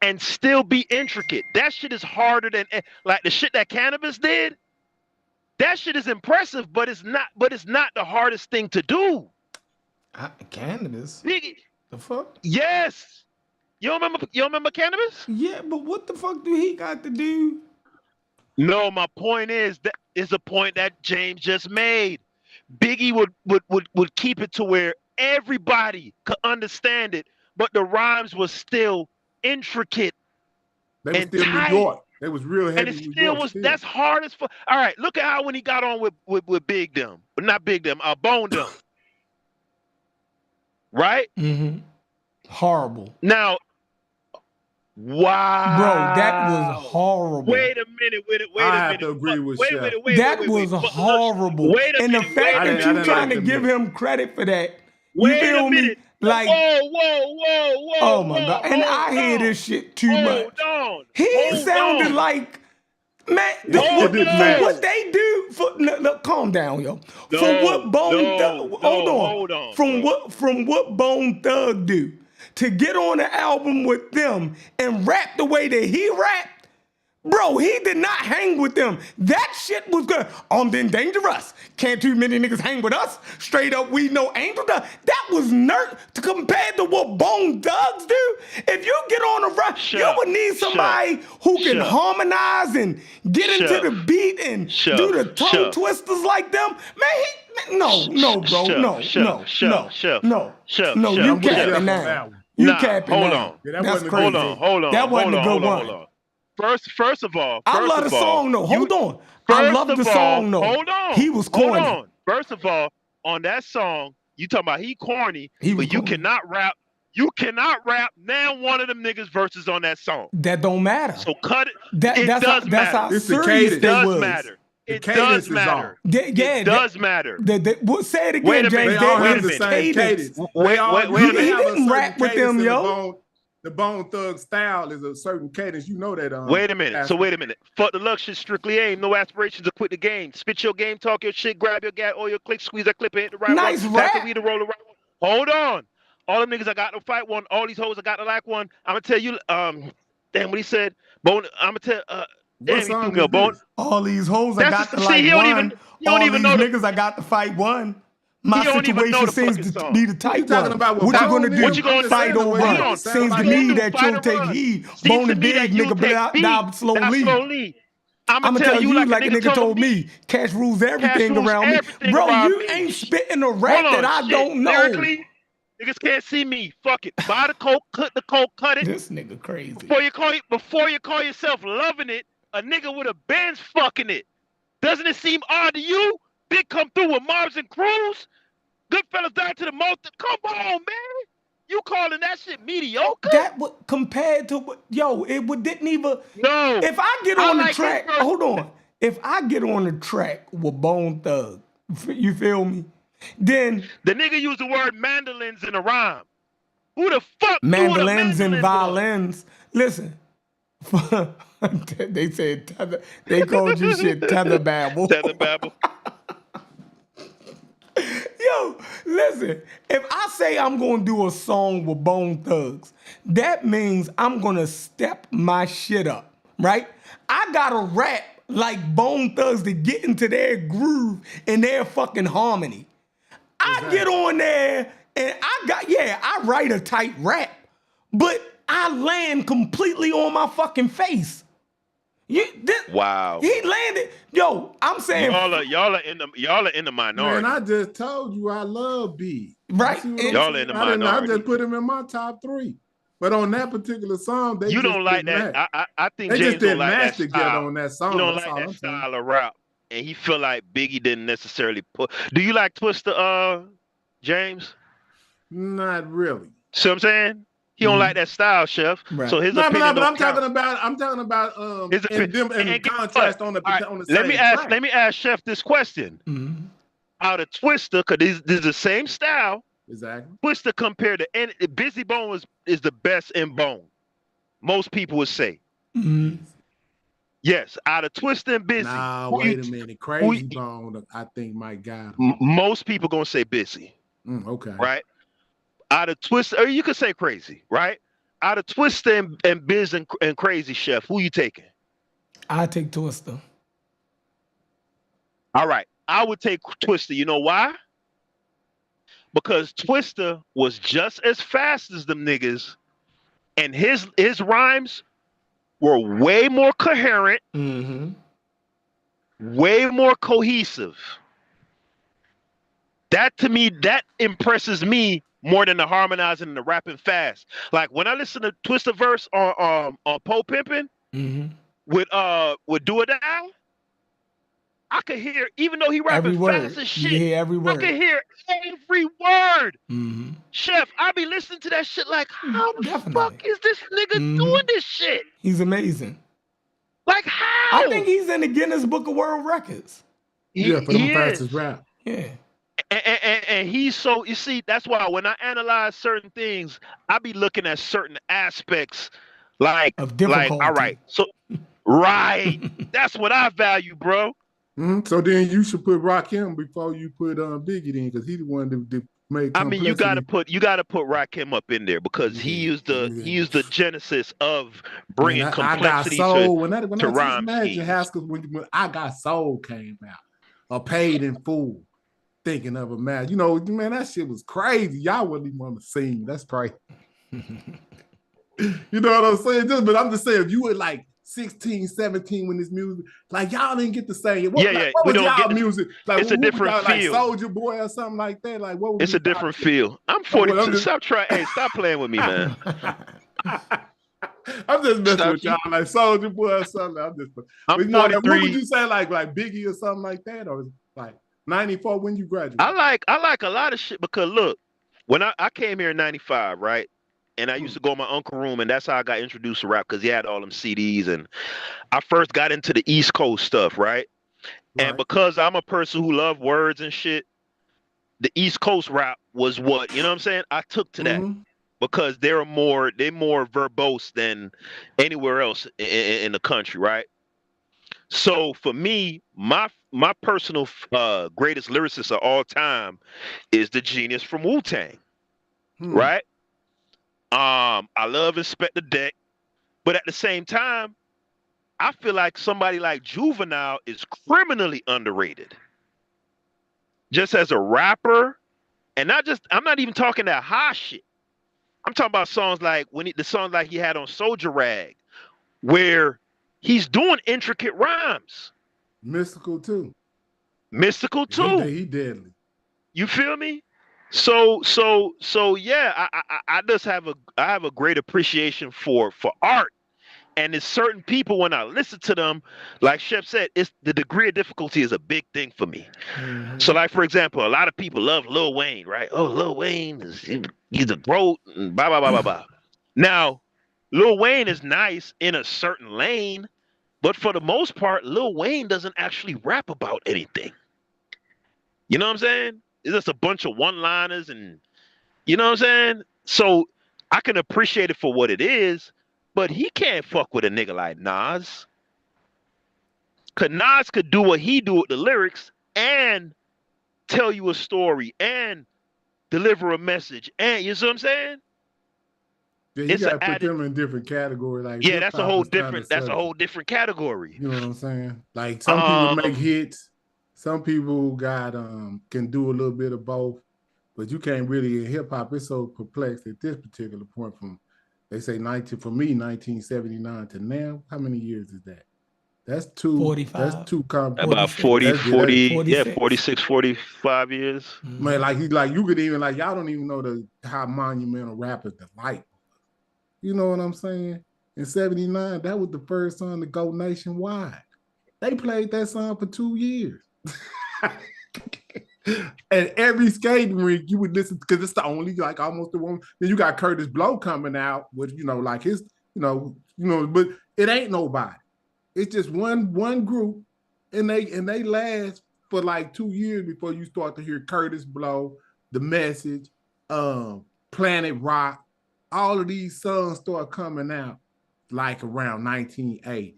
H: and still be intricate? That shit is harder than like the shit that Cannabis did. That shit is impressive, but it's not the hardest thing to do.
C: Cannabis?
H: Nigga,
C: the fuck?
H: Yes. You don't remember Cannabis?
C: Yeah, but what the fuck do he got to do?
H: No, my point is that is a point that James just made. Biggie would keep it to where everybody could understand it, but the rhymes was still intricate.
F: They were still tight. New York. They was real heavy.
H: And it still was. That's hard as fuck. All right, look at how when he got on with Big Them, but not Big Them, Bone Them. Right?
C: Horrible.
H: Now, Wow.
C: Bro, that was horrible.
H: Wait a minute.
F: I have to agree with Chef.
C: That was horrible.
H: Wait a
C: and the
H: minute.
C: fact that you trying to
F: like
C: give him credit for that, you
H: Wait
C: feel
H: a
C: me?
H: minute.
C: Like,
H: whoa.
C: oh my God. And I hear this shit too much. He sounded like, man, what they do for calm down, yo. From what Bone Thug, hold on. From what Bone Thug do to get on the album with them and rap the way that he rapped. Bro, he did not hang with them. That shit was good. Been dangerous. Can't too many niggas hang with us. Straight up, we know Angel Dust. That was nerd compared to what Bone Thugs do. If you get on a rap, you would need somebody who can harmonize and get into the beat and do the tongue twisters like them. Man, no, bro, no. You capping now. You capping now. That's crazy.
H: Hold on.
C: That wasn't a good one.
H: First of all,
C: I love the song though. Hold on. I love the song though.
H: Hold on.
C: He was corny.
H: Hold on. First of all, on that song, you talking about he corny, but you cannot rap. You cannot rap now one of them niggas verses on that song.
C: That don't matter.
H: So cut it.
C: That's how serious
H: it does matter. It does matter. It does matter.
C: Say it again, James.
F: They all have the same cadence.
C: He didn't rap with them, yo.
F: The Bone Thug style is a certain cadence. You know that.
H: Wait a minute. So wait a minute. Fuck the luck shit, strictly aim. No aspirations to quit the game. Spit your game, talk your shit, grab your gat, or your click, squeeze that clip, and hit the right
C: nice
H: one.
C: rap.
H: Pass the weed and roll the right one. Hold on. All them niggas I got to fight one. All these hoes I got to like one. I'm gonna tell you. Damn what he said. Bone. I'm gonna tell. Damn, he threw me a bone.
C: All these hoes I got to like one. All these niggas I got to fight one. My situation seems to be the type one. What you gonna do?
H: What you gonna
C: fight over? Seems to me that you'll take heed. Bone and big nigga, die slowly. I'm gonna tell you like a nigga told me. Cash rules everything around me. Bro, you ain't spitting a rap that I don't know.
H: Niggas can't see me. Fuck it. Buy the coke, cut the coke, cut it.
C: This nigga crazy.
H: Before you call yourself loving it, a nigga with a Benz fucking it. Doesn't it seem odd to you? Big come through with Marbs and Crews. Goodfellas down to the most. Come on, man. You calling that shit mediocre?
C: That would compared to what? Yo, didn't even.
H: No.
C: If I get on the track, hold on. If I get on the track with Bone Thug, you feel me? Then
H: the nigga used the word mandolins in a rhyme. Who the fuck?
C: Mandolins and violins. Listen. They said tether. They called you shit tether babble.
H: Tether babble.
C: Yo, listen, if I say I'm gonna do a song with Bone Thugs, that means I'm gonna step my shit up, right? I gotta rap like Bone Thugs to get into their groove and their fucking harmony. I get on there and I write a tight rap, but I land completely on my fucking face.
H: Wow.
C: He landed. Yo, I'm saying
H: y'all are in the minority.
F: Man, I just told you I love B.
C: Right.
H: Y'all in the minority.
F: I just put him in my top 3. But on that particular song, they
H: you
F: just
H: don't like that. I think
F: they
H: James
F: just didn't
H: don't like
F: match
H: that
F: together
H: style.
F: on that song.
H: You don't like that style of rap, and he feel like Biggie didn't necessarily put. Do you like Twista, James?
F: Not really.
H: See what I'm saying? He don't like that style, Chef.
C: Right.
H: So his opinion.
F: But I'm talking about in contrast on the same.
H: Let me ask Chef this question.
C: Mm-hmm.
H: Out of Twista, because this is the same style.
F: Exactly.
H: Twista compared to and Busy Bone is the best in Bone. Most people would say.
C: Mm-hmm.
H: Yes, out of Twista and Busy.
F: Nah, wait a minute. Crazy Bone, I think Mike got him.
H: Most people gonna say Busy.
F: Okay.
H: Right. Out of Twista, or you could say Crazy, right? Out of Twista and Biz and Crazy, Chef, who you taking?
C: I take Twista.
H: All right, I would take Twista. You know why? Because Twista was just as fast as them niggas, and his rhymes were way more coherent, way more cohesive. That to me, that impresses me more than the harmonizing and the rapping fast. Like when I listen to Twista verse on Po Pimpin' with Do or Die, I could hear, even though he rapping fast as shit,
C: you hear every word.
H: I could hear every word.
C: Mm-hmm.
H: Chef, I be listening to that shit like, how the fuck is this nigga doing this shit?
C: He's amazing.
H: Like how?
C: I think he's in the Guinness Book of World Records.
G: For the fastest rap.
C: Yeah.
H: And he's so, you see, that's why when I analyze certain things, I be looking at certain aspects
C: of difficulty.
H: All right, so right, that's what I value, bro.
G: So then you should put Rakim before you put Biggie in, because he's the one that made.
H: I mean, you gotta put Rakim up in there because he is the genesis of bringing complexity to rhyme
G: Imagine Haskell when I Got Soul came out, or Paid in Full. Thinking of a man, man, that shit was crazy. Y'all wouldn't even want to sing. That's crazy. You know what I'm saying? But I'm just saying, if you were like 16, 17 when this music, like y'all didn't get to sing it. What was y'all music? Like,
H: it's a different feel.
G: Like Soulja Boy or something like that. Like what?
H: It's a different feel. I'm 42. Stop trying. Hey, stop playing with me, man.
G: I'm just messing with y'all, like Soulja Boy or something.
H: I'm 43.
G: What would you say, like Biggie or something like that, or like 94 when you graduated?
H: I like a lot of shit because look, when I came here in 95, right? And I used to go in my uncle's room, and that's how I got introduced to rap because he had all them CDs. And I first got into the East Coast stuff, right? And because I'm a person who love words and shit, the East Coast rap was what, you know what I'm saying? I took to that because they're more verbose than anywhere else in the country, right? So for me, my personal greatest lyricist of all time is the genius from Wu-Tang, right? I love Inspector Deck, but at the same time, I feel like somebody like Juvenile is criminally underrated. Just as a rapper, and I'm not even talking that high shit. I'm talking about songs like the songs like he had on Soldier Rag, where he's doing intricate rhymes.
G: Mystical too.
H: He
G: deadly.
H: You feel me? So yeah, I just have a great appreciation for art. And there's certain people when I listen to them, like Chef said, it's the degree of difficulty is a big thing for me. So like for example, a lot of people love Lil Wayne, right? Oh, Lil Wayne he's a GOAT and blah blah blah blah blah. Now, Lil Wayne is nice in a certain lane, but for the most part, Lil Wayne doesn't actually rap about anything. You know what I'm saying? It's just a bunch of one-liners and you know what I'm saying? So I can appreciate it for what it is, but he can't fuck with a nigga like Nas. Cause Nas could do what he do with the lyrics and tell you a story and deliver a message. And you see what I'm saying?
G: Yeah, you gotta put them in different categories. Like
H: that's a whole different category.
G: You know what I'm saying? Like some people make hits, some people got can do a little bit of both, but you can't really in hip hop. It's so perplexed at this particular point from they say 1979 to now. How many years is that? That's
C: 45.
G: That's two
H: about 46, 45 years.
G: Man, like you could even y'all don't even know how monumental rap is the light. You know what I'm saying? In 79, that was the first song to go nationwide. They played that song for 2 years. And every skating rink you would listen because it's the only almost the one. Then you got Curtis Blow coming out with his but it ain't nobody. It's just one group, and they last for 2 years before you start to hear Curtis Blow, The Message, Planet Rock. All of these songs start coming out around 1980.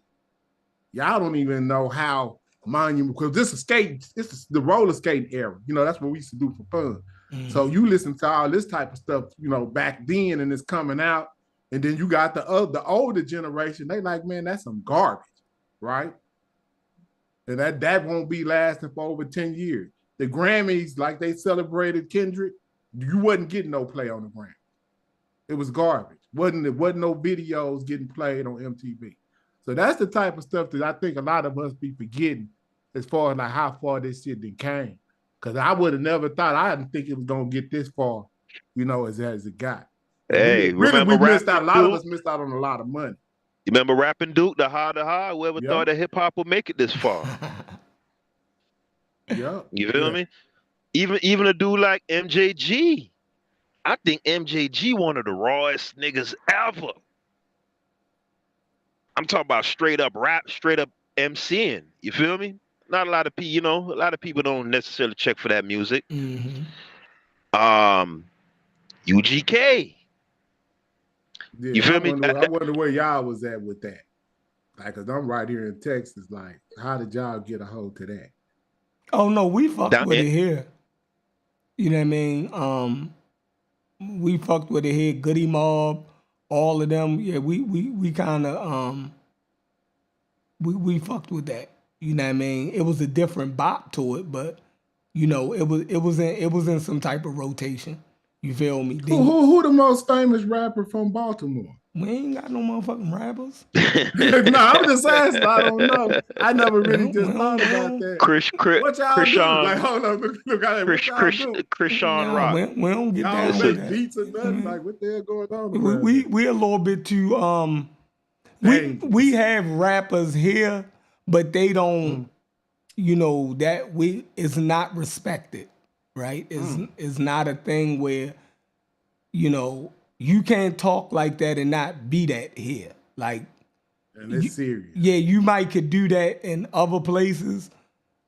G: Y'all don't even know how monumental, because this is the roller skate era. That's what we used to do for fun. So you listen to all this type of stuff, back then, and it's coming out. And then you got the older generation, they man, that's some garbage, right? And that won't be lasting for over 10 years. The Grammys, they celebrated Kendrick, you wasn't getting no play on the Grammys. It was garbage. Wasn't no videos getting played on MTV. So that's the type of stuff that I think a lot of us be forgetting as far as how far this shit then came. Because I would have never thought, I didn't think it was going to get this far, as it got.
H: Hey,
G: we missed out. A lot of us missed out on a lot of money.
H: You remember Rapping Duke, the hard? Whoever thought that hip hop would make it this far?
F: Yeah.
H: You feel me? Even a dude like MJG. I think MJG one of the rawest niggas ever. I'm talking about straight up rap, straight up MCing. You feel me? Not a lot of people, a lot of people don't necessarily check for that music. UGK.
F: Yeah,
H: You feel me?
F: I wonder where y'all was at with that. Like, cause I'm right here in Texas. Like, how did y'all get a hold to that?
C: Oh no, we fucked with it here. You know what I mean? We fucked with it here. Goody Mob, all of them. Yeah, we kind of we fucked with that. You know what I mean? It was a different bop to it, but it was in some type of rotation. You feel me?
F: Who the most famous rapper from Baltimore?
C: We ain't got no motherfucking rappers.
F: No, I'm just asking. I don't know. I never really thought about that. What y'all do? Like, hold on, look at what y'all do?
H: Krishan Rock.
C: We don't get
F: y'all
C: down
F: make
C: with
F: beats or nothing. Like, what the hell going on?
C: We a little bit too we have rappers here, but they don't. It's not respected, right? It's not a thing where you can't talk like that and not be that here. Like,
F: and it's serious.
C: Yeah, you might could do that in other places,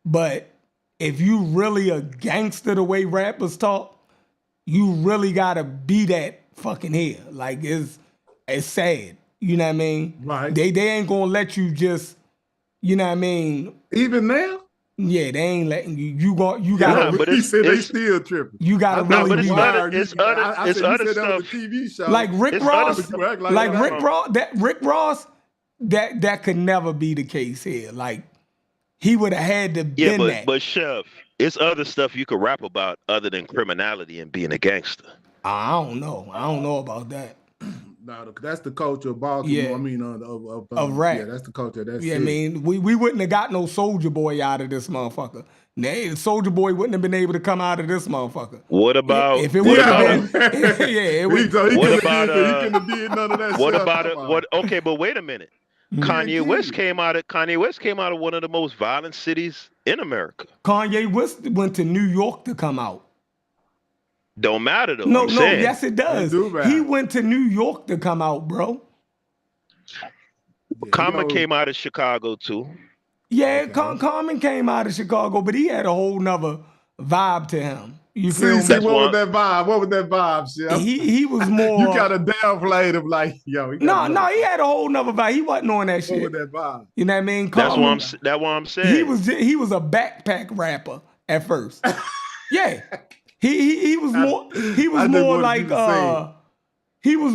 C: but if you really a gangster the way rappers talk, you really gotta be that fucking here. Like, it's sad. You know what I mean?
F: Right.
C: They ain't gonna let you just, you know what I mean?
F: Even now?
C: Yeah, they ain't letting you. You gotta.
F: But he said they still tripping.
C: You gotta really be.
H: It's other stuff.
F: TV show.
C: Like Rick Ross. Rick Ross. That could never be the case here. Like, he would have had to been that.
H: But Chef, it's other stuff you could rap about other than criminality and being a gangster.
C: I don't know about that.
F: No, that's the culture of Baltimore.
C: Yeah.
F: I mean,
C: of rap.
F: Yeah, that's the culture.
C: I mean, we wouldn't have got no Soldier Boy out of this motherfucker. Soldier Boy wouldn't have been able to come out of this motherfucker.
H: What about?
C: If it would have been?
F: He couldn't have did none of that.
H: What about it? What? Okay, but wait a minute. Kanye West came out of one of the most violent cities in America.
C: Kanye West went to New York to come out.
H: Don't matter though.
C: No, yes it does.
F: It
C: he went to New York to come out, bro.
H: Common came out of Chicago too.
C: Yeah, Common came out of Chicago, but he had a whole nother vibe to him. You feel me?
F: What was that vibe? What was that vibe, Chef?
C: He was more.
F: You got a downplayed him like, yo.
C: No, he had a whole nother vibe. He wasn't on that shit.
F: What was that vibe?
C: You know what I mean?
H: That's what I'm saying.
C: He was a backpack rapper at first. Yeah. He was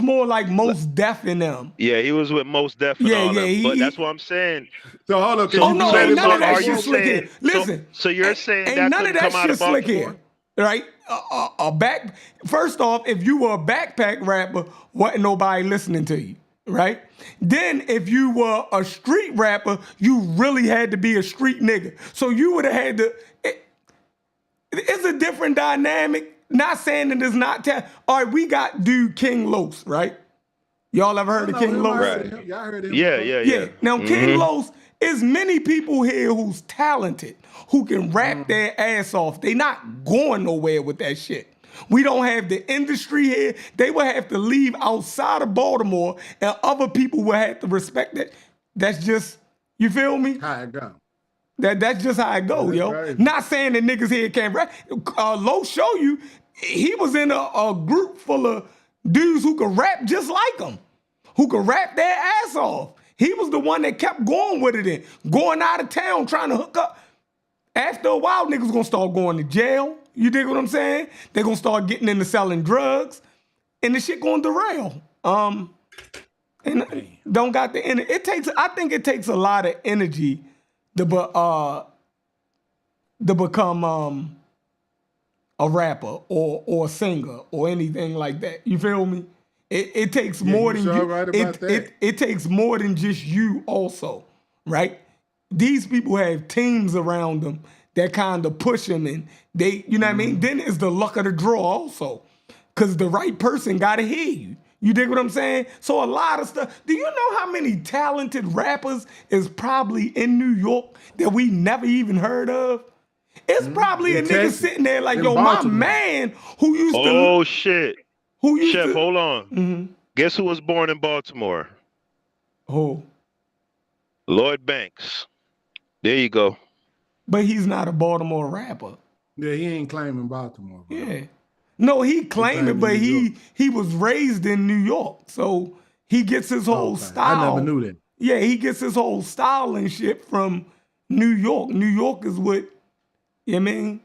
C: more like Most Def in them.
H: Yeah, he was with Most Def and all that. But that's what I'm saying.
F: So hold on.
C: Ain't none of that shit slick here. Listen.
H: So you're saying
C: ain't
H: that
C: none of that
H: come out
C: shit
H: of
C: slick
H: Baltimore?
C: here, right? First off, if you were a backpack rapper, wasn't nobody listening to you, right? Then if you were a street rapper, you really had to be a street nigga. So you would have had to. It's a different dynamic. Not saying that it's not. All right, we got dude King Los, right? Y'all ever heard of King Los?
H: Right.
F: Y'all heard him.
H: Yeah.
C: Now, King Los, is many people here who's talented, who can rap their ass off. They not going nowhere with that shit. We don't have the industry here. They will have to leave outside of Baltimore, and other people will have to respect that. That's just, you feel me?
F: How it go?
C: That's just how it go, yo.
F: Crazy.
C: Not saying that niggas here can't rap. Lo show you, he was in a group full of dudes who could rap just like him, who could rap their ass off. He was the one that kept going with it and going out of town trying to hook up. After a while, niggas gonna start going to jail. You dig what I'm saying? They gonna start getting into selling drugs, and the shit gonna derail. And don't got the energy. I think it takes a lot of energy to become a rapper or a singer or anything like that. You feel me? It takes more than you.
F: Right about that.
C: It takes more than just you also, right? These people have teams around them that kind of push them, and they, you know what I mean? Then it's the luck of the draw also, because the right person got to hear you. You dig what I'm saying? So a lot of stuff. Do you know how many talented rappers is probably in New York that we never even heard of? It's probably a nigga sitting there like, yo, my man who used to.
H: Oh shit.
C: Who used
H: Chef,
C: to.
H: hold on. Guess who was born in Baltimore?
C: Who?
H: Lloyd Banks. There you go.
C: But he's not a Baltimore rapper.
G: Yeah, he ain't claiming Baltimore. Bro.
C: Yeah. No, he claiming, but he was raised in New York. So he gets his whole style.
G: I never knew that.
C: Yeah, he gets his whole style and shit from New York. New York is what, you know what I mean?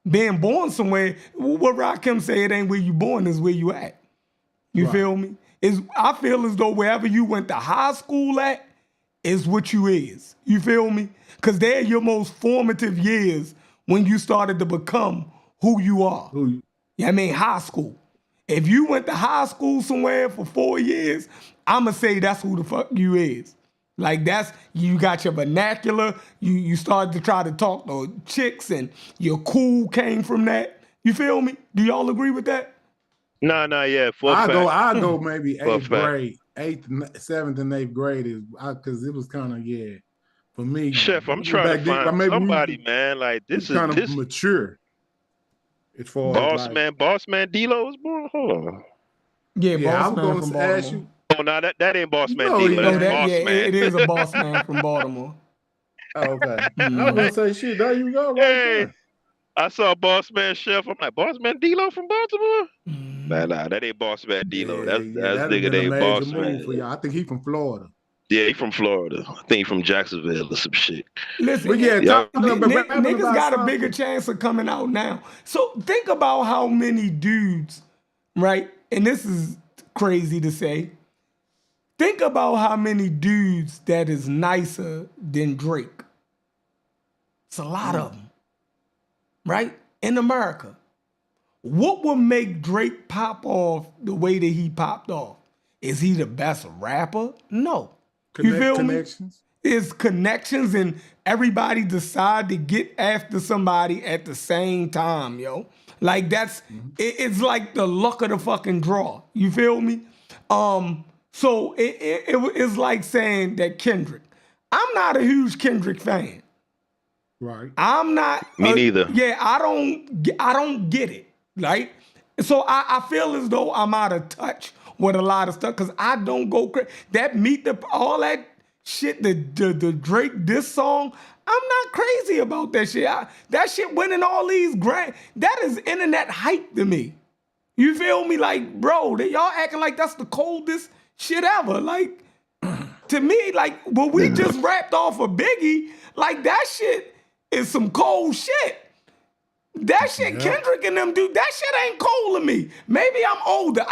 C: Being born somewhere, what Rakim say, it ain't where you born, is where you at. You feel me? I feel as though wherever you went to high school at is what you is. You feel me? Because they're your most formative years when you started to become who you are. You know what I mean? High school. If you went to high school somewhere for 4 years, I'ma say that's who the fuck you is. Like you got your vernacular, you started to try to talk to chicks and your cool came from that. You feel me? Do y'all agree with that?
H: Nah, yeah.
G: I go maybe 8th grade, 8th, 7th and 8th grade is because it was kind of for me.
H: Chef, I'm trying to find somebody, man. Like this is
G: kind of mature. As far
H: Boss man D-Lo was born. Hold on.
C: Yeah,
G: I was going to ask you.
H: Oh, no, that ain't Boss Man D-Lo. That's Boss Man.
C: It is a Boss Man from Baltimore.
G: Oh, okay. I was gonna say, shit, there you go, right there.
H: I saw Boss Man Chef. I'm like, Boss Man D-Lo from Baltimore? Nah, that ain't Boss Man D-Lo. That's nigga named Boss Man.
G: For y'all. I think he from Florida.
H: Yeah, he from Florida. I think he from Jacksonville or some shit.
C: Listen, niggas got a bigger chance of coming out now. So think about how many dudes, right? And this is crazy to say. Think about how many dudes that is nicer than Drake. It's a lot of them, right? In America. What would make Drake pop off the way that he popped off? Is he the best rapper? No. You feel
G: connections?
C: Me? It's connections and everybody decide to get after somebody at the same time, yo. Like it's like the luck of the fucking draw. You feel me? So it's like saying that Kendrick. I'm not a huge Kendrick fan.
G: Right.
C: I'm not.
H: Me neither.
C: Yeah, I don't get it. Right. So I feel as though I'm out of touch with a lot of stuff because I don't go crazy. All that shit, the Drake diss song. I'm not crazy about that shit. That shit winning all these grand. That is internet hype to me. You feel me? Like, bro, y'all acting like that's the coldest shit ever. Like, to me, like, what we just rapped off of Biggie, like, that shit is some cold shit. That shit, Kendrick and them, dude, that shit ain't cold to me. Maybe I'm older.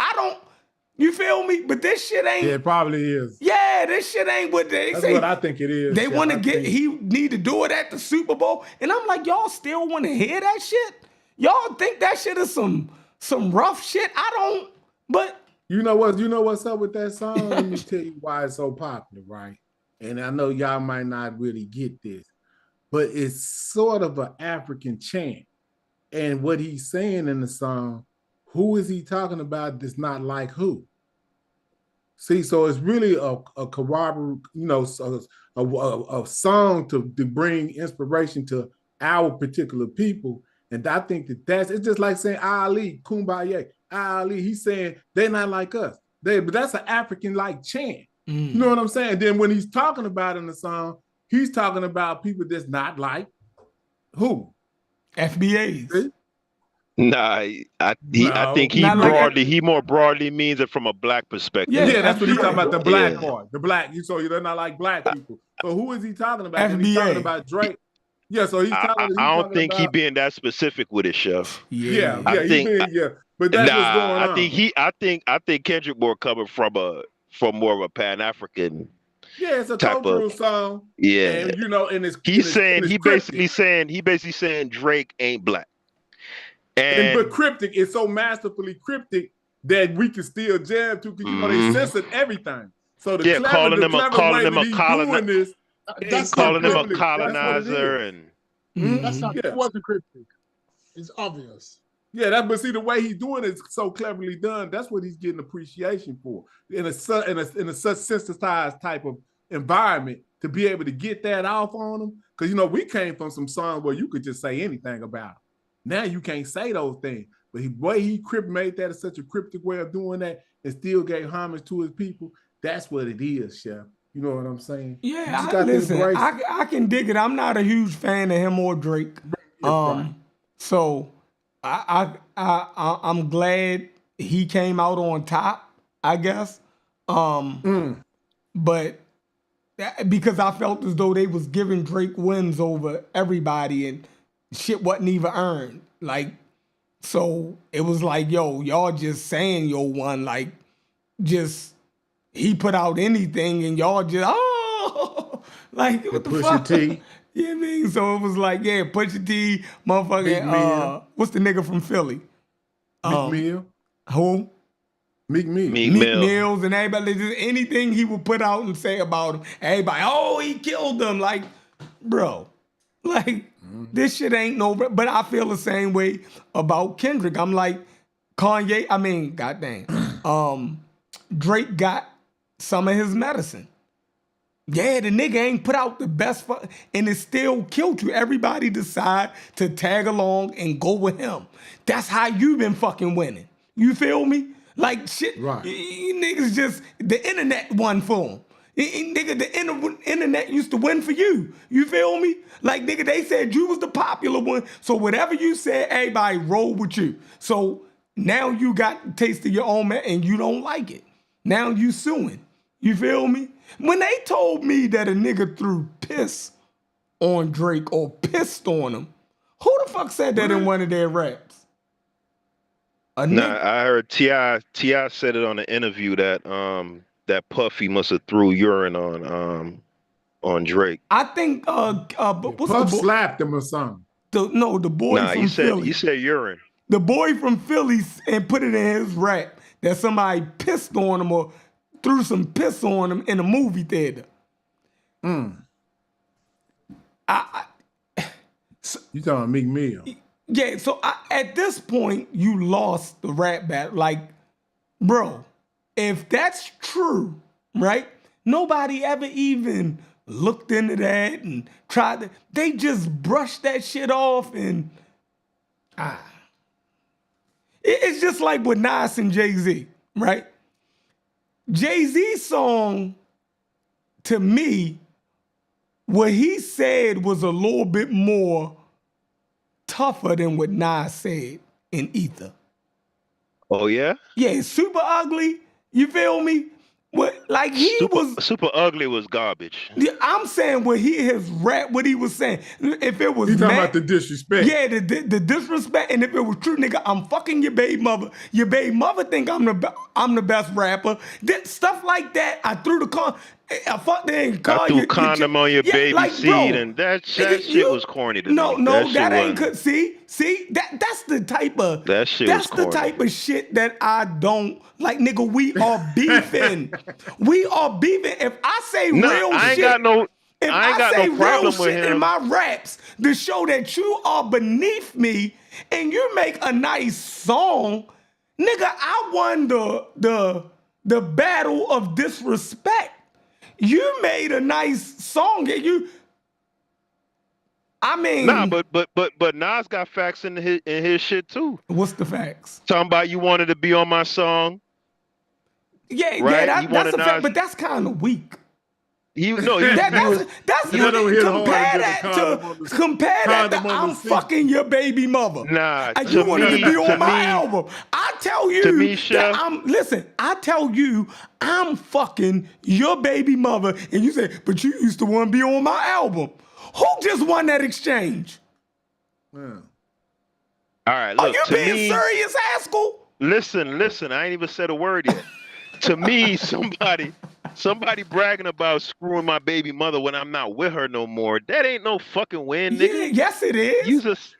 C: You feel me? But this shit ain't.
G: Yeah, it probably is.
C: Yeah, this shit ain't what they
G: That's
C: say.
G: That's what I think it is.
C: They want to he need to do it at the Super Bowl. And I'm like, y'all still want to hear that shit? Y'all think that shit is some rough shit? I don't, but.
G: You know what's up with that song? Let me tell you why it's so popular, right? And I know y'all might not really get this, but it's sort of an African chant. And what he's saying in the song, who is he talking about that's not like who? See, so it's really a corroborate, a song to bring inspiration to our particular people. And I think it's just like saying Ali, Kumbaya. Ali, he's saying they're not like us. But that's an African-like chant. You know what I'm saying? Then when he's talking about in the song, he's talking about people that's not like who?
C: FBAs.
H: Nah, I think he more broadly means it from a black perspective.
G: Yeah, that's what he's talking about, the black part. The black, so they're not like black people. So who is he talking about?
C: FBA.
G: He's talking about Drake. Yeah, so he's talking
H: I don't think he being that specific with it, Chef.
G: Yeah, but that's what's going on.
H: I think Kendrick more coming from more of a Pan-African.
G: Yeah, it's a cultural song.
H: Yeah,
G: and and it's
H: he's basically saying Drake ain't black.
G: But cryptic, it's so masterfully cryptic that we can still jam to because they censored everything. So calling him a
H: colonizer and
I: that's not it wasn't cryptic. It's obvious.
G: Yeah, but see the way he's doing it is so cleverly done. That's what he's getting appreciation for in a such sensitized type
F: environment to be able to get that off on them. Because, you know, we came from some songs where you could just say anything about them. Now you can't say those things. But the way he made that such a cryptic way of doing that and still gave homage to his people, that's what it is, Chef. You know what I'm saying?
C: Yeah, I can dig it. I'm not a huge fan of him or Drake. So I'm glad he came out on top, I guess. But because I felt as though they was giving Drake wins over everybody and shit wasn't even earned. Like, so it was like, yo, y'all just saying yo won, like, just he put out anything and y'all just like what the fuck?
F: T.
C: You know what I mean? So it was like, yeah, Pusha T, motherfucking what's the nigga from Philly?
F: Meek Mill.
C: Who?
F: Meek Mill.
C: Meek Mills and everybody, just anything he would put out and say about him, everybody, oh, he killed them. Like, bro, like, this shit ain't no, but I feel the same way about Kendrick. I'm like, Kanye, I mean, goddamn, Drake got some of his medicine. Yeah, the nigga ain't put out the best, and it still killed you. Everybody decide to tag along and go with him. That's how you been fucking winning. You feel me? Like shit, right. Niggas just, the internet won for him. Nigga, the internet used to win for you. You feel me? Like, nigga, they said you was the popular one. So whatever you said, everybody rolled with you. So now you got a taste of your own man and you don't like it. Now you suing. You feel me? When they told me that a nigga threw piss on Drake or pissed on him, who the fuck said that in one of their raps?
H: Nah, I heard T.I. said it on an interview that that Puffy must have threw urine on Drake.
C: I think
F: Puff slapped him or something.
C: The boy from Philly.
H: He said urine.
C: The boy from Philly and put it in his rap that somebody pissed on him or threw some piss on him in a movie theater.
F: You talking about Meek Mill?
C: Yeah, so at this point, you lost the rap battle. Like, bro, if that's true, right? Nobody ever even looked into that and tried to. They just brushed that shit off and it's just like with Nas and Jay-Z, right? Jay-Z's song, to me, what he said was a little bit more tougher than what Nas said in Ether.
H: Oh, yeah?
C: Yeah, Super Ugly, you feel me? What, like
H: Super Ugly was garbage.
C: I'm saying what he was saying. If it was
F: you talking about the disrespect.
C: Yeah, the disrespect. And if it was true, nigga, I'm fucking your baby mother. Your baby mother think I'm the best rapper. Stuff like that. I threw the con. I fucked the
H: I threw condom on your baby seed, and that shit was corny to me.
C: No, that ain't good. See, that's the type of the type of shit that I don't like, nigga. We are beefing. We are beefing. If I say real shit, if I got no problem with him in my raps to show that you are beneath me and you make a nice song, nigga, I won the battle of disrespect. You made a nice song, and
H: but Nas got facts in his shit too.
C: What's the facts?
H: Talking about you wanted to be on my song.
C: Yeah, right? That's a fact, but that's kind of weak. Compare that to I'm fucking your baby mother.
H: Nah,
C: you wanted to be on my album. I tell you I tell you I'm fucking your baby mother, and you say, but you used to want to be on my album. Who just won that exchange?
F: Yeah.
H: All right, look.
C: Are you being serious, Haskell?
H: Listen, I ain't even said a word yet. To me, somebody bragging about screwing my baby mother when I'm not with her no more. That ain't no fucking win, nigga.
C: Yeah, yes, it is.
H: Nigga,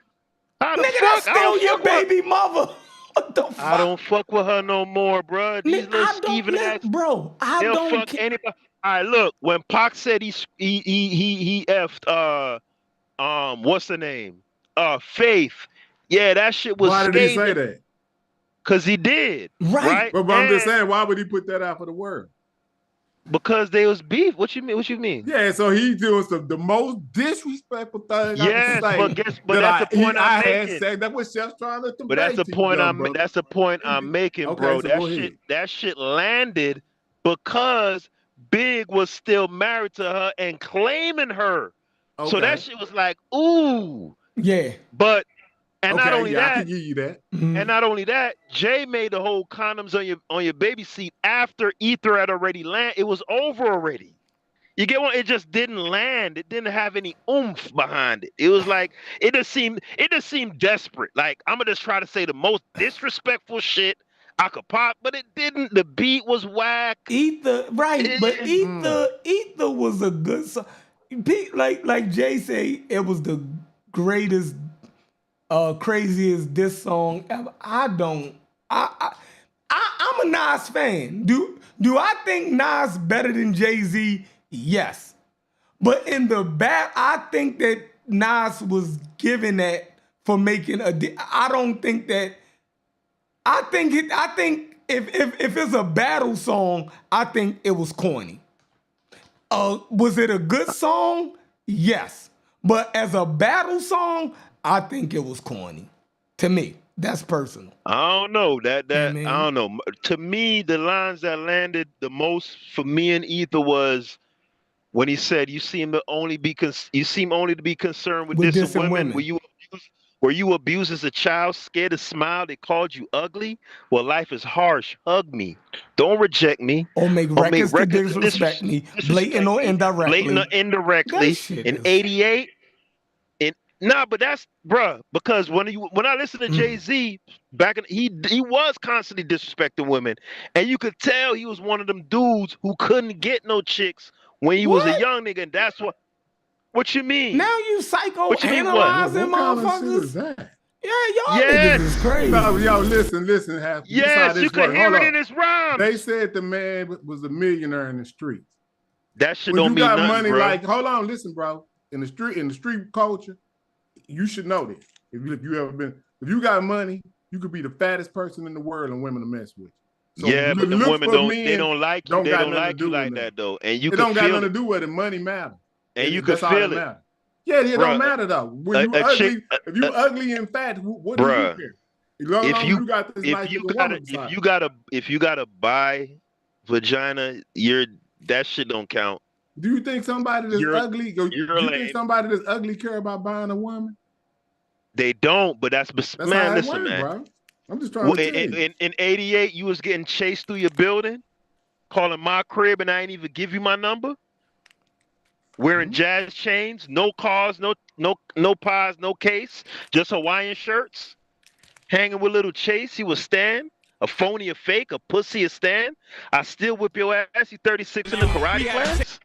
C: that's still your baby mother. What the fuck?
H: I don't fuck with her no more, bro. These little skeeving ass.
C: Bro,
H: they'll fuck anybody. All right, look. When Pac said he effed what's the name? Faith. Yeah, that shit was.
F: Why did he say that?
H: Because he did.
C: Right.
F: But I'm just saying, why would he put that out for the world?
H: Because they was beef. What you mean? What you mean?
F: Yeah, so he's doing the most disrespectful thing
H: yes,
F: I can say.
H: but that's the point I'm making.
F: Said that was Chef's trying to convey.
H: But that's the point
F: That's
H: the point I'm making,
F: okay,
H: bro.
F: So
H: that shit landed because Big was still married to her and claiming her. Okay. So that shit was like, ooh.
C: Yeah.
H: But and
F: okay,
H: not only that,
F: I can give you that.
H: And not only that, Jay made the whole condoms on your baby seat after Ether had already landed. It was over already. You get what? It just didn't land. It didn't have any oomph behind it. It was like it just seemed desperate. Like I'm gonna just try to say the most disrespectful shit I could pop, but it didn't. The beat was whack.
C: Ether, right? But Ether was a good song. Like Jay say, it was the greatest, craziest diss song ever. I'm a Nas fan. Do I think Nas better than Jay-Z? Yes. But in the back, I think that Nas was given that for making I don't think that. I think if it's a battle song, I think it was corny. Was it a good song? Yes. But as a battle song, I think it was corny. To me, that's personal.
H: I don't know that I don't know. To me, the lines that landed the most for me and Ether was when he said, "You seem only to be concerned with dissing women. Were you abused as a child, scared to smile? They called you ugly? Well, life is harsh. Hug me. Don't reject me.
C: Or make records to disrespect me, blatant or indirectly.
H: Blatant or indirectly. In 88, but that's, bruh, because when I listen to Jay-Z, he was constantly disrespecting women. And you could tell he was one of them dudes who couldn't get no chicks when he was a young nigga, and that's what. What you mean?
C: Now you psychoanalyzing motherfuckers. Yeah, y'all niggas is crazy.
F: Yo, listen.
H: Yes, you could hear it in his rhymes.
F: They said the man was a millionaire in the streets.
H: That shit don't mean nothing, bro.
F: You got money, like, hold on, listen, bro. In the street culture, you should know this. If you got money, you could be the fattest person in the world and women to mess with. So
H: yeah, but the women don't like you. They don't like you like that though. And you
F: don't got nothing to do with it. Money matters.
H: And you can feel it.
F: Yeah, it don't matter though. When you ugly, if you ugly and fat, what do you care?
H: If you gotta buy vagina, that shit don't count.
F: Do you think somebody that's ugly? Do you think somebody that's ugly care about buying a woman?
H: They don't, but that's man. Listen, man.
F: Bro. I'm just trying to tell you.
H: In 88, you was getting chased through your building, calling my crib, and I ain't even give you my number. Wearing jazz chains, no cars, no pies, no case, just Hawaiian shirts. Hanging with little Chase, he was Stan. A phony, a fake, a pussy, a Stan. I still whip your ass, you 36 in the karate class.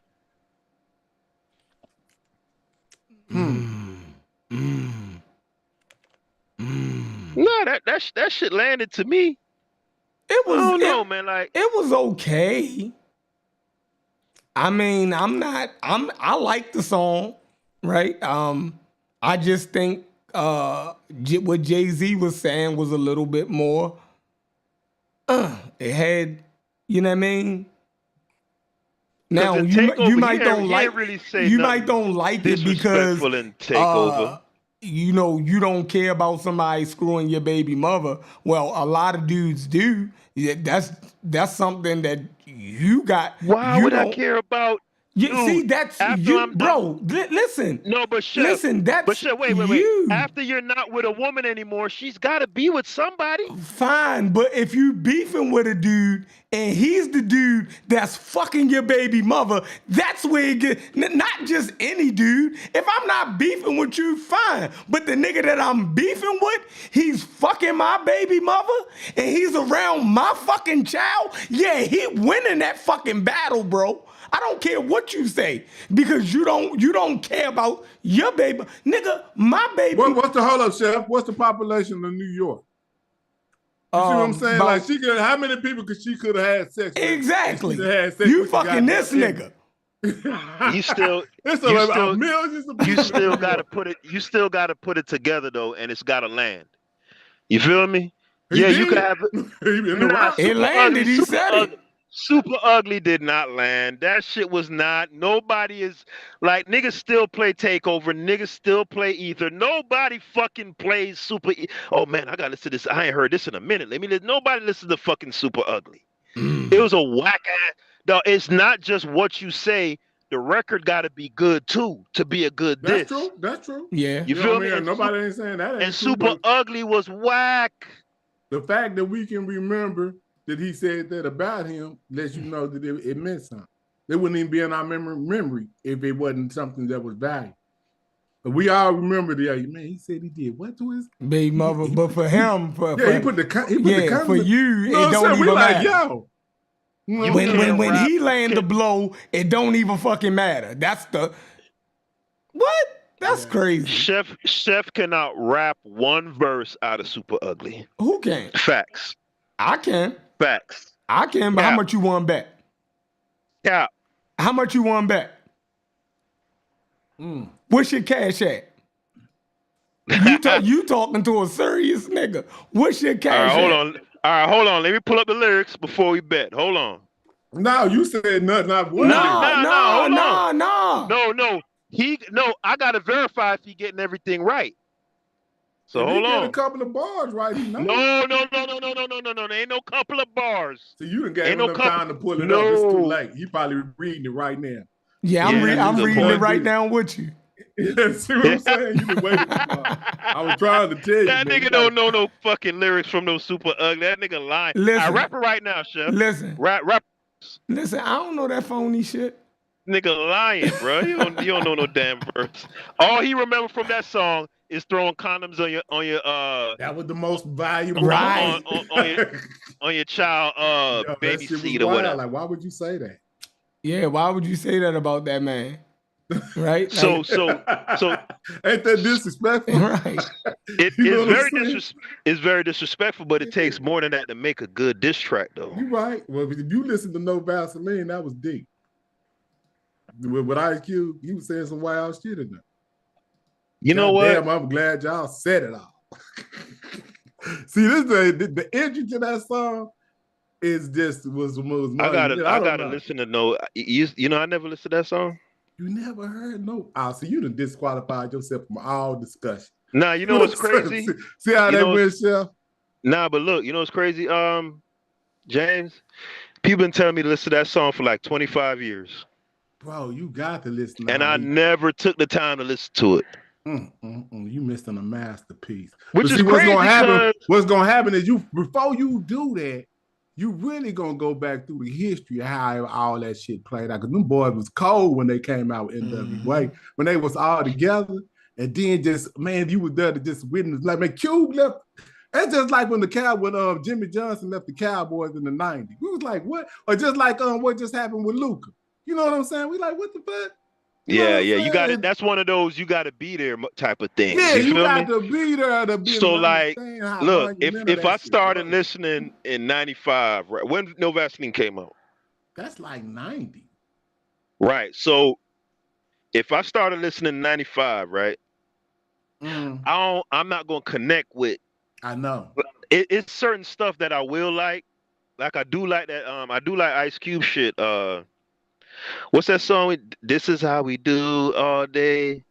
H: No, that shit landed to me.
C: It was.
H: I don't know, man. Like
C: it was okay. I mean, I like the song, right? I just think what Jay-Z was saying was a little bit more. It had, you know what I mean? Now you might don't like it because you don't care about somebody screwing your baby mother. Well, a lot of dudes do. Yeah, that's something that you got.
H: Why would I care about?
C: See, that's you, bro. Listen.
H: No, but Chef,
C: listen. That's
H: but Chef, wait. After you're not with a woman anymore, she's got to be with somebody.
C: Fine, but if you beefing with a dude and he's the dude that's fucking your baby mother, that's where it gets. Not just any dude. If I'm not beefing with you, fine. But the nigga that I'm beefing with, he's fucking my baby mother and he's around my fucking child. Yeah, he winning that fucking battle, bro. I don't care what you say because you don't care about your baby, nigga. My baby.
F: What's the hold up, Chef? What's the population of New York? You see what I'm saying? Like how many people she could have had sex with?
C: Exactly. You fucking this nigga.
H: You still gotta put it. You still gotta put it together though, and it's gotta land. You feel me? You could have.
C: It landed. He said it.
H: Super Ugly did not land. That shit was not. Nobody is like niggas still play Takeover. Niggas still play Ether. Nobody fucking plays Oh man, I gotta listen to this. I ain't heard this in a minute. Let me listen. Nobody listens to fucking Super Ugly. It was a whack ass. No, it's not just what you say. The record got to be good too to be a good
F: That's
H: diss.
F: true. That's true.
C: Yeah.
H: You feel me?
F: And nobody ain't saying that.
H: And Super Ugly was whack.
F: The fact that we can remember that he said that about him lets you know that it meant something. It wouldn't even be in our memory if it wasn't something that was valuable. But we all remember the man. He said he did what to his
C: big mother, but for him,
F: he put the comment.
C: For you, it don't even matter.
F: Yo,
C: when he land the blow, it don't even fucking matter. That's the what? That's crazy.
H: Chef cannot rap one verse out of Super Ugly.
C: Who can?
H: Facts.
C: I can.
H: Facts.
C: I can, but how much you want bet?
H: Yeah.
C: How much you want bet? What's your cash at? You talking to a serious nigga. What's your cash at?
H: All right, hold on. Let me pull up the lyrics before we bet. Hold on.
F: No, you said nothing.
C: No.
H: No, I gotta verify if he getting everything right. So
F: if
H: hold
F: he
H: on.
F: get a couple of bars right, he knows.
H: No. There ain't no couple of bars.
F: So you done gave him enough time to pull it up. It's too late. He probably reading it right now.
C: Yeah, I'm reading it right now with you.
F: See what I'm saying? You been waiting. I was trying to tell you.
H: That nigga don't know no fucking lyrics from no Super Ugly. That nigga lying. I rap it right now, Chef.
C: Listen.
H: Rap.
C: Listen, I don't know that phony shit.
H: Nigga lying, bro. You don't know no damn verse. All he remember from that song is throwing condoms on your
F: That was the most valuable
H: on your child baby seat or whatever.
F: Like, why would you say that?
C: Yeah, why would you say that about that man? Right?
H: So
F: ain't that disrespectful?
C: Right.
H: It's very disrespectful, but it takes more than that to make a good diss track, though.
F: You right. Well, if you listen to No Vaseline, that was deep. With Ice Cube, he was saying some wild shit in there.
H: You know what?
F: Damn, I'm glad y'all said it all. See, this the entry to that song is just was.
H: I gotta listen to No. You know, I never listened to that song.
F: You never heard No? So you done disqualified yourself from all discussion.
H: Nah, you know what's crazy?
F: See how that went, Chef?
H: Nah, but look, you know what's crazy? James, people been telling me to listen to that song for like 25 years.
F: Bro, you got to listen.
H: And I never took the time to listen to it.
F: You missing a masterpiece.
H: Which is crazy.
F: What's gonna happen is before you do that, you really gonna go back through the history of how all that shit played out. Cause them boys was cold when they came out with NWA, when they was all together, and then just man, you was there to just witness. Like man, Cube left. That's just like when Jimmy Johnson left the Cowboys in the '90s. We was like, what? Or just like what just happened with Luka. You know what I'm saying? We like, what the fuck?
H: Yeah. You got it. That's one of those you got to be there type of thing.
F: Yeah, you got to be there to be.
H: So like, look, if I started listening in '95, right when No Vaseline came out,
F: that's like '90.
H: Right. So if I started listening in '95, right, I'm not gonna connect with.
F: I know.
H: It's certain stuff that I will like. Like I do like that. I do like Ice Cube shit. What's that song? This is how we do all day.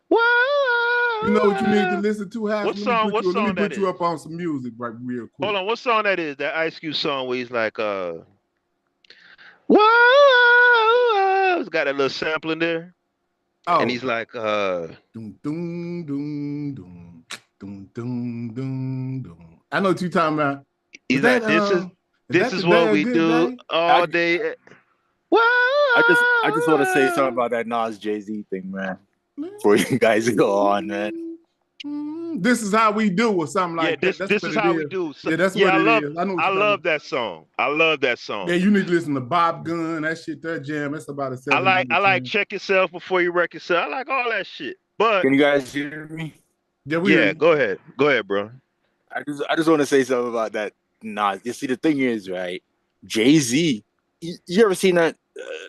H: Whoa.
F: You know what you need to listen to?
H: What song? Let me
F: put you up on some music right real quick.
H: Hold on. What song that is? That Ice Cube song where he's like, whoa. It's got that little sample in there. Oh. And he's like,
F: Dum, dum, dum, dum, dum, dum, dum, dum. I know what you're talking about.
H: He's like, this is what we do all day.
K: I just want to say something about that Nas Jay-Z thing, man. Before you guys go on, man.
F: This is how we do, or something like that.
H: This is how we do.
F: Yeah, that's what it is.
H: I love that song. I love that song.
F: Yeah, you need to listen to Bob Gunn. That shit, that jam. That's about a.
H: I like Check Yourself Before You Wreck Yourself. I like all that shit. But
K: can you guys hear me?
H: Yeah, go ahead, bro.
K: I just want to say something about that Nas. You see, the thing is, right? Jay-Z. You ever seen that?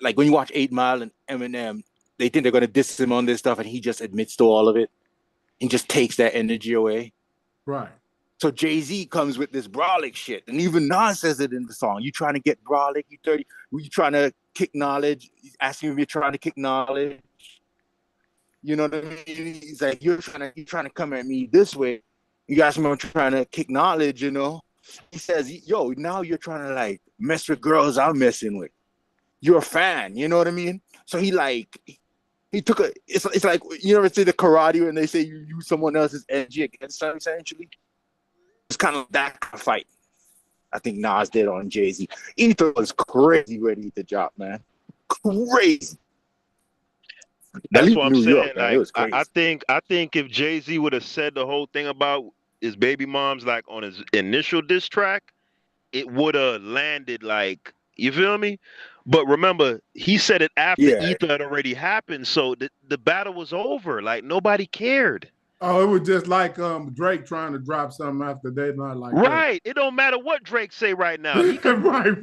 K: Like when you watch 8 Mile and Eminem, they think they're gonna diss him on this stuff, and he just admits to all of it. He just takes that energy away.
F: Right.
L: So Jay-Z comes with this brolic shit. And even Nas says it in the song. You trying to get brolic, you 30, you trying to kick knowledge. He's asking if you're trying to kick knowledge. You know what I mean? He's like, you're trying to come at me this way. You guys are trying to kick knowledge, you know? He says, yo, now you're trying to like mess with girls I'm messing with. You're a fan, you know what I mean? So he took it's like, you ever see the karate when they say you use someone else's energy against them, essentially? It's kind of that kind of fight. I think Nas did on Jay-Z. Ether was crazy ready to drop, man. Crazy.
H: That's what I'm
L: New
H: saying.
L: York, man, it was
H: Like,
L: crazy.
H: I think if Jay-Z would have said the whole thing about his baby moms, like on his initial diss track, it would have landed like, you feel me? But remember, he said it after Ether had already happened, so the battle was over. Like nobody cared.
G: Oh, it was just like Drake trying to drop something after they not like
H: right. That. It don't matter what Drake say right now. He could
G: right.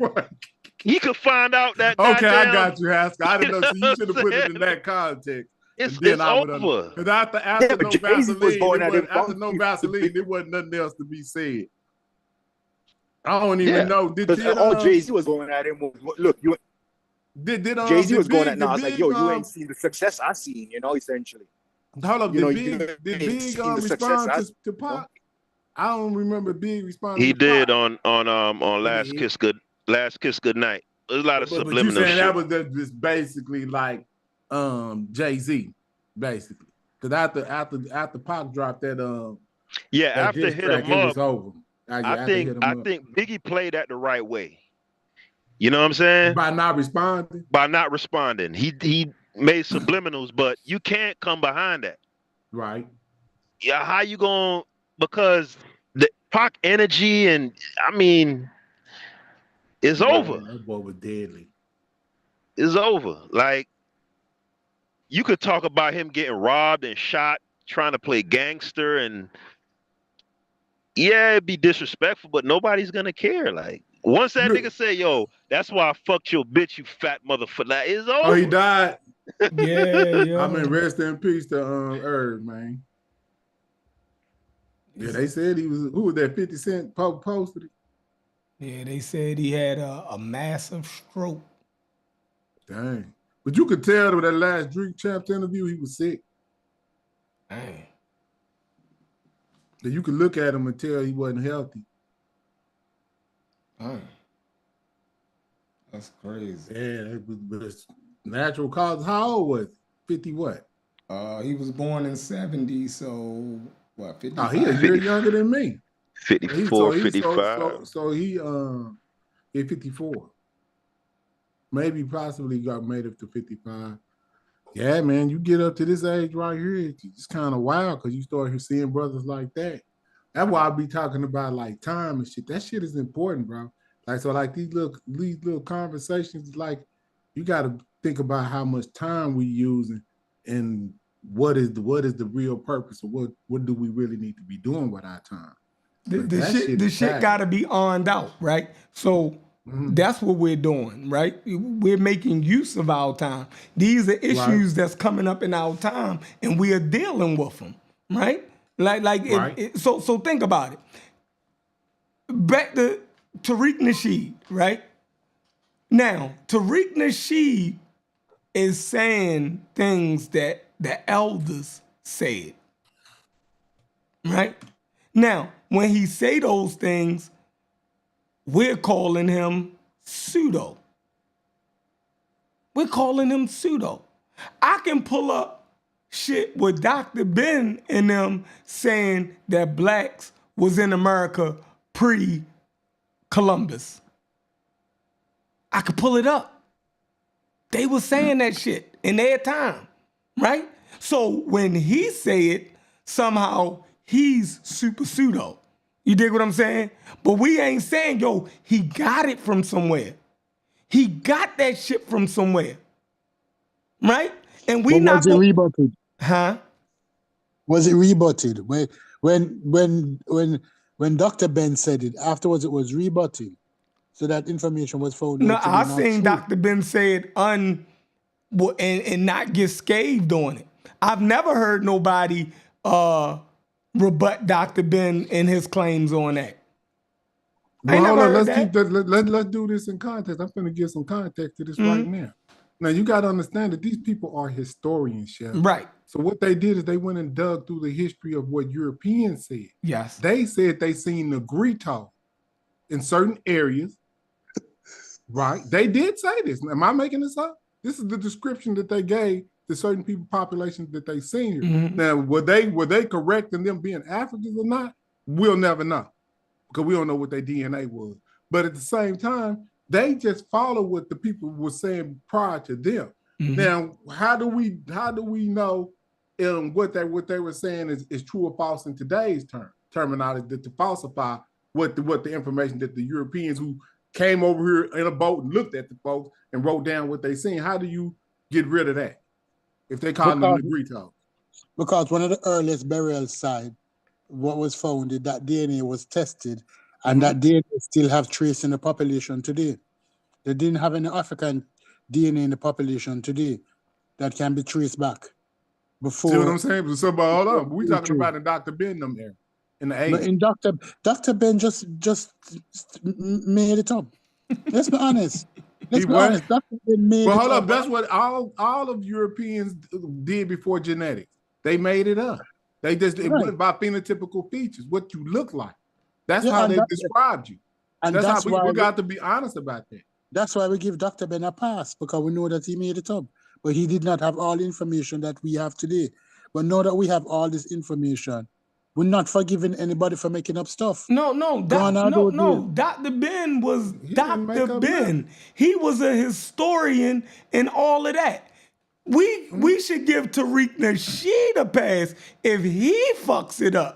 H: He could find out that.
G: Okay,
H: goddamn,
G: I got you, Haskell. I didn't know. So you should have put it in that context.
H: It's over.
G: Because after no Vaseline, there wasn't nothing else to be said. I don't even know.
L: All Jay-Z was going at him. Look, you. Jay-Z was going at Nas like, yo, you ain't seen the success I seen, you know, essentially.
G: Hold up, did Big respond to Pac? I don't remember Big responding.
H: He did on Last Kiss Goodnight. There's a lot of subliminal
G: you saying
H: shit.
G: That was just basically like Jay-Z, basically. Because after Pac dropped that
H: after Hit 'Em Up,
G: it was over.
H: I think Biggie played that the right way. You know what I'm saying?
G: By not responding.
H: He made subliminals, but you can't come behind that.
G: Right.
H: Yeah, how you going? Because the Pac energy and I mean, it's over.
G: That boy was deadly.
H: It's over. Like you could talk about him getting robbed and shot, trying to play gangster, and yeah, it'd be disrespectful, but nobody's gonna care. Like once that nigga say, "Yo, that's why I fucked your bitch, you fat motherfucker," like, it's over.
G: Oh, he died.
C: Yeah.
G: I mean, rest in peace to Herb, man. Yeah, they said he was. Who was that? 50 Cent posted it.
C: Yeah, they said he had a massive stroke.
G: Dang. But you could tell with that last Drink Champs interview, he was sick.
C: Dang.
G: You could look at him and tell he wasn't healthy.
C: Dang. That's crazy.
G: Yeah, it was natural causes. How old was he? 50 what?
C: He was born in 70, so what, 55?
G: Oh, he a year younger than me.
H: 54, 55.
G: So he 54. Maybe possibly got made up to 55. Yeah, man, you get up to this age right here, it's kind of wild because you start seeing brothers like that. That's why I be talking about like time and shit. That shit is important, bro. Like so, like these little conversations, like you got to think about how much time we using and what is the real purpose of what do we really need to be doing with our time.
C: The shit got to be ironed out, right? So that's what we're doing, right? We're making use of our time. These are issues that's coming up in our time, and we are dealing with them, right? So think about it. Back to Tariq Nasheed, right? Now, Tariq Nasheed is saying things that the elders said, right? Now, when he say those things, we're calling him pseudo. We're calling him pseudo. I can pull up shit with Dr. Ben and them saying that blacks was in America pre-Columbus. I could pull it up. They were saying that shit in their time, right? So when he say it, somehow he's super pseudo. You dig what I'm saying? But we ain't saying, yo, he got it from somewhere. He got that shit from somewhere. Right? And we not...
I: Was it rebutted?
C: Huh?
I: Was it rebutted? When Dr. Ben said it, afterwards it was rebutted. So that information was found.
C: No, I seen Dr. Ben say it and not get scathed on it. I've never heard nobody rebut Dr. Ben and his claims on that?
G: Well, hold on. Let's do this in context. I'm going to give some context to this right now. Now, you got to understand that these people are historians, Chef.
C: Right.
G: So what they did is they went and dug through the history of what Europeans said.
C: Yes.
G: They said they seen Negrito in certain areas. Right. They did say this. Am I making this up? This is the description that they gave to certain people populations that they seen here. Now, were they correct in them being Africans or not? We'll never know because we don't know what their DNA was. But at the same time, they just follow what the people were saying prior to them. Now, how do we know what they were saying is true or false in today's terminology to falsify what the information that the Europeans who came over here in a boat and looked at the folks and wrote down what they seen? How do you get rid of that if they call them Negrito?
I: Because one of the earliest burial sites, what was found is that DNA was tested, and that DNA still have trace in the population today. They didn't have any African DNA in the population today that can be traced back. Before,
G: see what I'm saying? So, but hold on, we talking about in Dr. Ben them there in the 80s.
I: But in Dr. Ben just made it up. Let's be honest. Let's be honest. Dr. Ben made it up.
G: Hold up, that's what all of Europeans did before genetics. They made it up. They just it went by phenotypical features, what you look like. That's how they described you. And that's how we got to be honest about that.
I: That's why we give Dr. Ben a pass, because we know that he made it up. But he did not have all the information that we have today. But now that we have all this information, we're not forgiving anybody for making up stuff.
C: No. Dr. Ben was Dr. Ben. He was a historian and all of that. We should give Tariq Nasheed a pass if he fucks it up.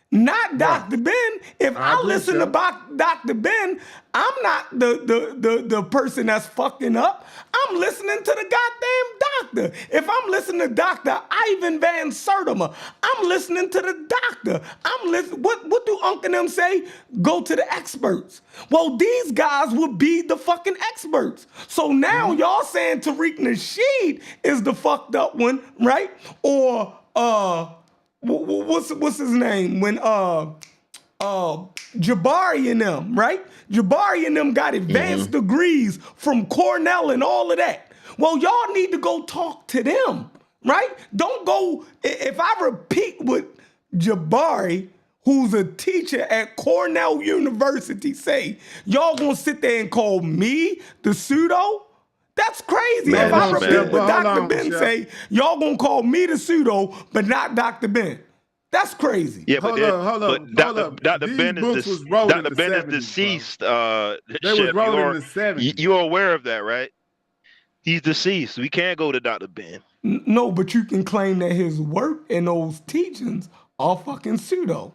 C: Not Dr. Ben. If I listen to Dr. Ben, I'm not the person that's fucking up. I'm listening to the goddamn doctor. If I'm listening to Dr. Ivan Van Sertima, I'm listening to the doctor. I'm listening. What do Unc and them say? Go to the experts. Well, these guys would be the fucking experts. So now y'all saying Tariq Nasheed is the fucked up one, right? Or what's his name? When Jabari and them, right? Jabari and them got advanced degrees from Cornell and all of that. Well, y'all need to go talk to them, right? Don't go, if I repeat what Jabari, who's a teacher at Cornell University, say, y'all gonna sit there and call me the pseudo? That's crazy. If I repeat what Dr. Ben say, y'all gonna call me the pseudo, but not Dr. Ben. That's crazy.
H: Yeah,
G: hold up.
H: Dr. Ben is deceased.
G: They was wrote in the 70s.
H: You're aware of that, right? He's deceased. We can't go to Dr. Ben.
C: No, but you can claim that his work and those teachings are fucking pseudo.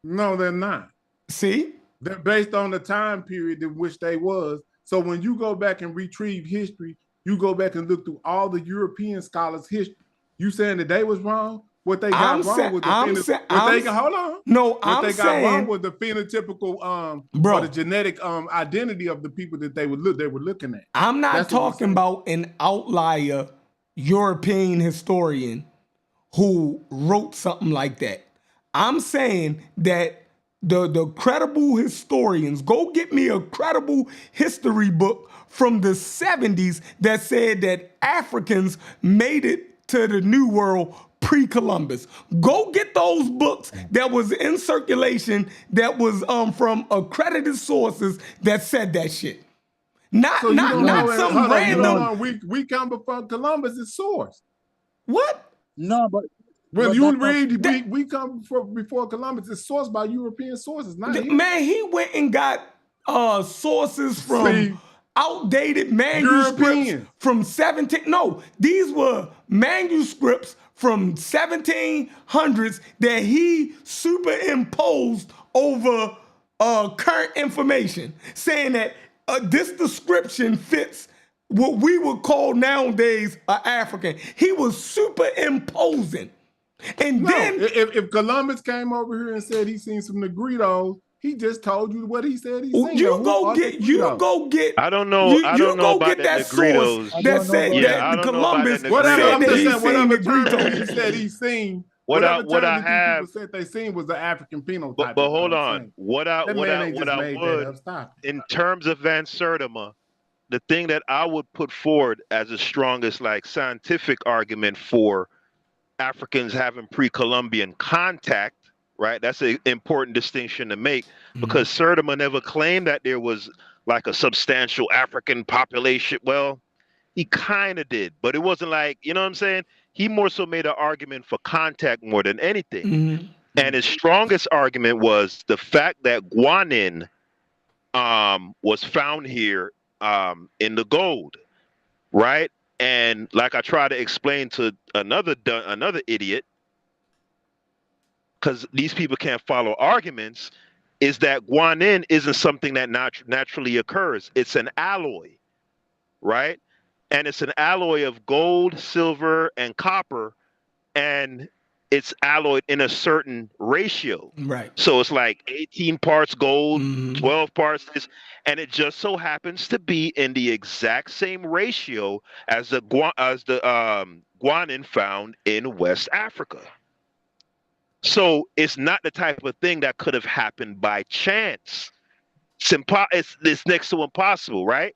G: No, they're not.
C: See?
G: They're based on the time period in which they was. So when you go back and retrieve history, you go back and look through all the European scholars' history. You saying that they was wrong? What they got wrong with the phenotypical or the genetic identity of the people that they were looking at.
C: I'm not talking about an outlier European historian who wrote something like that. I'm saying that the credible historians, go get me a credible history book from the 70s that said that Africans made it to the New World pre-Columbus. Go get those books that was in circulation that was from accredited sources that said that shit. Not some random.
G: We come before Columbus is source.
C: What?
I: No, but
G: when you read, we come before Columbus is sourced by European sources.
C: Man, he went and got sources from outdated manuscripts from 17. No, these were manuscripts from 1700s that he superimposed over current information, saying that this description fits what we would call nowadays an African. He was superimposing. And then
G: if Columbus came over here and said he seen some Negritos, he just told you what he said he seen.
C: You go get.
H: I don't know. I don't know about the Negritos.
C: That said that Columbus said that he seen Negritos.
G: He said he seen
F: Whatever
H: what
F: term
H: I
F: these
H: have,
F: people said they seen was the African phenotype.
H: but
F: Is what
H: hold
F: I'm
H: on.
F: saying.
H: What I
F: That man ain't
H: what
F: just
H: I
F: made that
H: would,
F: up. Stop it.
H: in terms of Van Sertima, the thing that I would put forward as the strongest like scientific argument for Africans having pre-Columbian contact, right? That's an important distinction to make because Sertima never claimed that there was like a substantial African population. Well, he kind of did, but it wasn't like, you know what I'm saying? He more so made an argument for contact more than anything. And his strongest argument was the fact that guanin was found here in the gold, right? And like I try to explain to another idiot, because these people can't follow arguments, is that guanin isn't something that naturally occurs. It's an alloy, right? And it's an alloy of gold, silver, and copper, and it's alloyed in a certain ratio.
C: Right.
H: So it's like 18 parts gold, 12 parts this, and it just so happens to be in the exact same ratio as the guanin found in West Africa. So it's not the type of thing that could have happened by chance. It's next to impossible, right?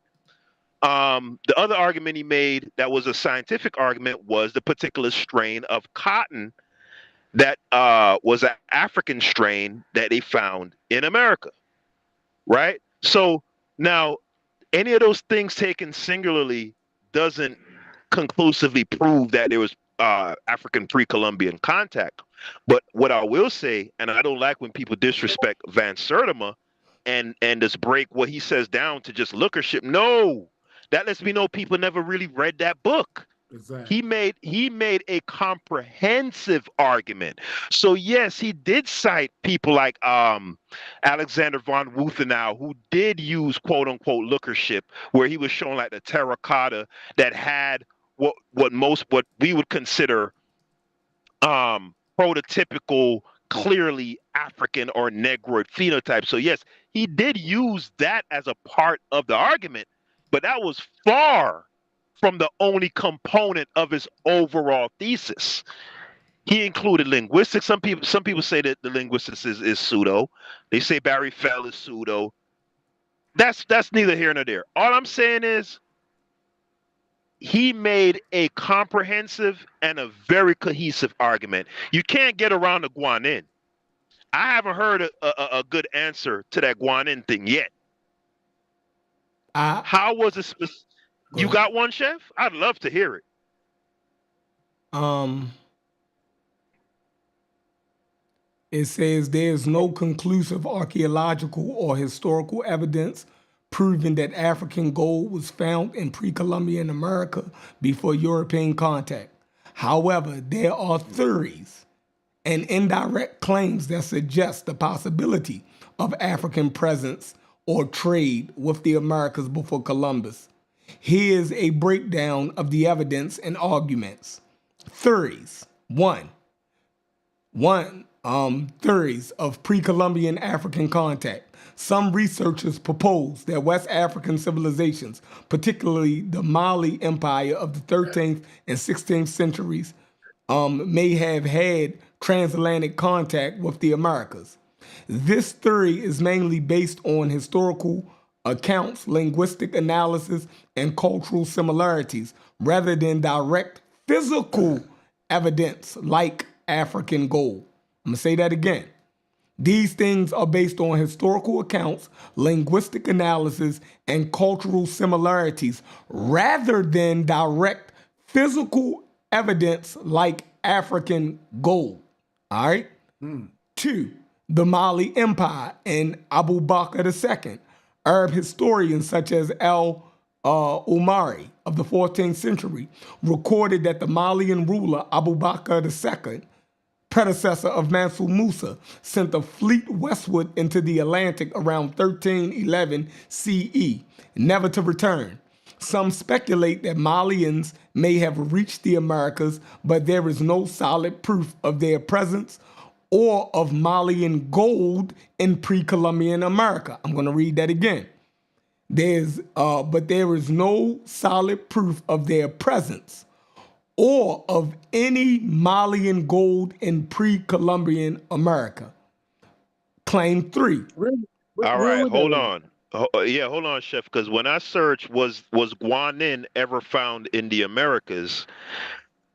H: The other argument he made that was a scientific argument was the particular strain of cotton that was an African strain that they found in America, right? So now, any of those things taken singularly doesn't conclusively prove that there was African pre-Columbian contact. But what I will say, and I don't like when people disrespect Van Sertima and just break what he says down to just lookership. No, that lets me know people never really read that book.
F: Exactly.
H: He made a comprehensive argument. So yes, he did cite people like Alexander von Wuthenau, who did use quote unquote lookership, where he was showing like the terracotta that had what we would consider prototypical, clearly African or Negroid phenotype. So yes, he did use that as a part of the argument, but that was far from the only component of his overall thesis. He included linguistics. Some people say that the linguistics is pseudo. They say Barry Fell is pseudo. That's neither here nor there. All I'm saying is he made a comprehensive and a very cohesive argument. You can't get around the guanin. I haven't heard a good answer to that guanin thing yet. How was it? You got one, Chef? I'd love to hear it.
C: It says there's no conclusive archaeological or historical evidence proving that African gold was found in pre-Columbian America before European contact. However, there are theories and indirect claims that suggest the possibility of African presence or trade with the Americas before Columbus. Here's a breakdown of the evidence and arguments. Theories. One, theories of pre-Columbian African contact. Some researchers propose that West African civilizations, particularly the Mali Empire of the 13th and 16th centuries, may have had transatlantic contact with the Americas. This theory is mainly based on historical accounts, linguistic analysis, and cultural similarities, rather than direct physical evidence like African gold. I'm going to say that again. These things are based on historical accounts, linguistic analysis, and cultural similarities, rather than direct physical evidence like African gold. All right? 2, the Mali Empire and Abu Bakr II. Arab historians such as Umari of the 14th century recorded that the Malian ruler Abu Bakr II, predecessor of Mansu Musa, sent a fleet westward into the Atlantic around 1311 CE, never to return. Some speculate that Malians may have reached the Americas, but there is no solid proof of their presence or of Malian gold in pre-Columbian America. I'm going to read that again. But there is no solid proof of their presence or of any Malian gold in pre-Columbian America. Claim 3.
H: All right, hold on. Yeah, hold on, Chef, because when I searched, was guanin ever found in the Americas?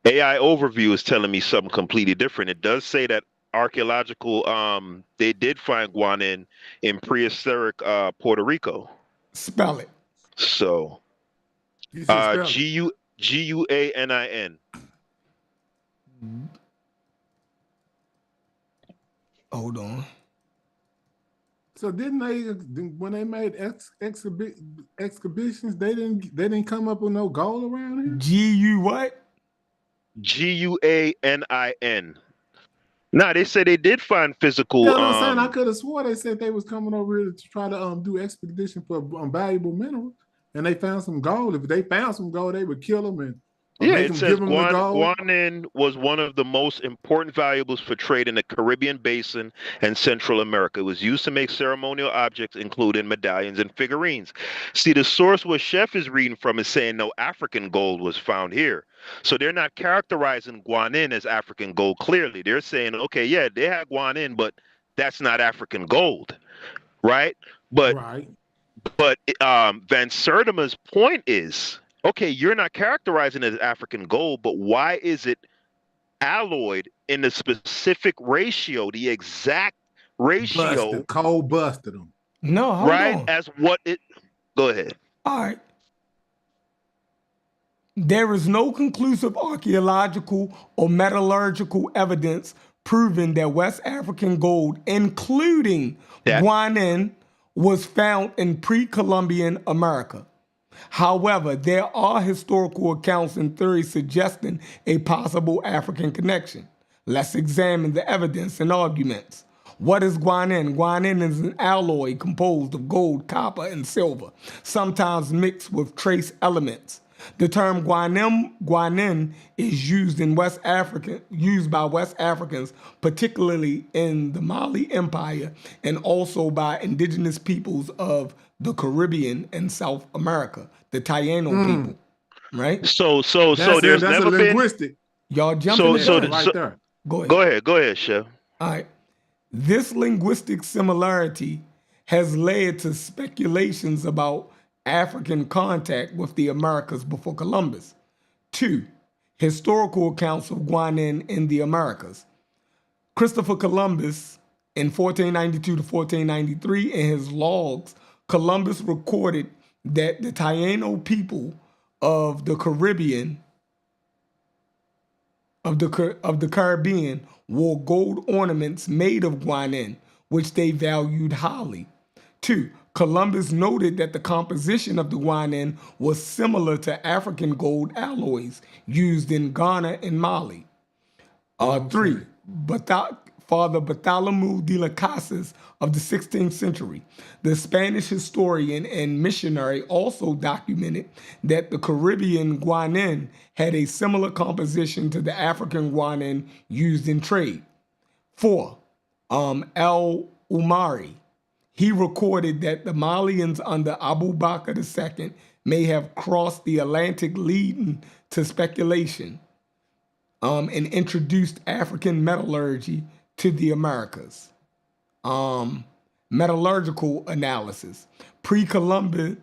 H: AI Overview is telling me something completely different. It does say that archaeological, they did find guanin in prehistoric Puerto Rico.
C: Spell it.
H: So, Guanin.
C: Hold on.
G: So didn't they, when they made exhibitions, they didn't come up with no gold around here?
C: G-U what?
H: Guanin. Nah, they said they did find physical.
G: Yeah, I'm saying, I could have swore they said they was coming over here to try to do expedition for valuable minerals, and they found some gold. If they found some gold, they would kill them and
H: Yeah, it says guanin was one of the most important valuables for trade in the Caribbean basin and Central America. It was used to make ceremonial objects, including medallions and figurines. See, the source where Chef is reading from is saying no African gold was found here. So they're not characterizing guanin as African gold clearly. They're saying, okay, yeah, they had guanin, but that's not African gold, right? But Van Sertima's point is, okay, you're not characterizing it as African gold, but why is it alloyed in the specific ratio, the exact ratio?
G: Cold busted them.
C: No, hold on.
H: As what it. Go ahead.
C: All right. There is no conclusive archaeological or metallurgical evidence proving that West African gold, including guanin, was found in pre-Columbian America. However, there are historical accounts and theories suggesting a possible African connection. Let's examine the evidence and arguments. What is guanin? Guanin is an alloy composed of gold, copper, and silver, sometimes mixed with trace elements. The term guanin is used by West Africans, particularly in the Mali Empire, and also by indigenous peoples of the Caribbean and South America, the Taino people, right?
H: So there's never been
G: linguistic.
C: Y'all jumping
G: right there.
H: Go ahead, Chef.
C: All right. This linguistic similarity has led to speculations about African contact with the Americas before Columbus. 2. Historical accounts of guanin in the Americas. Christopher Columbus, in 1492 to 1493, in his logs, Columbus recorded that the Taino people of the Caribbean, of the Caribbean, wore gold ornaments made of guanin, which they valued highly. 2. Columbus noted that the composition of the guanin was similar to African gold alloys used in Ghana and Mali. 3. Father Bartholomew de las Casas of the 16th century, the Spanish historian and missionary, also documented that the Caribbean guanin had a similar composition to the African guanin used in trade. 4. Al-Umari. He recorded that the Malians under Abu Bakr II may have crossed the Atlantic, leading to speculation, and introduced African metallurgy to the Americas. Metallurgical analysis. Pre-Columbian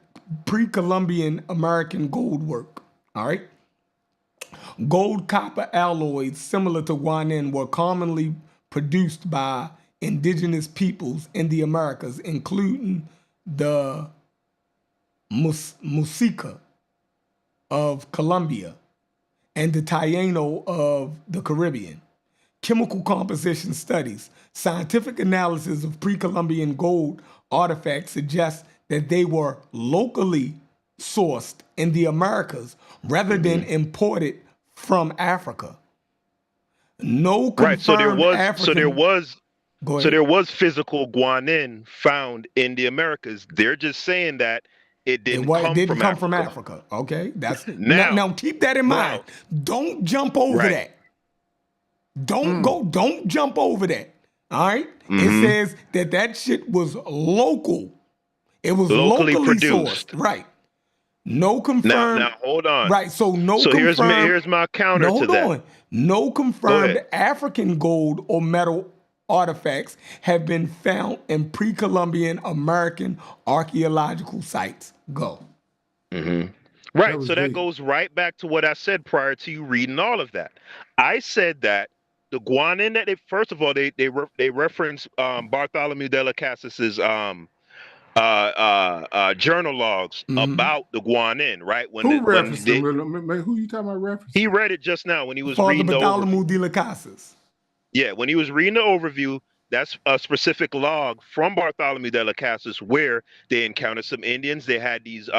C: American gold work. All right. Gold copper alloys similar to guanin were commonly produced by indigenous peoples in the Americas, including the Muisca of Colombia and the Taino of the Caribbean. Chemical composition studies. Scientific analysis of pre-Columbian gold artifacts suggests that they were locally sourced in the Americas rather than imported from Africa. No confirmed African...
H: So there was physical guanin found in the Americas. They're just saying that it didn't come from Africa.
C: Okay, that's now keep that in mind. Don't jump over that. Don't jump over that. All right? It says that shit was local. It was locally produced. Sourced. Right. No confirmed.
H: Now hold on.
C: Right. So no
H: So
C: confirmed.
H: here's my counter to that.
C: On. No confirmed African gold or metal artifacts have been found in pre-Columbian American archaeological sites. Go.
H: Mm-hmm. Right. So that goes right back to what I said prior to you reading all of that. I said that the guanin that first of all, they reference Bartholomew de las Casas's journal logs about the guanin, right?
G: Who referenced them? Who you talking about reference?
H: He read it just now when he was
C: Father
H: reading
C: Bartholomew de las Casas.
H: Yeah, when he was reading the overview, that's a specific log from Bartholomew de las Casas where they encountered some Indians. They had these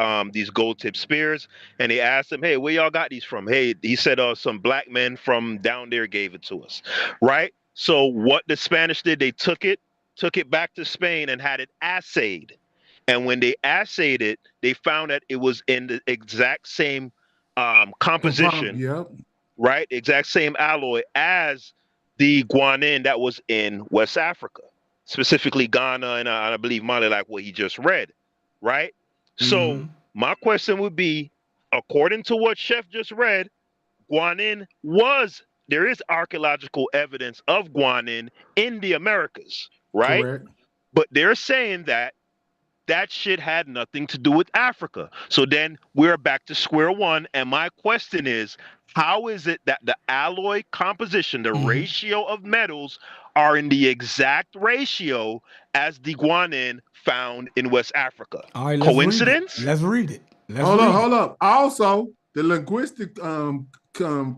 H: gold-tipped spears, and they asked them, "Hey, where y'all got these from?" Hey, he said, some black men from down there gave it to us, right? So what the Spanish did, they took it back to Spain and had it assayed. And when they assayed it, they found that it was in the exact same composition, right? Exact same alloy as the guanin that was in West Africa, specifically Ghana and I believe Mali, like what he just read, right? So my question would be, according to what Chef just read, there is archaeological evidence of guanin in the Americas, right?
G: Correct.
H: But they're saying that shit had nothing to do with Africa. So then we're back to square one. And my question is, how is it that the alloy composition, the ratio of metals, are in the exact ratio as the guanin found in West Africa?
C: All right,
H: coincidence?
C: Let's read it.
G: Hold up. Also, the linguistic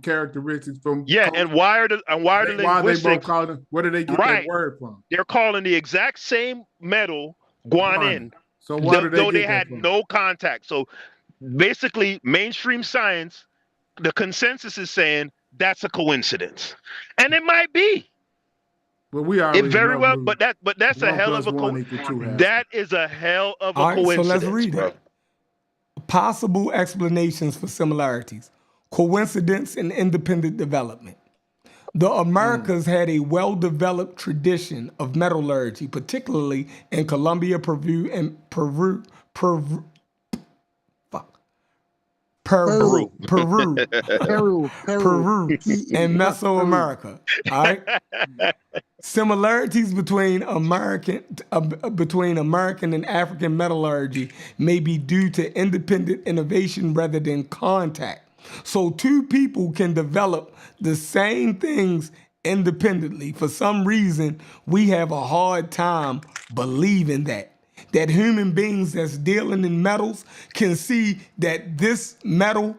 G: characteristics from
H: and why are the linguistics?
G: They both call it, where did they get that word from?
H: They're calling the exact same metal guanin.
G: So why do
H: though they had no contact. So basically, mainstream science, the consensus is saying that's a coincidence, and it might be.
G: But we are
H: very well. But that's a hell of a coincidence. That is a hell of a coincidence. So
C: let's read it. Possible explanations for similarities: coincidence and independent development. The Americas had a well-developed tradition of metallurgy, particularly in Colombia, Peru, and Peru, and Mesoamerica. All right. Similarities between American and African metallurgy may be due to independent innovation rather than contact. So two people can develop the same things independently. For some reason, we have a hard time believing that human beings that's dealing in metals can see that this metal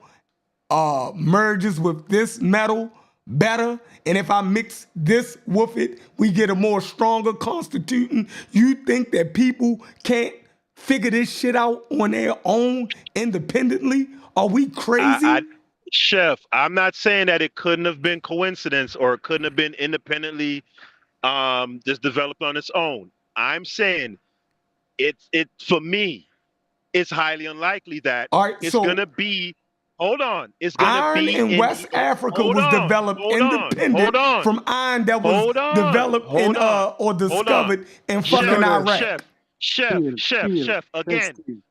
C: merges with this metal better, and if I mix this with it, we get a more stronger constituting. You think that people can't figure this shit out on their own independently? Are we crazy?
H: Chef, I'm not saying that it couldn't have been coincidence or it couldn't have been independently just developed on its own. I'm saying it for me, it's highly unlikely that it's gonna be. Hold on, it's gonna be
C: in West Africa was developed independent from iron that was developed or discovered in fucking Iraq.
H: Chef.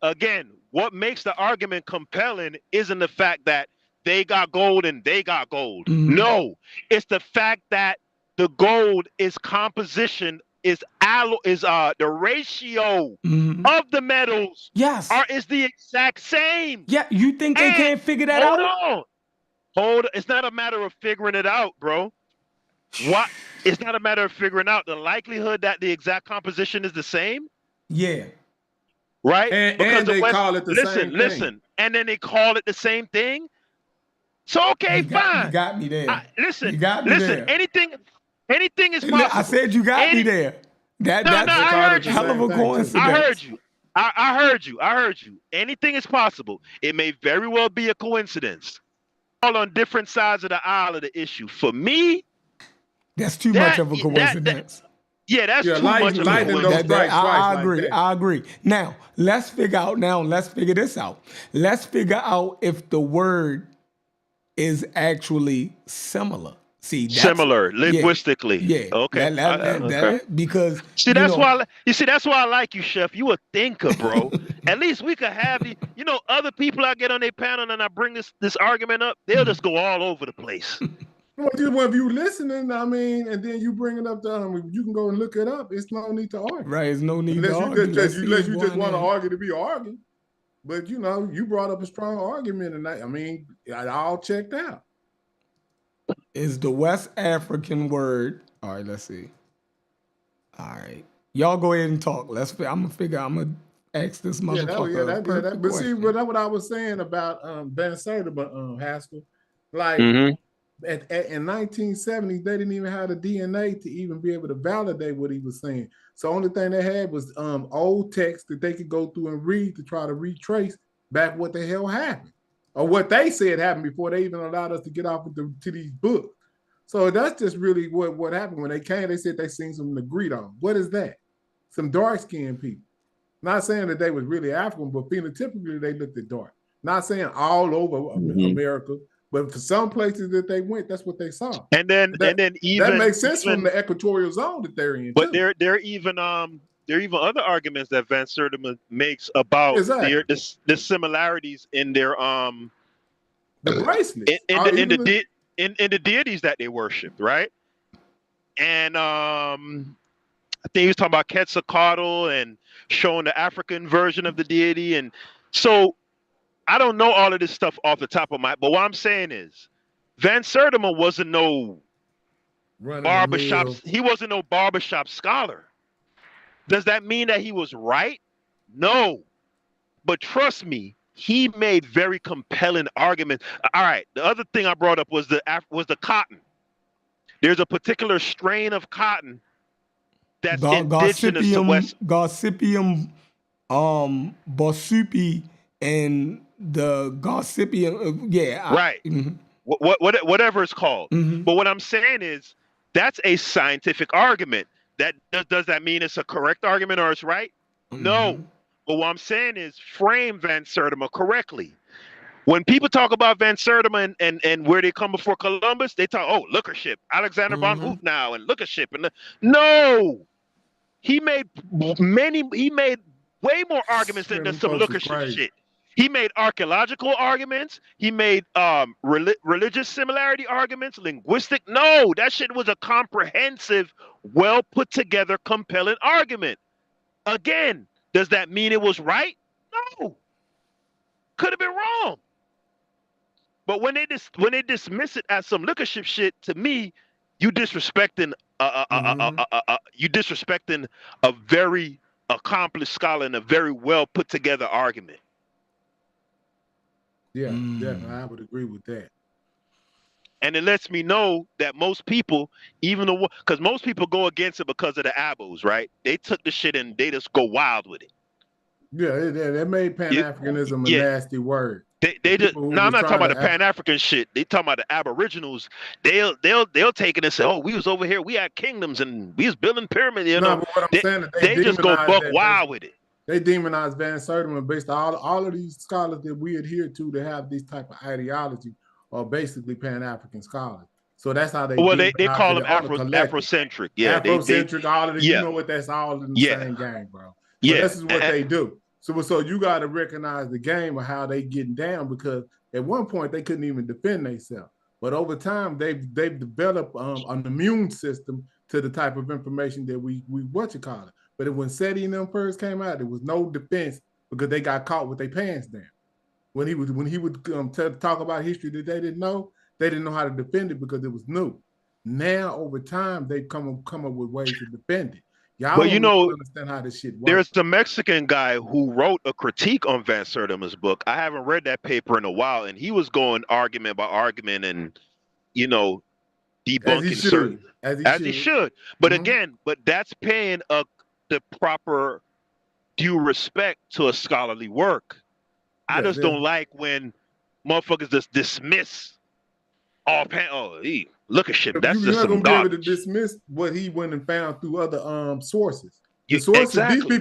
H: Again, what makes the argument compelling isn't the fact that they got gold and they got gold. No, it's the fact that the gold is composition, is the ratio of the metals.
C: Yes,
H: is the exact same.
C: Yeah, you think they can't figure that out?
H: Hold on. It's not a matter of figuring it out, bro. What? It's not a matter of figuring out the likelihood that the exact composition is the same.
C: Yeah.
H: Right?
G: And they call it the same thing.
H: Listen. And then they call it the same thing. So fine.
C: You got me there.
H: Listen.
C: You got me there.
H: Anything is possible.
C: I said you got me there. That's a hell of a coincidence.
H: I heard you. Anything is possible. It may very well be a coincidence. All on different sides of the aisle of the issue. For me,
C: that's too much of a coincidence.
H: That's too much of a coincidence.
C: I agree. Now, let's figure this out. Let's figure out if the word is actually similar. See,
H: similar linguistically.
C: Yeah.
H: Okay. Okay.
C: Because
H: see, that's why that's why I like you, Chef. You a thinker, bro. At least we could have the, other people I get on their panel and I bring this argument up, they'll just go all over the place.
G: Well, if you listening, I mean, and then you bring it up to you can go and look it up. It's no need to argue.
C: Right, it's no need to
G: argue. Unless you just want to
C: in.
G: argue to be arguing. But you brought up a strong argument, and I mean, all checked out.
C: Is the West African word? All right, let's see. All right, y'all go ahead and talk. I'm gonna ask this motherfucker.
G: But see, but that's what I was saying about Ben Serta, Haskell. Like in 1970s, they didn't even have the DNA to even be able to validate what he was saying. So only thing they had was old text that they could go through and read to try to retrace back what the hell happened, or what they said happened before they even allowed us to get off to these books. So that's just really what happened. When they came, they said they seen some Negrito. What is that? Some dark-skinned people. Not saying that they was really African, but phenotypically they looked at dark. Not saying all over America, but for some places that they went, that's what they saw.
H: And then even
G: that makes sense from the equatorial zone that they're in.
H: But there are even other arguments that Van Sertima makes about the similarities in their
G: the bracelets
H: in the deities that they worshipped, right? And I think he was talking about Quetzalcoatl and showing the African version of the deity. And so I don't know all of this stuff off the top of but what I'm saying is Van Sertima wasn't no barbershop. He wasn't no barbershop scholar. Does that mean that he was right? No. But trust me, he made very compelling arguments. All right. The other thing I brought up was the cotton. There's a particular strain of cotton that's indigenous to West.
C: Gossypium Borsupi and the Gossypium,
H: right. Whatever it's called. But what I'm saying is that's a scientific argument. Does that mean it's a correct argument or it's right? No. But what I'm saying is frame Van Sertima correctly. When people talk about Van Sertima and where they come before Columbus, they talk, looker ship, Alexander von Hufnau and looker ship. No. He made way more arguments than some looker shit. He made archaeological arguments. He made religious similarity arguments, linguistic. No, that shit was a comprehensive, well put together, compelling argument. Again, does that mean it was right? No. Could have been wrong. But when they dismiss it as some looker shit, to me, you disrespecting a very accomplished scholar and a very well put together argument.
G: Yeah, definitely. I would agree with that.
H: And it lets me know that most people, because most people go against it because of the abos, right? They took the shit and they just go wild with it.
G: Yeah, they made Pan-Africanism a nasty word.
H: They just I'm not talking about the Pan-African shit. They talking about the Aboriginals. They'll take it and say, "Oh, we was over here. We had kingdoms and we was building pyramids."
G: But what I'm saying,
H: they just go buck wild with it.
G: They demonize Van Sertima based on all of these scholars that we adhere to have this type of ideology are basically Pan-African scholars. So that's how they.
H: Well, they call them Afrocentric. Yeah,
G: Afrocentric. All of this, you know what? That's all in the same game, bro. So this is what they do. So you got to recognize the game of how they getting down, because at one point they couldn't even defend themselves, but over time they've developed an immune system to the type of information that we it. But when SETI and them first came out, there was no defense because they got caught with their pants down. When he would talk about history that they didn't know how to defend it because it was new. Now over time they've come up with ways to defend it. Y'all don't understand how this shit works.
H: There's the Mexican guy who wrote a critique on Van Sertima's book. I haven't read that paper in a while, and he was going argument by argument and, debunking certain as he should. But again, that's paying the proper due respect to a scholarly work. I just don't like when motherfuckers just dismiss all look at shit. That's just some
G: gonna be able to dismiss what he went and found through other sources. The sources, exactly.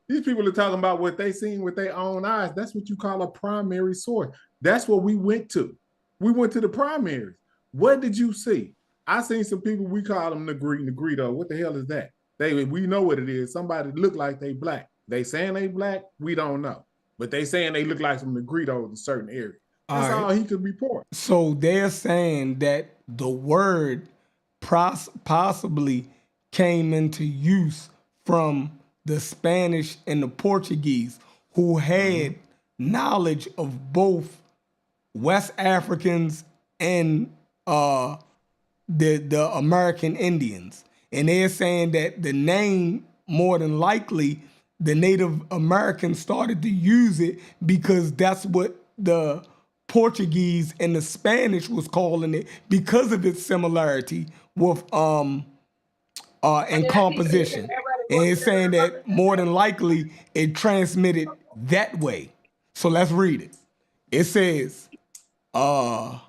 G: These people are talking about what they seen with their own eyes. That's what you call a primary source. That's what we went to. We went to the primaries. What did you see?
F: I seen some people, we call them Negrito. What the hell is that? We know what it is. Somebody look like they black. They saying they black, we don't know. But they saying they look like some Negrito in a certain area. That's all he could report.
C: So they're saying that the word possibly came into use from the Spanish and the Portuguese, who had knowledge of both West Africans and the American Indians. And they're saying that the name, more than likely, the Native Americans started to use it because that's what the Portuguese and the Spanish was calling it because of its similarity with and composition. And it's saying that more than likely it transmitted that way. So let's read it. It says, the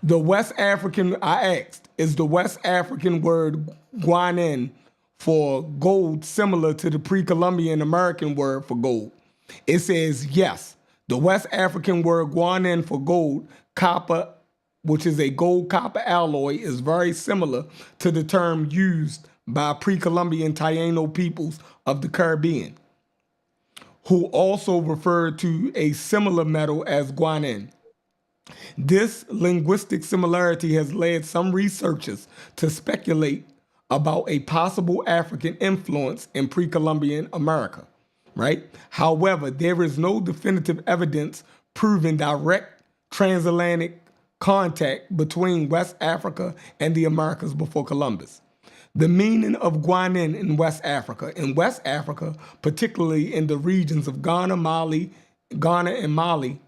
C: West African, I asked, is the West African word guanin for gold similar to the pre-Columbian American word for gold? It says, yes. The West African word guanin for gold, copper, which is a gold-copper alloy, is very similar to the term used by pre-Columbian Taino peoples of the Caribbean, who also referred to a similar metal as guanin. This linguistic similarity has led some researchers to speculate about a possible African influence in pre-Columbian America, right? However, there is no definitive evidence proving direct transatlantic contact between West Africa and the Americas before Columbus. The meaning of guanin in West Africa, particularly in the regions of Ghana and Mali,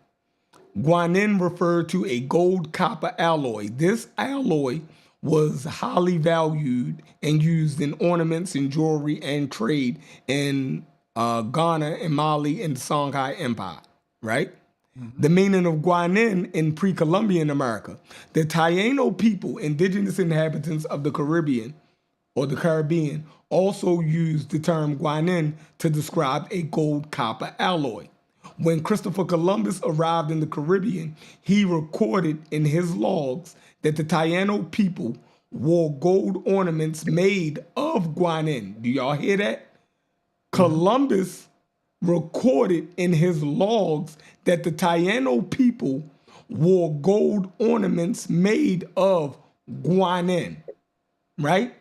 C: guanin referred to a gold-copper alloy. This alloy was highly valued and used in ornaments and jewelry and trade in Ghana and Mali and the Songhai Empire, right? The meaning of guanin in pre-Columbian America. The Taino people, indigenous inhabitants of the Caribbean, also used the term guanin to describe a gold-copper alloy. When Christopher Columbus arrived in the Caribbean, he recorded in his logs that the Taino people wore gold ornaments made of guanin. Do y'all hear that? Columbus recorded in his logs that the Taino people wore gold ornaments made of guanin, right?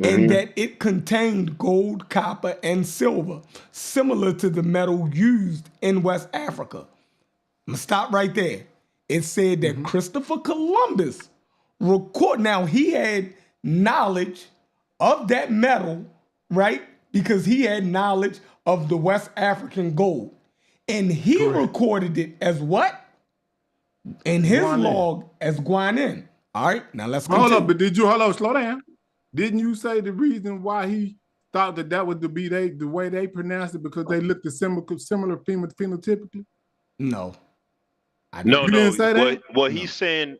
C: And that it contained gold, copper, and silver, similar to the metal used in West Africa. I'm gonna stop right there. It said that Christopher Columbus now he had knowledge of that metal, right? Because he had knowledge of the West African gold. And he recorded it as what? In his log as guanin. All right, now let's continue.
F: Hold up, slow down. Didn't you say the reason why he thought that would be the way they pronounced it because they looked similar phenotypically?
C: No.
H: No,
F: you didn't say that?
H: What he's saying,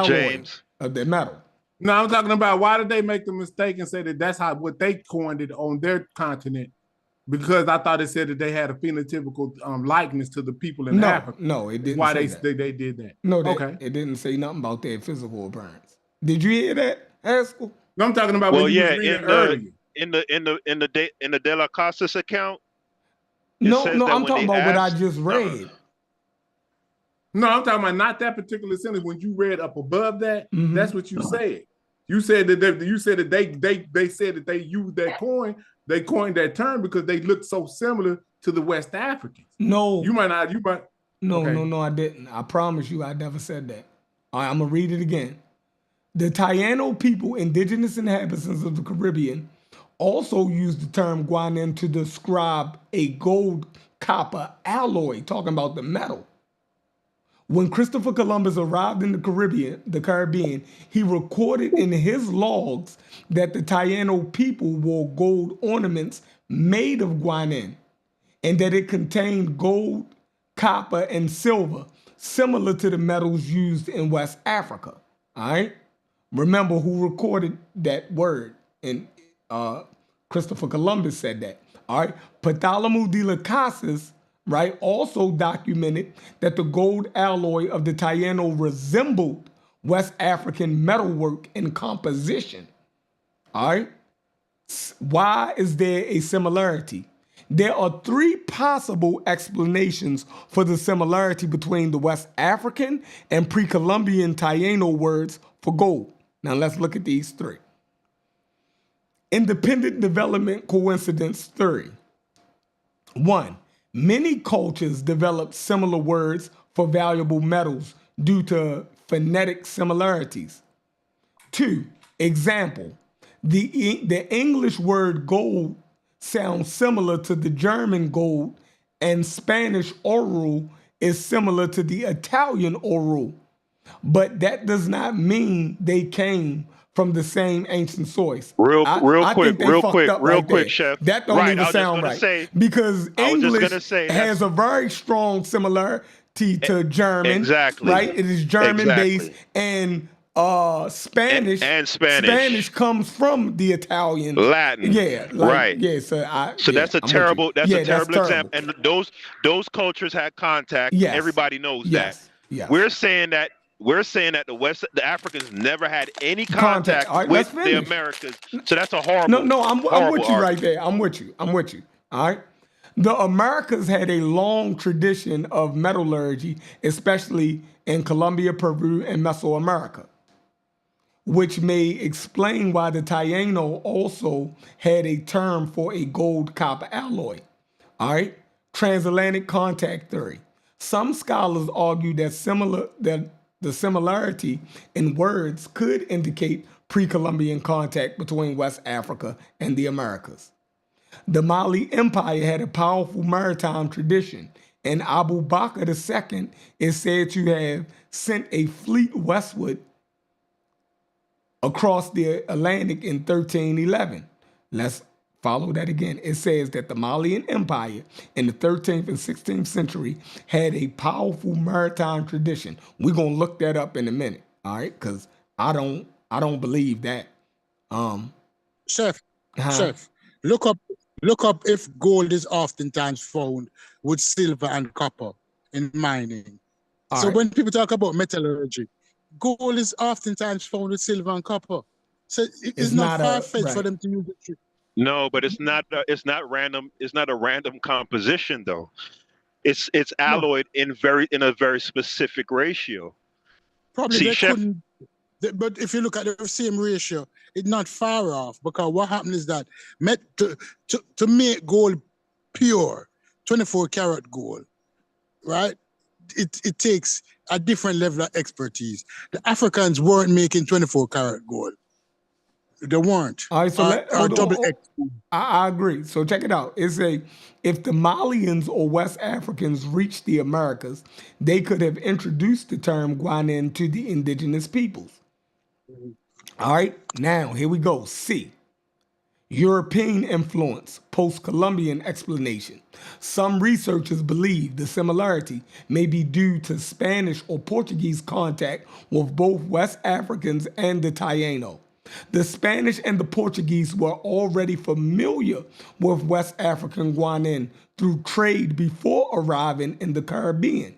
C: James, of the metal.
F: No, I'm talking about why did they make the mistake and say that that's what they coined it on their continent? Because I thought it said that they had a phenotypical likeness to the people in Africa.
C: No, it didn't.
F: Why
C: say
F: they did that?
C: No, it didn't say nothing about their physical appearance. Did you hear that, Haskell?
F: No, I'm talking about when you was reading earlier.
H: In the De La Casas account.
C: No, I'm talking about what I just read.
F: No, I'm talking about not that particular sentence. When you read up above that, that's what you said. You said that they said that they used that coin. They coined that term because they looked so similar to the West Africans.
C: No,
F: you might not.
C: No, I didn't. I promise you, I never said that. All right, I'm gonna read it again. The Taino people, indigenous inhabitants of the Caribbean, also used the term guanin to describe a gold-copper alloy, talking about the metal. When Christopher Columbus arrived in the Caribbean, he recorded in his logs that the Taino people wore gold ornaments made of guanin, and that it contained gold, copper, and silver, similar to the metals used in West Africa. All right? Remember who recorded that word, and Christopher Columbus said that. All right, Bartholomew de las Casas, right, also documented that the gold alloy of the Taino resembled West African metalwork and composition. All right? Why is there a similarity? There are three possible explanations for the similarity between the West African and pre-Columbian Taino words for gold. Now let's look at these three. Independent development coincidence theory. 1. Many cultures developed similar words for valuable metals due to phonetic similarities. 2. Example. The English word gold sounds similar to the German gold, and Spanish oro is similar to the Italian oro. But that does not mean they came from the same ancient source.
H: Real quick, Chef.
C: That don't
H: Right,
C: even
H: I was just
C: sound
H: gonna
C: right.
H: say,
C: Because
H: I was just
C: English
H: gonna say
C: has a very strong similarity to German.
H: Exactly.
C: Right? It is German based,
H: Exactly.
C: and Spanish.
H: And Spanish.
C: Spanish comes from the Italian.
H: Latin.
C: Yeah. Like,
H: Right.
C: Yeah.
H: So that's a
C: I'm with you.
H: terrible
C: That's
H: example. And those cultures had contact.
C: Yes.
H: Everybody knows
C: Yes.
H: that.
C: Yes.
H: We're saying that the Africans never had any contact
C: All right,
H: with
C: let's
H: the
C: finish.
H: Americas. So that's a horrible.
C: No, I'm with you
H: argument.
C: right there. I'm with you. All right. The Americas had a long tradition of metallurgy, especially in Colombia, Peru, and Mesoamerica, which may explain why the Taino also had a term for a gold copper alloy. All right. Transatlantic contact theory. Some scholars argue that the similarity in words could indicate pre-Columbian contact between West Africa and the Americas. The Mali Empire had a powerful maritime tradition, and Abu Bakr II is said to have sent a fleet westward across the Atlantic in 1311. Let's follow that again. It says that the Malian Empire in the 13th and 16th century had a powerful maritime tradition. We're gonna look that up in a minute, all right? Because I don't believe that.
I: Chef, look up if gold is oftentimes found with silver and copper in mining. So when people talk about metallurgy, gold is oftentimes found with silver and copper. So it's not far-fetched for them to use it.
H: No, but it's not random. It's not a random composition though. It's alloyed in a very specific ratio.
I: Probably they couldn't. But if you look at the same ratio, it's not far off, because what happened is that to make gold pure, 24 karat gold, right? It takes a different level of expertise. The Africans weren't making 24 karat gold. They weren't.
C: All right, so I agree. So check it out. It's if the Malians or West Africans reached the Americas, they could have introduced the term Guanin to the indigenous peoples. All right, now here we go. C. European influence, post-Columbian explanation. Some researchers believe the similarity may be due to Spanish or Portuguese contact with both West Africans and the Taino. The Spanish and the Portuguese were already familiar with West African Guanin through trade before arriving in the Caribbean.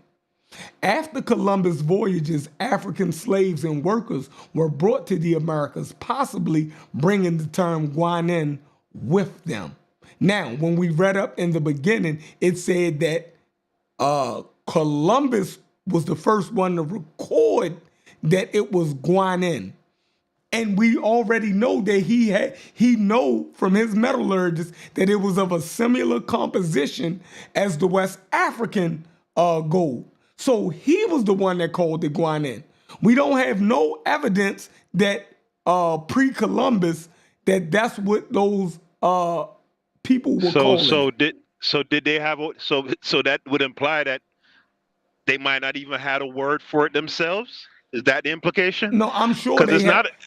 C: After Columbus' voyages, African slaves and workers were brought to the Americas, possibly bringing the term Guanin with them. Now, when we read up in the beginning, it said that Columbus was the first one to record that it was Guanin. And we already know that he know from his metallurgists that it was of a similar composition as the West African gold. So he was the one that called it Guanin. We don't have no evidence that pre-Columbus that's what those people were calling.
H: So did they have so that would imply that they might not even had a word for it themselves? Is that the implication?
C: No, I'm sure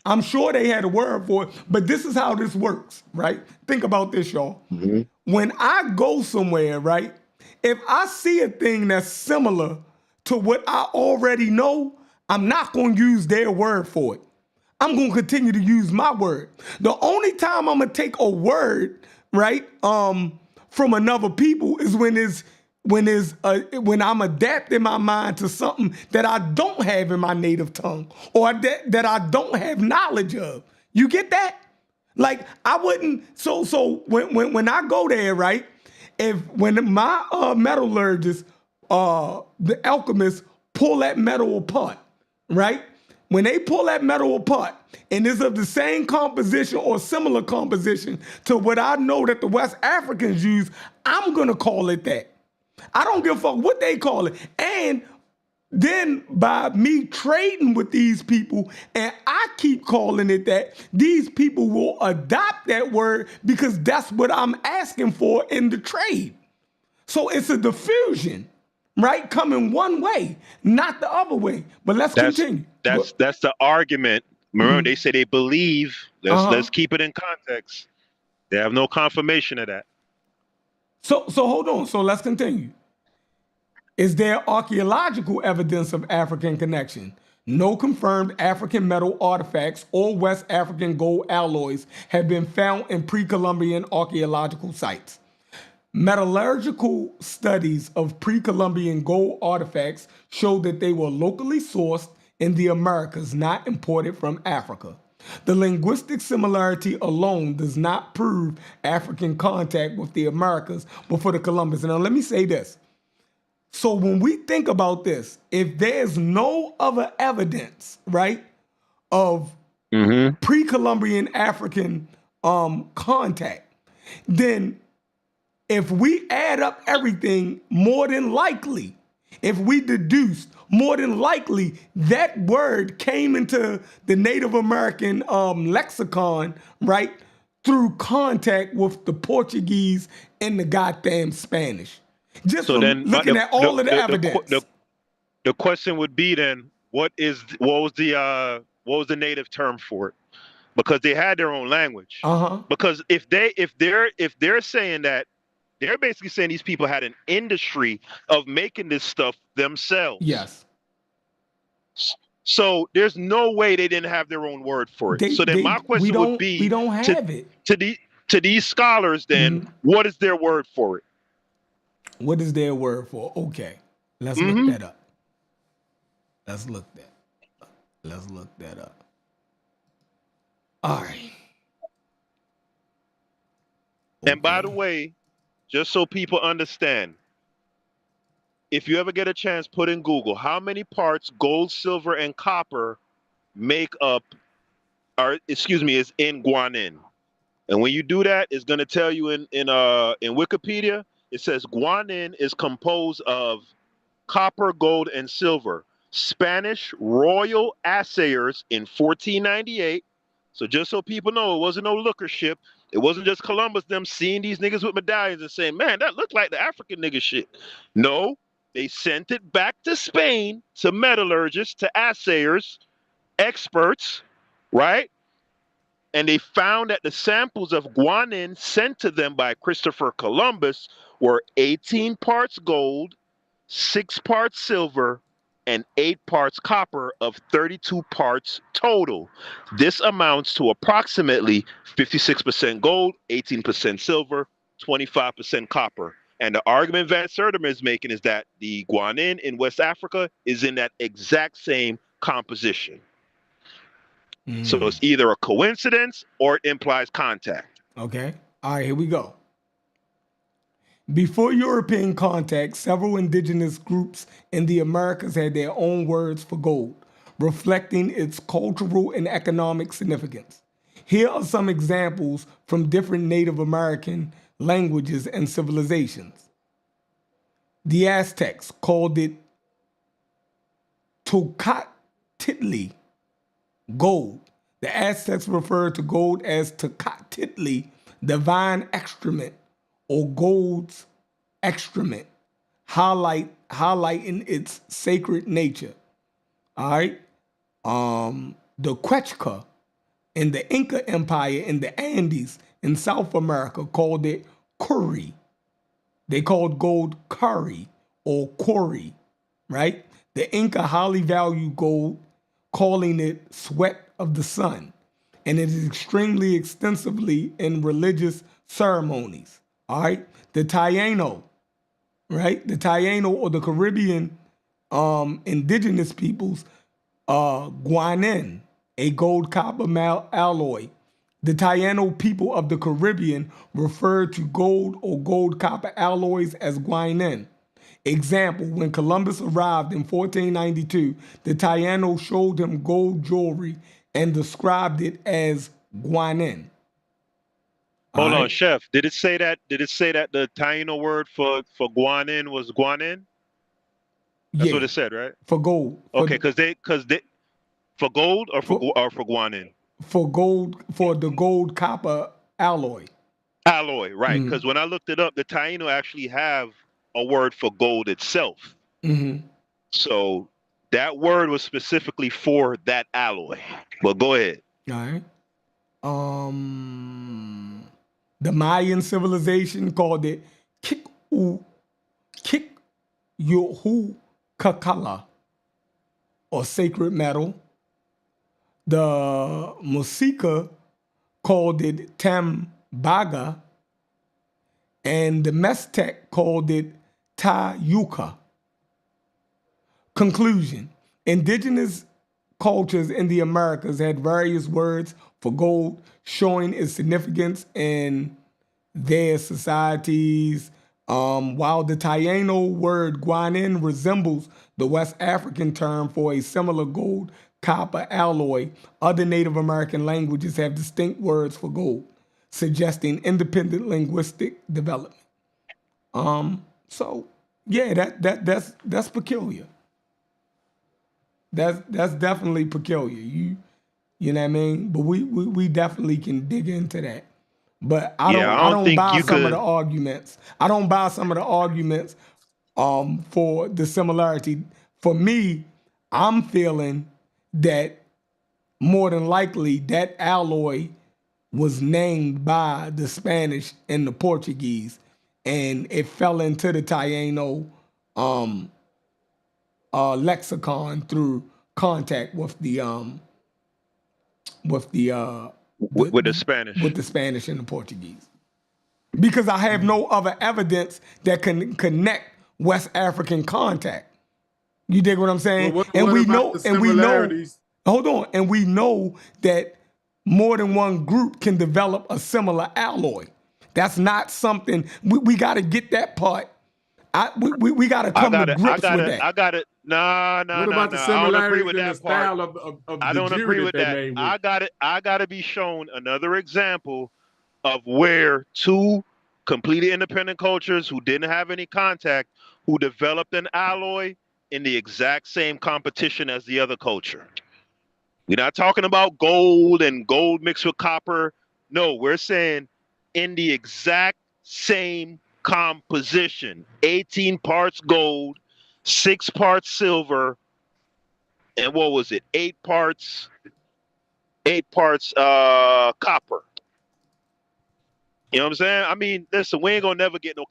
C: I'm sure they had a word for it, but this is how this works, right? Think about this, y'all. Mm-hmm. When I go somewhere, right, if I see a thing that's similar to what I already know, I'm not going to use their word for it. I'm going to continue to use my word. The only time I'm going to take a word, right, from another people is when it's when I'm adapting my mind to something that I don't have in my native tongue or that I don't have knowledge of. You get that? Like I wouldn't. So when I go there, right? When my metallurgists, the alchemists pull that metal apart, right? When they pull that metal apart and it's of the same composition or similar composition to what I know that the West Africans use, I'm gonna call it that. I don't give a fuck what they call it. And then by me trading with these people, and I keep calling it that, these people will adopt that word because that's what I'm asking for in the trade. So it's a diffusion, right? Coming one way, not the other way. But let's continue.
H: That's the argument. Remember, they say they believe. Let's keep it in context. They have no confirmation of that.
C: So hold on. So let's continue. Is there archaeological evidence of African connection? No confirmed African metal artifacts or West African gold alloys have been found in pre-Columbian archaeological sites. Metallurgical studies of pre-Columbian gold artifacts show that they were locally sourced in the Americas, not imported from Africa. The linguistic similarity alone does not prove African contact with the Americas before the Columbus. Now, let me say this. So when we think about this, if there's no other evidence, right, of pre-Columbian African contact, then if we add up everything, more than likely, if we deduced, more than likely, that word came into the Native American lexicon, right, through contact with the Portuguese and the goddamn Spanish. Just so from looking at all of the evidence.
H: The question would be then, what was the native term for it? Because they had their own language. Because if they're saying that, they're basically saying these people had an industry of making this stuff themselves.
C: Yes.
H: So there's no way they didn't have their own word for it. So then my question would be,
C: we don't have it.
H: To these scholars then, what is their word for it?
C: What is their word for? Okay, let's look that up. Let's look that up. All right.
H: And by the way, just so people understand, if you ever get a chance, put in Google how many parts gold, silver, and copper make up, is in guanin. And when you do that, it's going to tell you in Wikipedia, it says guanin is composed of copper, gold, and silver. Spanish royal assayers in 1498. So just so people know, it wasn't no looker ship. It wasn't just Columbus them seeing these niggas with medallions and saying, man, that looked like the African nigga shit. No, they sent it back to Spain, to metallurgists, to assayers, experts, right? And they found that the samples of guanin sent to them by Christopher Columbus were 18 parts gold, 6 parts silver, and 8 parts copper of 32 parts total. This amounts to approximately 56% gold, 18% silver, 25% copper. And the argument Van Sertima is making is that the guanin in West Africa is in that exact same composition. So it's either a coincidence or it implies contact.
C: Okay. All right, here we go. Before European contact, several indigenous groups in the Americas had their own words for gold, reflecting its cultural and economic significance. Here are some examples from different Native American languages and civilizations. The Aztecs called it Tocatitli, gold. The Aztecs referred to gold as Tocatitli, divine excrement, or gold's excrement, highlighting its sacred nature. All right. The Quechua in the Inca Empire in the Andes in South America called it curry. They called gold curry or quarry, right? The Inca highly valued gold, calling it sweat of the sun, and it is extremely extensively in religious ceremonies. All right, the Taino right? The Taino or the Caribbean indigenous peoples, guanin, a gold copper alloy. The Taino people of the Caribbean referred to gold or gold copper alloys as guanin. Example, when Columbus arrived in 1492, the Taino showed him gold jewelry and described it as guanin.
H: Hold on, Chef. Did it say that? Did it say that the Taino word for guanin was guanin? That's what it said, right?
C: For gold.
H: Okay, because they for gold or for guanin?
C: For gold, for the gold copper alloy.
H: Alloy, right? Because when I looked it up, the Taino actually have a word for gold itself. So that word was specifically for that alloy. But go ahead.
C: All right. The Mayan civilization called it Kik-Yuhu-Kakala, or sacred metal. The Musika called it Tambaga, and the Mestec called it Tayuka. Conclusion: indigenous cultures in the Americas had various words for gold, showing its significance in their societies. While the Taino word guanin resembles the West African term for a similar gold copper alloy, other Native American languages have distinct words for gold, suggesting independent linguistic development. So yeah, that's peculiar. That's definitely peculiar. You know what I mean? But we definitely can dig into that. But I don't buy some of the arguments. I don't buy some of the arguments for the similarity. For me, I'm feeling that more than likely that alloy was named by the Spanish and the Portuguese, and it fell into the Taino lexicon through contact with the Spanish and the Portuguese. Because I have no other evidence that can connect West African contact. You dig what I'm saying?
G: Well, and we know
C: that more than one group can develop a similar alloy. That's not something we got to get that part. We got to come to grips with that.
H: I got it. No.
G: What about the similarities in the style of
H: I don't agree with that. I got to be shown another example of where two completely independent cultures who didn't have any contact, who developed an alloy in the exact same competition as the other culture. We're not talking about gold and gold mixed with copper. No, we're saying in the exact same composition, 18 parts gold, 6 parts silver, and what was it? 8 parts copper. You know what I'm saying? I mean, listen, we ain't gonna never get no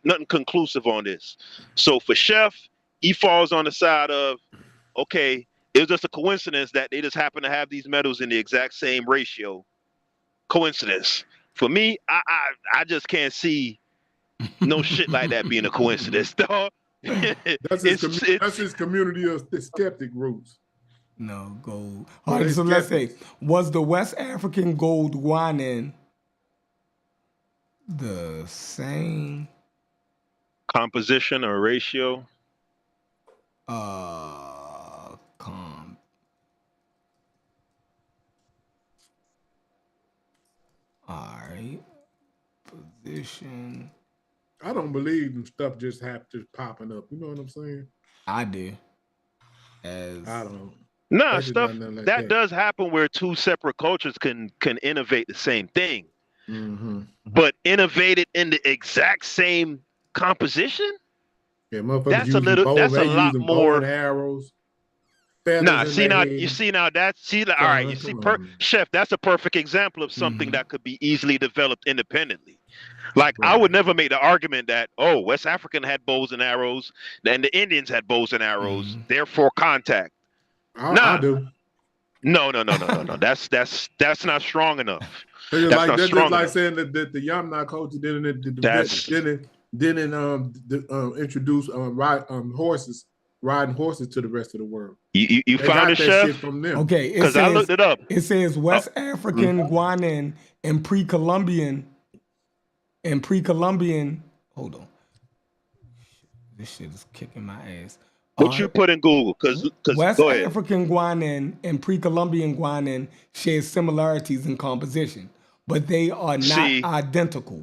H: nothing conclusive on this. So for Chef, he falls on the side of, okay, it was just a coincidence that they just happen to have these metals in the exact same ratio. Coincidence. For me, I just can't see no shit like that being a coincidence, dog.
G: That's his community of the skeptic roots.
C: No, gold. All right, so let's say, was the West African gold guanin the same
H: composition or ratio?
C: All right. Position.
G: I don't believe them stuff just popping up. You know what I'm saying?
C: I do.
G: I don't.
H: Nah, stuff that does happen where two separate cultures can innovate the same thing.
G: Mm-hmm.
H: But innovated in the exact same composition?
G: Yeah, motherfuckers that's a lot more
H: arrows. Nah, see now, all right, you see, Chef, that's a perfect example of something that could be easily developed independently. Like, I would never make the argument that, oh, West African had bows and arrows, and the Indians had bows and arrows, therefore contact.
G: I do.
H: No. That's not strong enough.
G: That's just like saying that the Yamna culture didn't didn't introduce riding horses to the rest of the world.
H: You
G: They
H: found
G: got
H: it,
G: that
H: Chef?
G: shit from them.
C: Okay,
H: Because I looked it up.
C: It says West African Guanan and pre-Columbian. Hold on. This shit is kicking my ass.
H: What you put in Google? Because
C: West
H: go ahead.
C: African Guanan and pre-Columbian Guanan share similarities in composition, but they are not identical.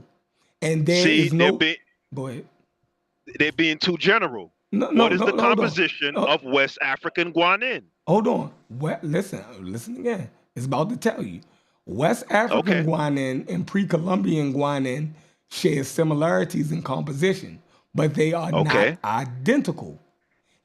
C: And there is no. Go ahead.
H: They're being too general. What is the composition of West African Guanan?
C: Hold on. Listen again. It's about to tell you. West African Guanan and pre-Columbian Guanan share similarities in composition, but they are not identical.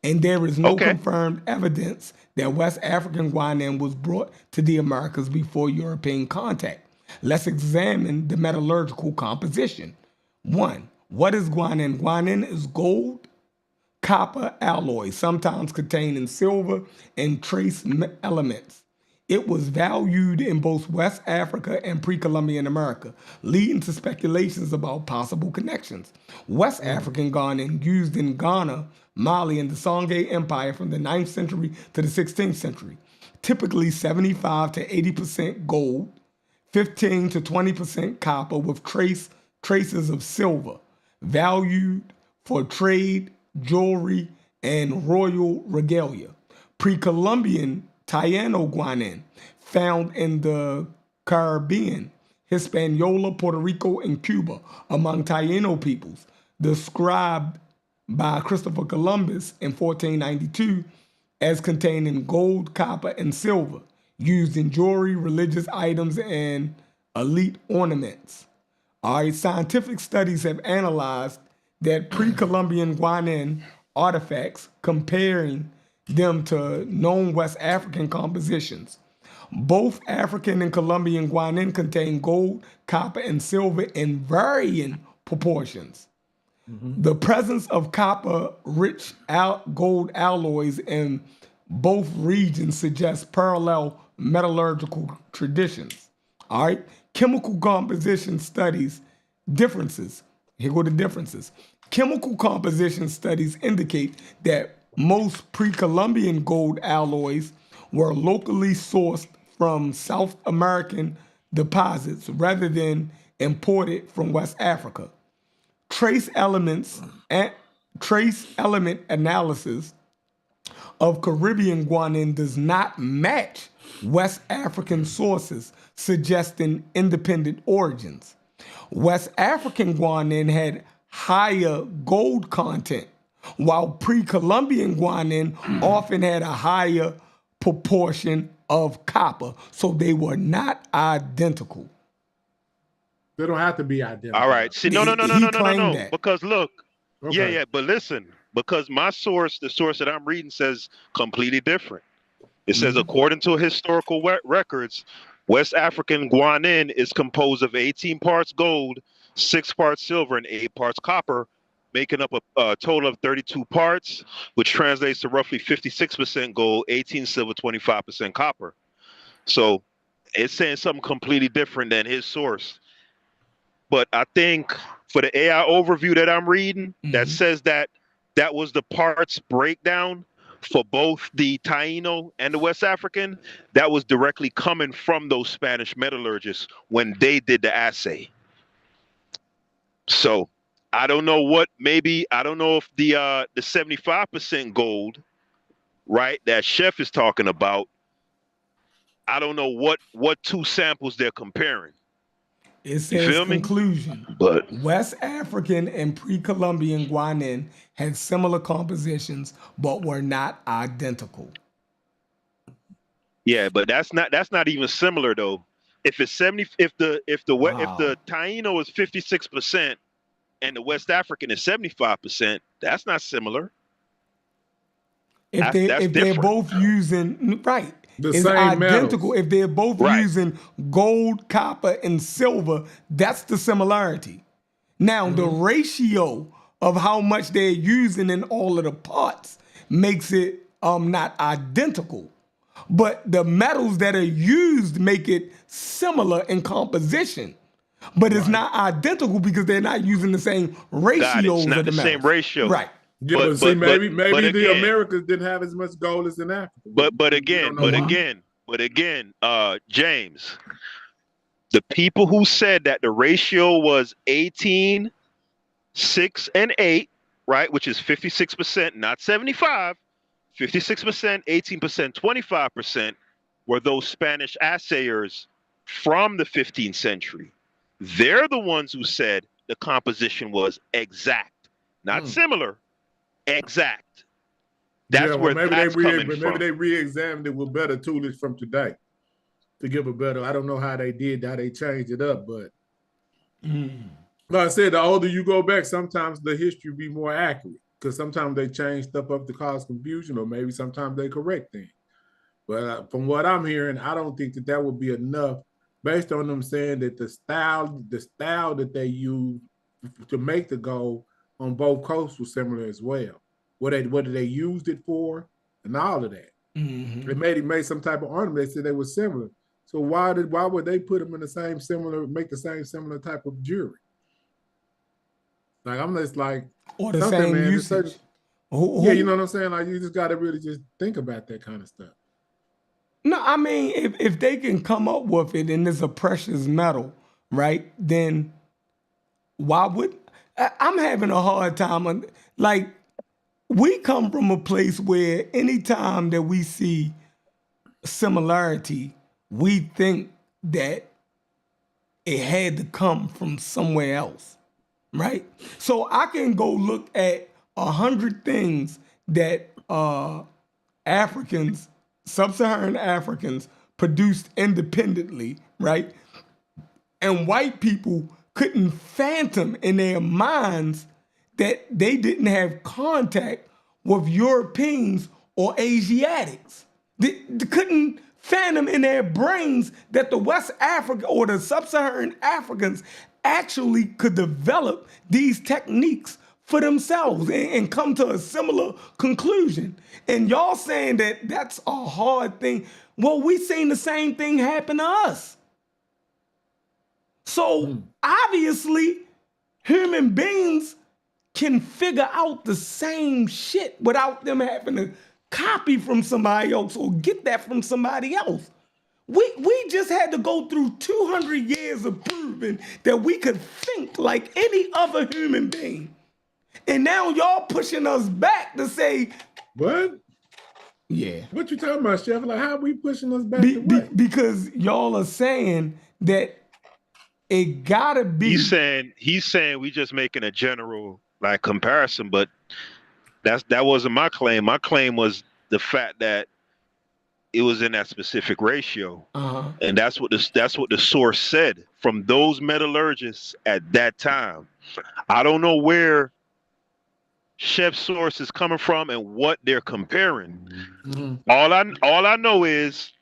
C: And there is no confirmed evidence that West African Guanan was brought to the Americas before European contact. Let's examine the metallurgical composition. 1. What is guanan? Guanan is gold, copper alloy, sometimes containing silver and trace elements. It was valued in both West Africa and pre-Columbian America, leading to speculations about possible connections. West African Guanan used in Ghana, Mali, and the Songhai Empire from the 9th century to the 16th century. Typically 75 to 80% gold, 15 to 20% copper with traces of silver, valued for trade, jewelry, and royal regalia. Pre-Columbian Taino Guanan, found in the Caribbean, Hispaniola, Puerto Rico, and Cuba, among Taino peoples, described by Christopher Columbus in 1492 as containing gold, copper, and silver, used in jewelry, religious items, and elite ornaments. All right, scientific studies have analyzed that pre-Columbian Guanan artifacts, comparing them to known West African compositions. Both African and Colombian Guanan contain gold, copper, and silver in varying proportions. The presence of copper-rich gold alloys in both regions suggests parallel metallurgical traditions. All right, chemical composition studies differences. Here go the differences. Chemical composition studies indicate that most pre-Columbian gold alloys were locally sourced from South American deposits rather than imported from West Africa. Trace element analysis of Caribbean guanan does not match West African sources, suggesting independent origins. West African guanan had higher gold content, while pre-Columbian guanan often had a higher proportion of copper, so they were not identical.
G: They don't have to be identical.
H: All right. See, no. Because look, but listen, because my source, the source that I'm reading, says completely different. It says, according to historical records, West African guanan is composed of 18 parts gold, 6 parts silver, and 8 parts copper, making up a total of 32 parts, which translates to roughly 56% gold, 18 silver, 25% copper. So it's saying something completely different than his source. But I think for the AI overview that I'm reading, that says that that was the parts breakdown for both the Taino and the West African, that was directly coming from those Spanish metallurgists when they did the assay. So I don't know I don't know if the 75% gold, right, that Chef is talking about, I don't know what two samples they're comparing.
C: It says conclusion.
H: But
C: West African and pre-Columbian guanan had similar compositions, but were not identical.
H: Yeah, but that's not even similar though. If it's 70, if the Taino is 56% and the West African is 75%, that's not similar.
C: If they're both using it's
G: same
C: identical.
G: metals.
C: If they're both using gold, copper, and silver, that's the similarity. Now the ratio of how much they're using in all of the parts makes it not identical. But the metals that are used make it similar in composition. But it's not identical because they're not using the same ratios
H: It's not
C: of the
H: same ratio.
C: Right.
F: Yeah, but see, maybe the Americans didn't have as much gold as in Africa.
H: But again, James, the people who said that the ratio was 18, 6, and 8, right, which is 56%, not 75, 56%, 18%, 25%, were those Spanish assayers from the 15th century. They're the ones who said the composition was exact, not similar, exact. That's where that's coming from.
F: Maybe they re-examined it with better toolage from today to give a better. I don't know how they did, how they changed it up, but like I said, the older you go back, sometimes the history be more accurate because sometimes they change stuff up to cause confusion, or maybe sometimes they correct things. But from what I'm hearing, I don't think that would be enough, based on them saying that the style that they used to make the gold on both coasts was similar as well. What they used it for, and all of that. They made some type of ornament. They said they were similar. So why would they put them in make the same similar type of jewelry? Like I'm just like,
C: or the same usage.
F: Yeah, you know what I'm saying? Like you just got to really just think about that kind of stuff.
C: No, I mean, if they can come up with it and it's a precious metal, right? Then why would I'm having a hard time? Like, we come from a place where anytime that we see similarity, we think that it had to come from somewhere else, right? So I can go look at 100 things that Africans, sub-Saharan Africans, produced independently, right? And white people couldn't fathom in their minds that they didn't have contact with Europeans or Asiatics. They couldn't fathom in their brains that the West Africa or the sub-Saharan Africans actually could develop these techniques for themselves and come to a similar conclusion. And y'all saying that that's a hard thing. Well, we seen the same thing happen to us. So obviously, human beings can figure out the same shit without them having to copy from somebody else or get that from somebody else. We just had to go through 200 years of proving that we could think like any other human being. And now y'all pushing us back to say,
F: what?
C: Yeah.
F: What you talking about, Chef? Like, how are we pushing us back to what?
C: Because y'all are saying that it gotta be.
H: He's saying we just making a general like comparison, but that wasn't my claim. My claim was the fact that it was in that specific ratio, and that's what the source said from those metallurgists at that time. I don't know where Chef's source is coming from and what they're comparing. All I know is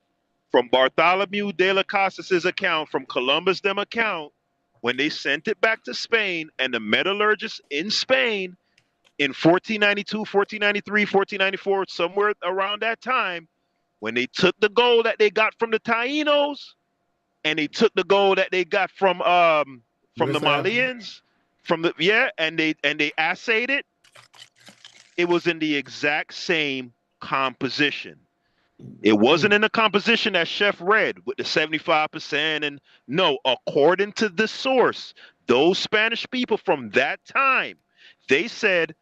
H: from Bartholomew de las Casas's account, from Columbus' them account, when they sent it back to Spain, and the metallurgists in Spain in 1492, 1493, 1494, somewhere around that time, when they took the gold that they got from the Taínos, and they took the gold that they got from the Malians, and they assayed it, it was in the exact same composition. It wasn't in the composition that Chef read with the 75%. And no, according to the source, those Spanish people from that time, they said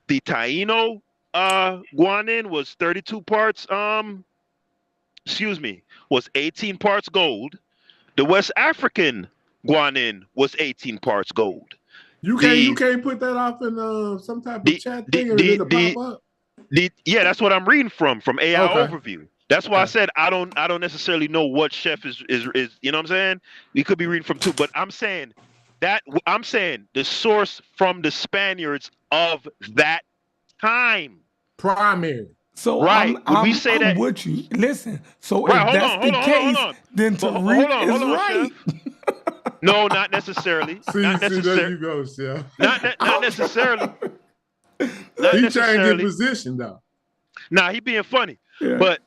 H: the Taíno guanin was 32 parts, was 18 parts gold. The West African guanin was 18 parts gold.
F: You can't put that off in some type of chat thing or it'll pop up.
H: Yeah, that's what I'm reading from AI Overview. That's why I said I don't necessarily know what Chef is you know what I'm saying? We could be reading from two, but I'm saying the source from the Spaniards of that time.
F: Primary.
C: So
H: right.
C: I'm
H: say that
C: with you. Listen, so if that's the case, then Tariq is right.
H: No, not necessarily. Not necessarily.
F: There you go, Chef.
H: Not necessarily.
F: He changed his position though.
H: Nah, he being funny, but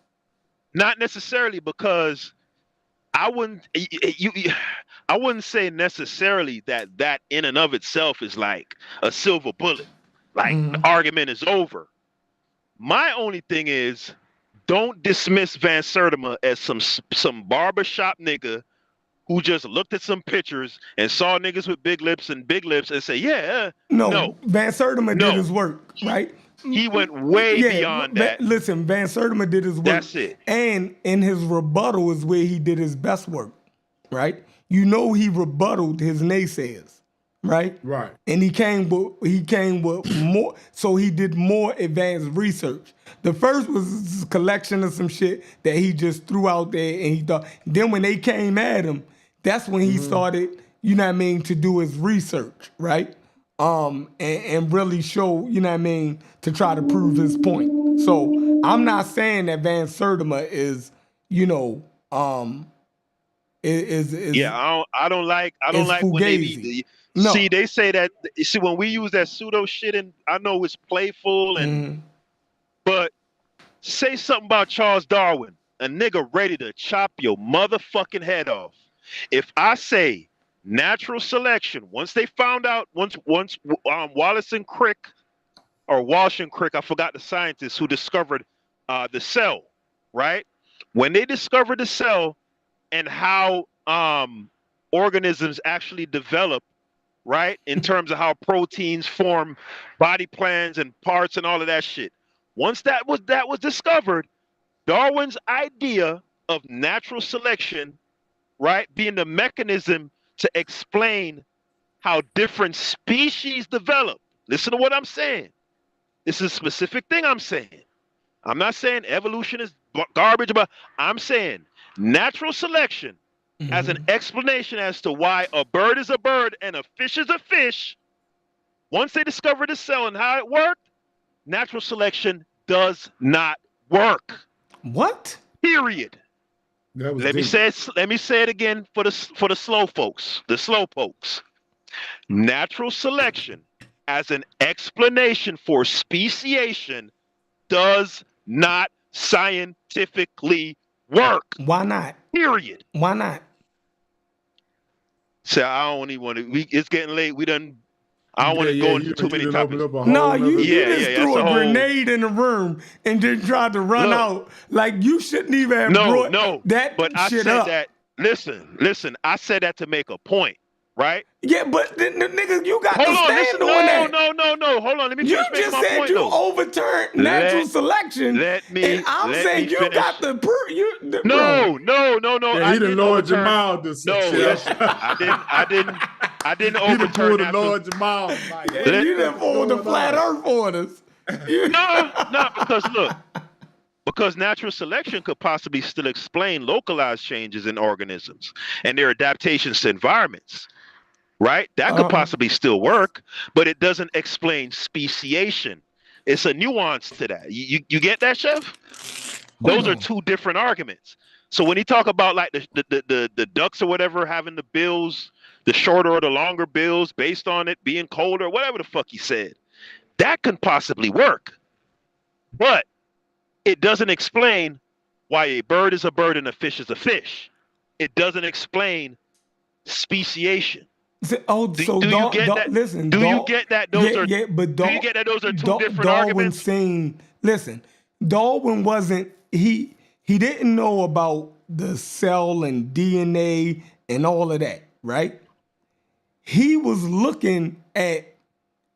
H: not necessarily, because I wouldn't I wouldn't say necessarily that in and of itself is like a silver bullet. Like the argument is over. My only thing is, don't dismiss Van Sertima as some barbershop nigga who just looked at some pictures and saw niggas with big lips and say, yeah, no.
C: Van Sertima did his work, right?
H: He went way beyond that.
C: Listen, Van Sertima did his work.
H: That's it.
C: And in his rebuttal is where he did his best work, right? You know he rebutted his naysayers, right?
G: Right.
C: And he came with more, so he did more advanced research. The first was a collection of some shit that he just threw out there, and he thought. Then when they came at him, that's when he started, you know what I mean, to do his research, right? And really show, you know what I mean, to try to prove his point. So I'm not saying that Van Sertima is, you know, is
H: I don't like when they see they say that. See, when we use that pseudo shit, and I know it's playful, and but say something about Charles Darwin, a nigga ready to chop your motherfucking head off. If I say natural selection, once they found out, once Wallace and Crick, or Walsh and Crick, I forgot the scientists who discovered the cell, right? When they discovered the cell and how organisms actually develop, right, in terms of how proteins form body plans and parts and all of that shit. Once that was discovered, Darwin's idea of natural selection, right, being the mechanism to explain how different species develop. Listen to what I'm saying. This is a specific thing I'm saying. I'm not saying evolution is garbage, but I'm saying natural selection as an explanation as to why a bird is a bird and a fish is a fish. Once they discovered the cell and how it worked, natural selection does not work.
C: What?
H: Period. Let me say it again for the slow folks, the slow pokes. Natural selection as an explanation for speciation does not scientifically work.
C: Why not?
H: Period.
C: Why not?
H: So I don't even want to. It's getting late. I don't want to go into too many topics.
C: No, you just threw a grenade in the room and then tried to run out. Like you shouldn't even have brought that
H: but I
C: shit
H: said
C: up.
H: That. Listen. I said that to make a point, right?
C: Yeah, but the nigga, you got to stand on that.
H: No. Hold on. Let me finish making my point.
C: You just said you overturned natural selection. And I'm saying you got the proof.
H: No.
G: Yeah, he done lowered Jamal this.
H: No, listen. I didn't overturn that.
G: Lord Jamal.
C: You didn't pull the flat earth on us.
H: No, because natural selection could possibly still explain localized changes in organisms and their adaptations to environments, right? That could possibly still work, but it doesn't explain speciation. It's a nuance to that. You get that, Chef? Those are two different arguments. So when he talk about like the ducks or whatever having the bills, the shorter or the longer bills based on it being colder, whatever the fuck he said, that can possibly work. But it doesn't explain why a bird is a bird and a fish is a fish. It doesn't explain speciation.
C: Do you get that? Listen,
H: do you get that? Do you get that those are two different arguments?
C: Listen, Darwin wasn't he didn't know about the cell and DNA and all of that, right? He was looking at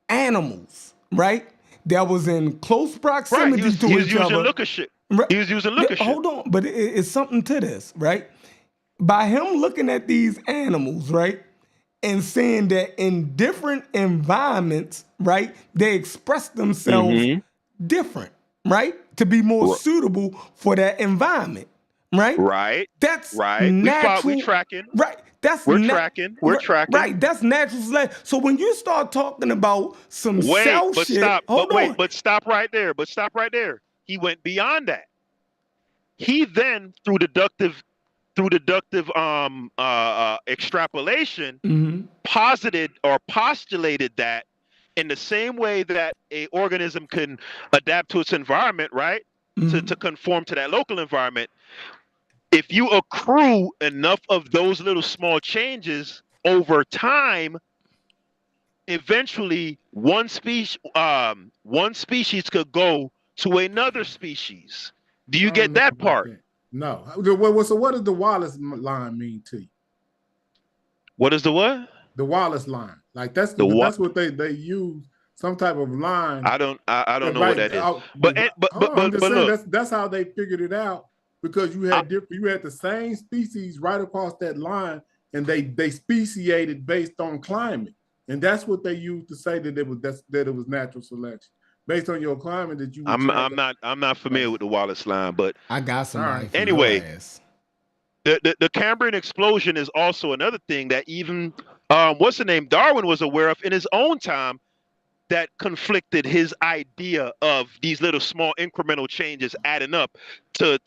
C: animals, right? That was in close proximity to each other.
H: He was using looker shit. He was using looker shit.
C: Hold on, but it's something to this, right? By him looking at these animals, right, and seeing that in different environments, right, they express themselves different, right, to be more suitable for that environment, right?
H: Right.
C: That's
H: natural. We tracking.
C: Right.
H: We're tracking.
C: Right. That's natural selection. So when you start talking about some cell shit,
H: but stop right there. He went beyond that. He then, through deductive extrapolation, posited or postulated that in the same way that a organism can adapt to its environment, right, to conform to that local environment, if you accrue enough of those little small changes over time, eventually one species could go to another species. Do you get that part?
F: That. No. So what does the Wallace line mean to you?
H: What is the what?
F: The Wallace line. Like that's what they use, some type of line.
H: I don't know what that is. But
F: I'm just saying
H: look,
F: that's how they figured it out, because you had the same species right across that line, and they speciated based on climate. And that's what they used to say that it was natural selection. Based on your climate that you
H: I'm not familiar with the Wallace line, but
C: I got somebody.
H: Right. Anyway, the Cambrian explosion is also another thing that even what's the name? Darwin was aware of in his own time, that conflicted his idea of these little small incremental changes adding up to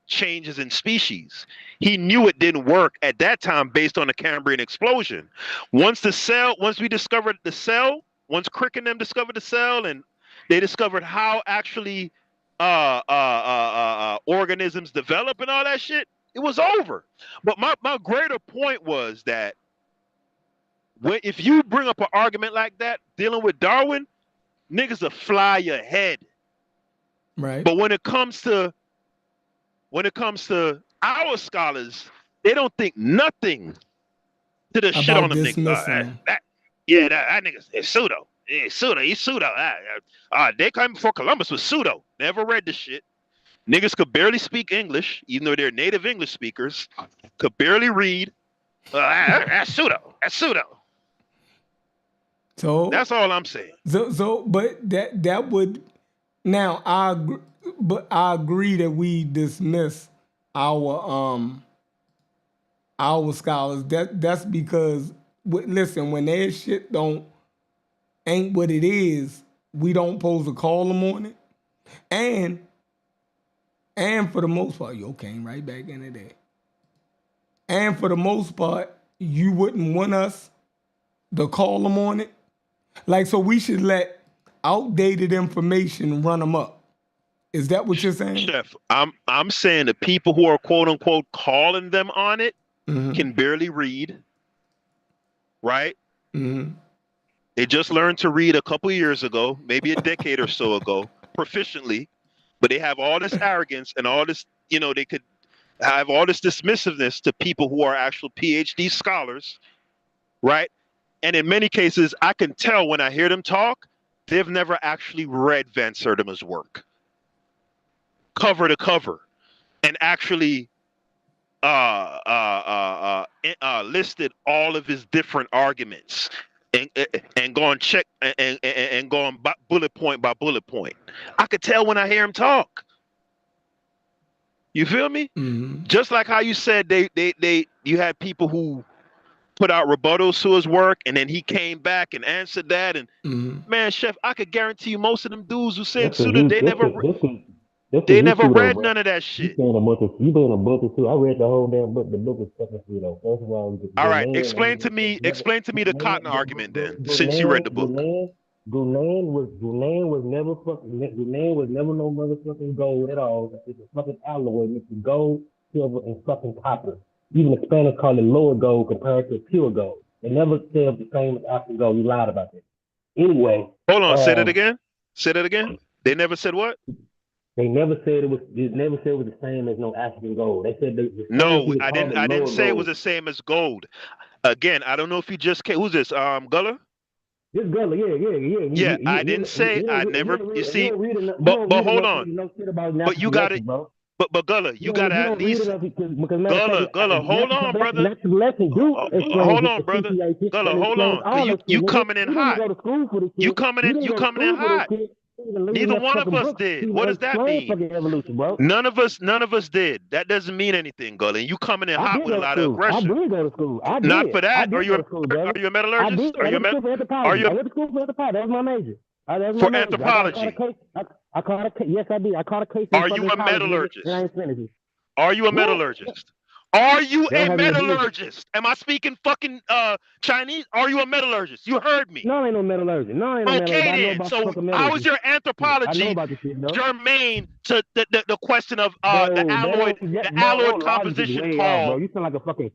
H: changes in species. He knew it didn't work at that time based on the Cambrian explosion. Once we discovered the cell, once Crick and them discovered the cell, and they discovered how actually organisms develop and all that shit, it was over. But my greater point was that if you bring up an argument like that dealing with Darwin, niggas will fly your head.
C: Right.
H: But when it comes to our scholars, they don't think nothing to the
C: about
H: shit on them niggas. That nigga is pseudo. He's pseudo. They came before Columbus was pseudo. Never read the shit. Niggas could barely speak English, even though they're native English speakers. Could barely read. That's pseudo. That's pseudo.
C: So
H: that's all I'm saying.
C: But that would now I agree that we dismiss our scholars. That's because listen, when their shit ain't what it is, we don't pose a call them on it, and for the most part, you came right back into that. And for the most part, you wouldn't want us to call them on it. Like, so we should let outdated information run them up. Is that what you're saying?
H: Chef, I'm saying the people who are quote unquote calling them on it can barely read, right?
C: Mm-hmm.
H: They just learned to read a couple years ago, maybe a decade or so ago, proficiently, but they have all this arrogance and all this, they could have all this dismissiveness to people who are actual PhD scholars, right? And in many cases, I can tell when I hear them talk, they've never actually read Van Sertima's work, cover to cover, and actually listed all of his different arguments and go and check and go on bullet point by bullet point. I could tell when I hear him talk. You feel me?
C: Mm-hmm.
H: Just like how you said you had people who put out rebuttals to his work, and then he came back and answered that. And man, Chef, I could guarantee you, most of them dudes who said pseudo, they never read none of that shit.
M: You been a book or two. I read the whole damn book. The book was fucking pseudo. First of all
H: right, explain to me the cotton argument then, since you read the book.
M: Gulen was never no motherfucking gold at all. It's a fucking alloy mixed with gold, silver, and fucking copper. Even the Spanish call it lower gold compared to pure gold. They never said the same as African gold. You lied about that. Anyway.
H: Hold on, say that again. Say that again. They never said what?
M: They never said it was the same as no African gold. They said
H: no, I didn't say it was the same as gold. Again, I don't know if you just came. Who's this? Gullah?
M: This Gullah, yeah.
H: Yeah, I didn't say I never. You see, but hold on. But you got it. But Gullah, you gotta at least Gullah, hold on, brother. Hold on, brother. Gullah, hold on. You coming in hot. You coming in hot. Neither one of us did. What does that mean? None of us did. That doesn't mean anything, Gullah. You coming in hot with a lot of aggression.
M: I did go to school.
H: Not for that. Are you a metallurgist?
M: I went to school for anthropology. That was my major.
H: For anthropology.
M: I caught a case. Yes, I did. I caught a case.
H: Are you a metallurgist? Are you a metallurgist? Are you
M: They
H: a
M: don't have no DNA.
H: metallurgist? Am I speaking fucking Chinese? Are you a metallurgist? You heard me.
M: No, I ain't no metallurgist. No, I ain't no metallurgist. I know
H: Okay, then.
M: about
H: So
M: fucking
H: how is
M: metallurgy.
H: your
M: I know
H: anthropology
M: about this shit, though.
H: germane to the question of
M: Bro,
H: the alloyed
M: your logic is
H: composition
M: way off, bro.
H: called
M: You sound like a fucking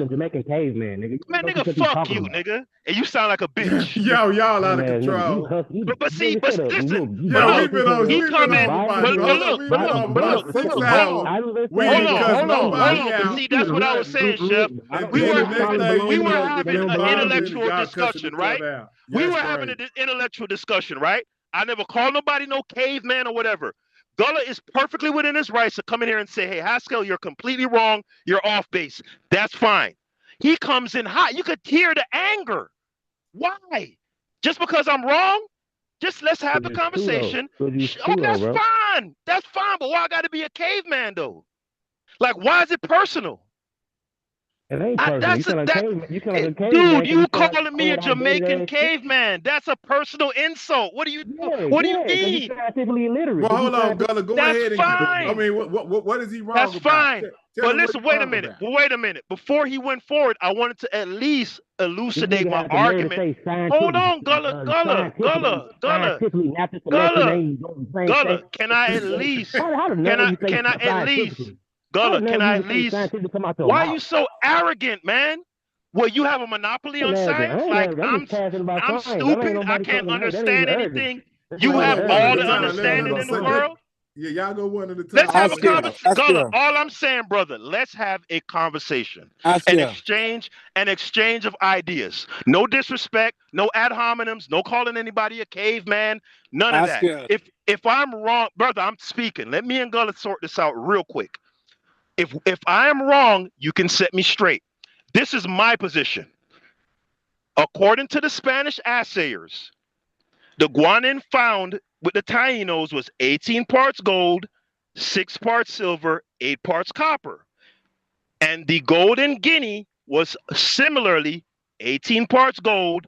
M: Jamaican caveman, nigga.
H: Man,
M: What the
H: nigga,
M: fuck you
H: fuck
M: talking
H: you,
M: about?
H: nigga. And you sound like a bitch.
F: Y'all out of
M: Man,
F: control.
M: nigga,
H: But see,
M: nigga,
H: but
M: shut up.
H: listen,
M: You
F: Yeah,
H: look,
F: we've been
H: he come in,
F: off about
H: but
F: look, we've been off about 6 hours. We ain't cussed nobody
H: But
F: out.
H: see, that's what I was saying, Chef.
F: And
H: We
F: then
H: were
F: the next thing
H: we
F: you
H: were
F: know,
H: having
F: the
H: an
F: bombs and
H: intellectual
F: y'all cussing
H: discussion,
F: each
H: right?
F: other out.
H: We
F: That's
H: were having
F: crazy.
H: an intellectual discussion, right? I never called nobody no caveman or whatever. Gullah is perfectly within his rights to come in here and say, hey, Haskell, you're completely wrong. You're off base. That's fine. He comes in hot. You could hear the anger. Why? Just because I'm wrong? Just let's have the conversation. Oh, that's fine. That's fine. But why I got to be a caveman, though? Like, why is it personal?
M: It ain't personal. You sound like a caveman.
H: Dude, you calling me a Jamaican caveman. That's a personal insult. What do you mean?
M: Scientifically illiterate.
F: Well, hold on, Gullah. Go ahead and
H: fine.
F: I mean, what is he wrong
H: That's
F: about?
H: fine.
F: Tell
H: But listen, wait a minute. Wait a minute. Before he went forward, I wanted to at least elucidate my argument. Hold on, Gullah. Can I at least? Can I at least? Gullah, can I at least? Why are you so arrogant, man? Well, you have a monopoly on science? Like, I'm stupid. I can't understand anything. You have all the understanding in the world?
F: Yeah, y'all go one at a time.
H: Let's have a conversation. Gullah, all I'm saying, brother, let's have a conversation. An exchange of ideas. No disrespect, no ad hominems, no calling anybody a caveman, none of that. If I'm wrong, brother, I'm speaking. Let me and Gullah sort this out real quick. If I am wrong, you can set me straight. This is my position. According to the Spanish assayers, the guanin found with the Tainos was 18 parts gold, 6 parts silver, 8 parts copper. And the gold in Guinea was similarly 18 parts gold,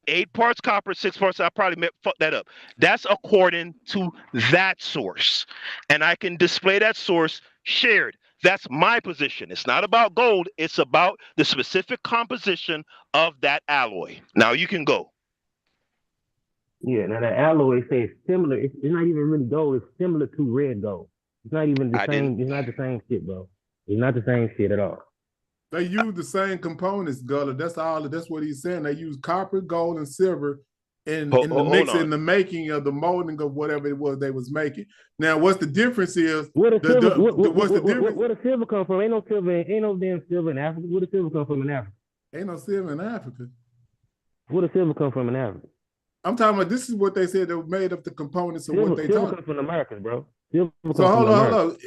H: 8 parts copper, 6 parts. I probably fucked that up. That's according to that source. And I can display that source shared. That's my position. It's not about gold. It's about the specific composition of that alloy. Now you can go.
M: Yeah, now the alloy says similar. It's not even really gold. It's similar to red gold. It's not even the same. It's not the same shit, bro. It's not the same shit at all.
F: They use the same components, Gullah. That's all. That's what he's saying. They use copper, gold, and silver in the mix, in the making of the molding of whatever it was they was making. Now, what's the difference is
M: what's the difference? Where the silver come from? Ain't no damn silver in Africa. Where the silver come from in Africa?
F: Ain't no silver in Africa.
M: Where the silver come from in Africa?
F: I'm talking about. This is what they said they were made of the components of what they talk.
M: Silver comes from Americas, bro.
F: So hold on.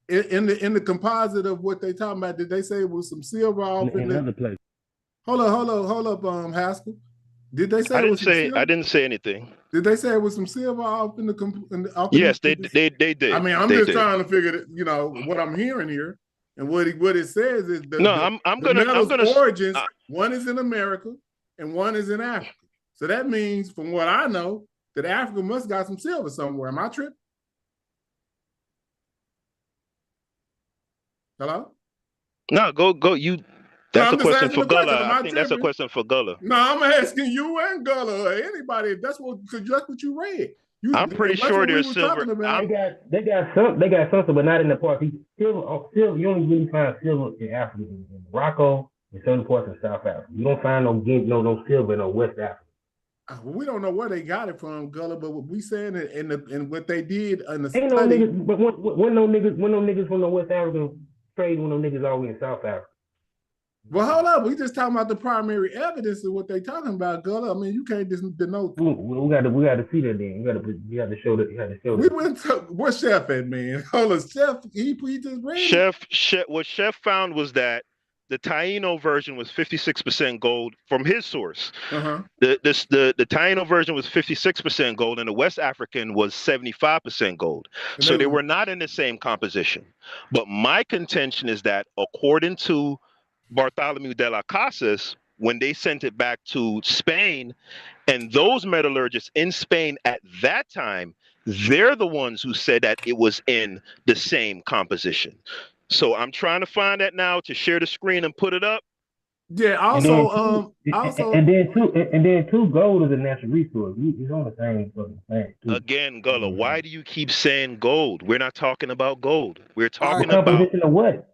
F: In the composite of what they talking about, did they say it was some silver off in
M: another place?
F: Hold up, Haskell. Did they say
H: I didn't say anything.
F: Did they say it was some silver off in the
H: Yes, they did.
F: I mean, I'm just trying to figure what I'm hearing here, and what it says is the origins. One is in America and one is in Africa. So that means, from what I know, that Africa must got some silver somewhere. Am I tripping? Hello?
H: No, go. That's a question for Gullah. I think that's a question for Gullah.
F: No, I'm asking you and Gullah or anybody. That's what you read.
H: I'm pretty sure there's silver.
M: They got something, but not in the parts. Silver. You only really find silver in Africa, in Morocco, and certain parts of South Africa. You don't find no silver in West Africa.
F: Well, we don't know where they got it from, Gullah, but what we saying in what they did in the
M: ain't study. No niggas, but when no niggas from the West Africa trade when no niggas all in South Africa.
F: Well, hold up. We just talking about the primary evidence of what they talking about, Gullah. I mean, you can't just denote.
M: We got to see that then. You got to show that.
F: We went to where's Chef at, man? Hold on, Chef. He just read.
H: What Chef found was that the Taino version was 56% gold from his source.
F: Uh-huh.
H: The Taino version was 56% gold, and the West African was 75% gold. So they were not in the same composition. But my contention is that according to Bartholomew de las Casas, when they sent it back to Spain, and those metallurgists in Spain at that time, they're the ones who said that it was in the same composition. So I'm trying to find that now to share the screen and put it up.
F: Yeah. Also,
M: and then gold is a natural resource. It's on the same fucking thing.
H: Again, Gullah, why do you keep saying gold? We're not talking about gold. We're talking
M: about composition of what?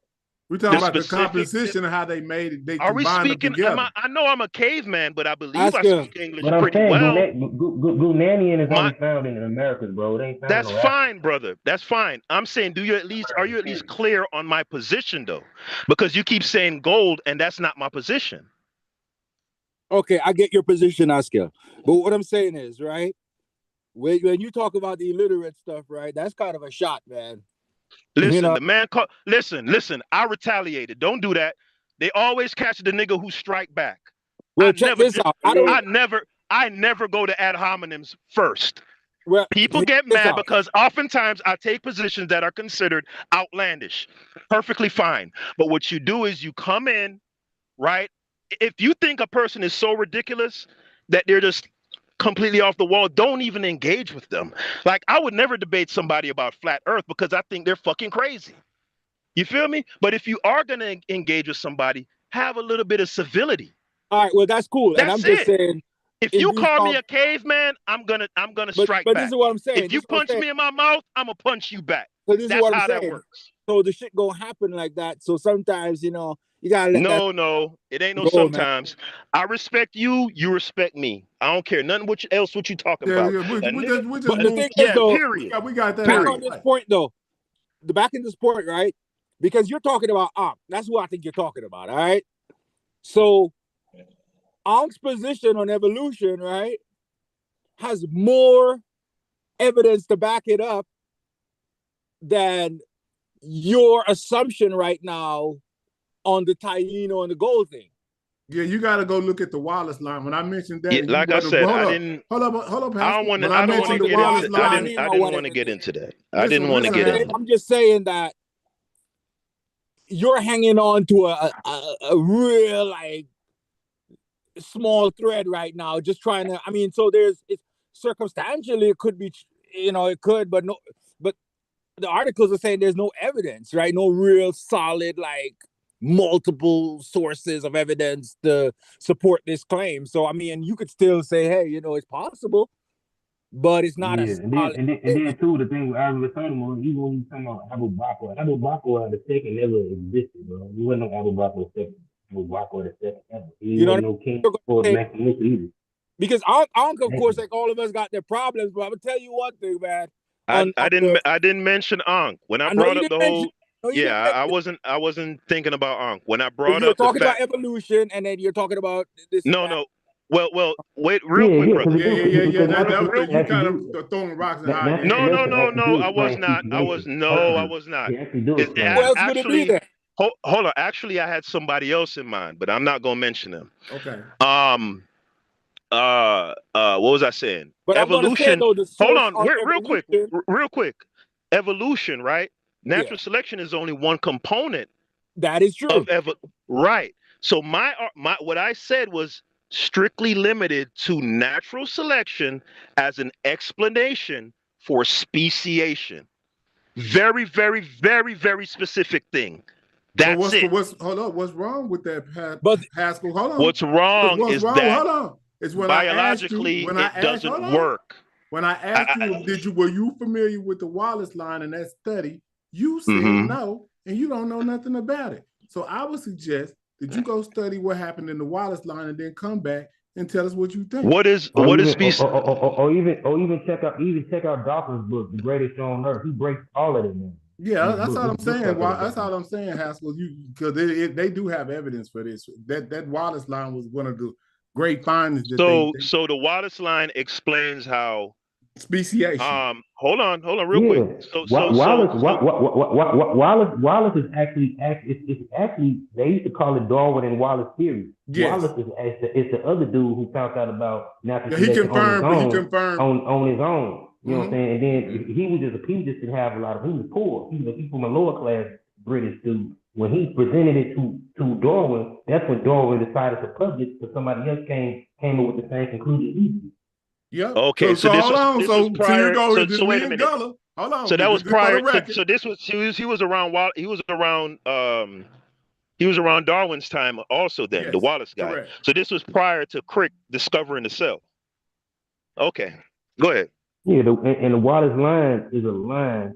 F: We're talking about the composition and how they made it. They combined them together.
H: I know I'm a caveman, but I believe I speak English pretty well.
M: Ghanaian is only found in the Americas, bro. It ain't found.
H: That's fine, brother. That's fine. I'm saying, are you at least clear on my position though? Because you keep saying gold, and that's not my position.
N: Okay, I get your position, Askell. But what I'm saying is, right, when you talk about the illiterate stuff, right, that's kind of a shot, man.
H: Listen, the man called. Listen. I retaliated. Don't do that. They always catch the nigga who strike back.
N: Well, check this out.
H: I never go to ad hominems first.
N: Well,
H: people get mad because oftentimes I take positions that are considered outlandish. Perfectly fine. But what you do is you come in, right? If you think a person is so ridiculous that they're just completely off the wall, don't even engage with them. Like, I would never debate somebody about flat earth because I think they're fucking crazy. You feel me? But if you are going to engage with somebody, have a little bit of civility.
N: All right, well, that's cool. And I'm just saying,
H: if you call me a caveman, I'm gonna strike back.
N: But this is what I'm saying.
H: If you punch me in my mouth, I'm gonna punch you back.
N: So this is what I'm saying.
H: That works.
N: So the shit gonna happen like that. So sometimes, you gotta let
H: No, it ain't no sometimes. Man. I respect you, you respect me. I don't care nothing what you talking about.
F: Yeah, we just
N: but the thing is, though,
H: period.
F: We got that.
N: Back on this point, though. Back in this point, right? Because you're talking about Ankh. That's what I think you're talking about, all right? So Ankh's position on evolution, right, has more evidence to back it up than your assumption right now on the Taino and the gold thing.
F: Yeah, you got to go look at the Wallace line. When I mentioned that,
H: yeah, like I said, I didn't.
F: Hold up.
H: I don't want to get into that. I didn't want to get into.
N: I'm just saying that you're hanging on to a real like small thread right now, just trying to. I mean, so it's circumstantially it could be, it could, but no, but the articles are saying there's no evidence, right? No real solid like multiple sources of evidence to support this claim. So I mean, you could still say, hey, it's possible, but it's not
M: and then too, the thing with Abu Bakr, even when you talking about Abu Bakr, the second never existed, bro. You wouldn't know Abu Bakr the second. Abu Bakr the second ever. He wasn't no king for the either.
N: Because Ankh, of course, like all of us got their problems, but I'm gonna tell you one thing, man.
H: I didn't mention Ankh when I brought up the whole. I wasn't thinking about Ankh when I brought up.
N: You're talking about evolution, and then you're talking about this.
H: No. Well, wait, real quick, brother.
F: Yeah. That was you kind of throwing rocks at high.
H: No. I was not. I was not. Actually, hold on. Actually, I had somebody else in mind, but I'm not gonna mention them.
F: Okay.
H: What was I saying?
N: But
H: evolution. Hold on, real quick. Evolution, right? Natural selection is only one component.
N: That is true.
H: Right. So my what I said was strictly limited to natural selection as an explanation for speciation. Very, very, very, very specific thing. That's it.
F: Hold on. What's wrong with that, Haskell? Hold on.
H: What's wrong is that
F: hold on. It's when
H: biologically it doesn't work.
F: When I asked you, were you familiar with the Wallace line and that study? You said no, and you don't know nothing about it. So I would suggest that you go study what happened in the Wallace line and then come back and tell us what you think.
H: What is species?
M: Or even check out Dawkins' book, The Greatest Show on Earth. He breaks all of it, man.
F: Yeah, that's all I'm saying. That's all I'm saying, Haskell. Because they do have evidence for this. That Wallace line was one of the great findings.
H: So the Wallace line explains how
F: speciation.
H: Hold on, real quick. So
M: Wallace is actually they used to call it Darwin and Wallace theory.
F: Yes.
M: Wallace is the other dude who found out about natural
F: selection
M: on his
F: own.
M: On his own. You know what I'm saying? And then he just didn't have a lot of. He was poor. He was from a lower class British dude. When he presented it to Darwin, that's when Darwin decided to publish because somebody else came up with the same conclusion he did.
F: Yep.
H: Okay,
F: So
H: this
F: hold
H: was
F: on.
H: this was
F: So here we
H: prior.
F: go. This
H: So
F: me
H: wait a
F: and
H: minute.
F: Gullah. Hold on.
H: So that was
F: Just for the
H: prior.
F: record.
H: So this was he was around while he was around Darwin's time also. Then the
F: Yes.
H: Wallace guy.
F: Correct.
H: So this was prior to Crick discovering the cell. Okay, go ahead.
M: Yeah, and the Wallace line is a line.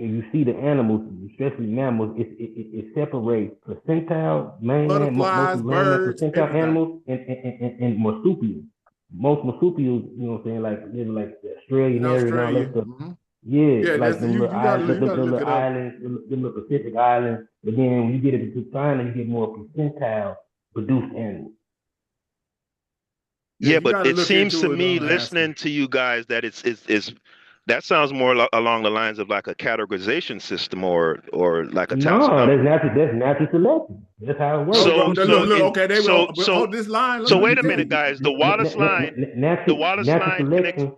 M: If you see the animals, especially mammals, it separates placentile, mainland,
F: Butterflies,
M: mostly landland
F: birds,
M: placentile
F: everything.
M: animals, and marsupials. Most marsupials, you know what I'm saying, like living like the Australian
F: In
M: area and all
F: Australia.
M: that stuff.
F: Mm-hmm.
M: Yeah, like
F: that's
M: them
F: you
M: little
F: gotta
M: islands,
F: you gotta
M: them
F: look
M: little
F: it up.
M: islands, them little Pacific islands. But then when you get into China, you get more placentile produced animals.
H: Yeah, but it
F: look
H: seems to me,
F: Haskell.
H: listening to you guys, that it's that sounds more along the lines of like a categorization system or like a
M: No,
H: taxonomy.
M: that's natural selection. That's how it works.
H: So
F: okay, they will hold this line.
H: So wait a minute, guys. The Wallace line,
M: natural selection.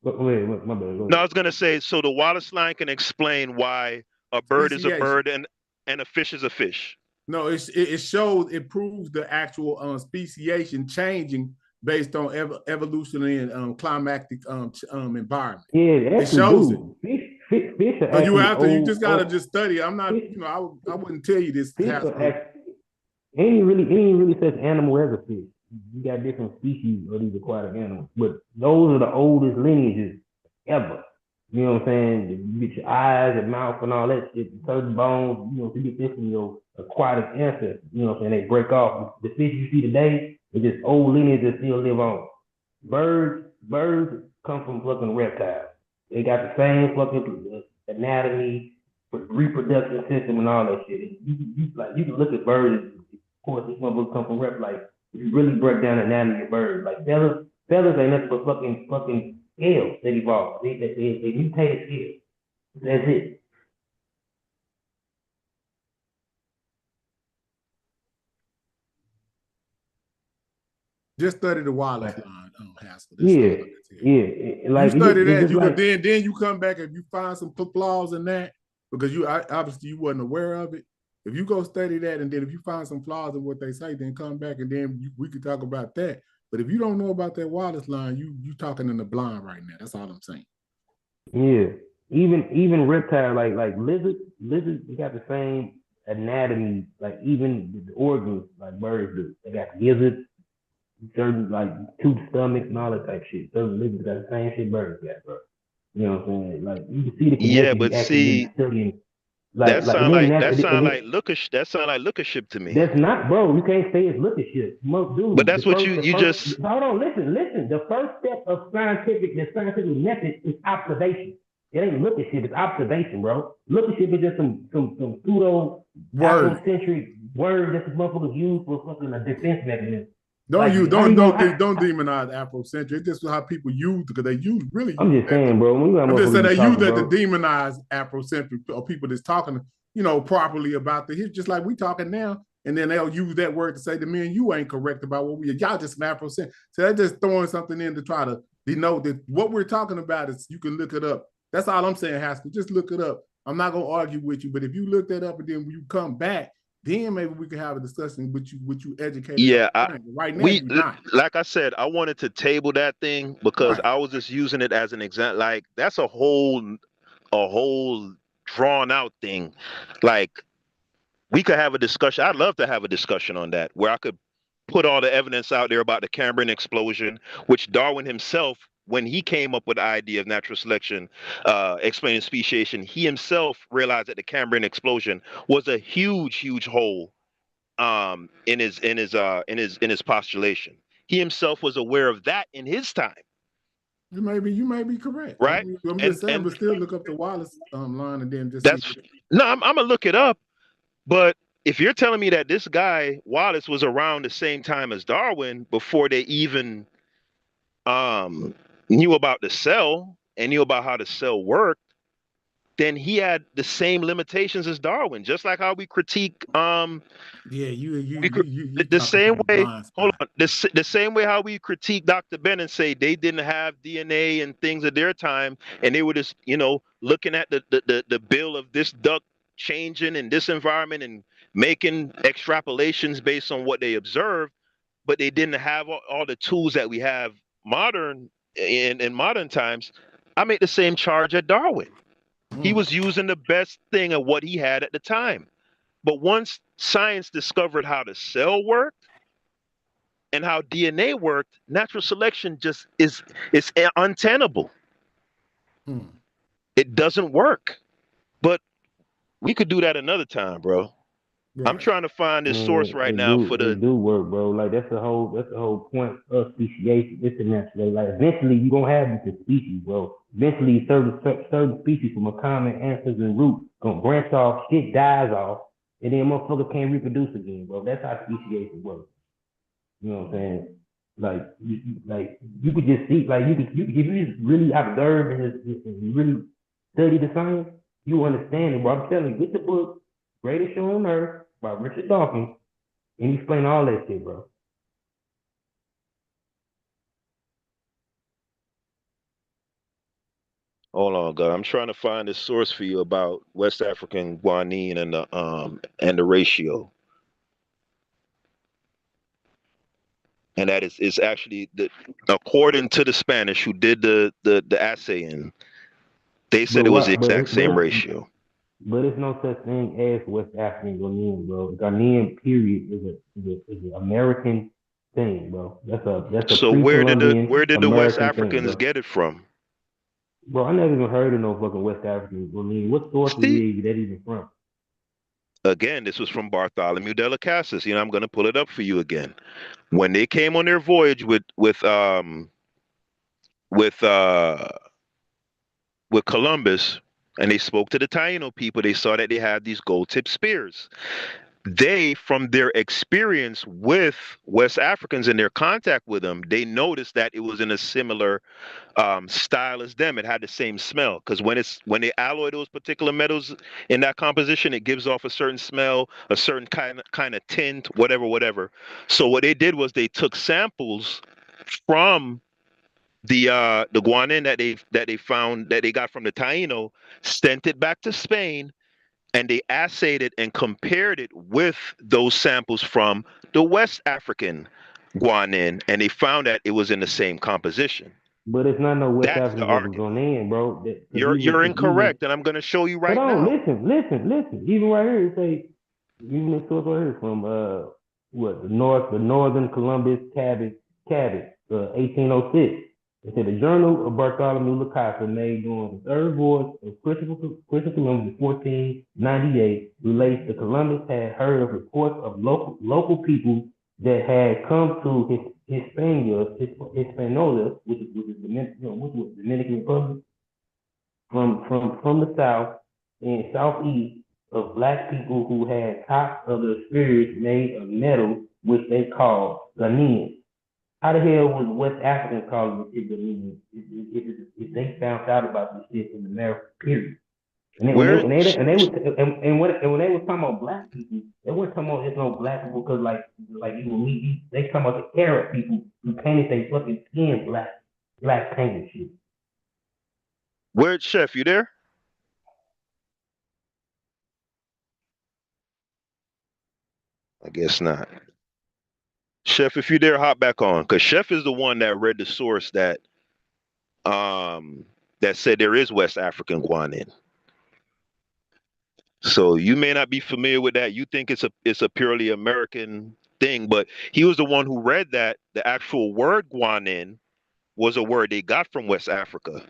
M: Wait, my bad.
H: No, I was gonna say, so the Wallace line can explain why a bird is a bird and a fish is a fish.
F: No, it shows, it proves the actual speciation changing based on evolutionary and climatic environment.
M: Yeah,
F: it shows
M: it. Fish are
F: so you have to,
M: old,
F: you just gotta just study. I'm not, I wouldn't tell you this.
M: Ain't really such animal as a fish. You got different species of these aquatic animals, but those are the oldest lineages ever. You know what I'm saying? You get your eyes and mouth and all that shit, certain bones, you know, to get this from your aquatic ancestors. You know what I'm saying? They break off. The fish you see today is just old lineage that still live on. Birds come from fucking reptiles. They got the same fucking anatomy, reproductive system, and all that shit. You can look at birds. Of course, this motherfucker come from reptiles. Like, if you really break down the anatomy of birds, like feathers ain't nothing but fucking scales that evolved. They mutated scales. That's it.
F: Just study the Wallace line, Haskell.
M: Yeah. Like
F: you study that, you then you come back if you find some flaws in that, because obviously you wasn't aware of it. If you go study that, and then if you find some flaws in what they say, then come back and then we could talk about that. But if you don't know about that Wallace line, you talking in the blind right now. That's all I'm saying.
M: Yeah, even reptile like lizards got the same anatomy, like even the organs like birds do. They got gizzards, certain like two stomachs and all that type shit. Certain lizards got the same shit birds got, bro. You know what I'm saying? Like you can see the connection.
H: Yeah, but see, that sound like lookership to me.
M: That's not, bro. You can't say it's lookership. Dude,
H: but that's what you just.
M: Hold on, listen. The first step of scientific method is observation. It ain't lookership, it's observation, bro. Lookership is just some pseudo Afrocentric word that the motherfuckers use for fucking a defense mechanism.
F: Don't demonize Afrocentric. It's just how people use it, because they use really.
M: I'm just saying, bro.
F: I'm just saying they use that to demonize Afrocentric or people that's talking, properly about the. Just like we talking now, and then they'll use that word to say to me and you ain't correct about what we are. Y'all just an Afrocentric. So they're just throwing something in to try to denote that what we're talking about is. You can look it up. That's all I'm saying, Haskell. Just look it up. I'm not gonna argue with you, but if you look that up and then when you come back, then maybe we can have a discussion with you educated.
H: Yeah,
F: right now you're not.
H: Like I said, I wanted to table that thing because I was just using it as an example. Like that's a whole drawn out thing. Like we could have a discussion. I'd love to have a discussion on that where I could put all the evidence out there about the Cambrian explosion, which Darwin himself, when he came up with the idea of natural selection, explaining speciation, he himself realized that the Cambrian explosion was a huge hole in his postulation. He himself was aware of that in his time.
F: You may be correct,
H: right?
F: I'm just saying, but still look up the Wallace line and then just.
H: I'm gonna look it up, but if you're telling me that this guy Wallace was around the same time as Darwin before they even knew about the cell and knew about how the cell worked, then he had the same limitations as Darwin, just like how we critique the same way. Hold on, the same way how we critique Dr. Ben and say they didn't have DNA and things at their time, and they were just looking at the bill of this duck changing in this environment and making extrapolations based on what they observed, but they didn't have all the tools that we have in modern times, I make the same charge at Darwin. He was using the best thing of what he had at the time. But once science discovered how the cell worked and how DNA worked, natural selection just is untenable. It doesn't work. But we could do that another time, bro. Right. I'm trying to find this source right now for the.
M: It do work, bro. Like that's the whole point of speciation. It's a natural. Like eventually you gonna have different species, bro. Eventually certain species from a common ancestors and root gonna branch off, shit dies off, and then motherfuckers can't reproduce again, bro. That's how speciation works. You know what I'm saying? Like you could just see, like if you just really observe and really study the science, you understand it, bro. I'm telling you, get the book Greatest Show on Earth by Richard Dawkins and explain all that shit, bro.
H: Hold on, God. I'm trying to find this source for you about West African guanine and the ratio. And that is actually according to the Spanish who did the assaying, they said it was the exact same ratio.
M: But it's no such thing as West African Ghanaian, bro. Ghanaian period is an American thing, bro. That's a
H: so where did the West Africans
M: thing,
H: get it from?
M: Bro, I never even heard of no fucking West African Ghanaian. What source is that even from?
H: Again, this was from Bartholomew de las Casas. You know, I'm gonna pull it up for you again. When they came on their voyage with Columbus, and they spoke to the Taino people, they saw that they had these gold-tipped spears. They, from their experience with West Africans and their contact with them, they noticed that it was in a similar style as them. It had the same smell, because when they alloy those particular metals in that composition, it gives off a certain smell, a certain kind of tint, whatever. So what they did was they took samples from the guanine that they found that they got from the Taino, sent it back to Spain, and they assayed it and compared it with those samples from the West African guanine, and they found that it was in the same composition.
M: But it's not no West African Ghanaian, bro.
H: You're incorrect, and I'm going to show you right now.
M: Listen. Even right here, it say, even this source right here from the Northern Columbus Cabot, 1806. It said the Journal of Bartholomew de las Casas made during the third voyage of Christopher Columbus in 1498 relates that Columbus had heard of reports of local people that had come to Hispaniola, which was the Dominican Republic, from the south and southeast, of black people who had tops of their spears made of metal, which they called Ghanaians. How the hell was West Africans calling it Ghanaians if they found out about this shit in America? Period. And when they was talking about black people, they weren't talking about it's no black people because like they talking about the Arab people who painted their fucking skin black painted shit.
H: Where's Chef? You there? I guess not. Chef, if you're there, hop back on, because Chef is the one that read the source that said there is West African guanine. So you may not be familiar with that. You think it's a purely American thing, but he was the one who read that the actual word guanine was a word they got from West Africa.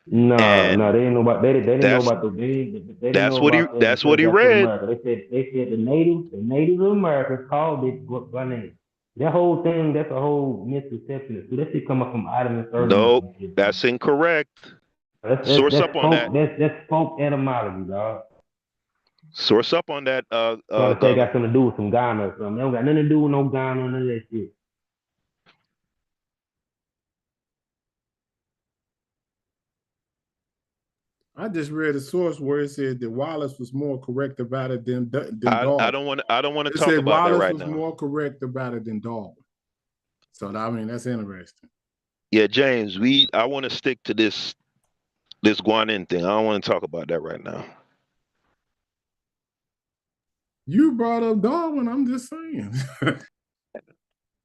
M: No, they didn't know about
H: That's what he read.
M: They said the natives of America called it guanine. That whole thing, that's a whole misconception. So that shit come up from Ottoman.
H: Nope, that's incorrect. Source up on that.
M: That's folk etymology, dog.
H: Source up on that.
M: They got something to do with some Ghana or something. They don't got nothing to do with no Ghana or none of that shit.
G: I just read a source where it said that Wallace was more correct about it than Darwin.
H: I don't want to talk about that right now.
G: Wallace was more correct about it than Darwin. So I mean, that's interesting.
H: Yeah, James, I want to stick to this guanine thing. I don't want to talk about that right now.
G: You brought up Darwin. I'm just saying.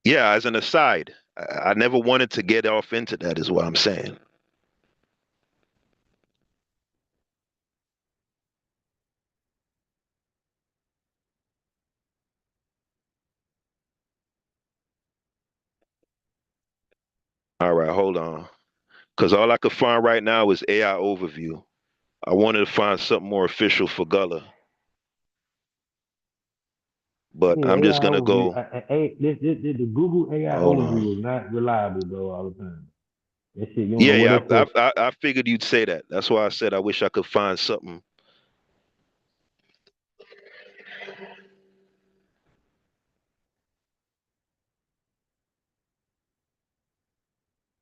H: Yeah, as an aside, I never wanted to get off into that, is what I'm saying. All right, hold on. Because all I could find right now is AI overview. I wanted to find something more official for Gullah, but
M: Yeah,
H: I'm
M: AI
H: just gonna
M: overview.
H: go.
M: The Google AI
H: Hold on.
M: overview is not reliable, bro. All the time. That shit, you don't know
H: Yeah,
M: what
H: yeah.
M: it's for.
H: I figured you'd say that. That's why I said I wish I could find something.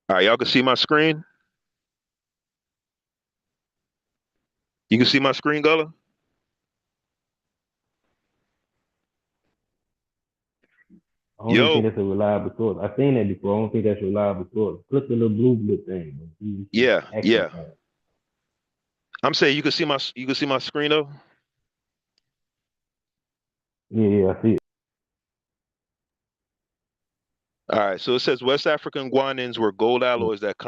H: All right, y'all can see my screen. You can see my screen, Gullah?
M: I don't even think
H: Yo.
M: that's a reliable source. I've seen that before. I don't think that's a reliable source. Click the little blue blip thing.
H: Yeah,
M: Action
H: yeah.
M: thing.
H: I'm saying you can see my screen though.
M: Yeah, I see it.
H: All right, so it says West African guanins were gold alloys that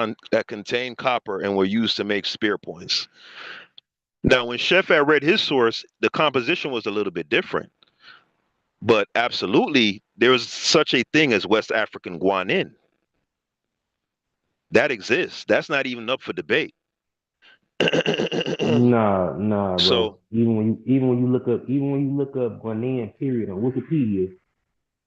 H: contain copper and were used to make spear points. Now, when Chef had read his source, the composition was a little bit different. But absolutely, there was such a thing as West African guanin. That exists. That's not even up for debate.
M: Nah,
H: So,
M: bro. Even when you look up Ghanaian period on Wikipedia,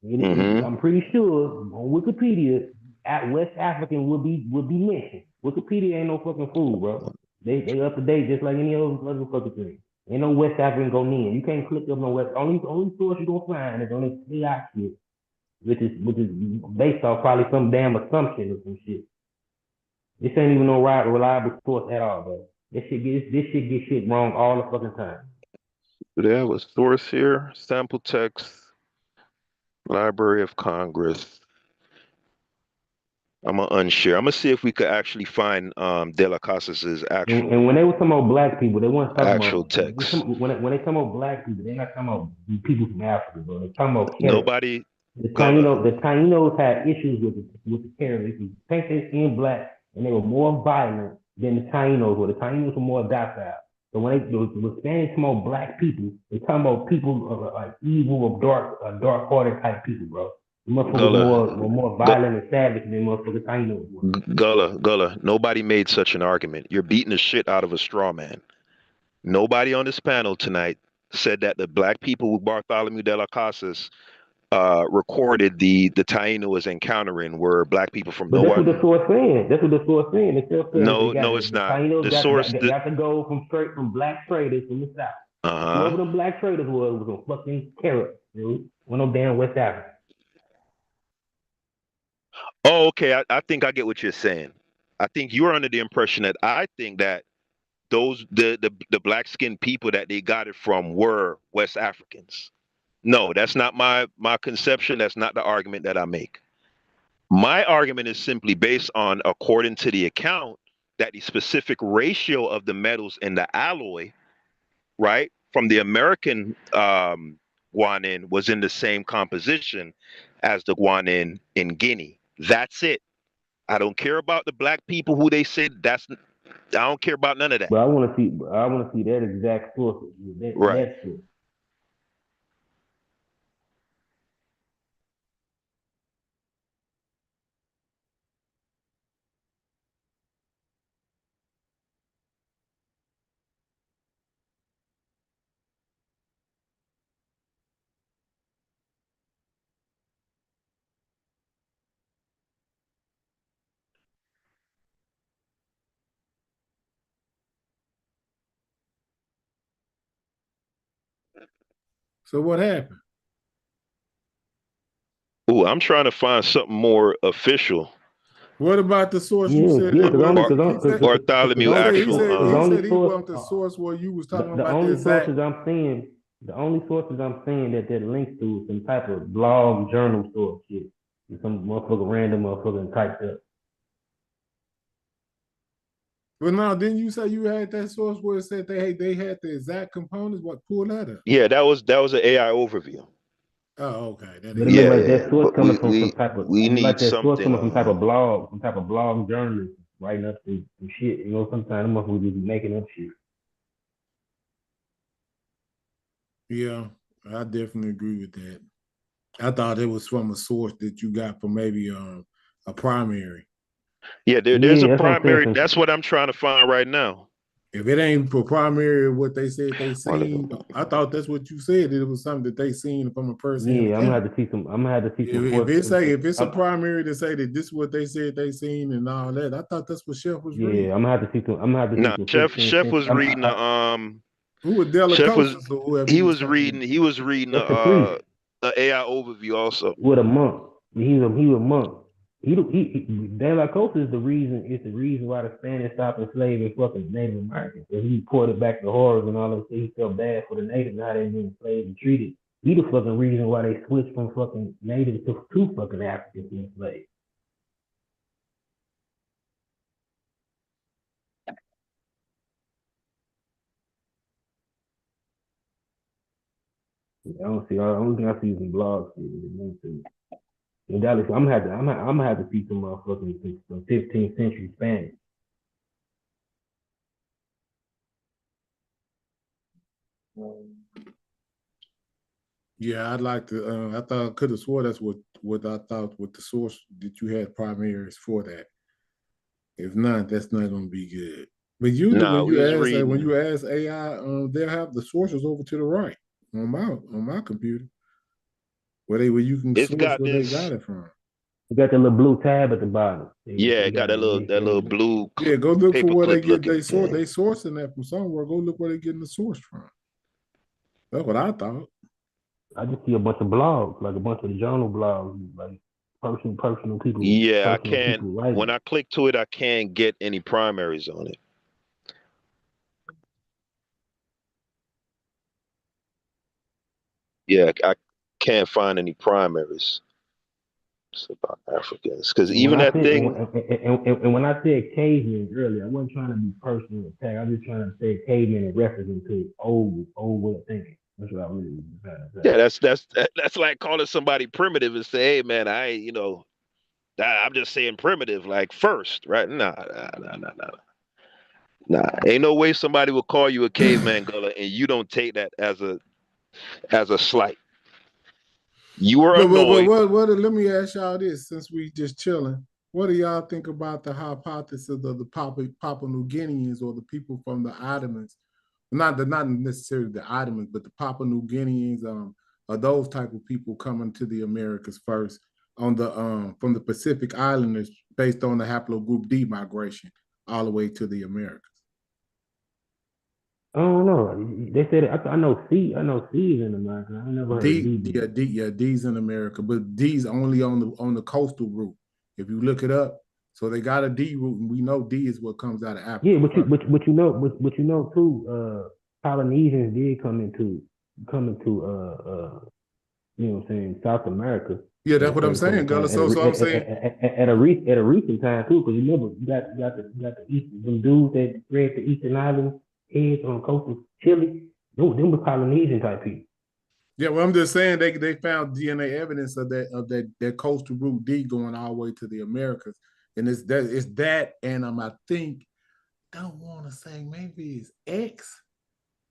H: mhm.
M: I'm pretty sure on Wikipedia, at West African would be mentioned. Wikipedia ain't no fucking fool, bro. They up to date just like any other fucking thing. Ain't no West African Ghanaian. You can't click up no West. Only source you gonna find is on this AI shit, which is based off probably some damn assumption or some shit. This ain't even no reliable source at all, bro. This shit get shit wrong all the fucking time.
H: Do they have a source here? Sample text, Library of Congress. I'm gonna unshare. I'm gonna see if we could actually find De La Casas's
M: And when they were talking about black people, they weren't talking
H: actual
M: about
H: text.
M: when they talking about black people, they're not talking about people from Africa, bro. They're talking about terrorists.
H: Nobody,
M: The
H: Gullah,
M: Tainos had issues with the terrorists. They paint their skin black, and they were more violent than the Tainos were. The Tainos were more docile. So when the Spanish talking about black people, they talking about people like evil, dark-hearted type people, bro. The motherfuckers
H: Gullah,
M: were more violent and savage than motherfuckers Tainos were.
H: Gullah. Nobody made such an argument. You're beating the shit out of a straw man. Nobody on this panel tonight said that the black people with Bartholomew de la Casas recorded the Taino was encountering were black people from
M: But that's what the
H: nowhere.
M: source saying. That's what the source saying. The source says they
H: No,
M: got
H: no,
M: the
H: it's not.
M: Tainos
H: The source.
M: got to go from black traders from the south. Whoever
H: Uh-huh.
M: the black traders was a fucking carrot, dude. One of them damn West African.
H: Oh, okay. I think I get what you're saying. I think you're under the impression that I think that those the black skinned people that they got it from were West Africans. No, that's not my conception. That's not the argument that I make. My argument is simply based on, according to the account, that the specific ratio of the metals in the alloy, right, from the American guanin was in the same composition as the guanin in Guinea. That's it. I don't care about the black people who they said that's. I don't care about none of that.
M: But I want to see that exact source.
H: Right.
M: That shit.
G: So what happened?
H: Ooh, I'm trying to find something more official.
G: What about the source you
M: Yeah,
G: said
M: yeah,
G: that
M: because only
G: wasn't?
M: because
H: Bartholomew
G: He
H: actual
G: said he
M: source
G: wasn't the source where you was talking
M: the
G: about the
M: only
G: exact.
M: sources I'm seeing, that links to is some type of blog journal source shit. Some random motherfucker typed up.
G: But now, didn't you say you had that source where it said they had the exact components? What, pull that up?
H: Yeah, that was an AI overview.
G: Oh, okay.
M: But it look like that source
H: but
M: coming from some type of,
H: we
M: it look like
H: need
M: that source
H: something.
M: coming from some type of blog journalist writing up some shit. You know, sometimes them motherfuckers just be making up shit.
G: Yeah, I definitely agree with that. I thought it was from a source that you got from maybe a primary.
H: Yeah, there's a primary. That's what I'm trying to find right now.
G: If it ain't for primary, what they said they seen, I thought that's what you said. It was something that they seen from a person.
M: Yeah, I'm gonna have to see some. I'm gonna have to see some.
G: If it's a primary to say that this is what they said they seen and all that, I thought that's what Chef was reading.
M: Yeah, I'm gonna have to see some. I'm gonna have to see some.
H: Chef was reading
G: who was Della Coates or whoever
H: he was reading the AI overview also.
M: With a monk. He was a monk. He De La Costa is the reason. It's the reason why the Spanish stopped enslaving fucking Native Americans. And he reported back the horrors and all of that. He felt bad for the natives, how they been enslaved and treated. He the fucking reason why they switched from fucking natives to fucking Africans being enslaved. I don't see. I don't think I see some blogs. In Dallas, I'm gonna have to see some motherfucking some 15th century Spanish.
G: Yeah, I'd like to. I thought I could have swore that's what I thought with the source that you had primaries for that. If not, that's not going to be good. But when you ask AI, they'll have the sources over to the right on my computer, where you can source where they got it from.
M: You got the little blue tab at the bottom.
H: Yeah, it got that little blue.
G: Yeah, go look for where they get they sourcing that from somewhere. Go look where they getting the source from. That's what I thought.
M: I just see a bunch of blogs, like a bunch of journal blogs, like personal people.
H: Yeah, I can't. When I click to it, I can't get any primaries on it. Yeah, I can't find any primaries. It's about Africans, because even that thing.
M: And when I said caveman earlier, I wasn't trying to be personal attack. I was just trying to say caveman and reference to old way of thinking. That's what I really was trying to say.
H: Yeah, that's like calling somebody primitive and say, "Hey, man, I'm just saying primitive, like first, right?" Nah. Ain't no way somebody will call you a caveman, Gullah, and you don't take that as a slight. You were annoyed.
G: Let me ask y'all this, since we just chilling. What do y'all think about the hypothesis of the Papua New Guineans or the people from the Ottomans? Not necessarily the Ottomans, but the Papua New Guineans, are those type of people coming to the Americas first on the from the Pacific Islanders based on the haplogroup D migration all the way to the Americas?
M: I don't know. They said I know C is in America. I never heard
G: D. D's in America, but D's only on the coastal route. If you look it up, so they got a D route, and we know D is what comes out of Africa.
M: Yeah, but you know too, Polynesians did come into you know what I'm saying, South America.
G: Yeah, that's what I'm saying, Gullah. So I'm saying
M: at a recent time too, because remember you got the Eastern, them dudes that spread the Eastern Islands heads on the coast of Chile. Them were Polynesian type people.
G: Yeah, well, I'm just saying they found DNA evidence of that coastal route D going all the way to the Americas, and it's that, and I think, don't want to say maybe it's X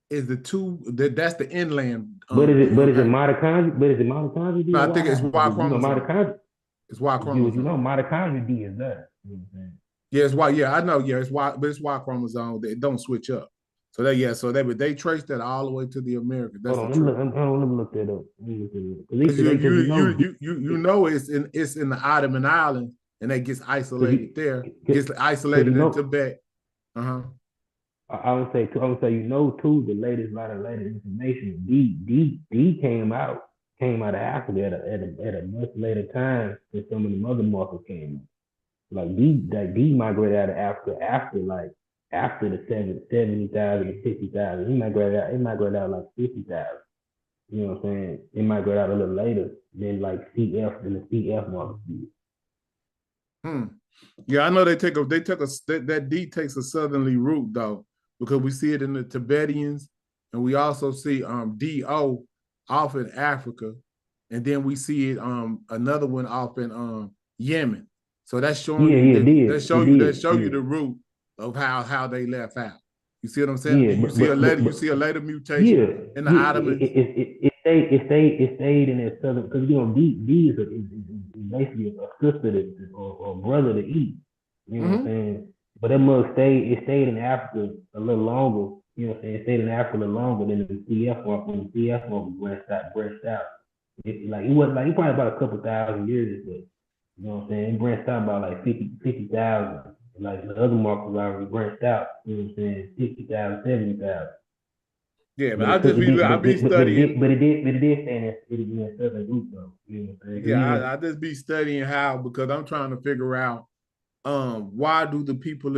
G: is the two that's the inland.
M: But is it mitochondria? But is it mitochondria?
G: No, I think it's Y chromosome. It's Y chromosome.
M: You know, mitochondria D is that. You know what I'm saying?
G: Yeah, it's Y. Yeah, I know. Yeah, it's Y, but it's Y chromosome. They don't switch up. So they traced that all the way to the Americas. That's
M: let me look that up.
G: You know it's in the Ottoman Islands, and they gets isolated there. Gets isolated in Tibet.
M: I would say too, the latest information. D came out of Africa at a much later time than some of the other markers came out. Like D migrated out of Africa after the 70,000 to 50,000. It migrated out like 50,000. You know what I'm saying? It migrated out a little later than like CF and the CF markers did.
G: Yeah, I know that D takes a southerly route though, because we see it in the Tibetans, and we also see DO off in Africa,
F: and then we see it another one off in Yemen. So that's showing that show you the root of how they left out. You see what I'm saying?
M: Yeah,
F: you see a later mutation in the Ottomans.
M: It stayed in that southern, because D is basically a sister or brother to E. You know what I'm saying? But that mug stayed in Africa a little longer. You know what I'm saying? It stayed in Africa a little longer than the CF one. When the CF one branched out. It probably about a couple thousand years, but you know what I'm saying? It branched out about like 50,000. Like the other markers already branched out. You know what I'm saying? 60,000, 70,000.
F: Yeah, but I be studying.
M: But it did stay in that southern group though. You know what I'm saying?
F: Yeah, I just be studying how, because I'm trying to figure out why do the people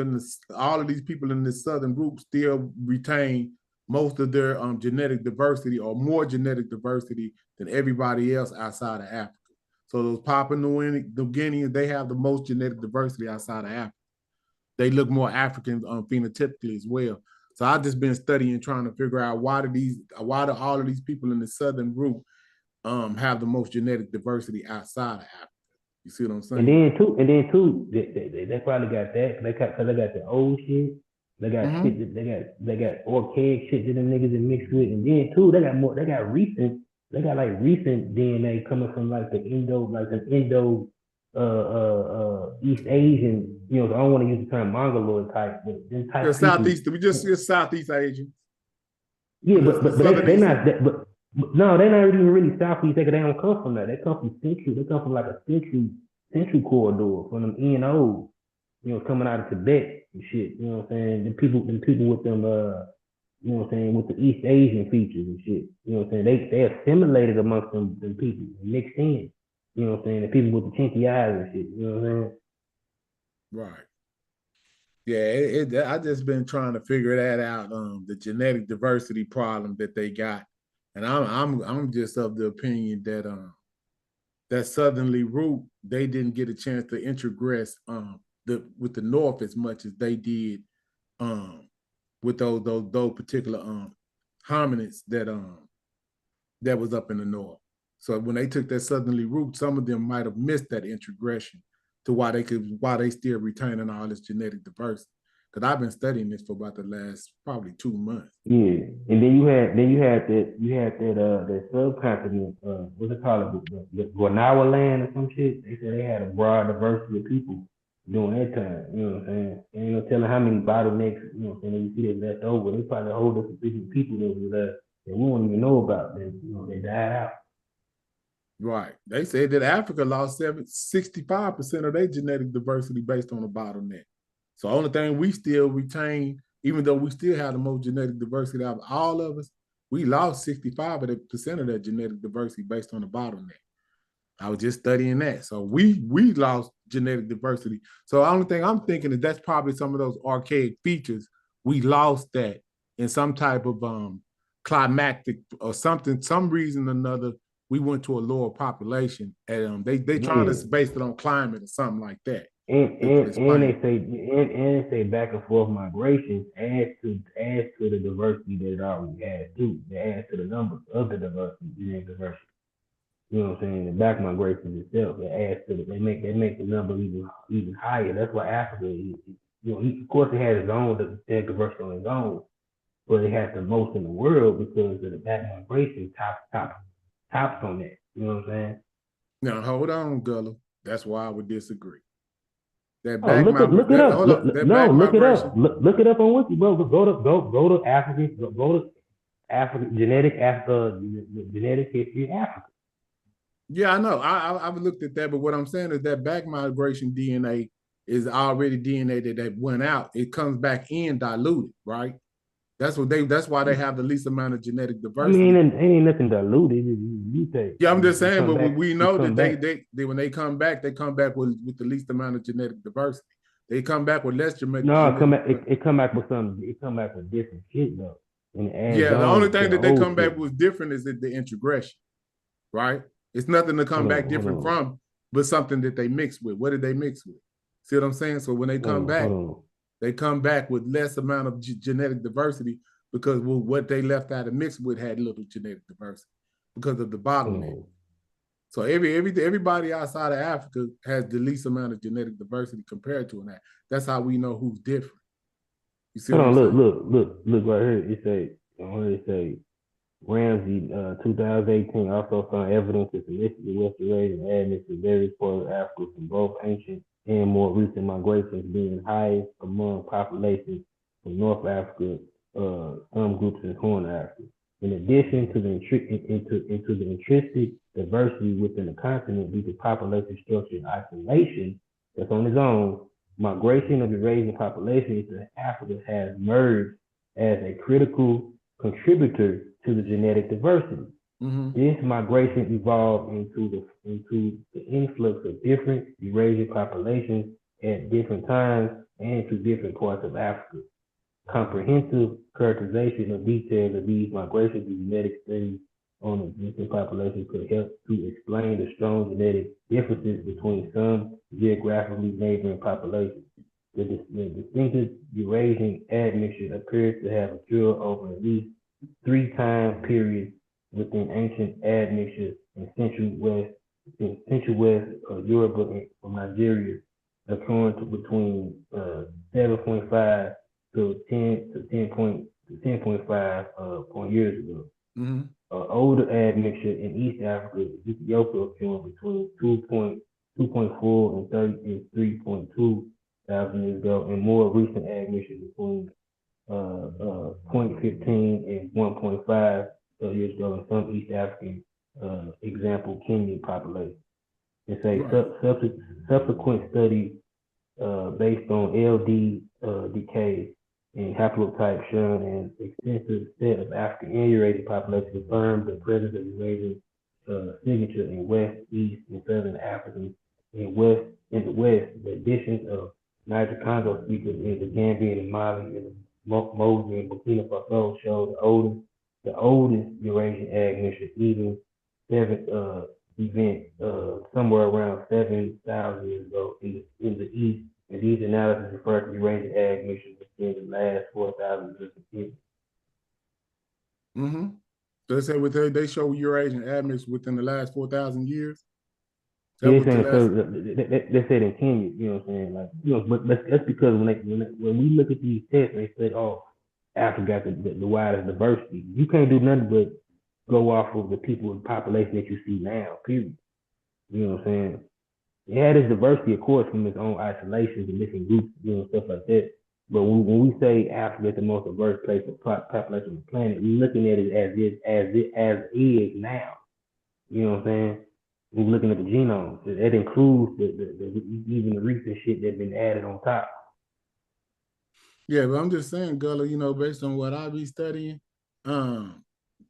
F: all of these people in this southern group still retain most of their genetic diversity, or more genetic diversity than everybody else outside of Africa. So those Papua New Guineans, they have the most genetic diversity outside of Africa. They look more African phenotypically as well. So I've just been studying, trying to figure out why do all of these people in the southern group have the most genetic diversity outside of Africa. You see what I'm saying?
M: And then too, they probably got that because they got the old shit. They got shit that they got archaic shit that them niggas are mixed with, and then too they got recent DNA coming from like an Indo East Asian. You know, I don't want to use the term Mongoloid type, but them type
F: Southeast. We just Southeast Asian.
M: Yeah, but they're not that. But no, they're not even really Southeast. They don't come from that. They come from Central. They come from like a Central corridor from them ENOs. You know, coming out of Tibet and shit. You know what I'm saying? The people with them. You know what I'm saying, with the East Asian features and shit. You know what I'm saying? They assimilated amongst them people, mixed in. You know what I'm saying? The people with the chinky eyes and shit. You know what I'm saying?
F: Right. Yeah, I just been trying to figure that out. The genetic diversity problem that they got, and I'm just of the opinion that that southerly root, they didn't get a chance to introgress with the North as much as they did with those particular hominids that was up in the North. So when they took that southerly root, some of them might have missed that introgression to why they still retaining all this genetic diversity. Because I've been studying this for about the last probably 2 months.
M: Yeah, and then you had that subcontinent, what's it called, the Guanawa land or some shit. They said they had a broad diversity of people during that time. You know what I'm saying? And you know, telling how many bottlenecks, you know what I'm saying, you see that left over. There's probably a whole different people that was there that we don't even know about. That, you know, they died out.
F: Right. They said that Africa lost 65% of their genetic diversity based on the bottleneck. So the only thing we still retain, even though we still have the most genetic diversity out of all of us, we lost 65% of that genetic diversity based on the bottleneck. I was just studying that. So we lost genetic diversity. So the only thing I'm thinking is that's probably some of those archaic features. We lost that in some type of climactic or something, some reason or another. We went to a lower population, and they trying to base it on climate or something like that.
M: And they say back and forth migration adds to the diversity that it already has too. It adds to the numbers of the diversity. You know what I'm saying? The back migration itself, it adds to it. They make the number even higher. That's why Africa is, you know, of course it has its own diversity on its own, but it has the most in the world because of the back migration tops on that. You know what I'm saying?
F: Now hold on, Gullah. That's why I would disagree. That
M: back look it up. Look it up on Wiki, bro. Go to African. Go to African genetic history of Africa.
F: Yeah, I know. I've looked at that, but what I'm saying is that back migration DNA is already DNA that went out. It comes back in diluted, right? That's why they have the least amount of genetic diversity.
M: I mean, ain't nothing diluted. You say.
F: Yeah, I'm just saying, but we know that they when they come back with the least amount of genetic diversity. They come back with less genetic.
M: No, it come back with something. It come back with different shit though.
F: Yeah, the only thing that they come back with different is the introgression, right? It's nothing to come back different from, but something that they mix with. What did they mix with? See what I'm saying? So when they come back, they come back with less amount of genetic diversity because what they left out of mix with had little genetic diversity because of the bottleneck. So everybody outside of Africa has the least amount of genetic diversity compared to that. That's how we know who's different. You see what I'm saying?
M: Look right here. It say Ramsey, 2018 also found evidence of significant restoration admixture in various parts of Africa from both ancient and more recent migrations being highest among populations from North Africa, some groups in Horn Africa. In addition to the intrinsic diversity within the continent due to population structure and isolation that's on its own, migration of Eurasian populations to Africa has emerged as a critical contributor to the genetic diversity. Mm-hmm. This migration evolved into the influx of different Eurasian populations at different times and to different parts of Africa. Comprehensive characterization of details of these migrations and genetic studies on existing populations could help to explain the strong genetic differences between some geographically neighboring populations. The distinctive Eurasian admixture appears to have occurred over at least 3 time periods within ancient admixture in Central West Europe from Nigeria, occurring to between 7.5 to 10.5 years ago. Mm-hmm. Older admixture in East Africa, Ethiopia, occurring between 2.4 and 3.2 thousand years ago, and more recent admixture between 0.15 and 1.5 years ago in some East African, example, Kenyan population. It's a subsequent study based on LD decay and haplotype showing an extensive set of African and Eurasian populations confirmed the presence of Eurasian signature in West, East, and Southern Africa. In the West, the additions of Niger Congo speakers in the Gambia and Mali and Mozambique and Burkina Faso show the oldest Eurasian admixture event somewhere around 7,000 years ago in the East, and these analyses refer to Eurasian admixture within the last 4,000 years of history.
F: Mm-hmm. So they show Eurasian admixture within the last 4,000 years.
M: They said in Kenya, you know what I'm saying? Like, but that's because when we look at these tests, they said, oh, Africa got the widest diversity. You can't do nothing but go off of the people and population that you see now, period. You know what I'm saying? It had its diversity, of course, from its own isolations and different groups, stuff like that. But when we say Africa is the most diverse place for population on the planet, we're looking at it as it is now. You know what I'm saying? We're looking at the genome. That includes even the recent shit that's been added on top.
F: Yeah, but I'm just saying, Gullah, based on what I be studying,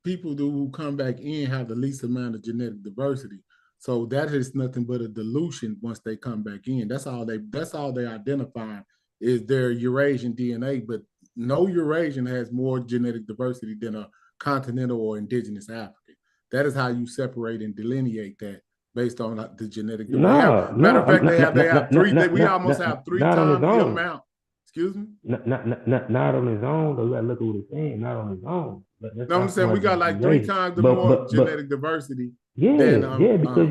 F: people who come back in have the least amount of genetic diversity. So that is nothing but a dilution once they come back in. That's all they identify is their Eurasian DNA, but no Eurasian has more genetic diversity than a continental or indigenous African. That is how you separate and delineate that based on the genetic diversity. Matter of fact, they have three. We almost have 3 times the amount. Excuse me?
M: Not on his own, though. You gotta look at what he's saying, not on his own.
F: No, I'm saying we got like 3 times the more genetic diversity.
M: Yeah, because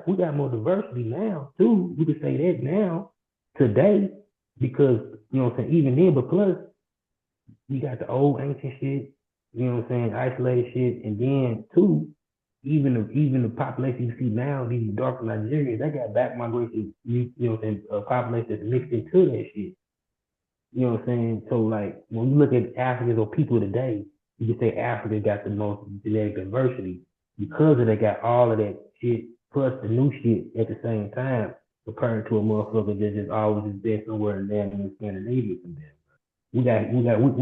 M: we got more diversity now too. We could say that now, today, because you know what I'm saying, even then, but plus you got the old ancient shit, you know what I'm saying, isolated shit, and then too, even the population you see now, these dark Nigerians, they got back migration, you know what I'm saying, population that's mixed into that shit. You know what I'm saying? So like when you look at Africans or people today, you can say Africa got the most genetic diversity because they got all of that shit plus the new shit at the same time, compared to a motherfucker that just always been somewhere in Scandinavia from them. We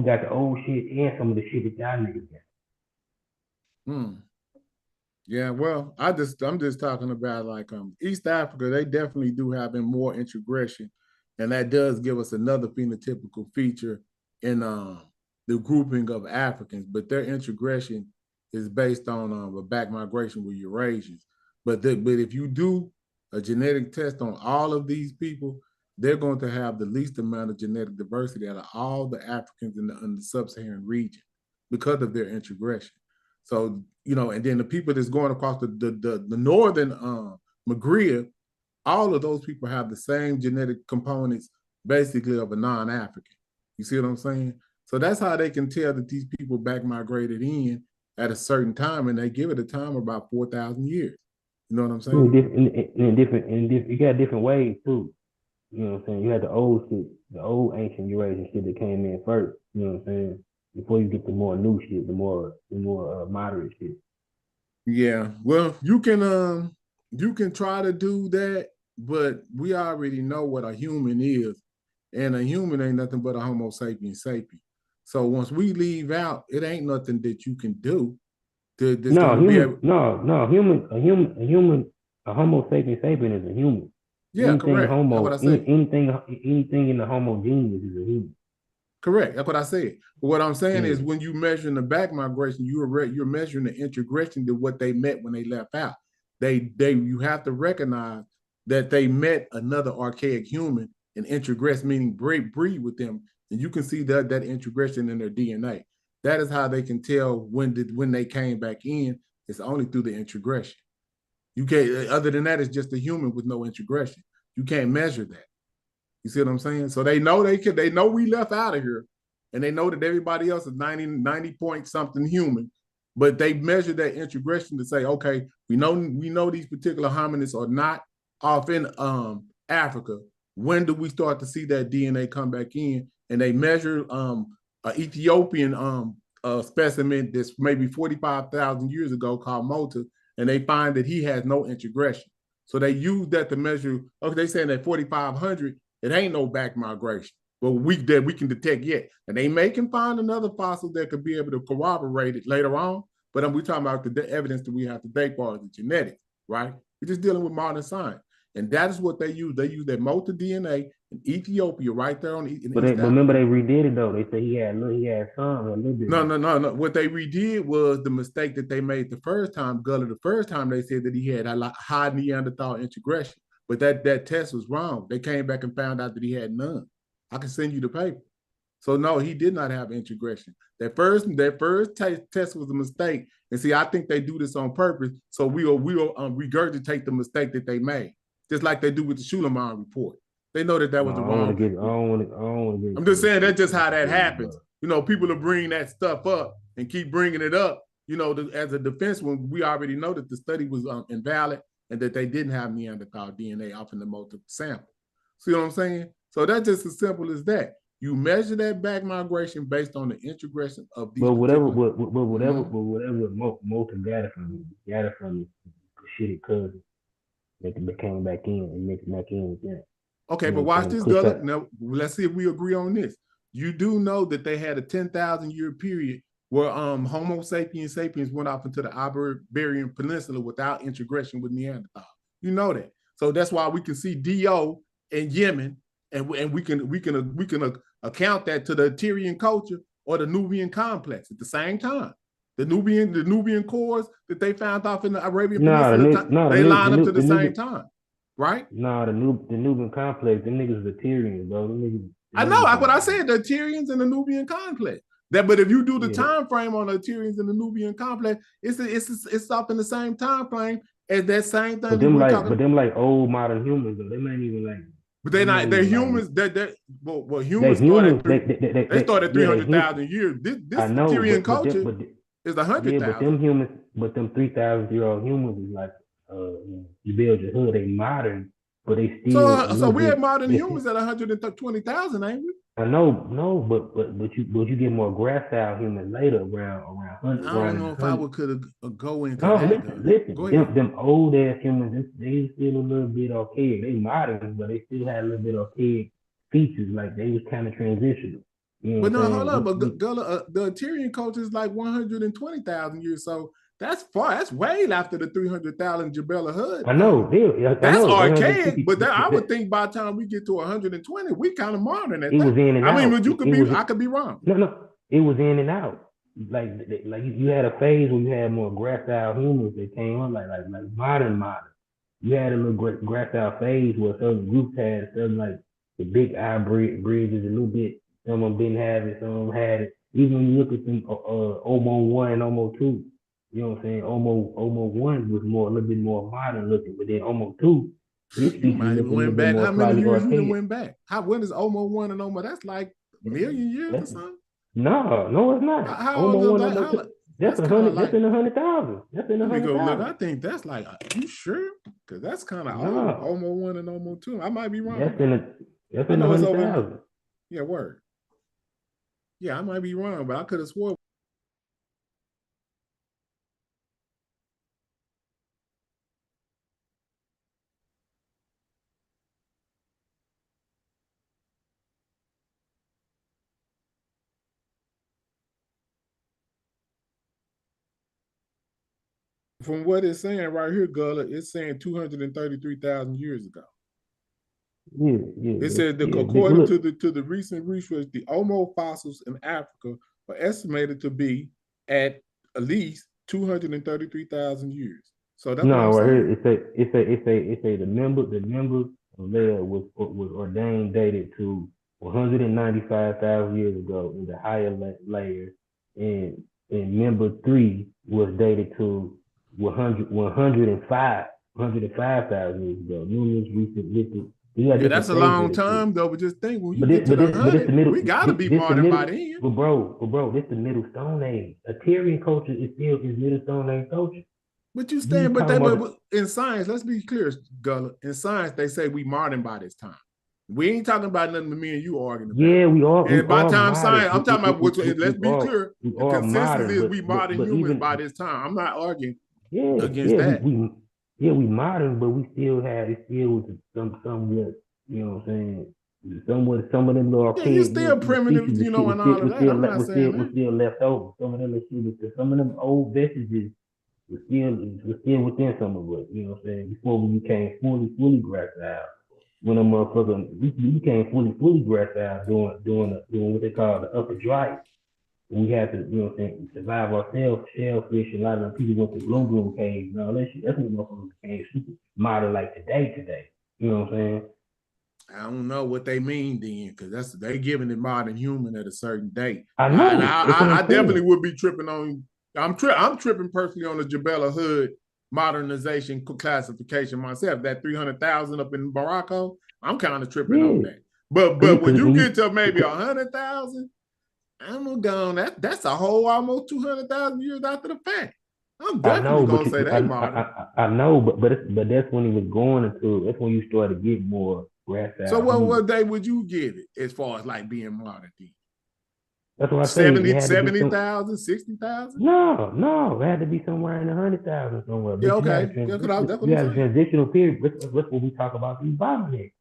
M: got the old shit and some of the shit that y'all niggas got.
F: Yeah, well, I'm just talking about like East Africa. They definitely do have more integration, and that does give us another phenotypical feature in the grouping of Africans. But their integration is based on a back migration with Eurasians. But if you do a genetic test on all of these people, they're going to have the least amount of genetic diversity out of all the Africans in the sub-Saharan region because of their integration. So, you know, and then the people that's going across the northern Maghreb, all of those people have the same genetic components basically of a non-African. You see what I'm saying? So that's how they can tell that these people back migrated in at a certain time, and they give it a time of about 4,000 years. You know what I'm saying?
M: You got different ways too. You know what I'm saying? You had the old shit, the old ancient Eurasian shit that came in first. You know what I'm saying? Before you get the more new shit, the more moderate shit.
F: Yeah. Well, you can try to do that, but we already know what a human is, and a human ain't nothing but a Homo sapiens sapien. So once we leave out, it ain't nothing that you can do.
M: A Homo sapiens sapien is a human.
F: Yeah, correct. That's what I said.
M: Anything in the Homo genus is a human.
F: Correct. That's what I said. But what I'm saying is, when you measure the back migration, you're measuring the integration to what they met when they left out. You have to recognize that they met another archaic human and introgressed, meaning breed with them, and you can see that integration in their DNA. That is how they can tell when they came back in. It's only through the integration. You can't. Other than that, it's just a human with no integration. You can't measure that. You see what I'm saying? So they know they know we left out of here, and they know that everybody else is 90 point something human, but they measure that integration to say, okay, we know these particular hominids are not off in Africa. When do we start to see that DNA come back in? And they measure an Ethiopian specimen that's maybe 45,000 years ago called Mota, and they find that he has no integration. So they use that to measure. Okay, they saying that 4,500. It ain't no back migration, but we can detect yet. And they may can find another fossil that could be able to corroborate it later on. But we're talking about the evidence that we have today for the genetics, right? We're just dealing with modern science. And that is what they use. They use that Mota DNA in Ethiopia right there on
M: But remember they redid it though. They said he had some a little bit.
F: No. What they redid was the mistake that they made the first time. Gullah, the first time they said that he had a high Neanderthal integration. But that test was wrong. They came back and found out that he had none. I can send you the paper. So no, he did not have integration. That first test was a mistake. And see, I think they do this on purpose. So we'll regurgitate the mistake that they made, just like they do with the Schuleman report. They know that was the wrong. I'm just saying that's just how that happens. You know, people will bring that stuff up and keep bringing it up. You know, as a defense, when we already know that the study was invalid, and that they didn't have Neanderthal DNA off in the multiple sample. See what I'm saying? So that's just as simple as that. You measure that back migration based on the integration of these.
M: But whatever Mota got it from his shitty cousin that came back in and mixed back in with that.
F: Okay, but watch this, Gullah. Now let's see if we agree on this. You do know that they had a 10,000 year period where Homo sapiens sapiens went off into the Iberian Peninsula without integration with Neanderthal. You know that. So that's why we can see Do in Yemen, and we can account that to the Tyrian culture or the Nubian complex at the same time. The Nubian cores that they found off in the Arabian Peninsula, they line up to the same time, right?
M: No, the Nubian complex, them niggas are Tyrians, bro.
F: I know. That's what I said. The Tyrians and the Nubian complex. But if you do the time frame on the Tyrians and the Nubian complex, it's up in the same time frame as that same thing.
M: But them like old modern humans though. They ain't even like.
F: But they're humans. Humans started. They started 300,000 years. This Tyrian culture is 100,000.
M: Yeah, but them 3,000-year-old humans is like you build your hood. They modern, but they still.
F: So we have modern humans at 120,000, ain't we?
M: I know, no, but you get more gracile humans later around 100.
F: I don't know if I could go into
M: that. Listen, them old ass humans, they still a little bit archaic. They modern, but they still had a little bit archaic features. Like they was kind of transitional. You know
F: but no, hold up. But the Tyrian culture is like 120,000 years. So that's far. That's way after the 300,000 Jabela Hood.
M: I know.
F: That's archaic. But I would think by the time we get to 120, we kind of modern at that.
M: It was in and out.
F: I mean, I could be wrong.
M: No. It was in and out. Like you had a phase where you had more gracile humans that came on, like modern. You had a little gracile phase where certain groups had certain like the big eye bridges a little bit. Some of them didn't have it. Some of them had it. Even when you look at them, Omo 1 and Omo 2. You know what I'm saying? Homo 1 was a little bit more modern looking, but then Homo 2, his
F: You
M: features
F: might
M: look
F: have
M: a little
F: went
M: bit
F: back.
M: more
F: How many
M: slightly
F: years you done
M: archaic.
F: went back? When is Homo 1 and Homo? That's like a million years or something.
M: No, it's not.
F: How
M: Homo
F: old
M: 1,
F: is
M: Homo
F: that?
M: 2.
F: That's kind of
M: That's
F: like.
M: in 100,000. That's in
F: Let me go look.
M: 100,000.
F: I think that's like. You sure? Because that's kind of old.
M: No,
F: Homo 1 and Homo 2. I might be wrong.
M: that's in
F: I know it's over.
M: 100,000.
F: Yeah, word. Yeah, I might be wrong, but I could have swore. From what it's saying right here, Gullah, it's saying 233,000 years ago.
M: Yeah.
F: It says that according to the recent research, the Homo fossils in Africa are estimated to be at least 233,000 years. So that's what I'm
M: right
F: saying.
M: here it say the member of Leah was ordained dated to 195,000 years ago in the higher layer, and member 3 was dated to 105,000 years ago. Numerous recent listed.
F: Yeah, that's a long time though. But just think, when you get to the 100, we gotta be modern by then.
M: But bro, this the Middle Stone Age. Assyrian culture is Middle Stone Age culture.
F: But you stand, but in science, let's be clear, Gullah. In science, they say we modern by this time. We ain't talking about nothing that me and you arguing about.
M: Yeah, we are.
F: And by time
M: modern.
F: science, I'm talking about let's be clear.
M: The
F: consensus is we modern humans by this time. I'm not arguing against that.
M: We modern, but we still have somewhat, you know what I'm saying? Somewhat, some of them little archaic.
F: You're still primitive, and all of that. I'm not saying that.
M: We're still left over. Some of them old vestiges was still within some of us, you know what I'm saying? Before we became fully gracile. When a motherfucker, we became fully gracile doing what they call the upper dry. We had to, you know what I'm saying, survive ourselves, shellfish, and a lot of the people went to gloom caves and all that shit. That's when motherfuckers became super modern like today. You know what I'm saying?
F: I don't know what they mean then, because they giving it modern human at a certain date.
M: I know.
F: I definitely would be tripping on. I'm tripping personally on the Jabella Hood modernization classification myself. That 300,000 up in Morocco, I'm kind of tripping on that. But when you get to maybe 100,000, I'm gone. That's a whole almost 200,000 years after the fact. I'm definitely gonna say they modern.
M: I know, but that's when he was going into. That's when you started to get more gracile.
F: So what day would you give it as far as like being modern?
M: That's what I say.
F: 70,000, 60,000?
M: No, it had to be somewhere in the 100,000 somewhere.
F: Yeah, okay.
M: You had a transitional period. That's what we talk about these bottlenecks.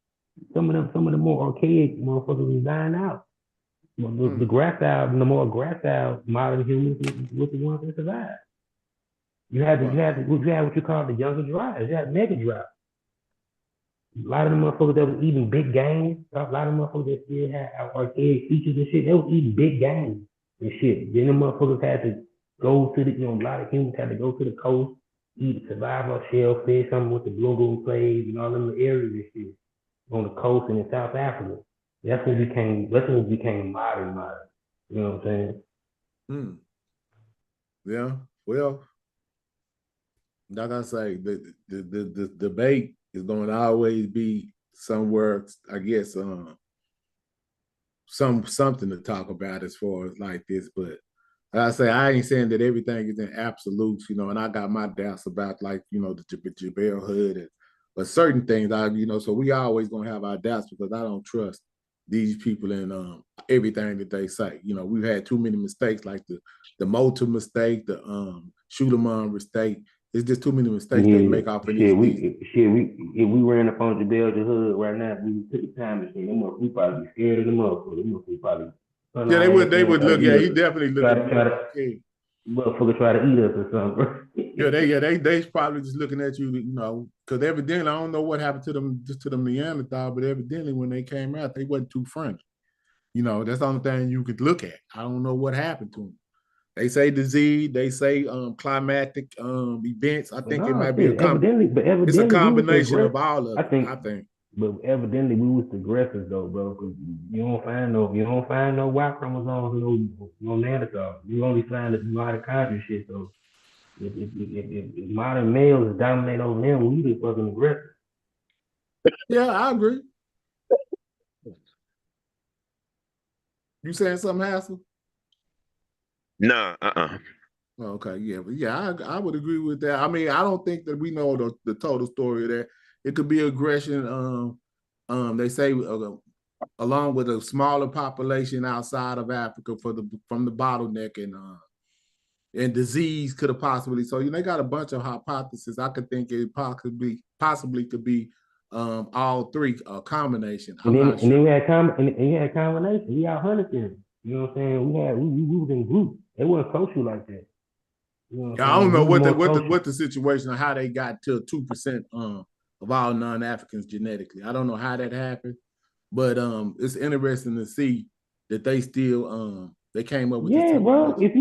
M: Some of the more archaic motherfuckers was dying out. The gracile, the more gracile modern humans was the ones that survived. You had what you call the younger dryas. You had mega dryas. A lot of the motherfuckers that was eating big game, a lot of motherfuckers that still had archaic features and shit, they was eating big game and shit. Then the motherfuckers had to go to a lot of humans had to go to the coast, eat survival shellfish, something with the blue plagues and all them areas and shit on the coast and in South Africa. That's when we became modern. You know what I'm saying?
F: Yeah. Well, like I say, the debate is going to always be somewhere, I guess, something to talk about as far as like this. But like I say, I ain't saying that everything is in absolutes, and I got my doubts about like, the Jabel Hood, but certain things, so we always going to have our doubts because I don't trust these people in everything that they say. We've had too many mistakes, like the Motor mistake, the Schuleman mistake. It's just too many mistakes they make off of these.
M: If we ran up on Jabel the Hood right now, we took the time machine. We probably be scared of them motherfuckers.
F: Yeah, they would look. Yeah, he definitely look at me.
M: Motherfucker try to eat us or something.
F: They probably just looking at you, because evidently I don't know what happened to them Neanderthal, but evidently when they came out, they wasn't too friendly. That's the only thing you could look at. I don't know what happened to them. They say disease. They say climatic events. I think it might be it's a combination of all of it. I think.
M: But evidently we was aggressors though, bro. Because you don't find no Y chromosomes in no Neanderthal. You only find the mitochondria shit. So if modern males dominate over them, we the fucking aggressor.
F: Yeah, I agree. You saying something, Hassel?
H: Nah,
F: Okay, yeah, but yeah, I would agree with that. I mean, I don't think that we know the total story of that. It could be aggression. They say along with a smaller population outside of Africa from the bottleneck and disease could have possibly. So they got a bunch of hypotheses. I could think it possibly could be all three, a combination. I'm not sure.
M: And then we had combination. We out hunted them. You know what I'm saying? We was in groups. It wasn't social like that. You know what
F: I
M: I'm
F: don't know
M: saying?
F: what the situation or how they got to 2% of all non-Africans genetically. I don't know how that happened, but it's interesting to see that they still they came up with this.
M: Yeah, bro. If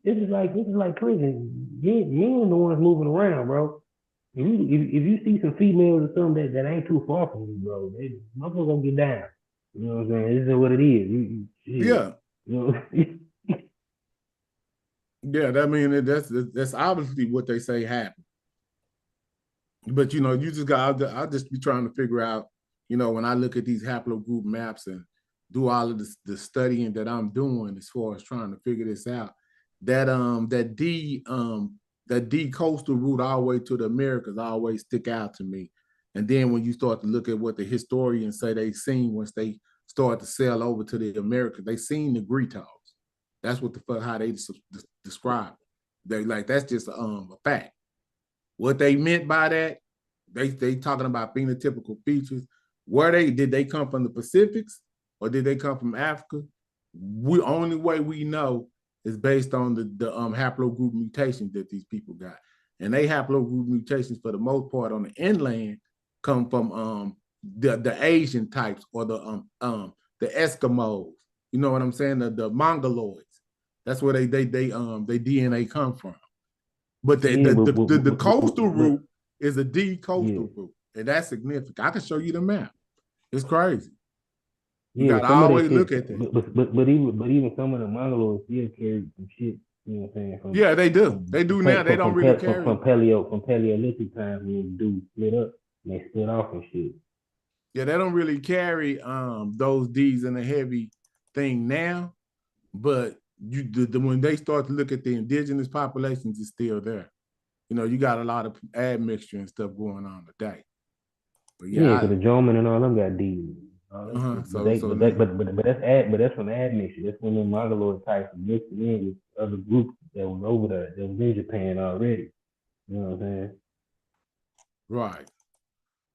M: this is like prison. Men the ones moving around, bro. If you see some females or something that ain't too far from you, bro, they motherfuckers gonna get down. You know what I'm saying? This is what it is.
F: Yeah.
M: You know?
F: Yeah, I mean that's obviously what they say happened. But you just I'll just be trying to figure out, when I look at these haplogroup maps and do all of the studying that I'm doing as far as trying to figure this out, that D coastal route all the way to the Americas always stick out to me. And then when you start to look at what the historians say they seen once they start to sail over to the Americas, they seen the Gritos. That's what the fuck how they describe it. They like that's just a fact. What they meant by that, they talking about phenotypical features. Did they come from the Pacifics or did they come from Africa? Only way we know is based on the haplogroup mutations that these people got. And they haplogroup mutations for the most part on the inland come from the Asian types or the Eskimos. You know what I'm saying? The Mongoloids. That's where they DNA come from. But the coastal route is a D coastal route, and that's significant. I can show you the map. It's crazy. You gotta always look at that.
M: But even some of the Mongoloids still carry some shit. You know what I'm saying?
F: Yeah, they do. They do now. They don't really carry
M: from Paleolithic times when dudes split up and they split off and shit.
F: Yeah, they don't really carry those D's in a heavy thing now, but when they start to look at the indigenous populations, it's still there. You got a lot of admixture and stuff going on today.
M: But because the German and all them got D's. But that's from admixture. That's when the Mongoloid types mixed in with other groups that was over there, that was in Japan already. You know what I'm saying?
F: Right.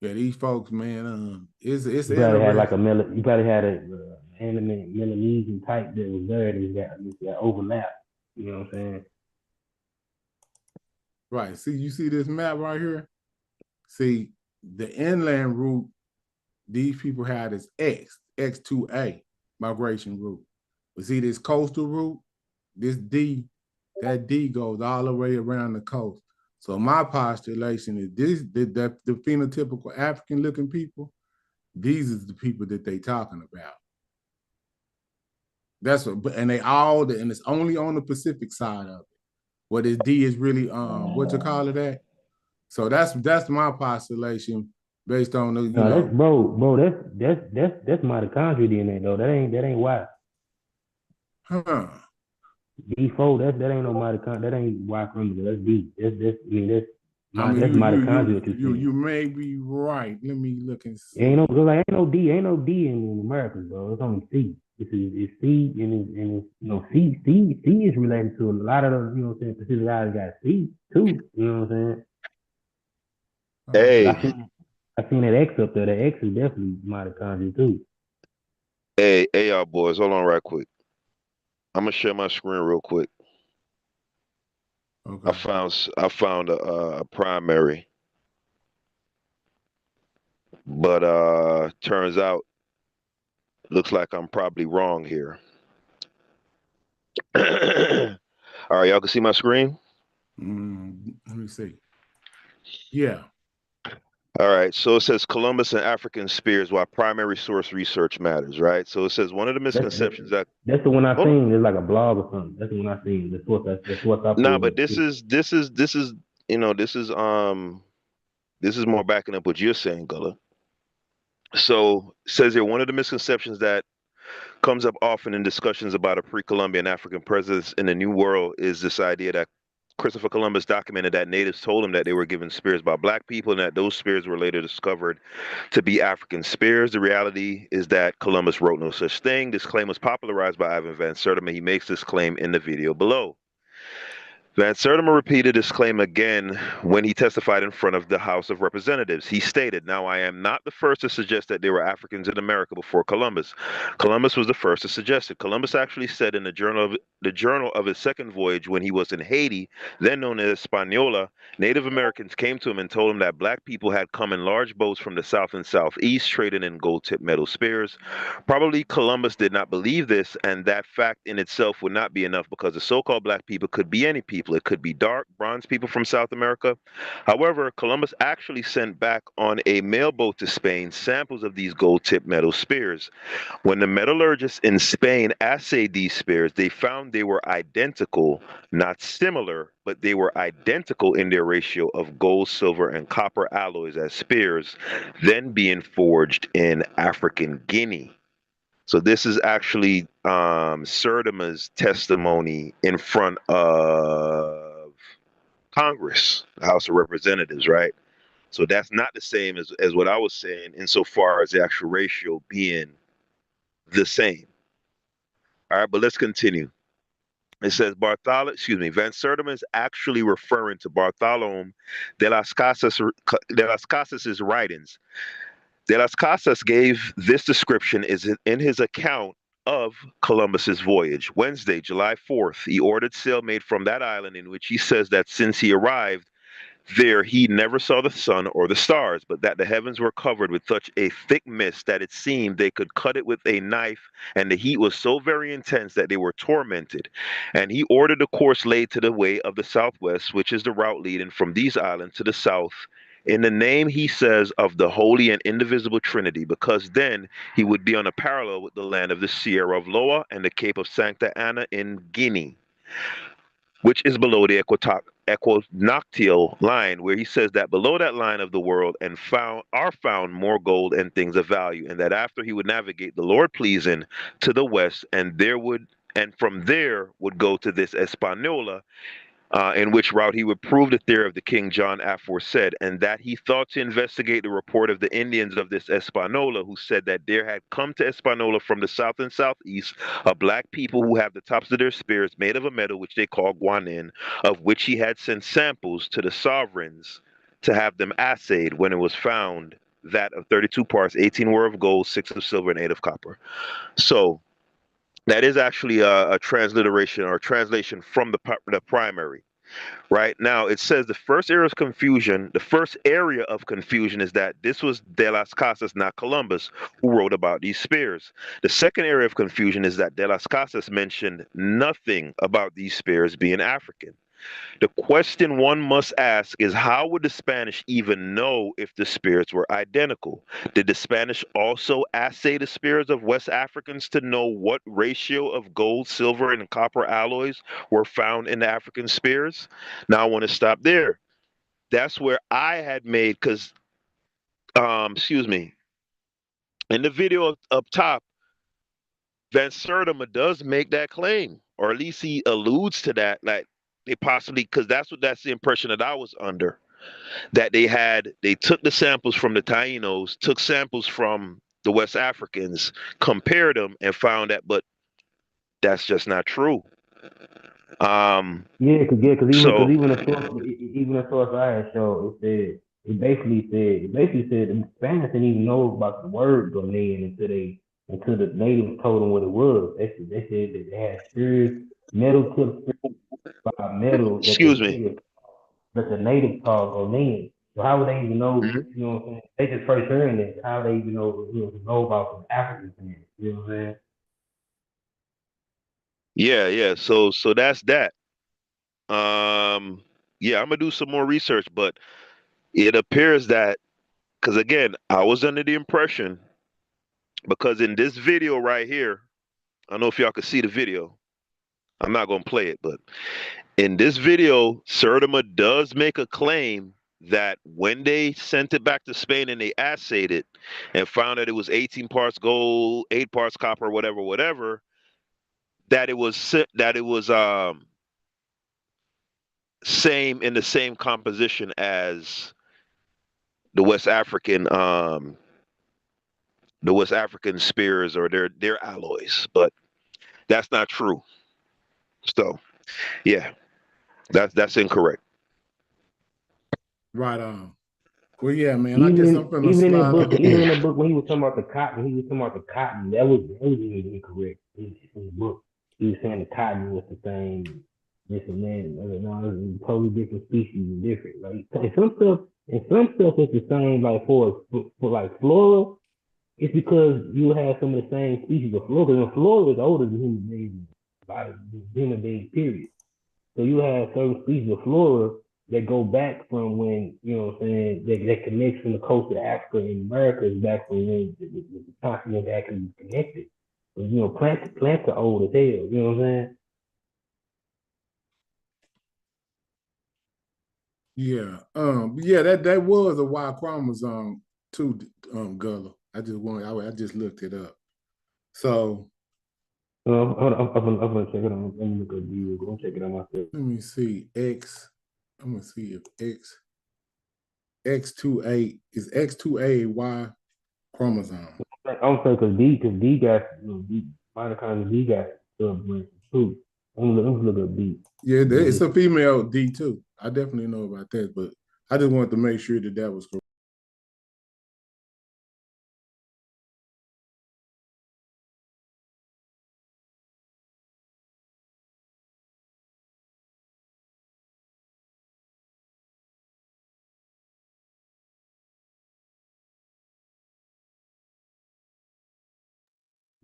F: Yeah, these folks, man, it's
M: you probably had like you probably had a Melanesian type that was there that got overlap. You know what I'm saying?
F: Right. See, you see this map right here? See, the inland route, these people had this X2A migration route. But see this coastal route, this D, that D goes all the way around the coast. So my postulation is the phenotypical African looking people, these is the people that they talking about. That's what, and it's only on the Pacific side of it. Where this D is really what you call it at. So that's my postulation based on the
M: that's mitochondrial DNA though. That ain't Y.
F: Huh.
M: D4, that ain't no mitochondria. That ain't Y chromosome. That's D. That's mitochondria.
F: You may be right. Let me look and see.
M: Ain't no D in America, bro. It's only C. It's C and C is related to a lot of the, Pacific Islands got C too. You know what I'm saying?
H: Hey.
M: I seen that X up there. That X is definitely mitochondria too.
H: Hey, y'all boys, hold on right quick. I'm gonna share my screen real quick.
F: Okay.
H: I found a primary, but turns out looks like I'm probably wrong here. All right, y'all can see my screen.
F: Let me see. Yeah.
H: All right, so it says Columbus and African spears, why primary source research matters, right? So it says one of the misconceptions that
M: that's the one I
H: hold on.
M: seen. It's like a blog or something. That's the one I seen. The source I
H: Nah,
M: pulled
H: but
M: up.
H: this is this is more backing up what you're saying, Gullah. So it says here one of the misconceptions that comes up often in discussions about a pre-Columbian African presence in the New World is this idea that Christopher Columbus documented that natives told him that they were given spears by black people and that those spears were later discovered to be African spears. The reality is that Columbus wrote no such thing. This claim was popularized by Ivan Van Sertima. He makes this claim in the video below. Van Sertima repeated his claim again when he testified in front of the House of Representatives. He stated, "Now I am not the first to suggest that there were Africans in America before Columbus. Columbus was the first to suggest it. Columbus actually said in the journal of his second voyage when he was in Haiti, then known as Hispaniola, Native Americans came to him and told him that black people had come in large boats from the south and southeast trading in gold-tipped metal spears. Probably Columbus did not believe this, and that fact in itself would not be enough because the so-called black people could be any people. It could be dark, bronze people from South America. However, Columbus actually sent back on a mail boat to Spain samples of these gold-tipped metal spears. When the metallurgists in Spain assayed these spears, they found they were identical, not similar, but they were identical in their ratio of gold, silver, and copper alloys as spears, then being forged in African Guinea." So this is actually Sertima's testimony in front of Congress, the House of Representatives, right? So that's not the same as what I was saying insofar as the actual ratio being the same. All right, but let's continue. It says Van Sertima is actually referring to Bartholomew de las Casas's writings. De las Casas gave this description in his account of Columbus's voyage. Wednesday, July 4th, he ordered sail made from that island, in which he says that since he arrived there, he never saw the sun or the stars, but that the heavens were covered with such a thick mist that it seemed they could cut it with a knife, and the heat was so very intense that they were tormented. And he ordered a course laid to the way of the southwest, which is the route leading from these islands to the south, in the name, he says, of the holy and indivisible Trinity, because then he would be on a parallel with the land of the Sierra of Loa and the Cape of Santa Ana in Guinea, which is below the equinoctial line, where he says that below that line of the world are found more gold and things of value, and that after he would navigate the Lord pleasing to the west, and from there would go to this Espanola, in which route he would prove the theory of the King John aforesaid, and that he thought to investigate the report of the Indians of this Espanola, who said that there had come to Espanola from the south and southeast a black people who have the tops of their spears made of a metal which they call guanin, of which he had sent samples to the sovereigns to have them assayed, when it was found that of 32 parts, 18 were of gold, 6 of silver, and 8 of copper. So that is actually a transliteration or a translation from the primary. Right now, it says the first area of confusion is that this was De las Casas, not Columbus, who wrote about these spears. The second area of confusion is that De las Casas mentioned nothing about these spears being African. The question one must ask is, how would the Spanish even know if the spears were identical? Did the Spanish also assay the spears of West Africans to know what ratio of gold, silver, and copper alloys were found in the African spears? Now I want to stop there. That's where I had made, because, excuse me, in the video up top, Van Sertima does make that claim, or at least he alludes to that, like they possibly, because that's the impression that I was under, that they took the samples from the Tainos, took samples from the West Africans, compared them, and found that, but that's just not true.
M: Because
H: So
M: even the source I had showed, it basically said the Spanish didn't even know about the word Ghanaian until the natives told them what it was. They said that they had serious metal tips by metal
H: excuse me.
M: that the natives called Ghanaian. So how would they even know?
H: Mhm.
M: You know what I'm saying? They just first hearing this. How they even know about the African thing? You know what I'm saying?
H: Yeah. So that's that. Yeah, I'm gonna do some more research, but it appears that Because again, I was under the impression, because in this video right here, I don't know if y'all can see the video. I'm not gonna play it, but in this video, Sertima does make a claim that when they sent it back to Spain and they assayed it and found that it was 18 parts gold, 8 parts copper, whatever, whatever, that it was same in the same composition as the West African spears or their alloys, but that's not true. So yeah, that's incorrect.
F: Right on. Well, yeah, man. I guess
M: Even
F: I'm finna
M: even in the
F: slide
M: book,
F: up.
M: even in the book when he was talking about the cotton, that was even incorrect in the book. He was saying the cotton was the same, this and that. No, it was totally different species and different. Like and some stuff is the same. Like for like flora, it's because you have some of the same species of flora. Because flora is older than human beings, by human beings, period. So you have certain species of flora that go back from when, you know what I'm saying, that connects from the coast of Africa and America is back from when the continent actually connected. So, you know, plants are old as hell, you know what I'm saying?
F: Yeah. Yeah, that was a Y chromosome too, Gullah. I just looked it up. So
M: I'm gonna check it out. I'm gonna look at you. Go check it out myself.
F: let me see. I'm gonna see if X28 is X2A Y chromosome.
M: I'm saying because D got, you know, D, mitochondria D got branches too. I'm gonna look at D.
F: Yeah, it's a female D too. I definitely know about that, but I just wanted to make sure that was correct.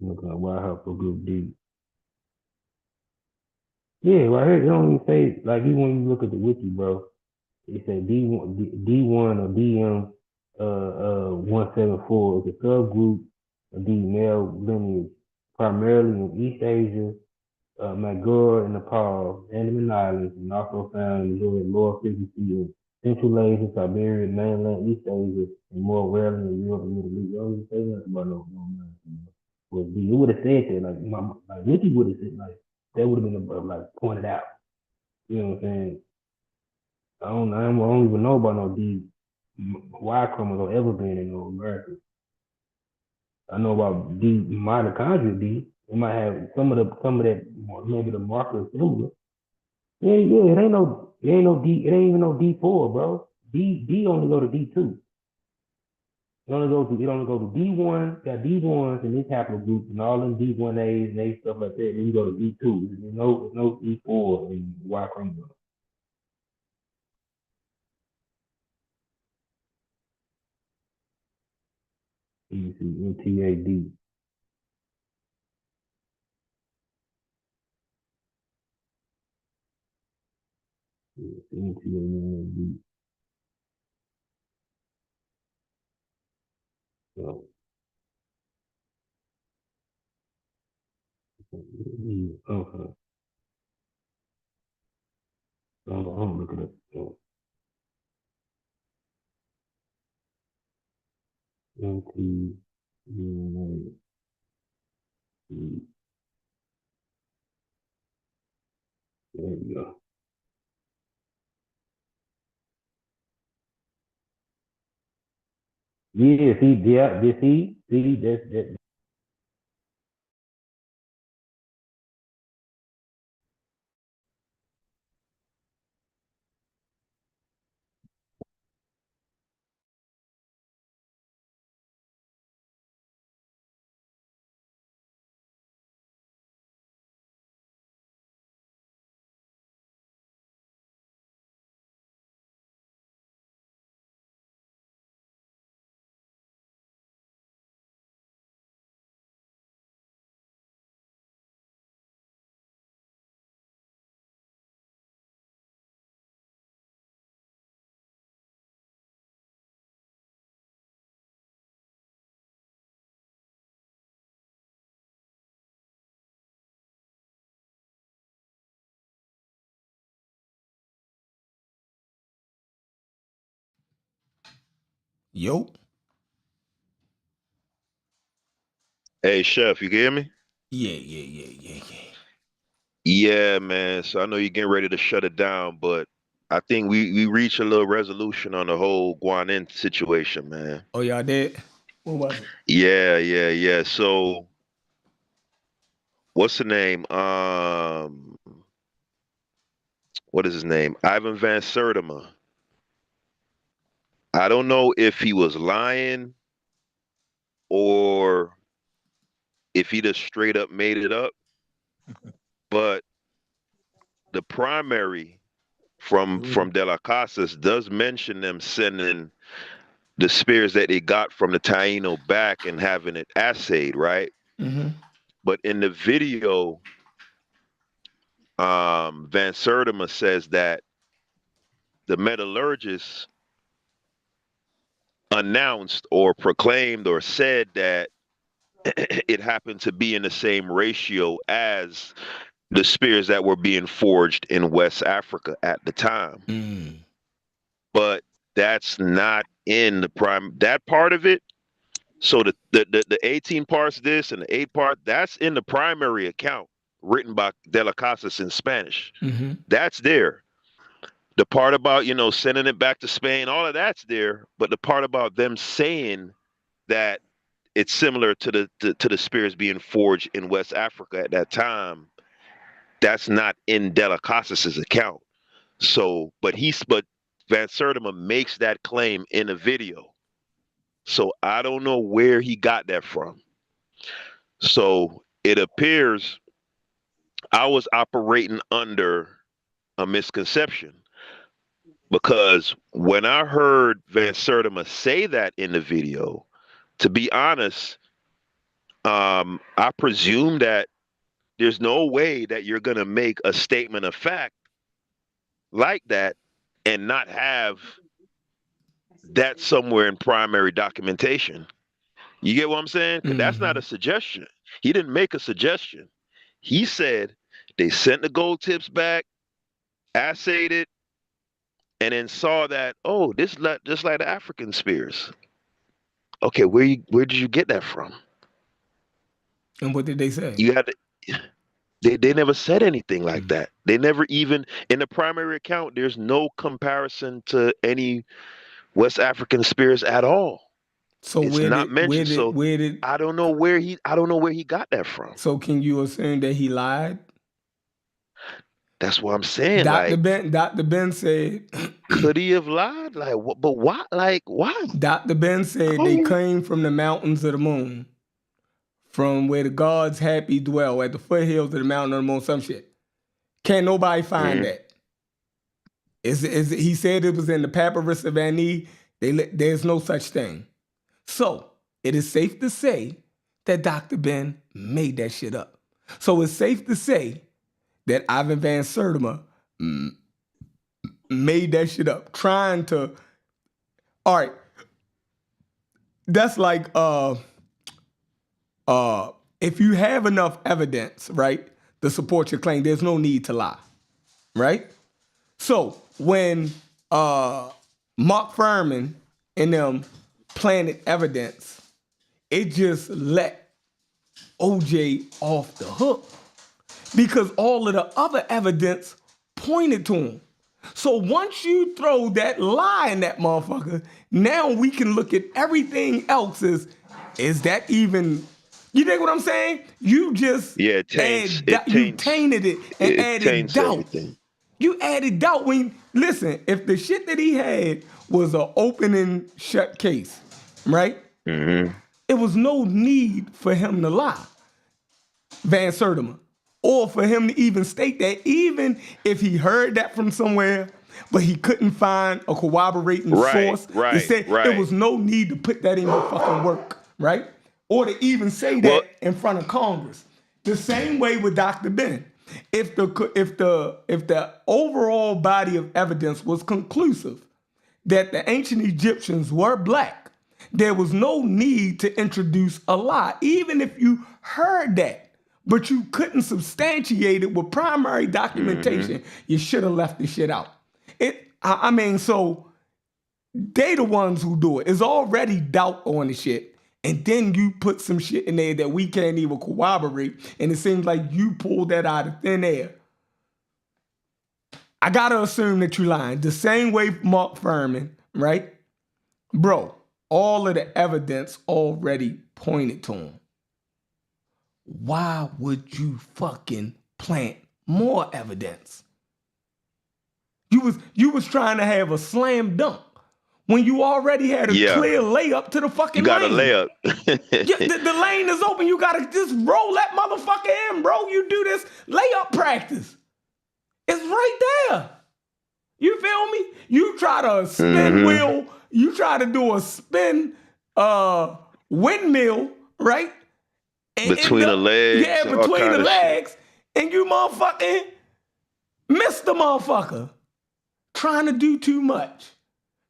M: I'm looking at Y helper group D. Yeah, right here, it don't even say, like, even when you look at the wiki, bro, it said D1 or DM 174 is a subgroup of the male lineage, primarily in East Asia, Magura and Nepal, Andaman Islands, and also found in the lower frequency in Central Asia, Siberia, mainland East Asia, and more rarely in Europe and Middle East. You don't even say nothing about no. Well, you would have said that, like Wiki would have said, like, that would have been, like, pointed out. You know what I'm saying? I don't even know about no D Y chromosome ever being in North America. I know about D mitochondrial D. It might have some of that, maybe the marker is similar. Yeah, it ain't no D, it ain't even no D4, bro. D only go to D2. It only go to D1, got D1s in this haplogroup and all them D1As and A stuff like that. Then you go to D2. There's no D4 in Y chromosome. You see MTAD. MTAD. So, okay. I'm looking at MTAD. There we go. Yeah, see, that's
C: Yo.
H: Hey, Chef, you can hear me?
C: Yeah.
H: Yeah, man. So I know you're getting ready to shut it down, but I think we reached a little resolution on the whole Guanin situation, man.
C: Oh, y'all did? What was it?
H: Yeah. So what's the name? What is his name? Ivan Van Sertima. I don't know if he was lying or if he just straight up made it up, but the primary from De La Casas does mention them sending the spears that they got from the Taino back and having it assayed, right?
C: Mm-hmm.
H: But in the video, Van Sertima says that the metallurgist announced or proclaimed or said that it happened to be in the same ratio as the spears that were being forged in West Africa at the time.
C: Mm.
H: But that's not in that part of it. So the 18 parts this and the 8 part, that's in the primary account written by De La Casas in Spanish.
C: Mm-hmm.
H: That's there. The part about, sending it back to Spain, all of that's there. But the part about them saying that it's similar to the spears being forged in West Africa at that time, that's not in De La Casas's account. So, but Van Sertima makes that claim in a video. So I don't know where he got that from. So it appears I was operating under a misconception, because when I heard Van Sertima say that in the video, to be honest, I presume that there's no way that you're going to make a statement of fact like that and not have that somewhere in primary documentation. You get what I'm saying? Because that's not a suggestion. He didn't make a suggestion. He said they sent the gold tips back, assayed it, and then saw that, oh, this just like the African spears. Okay, where did you get that from?
C: And what did they say?
H: You had to, they never said anything like that. They never even, in the primary account, there's no comparison to any West African spears at all.
C: So
H: it's not mentioned.
C: Where did
H: I don't know where he got that from.
C: So can you assume that he lied?
H: That's what I'm saying.
C: Dr. Ben said,
H: could he have lied? Like, what? But why? Like, why?
C: Dr. Ben said they came from the mountains of the moon, from where the gods happy dwell, at the foothills of the mountain of the moon. Some shit. Can't nobody find that. He said it was in the papyrus of Ani. There's no such thing. So it is safe to say that Dr. Ben made that shit up. So it's safe to say that Ivan Van Sertima made that shit up, trying to. All right, that's like if you have enough evidence, right, to support your claim, there's no need to lie, right? So when Mark Furman and them planted evidence, it just let OJ off the hook because all of the other evidence pointed to him. So once you throw that lie in that motherfucker, now we can look at everything else as, is that even, you dig what I'm saying? You just
H: you tainted it
C: and added doubt. Everything. You added doubt when, listen, if the shit that he had was an open and shut case, right?
H: Mm-hmm.
C: It was no need for him to lie, Van Sertima, or for him to even state that, even if he heard that from somewhere, but he couldn't find a corroborating source. There was no need to put that in your fucking work, right? Or to even say that in front of Congress. The same way with Dr. Ben. If the overall body of evidence was conclusive that the ancient Egyptians were black, there was no need to introduce a lie, even if you heard that, but you couldn't substantiate it with primary documentation. You should have left the shit out. So They the ones who do it. It's already doubt on the shit. And then you put some shit in there that we can't even corroborate. And it seems like you pulled that out of thin air. I gotta assume that you lying. The same way Mark Furman, right? Bro, all of the evidence already pointed to him. Why would you fucking plant more evidence? You was trying to have a slam dunk when you already had a clear layup to the fucking lane.
H: You got a layup.
C: the lane is open. You gotta just roll that motherfucker in, bro. You do this layup practice. It's right there. You feel me? You try to spin wheel. You try to do a spin windmill, right? And
H: between the legs.
C: Yeah, between the legs. And you motherfucking missed the motherfucker. Trying to do too much.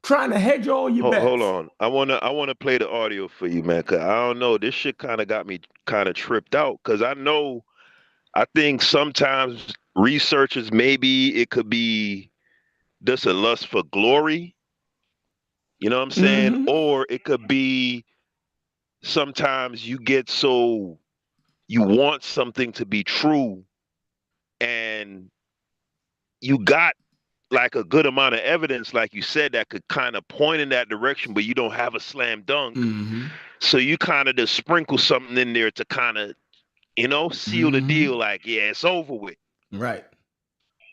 C: Trying to hedge all your bets.
H: Hold on. I wanna play the audio for you, man, cause I don't know. This shit kind of got me kind of tripped out. Cause I think sometimes researchers, maybe it could be just a lust for glory. You know what I'm saying? Or it could be sometimes you get so you want something to be true and you got like a good amount of evidence, like you said, that could kind of point in that direction, but you don't have a slam dunk. So you kind of just sprinkle something in there to kind of, seal the deal, like, yeah, it's over with.
C: Right.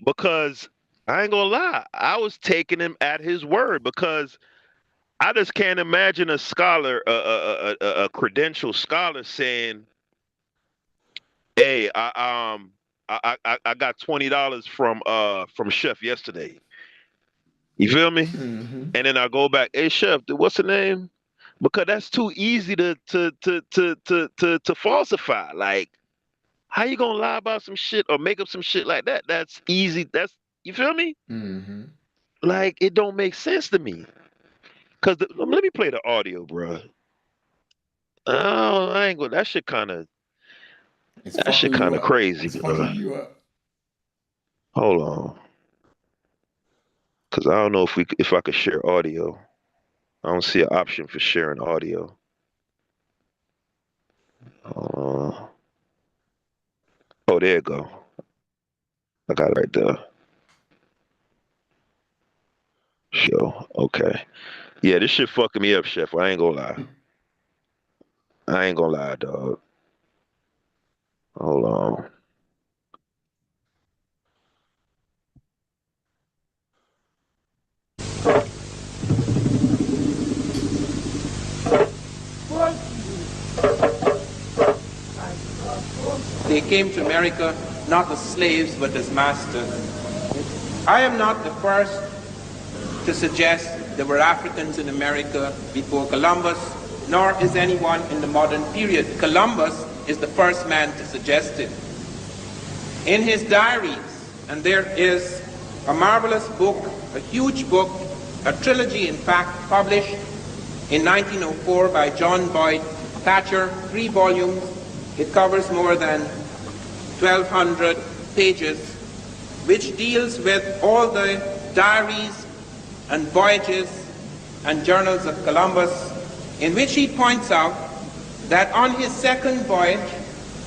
H: Because I ain't gonna lie, I was taking him at his word, because I just can't imagine a scholar, a credentialed scholar saying, hey, I got $20 from Chef yesterday. You feel me? And then I go back, hey Chef, what's the name? Because that's too easy to falsify. Like, how you gonna lie about some shit or make up some shit like that? That's easy. That's, you feel me? Like, it don't make sense to me. Cause let me play the audio, bro. Oh, I ain't gonna. That shit kind of crazy.
C: It's fucking you up.
H: Hold on, cause I don't know if I could share audio. I don't see an option for sharing audio. Oh, there you go. I got it right there. Show. Okay. Yeah, this shit fucking me up, Chef. I ain't gonna lie, dog. Hold on.
O: They came to America not as slaves but as masters. I am not the first to suggest there were Africans in America before Columbus, nor is anyone in the modern period. Columbus is the first man to suggest it. In his diaries, and there is a marvelous book, a huge book, a trilogy in fact, published in 1904 by John Boyd Thatcher, 3 volumes. It covers more than 1,200 pages, which deals with all the diaries and voyages and journals of Columbus, in which he points out that on his second voyage,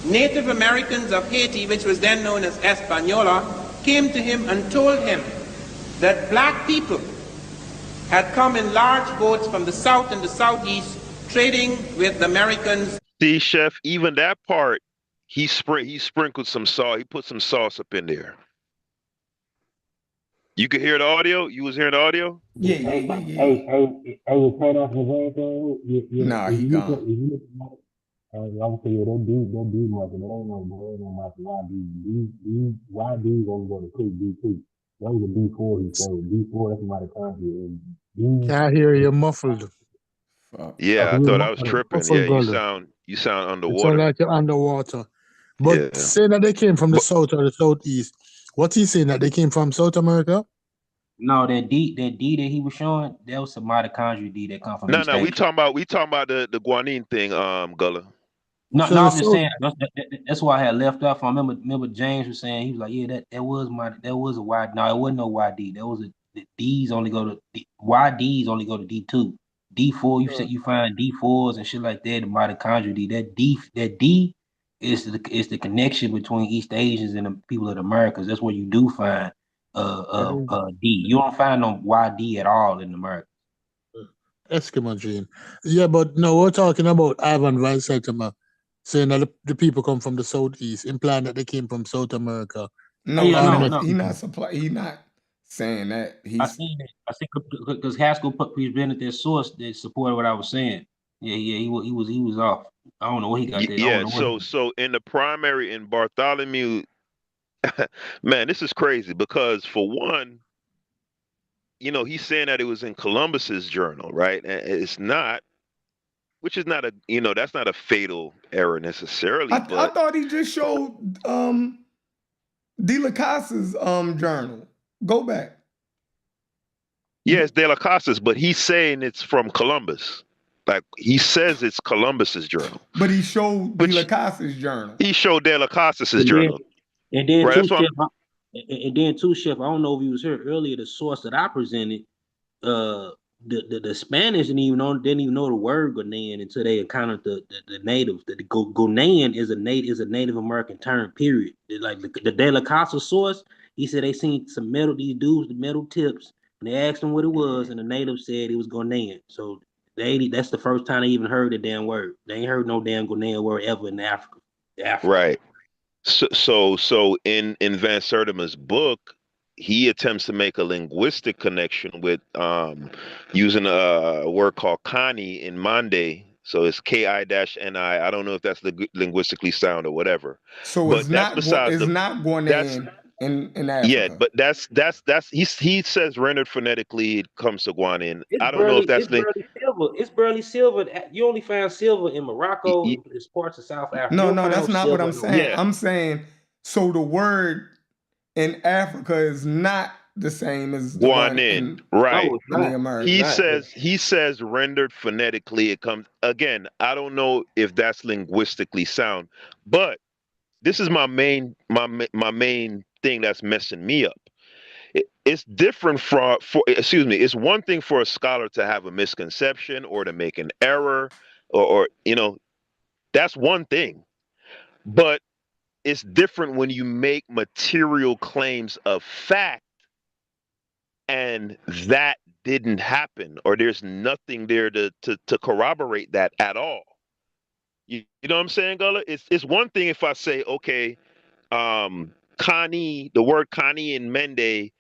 O: Native Americans of Haiti, which was then known as Hispaniola, came to him and told him that black people had come in large boats from the south and the southeast, trading with the Americans.
H: See, Chef, even that part, he sprinkled some salt. He put some sauce up in there. You could hear the audio? You was hearing the audio?
C: Yeah.
M: Hey, turn off his thing.
C: Nah, he gone.
M: I was saying, that dude nothing. It ain't no nothing. Why dude gonna go to cook D2? That was a D4, he said. D4, that's somebody country.
I: Can't hear you muffled.
H: Yeah, I thought I was tripping. Yeah, you sound underwater.
I: You sound like you're underwater. But saying that they came from the south or the southeast, what's he saying, that they came from South America?
O: No, that D that he was showing, that was some mitochondria D that come from East Asia.
H: we talking about the guanine thing, Gullah.
O: No, I'm just saying that's why I had left off. I remember James was saying, he was like, yeah, that was a YD. No, it wasn't no YD. That was
M: D's only go to Ds only go to D2. D4, you find D4s and shit like that, the mitochondria D. That D is the connection between East Asians and the people of the Americas. That's where you do find D. You don't find no YD at all in America.
I: Eskimo gene. Yeah, but no, we're talking about Ivan Van Sertima saying that the people come from the southeast, implying that they came from South America.
C: No, he not saying that.
M: I seen it. I think because Haskell presented their source that supported what I was saying. Yeah, he was off. I don't know what he got there.
H: Yeah, so in the primary in Bartholomew, man, this is crazy because for one, he's saying that it was in Columbus's journal, right? And it's not, which is not that's not a fatal error necessarily.
C: I thought he just showed De La Casa's journal. Go back.
H: Yes, De La Casa's, but he's saying it's from Columbus. Like he says it's Columbus's journal.
C: But he showed De La Casa's journal.
H: He showed De La Casa's journal.
M: And then right, too, Chef, I don't know if you was here earlier, the source that I presented, the Spanish didn't even know the word Ghanaian until they encountered the natives. The Ghanaian is a Native American term, period. Like the De La Casa source, he said they seen some these dudes with metal tips, and they asked them what it was, and the natives said it was Ghanaian. So that's the first time they even heard the damn word. They ain't heard no damn Ghanaian word ever in Africa.
H: Right. So in Van Sertima's book, he attempts to make a linguistic connection with using a word called Kani in Mande. So it's Ki-Ni. I don't know if that's linguistically sound or whatever.
C: So but it's not Ghanaian in Africa.
H: Yeah, but that's he says rendered phonetically it comes to Guanin. I don't know if that's
M: it's barely silver. You only find silver in Morocco. It's parts of South Africa.
C: No, that's not what I'm saying. Yeah. I'm saying so the word in Africa is not the same as
H: Guanin, right?
C: In the Americas.
H: He says rendered phonetically it comes again. I don't know if that's linguistically sound, but this is my main thing that's messing me up. It's different it's one thing for a scholar to have a misconception or to make an error or that's one thing, but it's different when you make material claims of fact and that didn't happen or there's nothing there to corroborate that at all. You know what I'm saying, Gullah? It's one thing if I say, okay, Kani, the word Kani in Mende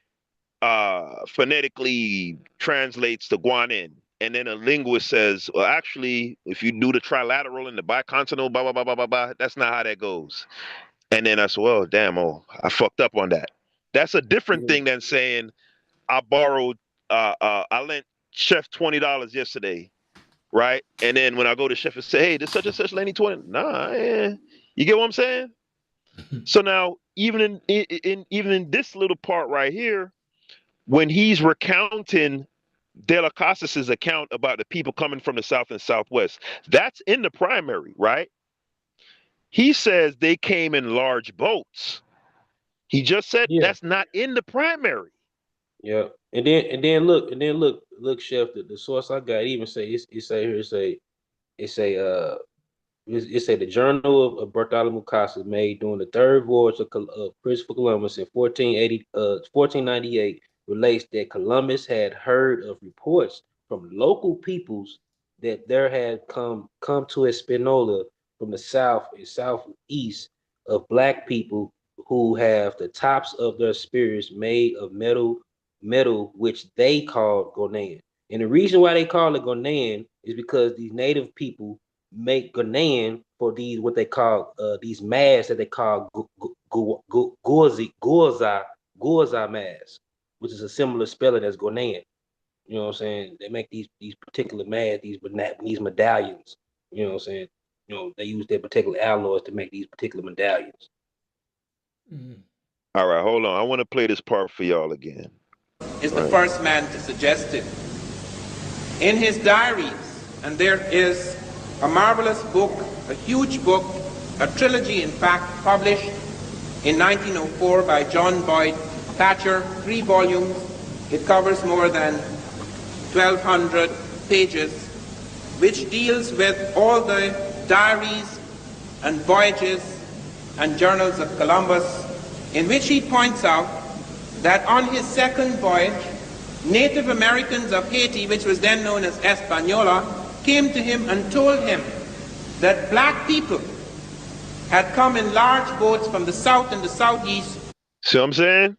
H: phonetically translates to Guanin. And then a linguist says, well, actually, if you do the trilateral and the biconsonant, blah, blah, blah, blah, blah, blah, that's not how that goes. And then I said, well, damn, I fucked up on that. That's a different thing than saying I lent Chef $20 yesterday. Right. And then when I go to Chef and say, hey, this such and such lending 20. Nah, you get what I'm saying? So now even in this little part right here, when he's recounting De La Casas's account about the people coming from the South and Southwest, that's in the primary, right? He says they came in large boats. He just said that's not in the primary.
M: Yeah, and then look, Chef. The source I got even say the journal of Bartholomew Casas made during the third voyage of Christopher Columbus in 1498 relates that Columbus had heard of reports from local peoples that there had come to Hispaniola from the south and southeast of black people who have the tops of their spears made of metal, which they called Ghanaian. And the reason why they call it Ghanaian is because these native people make Ghanaian for these what they call these masks that they call Gorza masks, which is a similar spelling as Ghanaian. You know what I'm saying? They make these particular masks, these medallions. You know what I'm saying? They use their particular alloys to make these particular medallions.
H: Mm-hmm. All right, hold on. I want to play this part for y'all again.
O: Is the first man to suggest it. In his diaries, and there is a marvelous book, a huge book, a trilogy in fact, published in 1904 by John Boyd Thatcher, 3 volumes, It covers more than 1,200 pages, which deals with all the diaries and voyages and journals of Columbus, in which he points out that on his second voyage, Native Americans of Haiti, which was then known as Hispaniola, came to him and told him that black people had come in large boats from the south and the southeast.
H: See what I'm saying?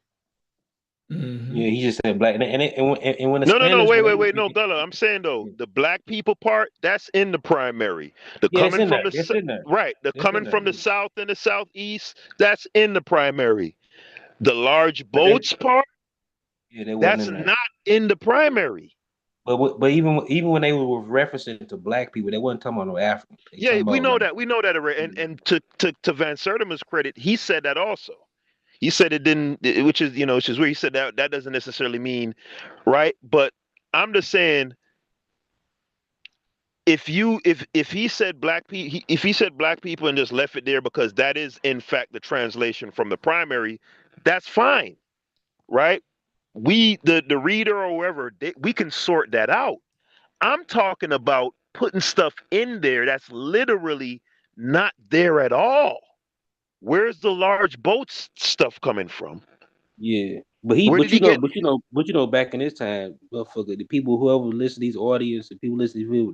M: Mm-hmm. Yeah, he just said black. And when the
H: no,
M: Spanish
H: wait, no, Gullah. I'm saying though, the black people part, that's in the primary. The coming from the coming from the south and the southeast, that's in the primary. The large boats part, that's not in the primary.
M: But even when they were referencing to black people, they wasn't talking about no Africans.
H: Yeah, we know that. We know that already. And to Van Sertima's credit, he said that also. He said it didn't, which is where he said that doesn't necessarily mean right. But I'm just saying, if he said black people, if he said black people and just left it there because that is in fact the translation from the primary, that's fine, right? We the reader or whoever, we can sort that out. I'm talking about putting stuff in there that's literally not there at all. Where's the large boats stuff coming from?
M: Yeah,
H: but
M: back in this time, motherfucker, the people whoever listen to these audience, the people listen to these people,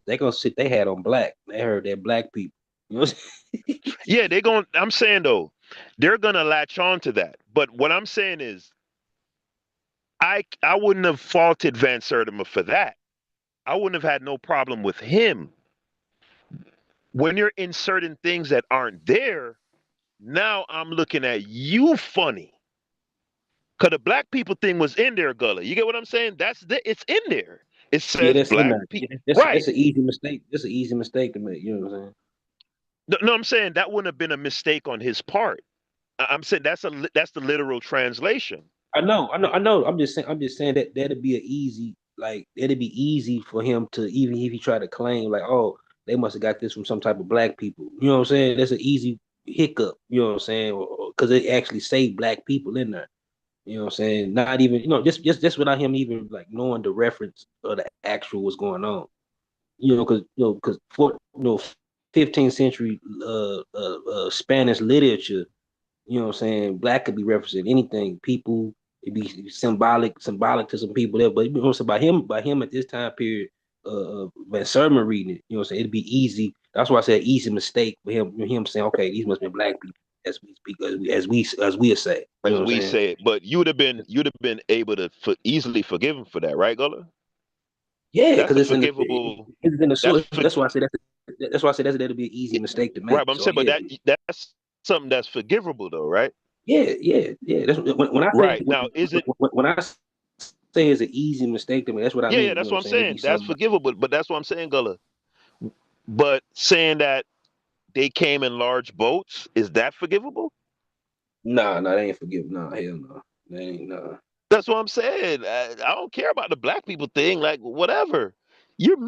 M: they gonna sit they had on black. They heard that black people. You know
H: yeah, I'm saying though, they're gonna latch on to that. But what I'm saying is, I wouldn't have faulted Van Sertima for that. I wouldn't have had no problem with him. When you're inserting things that aren't there, now I'm looking at you funny. Cause the black people thing was in there, Gullah. You get what I'm saying? It's in there. It says black people. Right.
M: That's an easy mistake. That's an easy mistake to make. You know what I'm saying?
H: No, I'm saying that wouldn't have been a mistake on his part. I'm saying that's the literal translation.
M: I know. I'm just saying that that'd be it'd be easy for him to, even if he tried to claim like, oh, they must have got this from some type of black people. You know what I'm saying? That's an easy hiccup. You know what I'm saying? Because it actually saved black people in there. You know what I'm saying? Not even, just without him even like knowing the reference or the actual what's going on. Because 15th century Spanish literature, you know what I'm saying, black could be represented anything. People, it'd be symbolic to some people there. But by him at this time period, Van Sertima reading it, you know what I'm saying, it'd be easy. That's why I said easy mistake for him saying, okay, these must be black people. As we speak, as we say,
H: as we say it, but you'd have been able to easily forgive him for that, right, Gullah?
M: Yeah, because it's forgivable. It's in the source. That's why I say that'll be an easy mistake to make.
H: Right, but I'm saying, but that's something that's forgivable, though, right?
M: Yeah. That's when I say,
H: right now, is it
M: when I say it's an easy mistake to me? That's what I mean.
H: Yeah, that's what I'm saying. That's forgivable, but that's what I'm saying, Gullah. But saying that they came in large boats, is that forgivable?
M: Nah, they ain't forgivable. Nah, hell no. They ain't, nah.
H: That's what I'm saying. I don't care about the black people thing. Like, whatever. You're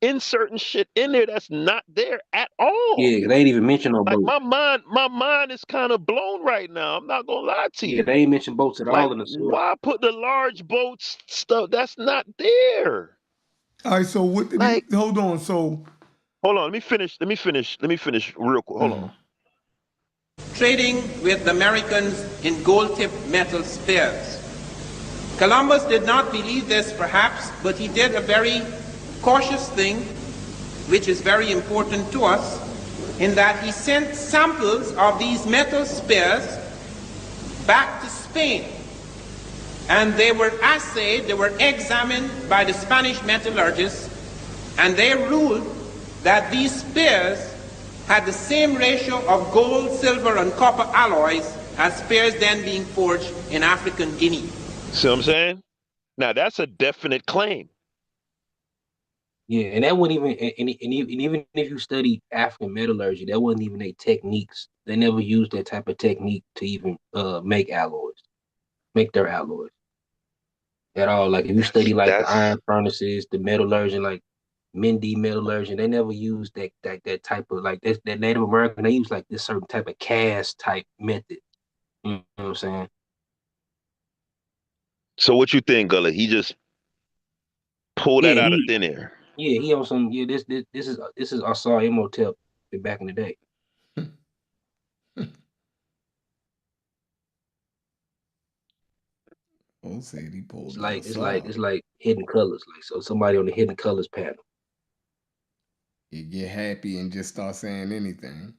H: inserting shit in there that's not there at all.
M: Yeah, they ain't even mention no boats.
H: My mind is kind of blown right now. I'm not gonna lie to you.
M: Yeah, they ain't mention boats at all in the story.
H: Why put the large boats stuff that's not there?
C: All right, so what did hold on, so
H: hold on, let me finish real quick. Hold on.
O: Trading with the Americans in gold-tipped metal spears. Columbus did not believe this perhaps, but he did a very cautious thing, which is very important to us, in that he sent samples of these metal spears back to Spain. And they were assayed, they were examined by the Spanish metallurgists, and they ruled that these spears had the same ratio of gold, silver, and copper alloys as spears then being forged in African Guinea.
H: See what I'm saying? Now that's a definite claim.
M: Yeah, and that wouldn't even, and even if you study African metallurgy, that wasn't even their techniques. They never used that type of technique to even make their alloys at all. Like if you study like the iron furnaces, the metallurgy, like Mindy metallurgy, they never used that type of like that Native American. They use like this certain type of cast type method. You know what I'm saying?
H: So what you think, Gullah? He just pulled that out of thin air.
M: Yeah, he on some. Yeah, this is I saw Imhotep back in the day.
C: Don't say he pulled
M: It's like Hidden Colors. Like, so somebody on the Hidden Colors panel.
C: You get happy and just start saying anything.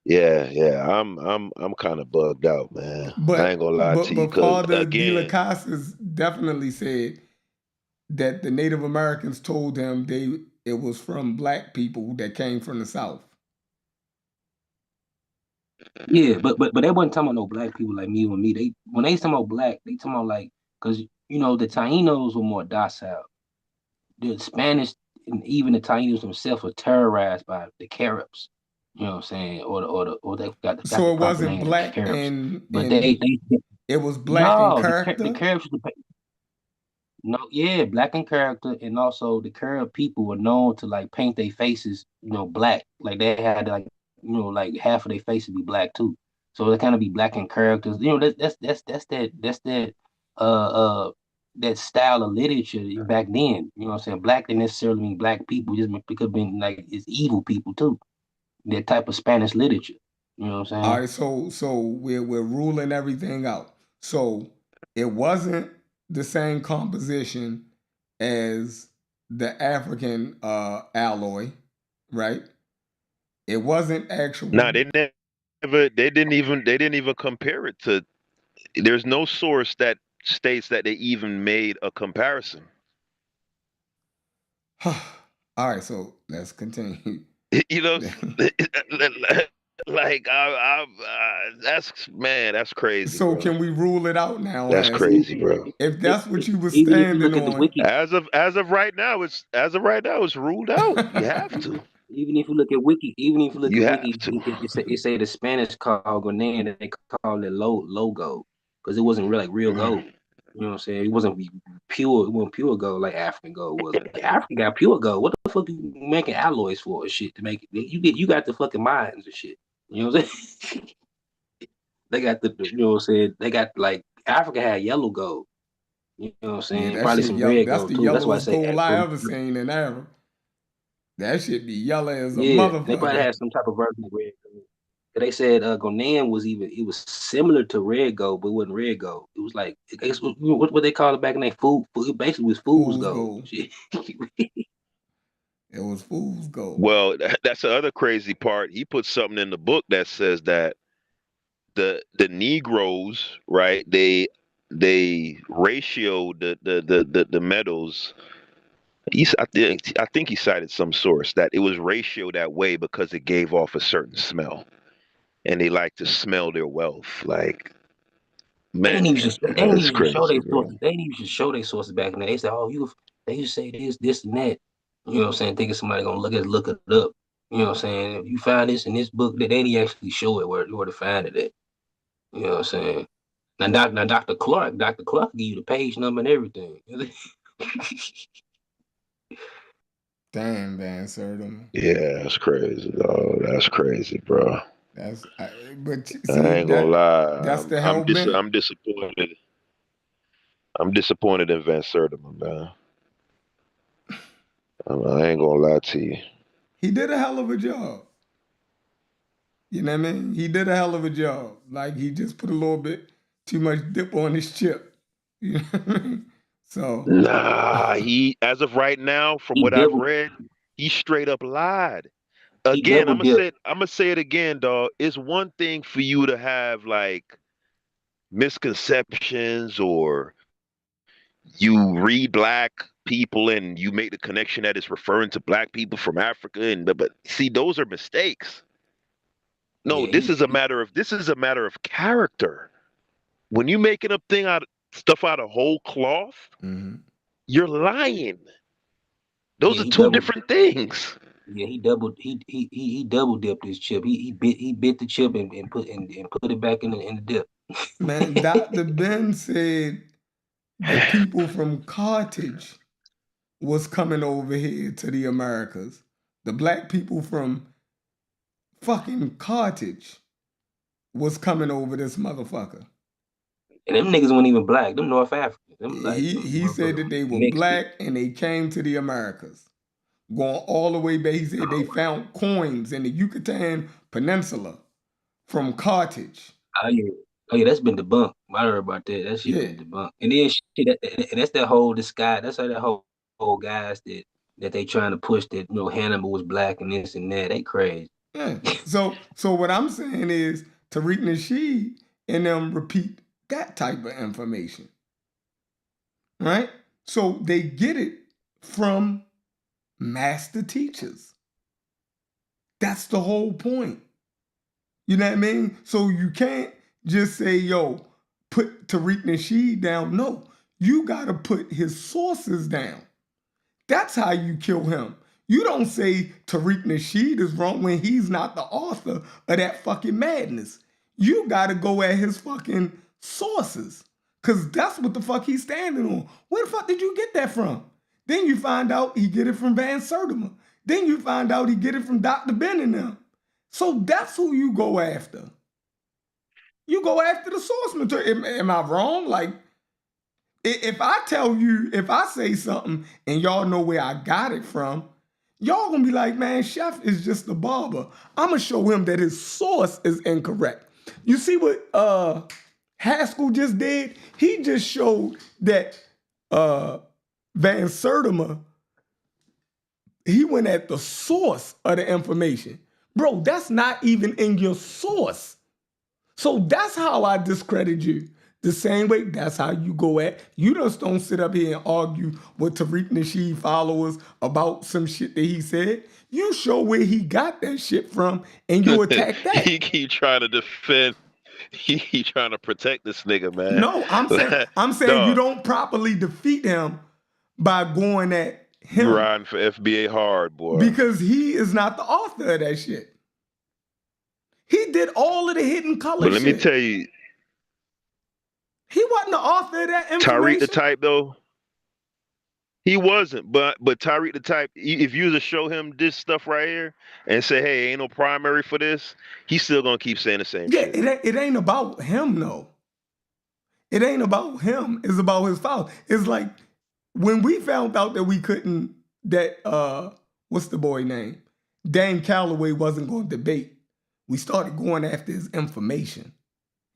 H: Yeah. I'm kind of bugged out, man. I ain't gonna lie to you,
C: But
H: because
C: Father De La
H: again,
C: Casas definitely said that the Native Americans told him it was from black people that came from the South.
M: Yeah, but they wasn't talking about no black people like me or me. When they talking about black, they talking about like, because the Tainos were more docile. The Spanish and even the Tainos themselves were terrorized by the Caribs. You know what I'm saying? Or they got the
C: So it
M: proper
C: wasn't
M: name, the
C: black
M: Caribs.
C: and
M: But they
C: it was black in
M: no, the
C: character.
M: Caribs. No, yeah, black in character, and also the Carib people were known to like paint their faces, black. Like they had like, like half of their face would be black too. So they kind of be black in characters. That's that style of literature back then. You know what I'm saying? Black didn't necessarily mean black people, just because being like it's evil people too. That type of Spanish literature. You know what I'm saying?
C: All right, so we're ruling everything out. So it wasn't the same composition as the African alloy, right? It wasn't actual.
H: nah, they didn't even compare it to. There's no source that states that they even made a comparison.
C: All right, so let's continue.
H: You know, like that's crazy.
C: So
H: bro.
C: can we rule it out now?
H: That's crazy, bro.
C: If that's what you were
M: Even if you
C: standing
M: look at the
C: on,
M: wiki,
H: As of right now, it's ruled out. You have to.
M: even if you look at wiki,
H: You have to.
M: it say the Spanish called Ghanaian, and they call it logo because it wasn't really like real gold. You know what I'm saying? It wasn't pure. It wasn't pure gold like African gold was. Like, Africa got pure gold. What the fuck you making alloys for and shit to make it? You got the fucking mines and shit. You know what I'm saying? They got you know what I'm saying? They got like Africa had yellow gold. You know what I'm
C: yeah,
M: saying?
C: that
M: Probably
C: shit
M: some
C: yellow.
M: red
C: That's
M: gold
C: the
M: too. That's why I
C: yellowest
M: say
C: gold I ever seen in Africa. That shit be yellow as a
M: yeah. They probably
C: motherfucker.
M: had some type of version of red gold. They said Ghanaian it was similar to red gold, but it wasn't red gold. It was like I guess what they called it back in their food. It basically was fool's gold. Shit.
C: It was fool's gold.
H: Well, that's the other crazy part. He put something in the book that says that the Negroes, right? They ratioed the metals. I think he cited some source that it was ratioed that way because it gave off a certain smell, and they like to smell their wealth. Like,
M: They
H: man,
M: ain't even
H: that's
M: show
H: crazy,
M: their
H: bro.
M: sources. They ain't even show their sources back in there. They said, "Oh, they used to say this, and that." You know what I'm saying? Thinking somebody gonna look it up. You know what I'm saying? If you find this in this book, they didn't actually show it where to find it at. You know what I'm saying? Now, Dr. Clark give you the page number and everything.
C: Damn, man, sir.
H: Yeah, that's crazy, dog. That's crazy, bro.
C: But
H: I
C: see
H: ain't gonna lie.
C: that's the hell bent.
H: I'm disappointed. I'm disappointed in Van Sertima, man. I ain't gonna lie to you.
C: He did a hell of a job. You know what I mean? He did a hell of a job. Like he just put a little bit too much dip on his chip. You know what I mean? So
H: Nah, he as of right now, from
M: he
H: what I've
M: double
H: read, he straight up lied.
M: he
H: Again,
M: double dipped.
H: I'm gonna say it again, dog. It's one thing for you to have like misconceptions, or you read black people and you make the connection that it's referring to black people from Africa, and but see, those are mistakes. No,
M: Yeah,
H: this is a matter of character. When you making up stuff out of whole cloth, you're lying. Those
M: yeah,
H: are
M: he
H: two
M: double
H: different things.
M: yeah, he double dipped his chip. He bit the chip and put it back in the dip.
C: man, Dr. Ben said the people from Carthage was coming over here to the Americas. The black people from fucking Carthage was coming over this motherfucker.
M: And them niggas weren't even black. Them North Africans. Them like
C: he said that they were
M: mixed
C: black and they came to the Americas. Going all the way back, he said they found coins in the Yucatan Peninsula from Carthage.
M: Oh yeah, that's been debunked. I heard about that. That shit been debunked. And then and that's that whole disguise. That's how that whole guys that they trying to push that Hannibal was black and this and that. They crazy.
C: Yeah. So what I'm saying is Tariq Nasheed and them repeat that type of information. Right? So they get it from master teachers. That's the whole point. You know what I mean? So you can't just say, yo, put Tariq Nasheed down. No, you got to put his sources down. That's how you kill him. You don't say Tariq Nasheed is wrong when he's not the author of that fucking madness. You got to go at his fucking sources because that's what the fuck he's standing on. Where the fuck did you get that from? Then you find out he get it from Van Sertima. Then you find out he get it from Dr. Ben and them. So that's who you go after. You go after the source material. Am I wrong? Like, if I tell you, if I say something and y'all know where I got it from, y'all gonna be like, man, Chef is just a barber. I'm gonna show him that his source is incorrect. You see what Haskell just did? He just showed that Van Sertima, he went at the source of the information. Bro, that's not even in your source. So that's how I discredit you. The same way, that's how you go at. You just don't sit up here and argue with Tariq Nasheed followers about some shit that he said. You show where he got that shit from and you attack that.
H: He keep trying to defend. He trying to protect this nigga, man.
C: No, I'm saying you don't properly defeat him by going at him.
H: You riding for FBA hard, boy.
C: Because he is not the author of that shit. He did all of the hidden color shit.
H: But let me tell you.
C: He wasn't the author of that information.
H: Tariq the Type, though, he wasn't. But Tariq the Type, if you just show him this stuff right here and say, hey, ain't no primary for this, he's still going to keep saying the same shit.
C: Yeah, it ain't about him, though. It ain't about him. It's about his followers. It's like when we found out that we couldn't, that, what's the boy name? Dan Calloway wasn't going to debate. We started going after his information.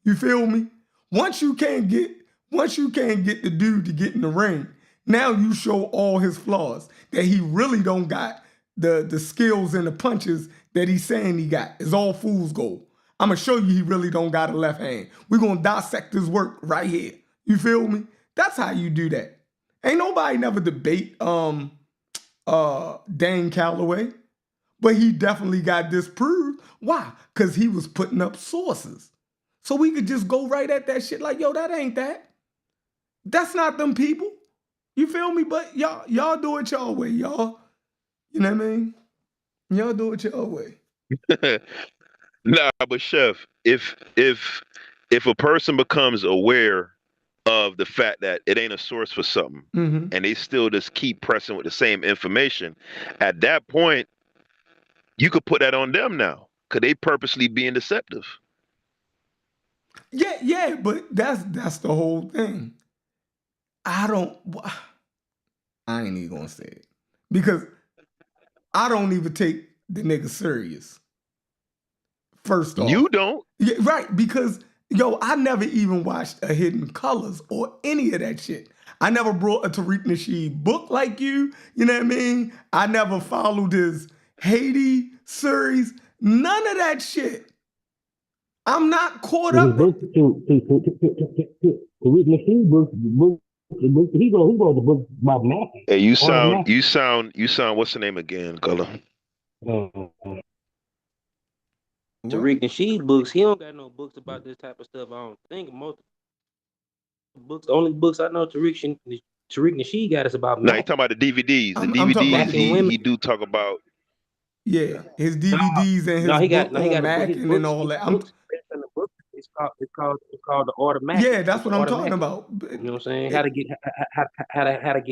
C: You feel me? Once you can't get the dude to get in the ring, now you show all his flaws, that he really don't got the skills and the punches that he's saying he got. It's all fool's gold. I'm going to show you he really don't got a left hand. We're going to dissect his work right here. You feel me? That's how you do that. Ain't nobody never debate Dan Calloway, but he definitely got disproved. Why? Because he was putting up sources. So we could just go right at that shit like, yo, that ain't that. That's not them people. You feel me? But y'all do it y'all way, y'all. You know what I mean? Y'all do it y'all way.
H: Nah, but Chef, if a person becomes aware of the fact that it ain't a source for something, and they still just keep pressing with the same information, at that point, you could put that on them now, because they purposely being deceptive.
C: Yeah, but that's the whole thing. I ain't even gonna say it. Because I don't even take the nigga serious. First off.
H: You don't?
C: Yeah, right, because, yo, I never even watched A Hidden Colors or any of that shit. I never brought a Tariq Nasheed book like you know what I mean? I never followed his Haiti series. None of that shit. I'm not caught up.
M: Tariq Nasheed books, he goes the book about Matthew.
H: Hey, you sound, what's the name again, Gullah?
M: Tariq Nasheed books, he don't got no books about this type of stuff. I don't think most books, the only books I know Tariq Nasheed got is about.
H: No, you talking about the DVDs. The DVDs he do talk about.
C: Yeah, his DVDs and his book on Mac and all that.
M: It's called the Automatic.
C: Yeah, that's what I'm talking about.
M: You know what I'm saying? How to get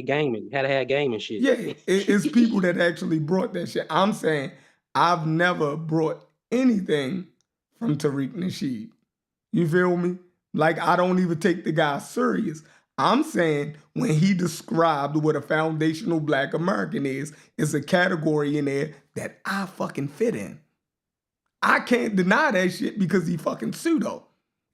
M: gaming, how to have gaming shit.
C: Yeah, it's people that actually brought that shit. I'm saying I've never brought anything from Tariq Nasheed. You feel me? Like, I don't even take the guy serious. I'm saying when he described what a foundational Black American is a category in there that I fucking fit in. I can't deny that shit because he fucking pseudo.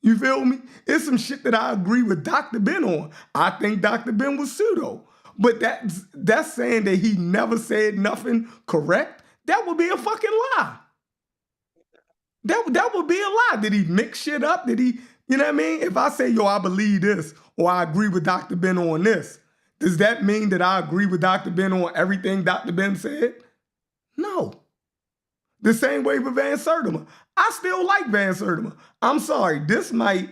C: You feel me? It's some shit that I agree with Dr. Ben on. I think Dr. Ben was pseudo. But that's saying that he never said nothing correct. That would be a fucking lie. That would be a lie. Did he mix shit up? Did he, you know what I mean? If I say, yo, I believe this, or I agree with Dr. Ben on this, does that mean that I agree with Dr. Ben on everything Dr. Ben said? No. The same way with Van Sertima. I still like Van Sertima. I'm sorry, this might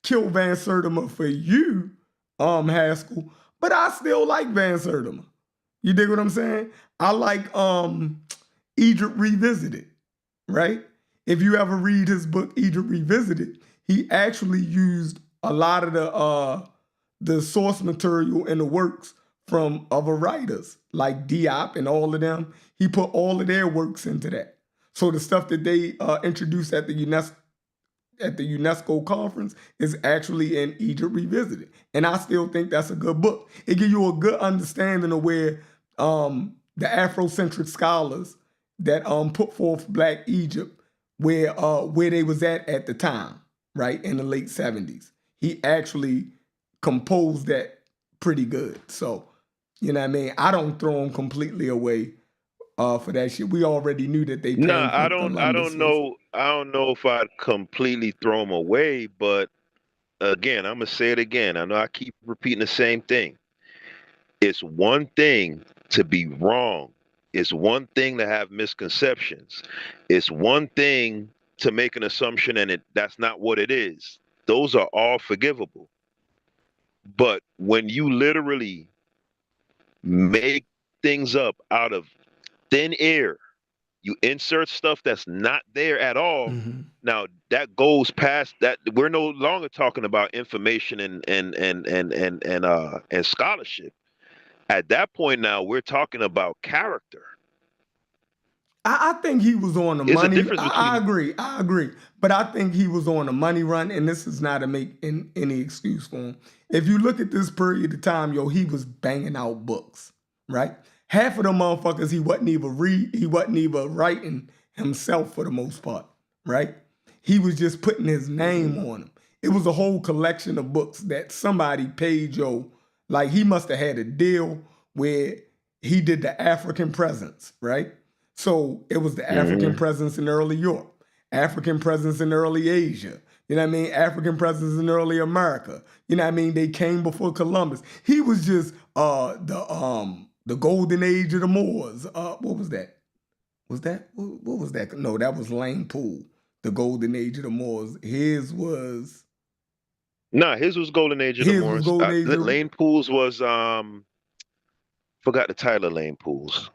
C: kill Van Sertima for you, Haskell, but I still like Van Sertima. You dig what I'm saying? I like Egypt Revisited, right? If you ever read his book, Egypt Revisited, he actually used a lot of the source material and the works from other writers, like Diop and all of them. He put all of their works into that. So the stuff that they introduced at the UNESCO conference is actually in Egypt Revisited. And I still think that's a good book. It gives you a good understanding of where the Afrocentric scholars that put forth Black Egypt, where they was at the time, right, in the late 70s. He actually composed that pretty good. So, you know what I mean? I don't throw him completely away for that shit. We already knew that they came
H: Nah,
C: from Columbus.
H: I don't know if I'd completely throw them away, but again, I'm gonna say it again. I know I keep repeating the same thing. It's one thing to be wrong. It's one thing to have misconceptions. It's one thing to make an assumption and that's not what it is. Those are all forgivable. But when you literally make things up out of thin air, you insert stuff that's not there at all.
C: Mm-hmm.
H: Now that goes past that. We're no longer talking about information and scholarship. At that point now, we're talking about character.
C: I think he was on the
H: There's
C: money.
H: a difference between.
C: I agree. But I think he was on a money run, and this is not to make any excuse for him. If you look at this period of time, yo, he was banging out books, right? Half of the motherfuckers he wasn't even writing himself for the most part, right? He was just putting his name on them. It was a whole collection of books that somebody paid, yo. Like, he must have had a deal where he did the African presence, right? So it was the African presence in early Europe, African presence in early Asia, you know what I mean? African presence in early America. You know what I mean? They came before Columbus. He was just the golden age of the Moors. What was that? What was that? No, that was Lane Poole, the golden age of the Moors. His was
H: Golden Age of the Moors. Lane Poole's was forgot the title of Lane Poole's.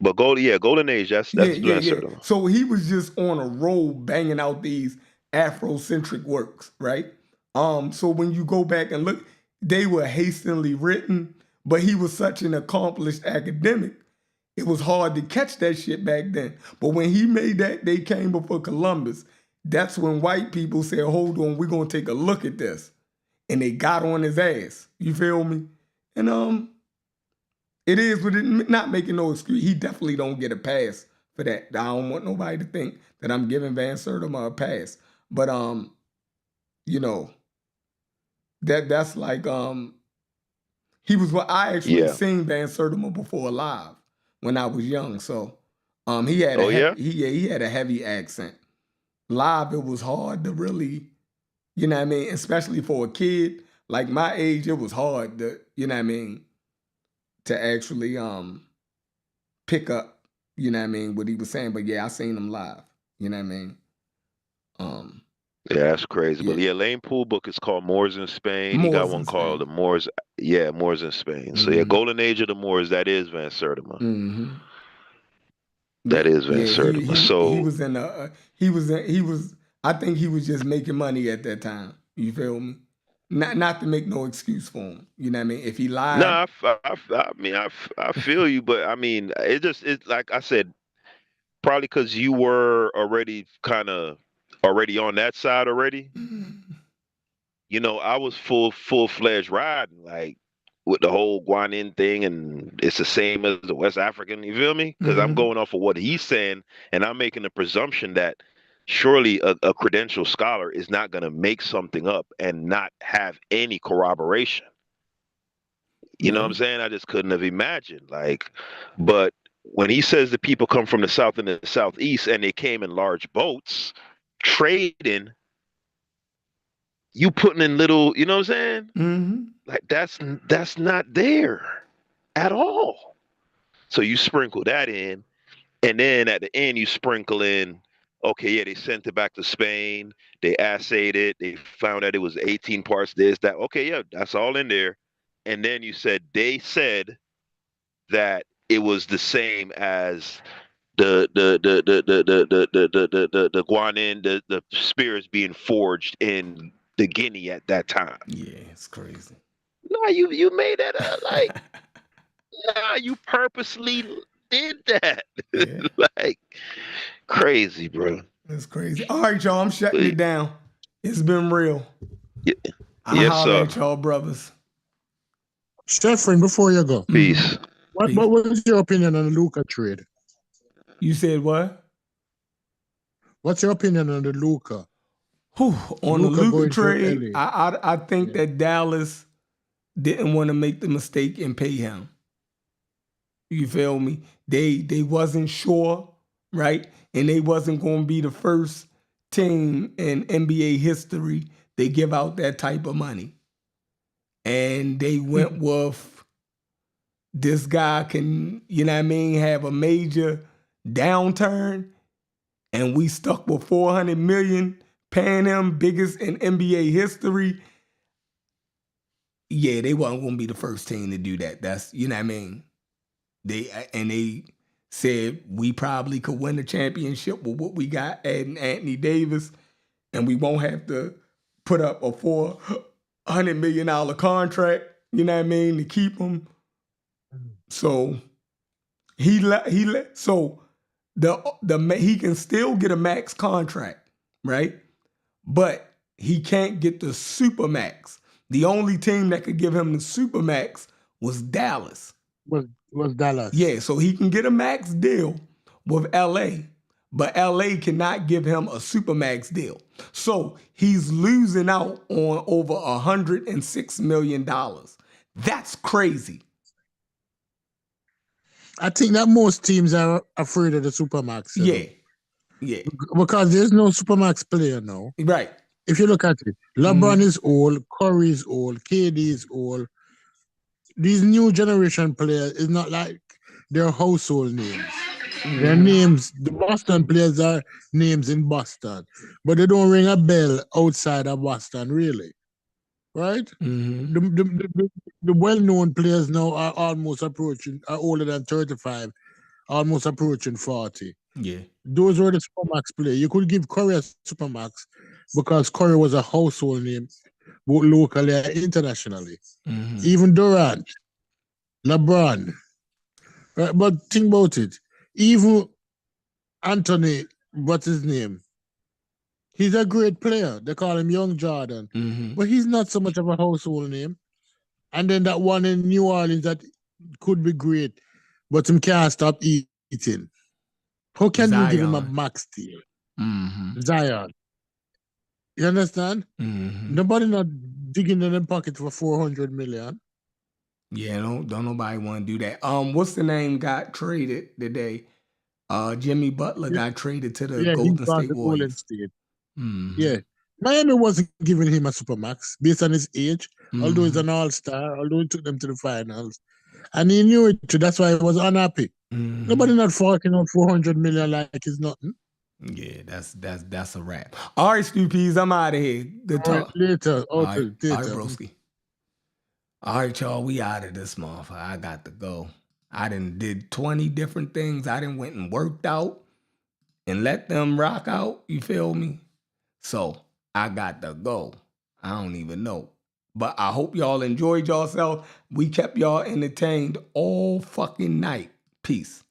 H: But Golden Age, that's Van Sertima.
C: So he was just on a roll banging out these Afrocentric works, right? So when you go back and look, they were hastily written, but he was such an accomplished academic, it was hard to catch that shit back then. But when he made that, they came before Columbus, that's when white people said, hold on, we're gonna take a look at this. And they got on his ass. You feel me? And it is, but it not making no excuse. He definitely don't get a pass for that. I don't want nobody to think that I'm giving Van Sertima a pass. But you know, that's like he was what I actually seen Van Sertima before live when I was young. So he had he had a heavy accent. Live, it was hard to really, you know what I mean, especially for a kid like my age, it was hard to, you know what I mean, to actually pick up, you know what I mean, what he was saying. But yeah, I seen him live. You know what I mean?
H: Yeah, that's crazy. But Lane Poole book is called Moors in Spain. He got one called The Moors. Yeah, Moors in Spain. So Golden Age of the Moors, that is Van Sertima.
C: Mm-hmm.
H: That is Van Sertima. So
C: he was I think he was just making money at that time. You feel me? Not to make no excuse for him. You know what I mean? If he lied.
H: No, I feel you, but I mean, it's like I said, probably because you were already on that side already. I was full-fledged riding, like with the whole Guanin thing, and it's the same as the West African. You feel me? Because I'm going off of what he's saying, and I'm making the presumption that surely a credentialed scholar is not going to make something up and not have any corroboration. You know what I'm saying? I just couldn't have imagined. But when he says that people come from the south and the southeast and they came in large boats trading, you putting in little, you know what I'm saying? Like that's not there at all. So you sprinkle that in, and then at the end you sprinkle in, okay, yeah, they sent it back to Spain, they assayed it, they found that it was 18 parts this, that. Okay, yeah, that's all in there. And then you said they said that it was the same as the guanin, the spirits being forged in the Guinea at that time.
C: Yeah, it's crazy.
H: Nah, you made that like nah, you purposely did that.
C: Yeah.
H: Like crazy, bro.
C: That's crazy. All right, y'all, I'm shutting it down. It's been real.
H: Yeah.
C: I'll holler at y'all, brothers.
I: Stephen, before you go.
H: Peace.
I: What was your opinion on the Luca trade?
C: You said what?
I: What's your opinion on the Luca?
C: On the Luca trade, I think that Dallas didn't want to make the mistake and pay him. You feel me? They wasn't sure, right? And they wasn't going to be the first team in NBA history they give out that type of money. And they went with this guy can, you know what I mean, have a major downturn, and we stuck with $400 million paying him, biggest in NBA history. Yeah, they wasn't going to be the first team to do that. That's, you know what I mean? They said we probably could win the championship with what we got, adding Anthony Davis, and we won't have to put up a $400 million contract, you know what I mean, to keep him. So he can still get a max contract, right? But he can't get the super max. The only team that could give him the super max was Dallas.
I: Was Dallas.
C: Yeah, so he can get a max deal with LA, but LA cannot give him a super max deal. So he's losing out on over $106 million. That's crazy.
I: I think that most teams are afraid of the Supermax.
C: Yeah. Yeah.
I: Because there's no Supermax player now.
C: Right.
I: If you look at it, LeBron is old, Curry is old, KD is old. These new generation players is not like their household names. Their names, the Boston players are names in Boston, but they don't ring a bell outside of Boston, really. Right? The well-known players now are almost approaching, are older than 35, almost approaching 40.
C: Yeah.
I: Those were the Supermax players. You could give Curry a Supermax because Curry was a household name, both locally and internationally. Even Durant, LeBron. Right? But think about it. Even Anthony, what's his name? He's a great player. They call him Young Jordan. But he's not so much of a household name. And then that one in New Orleans that could be great, but him can't stop eating. How can you give him a max deal? Zion. You understand? Nobody not digging in their pocket for $400 million.
C: Yeah, don't nobody want to do that. What's the name got traded today? Jimmy Butler got traded to the Golden State Warriors.
I: Yeah. Miami wasn't giving him a Supermax based on his age, although he's an all-star, although he took them to the finals. And he knew it too. That's why he was unhappy. Nobody not forking out $400 million like it's nothing.
C: Yeah, that's a wrap. All right, Stoopies, I'm out of here. Good talk.
I: Later.
C: All right, broski. All right, y'all, we out of this motherfucker. I got to go. I done did 20 different things. I done went and worked out and let them rock out. You feel me? So I got to go. I don't even know. But I hope y'all enjoyed yourself. We kept y'all entertained all fucking night. Peace.